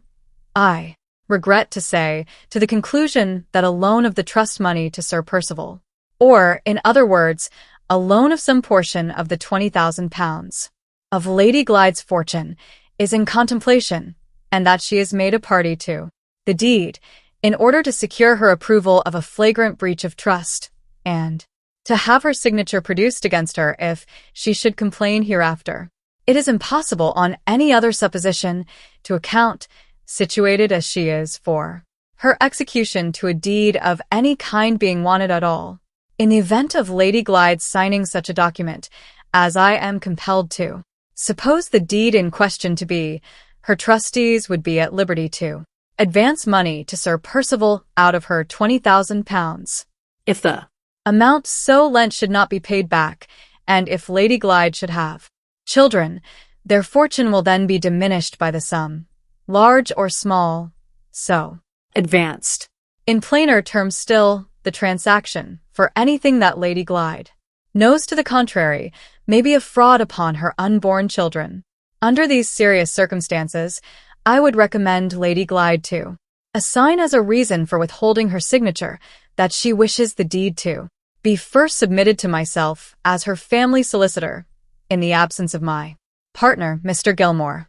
I regret to say, to the conclusion that a loan of the trust money to Sir Percival, or, in other words, a loan of some portion of the £20,000 of Lady Glyde's fortune, is in contemplation, and that she is made a party to the deed, in order to secure her approval of a flagrant breach of trust, and to have her signature produced against her if she should complain hereafter. It is impossible on any other supposition to account, situated as she is, for her execution to a deed of any kind being wanted at all. In the event of Lady Glyde's signing such a document, as I am compelled to suppose the deed in question to be, her trustees would be at liberty to advance money to Sir Percival out of her £20,000. If the amount so lent should not be paid back, and if Lady Glyde should have children, their fortune will then be diminished by the sum, large or small, so advanced. In plainer terms still, the transaction, for anything that Lady Glyde knows to the contrary, may be a fraud upon her unborn children. Under these serious circumstances, I would recommend Lady Glyde to assign as a reason for withholding her signature that she wishes the deed to be first submitted to myself as her family solicitor, in the absence of my partner, Mr. Gilmore.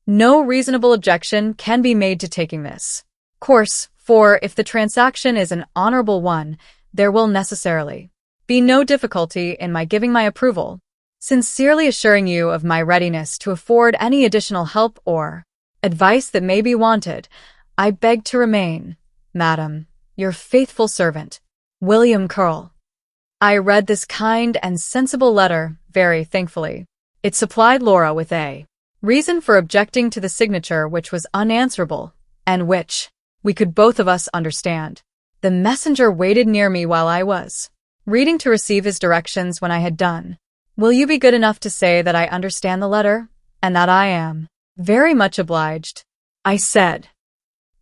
No reasonable objection can be made to taking this course, for if the transaction is an honorable one, there will necessarily be no difficulty in my giving my approval. Sincerely assuring you of my readiness to afford any additional help or advice that may be wanted, I beg to remain, Madam, your faithful servant, William Curl. I read this kind and sensible letter very thankfully. It supplied Laura with a reason for objecting to the signature which was unanswerable, and which we could both of us understand. The messenger waited near me while I was reading to receive his directions. When I had done, "Will you be good enough to say that I understand the letter, and that I am very much obliged?" I said.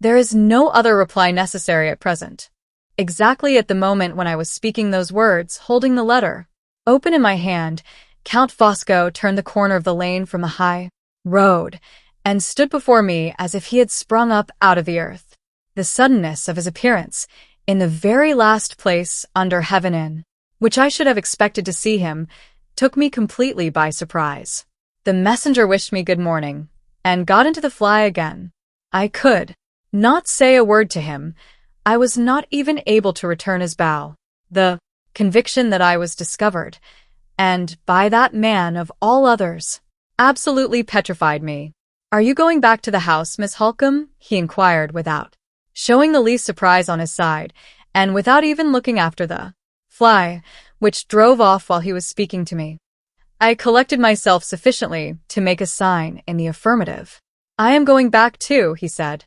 There is no other reply necessary at present. Exactly at the moment when I was speaking those words, holding the letter open in my hand, Count Fosco turned the corner of the lane from the high road and stood before me as if he had sprung up out of the earth. The suddenness of his appearance, in the very last place under heaven in which I should have expected to see him, took me completely by surprise. The messenger wished me good morning, and got into the fly again. I could not say a word to him. I was not even able to return his bow. The conviction that I was discovered, and by that man of all others, absolutely petrified me. "Are you going back to the house, Miss Halcombe?" he inquired without showing the least surprise on his side, and without even looking after the fly, which drove off while he was speaking to me. I collected myself sufficiently to make a sign in the affirmative. "I am going back too," he said.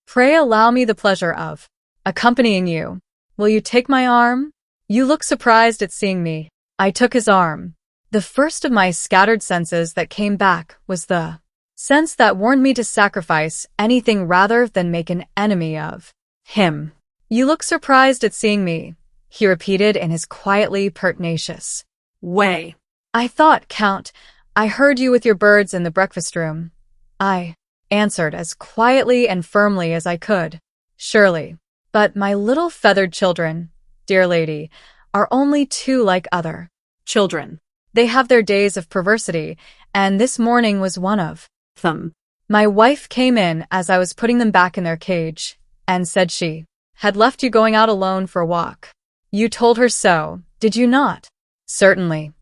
"Pray allow me the pleasure of accompanying you. Will you take my arm? You look surprised at seeing me." I took his arm. The first of my scattered senses that came back was the sense that warned me to sacrifice anything rather than make an enemy of him. "You look surprised at seeing me," he repeated in his quietly pertinacious way. "I thought, Count, I heard you with your birds in the breakfast room." I answered as quietly and firmly as I could. "Surely. But my little feathered children, dear lady, are only too like other children. They have their days of perversity, and this morning was one of them. My wife came in as I was putting them back in their cage, and said she had left you going out alone for a walk. You told her so, did you not?" "Certainly."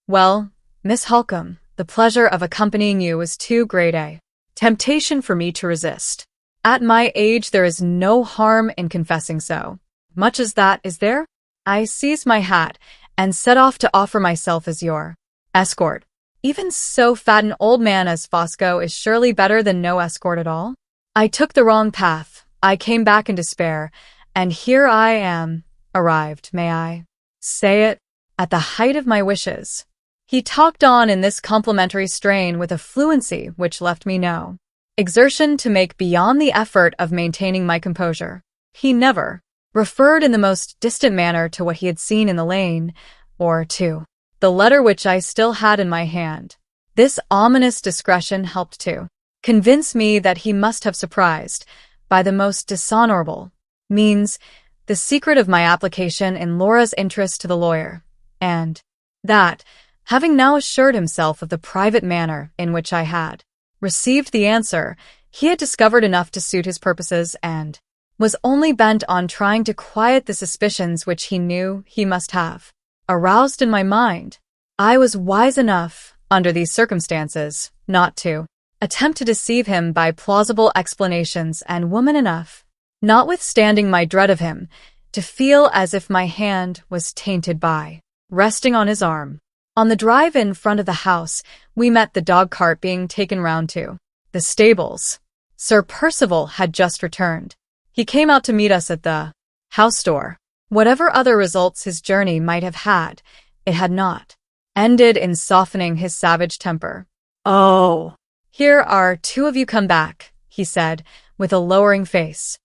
"Well, Miss Halcombe, the pleasure of accompanying you was too great a temptation for me to resist. At my age there is no harm in confessing so. Much as that, is there?" I seized my hat and set off to offer myself as your escort. Even so fat an old man as Fosco is surely better than no escort at all. I took the wrong path. I came back in despair, and here I am, arrived, may I say it, at the height of my wishes. He talked on in this complimentary strain with a fluency which left me no exertion to make beyond the effort of maintaining my composure. He never referred in the most distant manner to what he had seen in the lane, or to the letter which I still had in my hand. This ominous discretion helped to convince me that he must have surprised, by the most dishonorable means, the secret of my application in Laura's interest to the lawyer, and that, having now assured himself of the private manner in which I had received the answer, he had discovered enough to suit his purposes and was only bent on trying to quiet the suspicions which he knew he must have aroused in my mind. I was wise enough, under these circumstances, not to attempt to deceive him by plausible explanations, and woman enough, notwithstanding my dread of him, to feel as if my hand was tainted by resting on his arm. On the drive in front of the house, we met the dog-cart being taken round to the stables. Sir Percival had just returned. He came out to meet us at the house door. Whatever other results his journey might have had, it had not ended in softening his savage temper. "Oh, here are two of you come back," he said, with a lowering face.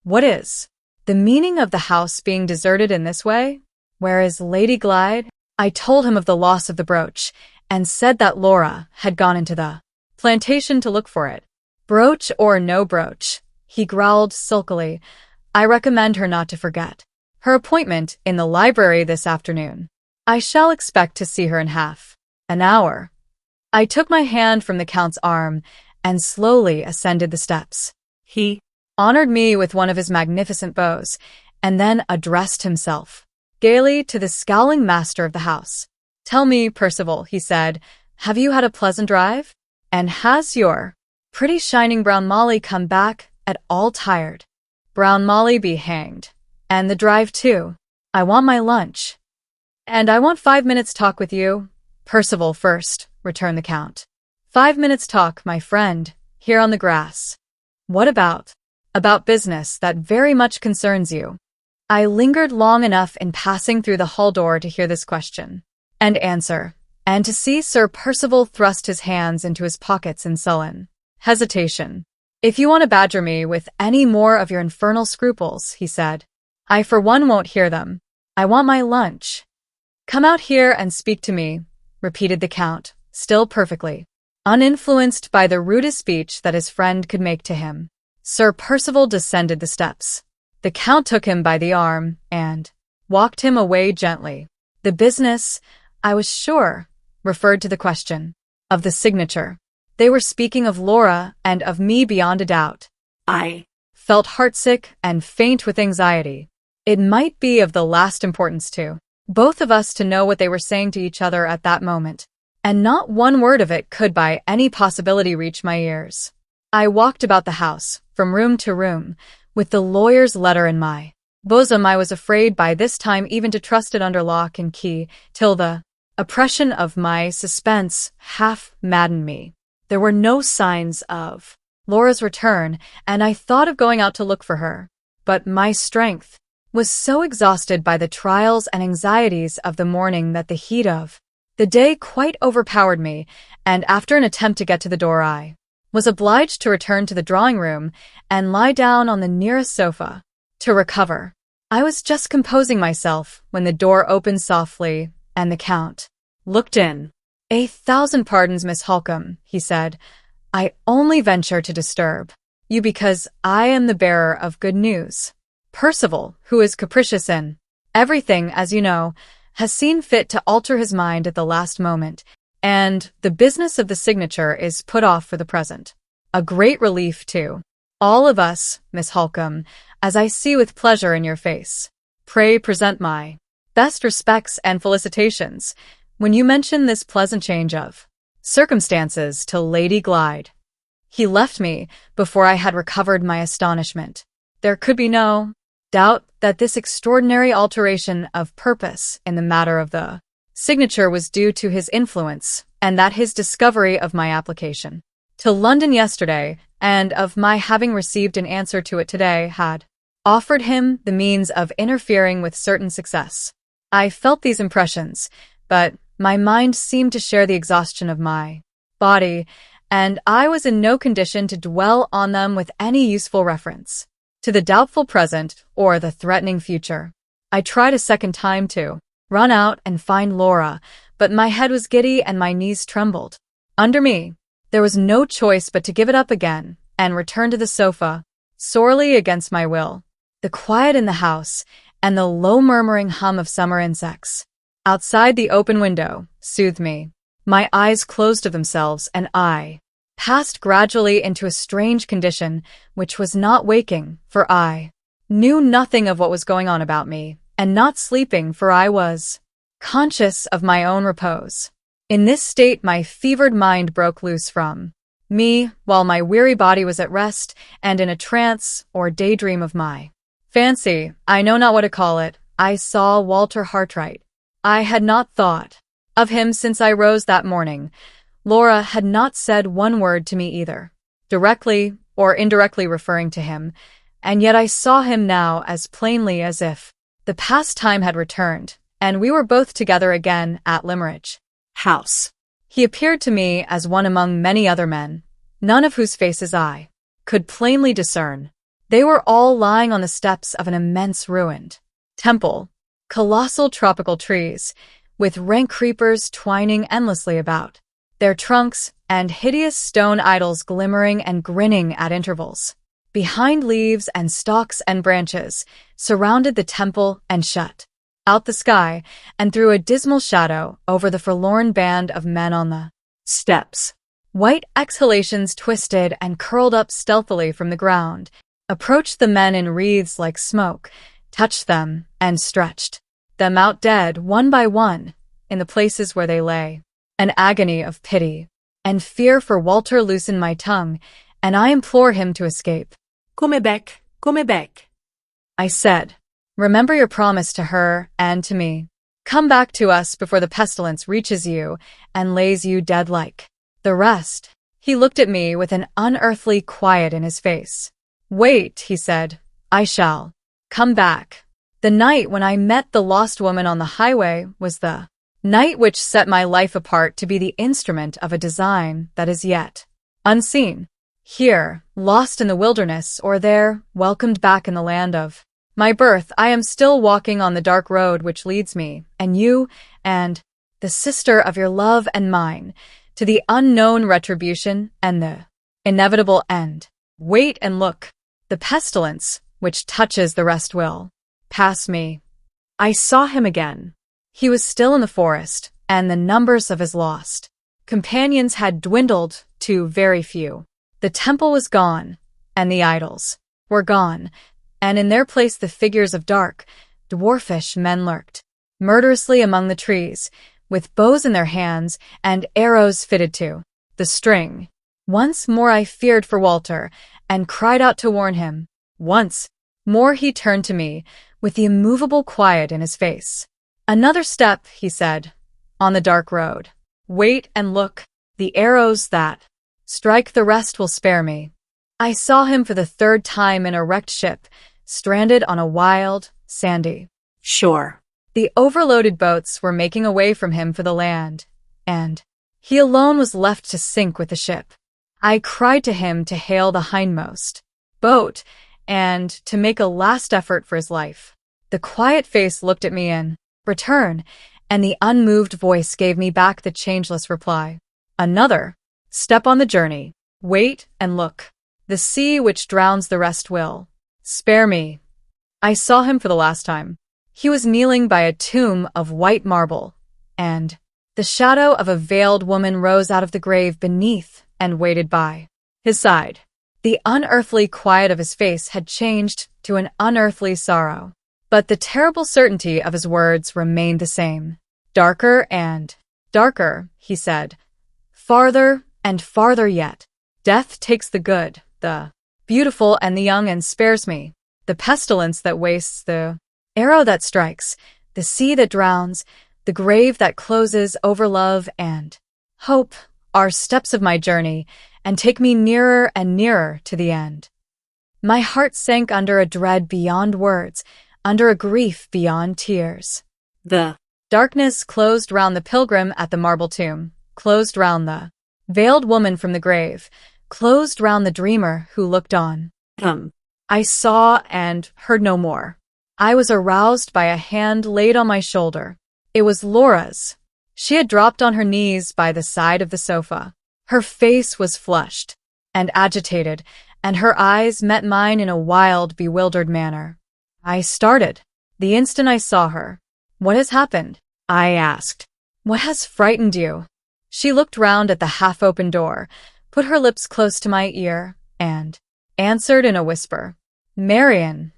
"What is the meaning of the house being deserted in this way? Where is Lady Glyde?" I told him of the loss of the brooch, and said that Laura had gone into the plantation to look for it. "Brooch or no brooch," he growled sulkily, "I recommend her not to forget her appointment in the library this afternoon. I shall expect to see her in half an hour." I took my hand from the Count's arm and slowly ascended the steps. He honored me with one of his magnificent bows, and then addressed himself gaily to the scowling master of the house. "Tell me, Percival," he said, "have you had a pleasant drive? And has your pretty shining brown Molly come back at all tired?" "Brown Molly be hanged. And the drive too. I want my lunch. And I want 5 minutes' talk with you." "Percival first," returned the Count. 5 minutes talk, my friend, here on the grass. What about? About business that very much concerns you. I lingered long enough in passing through the hall door to hear this question and answer, and to see Sir Percival thrust his hands into his pockets in sullen hesitation. If you want to badger me with any more of your infernal scruples, he said, I for one won't hear them. I want my lunch. Come out here and speak to me, repeated the Count, still perfectly uninfluenced by the rudest speech that his friend could make to him. Sir Percival descended the steps. The Count took him by the arm and walked him away gently. The business, I was sure, referred to the question of the signature. They were speaking of Laura and of me beyond a doubt. I felt heartsick and faint with anxiety. It might be of the last importance to both of us to know what they were saying to each other at that moment, and not one word of it could by any possibility reach my ears. I walked about the house, from room to room, with the lawyer's letter in my bosom. I was afraid by this time even to trust it under lock and key, till the oppression of my suspense half maddened me. There were no signs of Laura's return, and I thought of going out to look for her. But my strength was so exhausted by the trials and anxieties of the morning that the heat of the day quite overpowered me, and after an attempt to get to the door I was obliged to return to the drawing-room and lie down on the nearest sofa to recover. I was just composing myself when the door opened softly, and the Count looked in. 1,000 pardons, Miss Halcombe, he said. I only venture to disturb you because I am the bearer of good news. Percival, who is capricious in everything, as you know, has seen fit to alter his mind at the last moment, and the business of the signature is put off for the present. A great relief, too. All of us, Miss Halcombe, as I see with pleasure in your face. Pray present my best respects and felicitations when you mention this pleasant change of circumstances to Lady Glyde. He left me before I had recovered my astonishment. There could be no doubt that this extraordinary alteration of purpose in the matter of the signature was due to his influence, and that his discovery of my application to London yesterday, and of my having received an answer to it today, had offered him the means of interfering with certain success. I felt these impressions, but my mind seemed to share the exhaustion of my body, and I was in no condition to dwell on them with any useful reference to the doubtful present or the threatening future. I tried a second time to run out and find Laura, but my head was giddy and my knees trembled under me. There was no choice but to give it up again and return to the sofa, sorely against my will. The quiet in the house and the low murmuring hum of summer insects outside the open window soothed me. My eyes closed of themselves, and I passed gradually into a strange condition which was not waking, for I knew nothing of what was going on about me, and not sleeping, for I was conscious of my own repose. In this state my fevered mind broke loose from me, while my weary body was at rest and in a trance or daydream of my fancy. I know not what to call it. I saw Walter Hartright. I had not thought of him since I rose that morning. Laura had not said one word to me either, directly or indirectly referring to him, and yet I saw him now as plainly as if the past time had returned, and we were both together again at Limmeridge House. He appeared to me as one among many other men, none of whose faces I could plainly discern. They were all lying on the steps of an immense ruined temple, colossal tropical trees, with rank creepers twining endlessly about their trunks, and hideous stone idols glimmering and grinning at intervals behind leaves and stalks and branches, surrounded the temple and shut out the sky, and threw a dismal shadow over the forlorn band of men on the steps. White exhalations twisted and curled up stealthily from the ground, approached the men in wreaths like smoke, touched them, and stretched them out dead one by one in the places where they lay. An agony of pity and fear for Walter loosened my tongue, and I implore him to escape. Come back, I said. Remember your promise to her and to me. Come back to us before the pestilence reaches you and lays you dead like The rest. He looked at me with an unearthly quiet in his face. Wait, he said. I shall. Come back. The night when I met the lost woman on the highway was the night which set my life apart to be the instrument of a design that is yet unseen. Here, lost in the wilderness, or there, welcomed back in the land of my birth, I am still walking on the dark road which leads me, and you, and the sister of your love and mine, to the unknown retribution and the inevitable end. Wait and look. The pestilence, which touches the rest will pass me. I saw him again. He was still in the forest, and the numbers of his lost companions had dwindled to very few. The temple was gone, and the idols were gone, and in their place the figures of dark, dwarfish men lurked murderously among the trees, with bows in their hands and arrows fitted to the string. Once more I feared for Walter, and cried out to warn him. Once more he turned to me, with the immovable quiet in his face. Another step, he said, on the dark road. Wait and look. The arrows that strike the rest will spare me. I saw him for the third time in a wrecked ship, stranded on a wild, sandy shore. The overloaded boats were making away from him for the land, and he alone was left to sink with the ship. I cried to him to hail the hindmost boat and to make a last effort for his life. The quiet face looked at me in return, and the unmoved voice gave me back the changeless reply. Another step on the journey. Wait and look. The sea which drowns the rest will spare me. I saw him for the last time. He was kneeling by a tomb of white marble, and the shadow of a veiled woman rose out of the grave beneath and waited by his side. The unearthly quiet of his face had changed to an unearthly sorrow, but the terrible certainty of his words remained the same. Darker and darker, he said. Farther and farther yet. Death takes the good, the beautiful and the young, and spares me. The pestilence that wastes, the arrow that strikes, the sea that drowns, the grave that closes over love and hope are steps of my journey, and take me nearer and nearer to the end. My heart sank under a dread beyond words, under a grief beyond tears. The darkness closed round the pilgrim at the marble tomb, closed round the veiled woman from the grave, closed round the dreamer who looked on. I saw and heard no more. I was aroused by a hand laid on my shoulder. It was Laura's. She had dropped on her knees by the side of the sofa. Her face was flushed and agitated, and her eyes met mine in a wild, bewildered manner. I started the instant I saw her. What has happened? I asked. What has frightened you? She looked round at the half-open door, put her lips close to my ear, and answered in a whisper. Marian.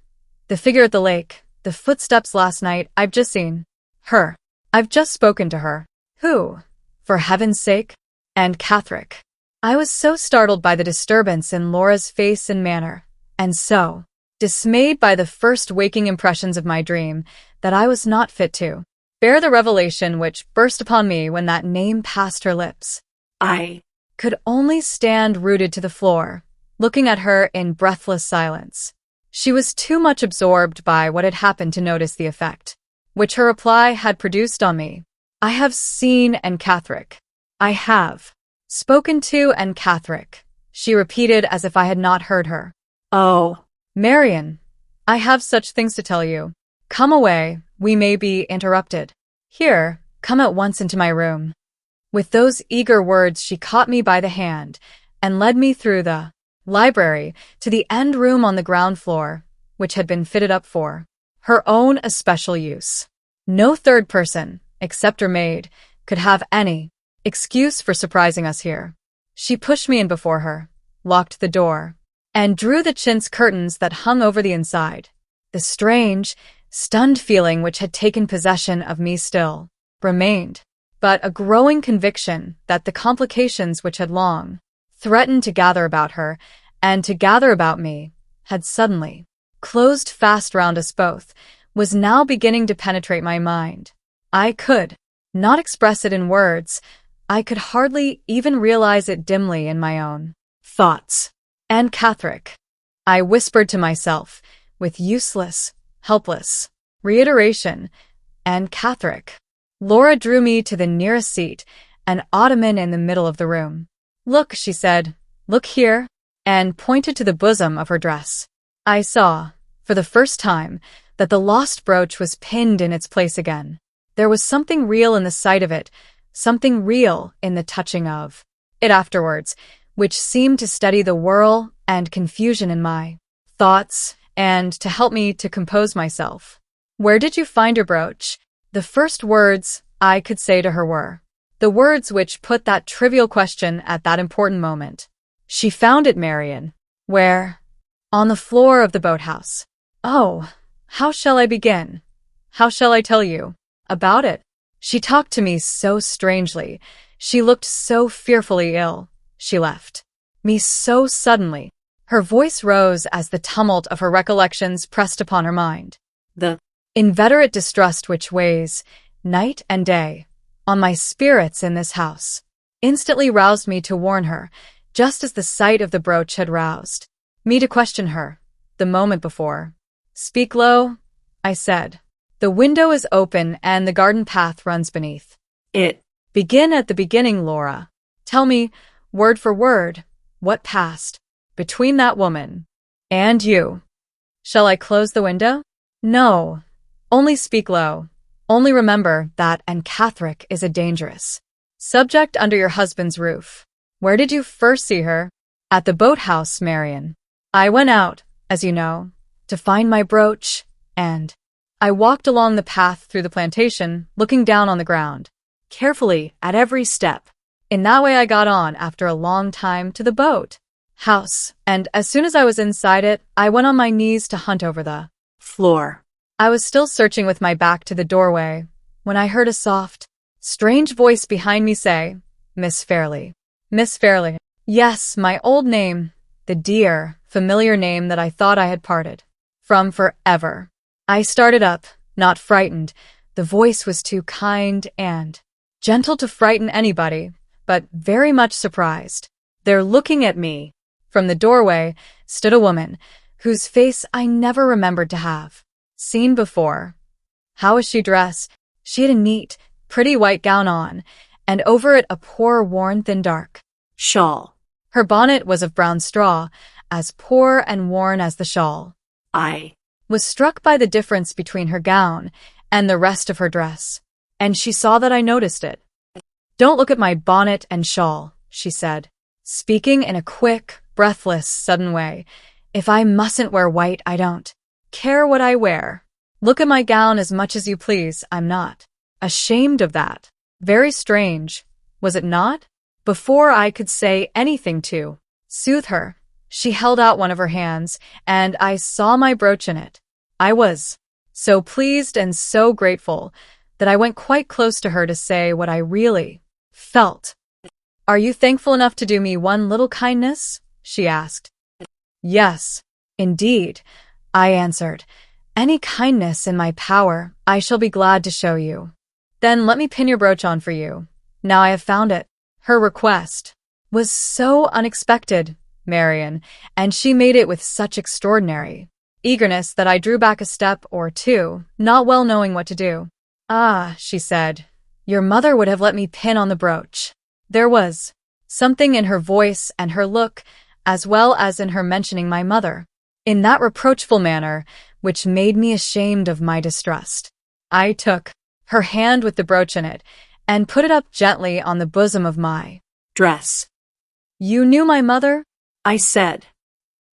The figure at the lake. The footsteps last night. I've just seen her. I've just spoken to her. Who? For heaven's sake? And Catherick. I was so startled by the disturbance in Laura's face and manner, and so dismayed by the first waking impressions of my dream, that I was not fit to bear the revelation which burst upon me when that name passed her lips. I could only stand rooted to the floor, looking at her in breathless silence. She was too much absorbed by what had happened to notice the effect which her reply had produced on me. I have seen and Catherick. I have spoken to and Catherick, she repeated as if I had not heard her. Oh, Marian, I have such things to tell you. Come away, we may be interrupted. Here, come at once into my room. With those eager words she caught me by the hand and led me through the library to the end room on the ground floor, which had been fitted up for her own especial use. No third person, except her maid, could have any excuse for surprising us here. She pushed me in before her, locked the door, and drew the chintz curtains that hung over the inside. The strange, stunned feeling which had taken possession of me still remained, but a growing conviction that the complications which had long threatened to gather about her and to gather about me had suddenly closed fast round us both, was now beginning to penetrate my mind. I could not express it in words, I could hardly even realize it dimly in my own thoughts. And Catherick, I whispered to myself, with useless, helpless reiteration, and Catherick. Laura drew me to the nearest seat, an ottoman in the middle of the room. Look, she said, look here, and pointed to the bosom of her dress. I saw, for the first time, that the lost brooch was pinned in its place again. There was something real in the sight of it, something real in the touching of it afterwards, which seemed to steady the whirl and confusion in my thoughts and to help me to compose myself. Where did you find your brooch? The first words I could say to her were the words which put that trivial question at that important moment. She found it, Marian. Where? On the floor of the boathouse. Oh, how shall I begin? How shall I tell you about it? She talked to me so strangely. She looked so fearfully ill. She left me so suddenly. Her voice rose as the tumult of her recollections pressed upon her mind. The inveterate distrust which weighs, night and day, on my spirits in this house, instantly roused me to warn her, just as the sight of the brooch had roused me to question her, the moment before. Speak low, I said. The window is open and the garden path runs beneath it. Begin at the beginning, Laura. Tell me, word for word, what passed between that woman and you. Shall I close the window? No. Only speak low. Only remember that and Catherick is a dangerous subject under your husband's roof. Where did you first see her? At the boathouse, Marian. I went out, as you know, to find my brooch, and I walked along the path through the plantation, looking down on the ground, carefully at every step. In that way I got on, after a long time, to the boat house, and as soon as I was inside it, I went on my knees to hunt over the floor. I was still searching with my back to the doorway, when I heard a soft, strange voice behind me say, Miss Fairlie. Miss Fairlie. Yes, my old name, the dear, familiar name that I thought I had parted from forever. I started up, not frightened. The voice was too kind and gentle to frighten anybody, but very much surprised. There, looking at me from the doorway, stood a woman whose face I never remembered to have seen before. How was she dressed? She had a neat, pretty white gown on, and over it a poor, worn, thin, dark shawl. Her bonnet was of brown straw, as poor and worn as the shawl. I was struck by the difference between her gown and the rest of her dress, and she saw that I noticed it. Don't look at my bonnet and shawl, she said, speaking in a quick, breathless, sudden way. If I mustn't wear white, I don't care what I wear. Look at my gown as much as you please. I'm not ashamed of that. Very strange, was it not? Before I could say anything to soothe her, she held out one of her hands, and I saw my brooch in it. I was so pleased and so grateful that I went quite close to her to say what I really felt. Are you thankful enough to do me one little kindness? She asked. Yes, indeed, I answered. Any kindness in my power, I shall be glad to show you. Then let me pin your brooch on for you. Now I have found it. Her request was so unexpected, Marian, and she made it with such extraordinary eagerness that I drew back a step or two, not well knowing what to do. Ah, she said, your mother would have let me pin on the brooch. There was something in her voice and her look, as well as in her mentioning my mother, in that reproachful manner, which made me ashamed of my distrust. I took her hand with the brooch in it, and put it up gently on the bosom of my dress. You knew my mother? I said.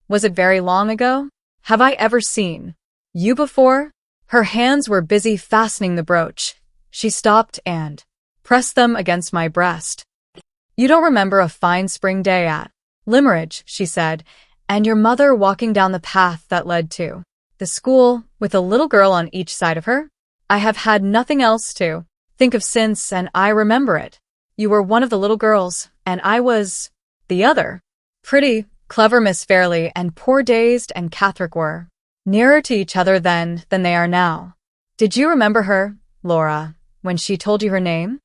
Was it very long ago? Have I ever seen you before? Her hands were busy fastening the brooch. She stopped and pressed them against my breast. You don't remember a fine spring day at Limeridge, she said, and your mother walking down the path that led to the school with a little girl on each side of her? I have had nothing else to think of since, and I remember it. You were one of the little girls, and I was the other. Pretty, clever Miss Fairlie and poor dazed and Catherick were nearer to each other then than they are now. Did you remember her, Laura, when she told you her name?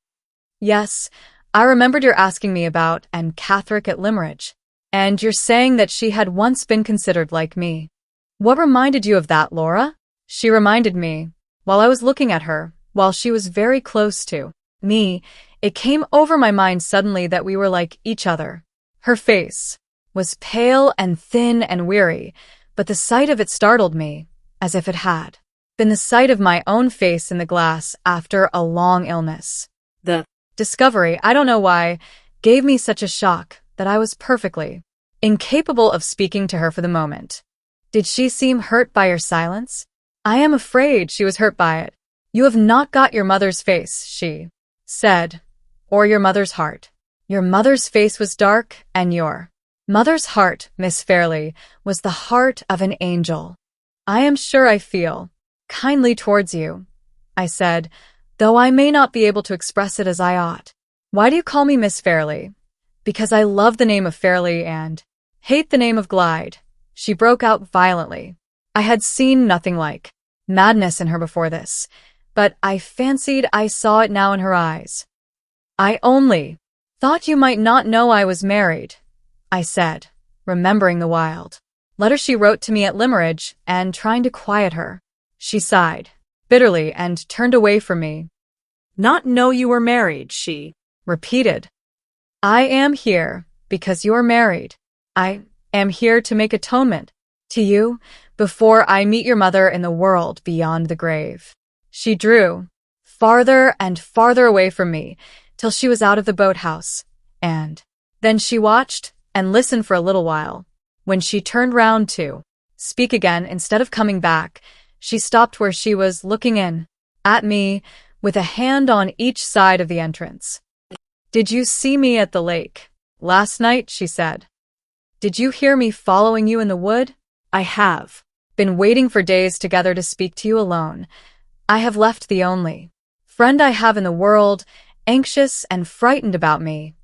Yes, I remembered you're asking me about and Catherick at Limerick, and you're saying that she had once been considered like me. What reminded you of that, Laura? She reminded me, while I was looking at her, while she was very close to me, it came over my mind suddenly that we were like each other. Her face was pale and thin and weary, but the sight of it startled me, as if it had been the sight of my own face in the glass after a long illness. The discovery, I don't know why, gave me such a shock that I was perfectly incapable of speaking to her for the moment. Did she seem hurt by your silence? I am afraid she was hurt by it. You have not got your mother's face, she said, or your mother's heart. Your mother's face was dark, and your mother's heart, Miss Fairlie, was the heart of an angel. I am sure I feel kindly towards you, I said, though I may not be able to express it as I ought. Why do you call me Miss Fairlie? Because I love the name of Fairlie and hate the name of Glyde. She broke out violently. I had seen nothing like madness in her before this, but I fancied I saw it now in her eyes. I only thought you might not know I was married, I said, remembering the wild letter she wrote to me at Limerick and trying to quiet her. She sighed bitterly and turned away from me. not know you were married, she repeated. I am here because you're married. I am here to make atonement to you before I meet your mother in the world beyond the grave. She drew farther and farther away from me till she was out of the boathouse, and then she watched and listened for a little while. When she turned round to speak again, instead of coming back, she stopped where she was looking in at me with a hand on each side of the entrance. Did you see me at the lake last night? She said. Did you hear me following you in the wood? I have been waiting for days together to speak to you alone. I have left the only friend I have in the world, anxious and frightened about me.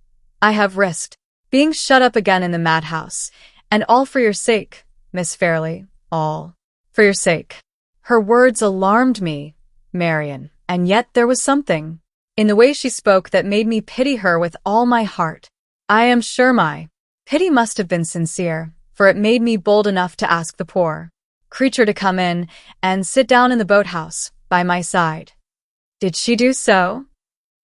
I have risked being shut up again in the madhouse, and all for your sake, Miss Fairlie, all for your sake. Her words alarmed me, Marian, and yet there was something in the way she spoke that made me pity her with all my heart. I am sure my pity must have been sincere, for it made me bold enough to ask the poor creature to come in and sit down in the boathouse by my side. Did she do so?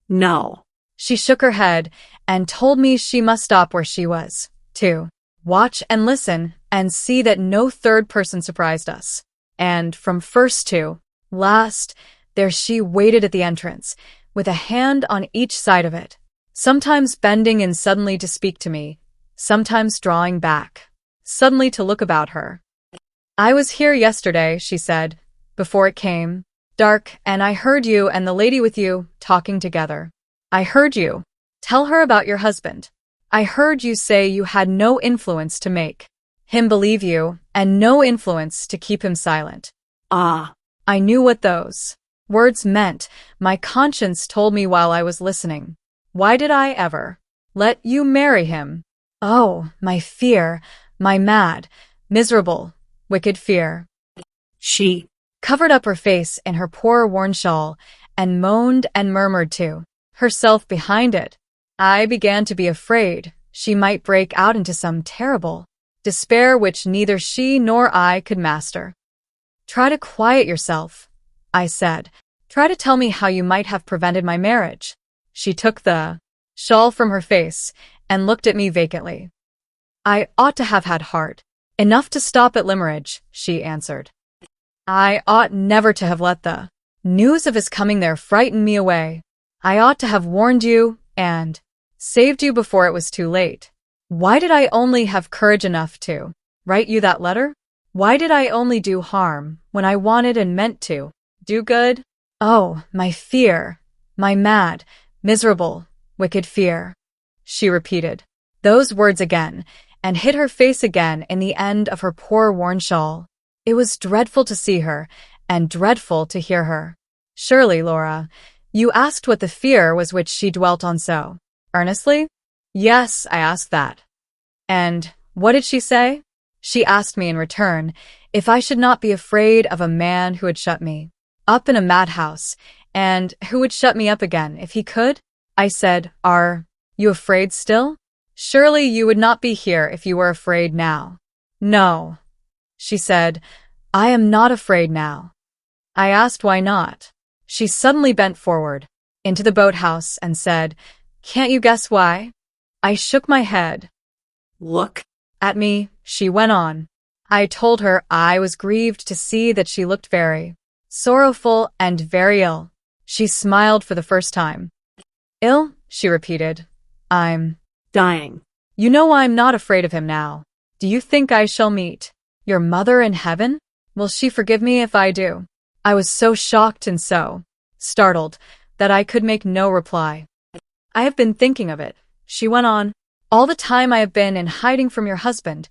No. She shook her head and told me she must stop where she was, to watch and listen and see that no third person surprised us. And from first to last, there she waited at the entrance, with a hand on each side of it, sometimes bending in suddenly to speak to me, sometimes drawing back, suddenly to look about her. I was here yesterday, she said, before it came dark, and I heard you and the lady with you talking together. I heard you tell her about your husband. I heard you say you had no influence to make him believe you, and no influence to keep him silent. Ah. I knew what those words meant. My conscience told me while I was listening. Why did I ever let you marry him? Oh, my fear, my mad, miserable, wicked fear. She covered up her face in her poor worn shawl and moaned and murmured to herself behind it. I began to be afraid she might break out into some terrible despair which neither she nor I could master. Try to quiet yourself, I said. Try to tell me how you might have prevented my marriage. She took the shawl from her face and looked at me vacantly. I ought to have had heart enough to stop at Limerick, she answered. I ought never to have let the news of his coming there frighten me away. I ought to have warned you and saved you before it was too late. Why did I only have courage enough to write you that letter? Why did I only do harm when I wanted and meant to do good? Oh, my fear, my mad, miserable, wicked fear. She repeated those words again and hid her face again in the end of her poor worn shawl. It was dreadful to see her and dreadful to hear her. Surely, Laura, you asked what the fear was which she dwelt on so earnestly? Yes, I asked that. And what did she say? She asked me in return if I should not be afraid of a man who had shut me up in a madhouse, and who would shut me up again if he could. I said, Are You afraid still? Surely you would not be here if you were afraid now. No, she said. I am not afraid now. I asked why not. She suddenly bent forward into the boathouse and said, Can't you guess why? I shook my head. Look At me, she went on. I told her I was grieved to see that she looked very sorrowful and very ill. She smiled for the first time. Ill? She repeated. I'm dying. You know I'm not afraid of him now. Do you think I shall meet your mother in heaven? Will she forgive me if I do? I was so shocked and so startled that I could make no reply. I have been thinking of it, she went on. All the time I have been in hiding from your husband.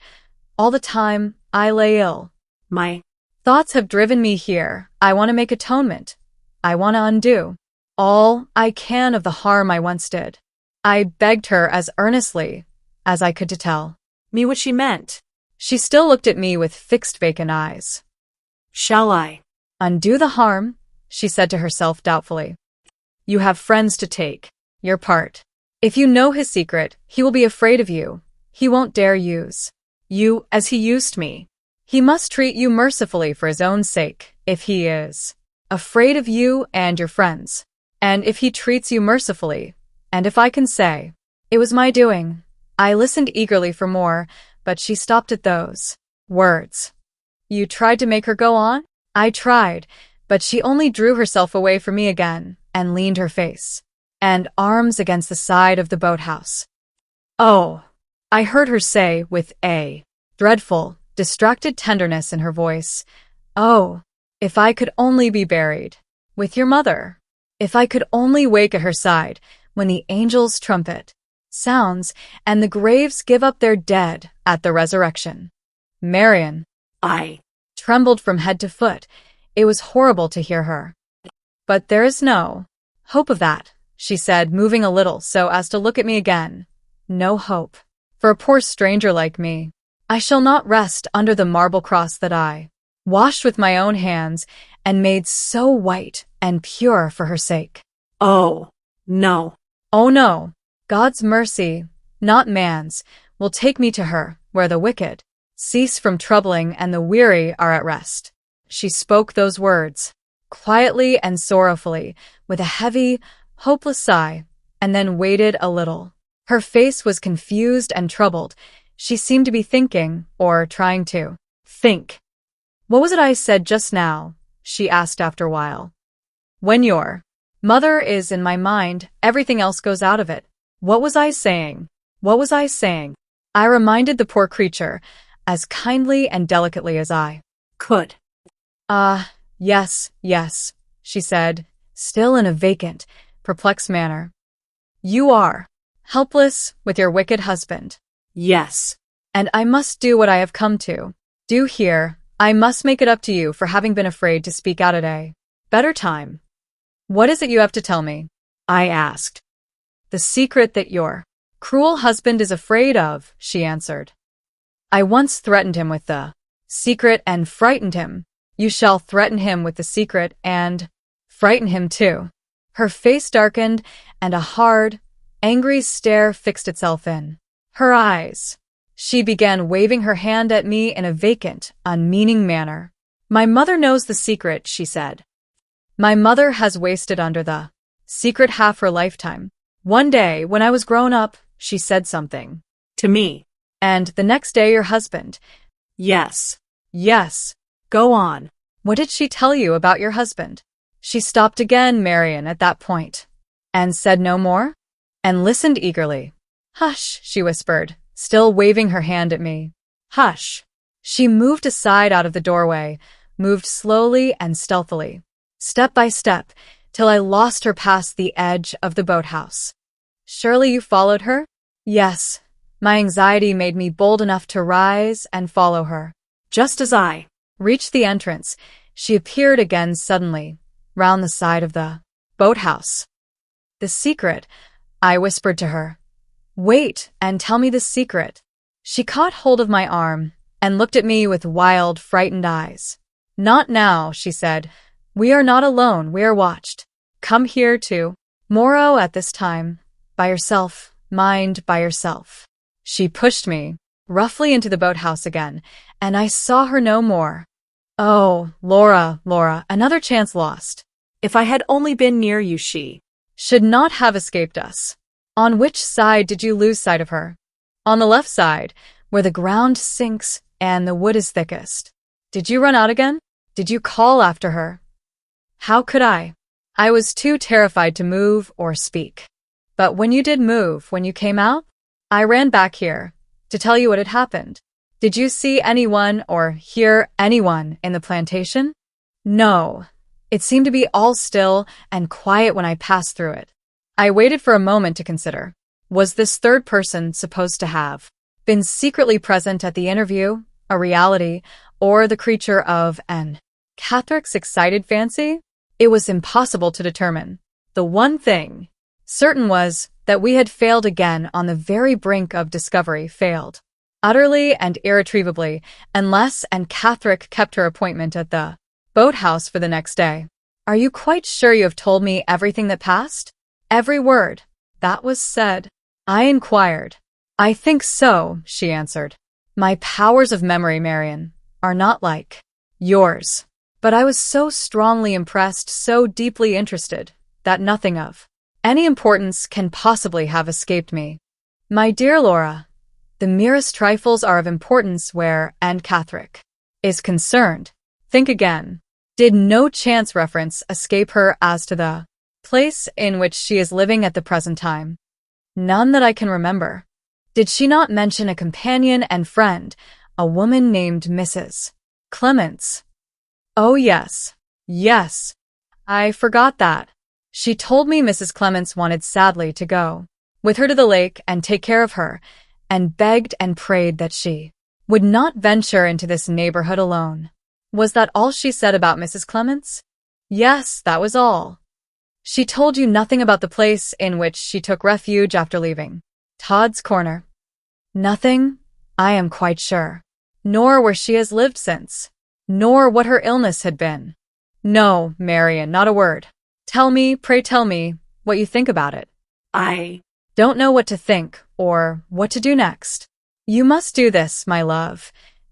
All the time I lay ill. My thoughts have driven me here. I want to make atonement. I want to undo all I can of the harm I once did. I begged her as earnestly as I could to tell me what she meant. She still looked at me with fixed vacant eyes. Shall I undo the harm? She said to herself doubtfully. You have friends to take your part. If you know his secret, he will be afraid of you. He won't dare use you as he used me. He must treat you mercifully for his own sake, if he is afraid of you and your friends. And if he treats you mercifully, and if I can say, it was my doing. I listened eagerly for more, but she stopped at those words. You tried to make her go on? I tried, but she only drew herself away from me again and leaned her face and arms against the side of the boathouse. Oh, I heard her say with a dreadful, distracted tenderness in her voice, oh, if I could only be buried with your mother. If I could only wake at her side when the angel's trumpet sounds and the graves give up their dead at the resurrection. Marian. I trembled from head to foot. It was horrible to hear her. But there is no hope of that, she said, moving a little so as to look at me again. No hope. For a poor stranger like me. I shall not rest under the marble cross that I washed with my own hands and made so white and pure for her sake. Oh, no. Oh, no. God's mercy, not man's, will take me to her, where the wicked cease from troubling and the weary are at rest. She spoke those words, quietly and sorrowfully, with a heavy, hopeless sigh, and then waited a little. Her face was confused and troubled. She seemed to be thinking, or trying to think. What was it I said just now? She asked after a while. When your mother is in my mind, everything else goes out of it. What was I saying? What was I saying? I reminded the poor creature, as kindly and delicately as I could. Yes, she said, still in a vacant, perplexed manner. You are helpless with your wicked husband. Yes. And I must do what I have come to do here. I must make it up to you for having been afraid to speak out at a better time. What is it you have to tell me? I asked. The secret that your cruel husband is afraid of, she answered. I once threatened him with the secret and frightened him. You shall threaten him with the secret and frighten him too. Her face darkened and a hard, angry stare fixed itself in her eyes. She began waving her hand at me in a vacant, unmeaning manner. My mother knows the secret, she said. My mother has wasted under the secret half her lifetime. One day, when I was grown up, she said something to me. And the next day your husband. Yes. Go on. What did she tell you about your husband? She stopped again, Marian, at that point. And said no more? And listened eagerly. Hush, she whispered, still waving her hand at me. Hush. She moved aside out of the doorway, moved slowly and stealthily, step by step, till I lost her past the edge of the boathouse. Surely you followed her? Yes. My anxiety made me bold enough to rise and follow her. Just as I reached the entrance, she appeared again suddenly, round the side of the boathouse. The secret, I whispered to her. Wait and tell me the secret. She caught hold of my arm and looked at me with wild, frightened eyes. Not now, she said. We are not alone, we are watched. Come here to morrow at this time, by yourself, mind by yourself. She pushed me, roughly into the boathouse again, and I saw her no more. Oh, Laura, another chance lost. If I had only been near you, she should not have escaped us. On which side did you lose sight of her? On the left side, where the ground sinks and the wood is thickest. Did you run out again? Did you call after her? How could I? I was too terrified to move or speak. But when you did move, when you came out, I ran back here to tell you what had happened. Did you see anyone or hear anyone in the plantation? No. It seemed to be all still and quiet when I passed through it. I waited for a moment to consider. Was this third person supposed to have been secretly present at the interview, a reality, or the creature of an Catherick's excited fancy? It was impossible to determine. The one thing certain was that we had failed again on the very brink of discovery, failed utterly and irretrievably, unless and Catherick kept her appointment at the boathouse for the next day. Are you quite sure you have told me everything that passed? Every word that was said? I inquired. I think so, she answered. My powers of memory, Marian, are not like yours. But I was so strongly impressed, so deeply interested, that nothing of any importance can possibly have escaped me. My dear Laura, the merest trifles are of importance where and Catherick is concerned. Think again. Did no chance reference escape her as to the place in which she is living at the present time? None that I can remember. Did she not mention a companion and friend, a woman named Mrs. Clements? Oh, yes. Yes. I forgot that. She told me Mrs. Clements wanted sadly to go with her to the lake and take care of her, and begged and prayed that she would not venture into this neighborhood alone. Was that all she said about Mrs. Clements? Yes, that was all. She told you nothing about the place in which she took refuge after leaving Todd's Corner? Nothing, I am quite sure. Nor where she has lived since. Nor what her illness had been. No, Marian, not a word. Tell me, pray tell me, what you think about it. I don't know what to think or what to do next. You must do this, my love.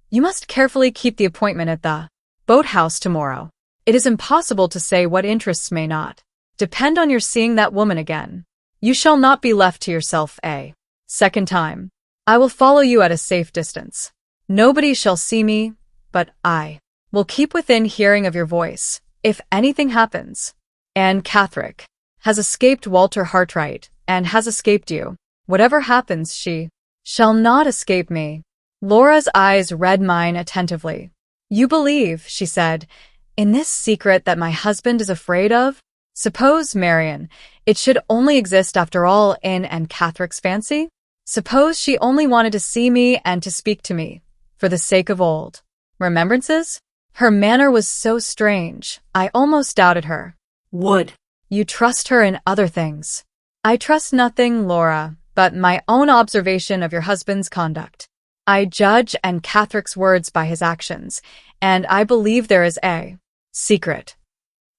You must carefully keep the appointment at the boathouse tomorrow. It is impossible to say what interests may not depend on your seeing that woman again. You shall not be left to yourself a second time. I will follow you at a safe distance. Nobody shall see me, but I will keep within hearing of your voice, if anything happens. And Catherick has escaped Walter Hartright, and has escaped you. Whatever happens, she shall not escape me. Laura's eyes read mine attentively. You believe, she said, in this secret that my husband is afraid of? Suppose, Marian, it should only exist after all in and Catherick's fancy? Suppose she only wanted to see me and to speak to me, for the sake of old remembrances? Her manner was so strange, I almost doubted her. Would you trust her in other things? I trust nothing, Laura, but my own observation of your husband's conduct. I judge and Catherick's words by his actions, and I believe there is a secret.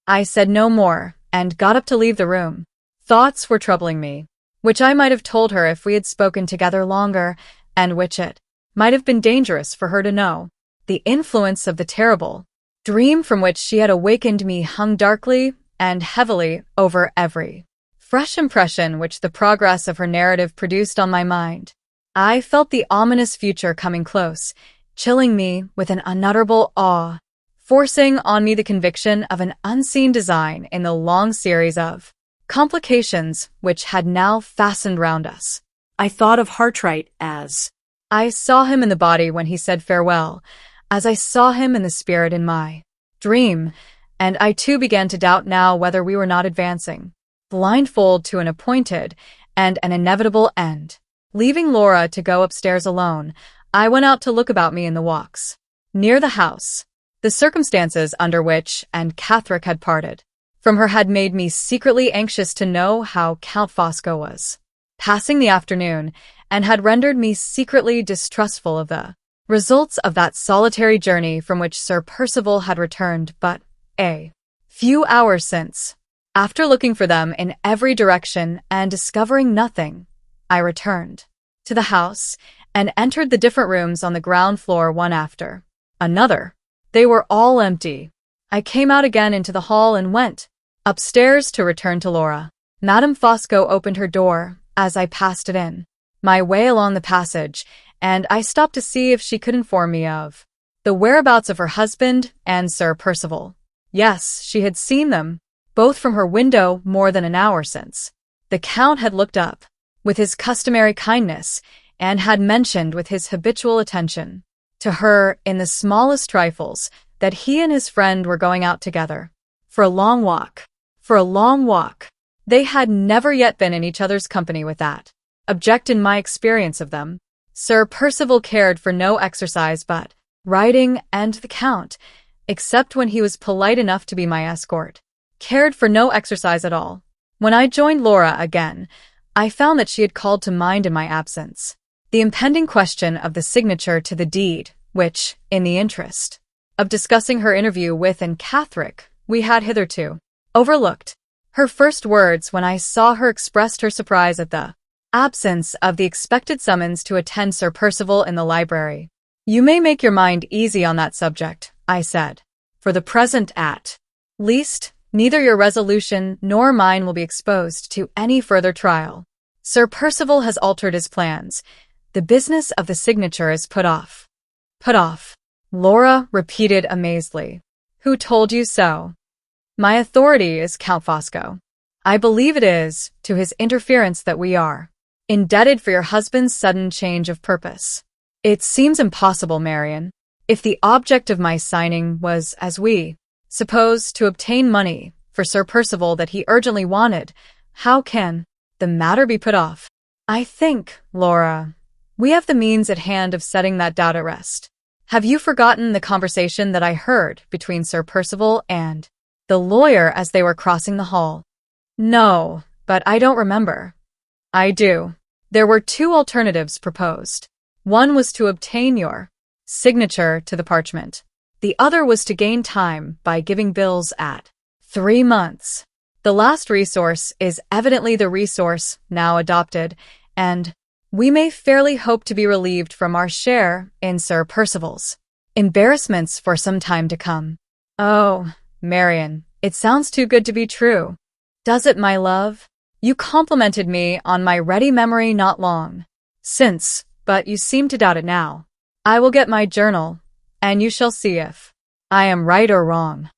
I said no more, and got up to leave the room. Thoughts were troubling me, which I might have told her if we had spoken together longer, and which it might have been dangerous for her to know. The influence of the terrible dream from which she had awakened me hung darkly and heavily over every fresh impression which the progress of her narrative produced on my mind. I felt the ominous future coming close, chilling me with an unutterable awe, forcing on me the conviction of an unseen design in the long series of complications which had now fastened round us. I thought of Hartright as I saw him in the body when he said farewell, as I saw him in the spirit in my dream, and I too began to doubt now whether we were not advancing blindfold to an appointed and an inevitable end. Leaving Laura to go upstairs alone, I went out to look about me in the walks near the house. The circumstances under which and Catherick had parted from her had made me secretly anxious to know how Count Fosco was passing the afternoon, and had rendered me secretly distrustful of the results of that solitary journey from which Sir Percival had returned but a few hours since. After looking for them in every direction and discovering nothing, I returned to the house and entered the different rooms on the ground floor one after another. They were all empty. I came out again into the hall and went upstairs to return to Laura. Madame Fosco opened her door as I passed it in my way along the passage, and I stopped to see if she could inform me of the whereabouts of her husband and Sir Percival. Yes, she had seen them, both from her window more than an hour since. The Count had looked up with his customary kindness and had mentioned with his habitual attention to her in the smallest trifles that he and his friend were going out together for a long walk. For a long walk. They had never yet been in each other's company with that object in my experience of them. Sir Percival cared for no exercise but riding, and the Count, except when he was polite enough to be my escort, cared for no exercise at all. When I joined Laura again, I found that she had called to mind in my absence the impending question of the signature to the deed, which, in the interest of discussing her interview with and Gothic, we had hitherto overlooked. Her first words when I saw her expressed her surprise at the absence of the expected summons to attend Sir Percival in the library. "You may make your mind easy on that subject," I said. "For the present at least, neither your resolution nor mine will be exposed to any further trial. Sir Percival has altered his plans. The business of the signature is put off." "Put off?" Laura repeated amazedly. "Who told you so?" "My authority is Count Fosco. I believe it is to his interference that we are indebted for your husband's sudden change of purpose." "It seems impossible, Marian. If the object of my signing was, as we suppose, to obtain money for Sir Percival that he urgently wanted, how can the matter be put off?" "I think, Laura, we have the means at hand of setting that doubt at rest. Have you forgotten the conversation that I heard between Sir Percival and the lawyer as they were crossing the hall?" "No, but I don't remember." "I do. There were two alternatives proposed. One was to obtain your signature to the parchment. The other was to gain time by giving bills at 3 months. The last resource is evidently the resource now adopted, and we may fairly hope to be relieved from our share in Sir Percival's embarrassments for some time to come." "Oh, Marian, it sounds too good to be true." "Does it, my love? You complimented me on my ready memory not long since, but you seem to doubt it now. I will get my journal, and you shall see if I am right or wrong."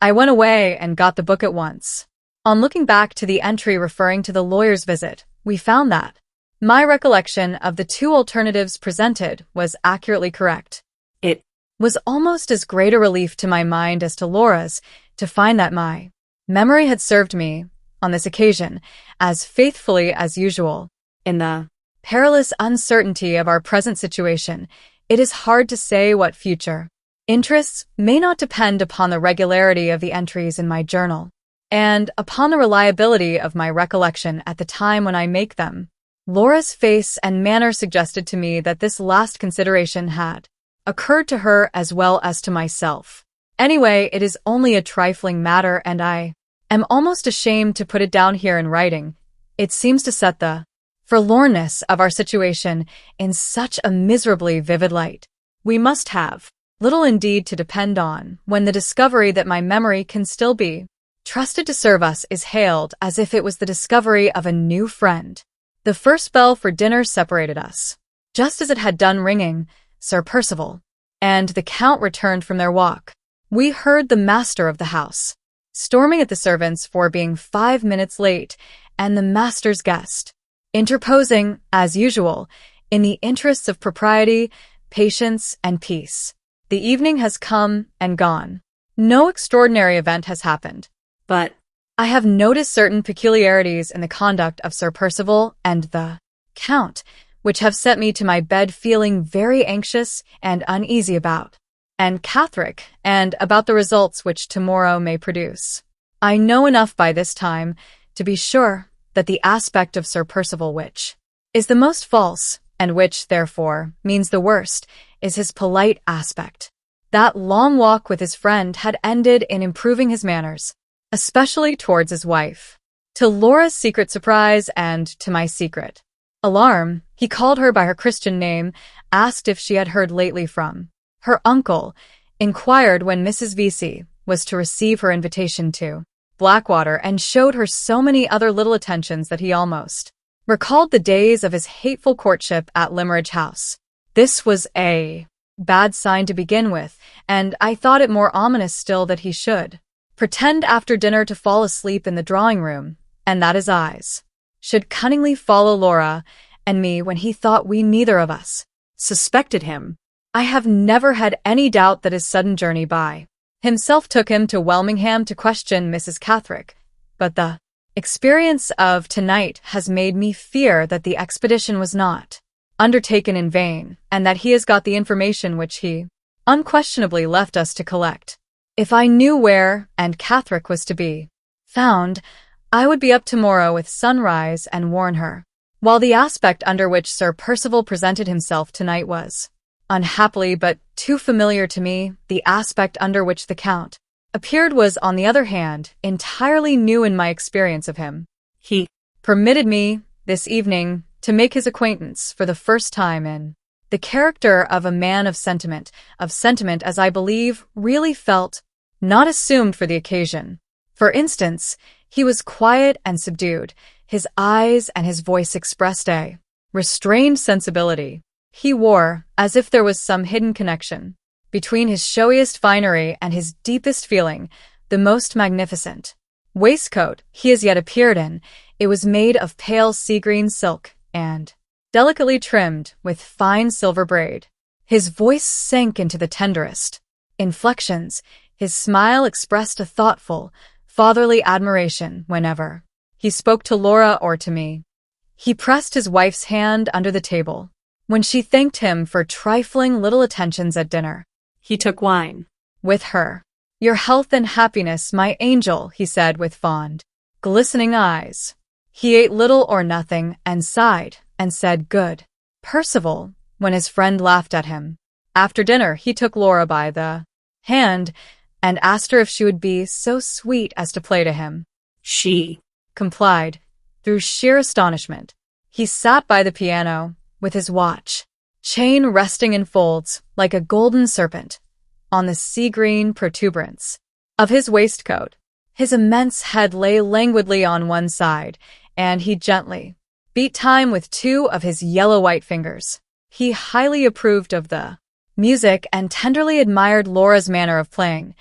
I went away and got the book at once. On looking back to the entry referring to the lawyer's visit, we found that my recollection of the two alternatives presented was accurately correct. It was almost as great a relief to my mind as to Laura's to find that my memory had served me, on this occasion, as faithfully as usual. In the perilous uncertainty of our present situation, it is hard to say what future interests may not depend upon the regularity of the entries in my journal, and upon the reliability of my recollection at the time when I make them. Laura's face and manner suggested to me that this last consideration had occurred to her as well as to myself. Anyway, it is only a trifling matter, and I am almost ashamed to put it down here in writing. It seems to set the forlornness of our situation in such a miserably vivid light. We must have little indeed to depend on when the discovery that my memory can still be trusted to serve us is hailed as if it was the discovery of a new friend. The first bell for dinner separated us. Just as it had done ringing, Sir Percival and the Count returned from their walk. We heard the master of the house storming at the servants for being 5 minutes late, and the master's guest interposing, as usual, in the interests of propriety, patience, and peace. The evening has come and gone. No extraordinary event has happened, but I have noticed certain peculiarities in the conduct of Sir Percival and the Count, which have sent me to my bed feeling very anxious and uneasy about and Gothic, and about the results which tomorrow may produce. I know enough by this time to be sure that the aspect of Sir Percival which is the most false, and which, therefore, means the worst, is his polite aspect. That long walk with his friend had ended in improving his manners, especially towards his wife. To Laura's secret surprise and to my secret Alarm, he called her by her Christian name, asked if she had heard lately from her uncle, inquired when Mrs. Vesey was to receive her invitation to Blackwater, and showed her so many other little attentions that he almost recalled the days of his hateful courtship at Limeridge House. This was a bad sign to begin with, and I thought it more ominous still that he should pretend after dinner to fall asleep in the drawing-room, and that his eyes should cunningly follow Laura and me when he thought we neither of us Suspected him. I have never had any doubt that his sudden journey by himself took him to Welmingham to question Mrs. Catherick, but the experience of tonight has made me fear that the expedition was not undertaken in vain, and that he has got the information which he unquestionably left us to collect. If I knew where and Catherick was to be found, I would be up tomorrow with sunrise and warn her. While the aspect under which Sir Percival presented himself tonight was, unhappily but too familiar to me, the aspect under which the Count appeared was, on the other hand, entirely new in my experience of him. He permitted me, this evening, to make his acquaintance for the first time in the character of a man of sentiment as I believe really felt, not assumed for the occasion. For instance, he was quiet and subdued. His eyes and his voice expressed a restrained sensibility. He wore, as if there was some hidden connection between his showiest finery and his deepest feeling, the most magnificent waistcoat he as yet appeared in. It was made of pale sea-green silk and delicately trimmed with fine silver braid. His voice sank into the tenderest inflections. His smile expressed a thoughtful, fatherly admiration whenever he spoke to Laura or to me. He pressed his wife's hand under the table when she thanked him for trifling little attentions at dinner. He took wine with her. "Your health and happiness, my angel," he said with fond, glistening eyes. He ate little or nothing and sighed and said, "Good Percival," when his friend laughed at him. After dinner, he took Laura by the hand and asked her if she would be so sweet as to play to him. She complied, through sheer astonishment. He sat by the piano, with his watch chain resting in folds like a golden serpent on the sea-green protuberance of his waistcoat. His immense head lay languidly on one side, and he gently beat time with two of his yellow-white fingers. He highly approved of the music and tenderly admired Laura's manner of playing,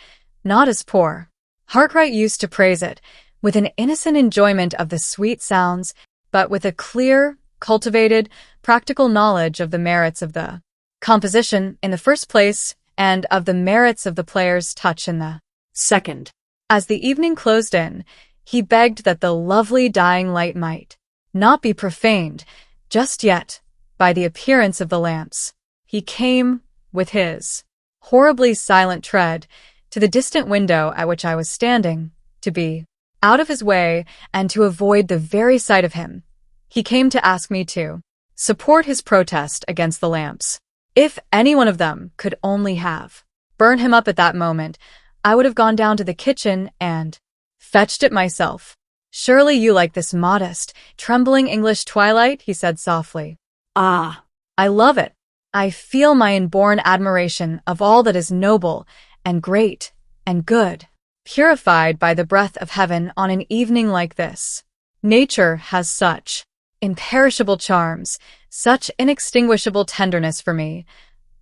not as poor Hartright used to praise it, with an innocent enjoyment of the sweet sounds, but with a clear, cultivated, practical knowledge of the merits of the composition in the first place and of the merits of the player's touch in the second. As the evening closed in, he begged that the lovely dying light might not be profaned just yet by the appearance of the lamps. He came, with his horribly silent tread, to the distant window at which I was standing, to be out of his way and to avoid the very sight of him. He came to ask me to support his protest against the lamps. If any one of them could only have burned him up at that moment, I would have gone down to the kitchen and fetched it myself. "Surely you like this modest, trembling English twilight," he said softly. "Ah, I love it. I feel my inborn admiration of all that is noble and great and good, purified by the breath of heaven on an evening like this. Nature has such imperishable charms, such inextinguishable tenderness for me.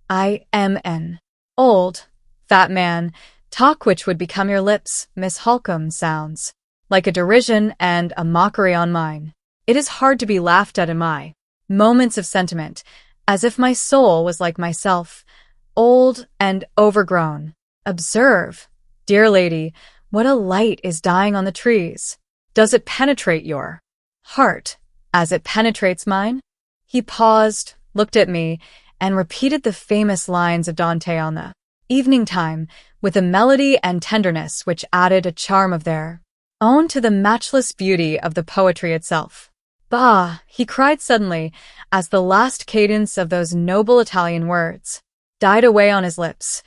I am an old, fat man. Talk which would become your lips, Miss Halcombe, sounds like a derision and a mockery on mine. It is hard to be laughed at in my moments of sentiment, as if my soul was like myself, old and overgrown. Observe, dear lady, what a light is dying on the trees. Does it penetrate your heart as it penetrates mine?" He paused, looked at me, and repeated the famous lines of Dante on the evening time, with a melody and tenderness which added a charm of their own to the matchless beauty of the poetry itself. "Bah!" he cried suddenly, as the last cadence of those noble Italian words died away on his lips.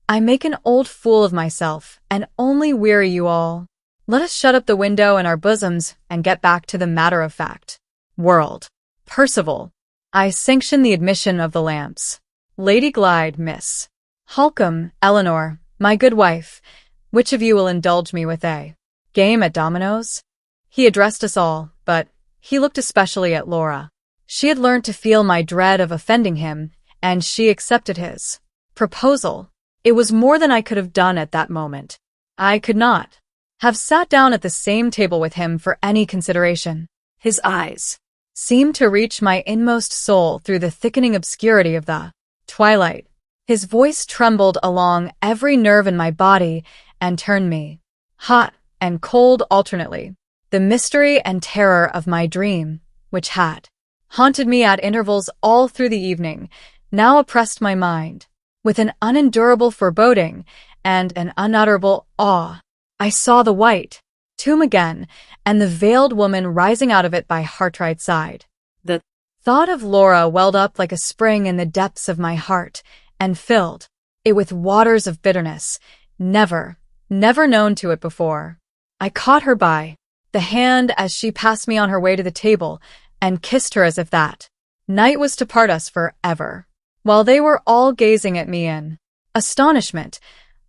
"I make an old fool of myself, and only weary you all. Let us shut up the window in our bosoms and get back to the matter-of-fact world." Percival. I sanction the admission of the lamps. Lady Glyde, Miss Halcombe, Eleanor, my good wife, which of you will indulge me with a game at dominoes? He addressed us all, but he looked especially at Laura. She had learned to feel my dread of offending him, and she accepted his proposal. It was more than I could have done at that moment. I could not have sat down at the same table with him for any consideration. His eyes seemed to reach my inmost soul through the thickening obscurity of the twilight. His voice trembled along every nerve in my body and turned me hot and cold alternately. The mystery and terror of my dream, which had haunted me at intervals all through the evening, now oppressed my mind with an unendurable foreboding and an unutterable awe. I saw the white tomb again, and the veiled woman rising out of it by Hartright's side. The thought of Laura welled up like a spring in the depths of my heart and filled it with waters of bitterness, never known to it before. I caught her by the hand as she passed me on her way to the table and kissed her as if that night was to part us forever. While they were all gazing at me in astonishment,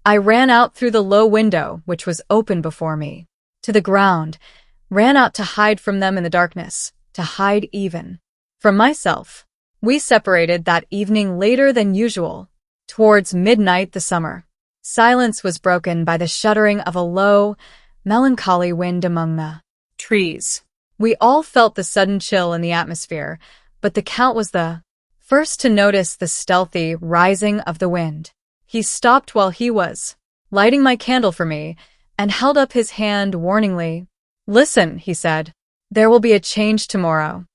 I ran out through the low window, which was open before me, to the ground, ran out to hide from them in the darkness, to hide even from myself. We separated that evening later than usual. Towards midnight the summer silence was broken by the shuddering of a low, melancholy wind among the trees. We all felt the sudden chill in the atmosphere, but the Count was the first to notice the stealthy rising of the wind. He stopped while he was lighting my candle for me and held up his hand warningly. "Listen," he said. "There will be a change tomorrow.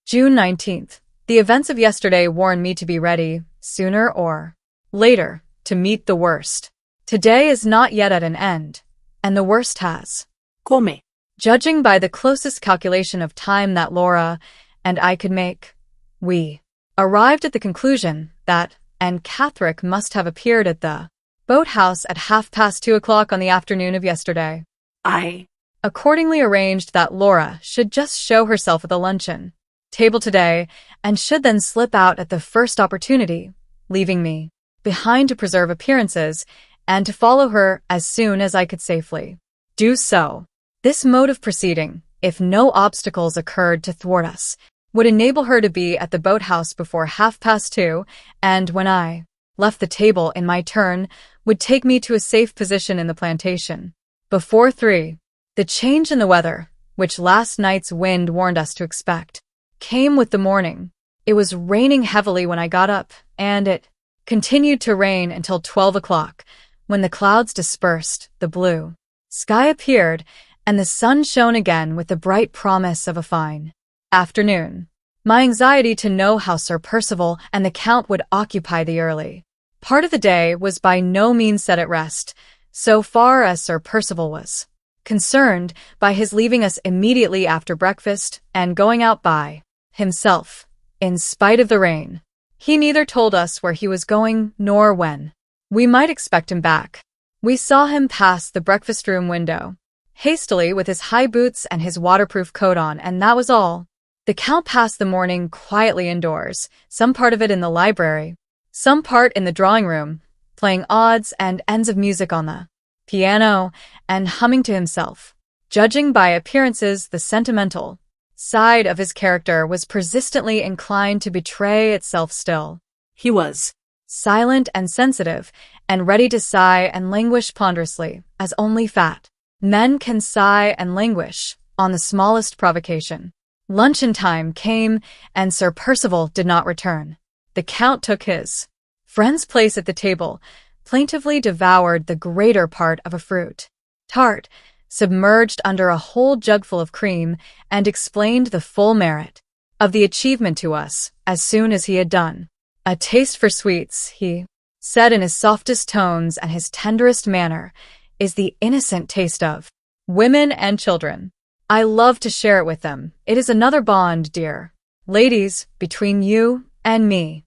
June 19th. The events of yesterday warn me to be ready, sooner or later, to meet the worst. Today is not yet at an end, and the worst has Come. Judging by the closest calculation of time that Laura and I could make, we arrived at the conclusion that Anne Catherick must have appeared at the boathouse at 2:30 on the afternoon of yesterday. I accordingly arranged that Laura should just show herself at the luncheon table today and should then slip out at the first opportunity, leaving me behind to preserve appearances and to follow her as soon as I could safely do so. This mode of proceeding, if no obstacles occurred to thwart us, would enable her to be at the boathouse before 2:30, and when I left the table in my turn, would take me to a safe position in the plantation before 3. The change in the weather, which last night's wind warned us to expect, came with the morning. It was raining heavily when I got up, and it continued to rain until 12 o'clock, when the clouds dispersed, the blue sky appeared, and the sun shone again with the bright promise of a fine afternoon. My anxiety to know how Sir Percival and the Count would occupy the early part of the day was by no means set at rest, so far as Sir Percival was concerned, by his leaving us immediately after breakfast and going out by himself, in spite of the rain. He neither told us where he was going nor when we might expect him back. We saw him pass the breakfast-room window, hastily with his high boots and his waterproof coat on, and that was all. The Count passed the morning quietly indoors, some part of it in the library, some part in the drawing-room, playing odds and ends of music on the piano and humming to himself. Judging by appearances, the sentimental side of his character was persistently inclined to betray itself still. He was silent and sensitive, and ready to sigh and languish ponderously, as only fat men can sigh and languish on the smallest provocation. Luncheon time came, and Sir Percival did not return. The Count took his friend's place at the table, plaintively devoured the greater part of a fruit tart, submerged under a whole jugful of cream, and explained the full merit of the achievement to us as soon as he had done. "A taste for sweets," he said in his softest tones and his tenderest manner, "is the innocent taste of women and children. I love to share it with them. It is another bond, dear ladies, between you and me."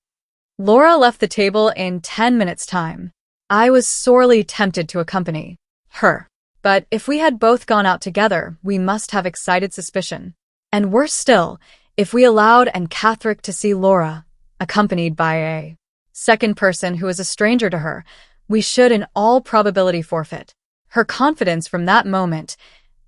Laura left the table in 10 minutes' time. I was sorely tempted to accompany her, but if we had both gone out together, we must have excited suspicion. And worse still, If we allowed Aunt Catherick to see Laura, accompanied by a second person who is a stranger to her, we should in all probability forfeit her confidence from that moment,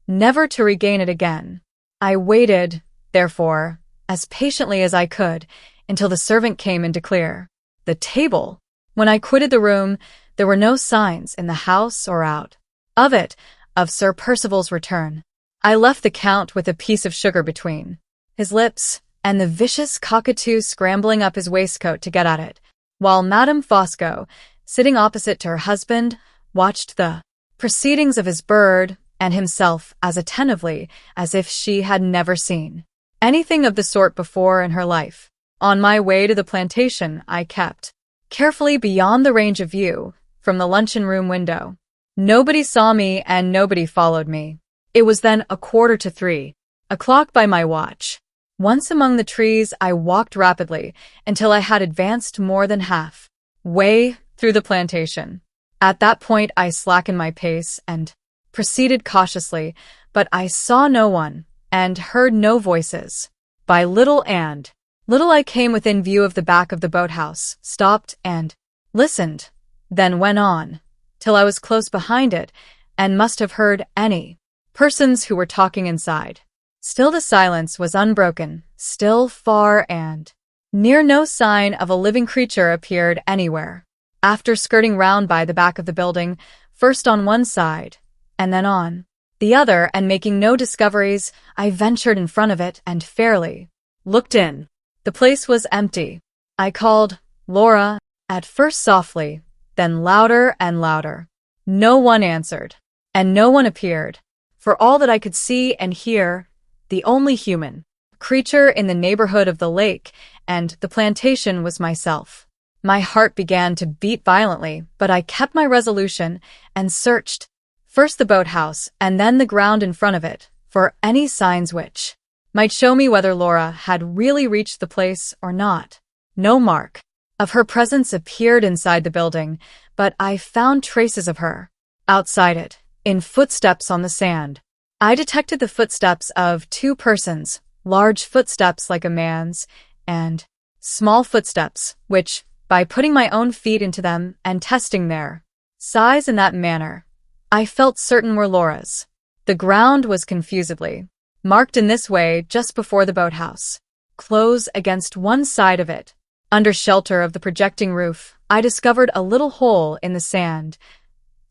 never to regain it again. I waited, therefore, as patiently as I could, until the servant came in to clear the table. When I quitted the room, there were no signs in the house or out of it of Sir Percival's return. I left the Count with a piece of sugar between his lips, and the vicious cockatoo scrambling up his waistcoat to get at it, while Madame Fosco, sitting opposite to her husband, watched the proceedings of his bird and himself as attentively as if she had never seen anything of the sort before in her life. On my way to the plantation, I kept carefully beyond the range of view from the luncheon-room window. Nobody saw me and nobody followed me. It was then 2:45 by my watch. Once among the trees, I walked rapidly until I had advanced more than half way through the plantation. At that point, I slackened my pace and proceeded cautiously, but I saw no one and heard no voices. By little I came within view of the back of the boathouse, stopped and listened, then went on, till I was close behind it and must have heard any persons who were talking inside. Still the silence was unbroken, still far and near no sign of a living creature appeared anywhere. After skirting round by the back of the building, first on one side, and then on the other, and making no discoveries, I ventured in front of it and fairly looked in. The place was empty. I called, "Laura," at first softly, then louder and louder. No one answered, and no one appeared. For all that I could see and hear, the only human creature in the neighborhood of the lake and the plantation was myself. My heart began to beat violently, but I kept my resolution and searched first the boathouse and then the ground in front of it for any signs which might show me whether Laura had really reached the place or not. No mark of her presence appeared inside the building, but I found traces of her outside it, in footsteps on the sand. I detected the footsteps of two persons, large footsteps like a man's, and small footsteps, which, by putting my own feet into them and testing their size in that manner, I felt certain were Laura's. The ground was confusedly marked in this way just before the boathouse. Close against one side of it, under shelter of the projecting roof, I discovered a little hole in the sand.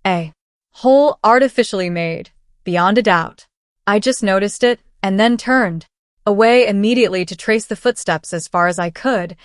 A hole artificially made, beyond a doubt. I just noticed it, and then turned away immediately to trace the footsteps as far as I could,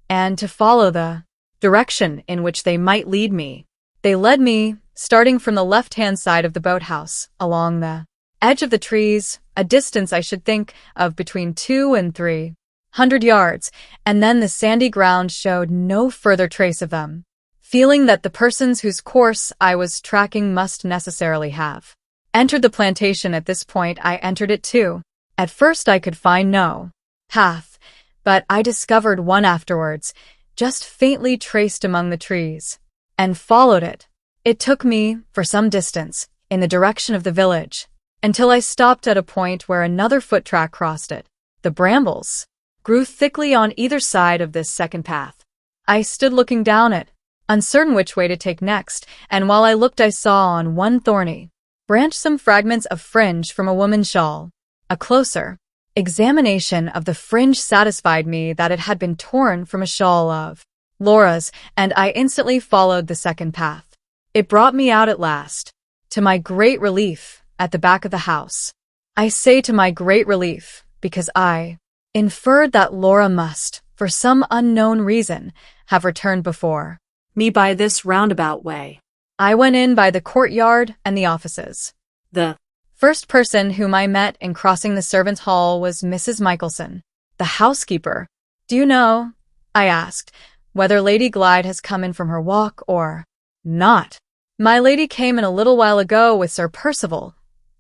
and to follow the direction in which they might lead me. They led me, starting from the left-hand side of the boathouse, along the edge of the trees, a distance I should think of between 200 and 300 yards, and then the sandy ground showed no further trace of them. Feeling that the persons whose course I was tracking must necessarily have entered the plantation at this point, I entered it too. At first I could find no path, but I discovered one afterwards, just faintly traced among the trees, and followed it. It took me, for some distance, in the direction of the village, until I stopped at a point where another foot track crossed it. The brambles grew thickly on either side of this second path. I stood looking down it, uncertain which way to take next, and while I looked I saw on one thorny branch some fragments of fringe from a woman's shawl. A closer examination of the fringe satisfied me that it had been torn from a shawl of Laura's, and I instantly followed the second path. It brought me out at last, to my great relief, at the back of the house. I say to my great relief, because I inferred that Laura must, for some unknown reason, have returned before Me by this roundabout way. I went in by the courtyard and the offices. The first person whom I met in crossing the servants' hall was Mrs. Michelson, the housekeeper. "Do you know," I asked, "whether Lady Glyde has come in from her walk or not?" "My lady came in a little while ago with Sir Percival,"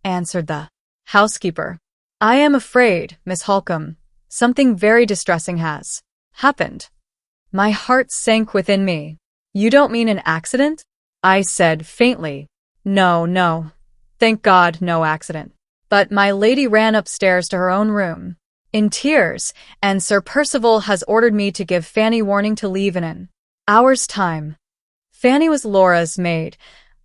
answered the housekeeper. "I am afraid, Miss Halcombe, something very distressing has happened." My heart sank within me. "You don't mean an accident?" I said faintly. No. Thank God, no accident." But my lady ran upstairs to her own room. in tears, and Sir Percival has ordered me to give Fanny warning to leave in an hour's time. Fanny was Laura's maid,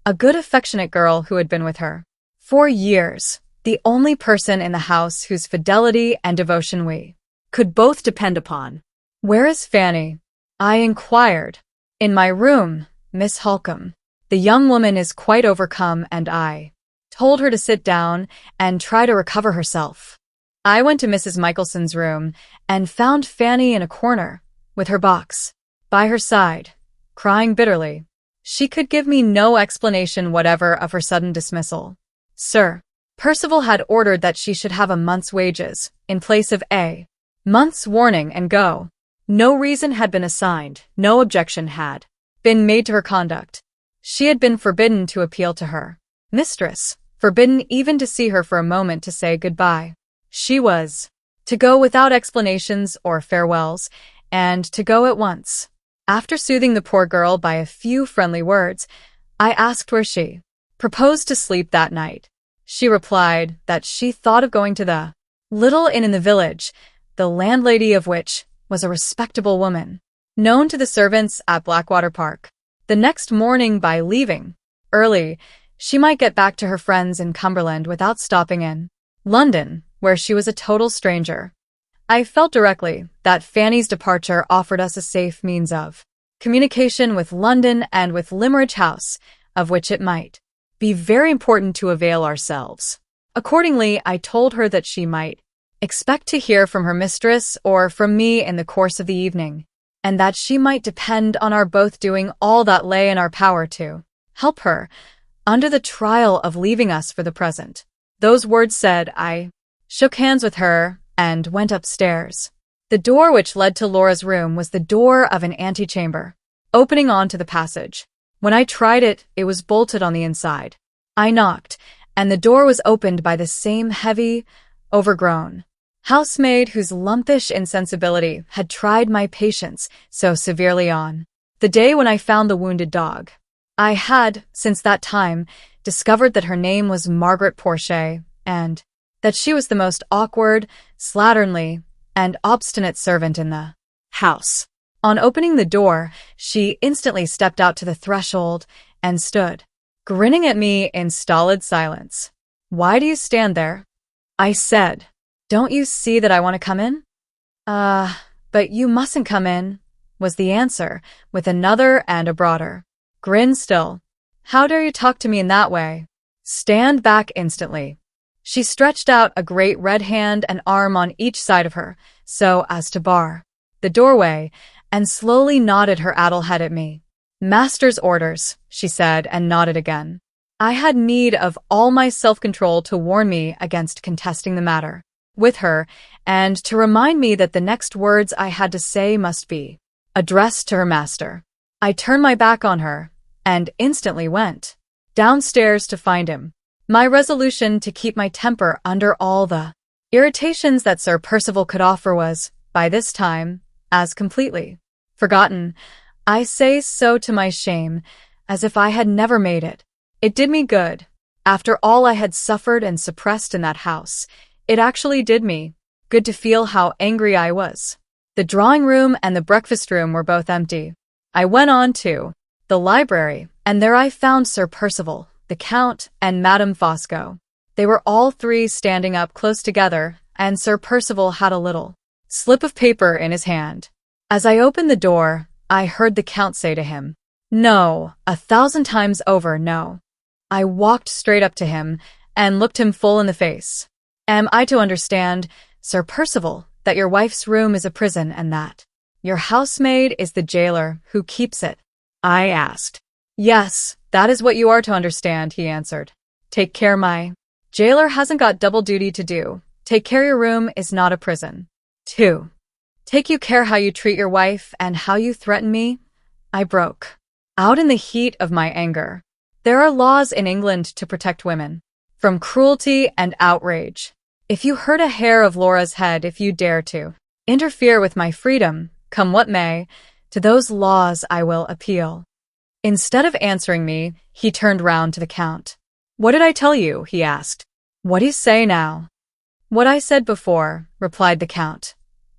a good affectionate girl who had been with her for years, the only person in the house whose fidelity and devotion we Could both depend upon. "Where is Fanny?" I inquired. "In my room, Miss Halcombe. The young woman is quite overcome, and I told her to sit down and try to recover herself." I went to Mrs. Michelson's room and found Fanny in a corner, with her box by her side, crying bitterly. She could give me no explanation whatever of her sudden dismissal. Sir Percival had ordered that she should have a month's wages, in place of a month's warning, and go. No reason had been assigned, no objection had been made to her conduct. She had been forbidden to appeal to her mistress, forbidden even to see her for a moment to say goodbye. She was to go without explanations or farewells, and to go at once. After soothing the poor girl by a few friendly words, I asked where she proposed to sleep that night. She replied that she thought of going to the little inn in the village, the landlady of which was a respectable woman, known to the servants at Blackwater Park. The next morning, by leaving early, she might get back to her friends in Cumberland without stopping in London, where she was a total stranger. I felt directly that Fanny's departure offered us a safe means of communication with London and with Limmeridge House, of which it might be very important to avail ourselves. Accordingly, I told her that she might expect to hear from her mistress or from me in the course of the evening, and that she might depend on our both doing all that lay in our power to help her under the trial of leaving us for the present. Those words said, I shook hands with her and went upstairs. The door which led to Laura's room was the door of an antechamber, opening onto the passage. When I tried it, it was bolted on the inside. I knocked, and the door was opened by the same heavy, overgrown housemaid whose lumpish insensibility had tried my patience so severely on the day when I found the wounded dog. I had, since that time, discovered that her name was Margaret Porchet, and that she was the most awkward, slatternly, and obstinate servant in the house. On opening the door, she instantly stepped out to the threshold and stood, grinning at me in stolid silence. "Why do you stand there?" I said. "Don't you see that I want to come in?" But you mustn't come in," was the answer, with another and a broader grin still. "How dare you talk to me in that way? Stand back instantly." She stretched out a great red hand and arm on each side of her, so as to bar the doorway, and slowly nodded her addle head at me. "Master's orders," she said, and nodded again. I had need of all my self-control to warn me against contesting the matter with her, and to remind me that the next words I had to say must be addressed to her master. I turned my back on her, and instantly went downstairs to find him. My resolution to keep my temper under all the irritations that Sir Percival could offer was, by this time, as completely forgotten. I say so to my shame, as if I had never made it. It did me good. After all I had suffered and suppressed in that house, it actually did me good to feel how angry I was. The drawing-room and the breakfast-room were both empty. I went on to the library, and there I found Sir Percival, the Count, and Madame Fosco. They were all three standing up close together, and Sir Percival had a little slip of paper in his hand. As I opened the door, I heard the Count say to him, "No, 1,000 times over, no." I walked straight up to him and looked him full in the face. "Am I to understand, Sir Percival, that your wife's room is a prison and that your housemaid is the jailer who keeps it?" I asked. "Yes, that is what you are to understand," he answered. "Take care, my jailer hasn't got double duty to do. Take care your room is not a prison. 2. Take you care how you treat your wife and how you threaten me." I broke out in the heat of my anger. There are laws in England to protect women from cruelty and outrage. If you hurt a hair of Laura's head, if you dare to interfere with my freedom, come what may, to those laws I will appeal. Instead of answering me, he turned round to the Count. "What did I tell you?" he asked. "What do you say now?" What I said before, replied the Count.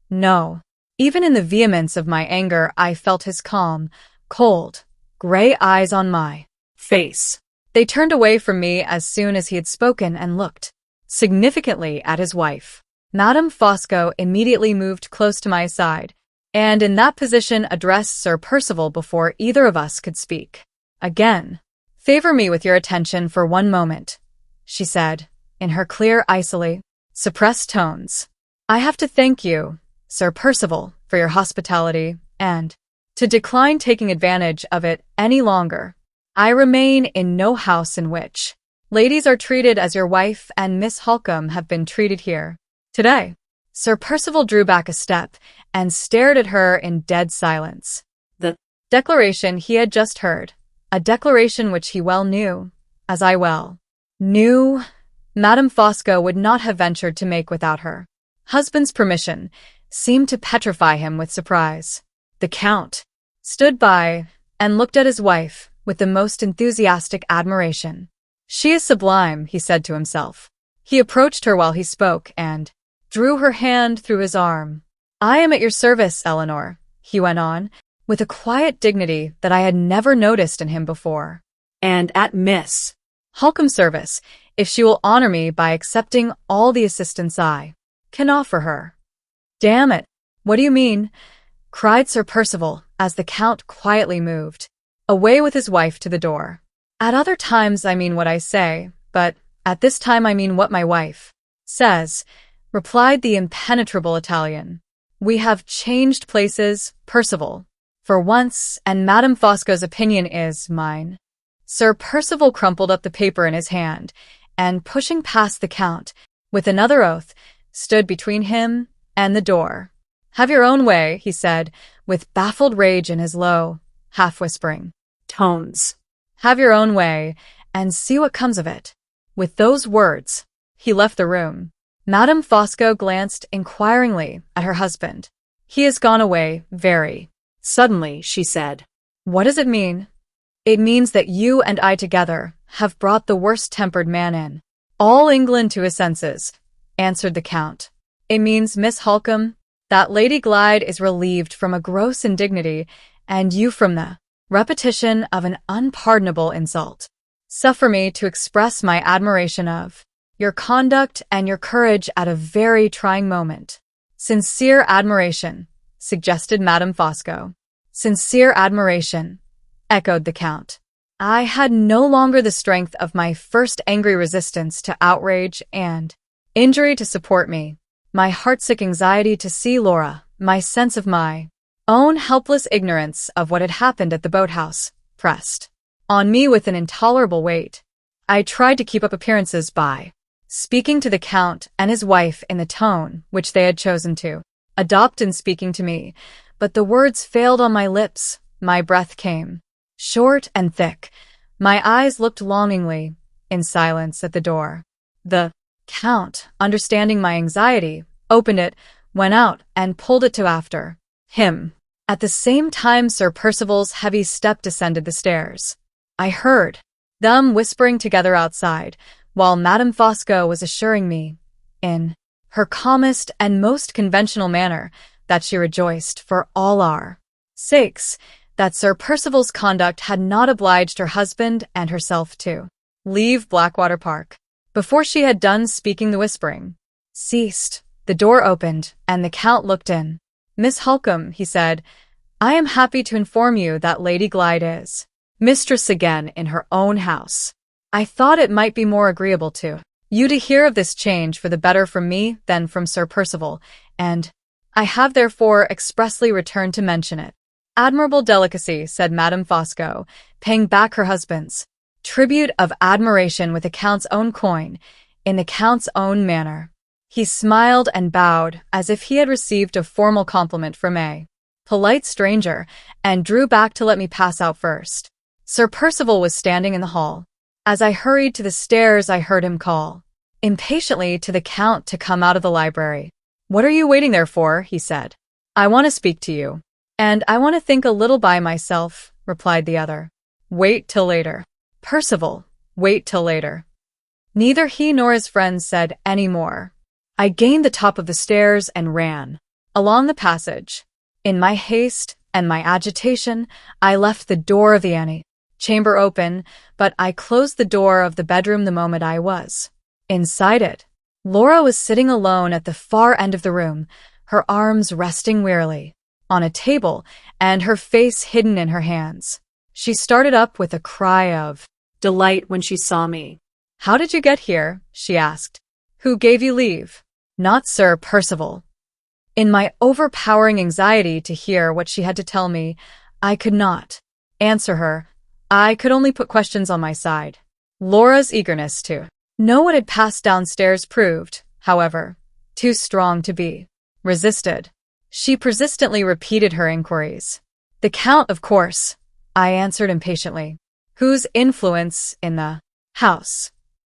No. Even in the vehemence of my anger, I felt his calm, cold, gray eyes on my face. They turned away from me as soon as he had spoken and looked significantly at his wife. Madame Fosco immediately moved close to my side, and in that position addressed Sir Percival before either of us could speak. Again, favor me with your attention for one moment, she said, in her clear, icily suppressed tones. I have to thank you, Sir Percival, for your hospitality, and to decline taking advantage of it any longer. I remain in no house in which ladies are treated as your wife and Miss Halcombe have been treated here today. Sir Percival drew back a step and stared at her in dead silence. The declaration he had just heard, a declaration which he well knew, as I well knew, Madame Fosco would not have ventured to make without her husband's permission, seemed to petrify him with surprise. The Count stood by and looked at his wife with the most enthusiastic admiration. She is sublime, he said to himself. He approached her while he spoke and drew her hand through his arm. I am at your service, Eleanor, he went on, with a quiet dignity that I had never noticed in him before. And at Miss Halcombe's service, if she will honor me by accepting all the assistance I can offer her. Damn it, what do you mean? Cried Sir Percival as the Count quietly moved away with his wife to the door. At other times I mean what I say, but at this time I mean what my wife says, replied the impenetrable Italian. We have changed places, Percival, for once, and Madame Fosco's opinion is mine. Sir Percival crumpled up the paper in his hand, and pushing past the Count, with another oath, stood between him and the door. Have your own way, he said, with baffled rage in his low, half-whispering tones. Have your own way, and see what comes of it. With those words, he left the room. Madame Fosco glanced inquiringly at her husband. He has gone away very suddenly, she said. What does it mean? It means that you and I together have brought the worst-tempered man in all England to his senses, answered the Count. It means, Miss Halcombe, that Lady Glyde is relieved from a gross indignity, and you from the repetition of an unpardonable insult. Suffer me to express my admiration of your conduct and your courage at a very trying moment. Sincere admiration, suggested Madame Fosco. Sincere admiration, echoed the Count. I had no longer the strength of my first angry resistance to outrage and injury to support me. My heartsick anxiety to see Laura, my sense of my own helpless ignorance of what had happened at the boathouse, pressed on me with an intolerable weight. I tried to keep up appearances by speaking to the Count and his wife in the tone which they had chosen to adopt in speaking to me, but the words failed on my lips, my breath came short and thick, my eyes looked longingly, in silence at the door. The Count, understanding my anxiety, opened it, went out, and pulled it to after him. At the same time Sir Percival's heavy step descended the stairs. I heard them whispering together outside, while Madame Fosco was assuring me, in her calmest and most conventional manner, that she rejoiced for all our sakes that Sir Percival's conduct had not obliged her husband and herself to leave Blackwater Park. Before she had done speaking, the whispering ceased. The door opened, and the Count looked in. Miss Halcombe, he said, I am happy to inform you that Lady Glyde is mistress again in her own house. I thought it might be more agreeable to you to hear of this change for the better from me than from Sir Percival, and I have therefore expressly returned to mention it. Admirable delicacy, said Madame Fosco, paying back her husband's tribute of admiration with the Count's own coin, in the Count's own manner. He smiled and bowed as if he had received a formal compliment from a polite stranger, and drew back to let me pass out first. Sir Percival was standing in the hall. As I hurried to the stairs, I heard him call impatiently to the Count to come out of the library. What are you waiting there for? He said. I want to speak to you. And I want to think a little by myself, replied the other. Wait till later. Percival, wait till later. Neither he nor his friends said any more. I gained the top of the stairs and ran along the passage. In my haste and my agitation, I left the door of the antechamber open, but I closed the door of the bedroom the moment I was inside it. Laura was sitting alone at the far end of the room, her arms resting wearily on a table and her face hidden in her hands. She started up with a cry of delight when she saw me. "How did you get here?" she asked. "Who gave you leave?" "Not Sir Percival." In my overpowering anxiety to hear what she had to tell me, I could not answer her. I could only put questions on my side. Laura's eagerness to know what had passed downstairs proved, however, too strong to be resisted. She persistently repeated her inquiries. "The Count, of course," I answered impatiently. "Whose influence in the house?"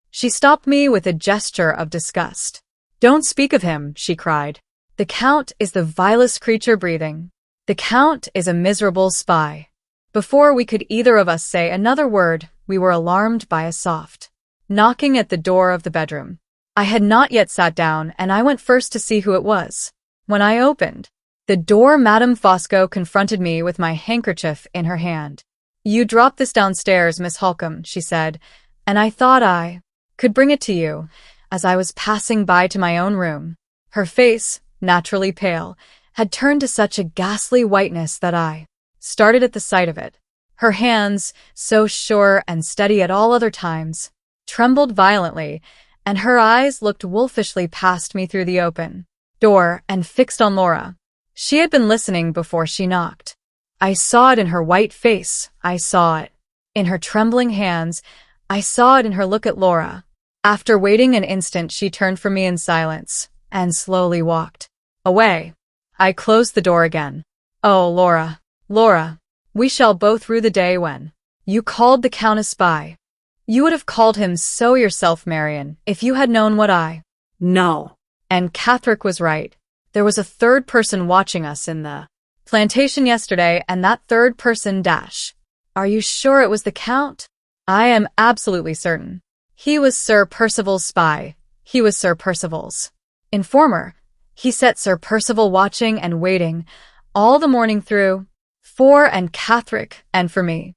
She stopped me with a gesture of disgust. "Don't speak of him," she cried. "The Count is the vilest creature breathing. The Count is a miserable spy." Before we could either of us say another word, we were alarmed by a soft knocking at the door of the bedroom. I had not yet sat down, and I went first to see who it was. When I opened the door, Madame Fosco confronted me with my handkerchief in her hand. "You dropped this downstairs, Miss Halcombe," she said, "and I thought I could bring it to you as I was passing by to my own room." Her face, naturally pale, had turned to such a ghastly whiteness that I started at the sight of it. Her hands, so sure and steady at all other times, trembled violently, and her eyes looked wolfishly past me through the open door and fixed on Laura. She had been listening before she knocked. I saw it in her white face. I saw it in her trembling hands. I saw it in her look at Laura. After waiting an instant, she turned from me in silence and slowly walked away. I closed the door again. "Oh, Laura, Laura, we shall both rue the day when you called the Count a spy. You would have called him so yourself, Marian, if you had known what I know." And Catherick was right. There was a third person watching us in the plantation yesterday, and that third person dash. Are you sure it was the Count? I am absolutely certain. He was Sir Percival's spy. He was Sir Percival's informer. He set Sir Percival watching and waiting all the morning through, for and Catherick and for me.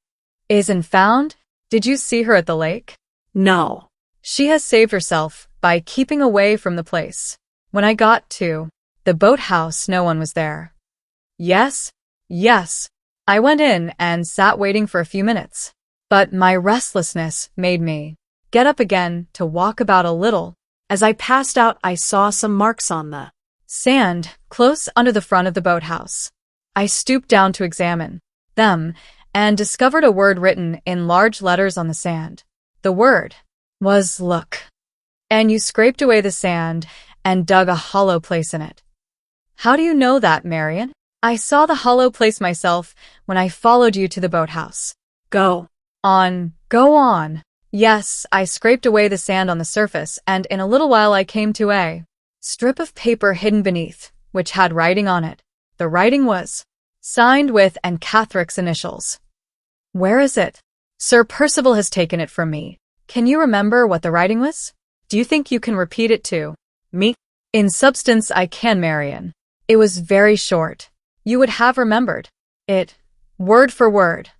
Isn't found? Did you see her at the lake? No. She has saved herself by keeping away from the place. When I got to the boathouse, no one was there. Yes. I went in and sat waiting for a few minutes. But my restlessness made me get up again to walk about a little. As I passed out, I saw some marks on the sand close under the front of the boathouse. I stooped down to examine them and discovered a word written in large letters on the sand. The word was "look." "And you scraped away the sand and dug a hollow place in it." "How do you know that, Marian?" "I saw the hollow place myself when I followed you to the boathouse." Go on. Yes, I scraped away the sand on the surface, and in a little while I came to a strip of paper hidden beneath, which had writing on it. The writing was signed with and Catherick's initials. "Where is it?" "Sir Percival has taken it from me." "Can you remember what the writing was? Do you think you can repeat it to me?" "In substance, I can, Marian. It was very short. You would have remembered it, word for word."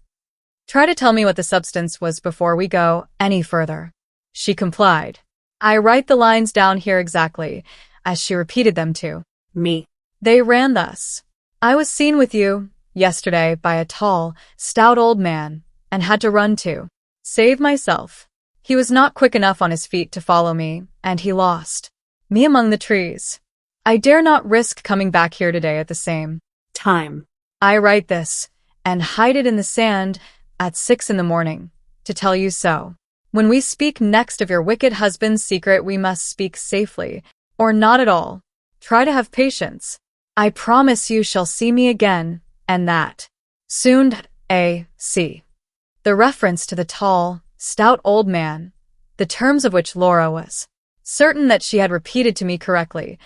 "Try to tell me what the substance was before we go any further." She complied. I write the lines down here exactly as she repeated them to me. They ran thus. "I was seen with you yesterday by a tall, stout old man, and had to run to save myself. He was not quick enough on his feet to follow me, and he lost me among the trees. I dare not risk coming back here today at the same time. I write this and hide it in the sand at 6 in the morning to tell you so. When we speak next of your wicked husband's secret, we must speak safely, or not at all. Try to have patience. I promise you shall see me again, and that soon. A.C." The reference to the tall, stout old man, the terms of which Laura was certain that she had repeated to me correctly,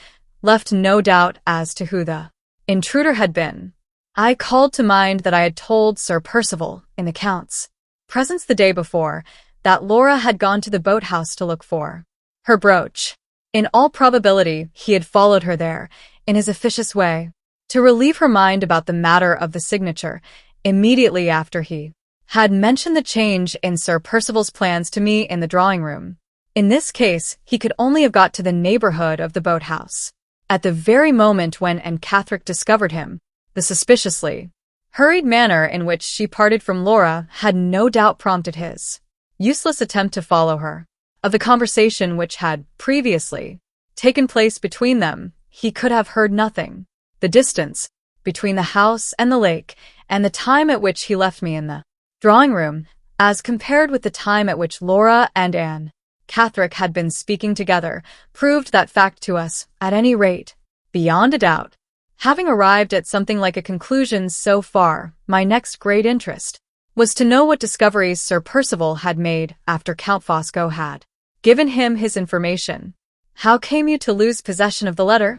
left no doubt as to who the intruder had been. I called to mind that I had told Sir Percival, in the Count's presence the day before, that Laura had gone to the boathouse to look for her brooch. In all probability, he had followed her there, in his officious way, to relieve her mind about the matter of the signature, immediately after he had mentioned the change in Sir Percival's plans to me in the drawing-room. In this case, he could only have got to the neighborhood of the boathouse at the very moment when Catherine discovered him. The suspiciously hurried manner in which she parted from Laura had no doubt prompted his useless attempt to follow her. Of the conversation which had previously taken place between them, he could have heard nothing. The distance between the house and the lake, and the time at which he left me in the drawing-room, as compared with the time at which Laura and Catherine had been speaking together, proved that fact to us, at any rate, beyond a doubt. Having arrived at something like a conclusion so far, my next great interest was to know what discoveries Sir Percival had made after Count Fosco had given him his information. "How came you to lose possession of the letter?"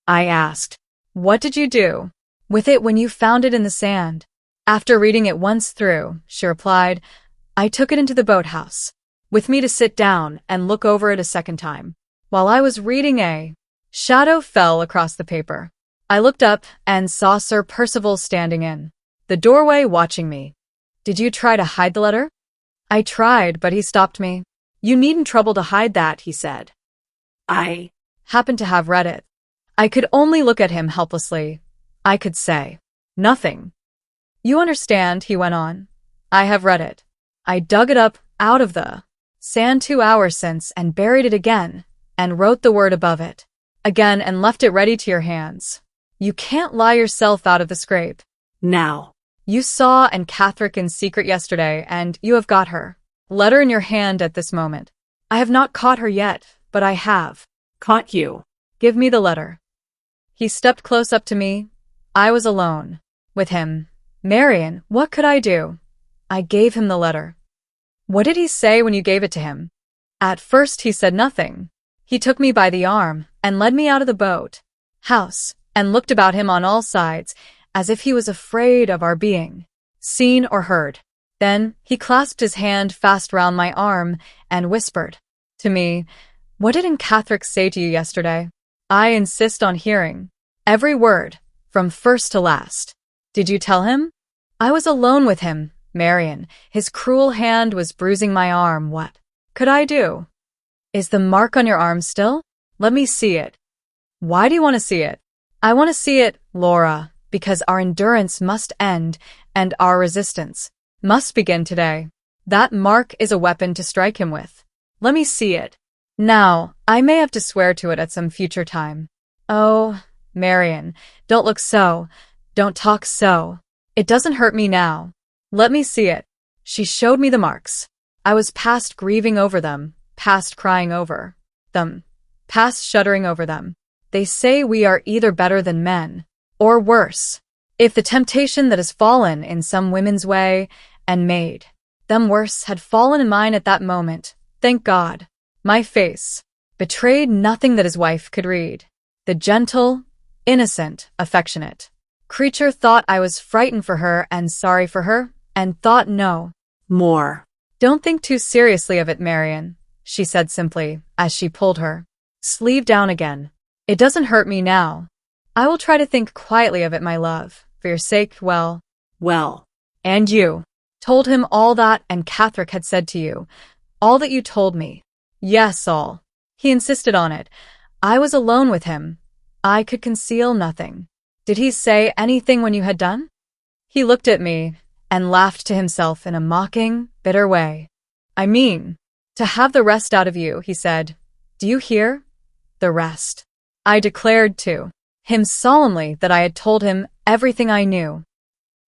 I asked. "What did you do with it when you found it in the sand?" "After reading it once through," she replied, "I took it into the boathouse with me to sit down and look over it a second time. While I was reading, a shadow fell across the paper. I looked up and saw Sir Percival standing in the doorway watching me." "Did you try to hide the letter?" "I tried, but he stopped me." "You needn't trouble to hide that," he said. "I happened to have read it." I could only look at him helplessly. I could say nothing. "You understand," he went on. "I have read it. I dug it up out of the sand 2 hours since and buried it again, and wrote the word above it again and left it ready to your hands. You can't lie yourself out of the scrape. Now, you saw Catherine in secret yesterday, and you have got her letter in your hand at this moment." "I have not caught her yet, but I have caught you." "Give me the letter." He stepped close up to me. I was alone with him. "Marian, what could I do?" I gave him the letter. "What did he say when you gave it to him?" "At first he said nothing. He took me by the arm and led me out of the boat house and looked about him on all sides as if he was afraid of our being seen or heard. Then he clasped his hand fast round my arm and whispered to me, 'What did Catherine say to you yesterday?' I insist on hearing every word, from first to last." "Did you tell him?" "I was alone with him, Marian. His cruel hand was bruising my arm. What could I do?" "Is the mark on your arm still?" "Let me see it." "Why do you want to see it?" "I want to see it, Laura, because our endurance must end and our resistance must begin today. That mark is a weapon to strike him with. Let me see it. Now, I may have to swear to it at some future time." "Oh, Marian, don't look so. Don't talk so. It doesn't hurt me now. Let me see it." She showed me the marks. I was past grieving over them, past crying over them, past shuddering over them. They say we are either better than men, or worse. If the temptation that has fallen in some women's way, and made them worse, had fallen in mine at that moment, thank God, my face betrayed nothing that his wife could read. The gentle, innocent, affectionate creature thought I was frightened for her and sorry for her, and thought no more. "Don't think too seriously of it, Marian," she said simply, as she pulled her sleeve down again. "It doesn't hurt me now. I will try to think quietly of it, my love, for your sake. Well. And you told him all that Catherine had said to you, all that you told me?" "Yes, all." He insisted on it. I was alone with him. I could conceal nothing. "Did he say anything when you had done?" He looked at me and laughed to himself in a mocking, bitter way. "I mean, to have the rest out of you," he said. "Do you hear? The rest." I declared to him solemnly that I had told him everything I knew.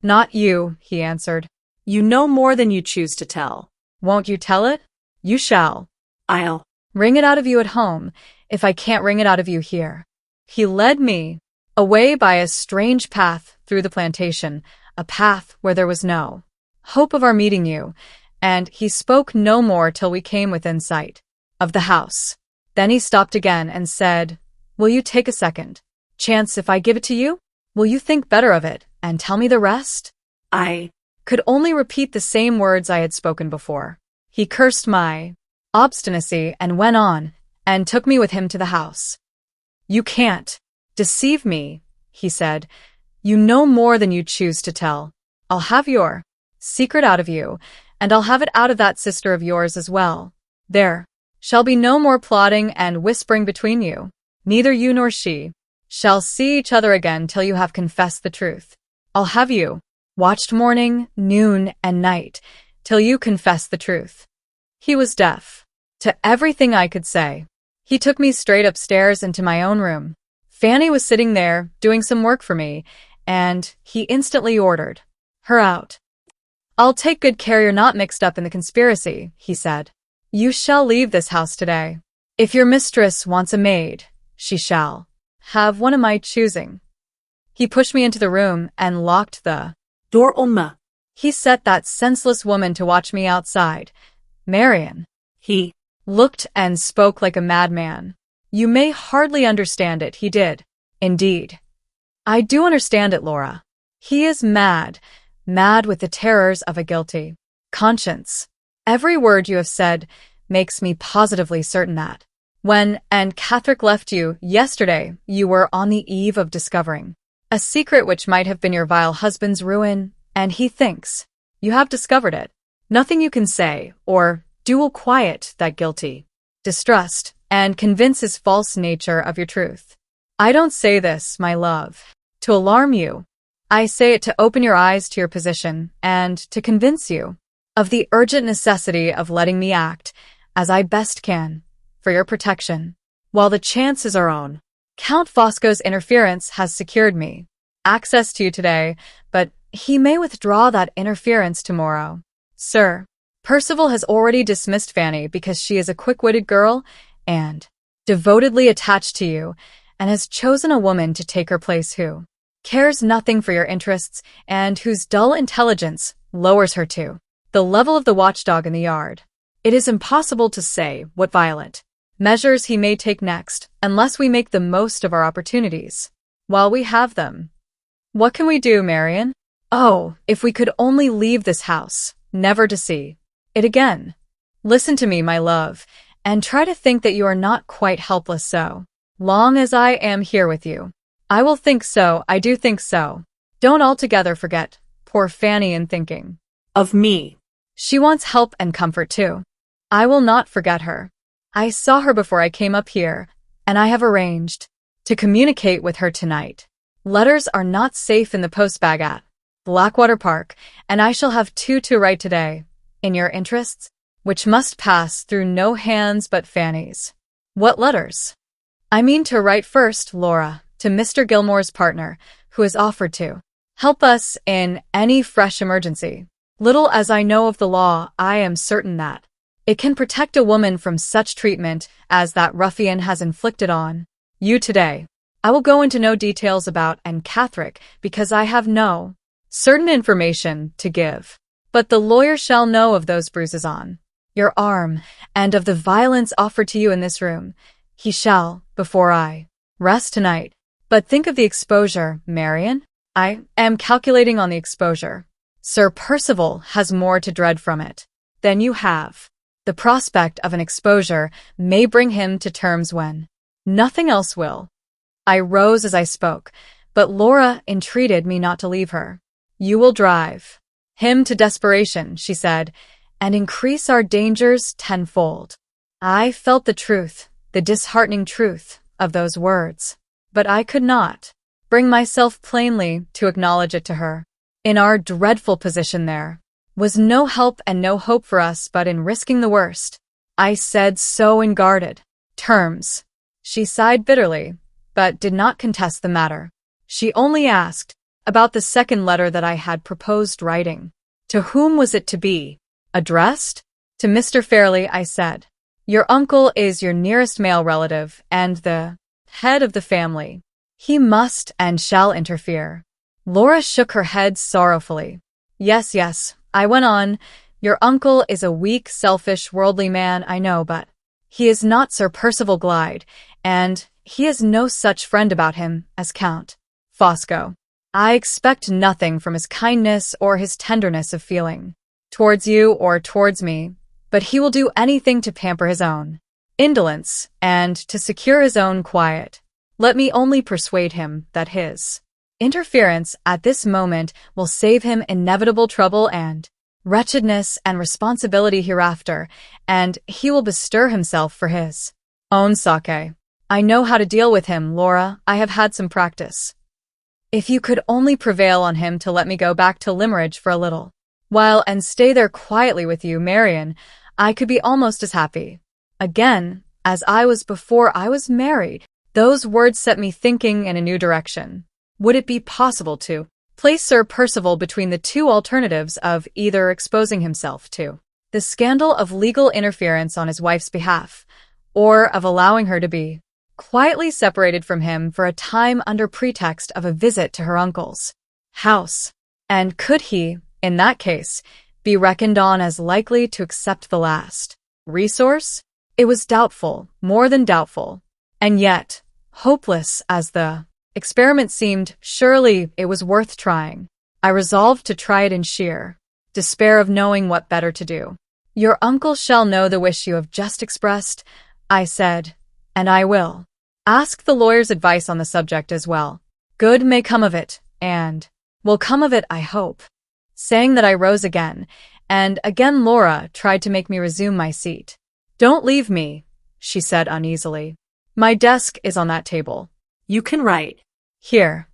"Not you," he answered. "You know more than you choose to tell." "Won't you tell it?" "You shall. I'll wring it out of you at home, if I can't wring it out of you here." He led me away by a strange path through the plantation, a path where there was no hope of our meeting you, and he spoke no more till we came within sight of the house. Then he stopped again and said, "Will you take a second chance if I give it to you? Will you think better of it and tell me the rest?" I could only repeat the same words I had spoken before. He cursed my obstinacy and went on, and took me with him to the house. "You can't deceive me," he said. "You know more than you choose to tell. I'll have your secret out of you, and I'll have it out of that sister of yours as well. There shall be no more plotting and whispering between you. Neither you nor she shall see each other again till you have confessed the truth. I'll have you watched morning, noon, and night, till you confess the truth." He was deaf to everything I could say. He took me straight upstairs into my own room. Fanny was sitting there, doing some work for me, and he instantly ordered her out. "I'll take good care you're not mixed up in the conspiracy," he said. "You shall leave this house today. If your mistress wants a maid, she shall have one of my choosing." He pushed me into the room and locked the door on me. He set that senseless woman to watch me outside. "Marian." He looked and spoke like a madman. "You may hardly understand it," he did. "Indeed, I do understand it, Laura. He is mad, mad with the terrors of a guilty conscience. Every word you have said makes me positively certain that when and Gothic left you yesterday, you were on the eve of discovering a secret which might have been your vile husband's ruin, and he thinks you have discovered it. Nothing you can say or do will quiet that guilty distrust and convince his false nature of your truth. I don't say this, my love, to alarm you. I say it to open your eyes to your position and to convince you of the urgent necessity of letting me act as I best can for your protection, while the chance is our own. Count Fosco's interference has secured me access to you today, but he may withdraw that interference tomorrow. Sir Percival has already dismissed Fanny because she is a quick-witted girl and devotedly attached to you, and has chosen a woman to take her place who cares nothing for your interests and whose dull intelligence lowers her to the level of the watchdog in the yard. It is impossible to say what violent measures he may take next unless we make the most of our opportunities while we have them. What can we do, Marian? Oh, if we could only leave this house, never to see it again. Listen to me, my love, and try to think that you are not quite helpless so long as I am here with you. I will think so, I do think so. Don't altogether forget poor Fanny in thinking of me. She wants help and comfort too. I will not forget her. I saw her before I came up here, and I have arranged to communicate with her tonight. Letters are not safe in the postbag at Blackwater Park, and I shall have two to write today, in your interests, which must pass through no hands but Fanny's. What letters? I mean to write first, Laura, to Mr. Gilmore's partner, who has offered to help us in any fresh emergency. Little as I know of the law, I am certain that it can protect a woman from such treatment as that ruffian has inflicted on you today. I will go into no details about and Gothic because I have no certain information to give. But the lawyer shall know of those bruises on your arm and of the violence offered to you in this room. He shall, before I rest tonight. But think of the exposure, Marian. I am calculating on the exposure. Sir Percival has more to dread from it than you have. The prospect of an exposure may bring him to terms when nothing else will. I rose as I spoke, but Laura entreated me not to leave her. You will drive him to desperation, she said, and increase our dangers tenfold. I felt the truth, the disheartening truth of those words, but I could not bring myself plainly to acknowledge it to her. In our dreadful position there was no help and no hope for us but in risking the worst. I said so in guarded terms. She sighed bitterly, but did not contest the matter. She only asked about the second letter that I had proposed writing. To whom was it to be addressed? To Mr. Fairlie, I said. Your uncle is your nearest male relative and the head of the family. He must and shall interfere. Laura shook her head sorrowfully. Yes, yes, I went on. Your uncle is a weak, selfish, worldly man, I know, but he is not Sir Percival Glyde, and he has no such friend about him as Count Fosco. I expect nothing from his kindness or his tenderness of feeling towards you or towards me, but he will do anything to pamper his own indolence, and to secure his own quiet. Let me only persuade him that his interference at this moment will save him inevitable trouble and wretchedness and responsibility hereafter, and he will bestir himself for his own sake. I know how to deal with him, Laura. I have had some practice. If you could only prevail on him to let me go back to Limeridge for a little while and stay there quietly with you, Marian, I could be almost as happy again as I was before I was married. Those words set me thinking in a new direction. Would it be possible to place Sir Percival between the two alternatives of either exposing himself to the scandal of legal interference on his wife's behalf, or of allowing her to be quietly separated from him for a time under pretext of a visit to her uncle's house? And could he, in that case, be reckoned on as likely to accept the last resource? It was doubtful, more than doubtful. And yet, hopeless as the experiment seemed, surely it was worth trying. I resolved to try it in sheer despair of knowing what better to do. Your uncle shall know the wish you have just expressed, I said, and I will ask the lawyer's advice on the subject as well. Good may come of it, and will come of it, I hope. Saying that, I rose again, and again Laura tried to make me resume my seat. Don't leave me, she said uneasily. My desk is on that table. You can write. Here.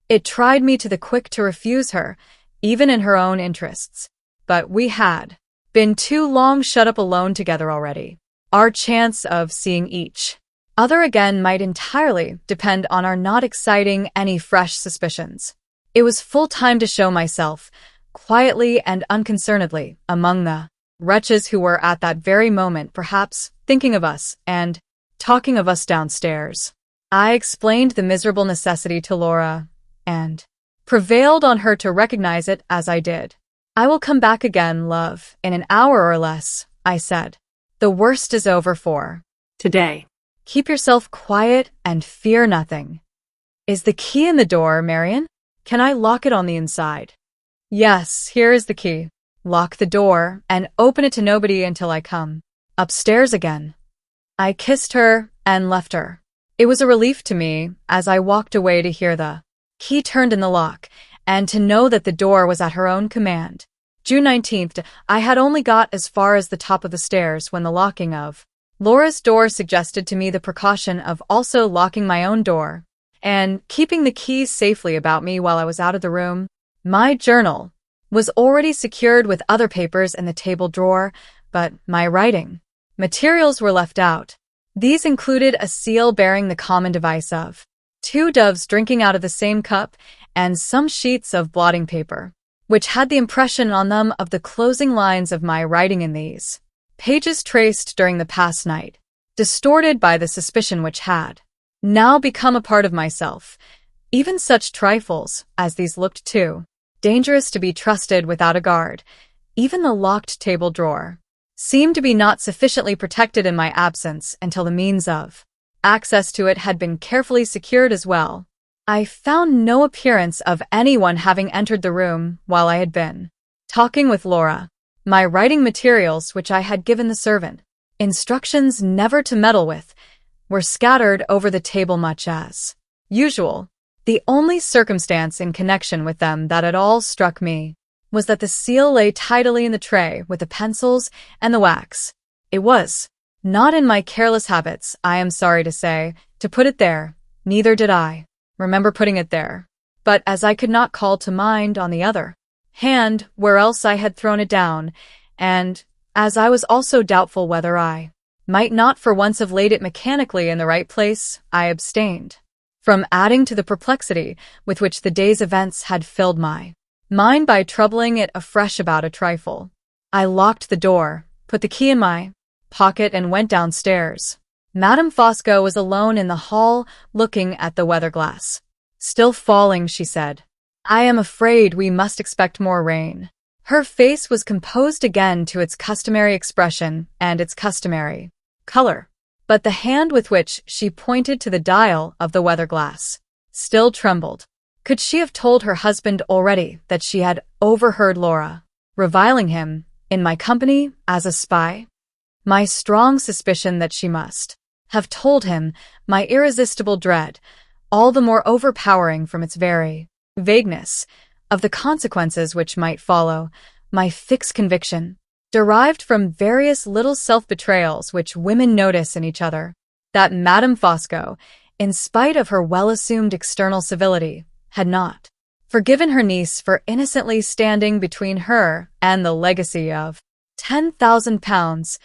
It tried me to the quick to refuse her, even in her own interests. But we had been too long shut up alone together already. Our chance of seeing each other again might entirely depend on our not exciting any fresh suspicions. It was full time to show myself, quietly and unconcernedly, among the wretches who were at that very moment perhaps thinking of us and talking of us downstairs. I explained the miserable necessity to Laura, and prevailed on her to recognize it as I did. I will come back again, love, in an hour or less, I said. The worst is over for today. Keep yourself quiet and fear nothing. Is the key in the door, Marian? Can I lock it on the inside? Yes, here is the key. Lock the door and open it to nobody until I come upstairs again. I kissed her and left her. It was a relief to me, as I walked away, to hear the key turned in the lock, and to know that the door was at her own command. June 19th, I had only got as far as the top of the stairs when the locking of Laura's door suggested to me the precaution of also locking my own door, and keeping the keys safely about me while I was out of the room. My journal was already secured with other papers in the table drawer, but my writing materials were left out. These included a seal bearing the common device of 2 doves drinking out of the same cup, and some sheets of blotting paper, which had the impression on them of the closing lines of my writing in these pages traced during the past night, distorted by the suspicion which had now become a part of myself. Even such trifles as these looked too dangerous to be trusted without a guard. Even the locked table drawer seemed to be not sufficiently protected in my absence until the means of access to it had been carefully secured as well. I found no appearance of anyone having entered the room while I had been talking with Laura. My writing materials, which I had given the servant instructions never to meddle with, were scattered over the table much as usual. The only circumstance in connection with them that at all struck me was that the seal lay tidily in the tray with the pencils and the wax. It was not in my careless habits, I am sorry to say, to put it there. Neither did I remember putting it there. But as I could not call to mind, on the other hand, where else I had thrown it down, and as I was also doubtful whether I might not for once have laid it mechanically in the right place, I abstained from adding to the perplexity with which the day's events had filled my mind by troubling it afresh about a trifle. I locked the door, put the key in my pocket, and went downstairs. Madame Fosco was alone in the hall, looking at the weather glass. Still falling, she said. I am afraid we must expect more rain. Her face was composed again to its customary expression and its customary color, but the hand with which she pointed to the dial of the weather glass still trembled. Could she have told her husband already that she had overheard Laura reviling him in my company as a spy? my strong suspicion that she must have told him, my irresistible dread, all the more overpowering from its very vagueness, of the consequences which might follow, my fixed conviction, derived from various little self-betrayals which women notice in each other, that Madame Fosco, in spite of her well-assumed external civility, had not forgiven her niece for innocently standing between her and the legacy of £10,000,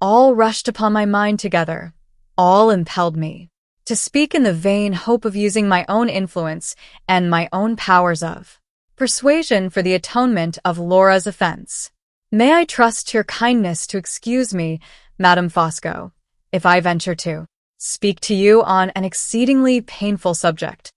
all rushed upon my mind together, all impelled me to speak in the vain hope of using my own influence and my own powers of persuasion for the atonement of Laura's offense. May I trust your kindness to excuse me, Madame Fosco, if I venture to speak to you on an exceedingly painful subject.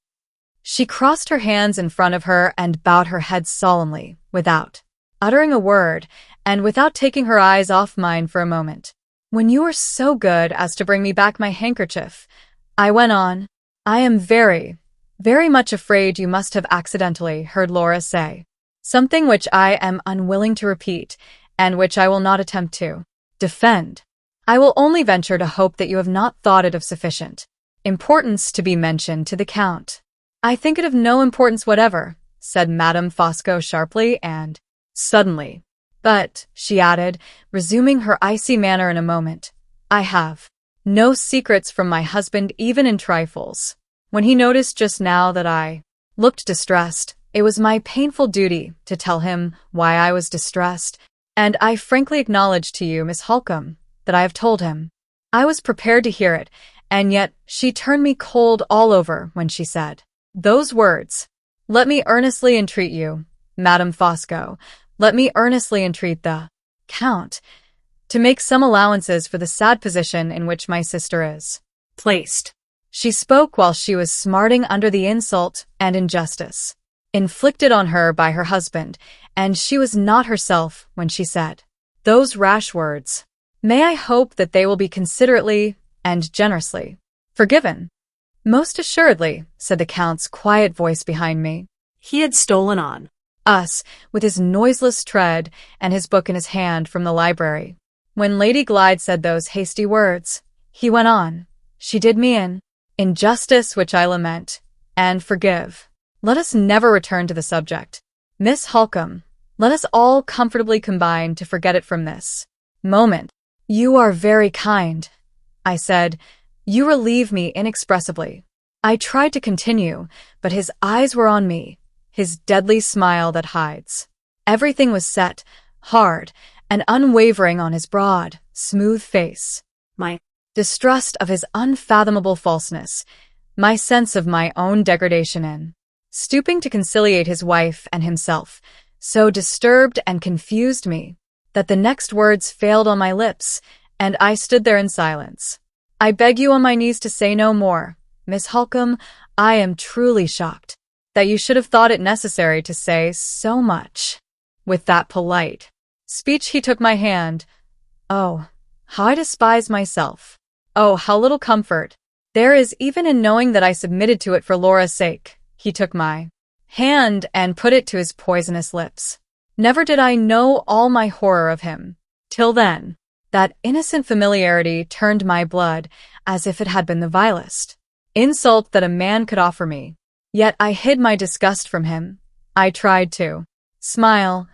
She crossed her hands in front of her and bowed her head solemnly, without uttering a word, and without taking her eyes off mine for a moment. When you were so good as to bring me back my handkerchief, I went on, I am very, very much afraid you must have accidentally heard Laura say something which I am unwilling to repeat, and which I will not attempt to defend. I will only venture to hope that you have not thought it of sufficient importance to be mentioned to the Count. I think it of no importance whatever, said Madame Fosco sharply and suddenly. But, she added, resuming her icy manner in a moment, I have no secrets from my husband even in trifles. When he noticed just now that I looked distressed, it was my painful duty to tell him why I was distressed, and I frankly acknowledge to you, Miss Halcombe, that I have told him. I was prepared to hear it, and yet she turned me cold all over when she said those words. Let me earnestly entreat you, Madame Fosco, let me earnestly entreat the Count to make some allowances for the sad position in which my sister is placed. She spoke while she was smarting under the insult and injustice inflicted on her by her husband, and she was not herself when she said those rash words. May I hope that they will be considerately and generously forgiven? Most assuredly, said the Count's quiet voice behind me. He had stolen on us, with his noiseless tread and his book in his hand from the library. When Lady Glyde said those hasty words, he went on, she did me an injustice which I lament, and forgive. Let us never return to the subject. Miss Halcombe, let us all comfortably combine to forget it from this moment. You are very kind, I said. You relieve me inexpressibly. I tried to continue, but his eyes were on me, his deadly smile that hides everything was set, hard, and unwavering on his broad, smooth face. My distrust of his unfathomable falseness, my sense of my own degradation in stooping to conciliate his wife and himself, so disturbed and confused me that the next words failed on my lips, and I stood there in silence. I beg you on my knees to say no more, Miss Halcombe. I am truly shocked that you should have thought it necessary to say so much. With that polite speech he took my hand. Oh, how I despise myself. Oh, how little comfort there is even in knowing that I submitted to it for Laura's sake. He took my hand and put it to his poisonous lips. Never did I know all my horror of him. Till then, that innocent familiarity turned my blood as if it had been the vilest insult that a man could offer me. Yet I hid my disgust from him. I tried to smile.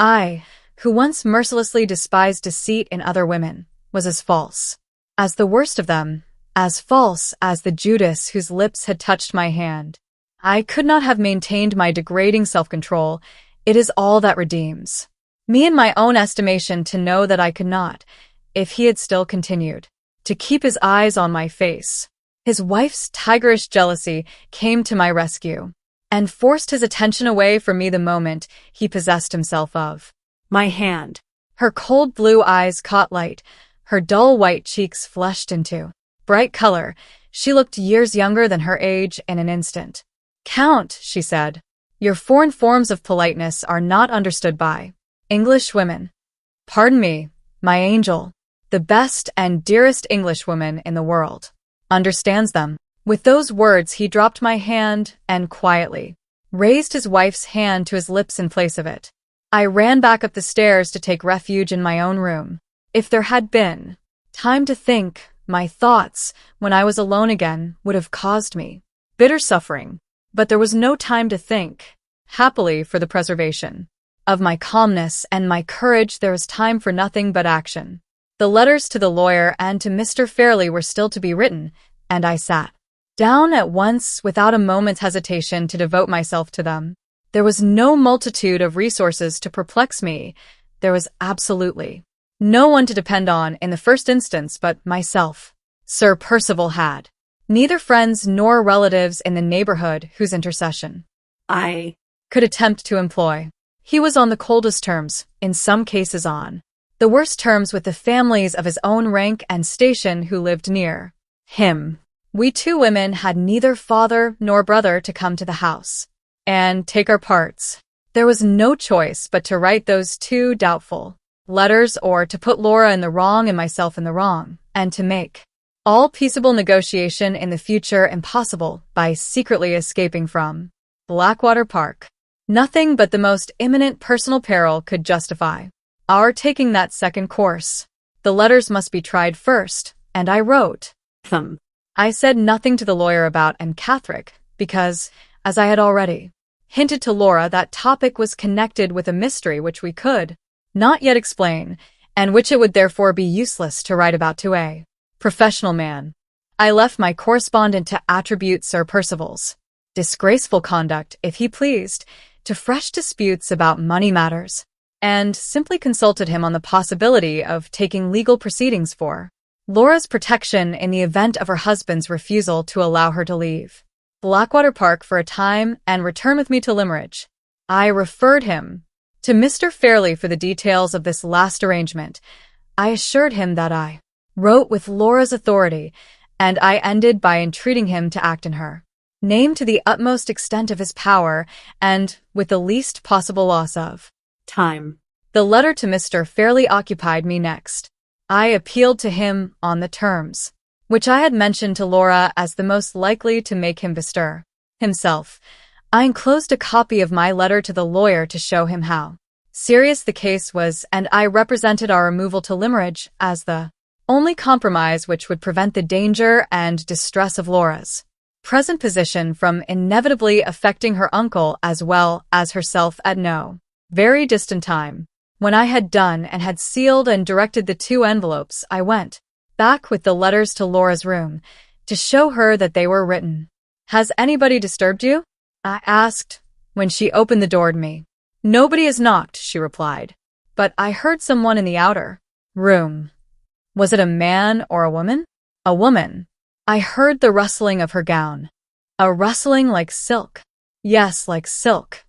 I, who once mercilessly despised deceit in other women, was as false as the worst of them, as false as the Judas whose lips had touched my hand. I could not have maintained my degrading self-control. It is all that redeems me in my own estimation to know that I could not, if he had still continued to keep his eyes on my face. His wife's tigerish jealousy came to my rescue and forced his attention away from me the moment he possessed himself of my hand. Her cold blue eyes caught light, her dull white cheeks flushed into bright color. She looked years younger than her age in an instant. Count, she said, your foreign forms of politeness are not understood by English women. Pardon me, my angel. The best and dearest Englishwoman in the world understands them. With those words he dropped my hand and quietly raised his wife's hand to his lips in place of it. I ran back up the stairs to take refuge in my own room. If there had been time to think, my thoughts, when I was alone again, would have caused me bitter suffering. But there was no time to think. Happily, for the preservation of my calmness and my courage, there was time for nothing but action. The letters to the lawyer and to Mr. Fairlie were still to be written, and I sat down at once without a moment's hesitation to devote myself to them. There was no multitude of resources to perplex me. There was absolutely no one to depend on in the first instance but myself. Sir Percival had neither friends nor relatives in the neighborhood whose intercession I could attempt to employ. He was on the coldest terms, in some cases on the worst terms, with the families of his own rank and station who lived near him. We two women had neither father nor brother to come to the house and take our parts. There was no choice but to write those two doubtful letters, or to put Laura in the wrong and myself in the wrong, and to make all peaceable negotiation in the future impossible by secretly escaping from Blackwater Park. Nothing but the most imminent personal peril could justify our taking that second course. The letters must be tried first, and I wrote them. I said nothing to the lawyer about and Catherick, because, as I had already hinted to Laura, that topic was connected with a mystery which we could not yet explain, and which it would therefore be useless to write about to a professional man. I left my correspondent to attribute Sir Percival's disgraceful conduct, if he pleased, to fresh disputes about money matters, and simply consulted him on the possibility of taking legal proceedings for Laura's protection in the event of her husband's refusal to allow her to leave Blackwater Park for a time and return with me to Limerick. I referred him to Mr. Fairlie for the details of this last arrangement. I assured him that I wrote with Laura's authority, and I ended by entreating him to act in her name to the utmost extent of his power and with the least possible loss of time. The letter to Mr. Fairlie occupied me next. I appealed to him on the terms which I had mentioned to Laura as the most likely to make him bestir himself. I enclosed a copy of my letter to the lawyer to show him how serious the case was, and I represented our removal to Limerick as the only compromise which would prevent the danger and distress of Laura's present position from inevitably affecting her uncle as well as herself at no very distant time. When I had done and had sealed and directed the two envelopes, I went back with the letters to Laura's room to show her that they were written. "Has anybody disturbed you?" I asked when she opened the door to me. "Nobody has knocked," she replied, "but I heard someone in the outer room." Was it a man or a woman? A woman. I heard the rustling of her gown. A rustling like silk. Yes, like silk.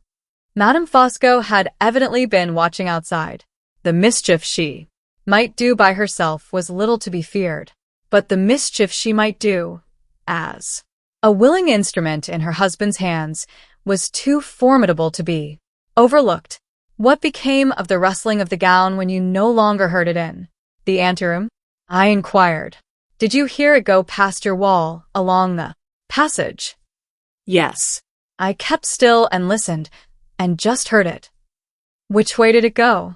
Madame Fosco had evidently been watching outside. The mischief she might do by herself was little to be feared, but the mischief she might do, as a willing instrument in her husband's hands, was too formidable to be overlooked. What became of the rustling of the gown when you no longer heard it in the anteroom? I inquired. Did you hear it go past your wall, along the passage? Yes. I kept still and listened, and just heard it. Which way did it go?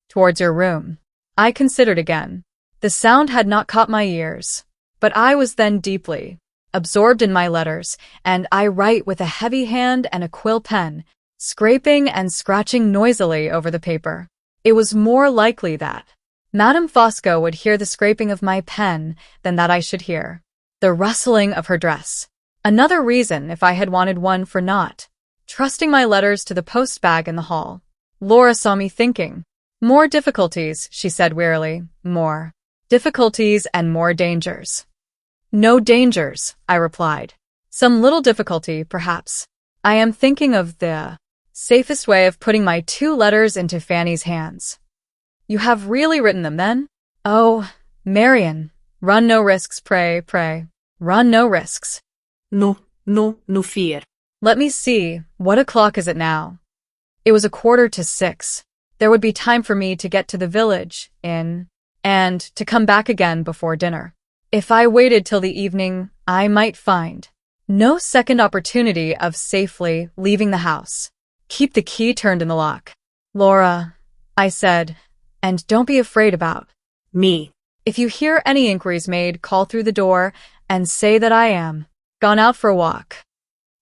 Towards your room. I considered again. The sound had not caught my ears, but I was then deeply absorbed in my letters, and I write with a heavy hand and a quill pen, scraping and scratching noisily over the paper. It was more likely that Madame Fosco would hear the scraping of my pen than that I should hear the rustling of her dress. Another reason if I had wanted one for not trusting my letters to the post-bag in the hall. Laura saw me thinking. "More difficulties," she said wearily. "More difficulties and more dangers." "No dangers," I replied. "Some little difficulty, perhaps. I am thinking of the safest way of putting my two letters into Fanny's hands." "You have really written them, then?" "Oh, Marian, run no risks, pray, pray. Run no risks." No fear. Let me see, what o'clock is it now? It was 6:15. There would be time for me to get to the village inn and to come back again before dinner. If I waited till the evening, I might find no second opportunity of safely leaving the house. Keep the key turned in the lock. "Laura," I said, "and don't be afraid about Me. If you hear any inquiries made, call through the door and say that I am gone out for a walk.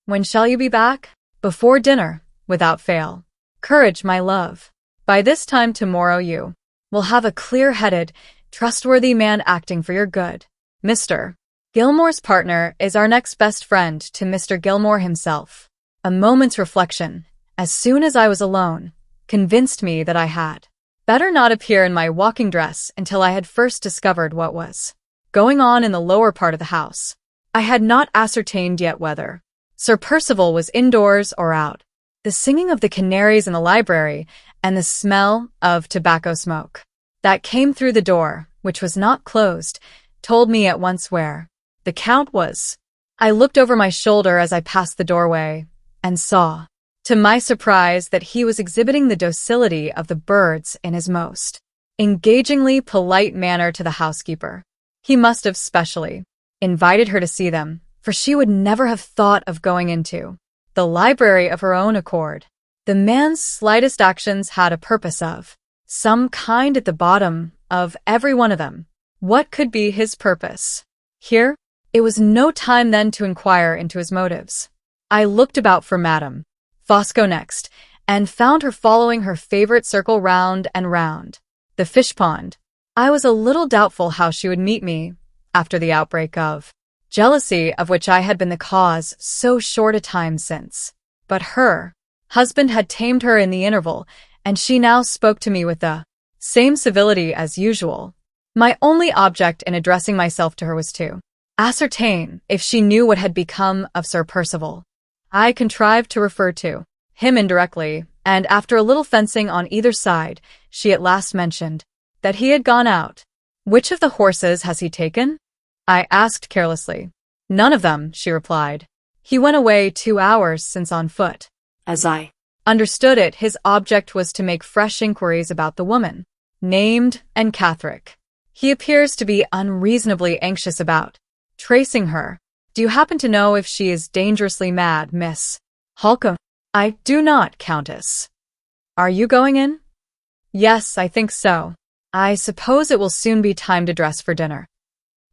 When shall you be back? Before dinner, without fail. Courage, my love. By this time tomorrow you will have a clear-headed, trustworthy man acting for your good. Mr. Gilmore's partner is our next best friend to Mr. Gilmore himself. A moment's reflection, as soon as I was alone, convinced me that I had better not appear in my walking dress until I had first discovered what was going on in the lower part of the house. I had not ascertained yet whether Sir Percival was indoors or out. The singing of the canaries in the library and the smell of tobacco smoke that came through the door, which was not closed, told me at once where the Count was. I looked over my shoulder as I passed the doorway and saw, to my surprise, that he was exhibiting the docility of the birds in his most engagingly polite manner to the housekeeper. He must have specially invited her to see them, for she would never have thought of going into the library of her own accord. The man's slightest actions had a purpose of some kind at the bottom of every one of them. What could be his purpose? Here? It was no time then to inquire into his motives. I looked about for Madame Fosco next, and found her following her favorite circle round and round the fish pond. I was a little doubtful how she would meet me after the outbreak of jealousy of which I had been the cause so short a time since. But her husband had tamed her in the interval, and she now spoke to me with the same civility as usual. My only object in addressing myself to her was to ascertain if she knew what had become of Sir Percival. I contrived to refer to him indirectly, and after a little fencing on either side, she at last mentioned that he had gone out. Which of the horses has he taken? I asked carelessly. None of them, she replied. He went away 2 hours since on foot. As I understood it, his object was to make fresh inquiries about the woman named and Catherick. He appears to be unreasonably anxious about tracing her. Do you happen to know if she is dangerously mad, Miss Halcombe? I do not, Countess. Are you going in? Yes, I think so. I suppose it will soon be time to dress for dinner.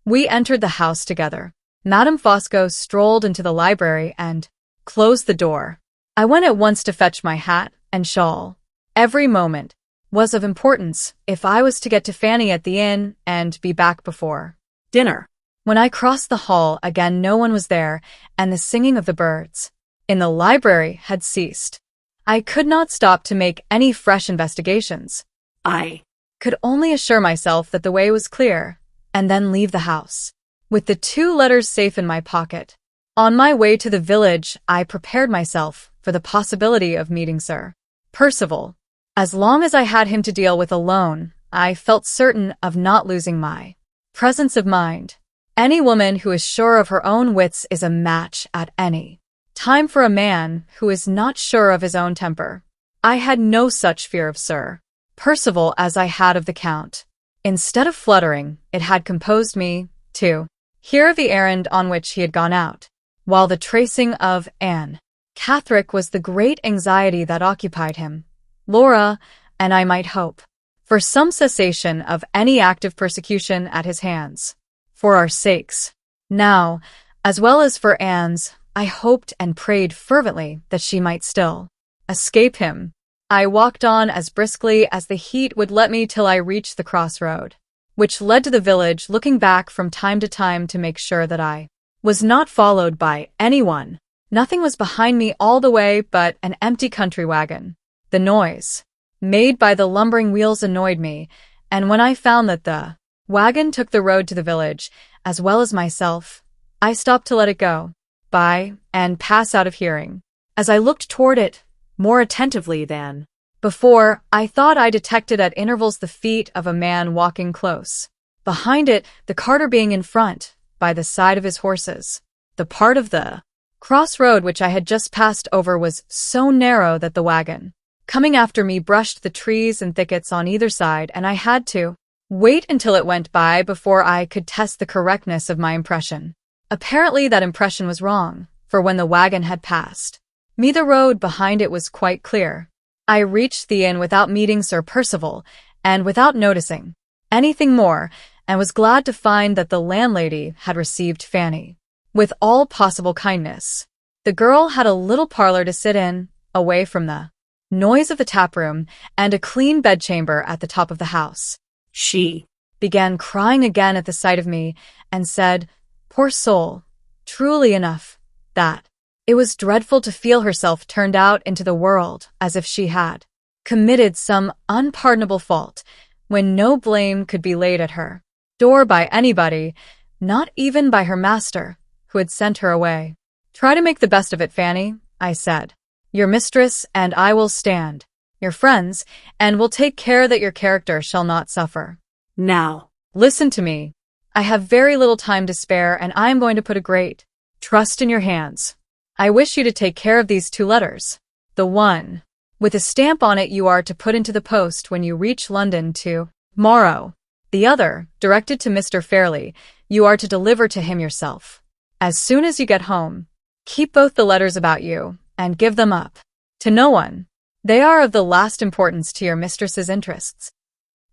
We entered the house together. Madame Fosco strolled into the library and closed the door. I went at once to fetch my hat and shawl. Every moment was of importance if I was to get to Fanny at the inn and be back before dinner. When I crossed the hall again, no one was there, and the singing of the birds in the library had ceased. I could not stop to make any fresh investigations. I could only assure myself that the way was clear, and then leave the house, with the 2 letters safe in my pocket. On my way to the village, I prepared myself for the possibility of meeting Sir Percival. As long as I had him to deal with alone, I felt certain of not losing my presence of mind. Any woman who is sure of her own wits is a match at any time for a man who is not sure of his own temper. I had no such fear of Sir Percival as I had of the Count. Instead of fluttering, it had composed me to hear of the errand on which he had gone out, while the tracing of Anne Catherick was the great anxiety that occupied him. Laura and I might hope for some cessation of any active persecution at his hands. For our sakes, now, as well as for Anne's, I hoped and prayed fervently that she might still escape him. I walked on as briskly as the heat would let me till I reached the crossroad, which led to the village, looking back from time to time to make sure that I was not followed by anyone. Nothing was behind me all the way but an empty country wagon. The noise made by the lumbering wheels annoyed me, and when I found that the wagon took the road to the village, as well as myself, I stopped to let it go by and pass out of hearing. As I looked toward it, more attentively than before, I thought I detected at intervals the feet of a man walking close behind it, the carter being in front, by the side of his horses. The part of the crossroad which I had just passed over was so narrow that the wagon coming after me brushed the trees and thickets on either side, and I had to wait until it went by before I could test the correctness of my impression. Apparently that impression was wrong, for when the wagon had passed me, the road behind it was quite clear. I reached the inn without meeting Sir Percival, and without noticing anything more, and was glad to find that the landlady had received Fanny with all possible kindness. The girl had a little parlor to sit in, away from the noise of the taproom, and a clean bedchamber at the top of the house. She began crying again at the sight of me, and said, poor soul, truly enough, that it was dreadful to feel herself turned out into the world as if she had committed some unpardonable fault, when no blame could be laid at her door by anybody, not even by her master, who had sent her away. Try to make the best of it, Fanny, I said. Your mistress and I will stand your friends, and will take care that your character shall not suffer. Now, listen to me. I have very little time to spare, and I am going to put a great trust in your hands. I wish you to take care of these 2 letters. The one with a stamp on it you are to put into the post when you reach London tomorrow. The other, directed to Mr. Fairlie, you are to deliver to him yourself. As soon as you get home, keep both the letters about you, and give them up to no one. They are of the last importance to your mistress's interests.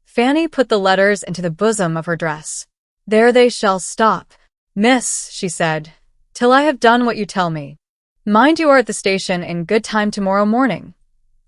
Fanny put the letters into the bosom of her dress. There they shall stop, miss, she said, till I have done what you tell me. Mind you are at the station in good time tomorrow morning,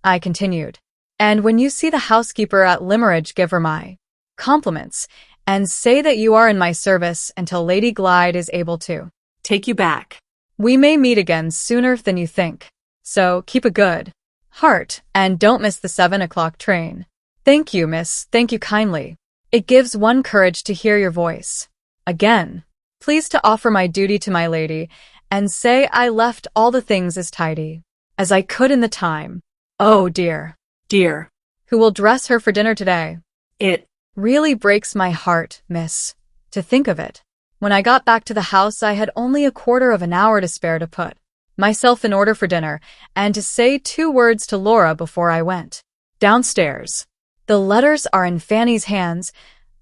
I continued. And when you see the housekeeper at Limeridge, give her my compliments, and say that you are in my service until Lady Glyde is able to take you back. We may meet again sooner than you think, so keep a good heart, and don't miss the 7 o'clock train. Thank you, miss, thank you kindly. It gives one courage to hear your voice again. Please to offer my duty to my lady, and say I left all the things as tidy as I could in the time. Oh dear, Dear, who will dress her for dinner today? it Really breaks my heart, miss, to think of it. When I got back to the house, I had only a quarter of an hour to spare to put myself in order for dinner, and to say 2 words to Laura before I went downstairs. The letters are in Fanny's hands,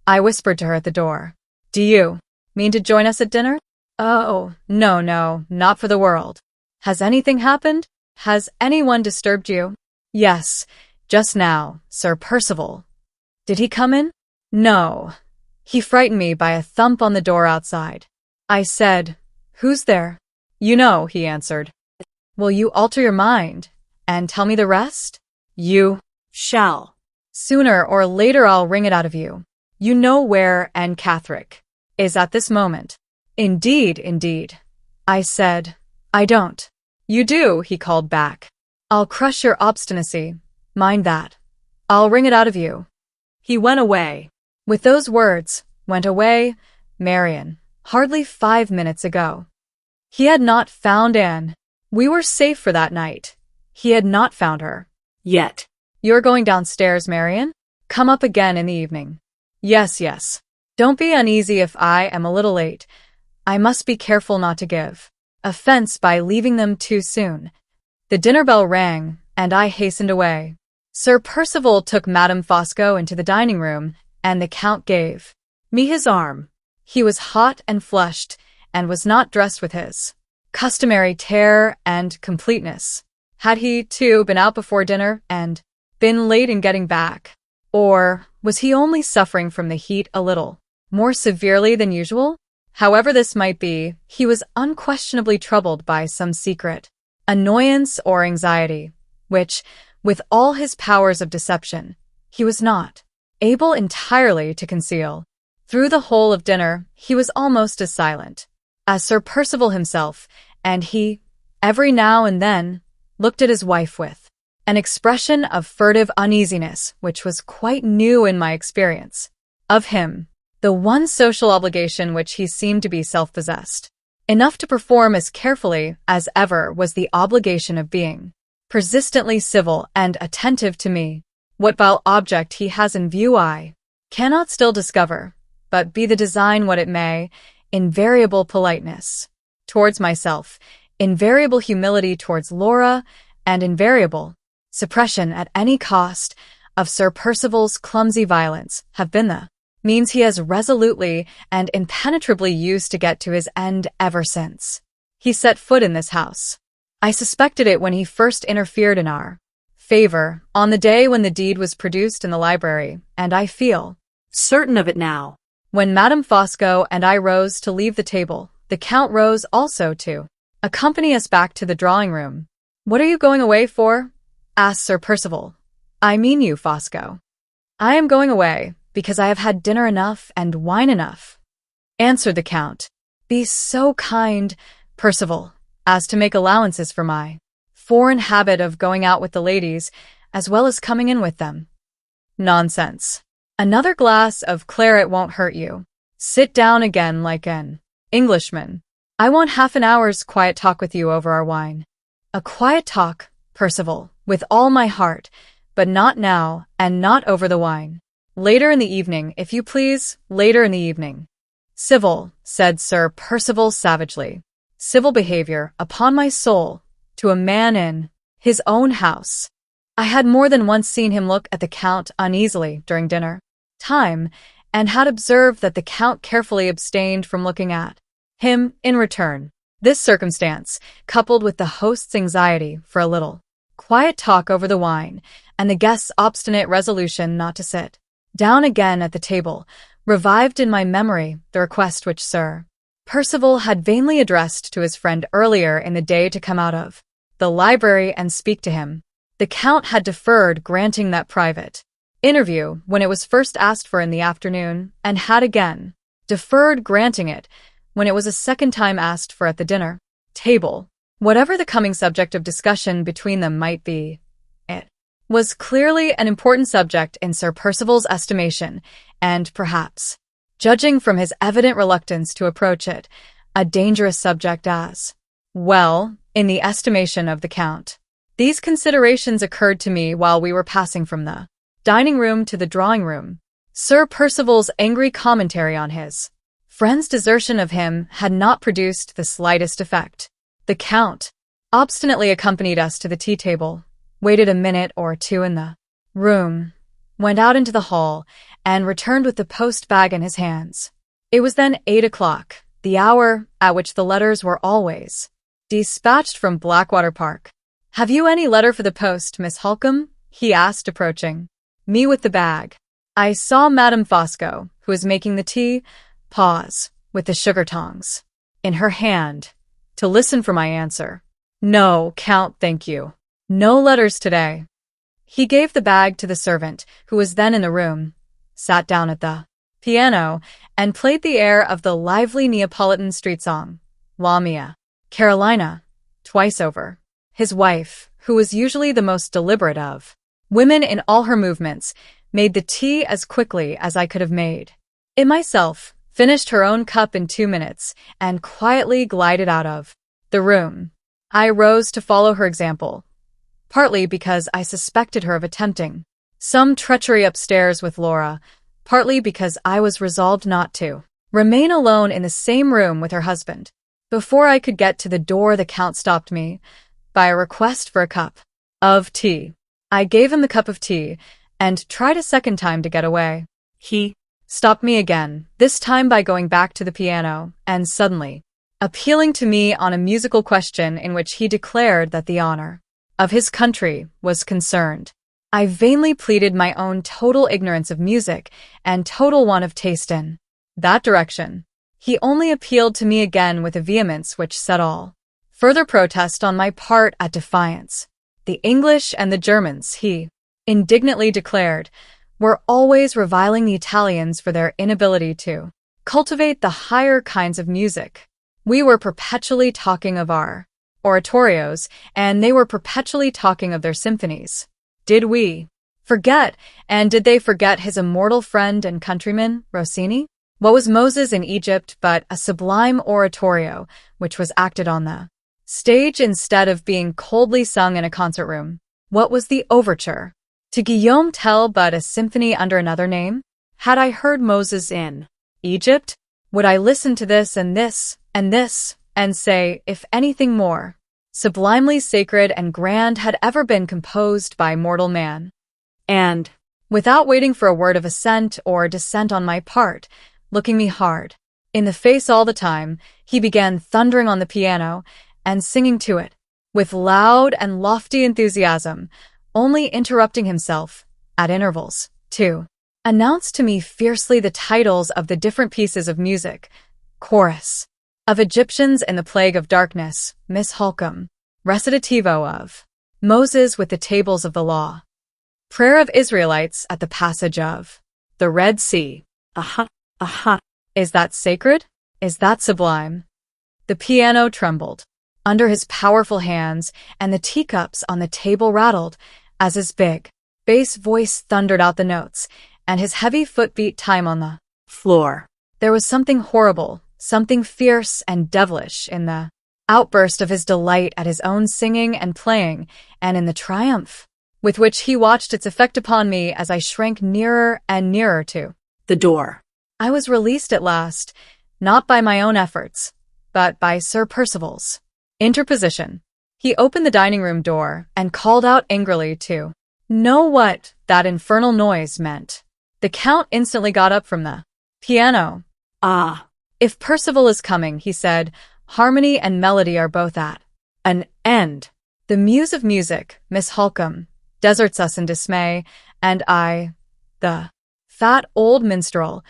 I whispered to her at the door. Do you mean to join us at dinner? Oh, no, not for the world. Has anything happened? Has anyone disturbed you? Yes, just now, Sir Percival. Did he come in? No. He frightened me by a thump on the door outside. I said, who's there? You know, he answered. Will you alter your mind and tell me the rest? You shall. Sooner or later I'll wring it out of you. You know where Anne Catherick is at this moment. Indeed. I said, I don't. You do, he called back. I'll crush your obstinacy. Mind that. I'll wring it out of you. He went away. With those words, went away, Marian, hardly 5 minutes ago. He had not found Anne. We were safe for that night. He had not found her. Yet. You're going downstairs, Marian? Come up again in the evening. Yes. Don't be uneasy if I am a little late. I must be careful not to give offense by leaving them too soon. The dinner bell rang, and I hastened away. Sir Percival took Madame Fosco into the dining room, and the Count gave me his arm. He was hot and flushed, and was not dressed with his customary terror and completeness. Had he, too, been out before dinner, and been late in getting back? Or was he only suffering from the heat a little more severely than usual? However this might be, he was unquestionably troubled by some secret annoyance or anxiety, which, with all his powers of deception, he was not able entirely to conceal. Through the whole of dinner, he was almost as silent as Sir Percival himself, and he, every now and then, looked at his wife with an expression of furtive uneasiness which was quite new in my experience of him. The one social obligation which he seemed to be self-possessed enough to perform as carefully as ever was the obligation of being persistently civil and attentive to me. What vile object he has in view I cannot still discover, but be the design what it may, invariable politeness towards myself, invariable humility towards Laura, and invariable suppression at any cost of Sir Percival's clumsy violence have been the means he has resolutely and impenetrably used to get to his end ever since he set foot in this house. I suspected it when he first interfered in our favor on the day when the deed was produced in the library, and I feel certain of it now. When Madame Fosco and I rose to leave the table, the Count rose also to accompany us back to the drawing room. "What are you going away for?" asked Sir Percival. "I mean you, Fosco." "I am going away because I have had dinner enough and wine enough," answered the Count. "Be so kind, Percival, as to make allowances for my foreign habit of going out with the ladies, as well as coming in with them." "Nonsense. Another glass of claret won't hurt you. Sit down again like an Englishman. I want half an hour's quiet talk with you over our wine." "A quiet talk, Percival, with all my heart, but not now, and not over the wine. Later in the evening, if you please, later in the evening." "Civil," said Sir Percival savagely. "Civil behavior, upon my soul, to a man in his own house." I had more than once seen him look at the Count uneasily during dinner time, and had observed that the Count carefully abstained from looking at him in return. This circumstance, coupled with the host's anxiety for a little quiet talk over the wine, and the guest's obstinate resolution not to sit down again at the table, revived in my memory the request which Sir Percival had vainly addressed to his friend earlier in the day to come out of the library and speak to him. The Count had deferred granting that private interview when it was first asked for in the afternoon, and had again deferred granting it when it was a second time asked for at the dinner table. Whatever the coming subject of discussion between them might be, it was clearly an important subject in Sir Percival's estimation, and perhaps, judging from his evident reluctance to approach it, a dangerous subject as well in the estimation of the Count. These considerations occurred to me while we were passing from the dining room to the drawing room. Sir Percival's angry commentary on his friend's desertion of him had not produced the slightest effect. The Count obstinately accompanied us to the tea-table, waited a minute or two in the room, went out into the hall, and returned with the post-bag in his hands. It was then 8 o'clock, the hour at which the letters were always dispatched from Blackwater Park. "Have you any letter for the post, Miss Halcombe?" he asked, approaching me with the bag. I saw Madame Fosco, who was making the tea, pause, with the sugar tongs in her hand, to listen for my answer. "No, Count, thank you. No letters today." He gave the bag to the servant, who was then in the room, sat down at the piano, and played the air of the lively Neapolitan street song, La Mia Carolina, twice over. His wife, who was usually the most deliberate of women in all her movements, made the tea as quickly as I could have made it myself, finished her own cup in 2 minutes, and quietly glided out of the room. I rose to follow her example, partly because I suspected her of attempting some treachery upstairs with Laura, partly because I was resolved not to remain alone in the same room with her husband. Before I could get to the door, the Count stopped me by a request for a cup of tea. I gave him the cup of tea, and tried a second time to get away. He stopped me again, this time by going back to the piano, and suddenly appealing to me on a musical question in which he declared that the honor of his country was concerned. I vainly pleaded my own total ignorance of music and total want of taste in that direction. He only appealed to me again with a vehemence which set all further protest on my part at defiance. The English and the Germans, he indignantly declared, were always reviling the Italians for their inability to cultivate the higher kinds of music. We were perpetually talking of our oratorios, and they were perpetually talking of their symphonies. Did we forget, and did they forget his immortal friend and countryman, Rossini? What was Moses in Egypt but a sublime oratorio which was acted on the stage instead of being coldly sung in a concert room? What was the overture to Guillaume Tell but a symphony under another name? Had I heard Moses in Egypt, would I listen to this and this and this, and say, if anything more sublimely sacred and grand had ever been composed by mortal man? And, without waiting for a word of assent or dissent on my part, looking me hard in the face all the time, he began thundering on the piano and singing to it with loud and lofty enthusiasm, only interrupting himself, at intervals, to announced to me fiercely the titles of the different pieces of music. Chorus of Egyptians in the Plague of Darkness, Miss Halcombe. Recitativo of Moses with the Tables of the Law. Prayer of Israelites at the Passage of the Red Sea. Aha, aha. Is that sacred? Is that sublime? The piano trembled under his powerful hands, and the teacups on the table rattled as his big, bass voice thundered out the notes, and his heavy foot beat time on the floor. There was something horrible, something fierce and devilish in the outburst of his delight at his own singing and playing, and in the triumph with which he watched its effect upon me as I shrank nearer and nearer to the door. I was released at last, not by my own efforts, but by Sir Percival's interposition. He opened the dining room door and called out angrily to know what that infernal noise meant. The Count instantly got up from the piano. Ah. If Percival is coming, he said, harmony and melody are both at an end. The muse of music, Miss Halcombe, deserts us in dismay, and I, the fat old minstrel,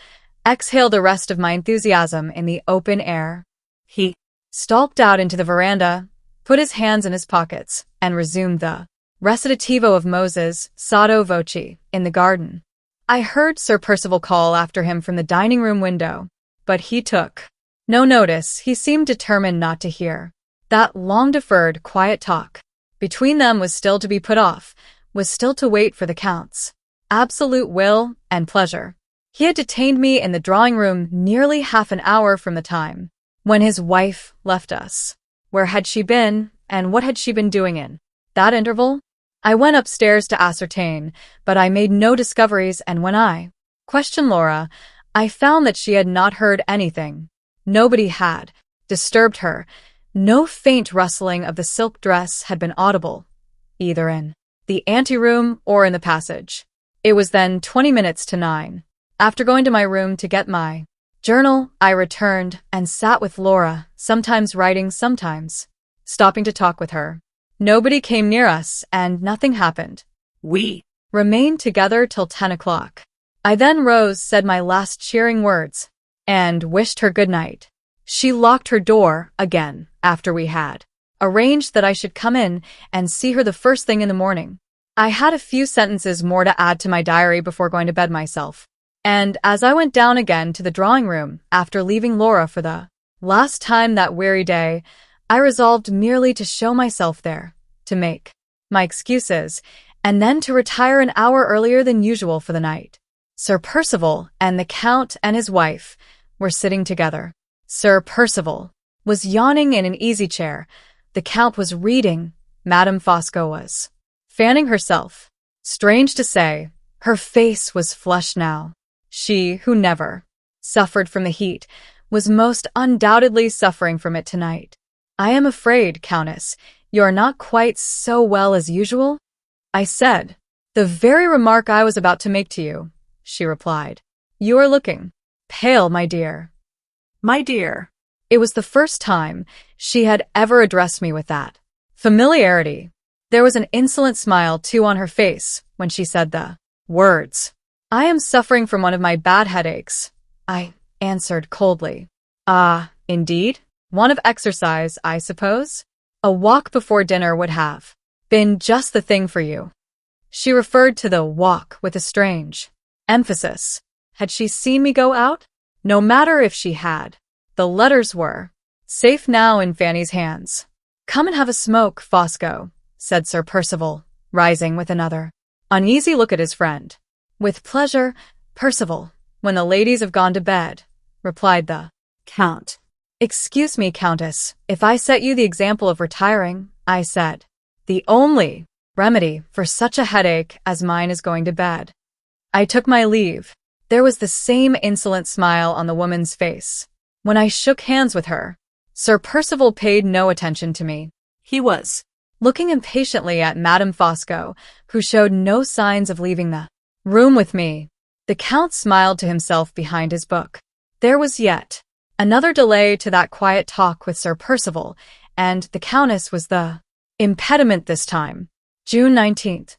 exhaled the rest of my enthusiasm in the open air. He stalked out into the veranda, put his hands in his pockets, and resumed the recitativo of Moses, sotto voce, in the garden. I heard Sir Percival call after him from the dining room window, but he took no notice. He seemed determined not to hear. That long-deferred, quiet talk between them was still to be put off, was still to wait for the Count's absolute will and pleasure. He had detained me in the drawing-room nearly half an hour from the time when his wife left us. Where had she been, and what had she been doing in that interval? I went upstairs to ascertain, but I made no discoveries, and when I questioned Laura, I found that she had not heard anything. Nobody had disturbed her. No faint rustling of the silk dress had been audible, either in the anteroom or in the passage. It was then 20 minutes to 9. After going to my room to get my journal, I returned and sat with Laura, sometimes writing, sometimes stopping to talk with her. Nobody came near us, and nothing happened. We remained together till 10 o'clock. I then rose, said my last cheering words, and wished her good night. She locked her door again after we had arranged that I should come in and see her the first thing in the morning. I had a few sentences more to add to my diary before going to bed myself, and as I went down again to the drawing room after leaving Laura for the last time that weary day, I resolved merely to show myself there, to make my excuses, and then to retire an hour earlier than usual for the night. Sir Percival and the Count and his wife were sitting together. Sir Percival was yawning in an easy-chair. The Count was reading. Madame Fosco was fanning herself. Strange to say, her face was flushed now. She, who never suffered from the heat, was most undoubtedly suffering from it tonight. I am afraid, Countess, you are not quite so well as usual? I said. The very remark I was about to make to you, she replied. You are looking pale, my dear. My dear. It was the first time she had ever addressed me with that familiarity. There was an insolent smile, too, on her face when she said the words. I am suffering from one of my bad headaches, I answered coldly. Ah, indeed? Want of exercise, I suppose? A walk before dinner would have been just the thing for you. She referred to the walk with a strange emphasis. Had she seen me go out? No matter if she had. The letters were safe now in Fanny's hands. Come and have a smoke, Fosco, said Sir Percival, rising with another uneasy look at his friend. With pleasure, Percival, when the ladies have gone to bed, replied the Count. Excuse me, Countess, if I set you the example of retiring, I said. The only remedy for such a headache as mine is going to bed. I took my leave. There was the same insolent smile on the woman's face. When I shook hands with her, Sir Percival paid no attention to me. He was looking impatiently at Madame Fosco, who showed no signs of leaving the room with me. The Count smiled to himself behind his book. There was yet another delay to that quiet talk with Sir Percival, and the Countess was the impediment this time. June 19th.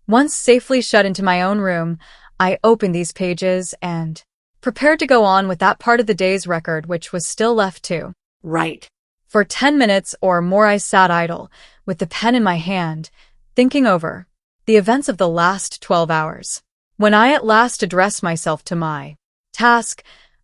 Once safely shut into my own room, I opened these pages and prepared to go on with that part of the day's record which was still left to Right. For 10 minutes or more I sat idle, with the pen in my hand, thinking over the events of the last 12 hours. When I at last addressed myself to my task,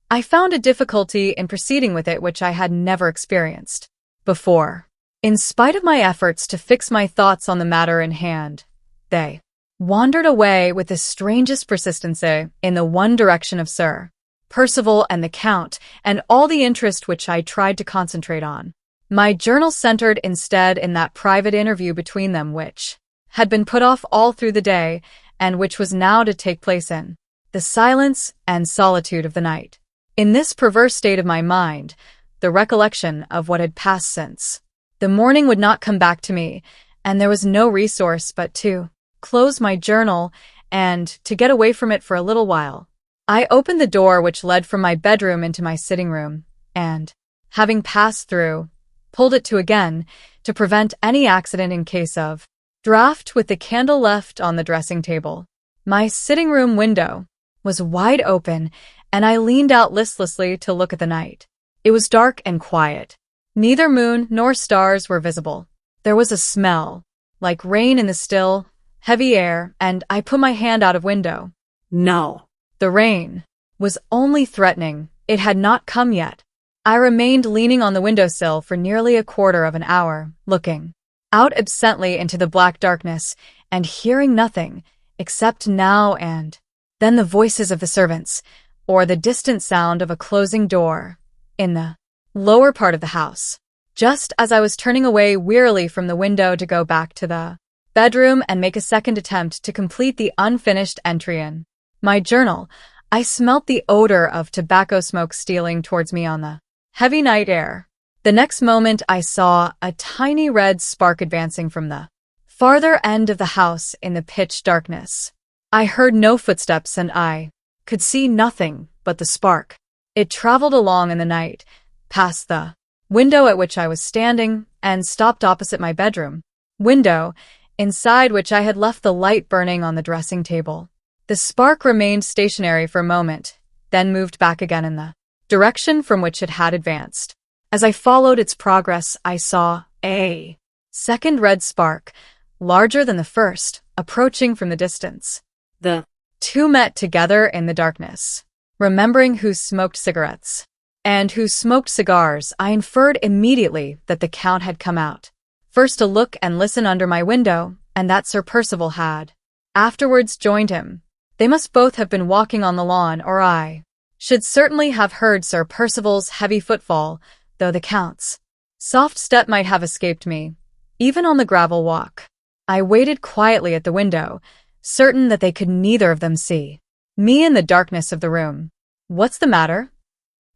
I found a difficulty in proceeding with it which I had never experienced before. In spite of my efforts to fix my thoughts on the matter in hand, they wandered away with the strangest persistency in the one direction of Sir Percival and the Count, and all the interest which I tried to concentrate on. My journal centered instead in that private interview between them which had been put off all through the day, and which was now to take place in the silence and solitude of the night. In this perverse state of my mind, the recollection of what had passed since the morning would not come back to me, and there was no resource but to close my journal and to get away from it for a little while. I opened the door which led from my bedroom into my sitting room, and, having passed through, pulled it to again to prevent any accident in case of draught with the candle left on the dressing table. My sitting room window was wide open, and I leaned out listlessly to look at the night. It was dark and quiet. Neither moon nor stars were visible. There was a smell, like rain in the still, heavy air, and I put my hand out of window. No. The rain was only threatening. It had not come yet. I remained leaning on the windowsill for nearly a quarter of an hour, looking out absently into the black darkness and hearing nothing except now and then the voices of the servants or the distant sound of a closing door in the lower part of the house. Just as I was turning away wearily from the window to go back to the bedroom and make a second attempt to complete the unfinished entry in my journal, I smelt the odor of tobacco smoke stealing towards me on the heavy night air. The next moment I saw a tiny red spark advancing from the farther end of the house in the pitch darkness. I heard no footsteps and I could see nothing but the spark. It traveled along in the night, past the window at which I was standing, and stopped opposite my bedroom window, inside which I had left the light burning on the dressing table. The spark remained stationary for a moment, then moved back again in the direction from which it had advanced. As I followed its progress, I saw a second red spark, larger than the first, approaching from the distance. The two met together in the darkness. Remembering who smoked cigarettes and who smoked cigars, I inferred immediately that the Count had come out, first to look and listen under my window, and that Sir Percival had afterwards joined him. They must both have been walking on the lawn, or I should certainly have heard Sir Percival's heavy footfall, though the Count's soft step might have escaped me, even on the gravel walk. I waited quietly at the window, certain that they could neither of them see me in the darkness of the room. "What's the matter?"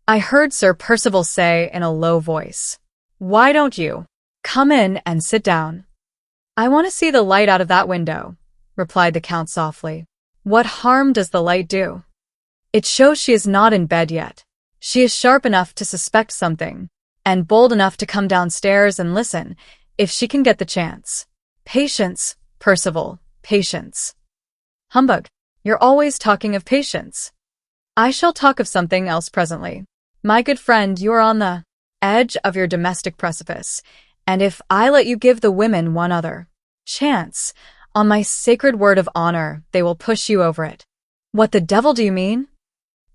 I heard Sir Percival say in a low voice. "Why don't you come in and sit down?" "I want to see the light out of that window," replied the Count softly. "What harm does the light do?" "It shows she is not in bed yet. She is sharp enough to suspect something, and bold enough to come downstairs and listen, if she can get the chance. Patience, Percival, patience." "Humbug, you're always talking of patience." "I shall talk of something else presently. My good friend, you are on the edge of your domestic precipice, and if I let you give the women one other chance, on my sacred word of honor, they will push you over it." "What the devil do you mean?"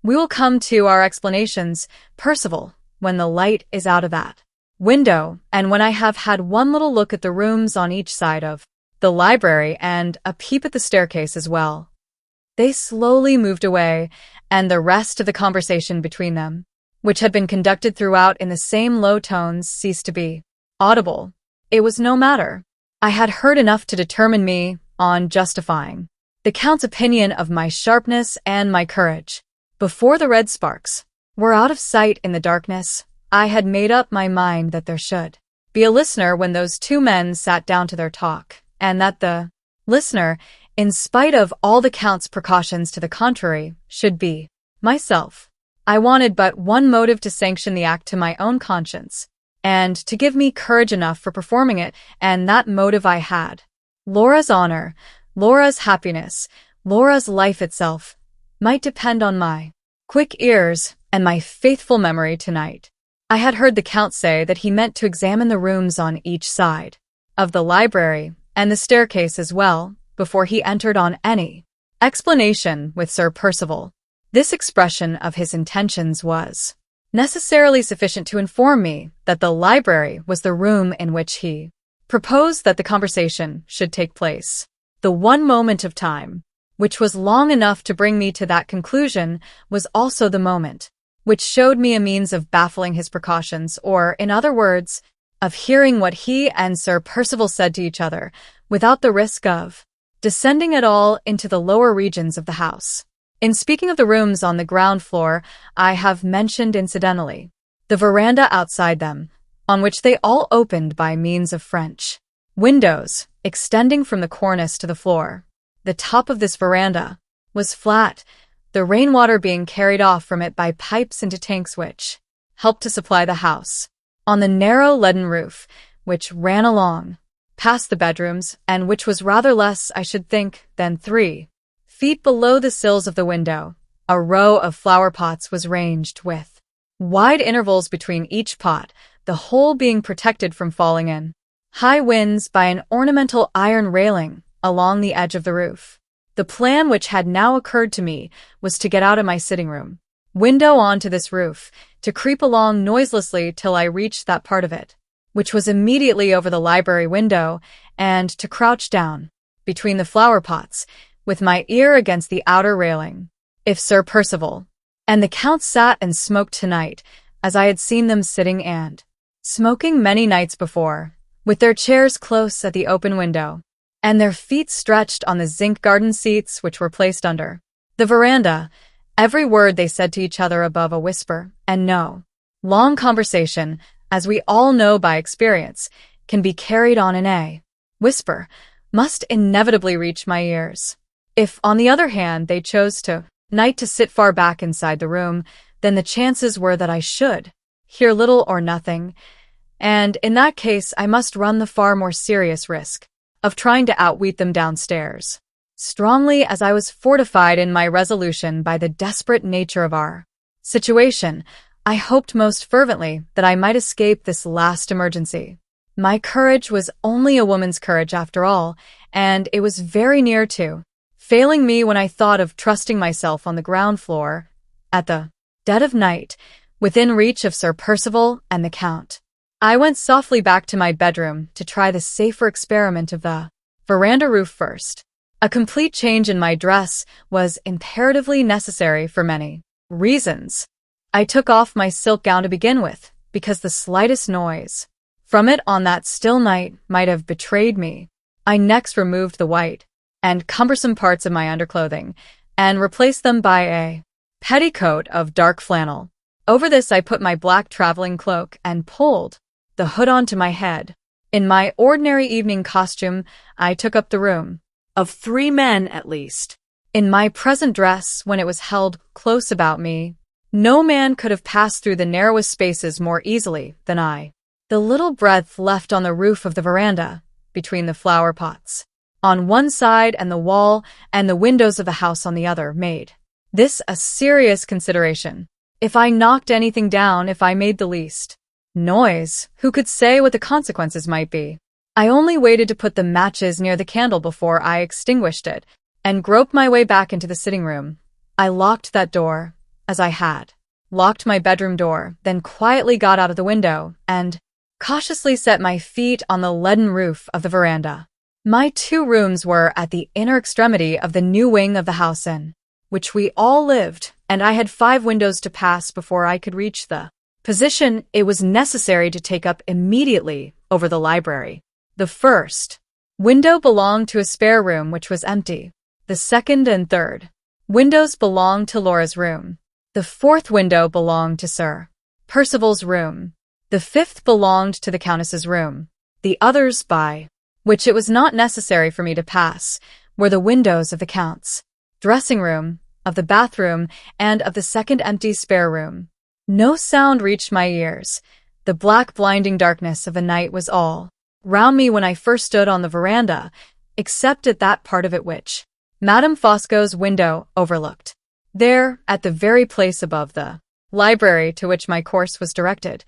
"We will come to our explanations, Percival, when the light is out of that window, and when I have had one little look at the rooms on each side of the library and a peep at the staircase as well." They slowly moved away, and the rest of the conversation between them, which had been conducted throughout in the same low tones, ceased to be audible. It was no matter. I had heard enough to determine me on justifying the Count's opinion of my sharpness and my courage. Before the red sparks were out of sight in the darkness, I had made up my mind that there should be a listener when those two men sat down to their talk, and that the listener, in spite of all the Count's precautions to the contrary, should be myself. I wanted but one motive to sanction the act to my own conscience, and to give me courage enough for performing it, and that motive I had. Laura's honor, Laura's happiness, Laura's life itself might depend on my quick ears and my faithful memory tonight. I had heard the Count say that he meant to examine the rooms on each side of the library and the staircase as well before he entered on any explanation with Sir Percival. This expression of his intentions was necessarily sufficient to inform me that the library was the room in which he proposed that the conversation should take place. The one moment of time, which was long enough to bring me to that conclusion, was also the moment which showed me a means of baffling his precautions, or, in other words, of hearing what he and Sir Percival said to each other without the risk of descending at all into the lower regions of the house. In speaking of the rooms on the ground floor, I have mentioned incidentally the veranda outside them, on which they all opened by means of French windows extending from the cornice to the floor. The top of this veranda was flat, the rainwater being carried off from it by pipes into tanks which helped to supply the house. On the narrow leaden roof, which ran along past the bedrooms, and which was rather less, I should think, than 3 feet below the sills of the window, a row of flower pots was ranged with wide intervals between each pot, the whole being protected from falling in high winds by an ornamental iron railing along the edge of the roof. The plan which had now occurred to me was to get out of my sitting room window onto this roof, to creep along noiselessly till I reached that part of it which was immediately over the library window, and to crouch down between the flower pots, with my ear against the outer railing. If Sir Percival and the Count sat and smoked tonight, as I had seen them sitting and smoking many nights before, with their chairs close at the open window, and their feet stretched on the zinc garden seats which were placed under the veranda, every word they said to each other above a whisper, and no long conversation, as we all know by experience, can be carried on in a whisper, must inevitably reach my ears. If, on the other hand, they chose tonight to sit far back inside the room, then the chances were that I should hear little or nothing, and in that case I must run the far more serious risk of trying to outwit them downstairs. Strongly as I was fortified in my resolution by the desperate nature of our situation, I hoped most fervently that I might escape this last emergency. My courage was only a woman's courage after all, and it was very near to failing me when I thought of trusting myself on the ground floor, at the dead of night, within reach of Sir Percival and the Count. I went softly back to my bedroom to try the safer experiment of the veranda roof first. A complete change in my dress was imperatively necessary for many reasons. I took off my silk gown to begin with, because the slightest noise from it on that still night might have betrayed me. I next removed the white and cumbersome parts of my underclothing, and replaced them by a petticoat of dark flannel. Over this I put my black traveling cloak and pulled the hood onto my head. In my ordinary evening costume, I took up the room of 3 men at least. In my present dress, when it was held close about me, no man could have passed through the narrowest spaces more easily than I. The little breadth left on the roof of the veranda, between the flower pots on one side and the wall and the windows of the house on the other, made this a serious consideration. If I knocked anything down, if I made the least noise, who could say what the consequences might be? I only waited to put the matches near the candle before I extinguished it, and groped my way back into the sitting room. I locked that door, as I had locked my bedroom door, then quietly got out of the window, and cautiously set my feet on the leaden roof of the veranda. My 2 rooms were at the inner extremity of the new wing of the house in which we all lived, and I had 5 windows to pass before I could reach the position it was necessary to take up immediately over the library. The first window belonged to a spare room which was empty. The second and third windows belonged to Laura's room. The 4th window belonged to Sir Percival's room. The 5th belonged to the Countess's room. The others, by which it was not necessary for me to pass, were the windows of the Count's dressing room, of the bathroom, and of the second empty spare room. No sound reached my ears. The black blinding darkness of the night was all round me when I first stood on the veranda, except at that part of it which Madame Fosco's window overlooked. There, at the very place above the library to which my course was directed,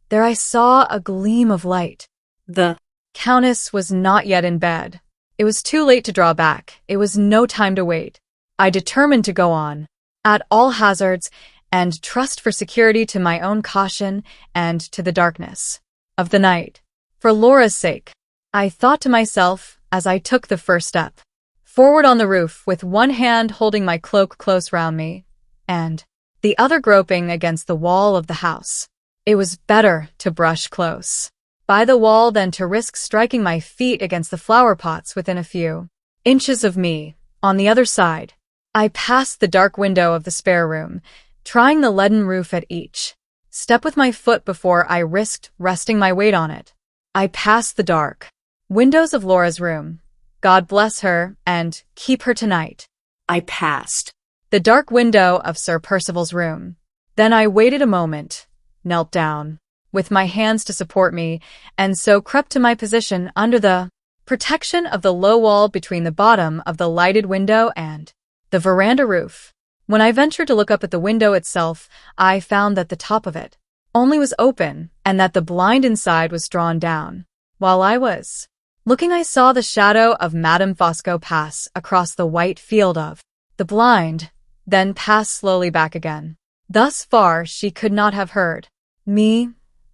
there I saw a gleam of light. The Countess was not yet in bed. It was too late to draw back. It was no time to wait. I determined to go on, at all hazards, and trust for security to my own caution and to the darkness of the night. For Laura's sake, I thought to myself as I took the first step, forward on the roof with one hand holding my cloak close round me, and the other groping against the wall of the house. It was better to brush close by the wall than to risk striking my feet against the flower pots within a few inches of me. On the other side, I passed the dark window of the spare room, trying the leaden roof at each step with my foot before I risked resting my weight on it. I passed the dark windows of Laura's room. God bless her and keep her tonight. I passed The dark window of Sir Percival's room. Then I waited a moment, knelt down, with my hands to support me, and so crept to my position under the protection of the low wall between the bottom of the lighted window and the veranda roof. When I ventured to look up at the window itself, I found that the top of it only was open and that the blind inside was drawn down. While I was looking, I saw the shadow of Madame Fosco pass across the white field of the blind, then pass slowly back again. Thus far she could not have heard me,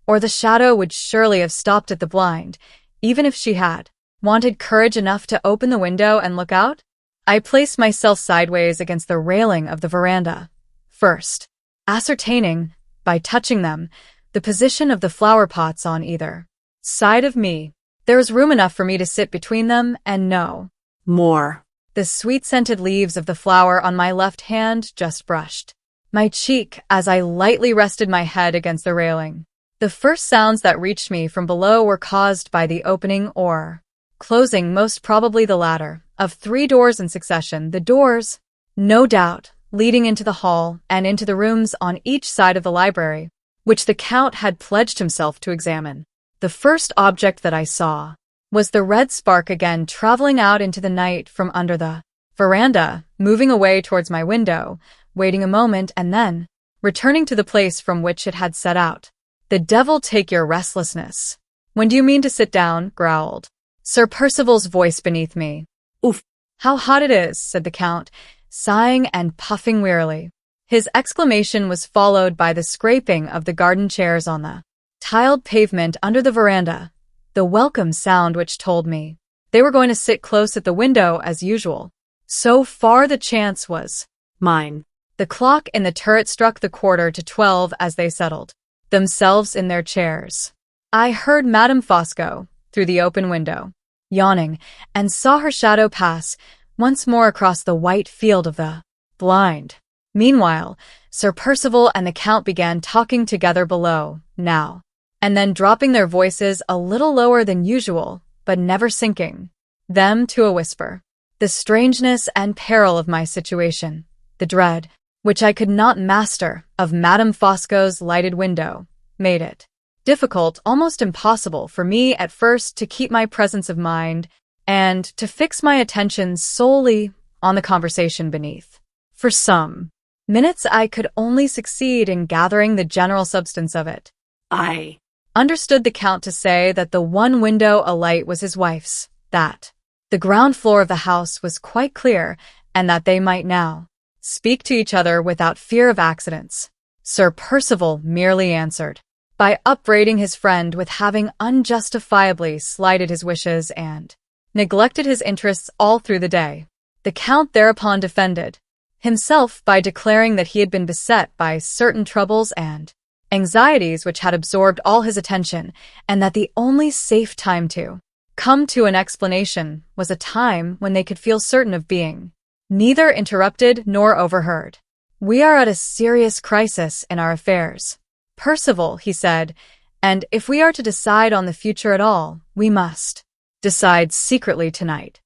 or the shadow would surely have stopped at the blind, even if she had wanted courage enough to open the window and look out. I placed myself sideways against the railing of the veranda, first ascertaining, by touching them, the position of the flower pots on either side of me. There was room enough for me to sit between them and no more. The sweet-scented leaves of the flower on my left hand just brushed my cheek as I lightly rested my head against the railing. The first sounds that reached me from below were caused by the opening or closing, most probably the latter, of 3 doors in succession, the doors, no doubt, leading into the hall and into the rooms on each side of the library, which the Count had pledged himself to examine. The first object that I saw was the red spark again traveling out into the night from under the veranda, moving away towards my window, waiting a moment and then returning to the place from which it had set out. "The devil take your restlessness. When do you mean to sit down?" growled Sir Percival's voice beneath me. "Oof, how hot it is," said the Count, sighing and puffing wearily. His exclamation was followed by the scraping of the garden chairs on the tiled pavement under the veranda, the welcome sound which told me they were going to sit close at the window as usual. So far the chance was mine. The clock in the turret struck the 11:45 as they settled themselves in their chairs. I heard Madame Fosco, through the open window, yawning, and saw her shadow pass once more across the white field of the blind. Meanwhile, Sir Percival and the Count began talking together below, now and then dropping their voices a little lower than usual, but never sinking them to a whisper. The strangeness and peril of my situation, the dread, which I could not master, of Madame Fosco's lighted window, made it difficult, almost impossible, for me at first to keep my presence of mind and to fix my attention solely on the conversation beneath. For some minutes I could only succeed in gathering the general substance of it. I understood the Count to say that the one window alight was his wife's, that the ground floor of the house was quite clear, and that they might now speak to each other without fear of accidents. Sir Percival merely answered by upbraiding his friend with having unjustifiably slighted his wishes and neglected his interests all through the day. The Count thereupon defended himself by declaring that he had been beset by certain troubles and anxieties which had absorbed all his attention, and that the only safe time to come to an explanation was a time when they could feel certain of being neither interrupted nor overheard. "We are at a serious crisis in our affairs, Percival," he said, "and if we are to decide on the future at all, we must decide secretly tonight."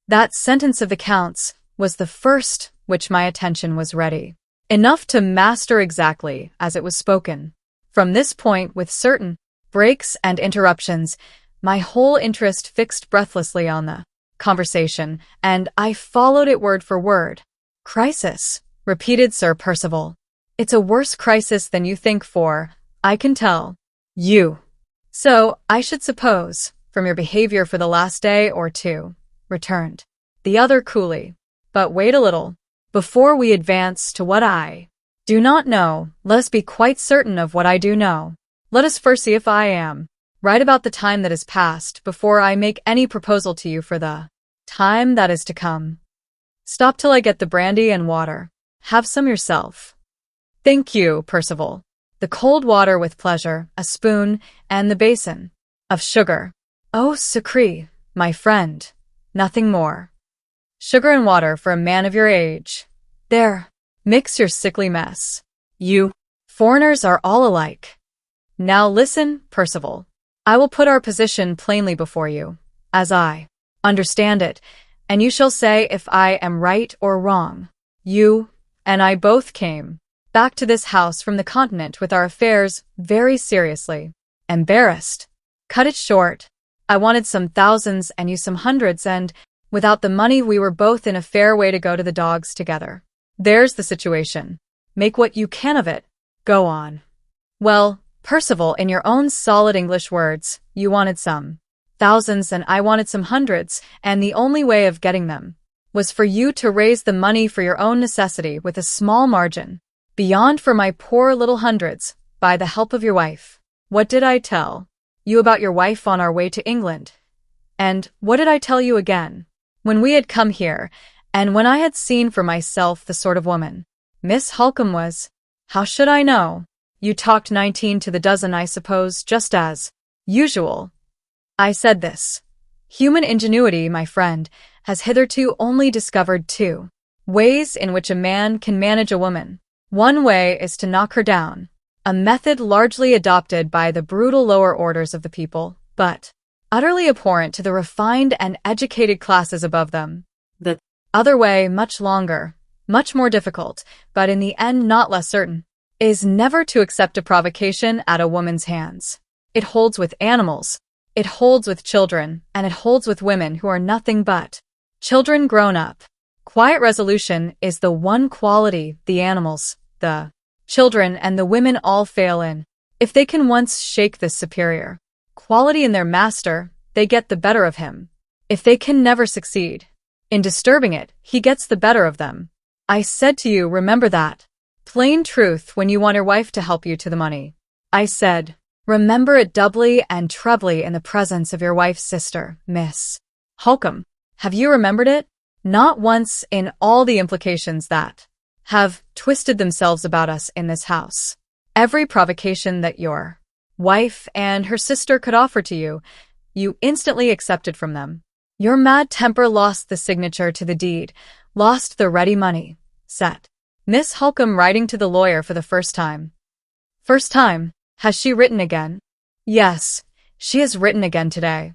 That sentence of the Count's was the first which my attention was ready enough to master exactly as it was spoken. From this point, with certain breaks and interruptions, my whole interest fixed breathlessly on the conversation, and I followed it word for word. Crisis, repeated Sir Percival. It's a worse crisis than you think for, I can tell. You. So, I should suppose, from your behavior for the last day or two, returned the other coolly. But wait a little. Before we advance to what I do not know, let us be quite certain of what I do know. Let us first see if I am right about the time that has passed before I make any proposal to you for the time that is to come. Stop till I get the brandy and water. Have some yourself. Thank you, Percival. The cold water with pleasure, a spoon, and the basin of sugar. Oh, sacré, my friend, nothing more. Sugar and water for a man of your age. There, mix your sickly mess. You foreigners are all alike. Now listen, Percival. I will put our position plainly before you, as I understand it, and you shall say if I am right or wrong. You and I both came back to this house from the continent with our affairs very seriously embarrassed. Cut it short. I wanted some thousands and you some hundreds, and without the money we were both in a fair way to go to the dogs together. There's the situation. Make what you can of it. Go on. Well, Percival, in your own solid English words, you wanted some thousands and I wanted some hundreds, and the only way of getting them was for you to raise the money for your own necessity with a small margin, beyond for my poor little hundreds, by the help of your wife. What did I tell you about your wife on our way to England? And what did I tell you again when we had come here, and when I had seen for myself the sort of woman Miss Halcombe was? How should I know? You talked 19 to the dozen, I suppose, just as usual. I said this. Human ingenuity, my friend, has hitherto only discovered two ways in which a man can manage a woman. One way is to knock her down, a method largely adopted by the brutal lower orders of the people, but utterly abhorrent to the refined and educated classes above them. The other way, much longer, much more difficult, but in the end not less certain, is never to accept a provocation at a woman's hands. It holds with animals, it holds with children, and it holds with women who are nothing but children grown up. Quiet resolution is the one quality the animals, the children, and the women all fail in. If they can once shake this superior quality in their master, they get the better of him. If they can never succeed in disturbing it, he gets the better of them. I said to you, remember that. Plain truth when you want your wife to help you to the money. I said, remember it doubly and trebly in the presence of your wife's sister, Miss Halcombe. Have you remembered it? Not once in all the implications that have twisted themselves about us in this house. Every provocation that your wife and her sister could offer to you, you instantly accepted from them. Your mad temper lost the signature to the deed, lost the ready money, set. Miss Halcombe writing to the lawyer for the first time. First time? Has she written again? Yes, she has written again today.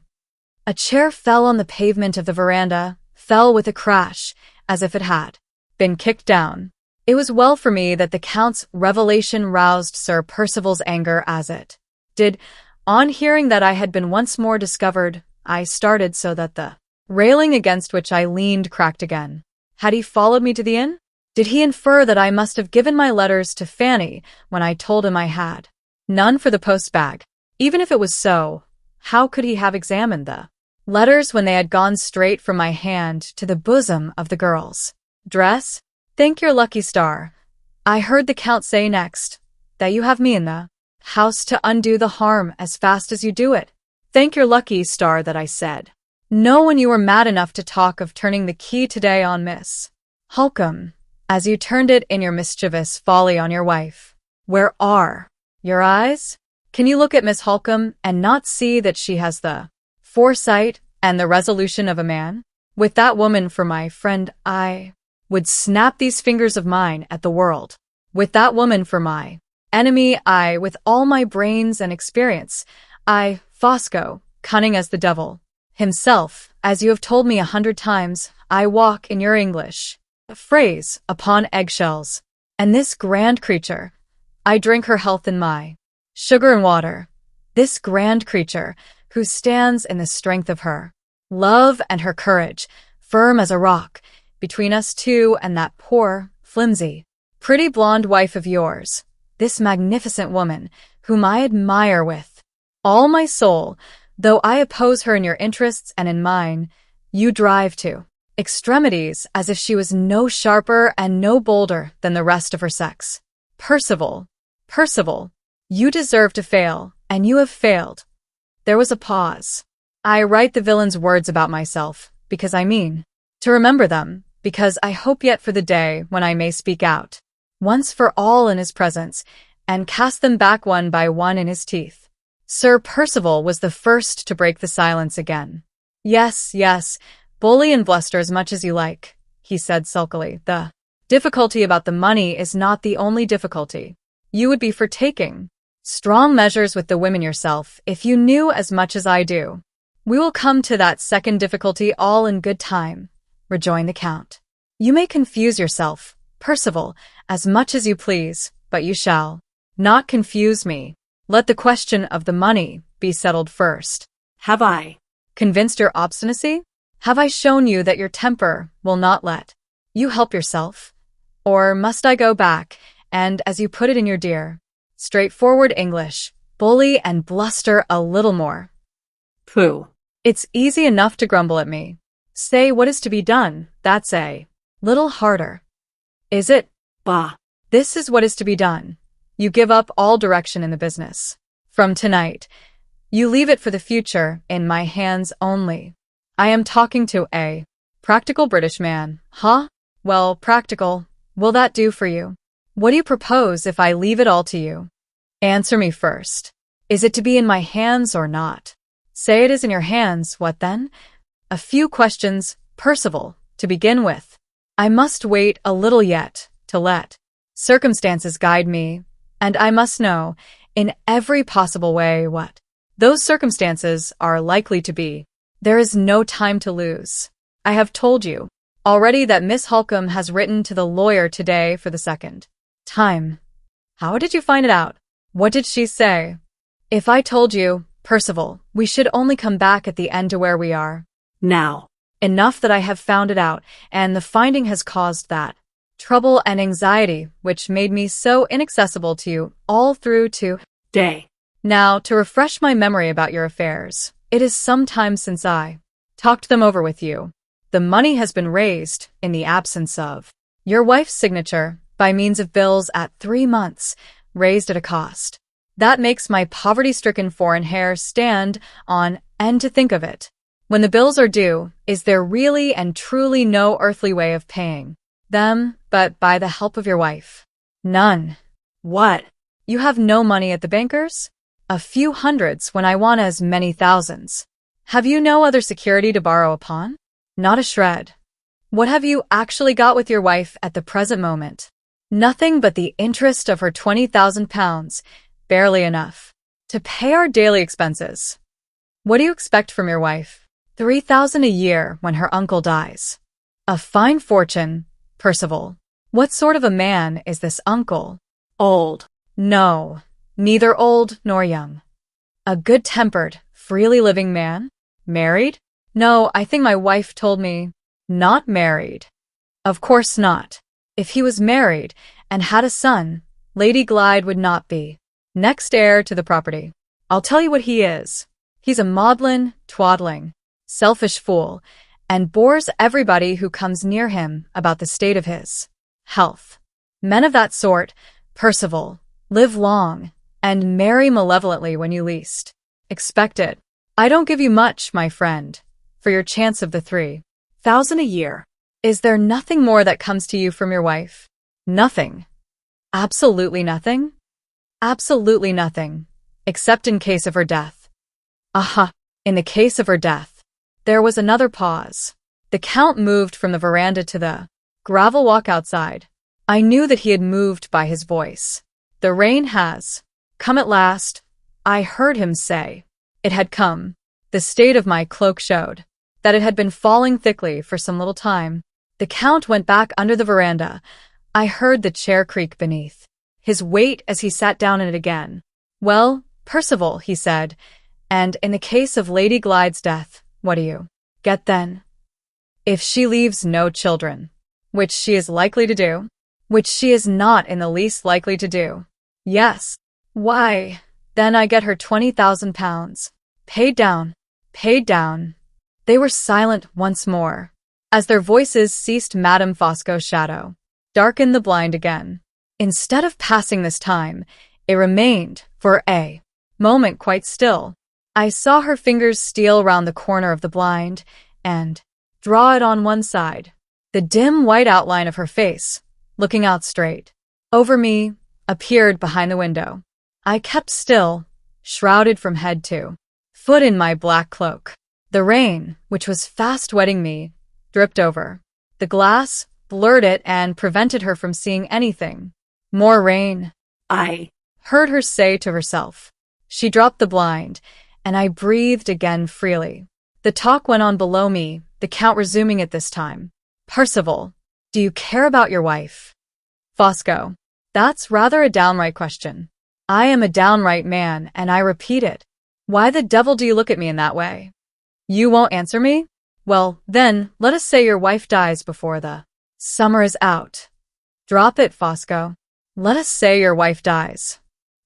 A chair fell on the pavement of the veranda, fell with a crash, as if it had been kicked down. It was well for me that the Count's revelation roused Sir Percival's anger as it did. On hearing that I had been once more discovered, I started so that the railing against which I leaned cracked again. Had he followed me to the inn? Did he infer that I must have given my letters to Fanny when I told him I had none for the post-bag? Even if it was so, how could he have examined the letters when they had gone straight from my hand to the bosom of the girl's dress? Thank your lucky star. I heard the Count say next, that you have me in the house to undo the harm as fast as you do it. Thank your lucky star that I said. No, when you were mad enough to talk of turning the key today on Miss Halcombe, as you turned it in your mischievous folly on your wife. Where are your eyes? Can you look at Miss Halcombe and not see that she has the foresight and the resolution of a man? With that woman for my friend, I would snap these fingers of mine at the world. With that woman for my enemy, I, with all my brains and experience, I, Fosco, cunning as the devil himself, as you have told me 100 times, I walk in your English phrase upon eggshells. And this grand creature, I drink her health in my sugar and water. This grand creature, who stands in the strength of her Love and her courage, firm as a rock, between us two and that poor, flimsy, pretty blonde wife of yours, this magnificent woman, whom I admire with all my soul, though I oppose her in your interests and in mine, you drive to extremities as if she was no sharper and no bolder than the rest of her sex. Percival, Percival, you deserve to fail, and you have failed. There was a pause. I write the villain's words about myself, because I mean to remember them, because I hope yet for the day when I may speak out, once for all in his presence, and cast them back one by one in his teeth. Sir Percival was the first to break the silence again. Yes, yes, bully and bluster as much as you like, he said sulkily. The difficulty about the money is not the only difficulty. You would be for taking strong measures with the women yourself if you knew as much as I do. We will come to that second difficulty all in good time, rejoined the Count. You may confuse yourself, Percival, as much as you please, but you shall not confuse me. Let the question of the money be settled first. Have I convinced your obstinacy? Have I shown you that your temper will not let you help yourself? Or must I go back and, as you put it in your dear, straightforward English, bully and bluster a little more? Pooh. It's easy enough to grumble at me. Say what is to be done, that's a little harder. Is it? Bah. This is what is to be done. You give up all direction in the business. From tonight, you leave it for the future in my hands only. I am talking to a practical British man, huh? Well, practical. Will that do for you? What do you propose if I leave it all to you? Answer me first. Is it to be in my hands or not? Say it is in your hands, what then? A few questions, Percival, to begin with. I must wait a little yet, to let circumstances guide me, and I must know, in every possible way, what those circumstances are likely to be. There is no time to lose. I have told you already that Miss Halcombe has written to the lawyer today for the second time. How did you find it out? What did she say? If I told you, Percival, we should only come back at the end to where we are now. Enough that I have found it out, and the finding has caused that trouble and anxiety which made me so inaccessible to you all through today. Now, to refresh my memory about your affairs, it is some time since I talked them over with you. The money has been raised, in the absence of your wife's signature, by means of bills at 3 months, raised at a cost that makes my poverty-stricken foreign hair stand on end to think of it. When the bills are due, is there really and truly no earthly way of paying them but by the help of your wife? None. What? You have no money at the banker's? A few hundreds when I want as many thousands. Have you no other security to borrow upon? Not a shred. What have you actually got with your wife at the present moment? Nothing but the interest of her £20,000, barely enough to pay our daily expenses. What do you expect from your wife? 3,000 a year when her uncle dies. A fine fortune, Percival. What sort of a man is this uncle? Old. No, neither old nor young. A good-tempered, freely living man? Married? No, I think my wife told me. Not married. Of course not. If he was married and had a son, Lady Glyde would not be next heir to the property. I'll tell you what he is. He's a maudlin, twaddling, selfish fool, and bores everybody who comes near him about the state of his health. Men of that sort, Percival, live long, and marry malevolently when you least expect it. I don't give you much, my friend, for your chance of the 3,000 a year. Is there nothing more that comes to you from your wife? Nothing. Absolutely nothing? Absolutely nothing, except in case of her death. Aha, in the case of her death. There was another pause. The Count moved from the veranda to the gravel walk outside. I knew that he had moved by his voice. The rain has come at last, I heard him say. It had come. The state of my cloak showed that it had been falling thickly for some little time. The Count went back under the veranda. I heard the chair creak beneath his weight as he sat down in it again. Well, Percival, he said, and in the case of Lady Glyde's death, what do you Get then. If she leaves no children, which she is likely to do, which she is not in the least likely to do. Yes. Why, then I get her £20,000. Paid down. Paid down. They were silent once more. As their voices ceased, Madame Fosco's shadow darkened the blind again. Instead of passing this time, it remained, for a moment, quite still. I saw her fingers steal round the corner of the blind and draw it on one side. The dim white outline of her face, looking out straight over me, appeared behind the window. I kept still, shrouded from head to foot in my black cloak. The rain, which was fast wetting me, dripped over. The glass blurred it and prevented her from seeing anything. More rain, I heard her say to herself. She dropped the blind, and I breathed again freely. The talk went on below me, the Count resuming it this time. Percival, do you care about your wife? Fosco, that's rather a downright question. I am a downright man, and I repeat it. Why the devil do you look at me in that way? You won't answer me? Well, then, let us say your wife dies before the summer is out. Drop it, Fosco. Let us say your wife dies.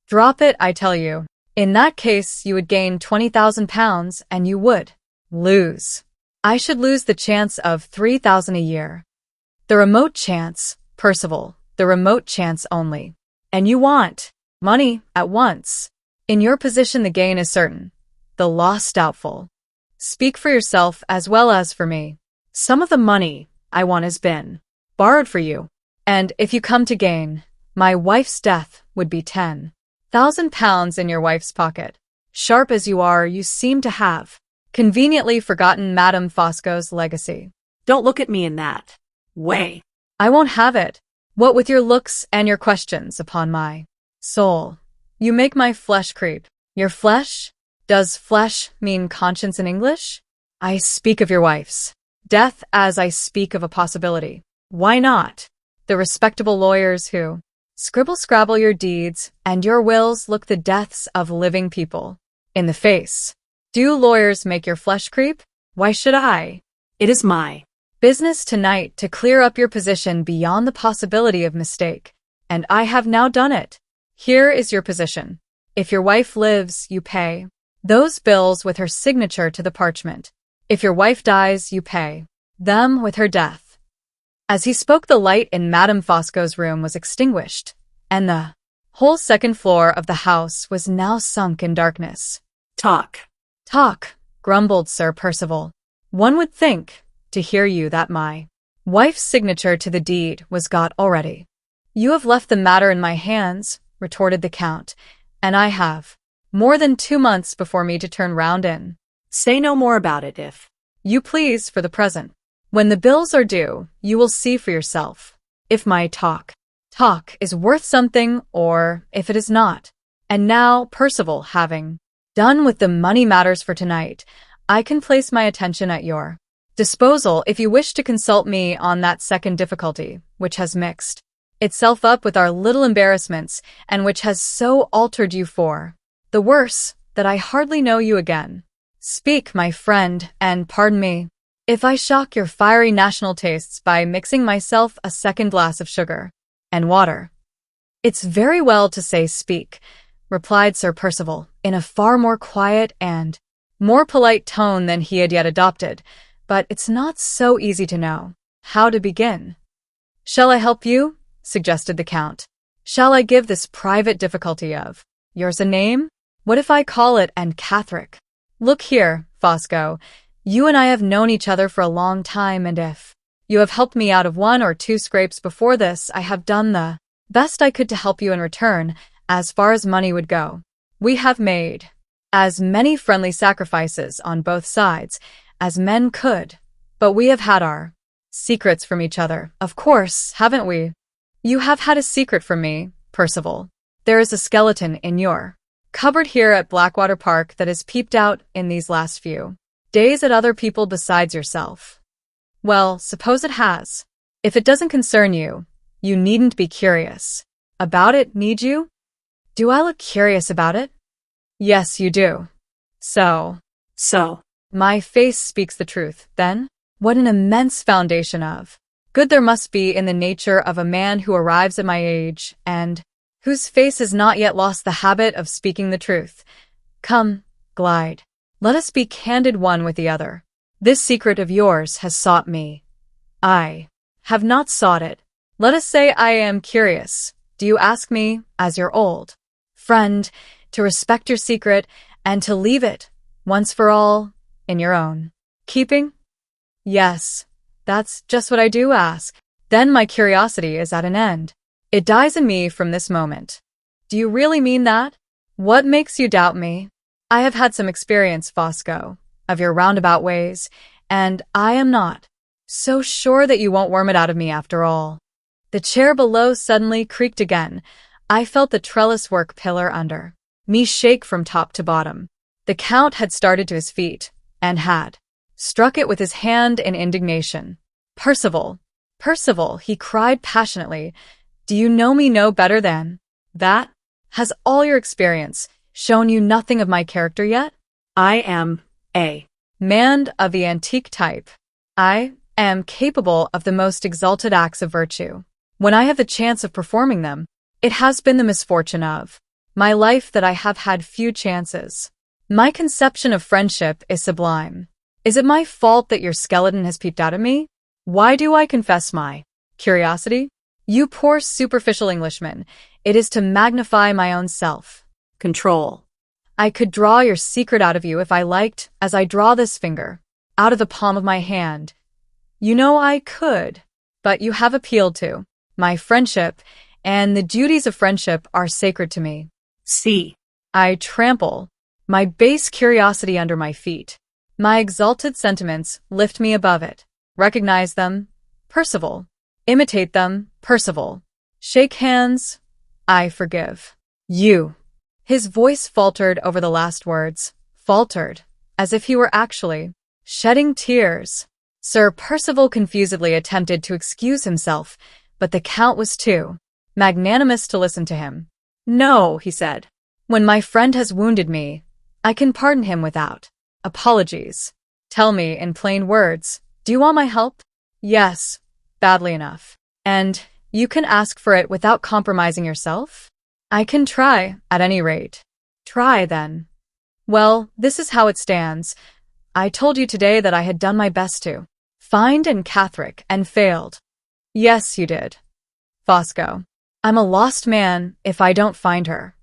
Drop it, I tell you. In that case, you would gain £20,000, and you would lose. I should lose the chance of £3,000 a year. The remote chance, Percival, the remote chance only. And you want money at once. In your position, the gain is certain, the loss doubtful. Speak for yourself as well as for me. Some of the money I want has been borrowed for you, and if you come to gain, my wife's death would be £10,000 in your wife's pocket. Sharp as you are, you seem to have conveniently forgotten Madame Fosco's legacy. Don't look at me in that way. I won't have it. What with your looks and your questions, upon my soul, you make my flesh creep. Your flesh? Does flesh mean conscience in English? I speak of your wife's death as I speak of a possibility. Why not? The respectable lawyers who scrabble your deeds and your wills look the deaths of living people in the face. Do lawyers make your flesh creep? Why should I? It is my business tonight to clear up your position beyond the possibility of mistake, and I have now done it. Here is your position. If your wife lives, you pay those bills with her signature to the parchment. If your wife dies, you pay them with her death. As he spoke, the light in Madame Fosco's room was extinguished, and the whole second floor of the house was now sunk in darkness. Talk, grumbled Sir Percival. One would think, to hear you, that my wife's signature to the deed was got already. You have left the matter in my hands, retorted the Count, and I have more than 2 months before me to turn round in. Say no more about it, if you please, for the present. When the bills are due, you will see for yourself if my talk is worth something or if it is not. And now, Percival, having done with the money matters for tonight, I can place my attention at your disposal if you wish to consult me on that second difficulty, which has mixed itself up with our little embarrassments and which has so altered you for the worse that I hardly know you again. Speak, my friend, and pardon me if I shock your fiery national tastes by mixing myself a second glass of sugar and water. It's very well to say speak, replied Sir Percival, in a far more quiet and more polite tone than he had yet adopted, but it's not so easy to know how to begin. Shall I help you? Suggested the Count. Shall I give this private difficulty of yours a name? What if I call it Anne Catherick? Look here, Fosco, you and I have known each other for a long time, and if you have helped me out of 1 or 2 scrapes before this, I have done the best I could to help you in return, as far as money would go. We have made as many friendly sacrifices on both sides as men could, but we have had our secrets from each other, of course, haven't we? You have had a secret from me, Percival. There is a skeleton in your cupboard here at Blackwater Park that has peeped out in these last few days at other people besides yourself. Well, suppose it has. If it doesn't concern you, you needn't be curious about it, need you? Do I look curious about it? Yes, you do. So, My face speaks the truth, then? What an immense foundation of good there must be in the nature of a man who arrives at my age, and whose face has not yet lost the habit of speaking the truth. Come, glide. Let us be candid one with the other. This secret of yours has sought me. I have not sought it. Let us say I am curious. Do you ask me, as your old friend, to respect your secret and to leave it, once for all, in your own keeping? Yes, that's just what I do ask. Then my curiosity is at an end. It dies in me from this moment. Do you really mean that? What makes you doubt me? I have had some experience, Fosco, of your roundabout ways, and I am not so sure that you won't worm it out of me after all. The chair below suddenly creaked again. I felt the trellis work pillar under me shake from top to bottom. The Count had started to his feet, and had struck it with his hand in indignation. Percival! Percival! He cried passionately. Do you know me no better than that? Has all your experience shown you nothing of my character yet? I am a man of the antique type. I am capable of the most exalted acts of virtue. When I have the chance of performing them, it has been the misfortune of my life that I have had few chances. My conception of friendship is sublime. Is it my fault that your skeleton has peeped out at me? Why do I confess my curiosity? You poor superficial Englishman, it is to magnify my own self. Control. I could draw your secret out of you if I liked, as I draw this finger, out of the palm of my hand. You know I could, but you have appealed to my friendship, and the duties of friendship are sacred to me. See. I trample my base curiosity under my feet. My exalted sentiments lift me above it. Recognize them, Percival. Imitate them, Percival. Shake hands. I forgive you. His voice faltered over the last words, faltered, as if he were actually shedding tears. Sir Percival confusedly attempted to excuse himself, but the Count was too magnanimous to listen to him. No, he said. When my friend has wounded me, I can pardon him without apologies. Tell me in plain words, do you want my help? Yes, badly enough. And you can ask for it without compromising yourself? I can try, at any rate. Try, then. Well, this is how it stands. I told you today that I had done my best to find Anne Catherick and failed. Yes, you did. Fosco, I'm a lost man if I don't find her.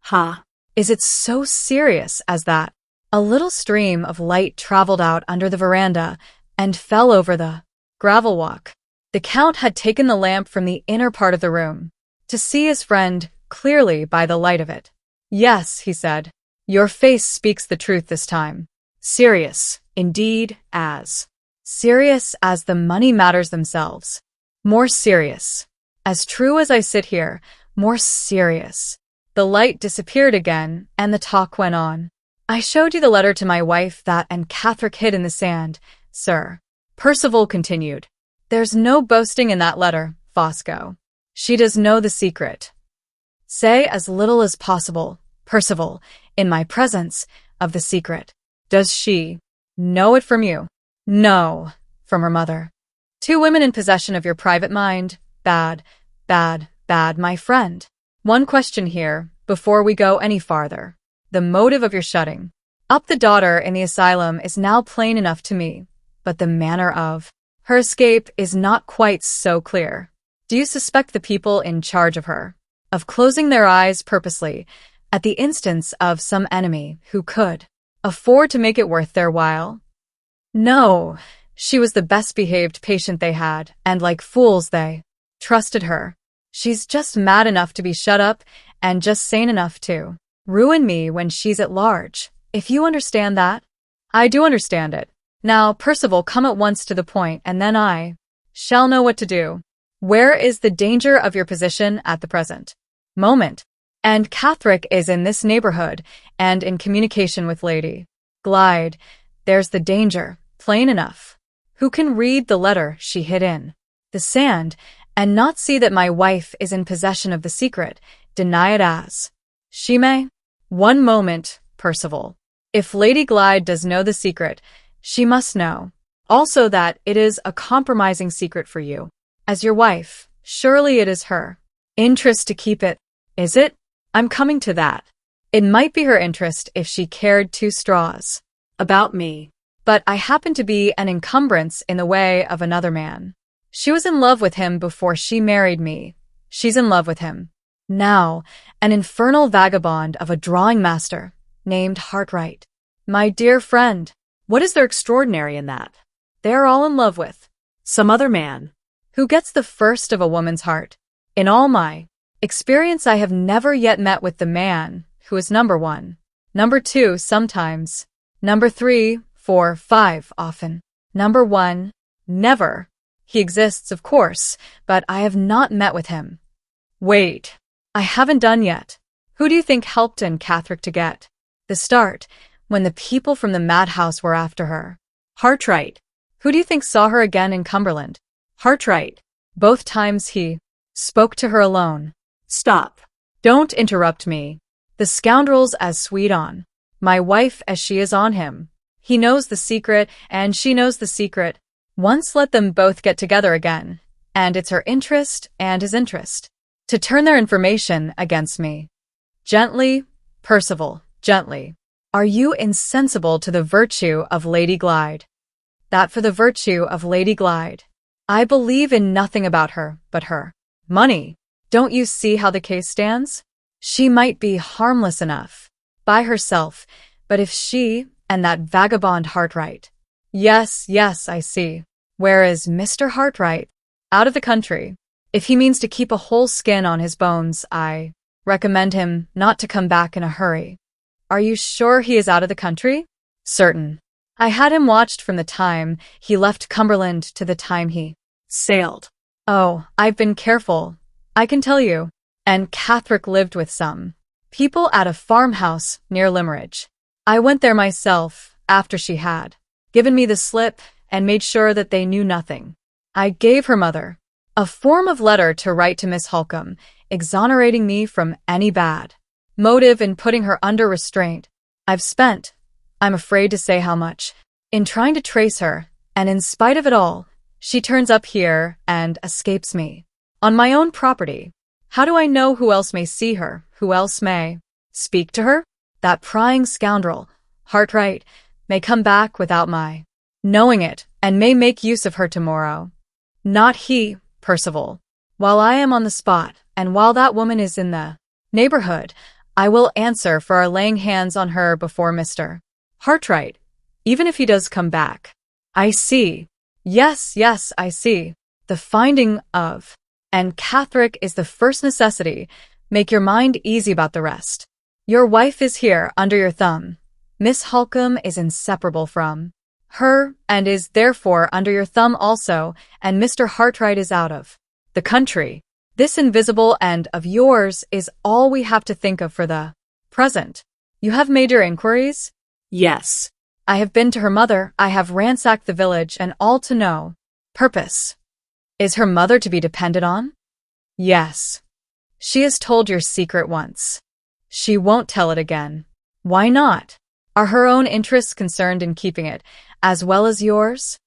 Ha. Is it so serious as that? A little stream of light traveled out under the veranda and fell over the gravel walk. The Count had taken the lamp from the inner part of the room to see his friend clearly by the light of it. Yes, he said, your face speaks the truth this time. Serious, indeed, as serious as the money matters themselves. More serious. As true as I sit here, more serious. The light disappeared again, and the talk went on. I showed you the letter to my wife that Anne Catherick hid in the sand, sir. Percival continued. There's no boasting in that letter, Fosco. She does know the secret. Say as little as possible, Percival, in my presence, of the secret. Does she know it from you? No, from her mother. Two women in possession of your private mind. Bad, bad, bad, my friend. One question here, before we go any farther. The motive of your shutting up the daughter in the asylum is now plain enough to me, but the manner of her escape is not quite so clear. Do you suspect the people in charge of her of closing their eyes purposely at the instance of some enemy who could afford to make it worth their while? No, she was the best-behaved patient they had, and like fools they trusted her. She's just mad enough to be shut up and just sane enough to ruin me when she's at large, if you understand that. I do understand it. Now, Percival, come at once to the point, and then I shall know what to do. Where is the danger of your position at the present moment? And Catherick is in this neighborhood, and in communication with Lady Glyde. There's the danger, plain enough. Who can read the letter she hid in the sand, and not see that my wife is in possession of the secret, deny it as she may? One moment, Percival. If Lady Glyde does know the secret, she must know. Also that it is a compromising secret for you. As your wife, surely it is her interest to keep it, is it? I'm coming to that. It might be her interest if she cared 2 straws About me. but I happen to be an encumbrance in the way of another man. She was in love with him before she married me. She's in love with him now, an infernal vagabond of a drawing master named Hartright. My dear friend, What is there extraordinary in that? they're all in love with. Some other man. Who gets the first of a woman's heart? In all my experience, I have never yet met with the man who is number 1. Number 2 sometimes. Number 3, 4, 5 often. Number 1, never. He exists, of course, but I have not met with him. Wait, I haven't done yet. Who do you think helped Catherine to get the start when the people from the madhouse were after her? Hartright. Who do you think saw her again in Cumberland? Hartright. Both times he spoke to her alone. Stop. Don't interrupt me. The scoundrel's as sweet on my wife as she is on him. He knows the secret, and she knows the secret. Once let them both get together again, and it's her interest and his interest to turn their information against me. Gently, Percival, gently. Are you insensible to the virtue of Lady Glyde? That for the virtue of Lady Glyde. I believe in nothing about her but her money. Don't you see how the case stands? She might be harmless enough by herself, but if she and that vagabond Hartright. Yes, I see. Where is Mr. Hartright? Out of the country. If he means to keep a whole skin on his bones, I recommend him not to come back in a hurry. Are you sure he is out of the country? Certain. I had him watched from the time he left Cumberland to the time he Sailed. Oh, I've been careful, I can tell you. And Catherine lived with some people at a farmhouse near Limmeridge. I went there myself after she had given me the slip and made sure that they knew nothing. I gave her mother a form of letter to write to Miss Halcombe, exonerating me from any bad motive in putting her under restraint. I've spent, I'm afraid to say how much, in trying to trace her, and in spite of it all, she turns up here and escapes me. On my own property. How do I know who else may see her, who else may speak to her? That prying scoundrel, Hartright, may come back without my knowing it, and may make use of her tomorrow. Not he, Percival. While I am on the spot, and while that woman is in the neighborhood, I will answer for our laying hands on her before Mr. Hartright, even if he does come back. I see. Yes, I see. The finding of, and Catherine is the first necessity. Make your mind easy about the rest. Your wife is here under your thumb. Miss Halcombe is inseparable from her, and is therefore under your thumb also, and Mr. Hartright is out of the country. This invisible end of yours is all we have to think of for the present. You have made your inquiries? Yes. I have been to her mother, I have ransacked the village, and all to no purpose. Is her mother to be depended on? Yes. She has told your secret once. She won't tell it again. Why not? Are her own interests concerned in keeping it, as well as yours?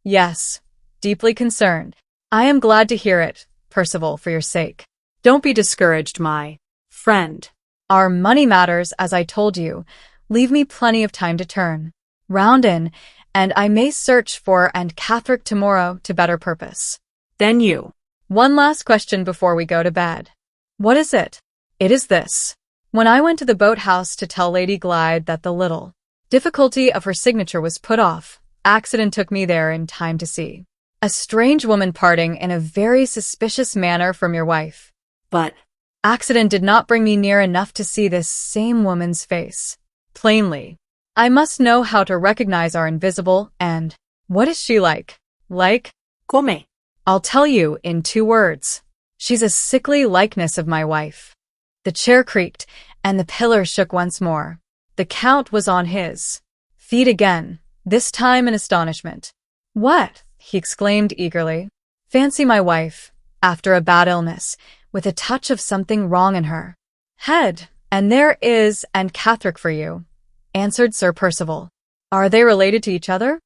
Yes, deeply concerned. I am glad to hear it, Percival, for your sake. Don't be discouraged, my friend. Our money matters, as I told you. Leave me plenty of time to turn round in, and I may search for and Catherine tomorrow to better purpose. Then you. One last question before we go to bed. What is it? It is this. When I went to the boathouse to tell Lady Glyde that the little difficulty of her signature was put off, accident took me there in time to see a strange woman parting in a very suspicious manner from your wife. But accident did not bring me near enough to see this same woman's face plainly. I must know how to recognize our invisible, and what is she like? Like? Come. I'll tell you in 2 words. She's a sickly likeness of my wife. The chair creaked, and the pillar shook once more. The Count was on his feet again, this time in astonishment. What? He exclaimed eagerly. Fancy my wife, after a bad illness, with a touch of something wrong in her head, and there is and Catherine for you. answered Sir Percival. Are they related to each other?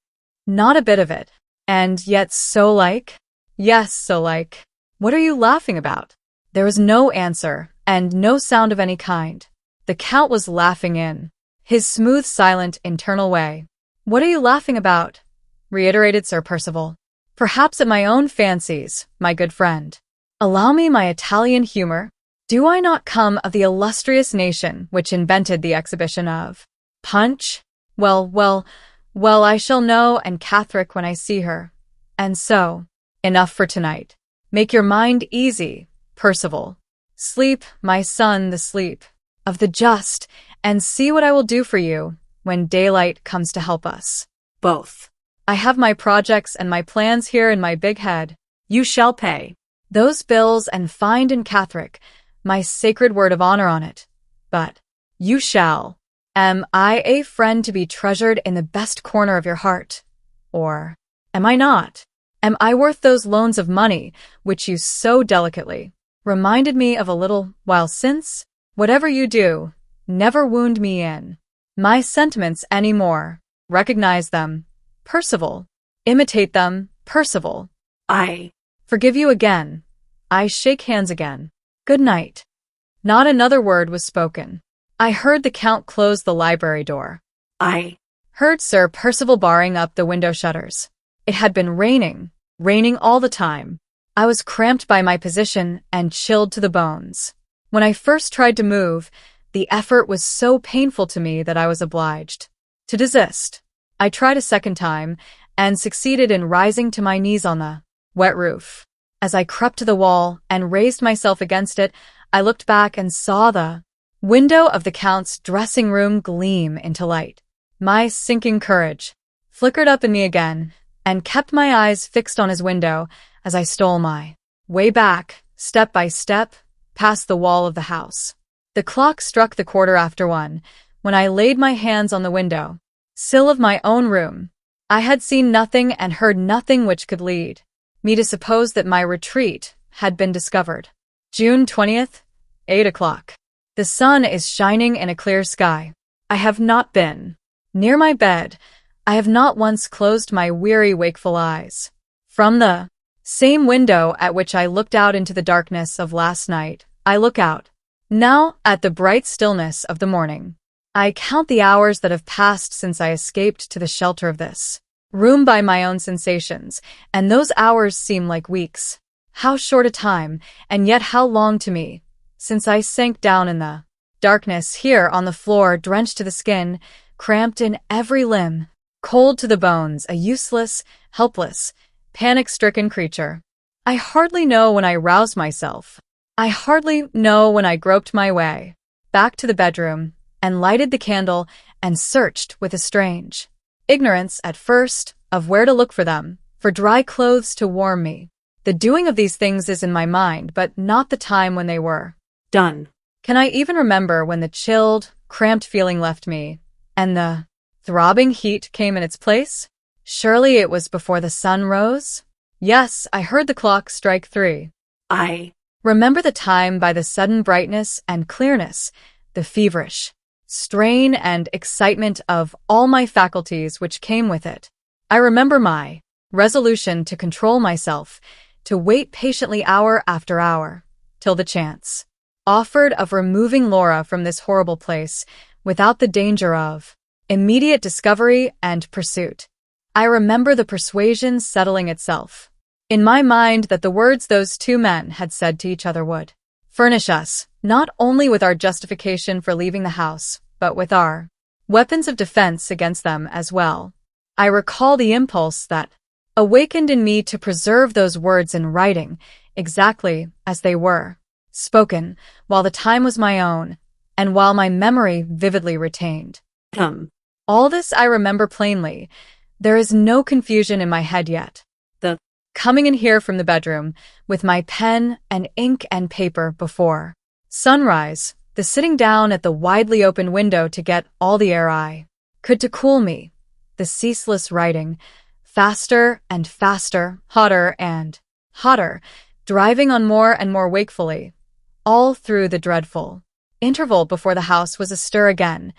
Not a bit of it. And yet so like? Yes, so like. What are you laughing about? There was no answer, and no sound of any kind. The Count was laughing in his smooth, silent, internal way. What are you laughing about? Reiterated Sir Percival. Perhaps at my own fancies, my good friend. Allow me my Italian humor. Do I not come of the illustrious nation which invented the exhibition of Punch? Well, I shall know and Catherick when I see her. And so, enough for tonight. Make your mind easy, Percival. Sleep, my son, the sleep of the just, and see what I will do for you when daylight comes to help us. Both. I have my projects and my plans here in my big head. You shall pay those bills and find in Catherick my sacred word of honor on it. But you shall. Am I a friend to be treasured in the best corner of your heart? Or am I not? Am I worth those loans of money which you so delicately reminded me of a little while since? Whatever you do, never wound me in my sentiments any more. Recognize them, Percival. Imitate them, Percival. I forgive you again. I shake hands again. Good night. Not another word was spoken. I heard the Count close the library door. I heard Sir Percival barring up the window shutters. It had been raining all the time. I was cramped by my position and chilled to the bones. When I first tried to move, the effort was so painful to me that I was obliged to desist. I tried a second time and succeeded in rising to my knees on the wet roof. As I crept to the wall and raised myself against it, I looked back and saw the window of the Count's dressing room gleam into light. My sinking courage flickered up in me again and kept my eyes fixed on his window as I stole my way back, step by step, past the wall of the house. The clock struck the 1:15 when I laid my hands on the window sill of my own room. I had seen nothing and heard nothing which could lead me to suppose that my retreat had been discovered. June 20th, 8 o'clock. The sun is shining in a clear sky. I have not been near my bed. I have not once closed my weary, wakeful eyes. From the same window at which I looked out into the darkness of last night, I look out now at the bright stillness of the morning. I count the hours that have passed since I escaped to the shelter of this room by my own sensations, and those hours seem like weeks. How short a time, and yet how long to me, since I sank down in the darkness here on the floor, drenched to the skin, cramped in every limb, cold to the bones, a useless, helpless, panic-stricken creature. I hardly know when I roused myself. I hardly know when I groped my way back to the bedroom and lighted the candle and searched with a strange ignorance at first of where to look for them, for dry clothes to warm me. The doing of these things is in my mind, but not the time when they were done. Can I even remember when the chilled, cramped feeling left me, and the throbbing heat came in its place? Surely it was before the sun rose? Yes, I heard the clock strike 3. I remember the time by the sudden brightness and clearness, the feverish strain and excitement of all my faculties which came with it. I remember my resolution to control myself, to wait patiently hour after hour, till the chance offered of removing Laura from this horrible place without the danger of immediate discovery and pursuit. I remember the persuasion settling itself in my mind that the words those two men had said to each other would furnish us not only with our justification for leaving the house, but with our weapons of defense against them as well. I recall the impulse that awakened in me to preserve those words in writing exactly as they were spoken, while the time was my own, and while my memory vividly retained. All this I remember plainly. There is no confusion in my head yet. The coming in here from the bedroom, with my pen and ink and paper before sunrise, the sitting down at the widely open window to get all the air I could to cool me, the ceaseless writing, faster and faster, hotter and hotter, driving on more and more wakefully, all through the dreadful interval before the house was astir again,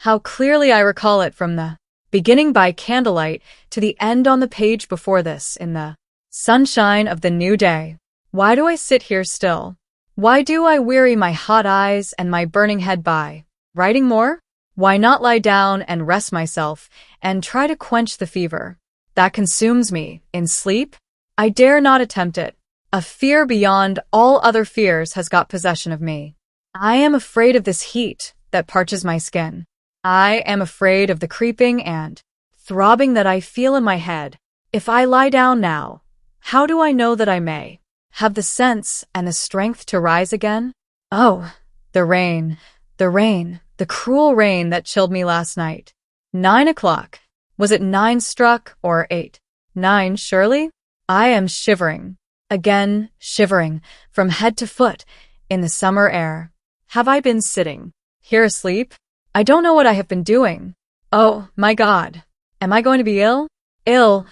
How clearly I recall it from the beginning by candlelight to the end on the page before this in the sunshine of the new day. Why do I sit here still? Why do I weary my hot eyes and my burning head by writing more? Why not lie down and rest myself and try to quench the fever that consumes me in sleep? I dare not attempt it. A fear beyond all other fears has got possession of me. I am afraid of this heat that parches my skin. I am afraid of the creeping and throbbing that I feel in my head. If I lie down now, how do I know that I may have the sense and the strength to rise again? Oh, the rain, the cruel rain that chilled me last night. 9 o'clock. Was it 9 struck or 8? 9, surely? I am shivering, again shivering, from head to foot, in the summer air. Have I been sitting here asleep? I don't know what I have been doing. Oh, my God. Am I going to be ill? Ill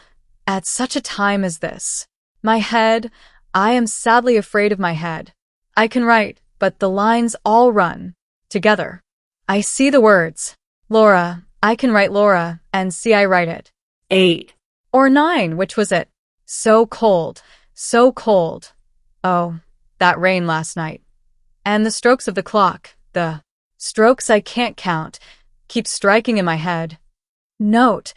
at such a time as this. My head, I am sadly afraid of my head. I can write, but the lines all run together. I see the words. Laura, I can write Laura, and see I write it. 8. Or 9, which was it? So cold, so cold. Oh, that rain last night. And the strokes of the clock, the strokes I can't count, keep striking in my head. Note,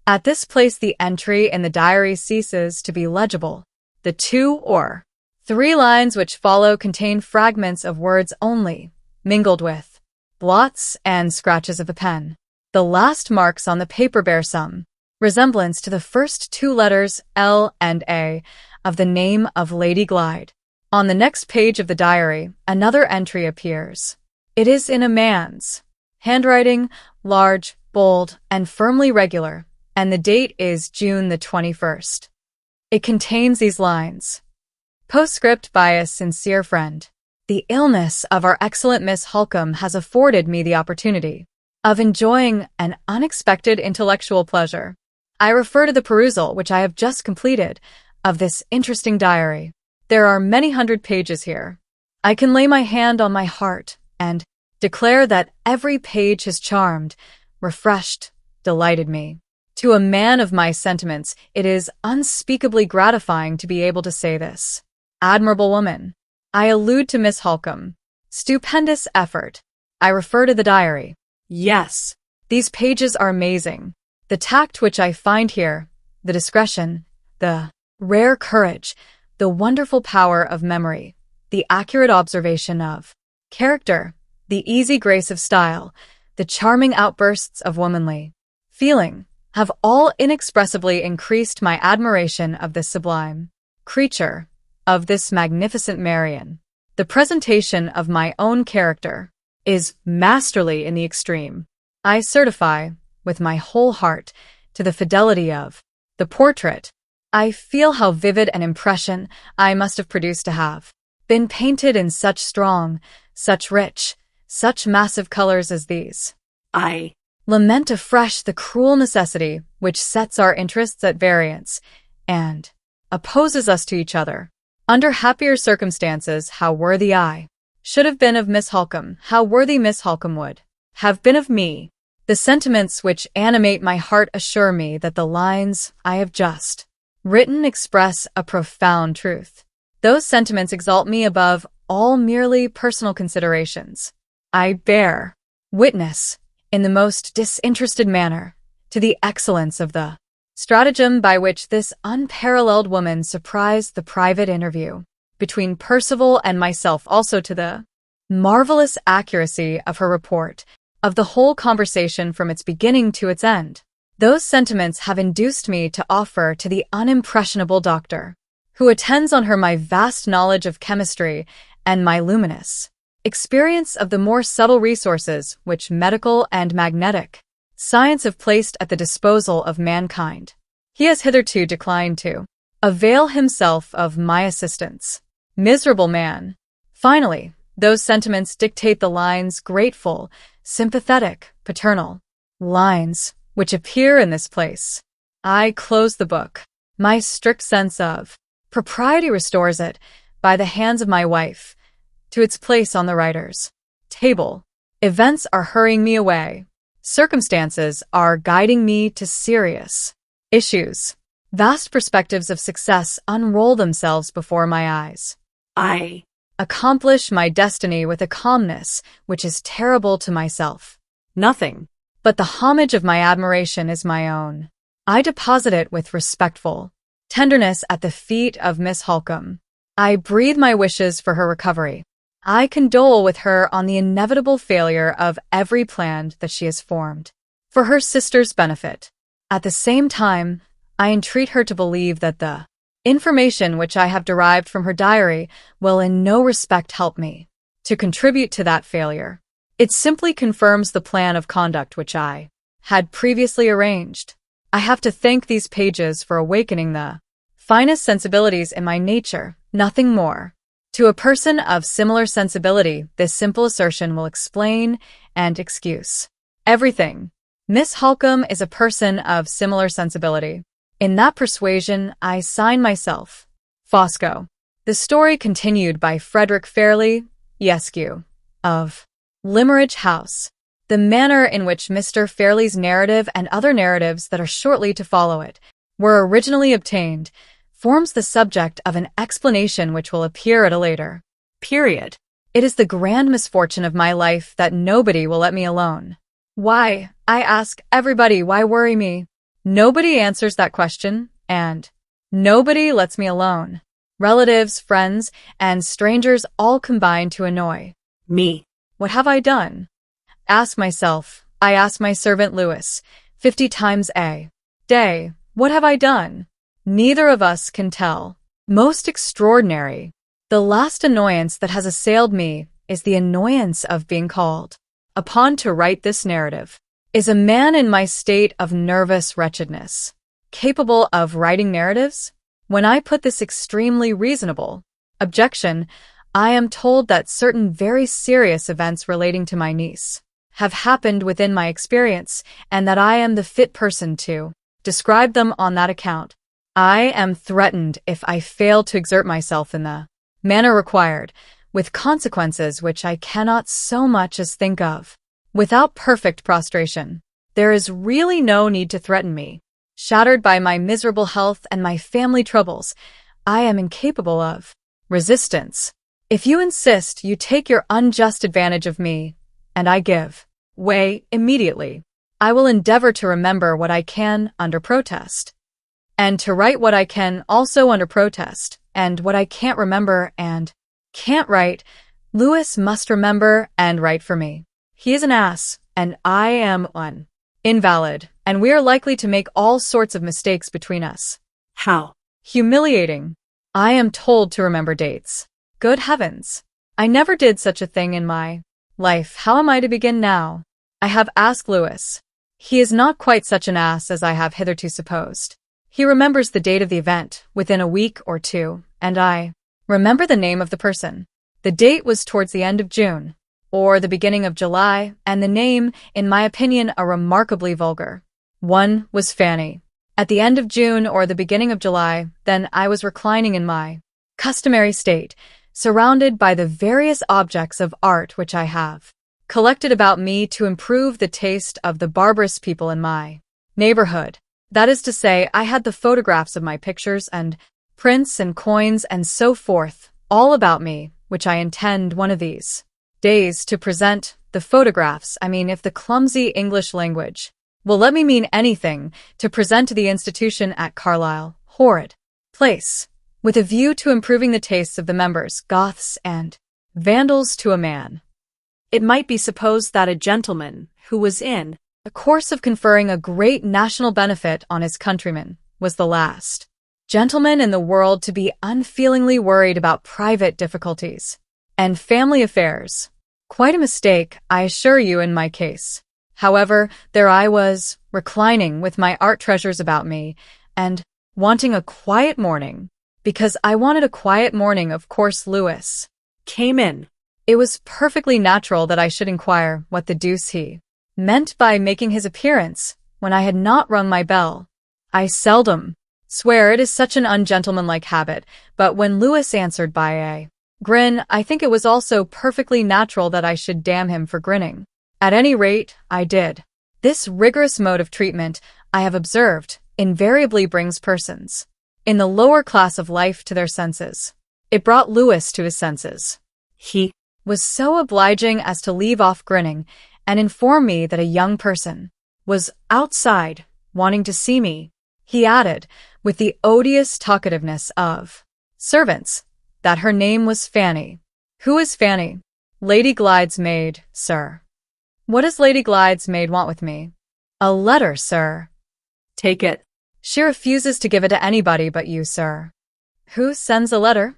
at this place the entry in the diary ceases to be legible. The 2 or 3 lines which follow contain fragments of words only, mingled with blots and scratches of the pen. The last marks on the paper bear some resemblance to the first 2 letters L and A of the name of Lady Glyde. On the next page of the diary, another entry appears. It is in a man's handwriting, large, bold, and firmly regular, and the date is June the 21st. It contains these lines. Postscript by a sincere friend. The illness of our excellent Miss Halcombe has afforded me the opportunity of enjoying an unexpected intellectual pleasure. I refer to the perusal, which I have just completed, of this interesting diary. There are many hundred pages here. I can lay my hand on my heart and declare that every page has charmed, refreshed, delighted me. To a man of my sentiments, it is unspeakably gratifying to be able to say this. Admirable woman. I allude to Miss Halcombe. Stupendous effort. I refer to the diary. Yes. These pages are amazing. The tact which I find here, the discretion, the rare courage, the wonderful power of memory, the accurate observation of character, the easy grace of style, the charming outbursts of womanly feeling, have all inexpressibly increased my admiration of this sublime creature, of this magnificent Marian. The presentation of my own character is masterly in the extreme. I certify, with my whole heart, to the fidelity of the portrait. I feel how vivid an impression I must have produced to have been painted in such strong, such rich, such massive colors as these. I lament afresh the cruel necessity which sets our interests at variance and opposes us to each other. Under happier circumstances, how worthy I should have been of Miss Halcombe, how worthy Miss Halcombe would have been of me. The sentiments which animate my heart assure me that the lines I have just written express a profound truth. Those sentiments exalt me above all merely personal considerations. I bear witness, in the most disinterested manner, to the excellence of the stratagem by which this unparalleled woman surprised the private interview between Percival and myself, also to the marvelous accuracy of her report of the whole conversation from its beginning to its end. Those sentiments have induced me to offer to the unimpressionable doctor, who attends on her, my vast knowledge of chemistry and my luminous experience of the more subtle resources which medical and magnetic science have placed at the disposal of mankind. He has hitherto declined to avail himself of my assistance. Miserable man! Finally, those sentiments dictate the lines, grateful, sympathetic, paternal lines, which appear in this place. I close the book. My strict sense of propriety restores it, by the hands of my wife, to its place on the writer's table. Events are hurrying me away. Circumstances are guiding me to serious issues. Vast perspectives of success unroll themselves before my eyes. I Accomplish my destiny with a calmness which is terrible to myself. nothing. But the homage of my admiration is my own. I deposit it with respectful tenderness at the feet of Miss Halcombe. I breathe my wishes for her recovery. I condole with her on the inevitable failure of every plan that she has formed, for her sister's benefit. At the same time, I entreat her to believe that the information which I have derived from her diary will in no respect help me to contribute to that failure. It simply confirms the plan of conduct which I had previously arranged. I have to thank these pages for awakening the finest sensibilities in my nature, nothing more. To a person of similar sensibility, this simple assertion will explain and excuse everything. Miss Halcombe is a person of similar sensibility. In that persuasion, I sign myself, Fosco. The story continued by Frederick Fairlie, Esq. of Limeridge House. The manner in which Mr. Fairlie's narrative and other narratives that are shortly to follow it were originally obtained forms the subject of an explanation which will appear at a later period. It is the grand misfortune of my life that nobody will let me alone. Why, I ask everybody, why worry me? Nobody answers that question, and nobody lets me alone. Relatives, friends, and strangers all combine to annoy Me. What have I done? Ask myself, I ask my servant Louis, 50 times a day, what have I done? Neither of us can tell. Most extraordinary. The last annoyance that has assailed me is the annoyance of being called upon to write this narrative. Is a man in my state of nervous wretchedness capable of writing narratives? When I put this extremely reasonable objection, I am told that certain very serious events relating to my niece have happened within my experience, and that I am the fit person to describe them on that account. I am threatened if I fail to exert myself in the manner required, with consequences which I cannot so much as think of. Without perfect prostration, there is really no need to threaten me. Shattered by my miserable health and my family troubles, I am incapable of resistance. If you insist, you take your unjust advantage of me, and I give way immediately. I will endeavor to remember what I can under protest, and to write what I can also under protest, and what I can't remember and can't write, Louis must remember and write for me. He is an ass, and I am an invalid, and we are likely to make all sorts of mistakes between us. How? Humiliating. I am told to remember dates. Good heavens! I never did such a thing in my life. How am I to begin now? I have asked Louis. He is not quite such an ass as I have hitherto supposed. He remembers the date of the event within a week or two, and I remember the name of the person. The date was towards the end of June, or the beginning of July, and the name, in my opinion, a remarkably vulgar one, was Fanny. At the end of June or the beginning of July, then I was reclining in my customary state, surrounded by the various objects of art which I have collected about me to improve the taste of the barbarous people in my neighborhood. That is to say, I had the photographs of my pictures and prints and coins and so forth all about me, which I intend one of these days to present. The photographs, I mean, if the clumsy English language will let me mean anything, to present to the institution at Carlisle, Horrid Place, with a view to improving the tastes of the members, Goths and Vandals to a man. It might be supposed that a gentleman who was in a course of conferring a great national benefit on his countrymen was the last gentleman in the world to be unfeelingly worried about private difficulties and family affairs. Quite a mistake, I assure you, in my case. However, there I was, reclining with my art treasures about me, and wanting a quiet morning. Because I wanted a quiet morning, of course Louis came in. It was perfectly natural that I should inquire what the deuce he meant by making his appearance when I had not rung my bell. I seldom swear, it is such an ungentlemanlike habit, but when Louis answered by a grin, I think it was also perfectly natural that I should damn him for grinning. At any rate, I did. This rigorous mode of treatment, I have observed, invariably brings persons in the lower class of life to their senses. It brought Lewis to his senses. He was so obliging as to leave off grinning and inform me that a young person was outside wanting to see me. He added, with the odious talkativeness of servants, that her name was Fanny. Who is Fanny? Lady Glyde's maid, sir. What does Lady Glyde's maid want with me? A letter, sir. Take it. She refuses to give it to anybody but you, sir. Who sends a letter?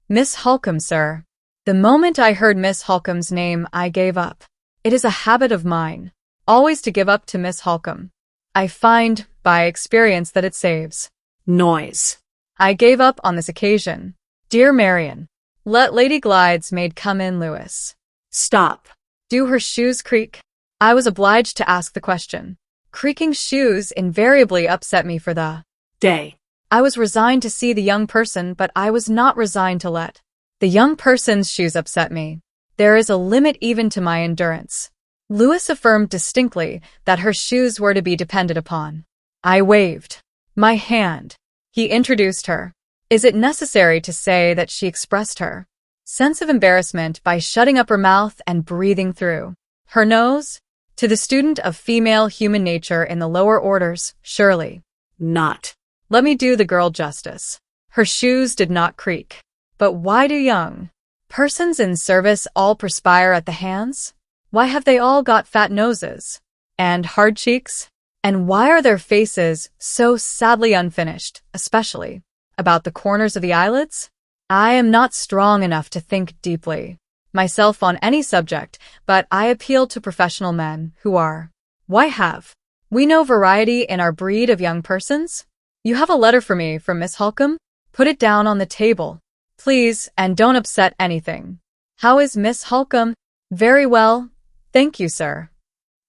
Miss Halcombe, sir. The moment I heard Miss Halcombe's name, I gave up. It is a habit of mine, always to give up to Miss Halcombe. I find, by experience, that it saves Noise. I gave up on this occasion. Dear Marian, let Lady Glyde's maid come in, Lewis. Stop. Do her shoes creak? I was obliged to ask the question. Creaking shoes invariably upset me for the day. I was resigned to see the young person, but I was not resigned to let the young person's shoes upset me. There is a limit even to my endurance. Lewis affirmed distinctly that her shoes were to be depended upon. I waved my hand. He introduced her. Is it necessary to say that she expressed her sense of embarrassment by shutting up her mouth and breathing through her nose? To the student of female human nature in the lower orders, surely not. Let me do the girl justice. Her shoes did not creak. But why do young persons in service all perspire at the hands? Why have they all got fat noses and hard cheeks? And why are their faces so sadly unfinished, especially about the corners of the eyelids? I am not strong enough to think deeply myself on any subject, but I appeal to professional men who are. Why have we no variety in our breed of young persons? You have a letter for me from Miss Halcombe? Put it down on the table, please, and don't upset anything. How is Miss Halcombe? Very well, thank you, sir.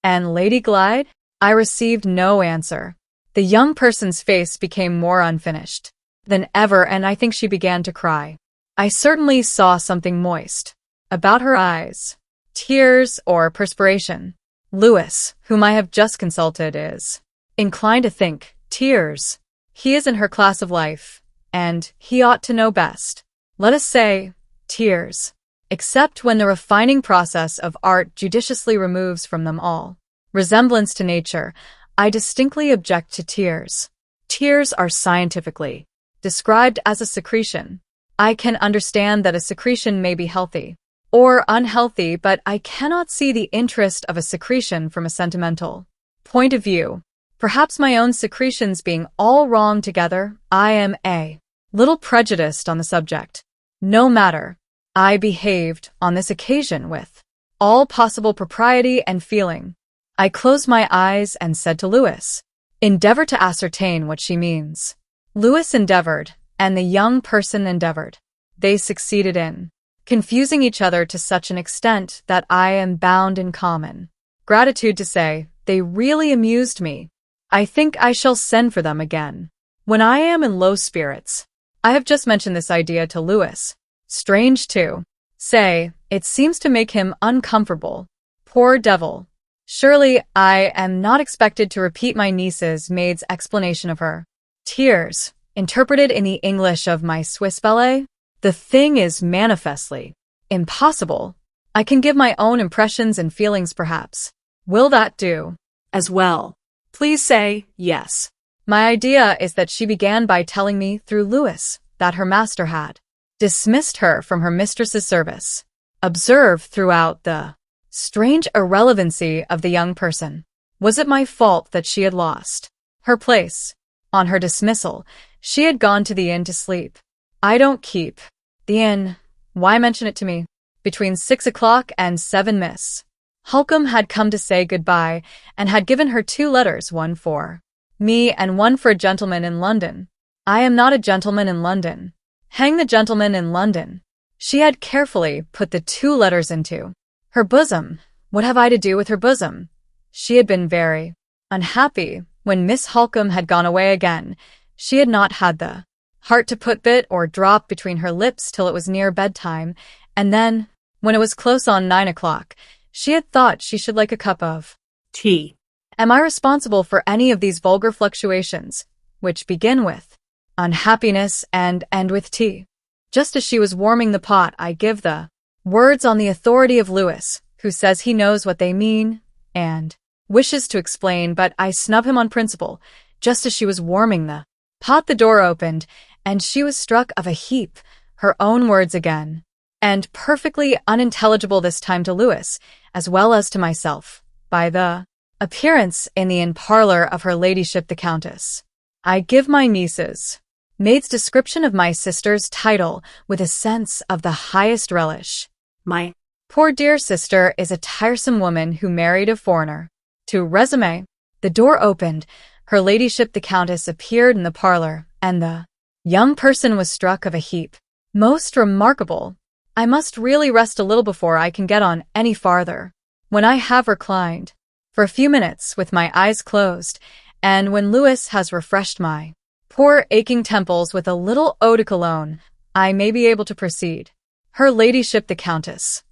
And Lady Glyde? I received no answer. The young person's face became more unfinished than ever, and I think she began to cry. I certainly saw something moist about her eyes. Tears or perspiration. Lewis, whom I have just consulted, is inclined to think tears. He is in her class of life, and he ought to know best. Let us say tears, except when the refining process of art judiciously removes from them all resemblance to nature. I distinctly object to tears. Tears are scientifically described as a secretion. I can understand that a secretion may be healthy or unhealthy, but I cannot see the interest of a secretion from a sentimental point of view. Perhaps my own secretions being all wrong together, I am a little prejudiced on the subject. No matter. I behaved, on this occasion, with all possible propriety and feeling. I closed my eyes and said to Lewis, endeavor to ascertain what she means. Lewis endeavored, and the young person endeavored. They succeeded in confusing each other to such an extent that I am bound in common gratitude to say they really amused me. I think I shall send for them again when I am in low spirits. I have just mentioned this idea to Lewis. Strange to say, it seems to make him uncomfortable. Poor devil. Surely I am not expected to repeat my niece's maid's explanation of her tears, interpreted in the English of my Swiss ballet. The thing is manifestly impossible. I can give my own impressions and feelings, perhaps. Will that do? As well. Please say yes. My idea is that she began by telling me through Lewis that her master had dismissed her from her mistress's service. Observe throughout the strange irrelevancy of the young person. Was it my fault that she had lost her place? On her dismissal, she had gone to the inn to sleep. I don't keep the inn. Why mention it to me? Between 6 o'clock and 7, Miss Halcombe had come to say goodbye and had given her 2 letters, one for me and one for a gentleman in London. I am not a gentleman in London. Hang the gentleman in London. She had carefully put the 2 letters into her bosom. What have I to do with her bosom? She had been very unhappy when Miss Halcombe had gone away again. She had not had the heart to put bit or drop between her lips till it was near bedtime, and then, when it was close on 9 o'clock, she had thought she should like a cup of tea. Am I responsible for any of these vulgar fluctuations, which begin with unhappiness and end with tea? Just as she was warming the pot, I give the words on the authority of Lewis, who says he knows what they mean and wishes to explain, but I snub him on principle. Just as she was warming the pot, the door opened, and she was struck of a heap, her own words again, and perfectly unintelligible this time to Lewis, as well as to myself, by the appearance in the inn parlor of her ladyship the Countess. I give my niece's maid's description of my sister's title with a sense of the highest relish. My poor dear sister is a tiresome woman who married a foreigner. To resume, the door opened, her ladyship the Countess appeared in the parlor, and the young person was struck of a heap. Most remarkable. I must really rest a little before I can get on any farther. When I have reclined for a few minutes with my eyes closed, and when Lewis has refreshed my poor aching temples with a little eau de cologne, I may be able to proceed. Her ladyship the Countess.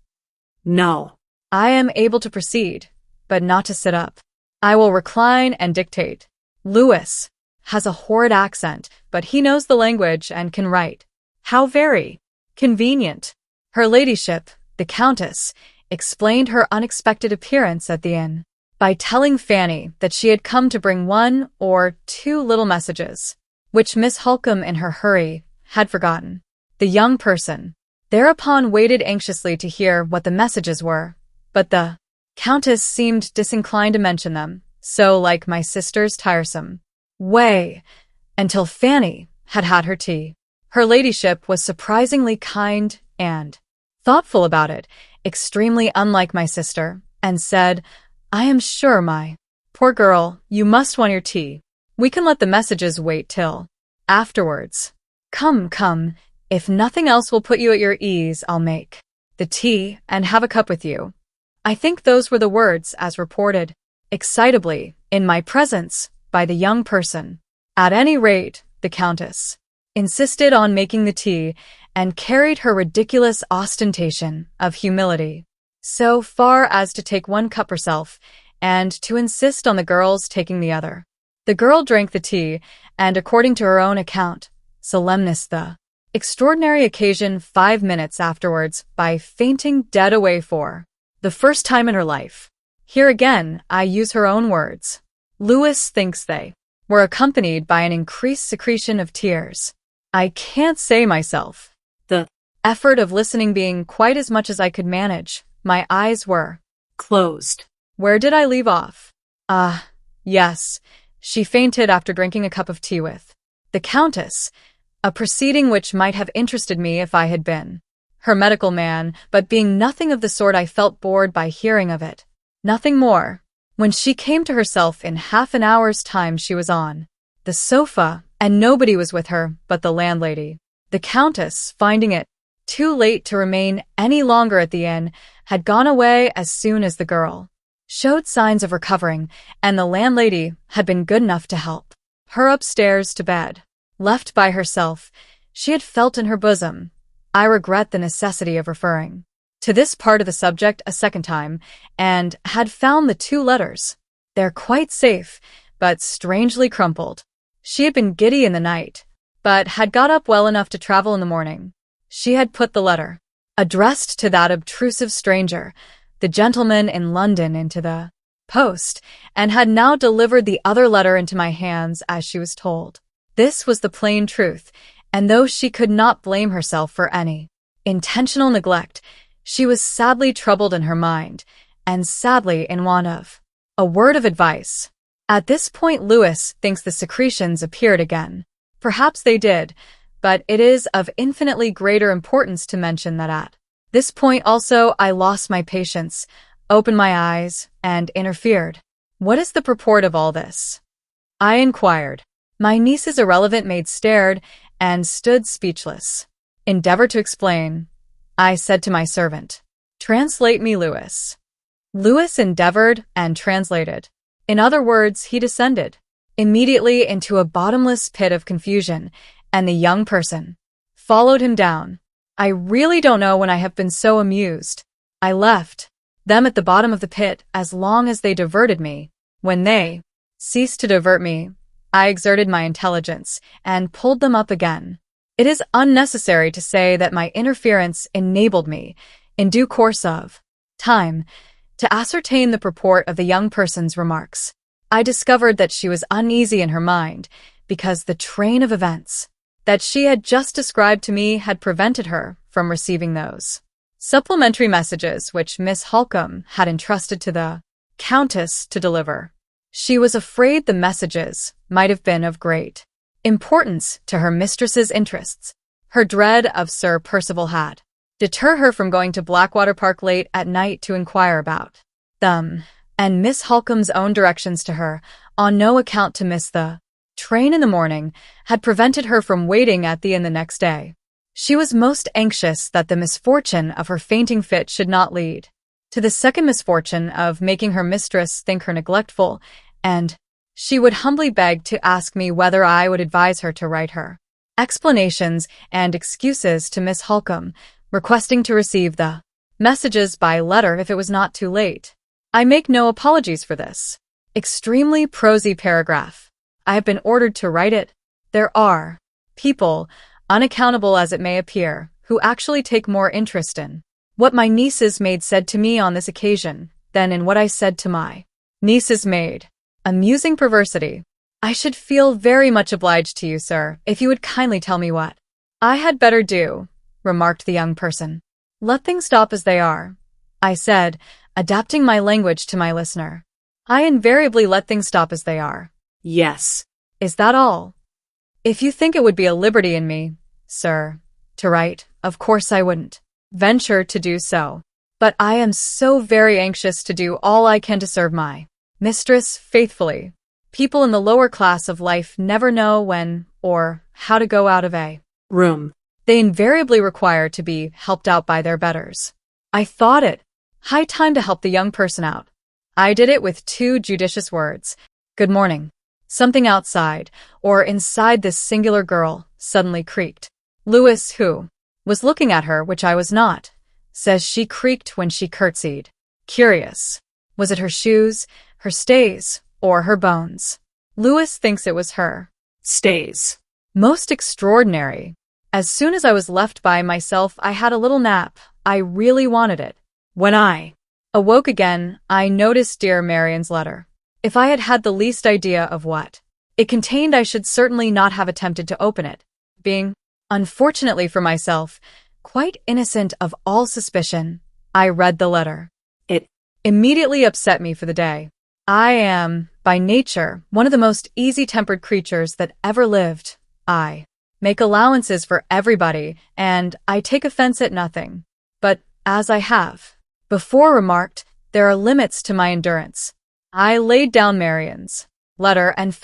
No. I am able to proceed, but not to sit up. I will recline and dictate. Lewis has a horrid accent, but he knows the language and can write. How very convenient. Her ladyship, the Countess, explained her unexpected appearance at the inn by telling Fanny that she had come to bring 1 or 2 little messages, which Miss Halcombe in her hurry had forgotten. The young person thereupon waited anxiously to hear what the messages were, but the Countess seemed disinclined to mention them, so like my sister's tiresome way, until Fanny had had her tea. Her ladyship was surprisingly kind and thoughtful about it, extremely unlike my sister, and said, I am sure, my poor girl, you must want your tea. We can let the messages wait till afterwards. Come, come, if nothing else will put you at your ease, I'll make the tea and have a cup with you. I think those were the words as reported excitably in my presence by the young person. At any rate, the Countess insisted on making the tea and carried her ridiculous ostentation of humility so far as to take 1 cup herself and to insist on the girl's taking the other. The girl drank the tea and, according to her own account, solemnized the extraordinary occasion 5 minutes afterwards by fainting dead away for the first time in her life. Here again, I use her own words. Lewis thinks they were accompanied by an increased secretion of tears. I can't say myself. The effort of listening being quite as much as I could manage, my eyes were closed. Where did I leave off? Yes, she fainted after drinking a cup of tea with the Countess, a proceeding which might have interested me if I had been her medical man, but being nothing of the sort, I felt bored by hearing of it. Nothing more. When she came to herself in half an hour's time, she was on the sofa, and nobody was with her but the landlady. The Countess, finding it too late to remain any longer at the inn, had gone away as soon as the girl showed signs of recovering, and the landlady had been good enough to help her upstairs to bed. Left by herself, she had felt in her bosom, I regret the necessity of referring to this part of the subject a second time, and had found the 2 letters. They're quite safe, but strangely crumpled. She had been giddy in the night, but had got up well enough to travel in the morning. She had put the letter, addressed to that obtrusive stranger, the gentleman in London, into the post, and had now delivered the other letter into my hands as she was told. This was the plain truth, and though she could not blame herself for any intentional neglect, she was sadly troubled in her mind, and sadly in want of a word of advice. At this point, Lewis thinks the secretions appeared again. Perhaps they did, but it is of infinitely greater importance to mention that at this point also I lost my patience, opened my eyes, and interfered. What is the purport of all this? I inquired. My niece's irrelevant maid stared and stood speechless. Endeavor to explain. I said to my servant, translate me Lewis. Lewis endeavored and translated. In other words, he descended immediately into a bottomless pit of confusion, and the young person followed him down. I really don't know when I have been so amused. I left them at the bottom of the pit as long as they diverted me When they ceased to divert me, I exerted my intelligence and pulled them up again. It is unnecessary to say that my interference enabled me, in due course of time, to ascertain the purport of the young person's remarks. I discovered that she was uneasy in her mind because the train of events that she had just described to me had prevented her from receiving those supplementary messages which Miss Halcombe had entrusted to the Countess to deliver. She was afraid the messages might have been of great importance to her mistress's interests. Her dread of Sir Percival had deterred her from going to Blackwater Park late at night to inquire about them, and Miss Halcombe's own directions to her, on no account to miss the train in the morning, had prevented her from waiting at the inn the next day. She was most anxious that the misfortune of her fainting fit should not lead to the second misfortune of making her mistress think her neglectful, and she would humbly beg to ask me whether I would advise her to write her explanations and excuses to Miss Halcombe, requesting to receive the messages by letter if it was not too late. I make no apologies for this extremely prosy paragraph. I have been ordered to write it. There are people, unaccountable as it may appear, who actually take more interest in what my niece's maid said to me on this occasion than in what I said to my niece's maid. Amusing perversity. I should feel very much obliged to you, sir, if you would kindly tell me what I had better do, remarked the young person. Let things stop as they are, I said, adapting my language to my listener. I invariably let things stop as they are. Yes. Is that all? If you think it would be a liberty in me, sir, to write, of course I wouldn't venture to do so. But I am so very anxious to do all I can to serve my mistress faithfully. People in the lower class of life never know when or how to go out of a room. They invariably require to be helped out by their betters. I thought it high time to help the young person out. I did it with 2 judicious words. Good morning. Something outside, or inside this singular girl, suddenly creaked. Lewis, who was looking at her, which I was not, says she creaked when she curtsied. Curious. Was it her shoes, her stays, or her bones? Lewis thinks it was her Stays. Most extraordinary. As soon as I was left by myself, I had a little nap. I really wanted it. When I awoke again, I noticed dear Marian's letter. If I had had the least idea of what it contained, I should certainly not have attempted to open it, being, unfortunately for myself, quite innocent of all suspicion. I read the letter. It immediately upset me for the day. I am, by nature, one of the most easy-tempered creatures that ever lived. I make allowances for everybody, and I take offense at nothing. But, as I have before remarked, there are limits to my endurance. I laid down Marian's letter and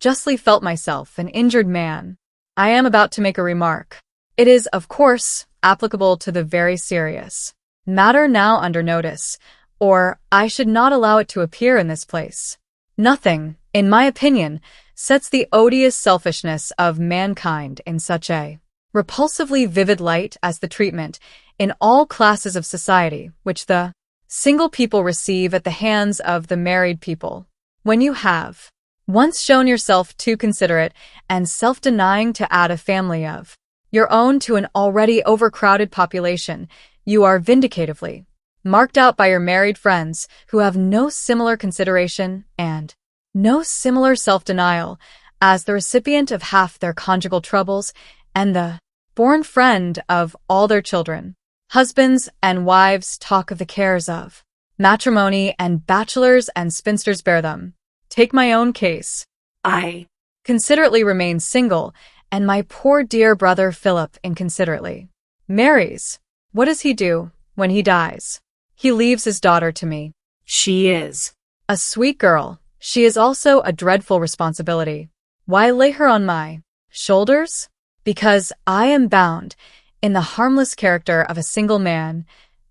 justly felt myself, an injured man. I am about to make a remark. It is, of course, applicable to the very serious matter now under notice, or I should not allow it to appear in this place. Nothing, in my opinion, sets the odious selfishness of mankind in such a repulsively vivid light as the treatment, in all classes of society, which the single people receive at the hands of the married people. When you have once shown yourself too considerate and self-denying to add a family of your own to an already overcrowded population, you are vindicatively marked out by your married friends who have no similar consideration and no similar self-denial as the recipient of half their conjugal troubles and the born friend of all their children. Husbands and wives talk of the cares of matrimony, and bachelors and spinsters bear them. Take my own case. I considerately remain single, and my poor dear brother Philip inconsiderately marries. What does he do when he dies? He leaves his daughter to me. She is a sweet girl. She is also a dreadful responsibility. Why lay her on my shoulders? Because I am bound, in the harmless character of a single man,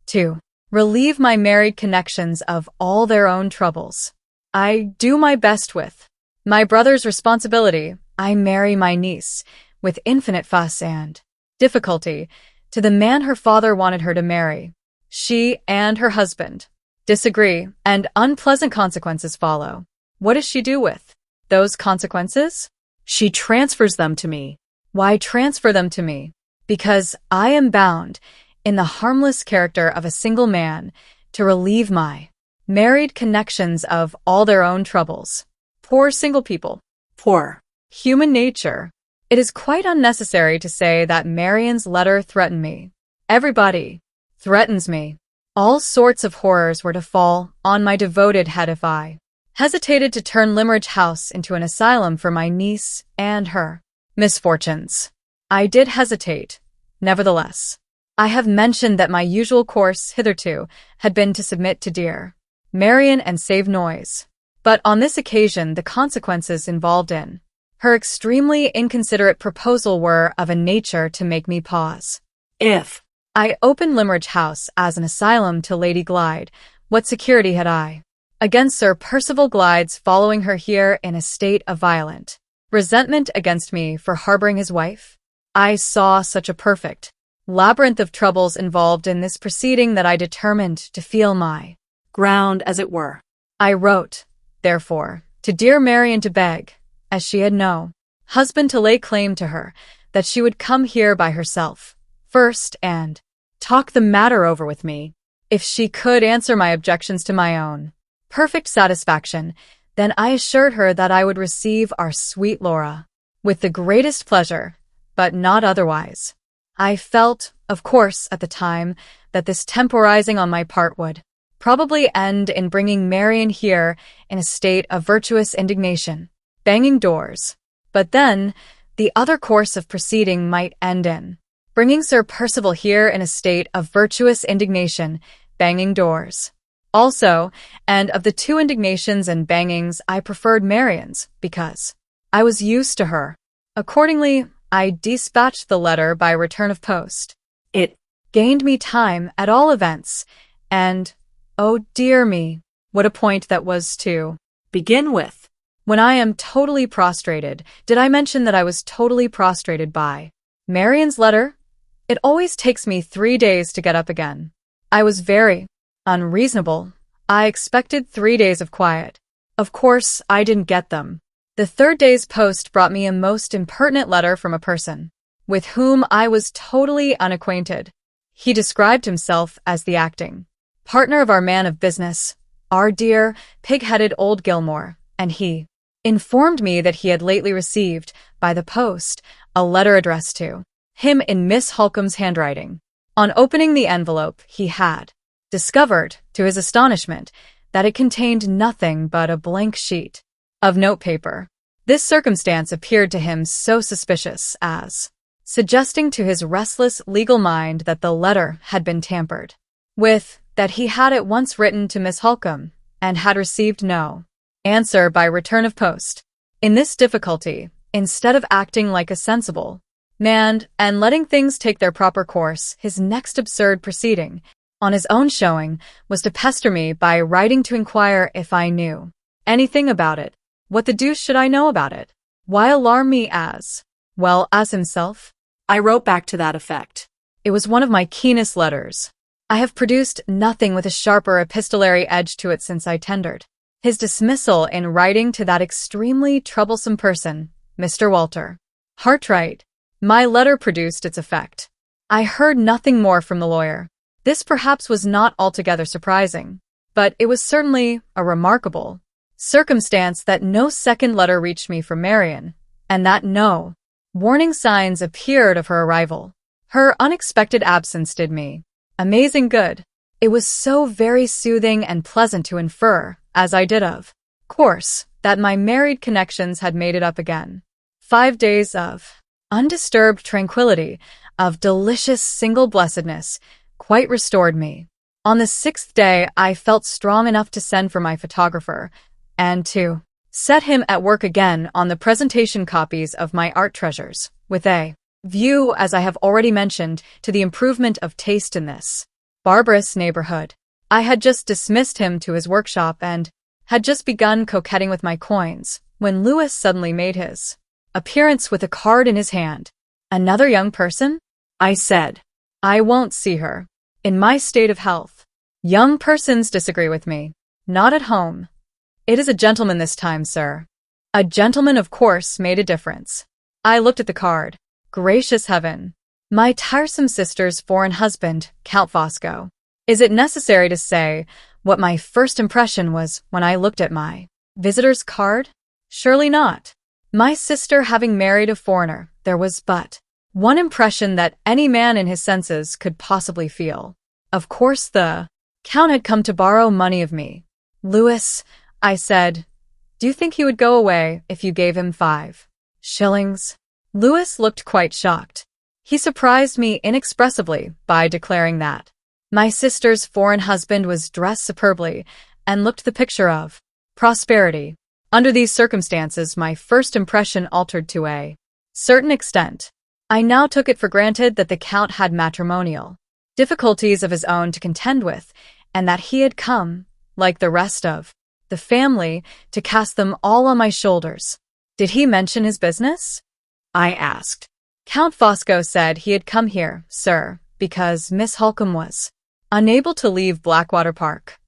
to relieve my married connections of all their own troubles. I do my best with my brother's responsibility. I marry my niece, with infinite fuss and difficulty, to the man her father wanted her to marry. She and her husband Disagree, and unpleasant consequences follow. What does she do with those consequences? She transfers them to me. Why transfer them to me? Because I am bound, in the harmless character of a single man, to relieve my married connections of all their own troubles. Poor single people. Poor. Human nature. It is quite unnecessary to say that Marian's letter threatened me. Everybody threatens me. All sorts of horrors were to fall on my devoted head if I hesitated to turn Limeridge House into an asylum for my niece and her misfortunes. I did hesitate, nevertheless. I have mentioned that my usual course hitherto had been to submit to dear Marian and save noise. But on this occasion the consequences involved in her extremely inconsiderate proposal were of a nature to make me pause. If I opened Limeridge House as an asylum to Lady Glyde, what security had I against Sir Percival Glyde's following her here in a state of violent resentment against me for harboring his wife? I saw such a perfect labyrinth of troubles involved in this proceeding that I determined to feel my ground, as it were. I wrote, therefore, to dear Marian to beg, as she had no husband to lay claim to her, that she would come here by herself, first, and talk the matter over with me. If she could answer my objections to my own perfect satisfaction, then I assured her that I would receive our sweet Laura with the greatest pleasure, but not otherwise. I felt, of course, at the time, that this temporizing on my part would probably end in bringing Marian here in a state of virtuous indignation, banging doors. But then, the other course of proceeding might end in bringing Sir Percival here in a state of virtuous indignation, banging doors. Also, and of the two indignations and bangings, I preferred Marian's, because I was used to her. Accordingly, I dispatched the letter by return of post. It gained me time, at all events, and, oh dear me, what a point that was to begin with. When I am totally prostrated, did I mention that I was totally prostrated by Marian's letter? It always takes me 3 days to get up again. I was very unreasonable. I expected 3 days of quiet. Of course, I didn't get them. The third day's post brought me a most impertinent letter from a person with whom I was totally unacquainted. He described himself as the acting partner of our man of business, our dear, pig-headed old Gilmore, and he informed me that he had lately received, by the post, a letter addressed to him in Miss Halcombe's handwriting. On opening the envelope, he had discovered, to his astonishment, that it contained nothing but a blank sheet of notepaper. This circumstance appeared to him so suspicious as suggesting to his restless legal mind that the letter had been tampered with, that he had at once written to Miss Halcombe, and had received no answer by return of post. In this difficulty, instead of acting like a sensible man and letting things take their proper course, his next absurd proceeding, on his own showing, was to pester me by writing to inquire if I knew anything about it. What the deuce should I know about it? Why alarm me as well as himself? I wrote back to that effect. It was one of my keenest letters. I have produced nothing with a sharper epistolary edge to it since I tendered his dismissal in writing to that extremely troublesome person, Mr. Walter Hartright. My letter produced its effect. I heard nothing more from the lawyer. This perhaps was not altogether surprising, but it was certainly a remarkable circumstance that no second letter reached me from Marian, and that no warning signs appeared of her arrival. Her unexpected absence did me amazing good. It was so very soothing and pleasant to infer, as I did of course, that my married connections had made it up again. 5 days of undisturbed tranquility, of delicious single blessedness, quite restored me. On the 6th day I felt strong enough to send for my photographer, and to set him at work again on the presentation copies of my art treasures, with a view, as I have already mentioned, to the improvement of taste in this barbarous neighborhood. I had just dismissed him to his workshop and had just begun coquetting with my coins, when Lewis suddenly made his appearance with a card in his hand. Another young person? I said. I won't see her. In my state of health, Young persons disagree with me. Not at home. It is a gentleman this time, sir. A gentleman, of course, made a difference. I looked at the card. Gracious heaven. My tiresome sister's foreign husband, Count Fosco. Is it necessary to say what my first impression was when I looked at my visitor's card? Surely not. My sister having married a foreigner, there was but one impression that any man in his senses could possibly feel. Of course the Count had come to borrow money of me. Louis, I said, do you think he would go away if you gave him 5 shillings? Louis looked quite shocked. He surprised me inexpressibly by declaring that my sister's foreign husband was dressed superbly and looked the picture of prosperity. Under these circumstances, my first impression altered to a certain extent. I now took it for granted that the Count had matrimonial difficulties of his own to contend with, and that he had come, like the rest of the family, to cast them all on my shoulders. Did he mention his business? I asked. Count Fosco said he had come here, sir, because Miss Halcombe was unable to leave Blackwater Park.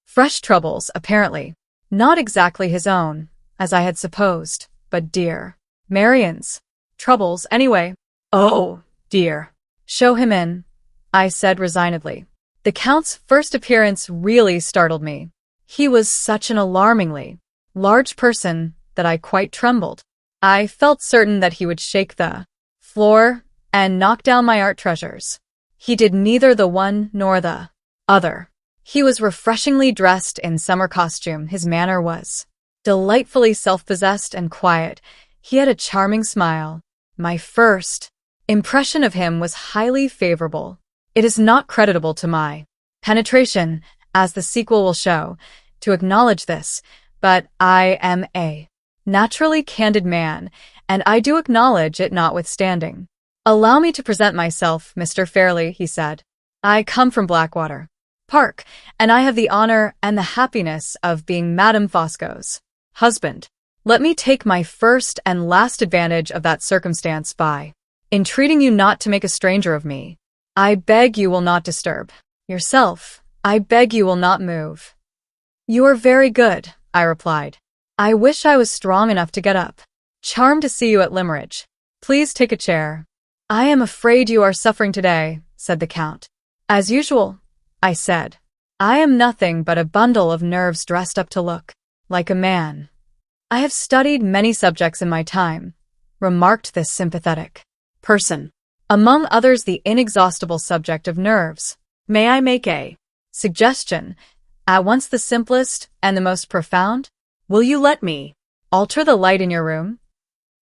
Fresh troubles, apparently. Not exactly his own, as I had supposed, but dear Marian's troubles anyway. Oh, dear. Show him in, I said resignedly. The Count's first appearance really startled me. He was such an alarmingly large person that I quite trembled. I felt certain that he would shake the floor and knock down my art treasures. He did neither the one nor the other. He was refreshingly dressed in summer costume. His manner was delightfully self-possessed and quiet. He had a charming smile. My first impression of him was highly favorable. It is not creditable to my penetration, as the sequel will show, to acknowledge this, but I am a naturally candid man, and I do acknowledge it notwithstanding. Allow me to present myself, Mr. Fairlie, he said. I come from Blackwater Park, and I have the honor and the happiness of being Madame Fosco's husband. Let me take my first and last advantage of that circumstance by entreating you not to make a stranger of me. I beg you will not disturb yourself. I beg you will not move. You are very good, I replied. I wish I was strong enough to get up. Charmed to see you at Limmeridge. Please take a chair. I am afraid you are suffering today, said the Count. As usual, I said. I am nothing but a bundle of nerves dressed up to look like a man. I have studied many subjects in my time, remarked this sympathetic person. Among others, the inexhaustible subject of nerves. May I make a suggestion, at once the simplest and the most profound? Will you let me alter the light in your room?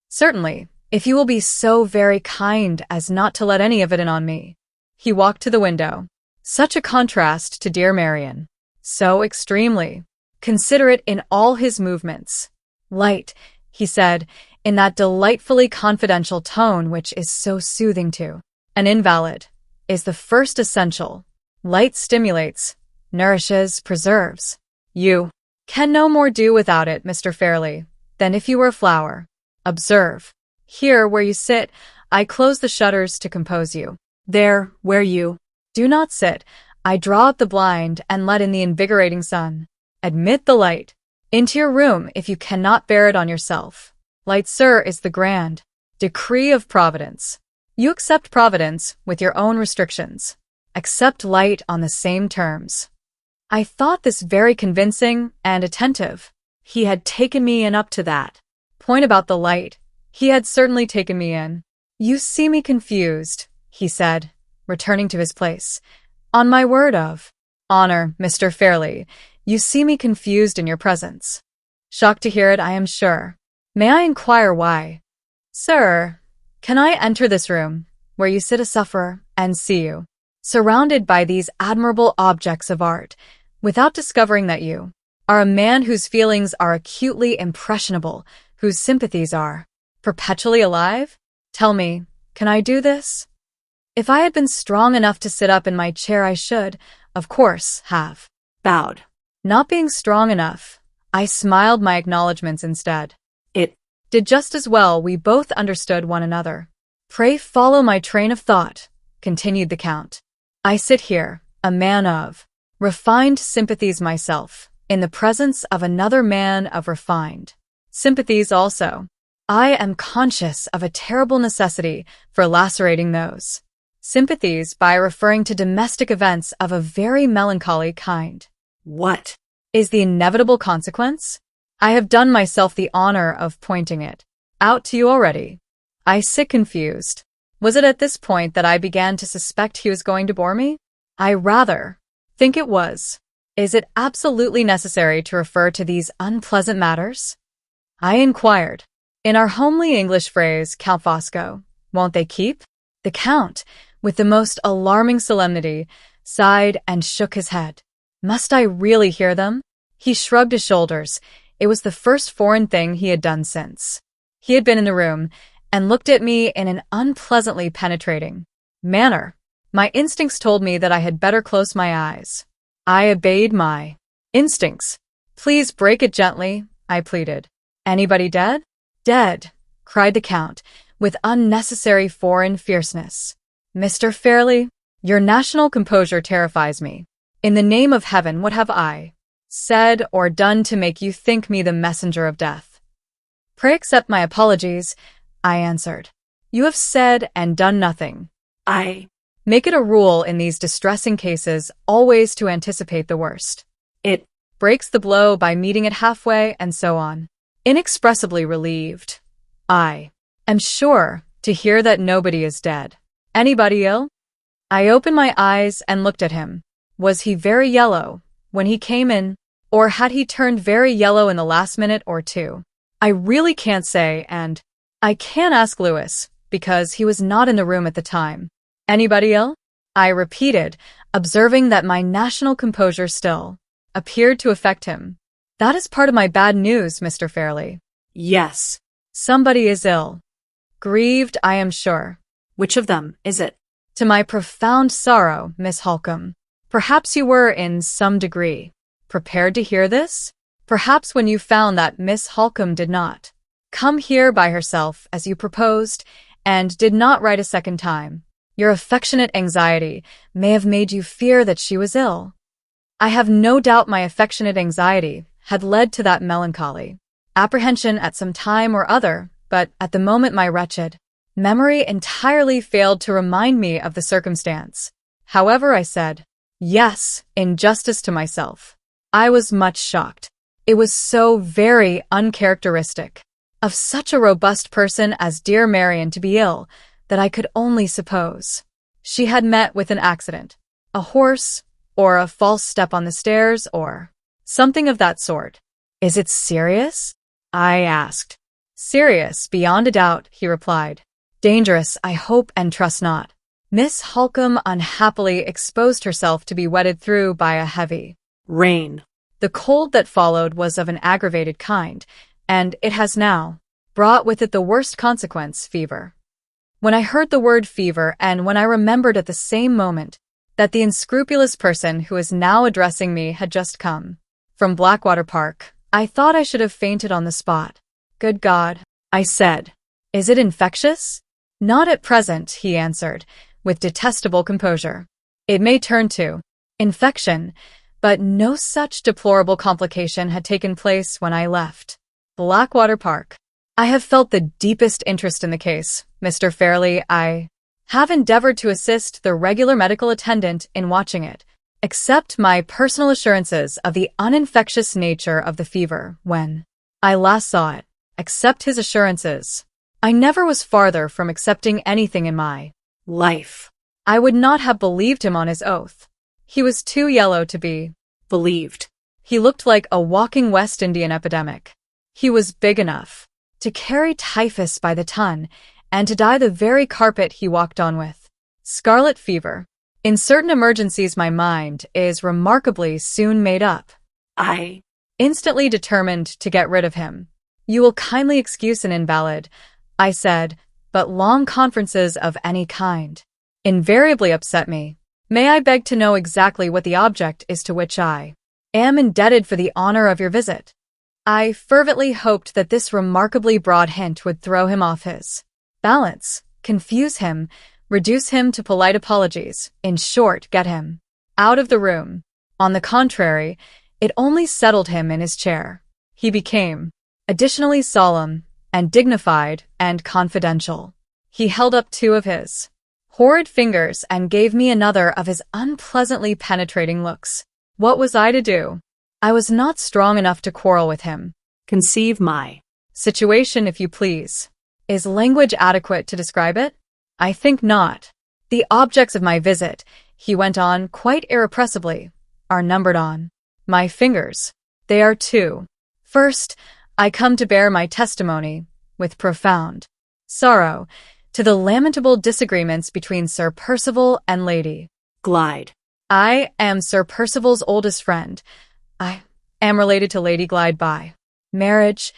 Certainly, if you will be so very kind as not to let any of it in on me. He walked to the window. Such a contrast to dear Marian. So extremely considerate in all his movements. Light, he said, in that delightfully confidential tone which is so soothing to an invalid, is the first essential. Light stimulates, nourishes, preserves. You can no more do without it, Mr. Fairlie, than if you were a flower. Observe. Here, where you sit, I close the shutters to compose you. There, where you do not sit, I draw up the blind and let in the invigorating sun. Admit the light into your room if you cannot bear it on yourself. Light, sir, is the grand decree of Providence. You accept Providence with your own restrictions. Accept light on the same terms. I thought this very convincing and attentive. He had taken me in up to that point about the light. He had certainly taken me in. You see me confused, he said, returning to his place. On my word of honor, Mr. Fairlie, you see me confused in your presence. Shocked to hear it, I am sure. May I inquire why? Sir, can I enter this room, where you sit a sufferer, and see you surrounded by these admirable objects of art, without discovering that you are a man whose feelings are acutely impressionable, whose sympathies are perpetually alive? Tell me, can I do this? If I had been strong enough to sit up in my chair, I should, of course, have bowed. Not being strong enough, I smiled my acknowledgments instead. It did just as well. We both understood one another. Pray follow my train of thought, continued the Count. I sit here, a man of Refined sympathies myself, in the presence of another man of refined sympathies also. I am conscious of a terrible necessity for lacerating those sympathies by referring to domestic events of a very melancholy kind. What? Is the inevitable consequence? I have done myself the honor of pointing it out to you already. I sit confused. Was it at this point that I began to suspect he was going to bore me? I rather think it was. Is it absolutely necessary to refer to these unpleasant matters? I inquired. In our homely English phrase, Count Fosco, won't they keep? The Count, with the most alarming solemnity, sighed and shook his head. Must I really hear them? He shrugged his shoulders. It was the first foreign thing he had done since he had been in the room, and looked at me in an unpleasantly penetrating manner. My instincts told me that I had better close my eyes. I obeyed my instincts. Please break it gently, I pleaded. Anybody dead? Dead, cried the Count, with unnecessary foreign fierceness. Mr. Fairlie, your national composure terrifies me. In the name of heaven, what have I said or done to make you think me the messenger of death? Pray accept my apologies, I answered. You have said and done nothing. I make it a rule in these distressing cases always to anticipate the worst. It breaks the blow by meeting it halfway, and so on. Inexpressibly relieved. I am sure to hear that nobody is dead. Anybody ill? I opened my eyes and looked at him. Was he very yellow when he came in, or had he turned very yellow in the last minute or two? I really can't say, and I can't ask Louis, because he was not in the room at the time. Anybody ill? I repeated, observing that my national composure still appeared to affect him. That is part of my bad news, Mr. Fairlie. Yes. Somebody is ill. Grieved, I am sure. Which of them is it? To my profound sorrow, Miss Halcombe. Perhaps you were, in some degree, prepared to hear this? Perhaps when you found that Miss Halcombe did not come here by herself as you proposed, and did not write a second time, your affectionate anxiety may have made you fear that she was ill. I have no doubt my affectionate anxiety had led to that melancholy apprehension at some time or other, but at the moment my wretched memory entirely failed to remind me of the circumstance. However, I said, yes, in justice to myself. I was much shocked. It was so very uncharacteristic of such a robust person as dear Marian to be ill, that I could only suppose she had met with an accident, a horse, or a false step on the stairs, or something of that sort. Is it serious? I asked. Serious, beyond a doubt, he replied. Dangerous, I hope and trust not. Miss Halcombe unhappily exposed herself to be wetted through by a heavy rain. The cold that followed was of an aggravated kind, and it has now brought with it the worst consequence, fever. When I heard the word fever, and when I remembered at the same moment that the unscrupulous person who is now addressing me had just come from Blackwater Park, I thought I should have fainted on the spot. Good God, I said. Is it infectious? Not at present, he answered, with detestable composure. It may turn to infection, but no such deplorable complication had taken place when I left Blackwater Park. I have felt the deepest interest in the case, Mr. Fairlie. I have endeavored to assist the regular medical attendant in watching it, accept my personal assurances of the uninfectious nature of the fever when I last saw it. Accept his assurances. I never was farther from accepting anything in my life. I would not have believed him on his oath. He was too yellow to be believed. He looked like a walking West Indian epidemic. He was big enough to carry typhus by the ton, and to dye the very carpet he walked on with scarlet fever. In certain emergencies my mind is remarkably soon made up. I instantly determined to get rid of him. You will kindly excuse an invalid, I said, but long conferences of any kind invariably upset me. May I beg to know exactly what the object is to which I am indebted for the honor of your visit? I fervently hoped that this remarkably broad hint would throw him off his balance, confuse him, reduce him to polite apologies, in short, get him out of the room. On the contrary, it only settled him in his chair. He became additionally solemn and dignified and confidential. He held up two of his horrid fingers and gave me another of his unpleasantly penetrating looks. What was I to do? I was not strong enough to quarrel with him. Conceive my Situation, if you please. Is language adequate to describe it? I think not. The objects of my visit, he went on quite irrepressibly, are numbered on my fingers. They are two. First, I come to bear my testimony, with profound sorrow, to the lamentable disagreements between Sir Percival and Lady Glyde. I am Sir Percival's oldest friend. I am related to Lady Glyde by marriage.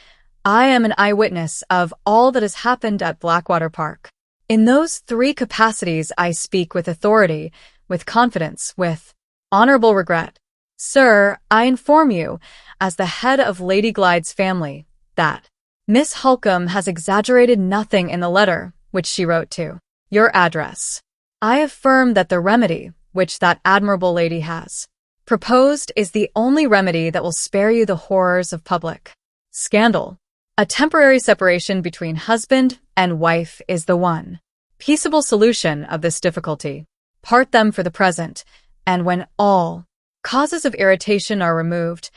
I am an eyewitness of all that has happened at Blackwater Park. In those three capacities I speak with authority, with confidence, with honorable regret. Sir, I inform you, as the head of Lady Glyde's family, that Miss Halcombe has exaggerated nothing in the letter which she wrote to your address. I affirm that the remedy which that admirable lady has proposed is the only remedy that will spare you the horrors of public scandal. A temporary separation between husband and wife is the one peaceable solution of this difficulty. Part them for the present, and when all causes of irritation are removed,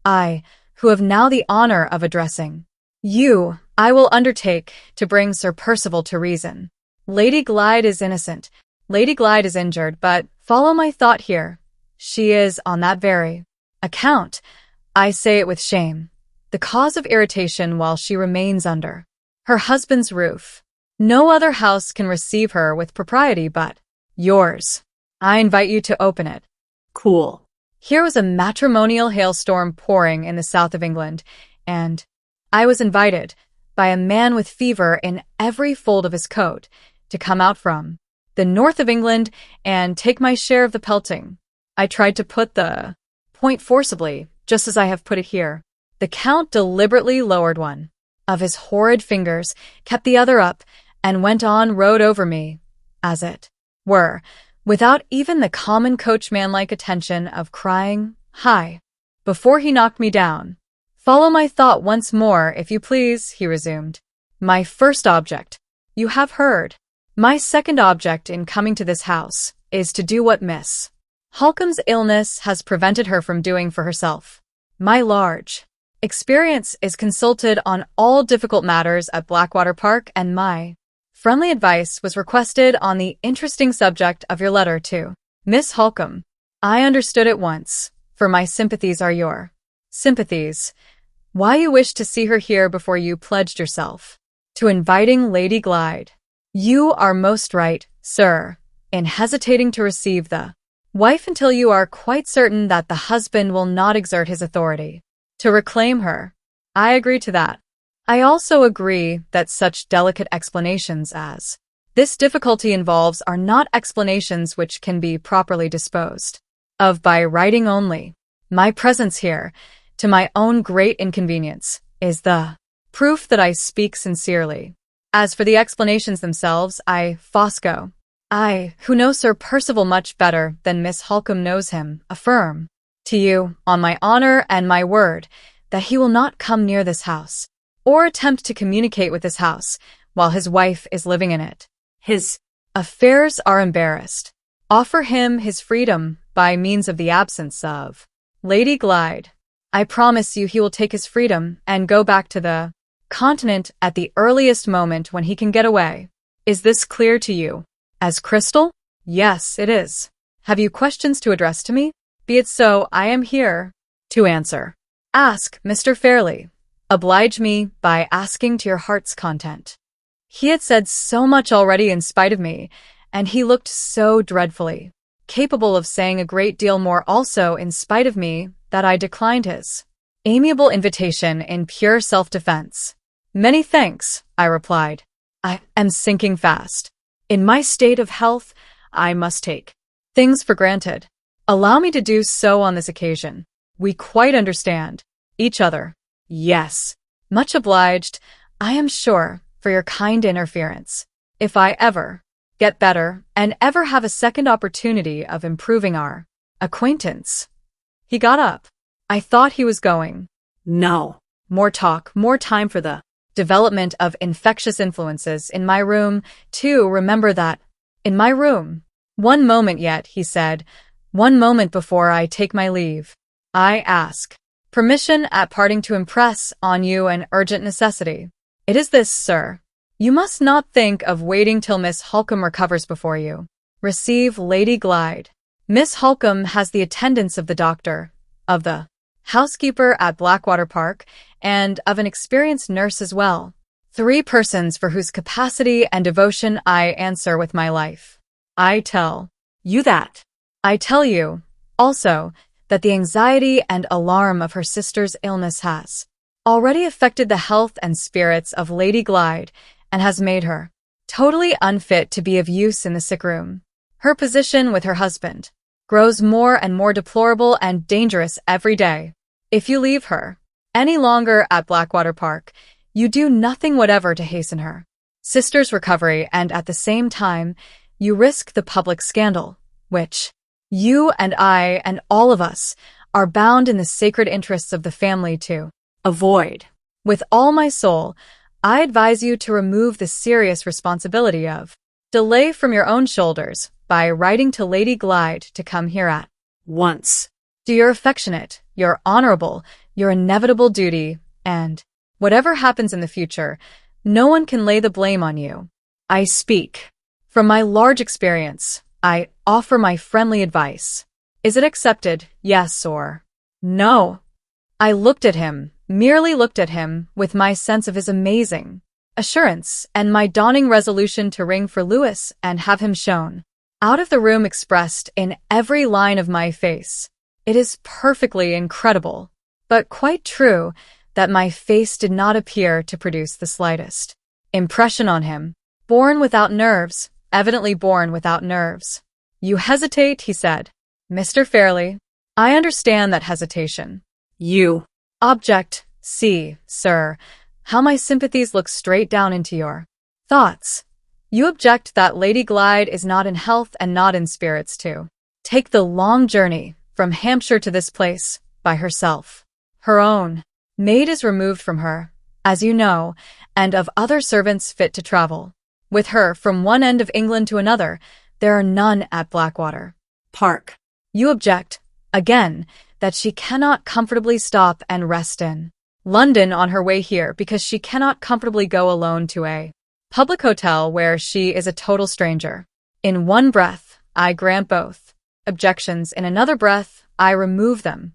I, who have now the honor of addressing you, I will undertake to bring Sir Percival to reason. Lady Glyde is innocent. Lady Glyde is injured, but follow my thought here. She is, on that very account, I say it with shame, the cause of irritation while she remains under her husband's roof. No other house can receive her with propriety but yours. I invite you to open it. Cool. Here was a matrimonial hailstorm pouring in the south of England, and I was invited, by a man with fever in every fold of his coat, to come out from the north of England and take my share of the pelting. I tried to put the point forcibly, just as I have put it here. The Count deliberately lowered one of his horrid fingers, kept the other up, and went on rode over me, as it were, without even the common coachman-like attention of crying, "Hi," before he knocked me down. Follow my thought once more, if you please, he resumed. My first object, you have heard. My second object in coming to this house is to do what Miss Halcombe's illness has prevented her from doing for herself. My large experience is consulted on all difficult matters at Blackwater Park, and my friendly advice was requested on the interesting subject of your letter to Miss Halcombe. I understood at once, for my sympathies are your sympathies. Why you wished to see her here before you pledged yourself to inviting Lady Glyde. You are most right, sir, in hesitating to receive the wife until you are quite certain that the husband will not exert his authority to reclaim her. I agree to that. I also agree that such delicate explanations as this difficulty involves are not explanations which can be properly disposed of by writing only. My presence here, to my own great inconvenience, is the proof that I speak sincerely. As for the explanations themselves, Fosco, I, who know Sir Percival much better than Miss Halcombe knows him, affirm to you, on my honor and my word, that he will not come near this house, or attempt to communicate with this house, while his wife is living in it. His affairs are embarrassed. Offer him his freedom by means of the absence of Lady Glyde. I promise you he will take his freedom and go back to the continent at the earliest moment when he can get away. Is this clear to you? As crystal? Yes, it is. Have you questions to address to me? Be it so, I am here to answer. Ask, Mr. Fairlie. Oblige me by asking to your heart's content. He had said so much already in spite of me, and he looked so dreadfully capable of saying a great deal more also in spite of me, that I declined his amiable invitation in pure self-defense. Many thanks, I replied. I am sinking fast. In my state of health, I must take things for granted. Allow me to do so on this occasion. We quite understand each other. Yes. Much obliged, I am sure, for your kind interference. If I ever get better and ever have a second opportunity of improving our acquaintance, He got up. I thought he was going. No. More talk, more time for the development of infectious influences in my room, too. Remember that. In my room. One moment yet, he said. One moment before I take my leave. I ask permission at parting to impress on you an urgent necessity. It is this, sir. You must not think of waiting till Miss Halcombe recovers before you receive Lady Glyde. Miss Halcombe has the attendance of the doctor, of the housekeeper at Blackwater Park, and of an experienced nurse as well. 3 persons for whose capacity and devotion I answer with my life. I tell you that. I tell you, also, that the anxiety and alarm of her sister's illness has already affected the health and spirits of Lady Glyde and has made her totally unfit to be of use in the sick room. Her position with her husband grows more and more deplorable and dangerous every day. If you leave her any longer at Blackwater Park, you do nothing whatever to hasten her sister's recovery, and at the same time, you risk the public scandal, which you and I and all of us are bound in the sacred interests of the family to avoid. With all my soul, I advise you to remove the serious responsibility of delay from your own shoulders by writing to Lady Glyde to come here at once. Do your affectionate, your honorable, your inevitable duty, and whatever happens in the future, no one can lay the blame on you. I speak from my large experience. I offer my friendly advice. Is it accepted, yes or no? I looked at him, merely looked at him, with my sense of his amazing assurance and my dawning resolution to ring for Louis and have him shown out of the room expressed in every line of my face. It is perfectly incredible, but quite true, that my face did not appear to produce the slightest impression on him. Born without nerves, evidently born without nerves. You hesitate, he said. Mr. Fairlie, I understand that hesitation. You object. See, sir, how my sympathies look straight down into your thoughts. You object that Lady Glyde is not in health and not in spirits to take the long journey from Hampshire to this place by herself. Her own maid is removed from her, as you know, and of other servants fit to travel with her from one end of England to another, there are none at Blackwater Park. You object, again, that she cannot comfortably stop and rest in London on her way here because she cannot comfortably go alone to a public hotel where she is a total stranger. In one breath, I grant both objections. In another breath, I remove them.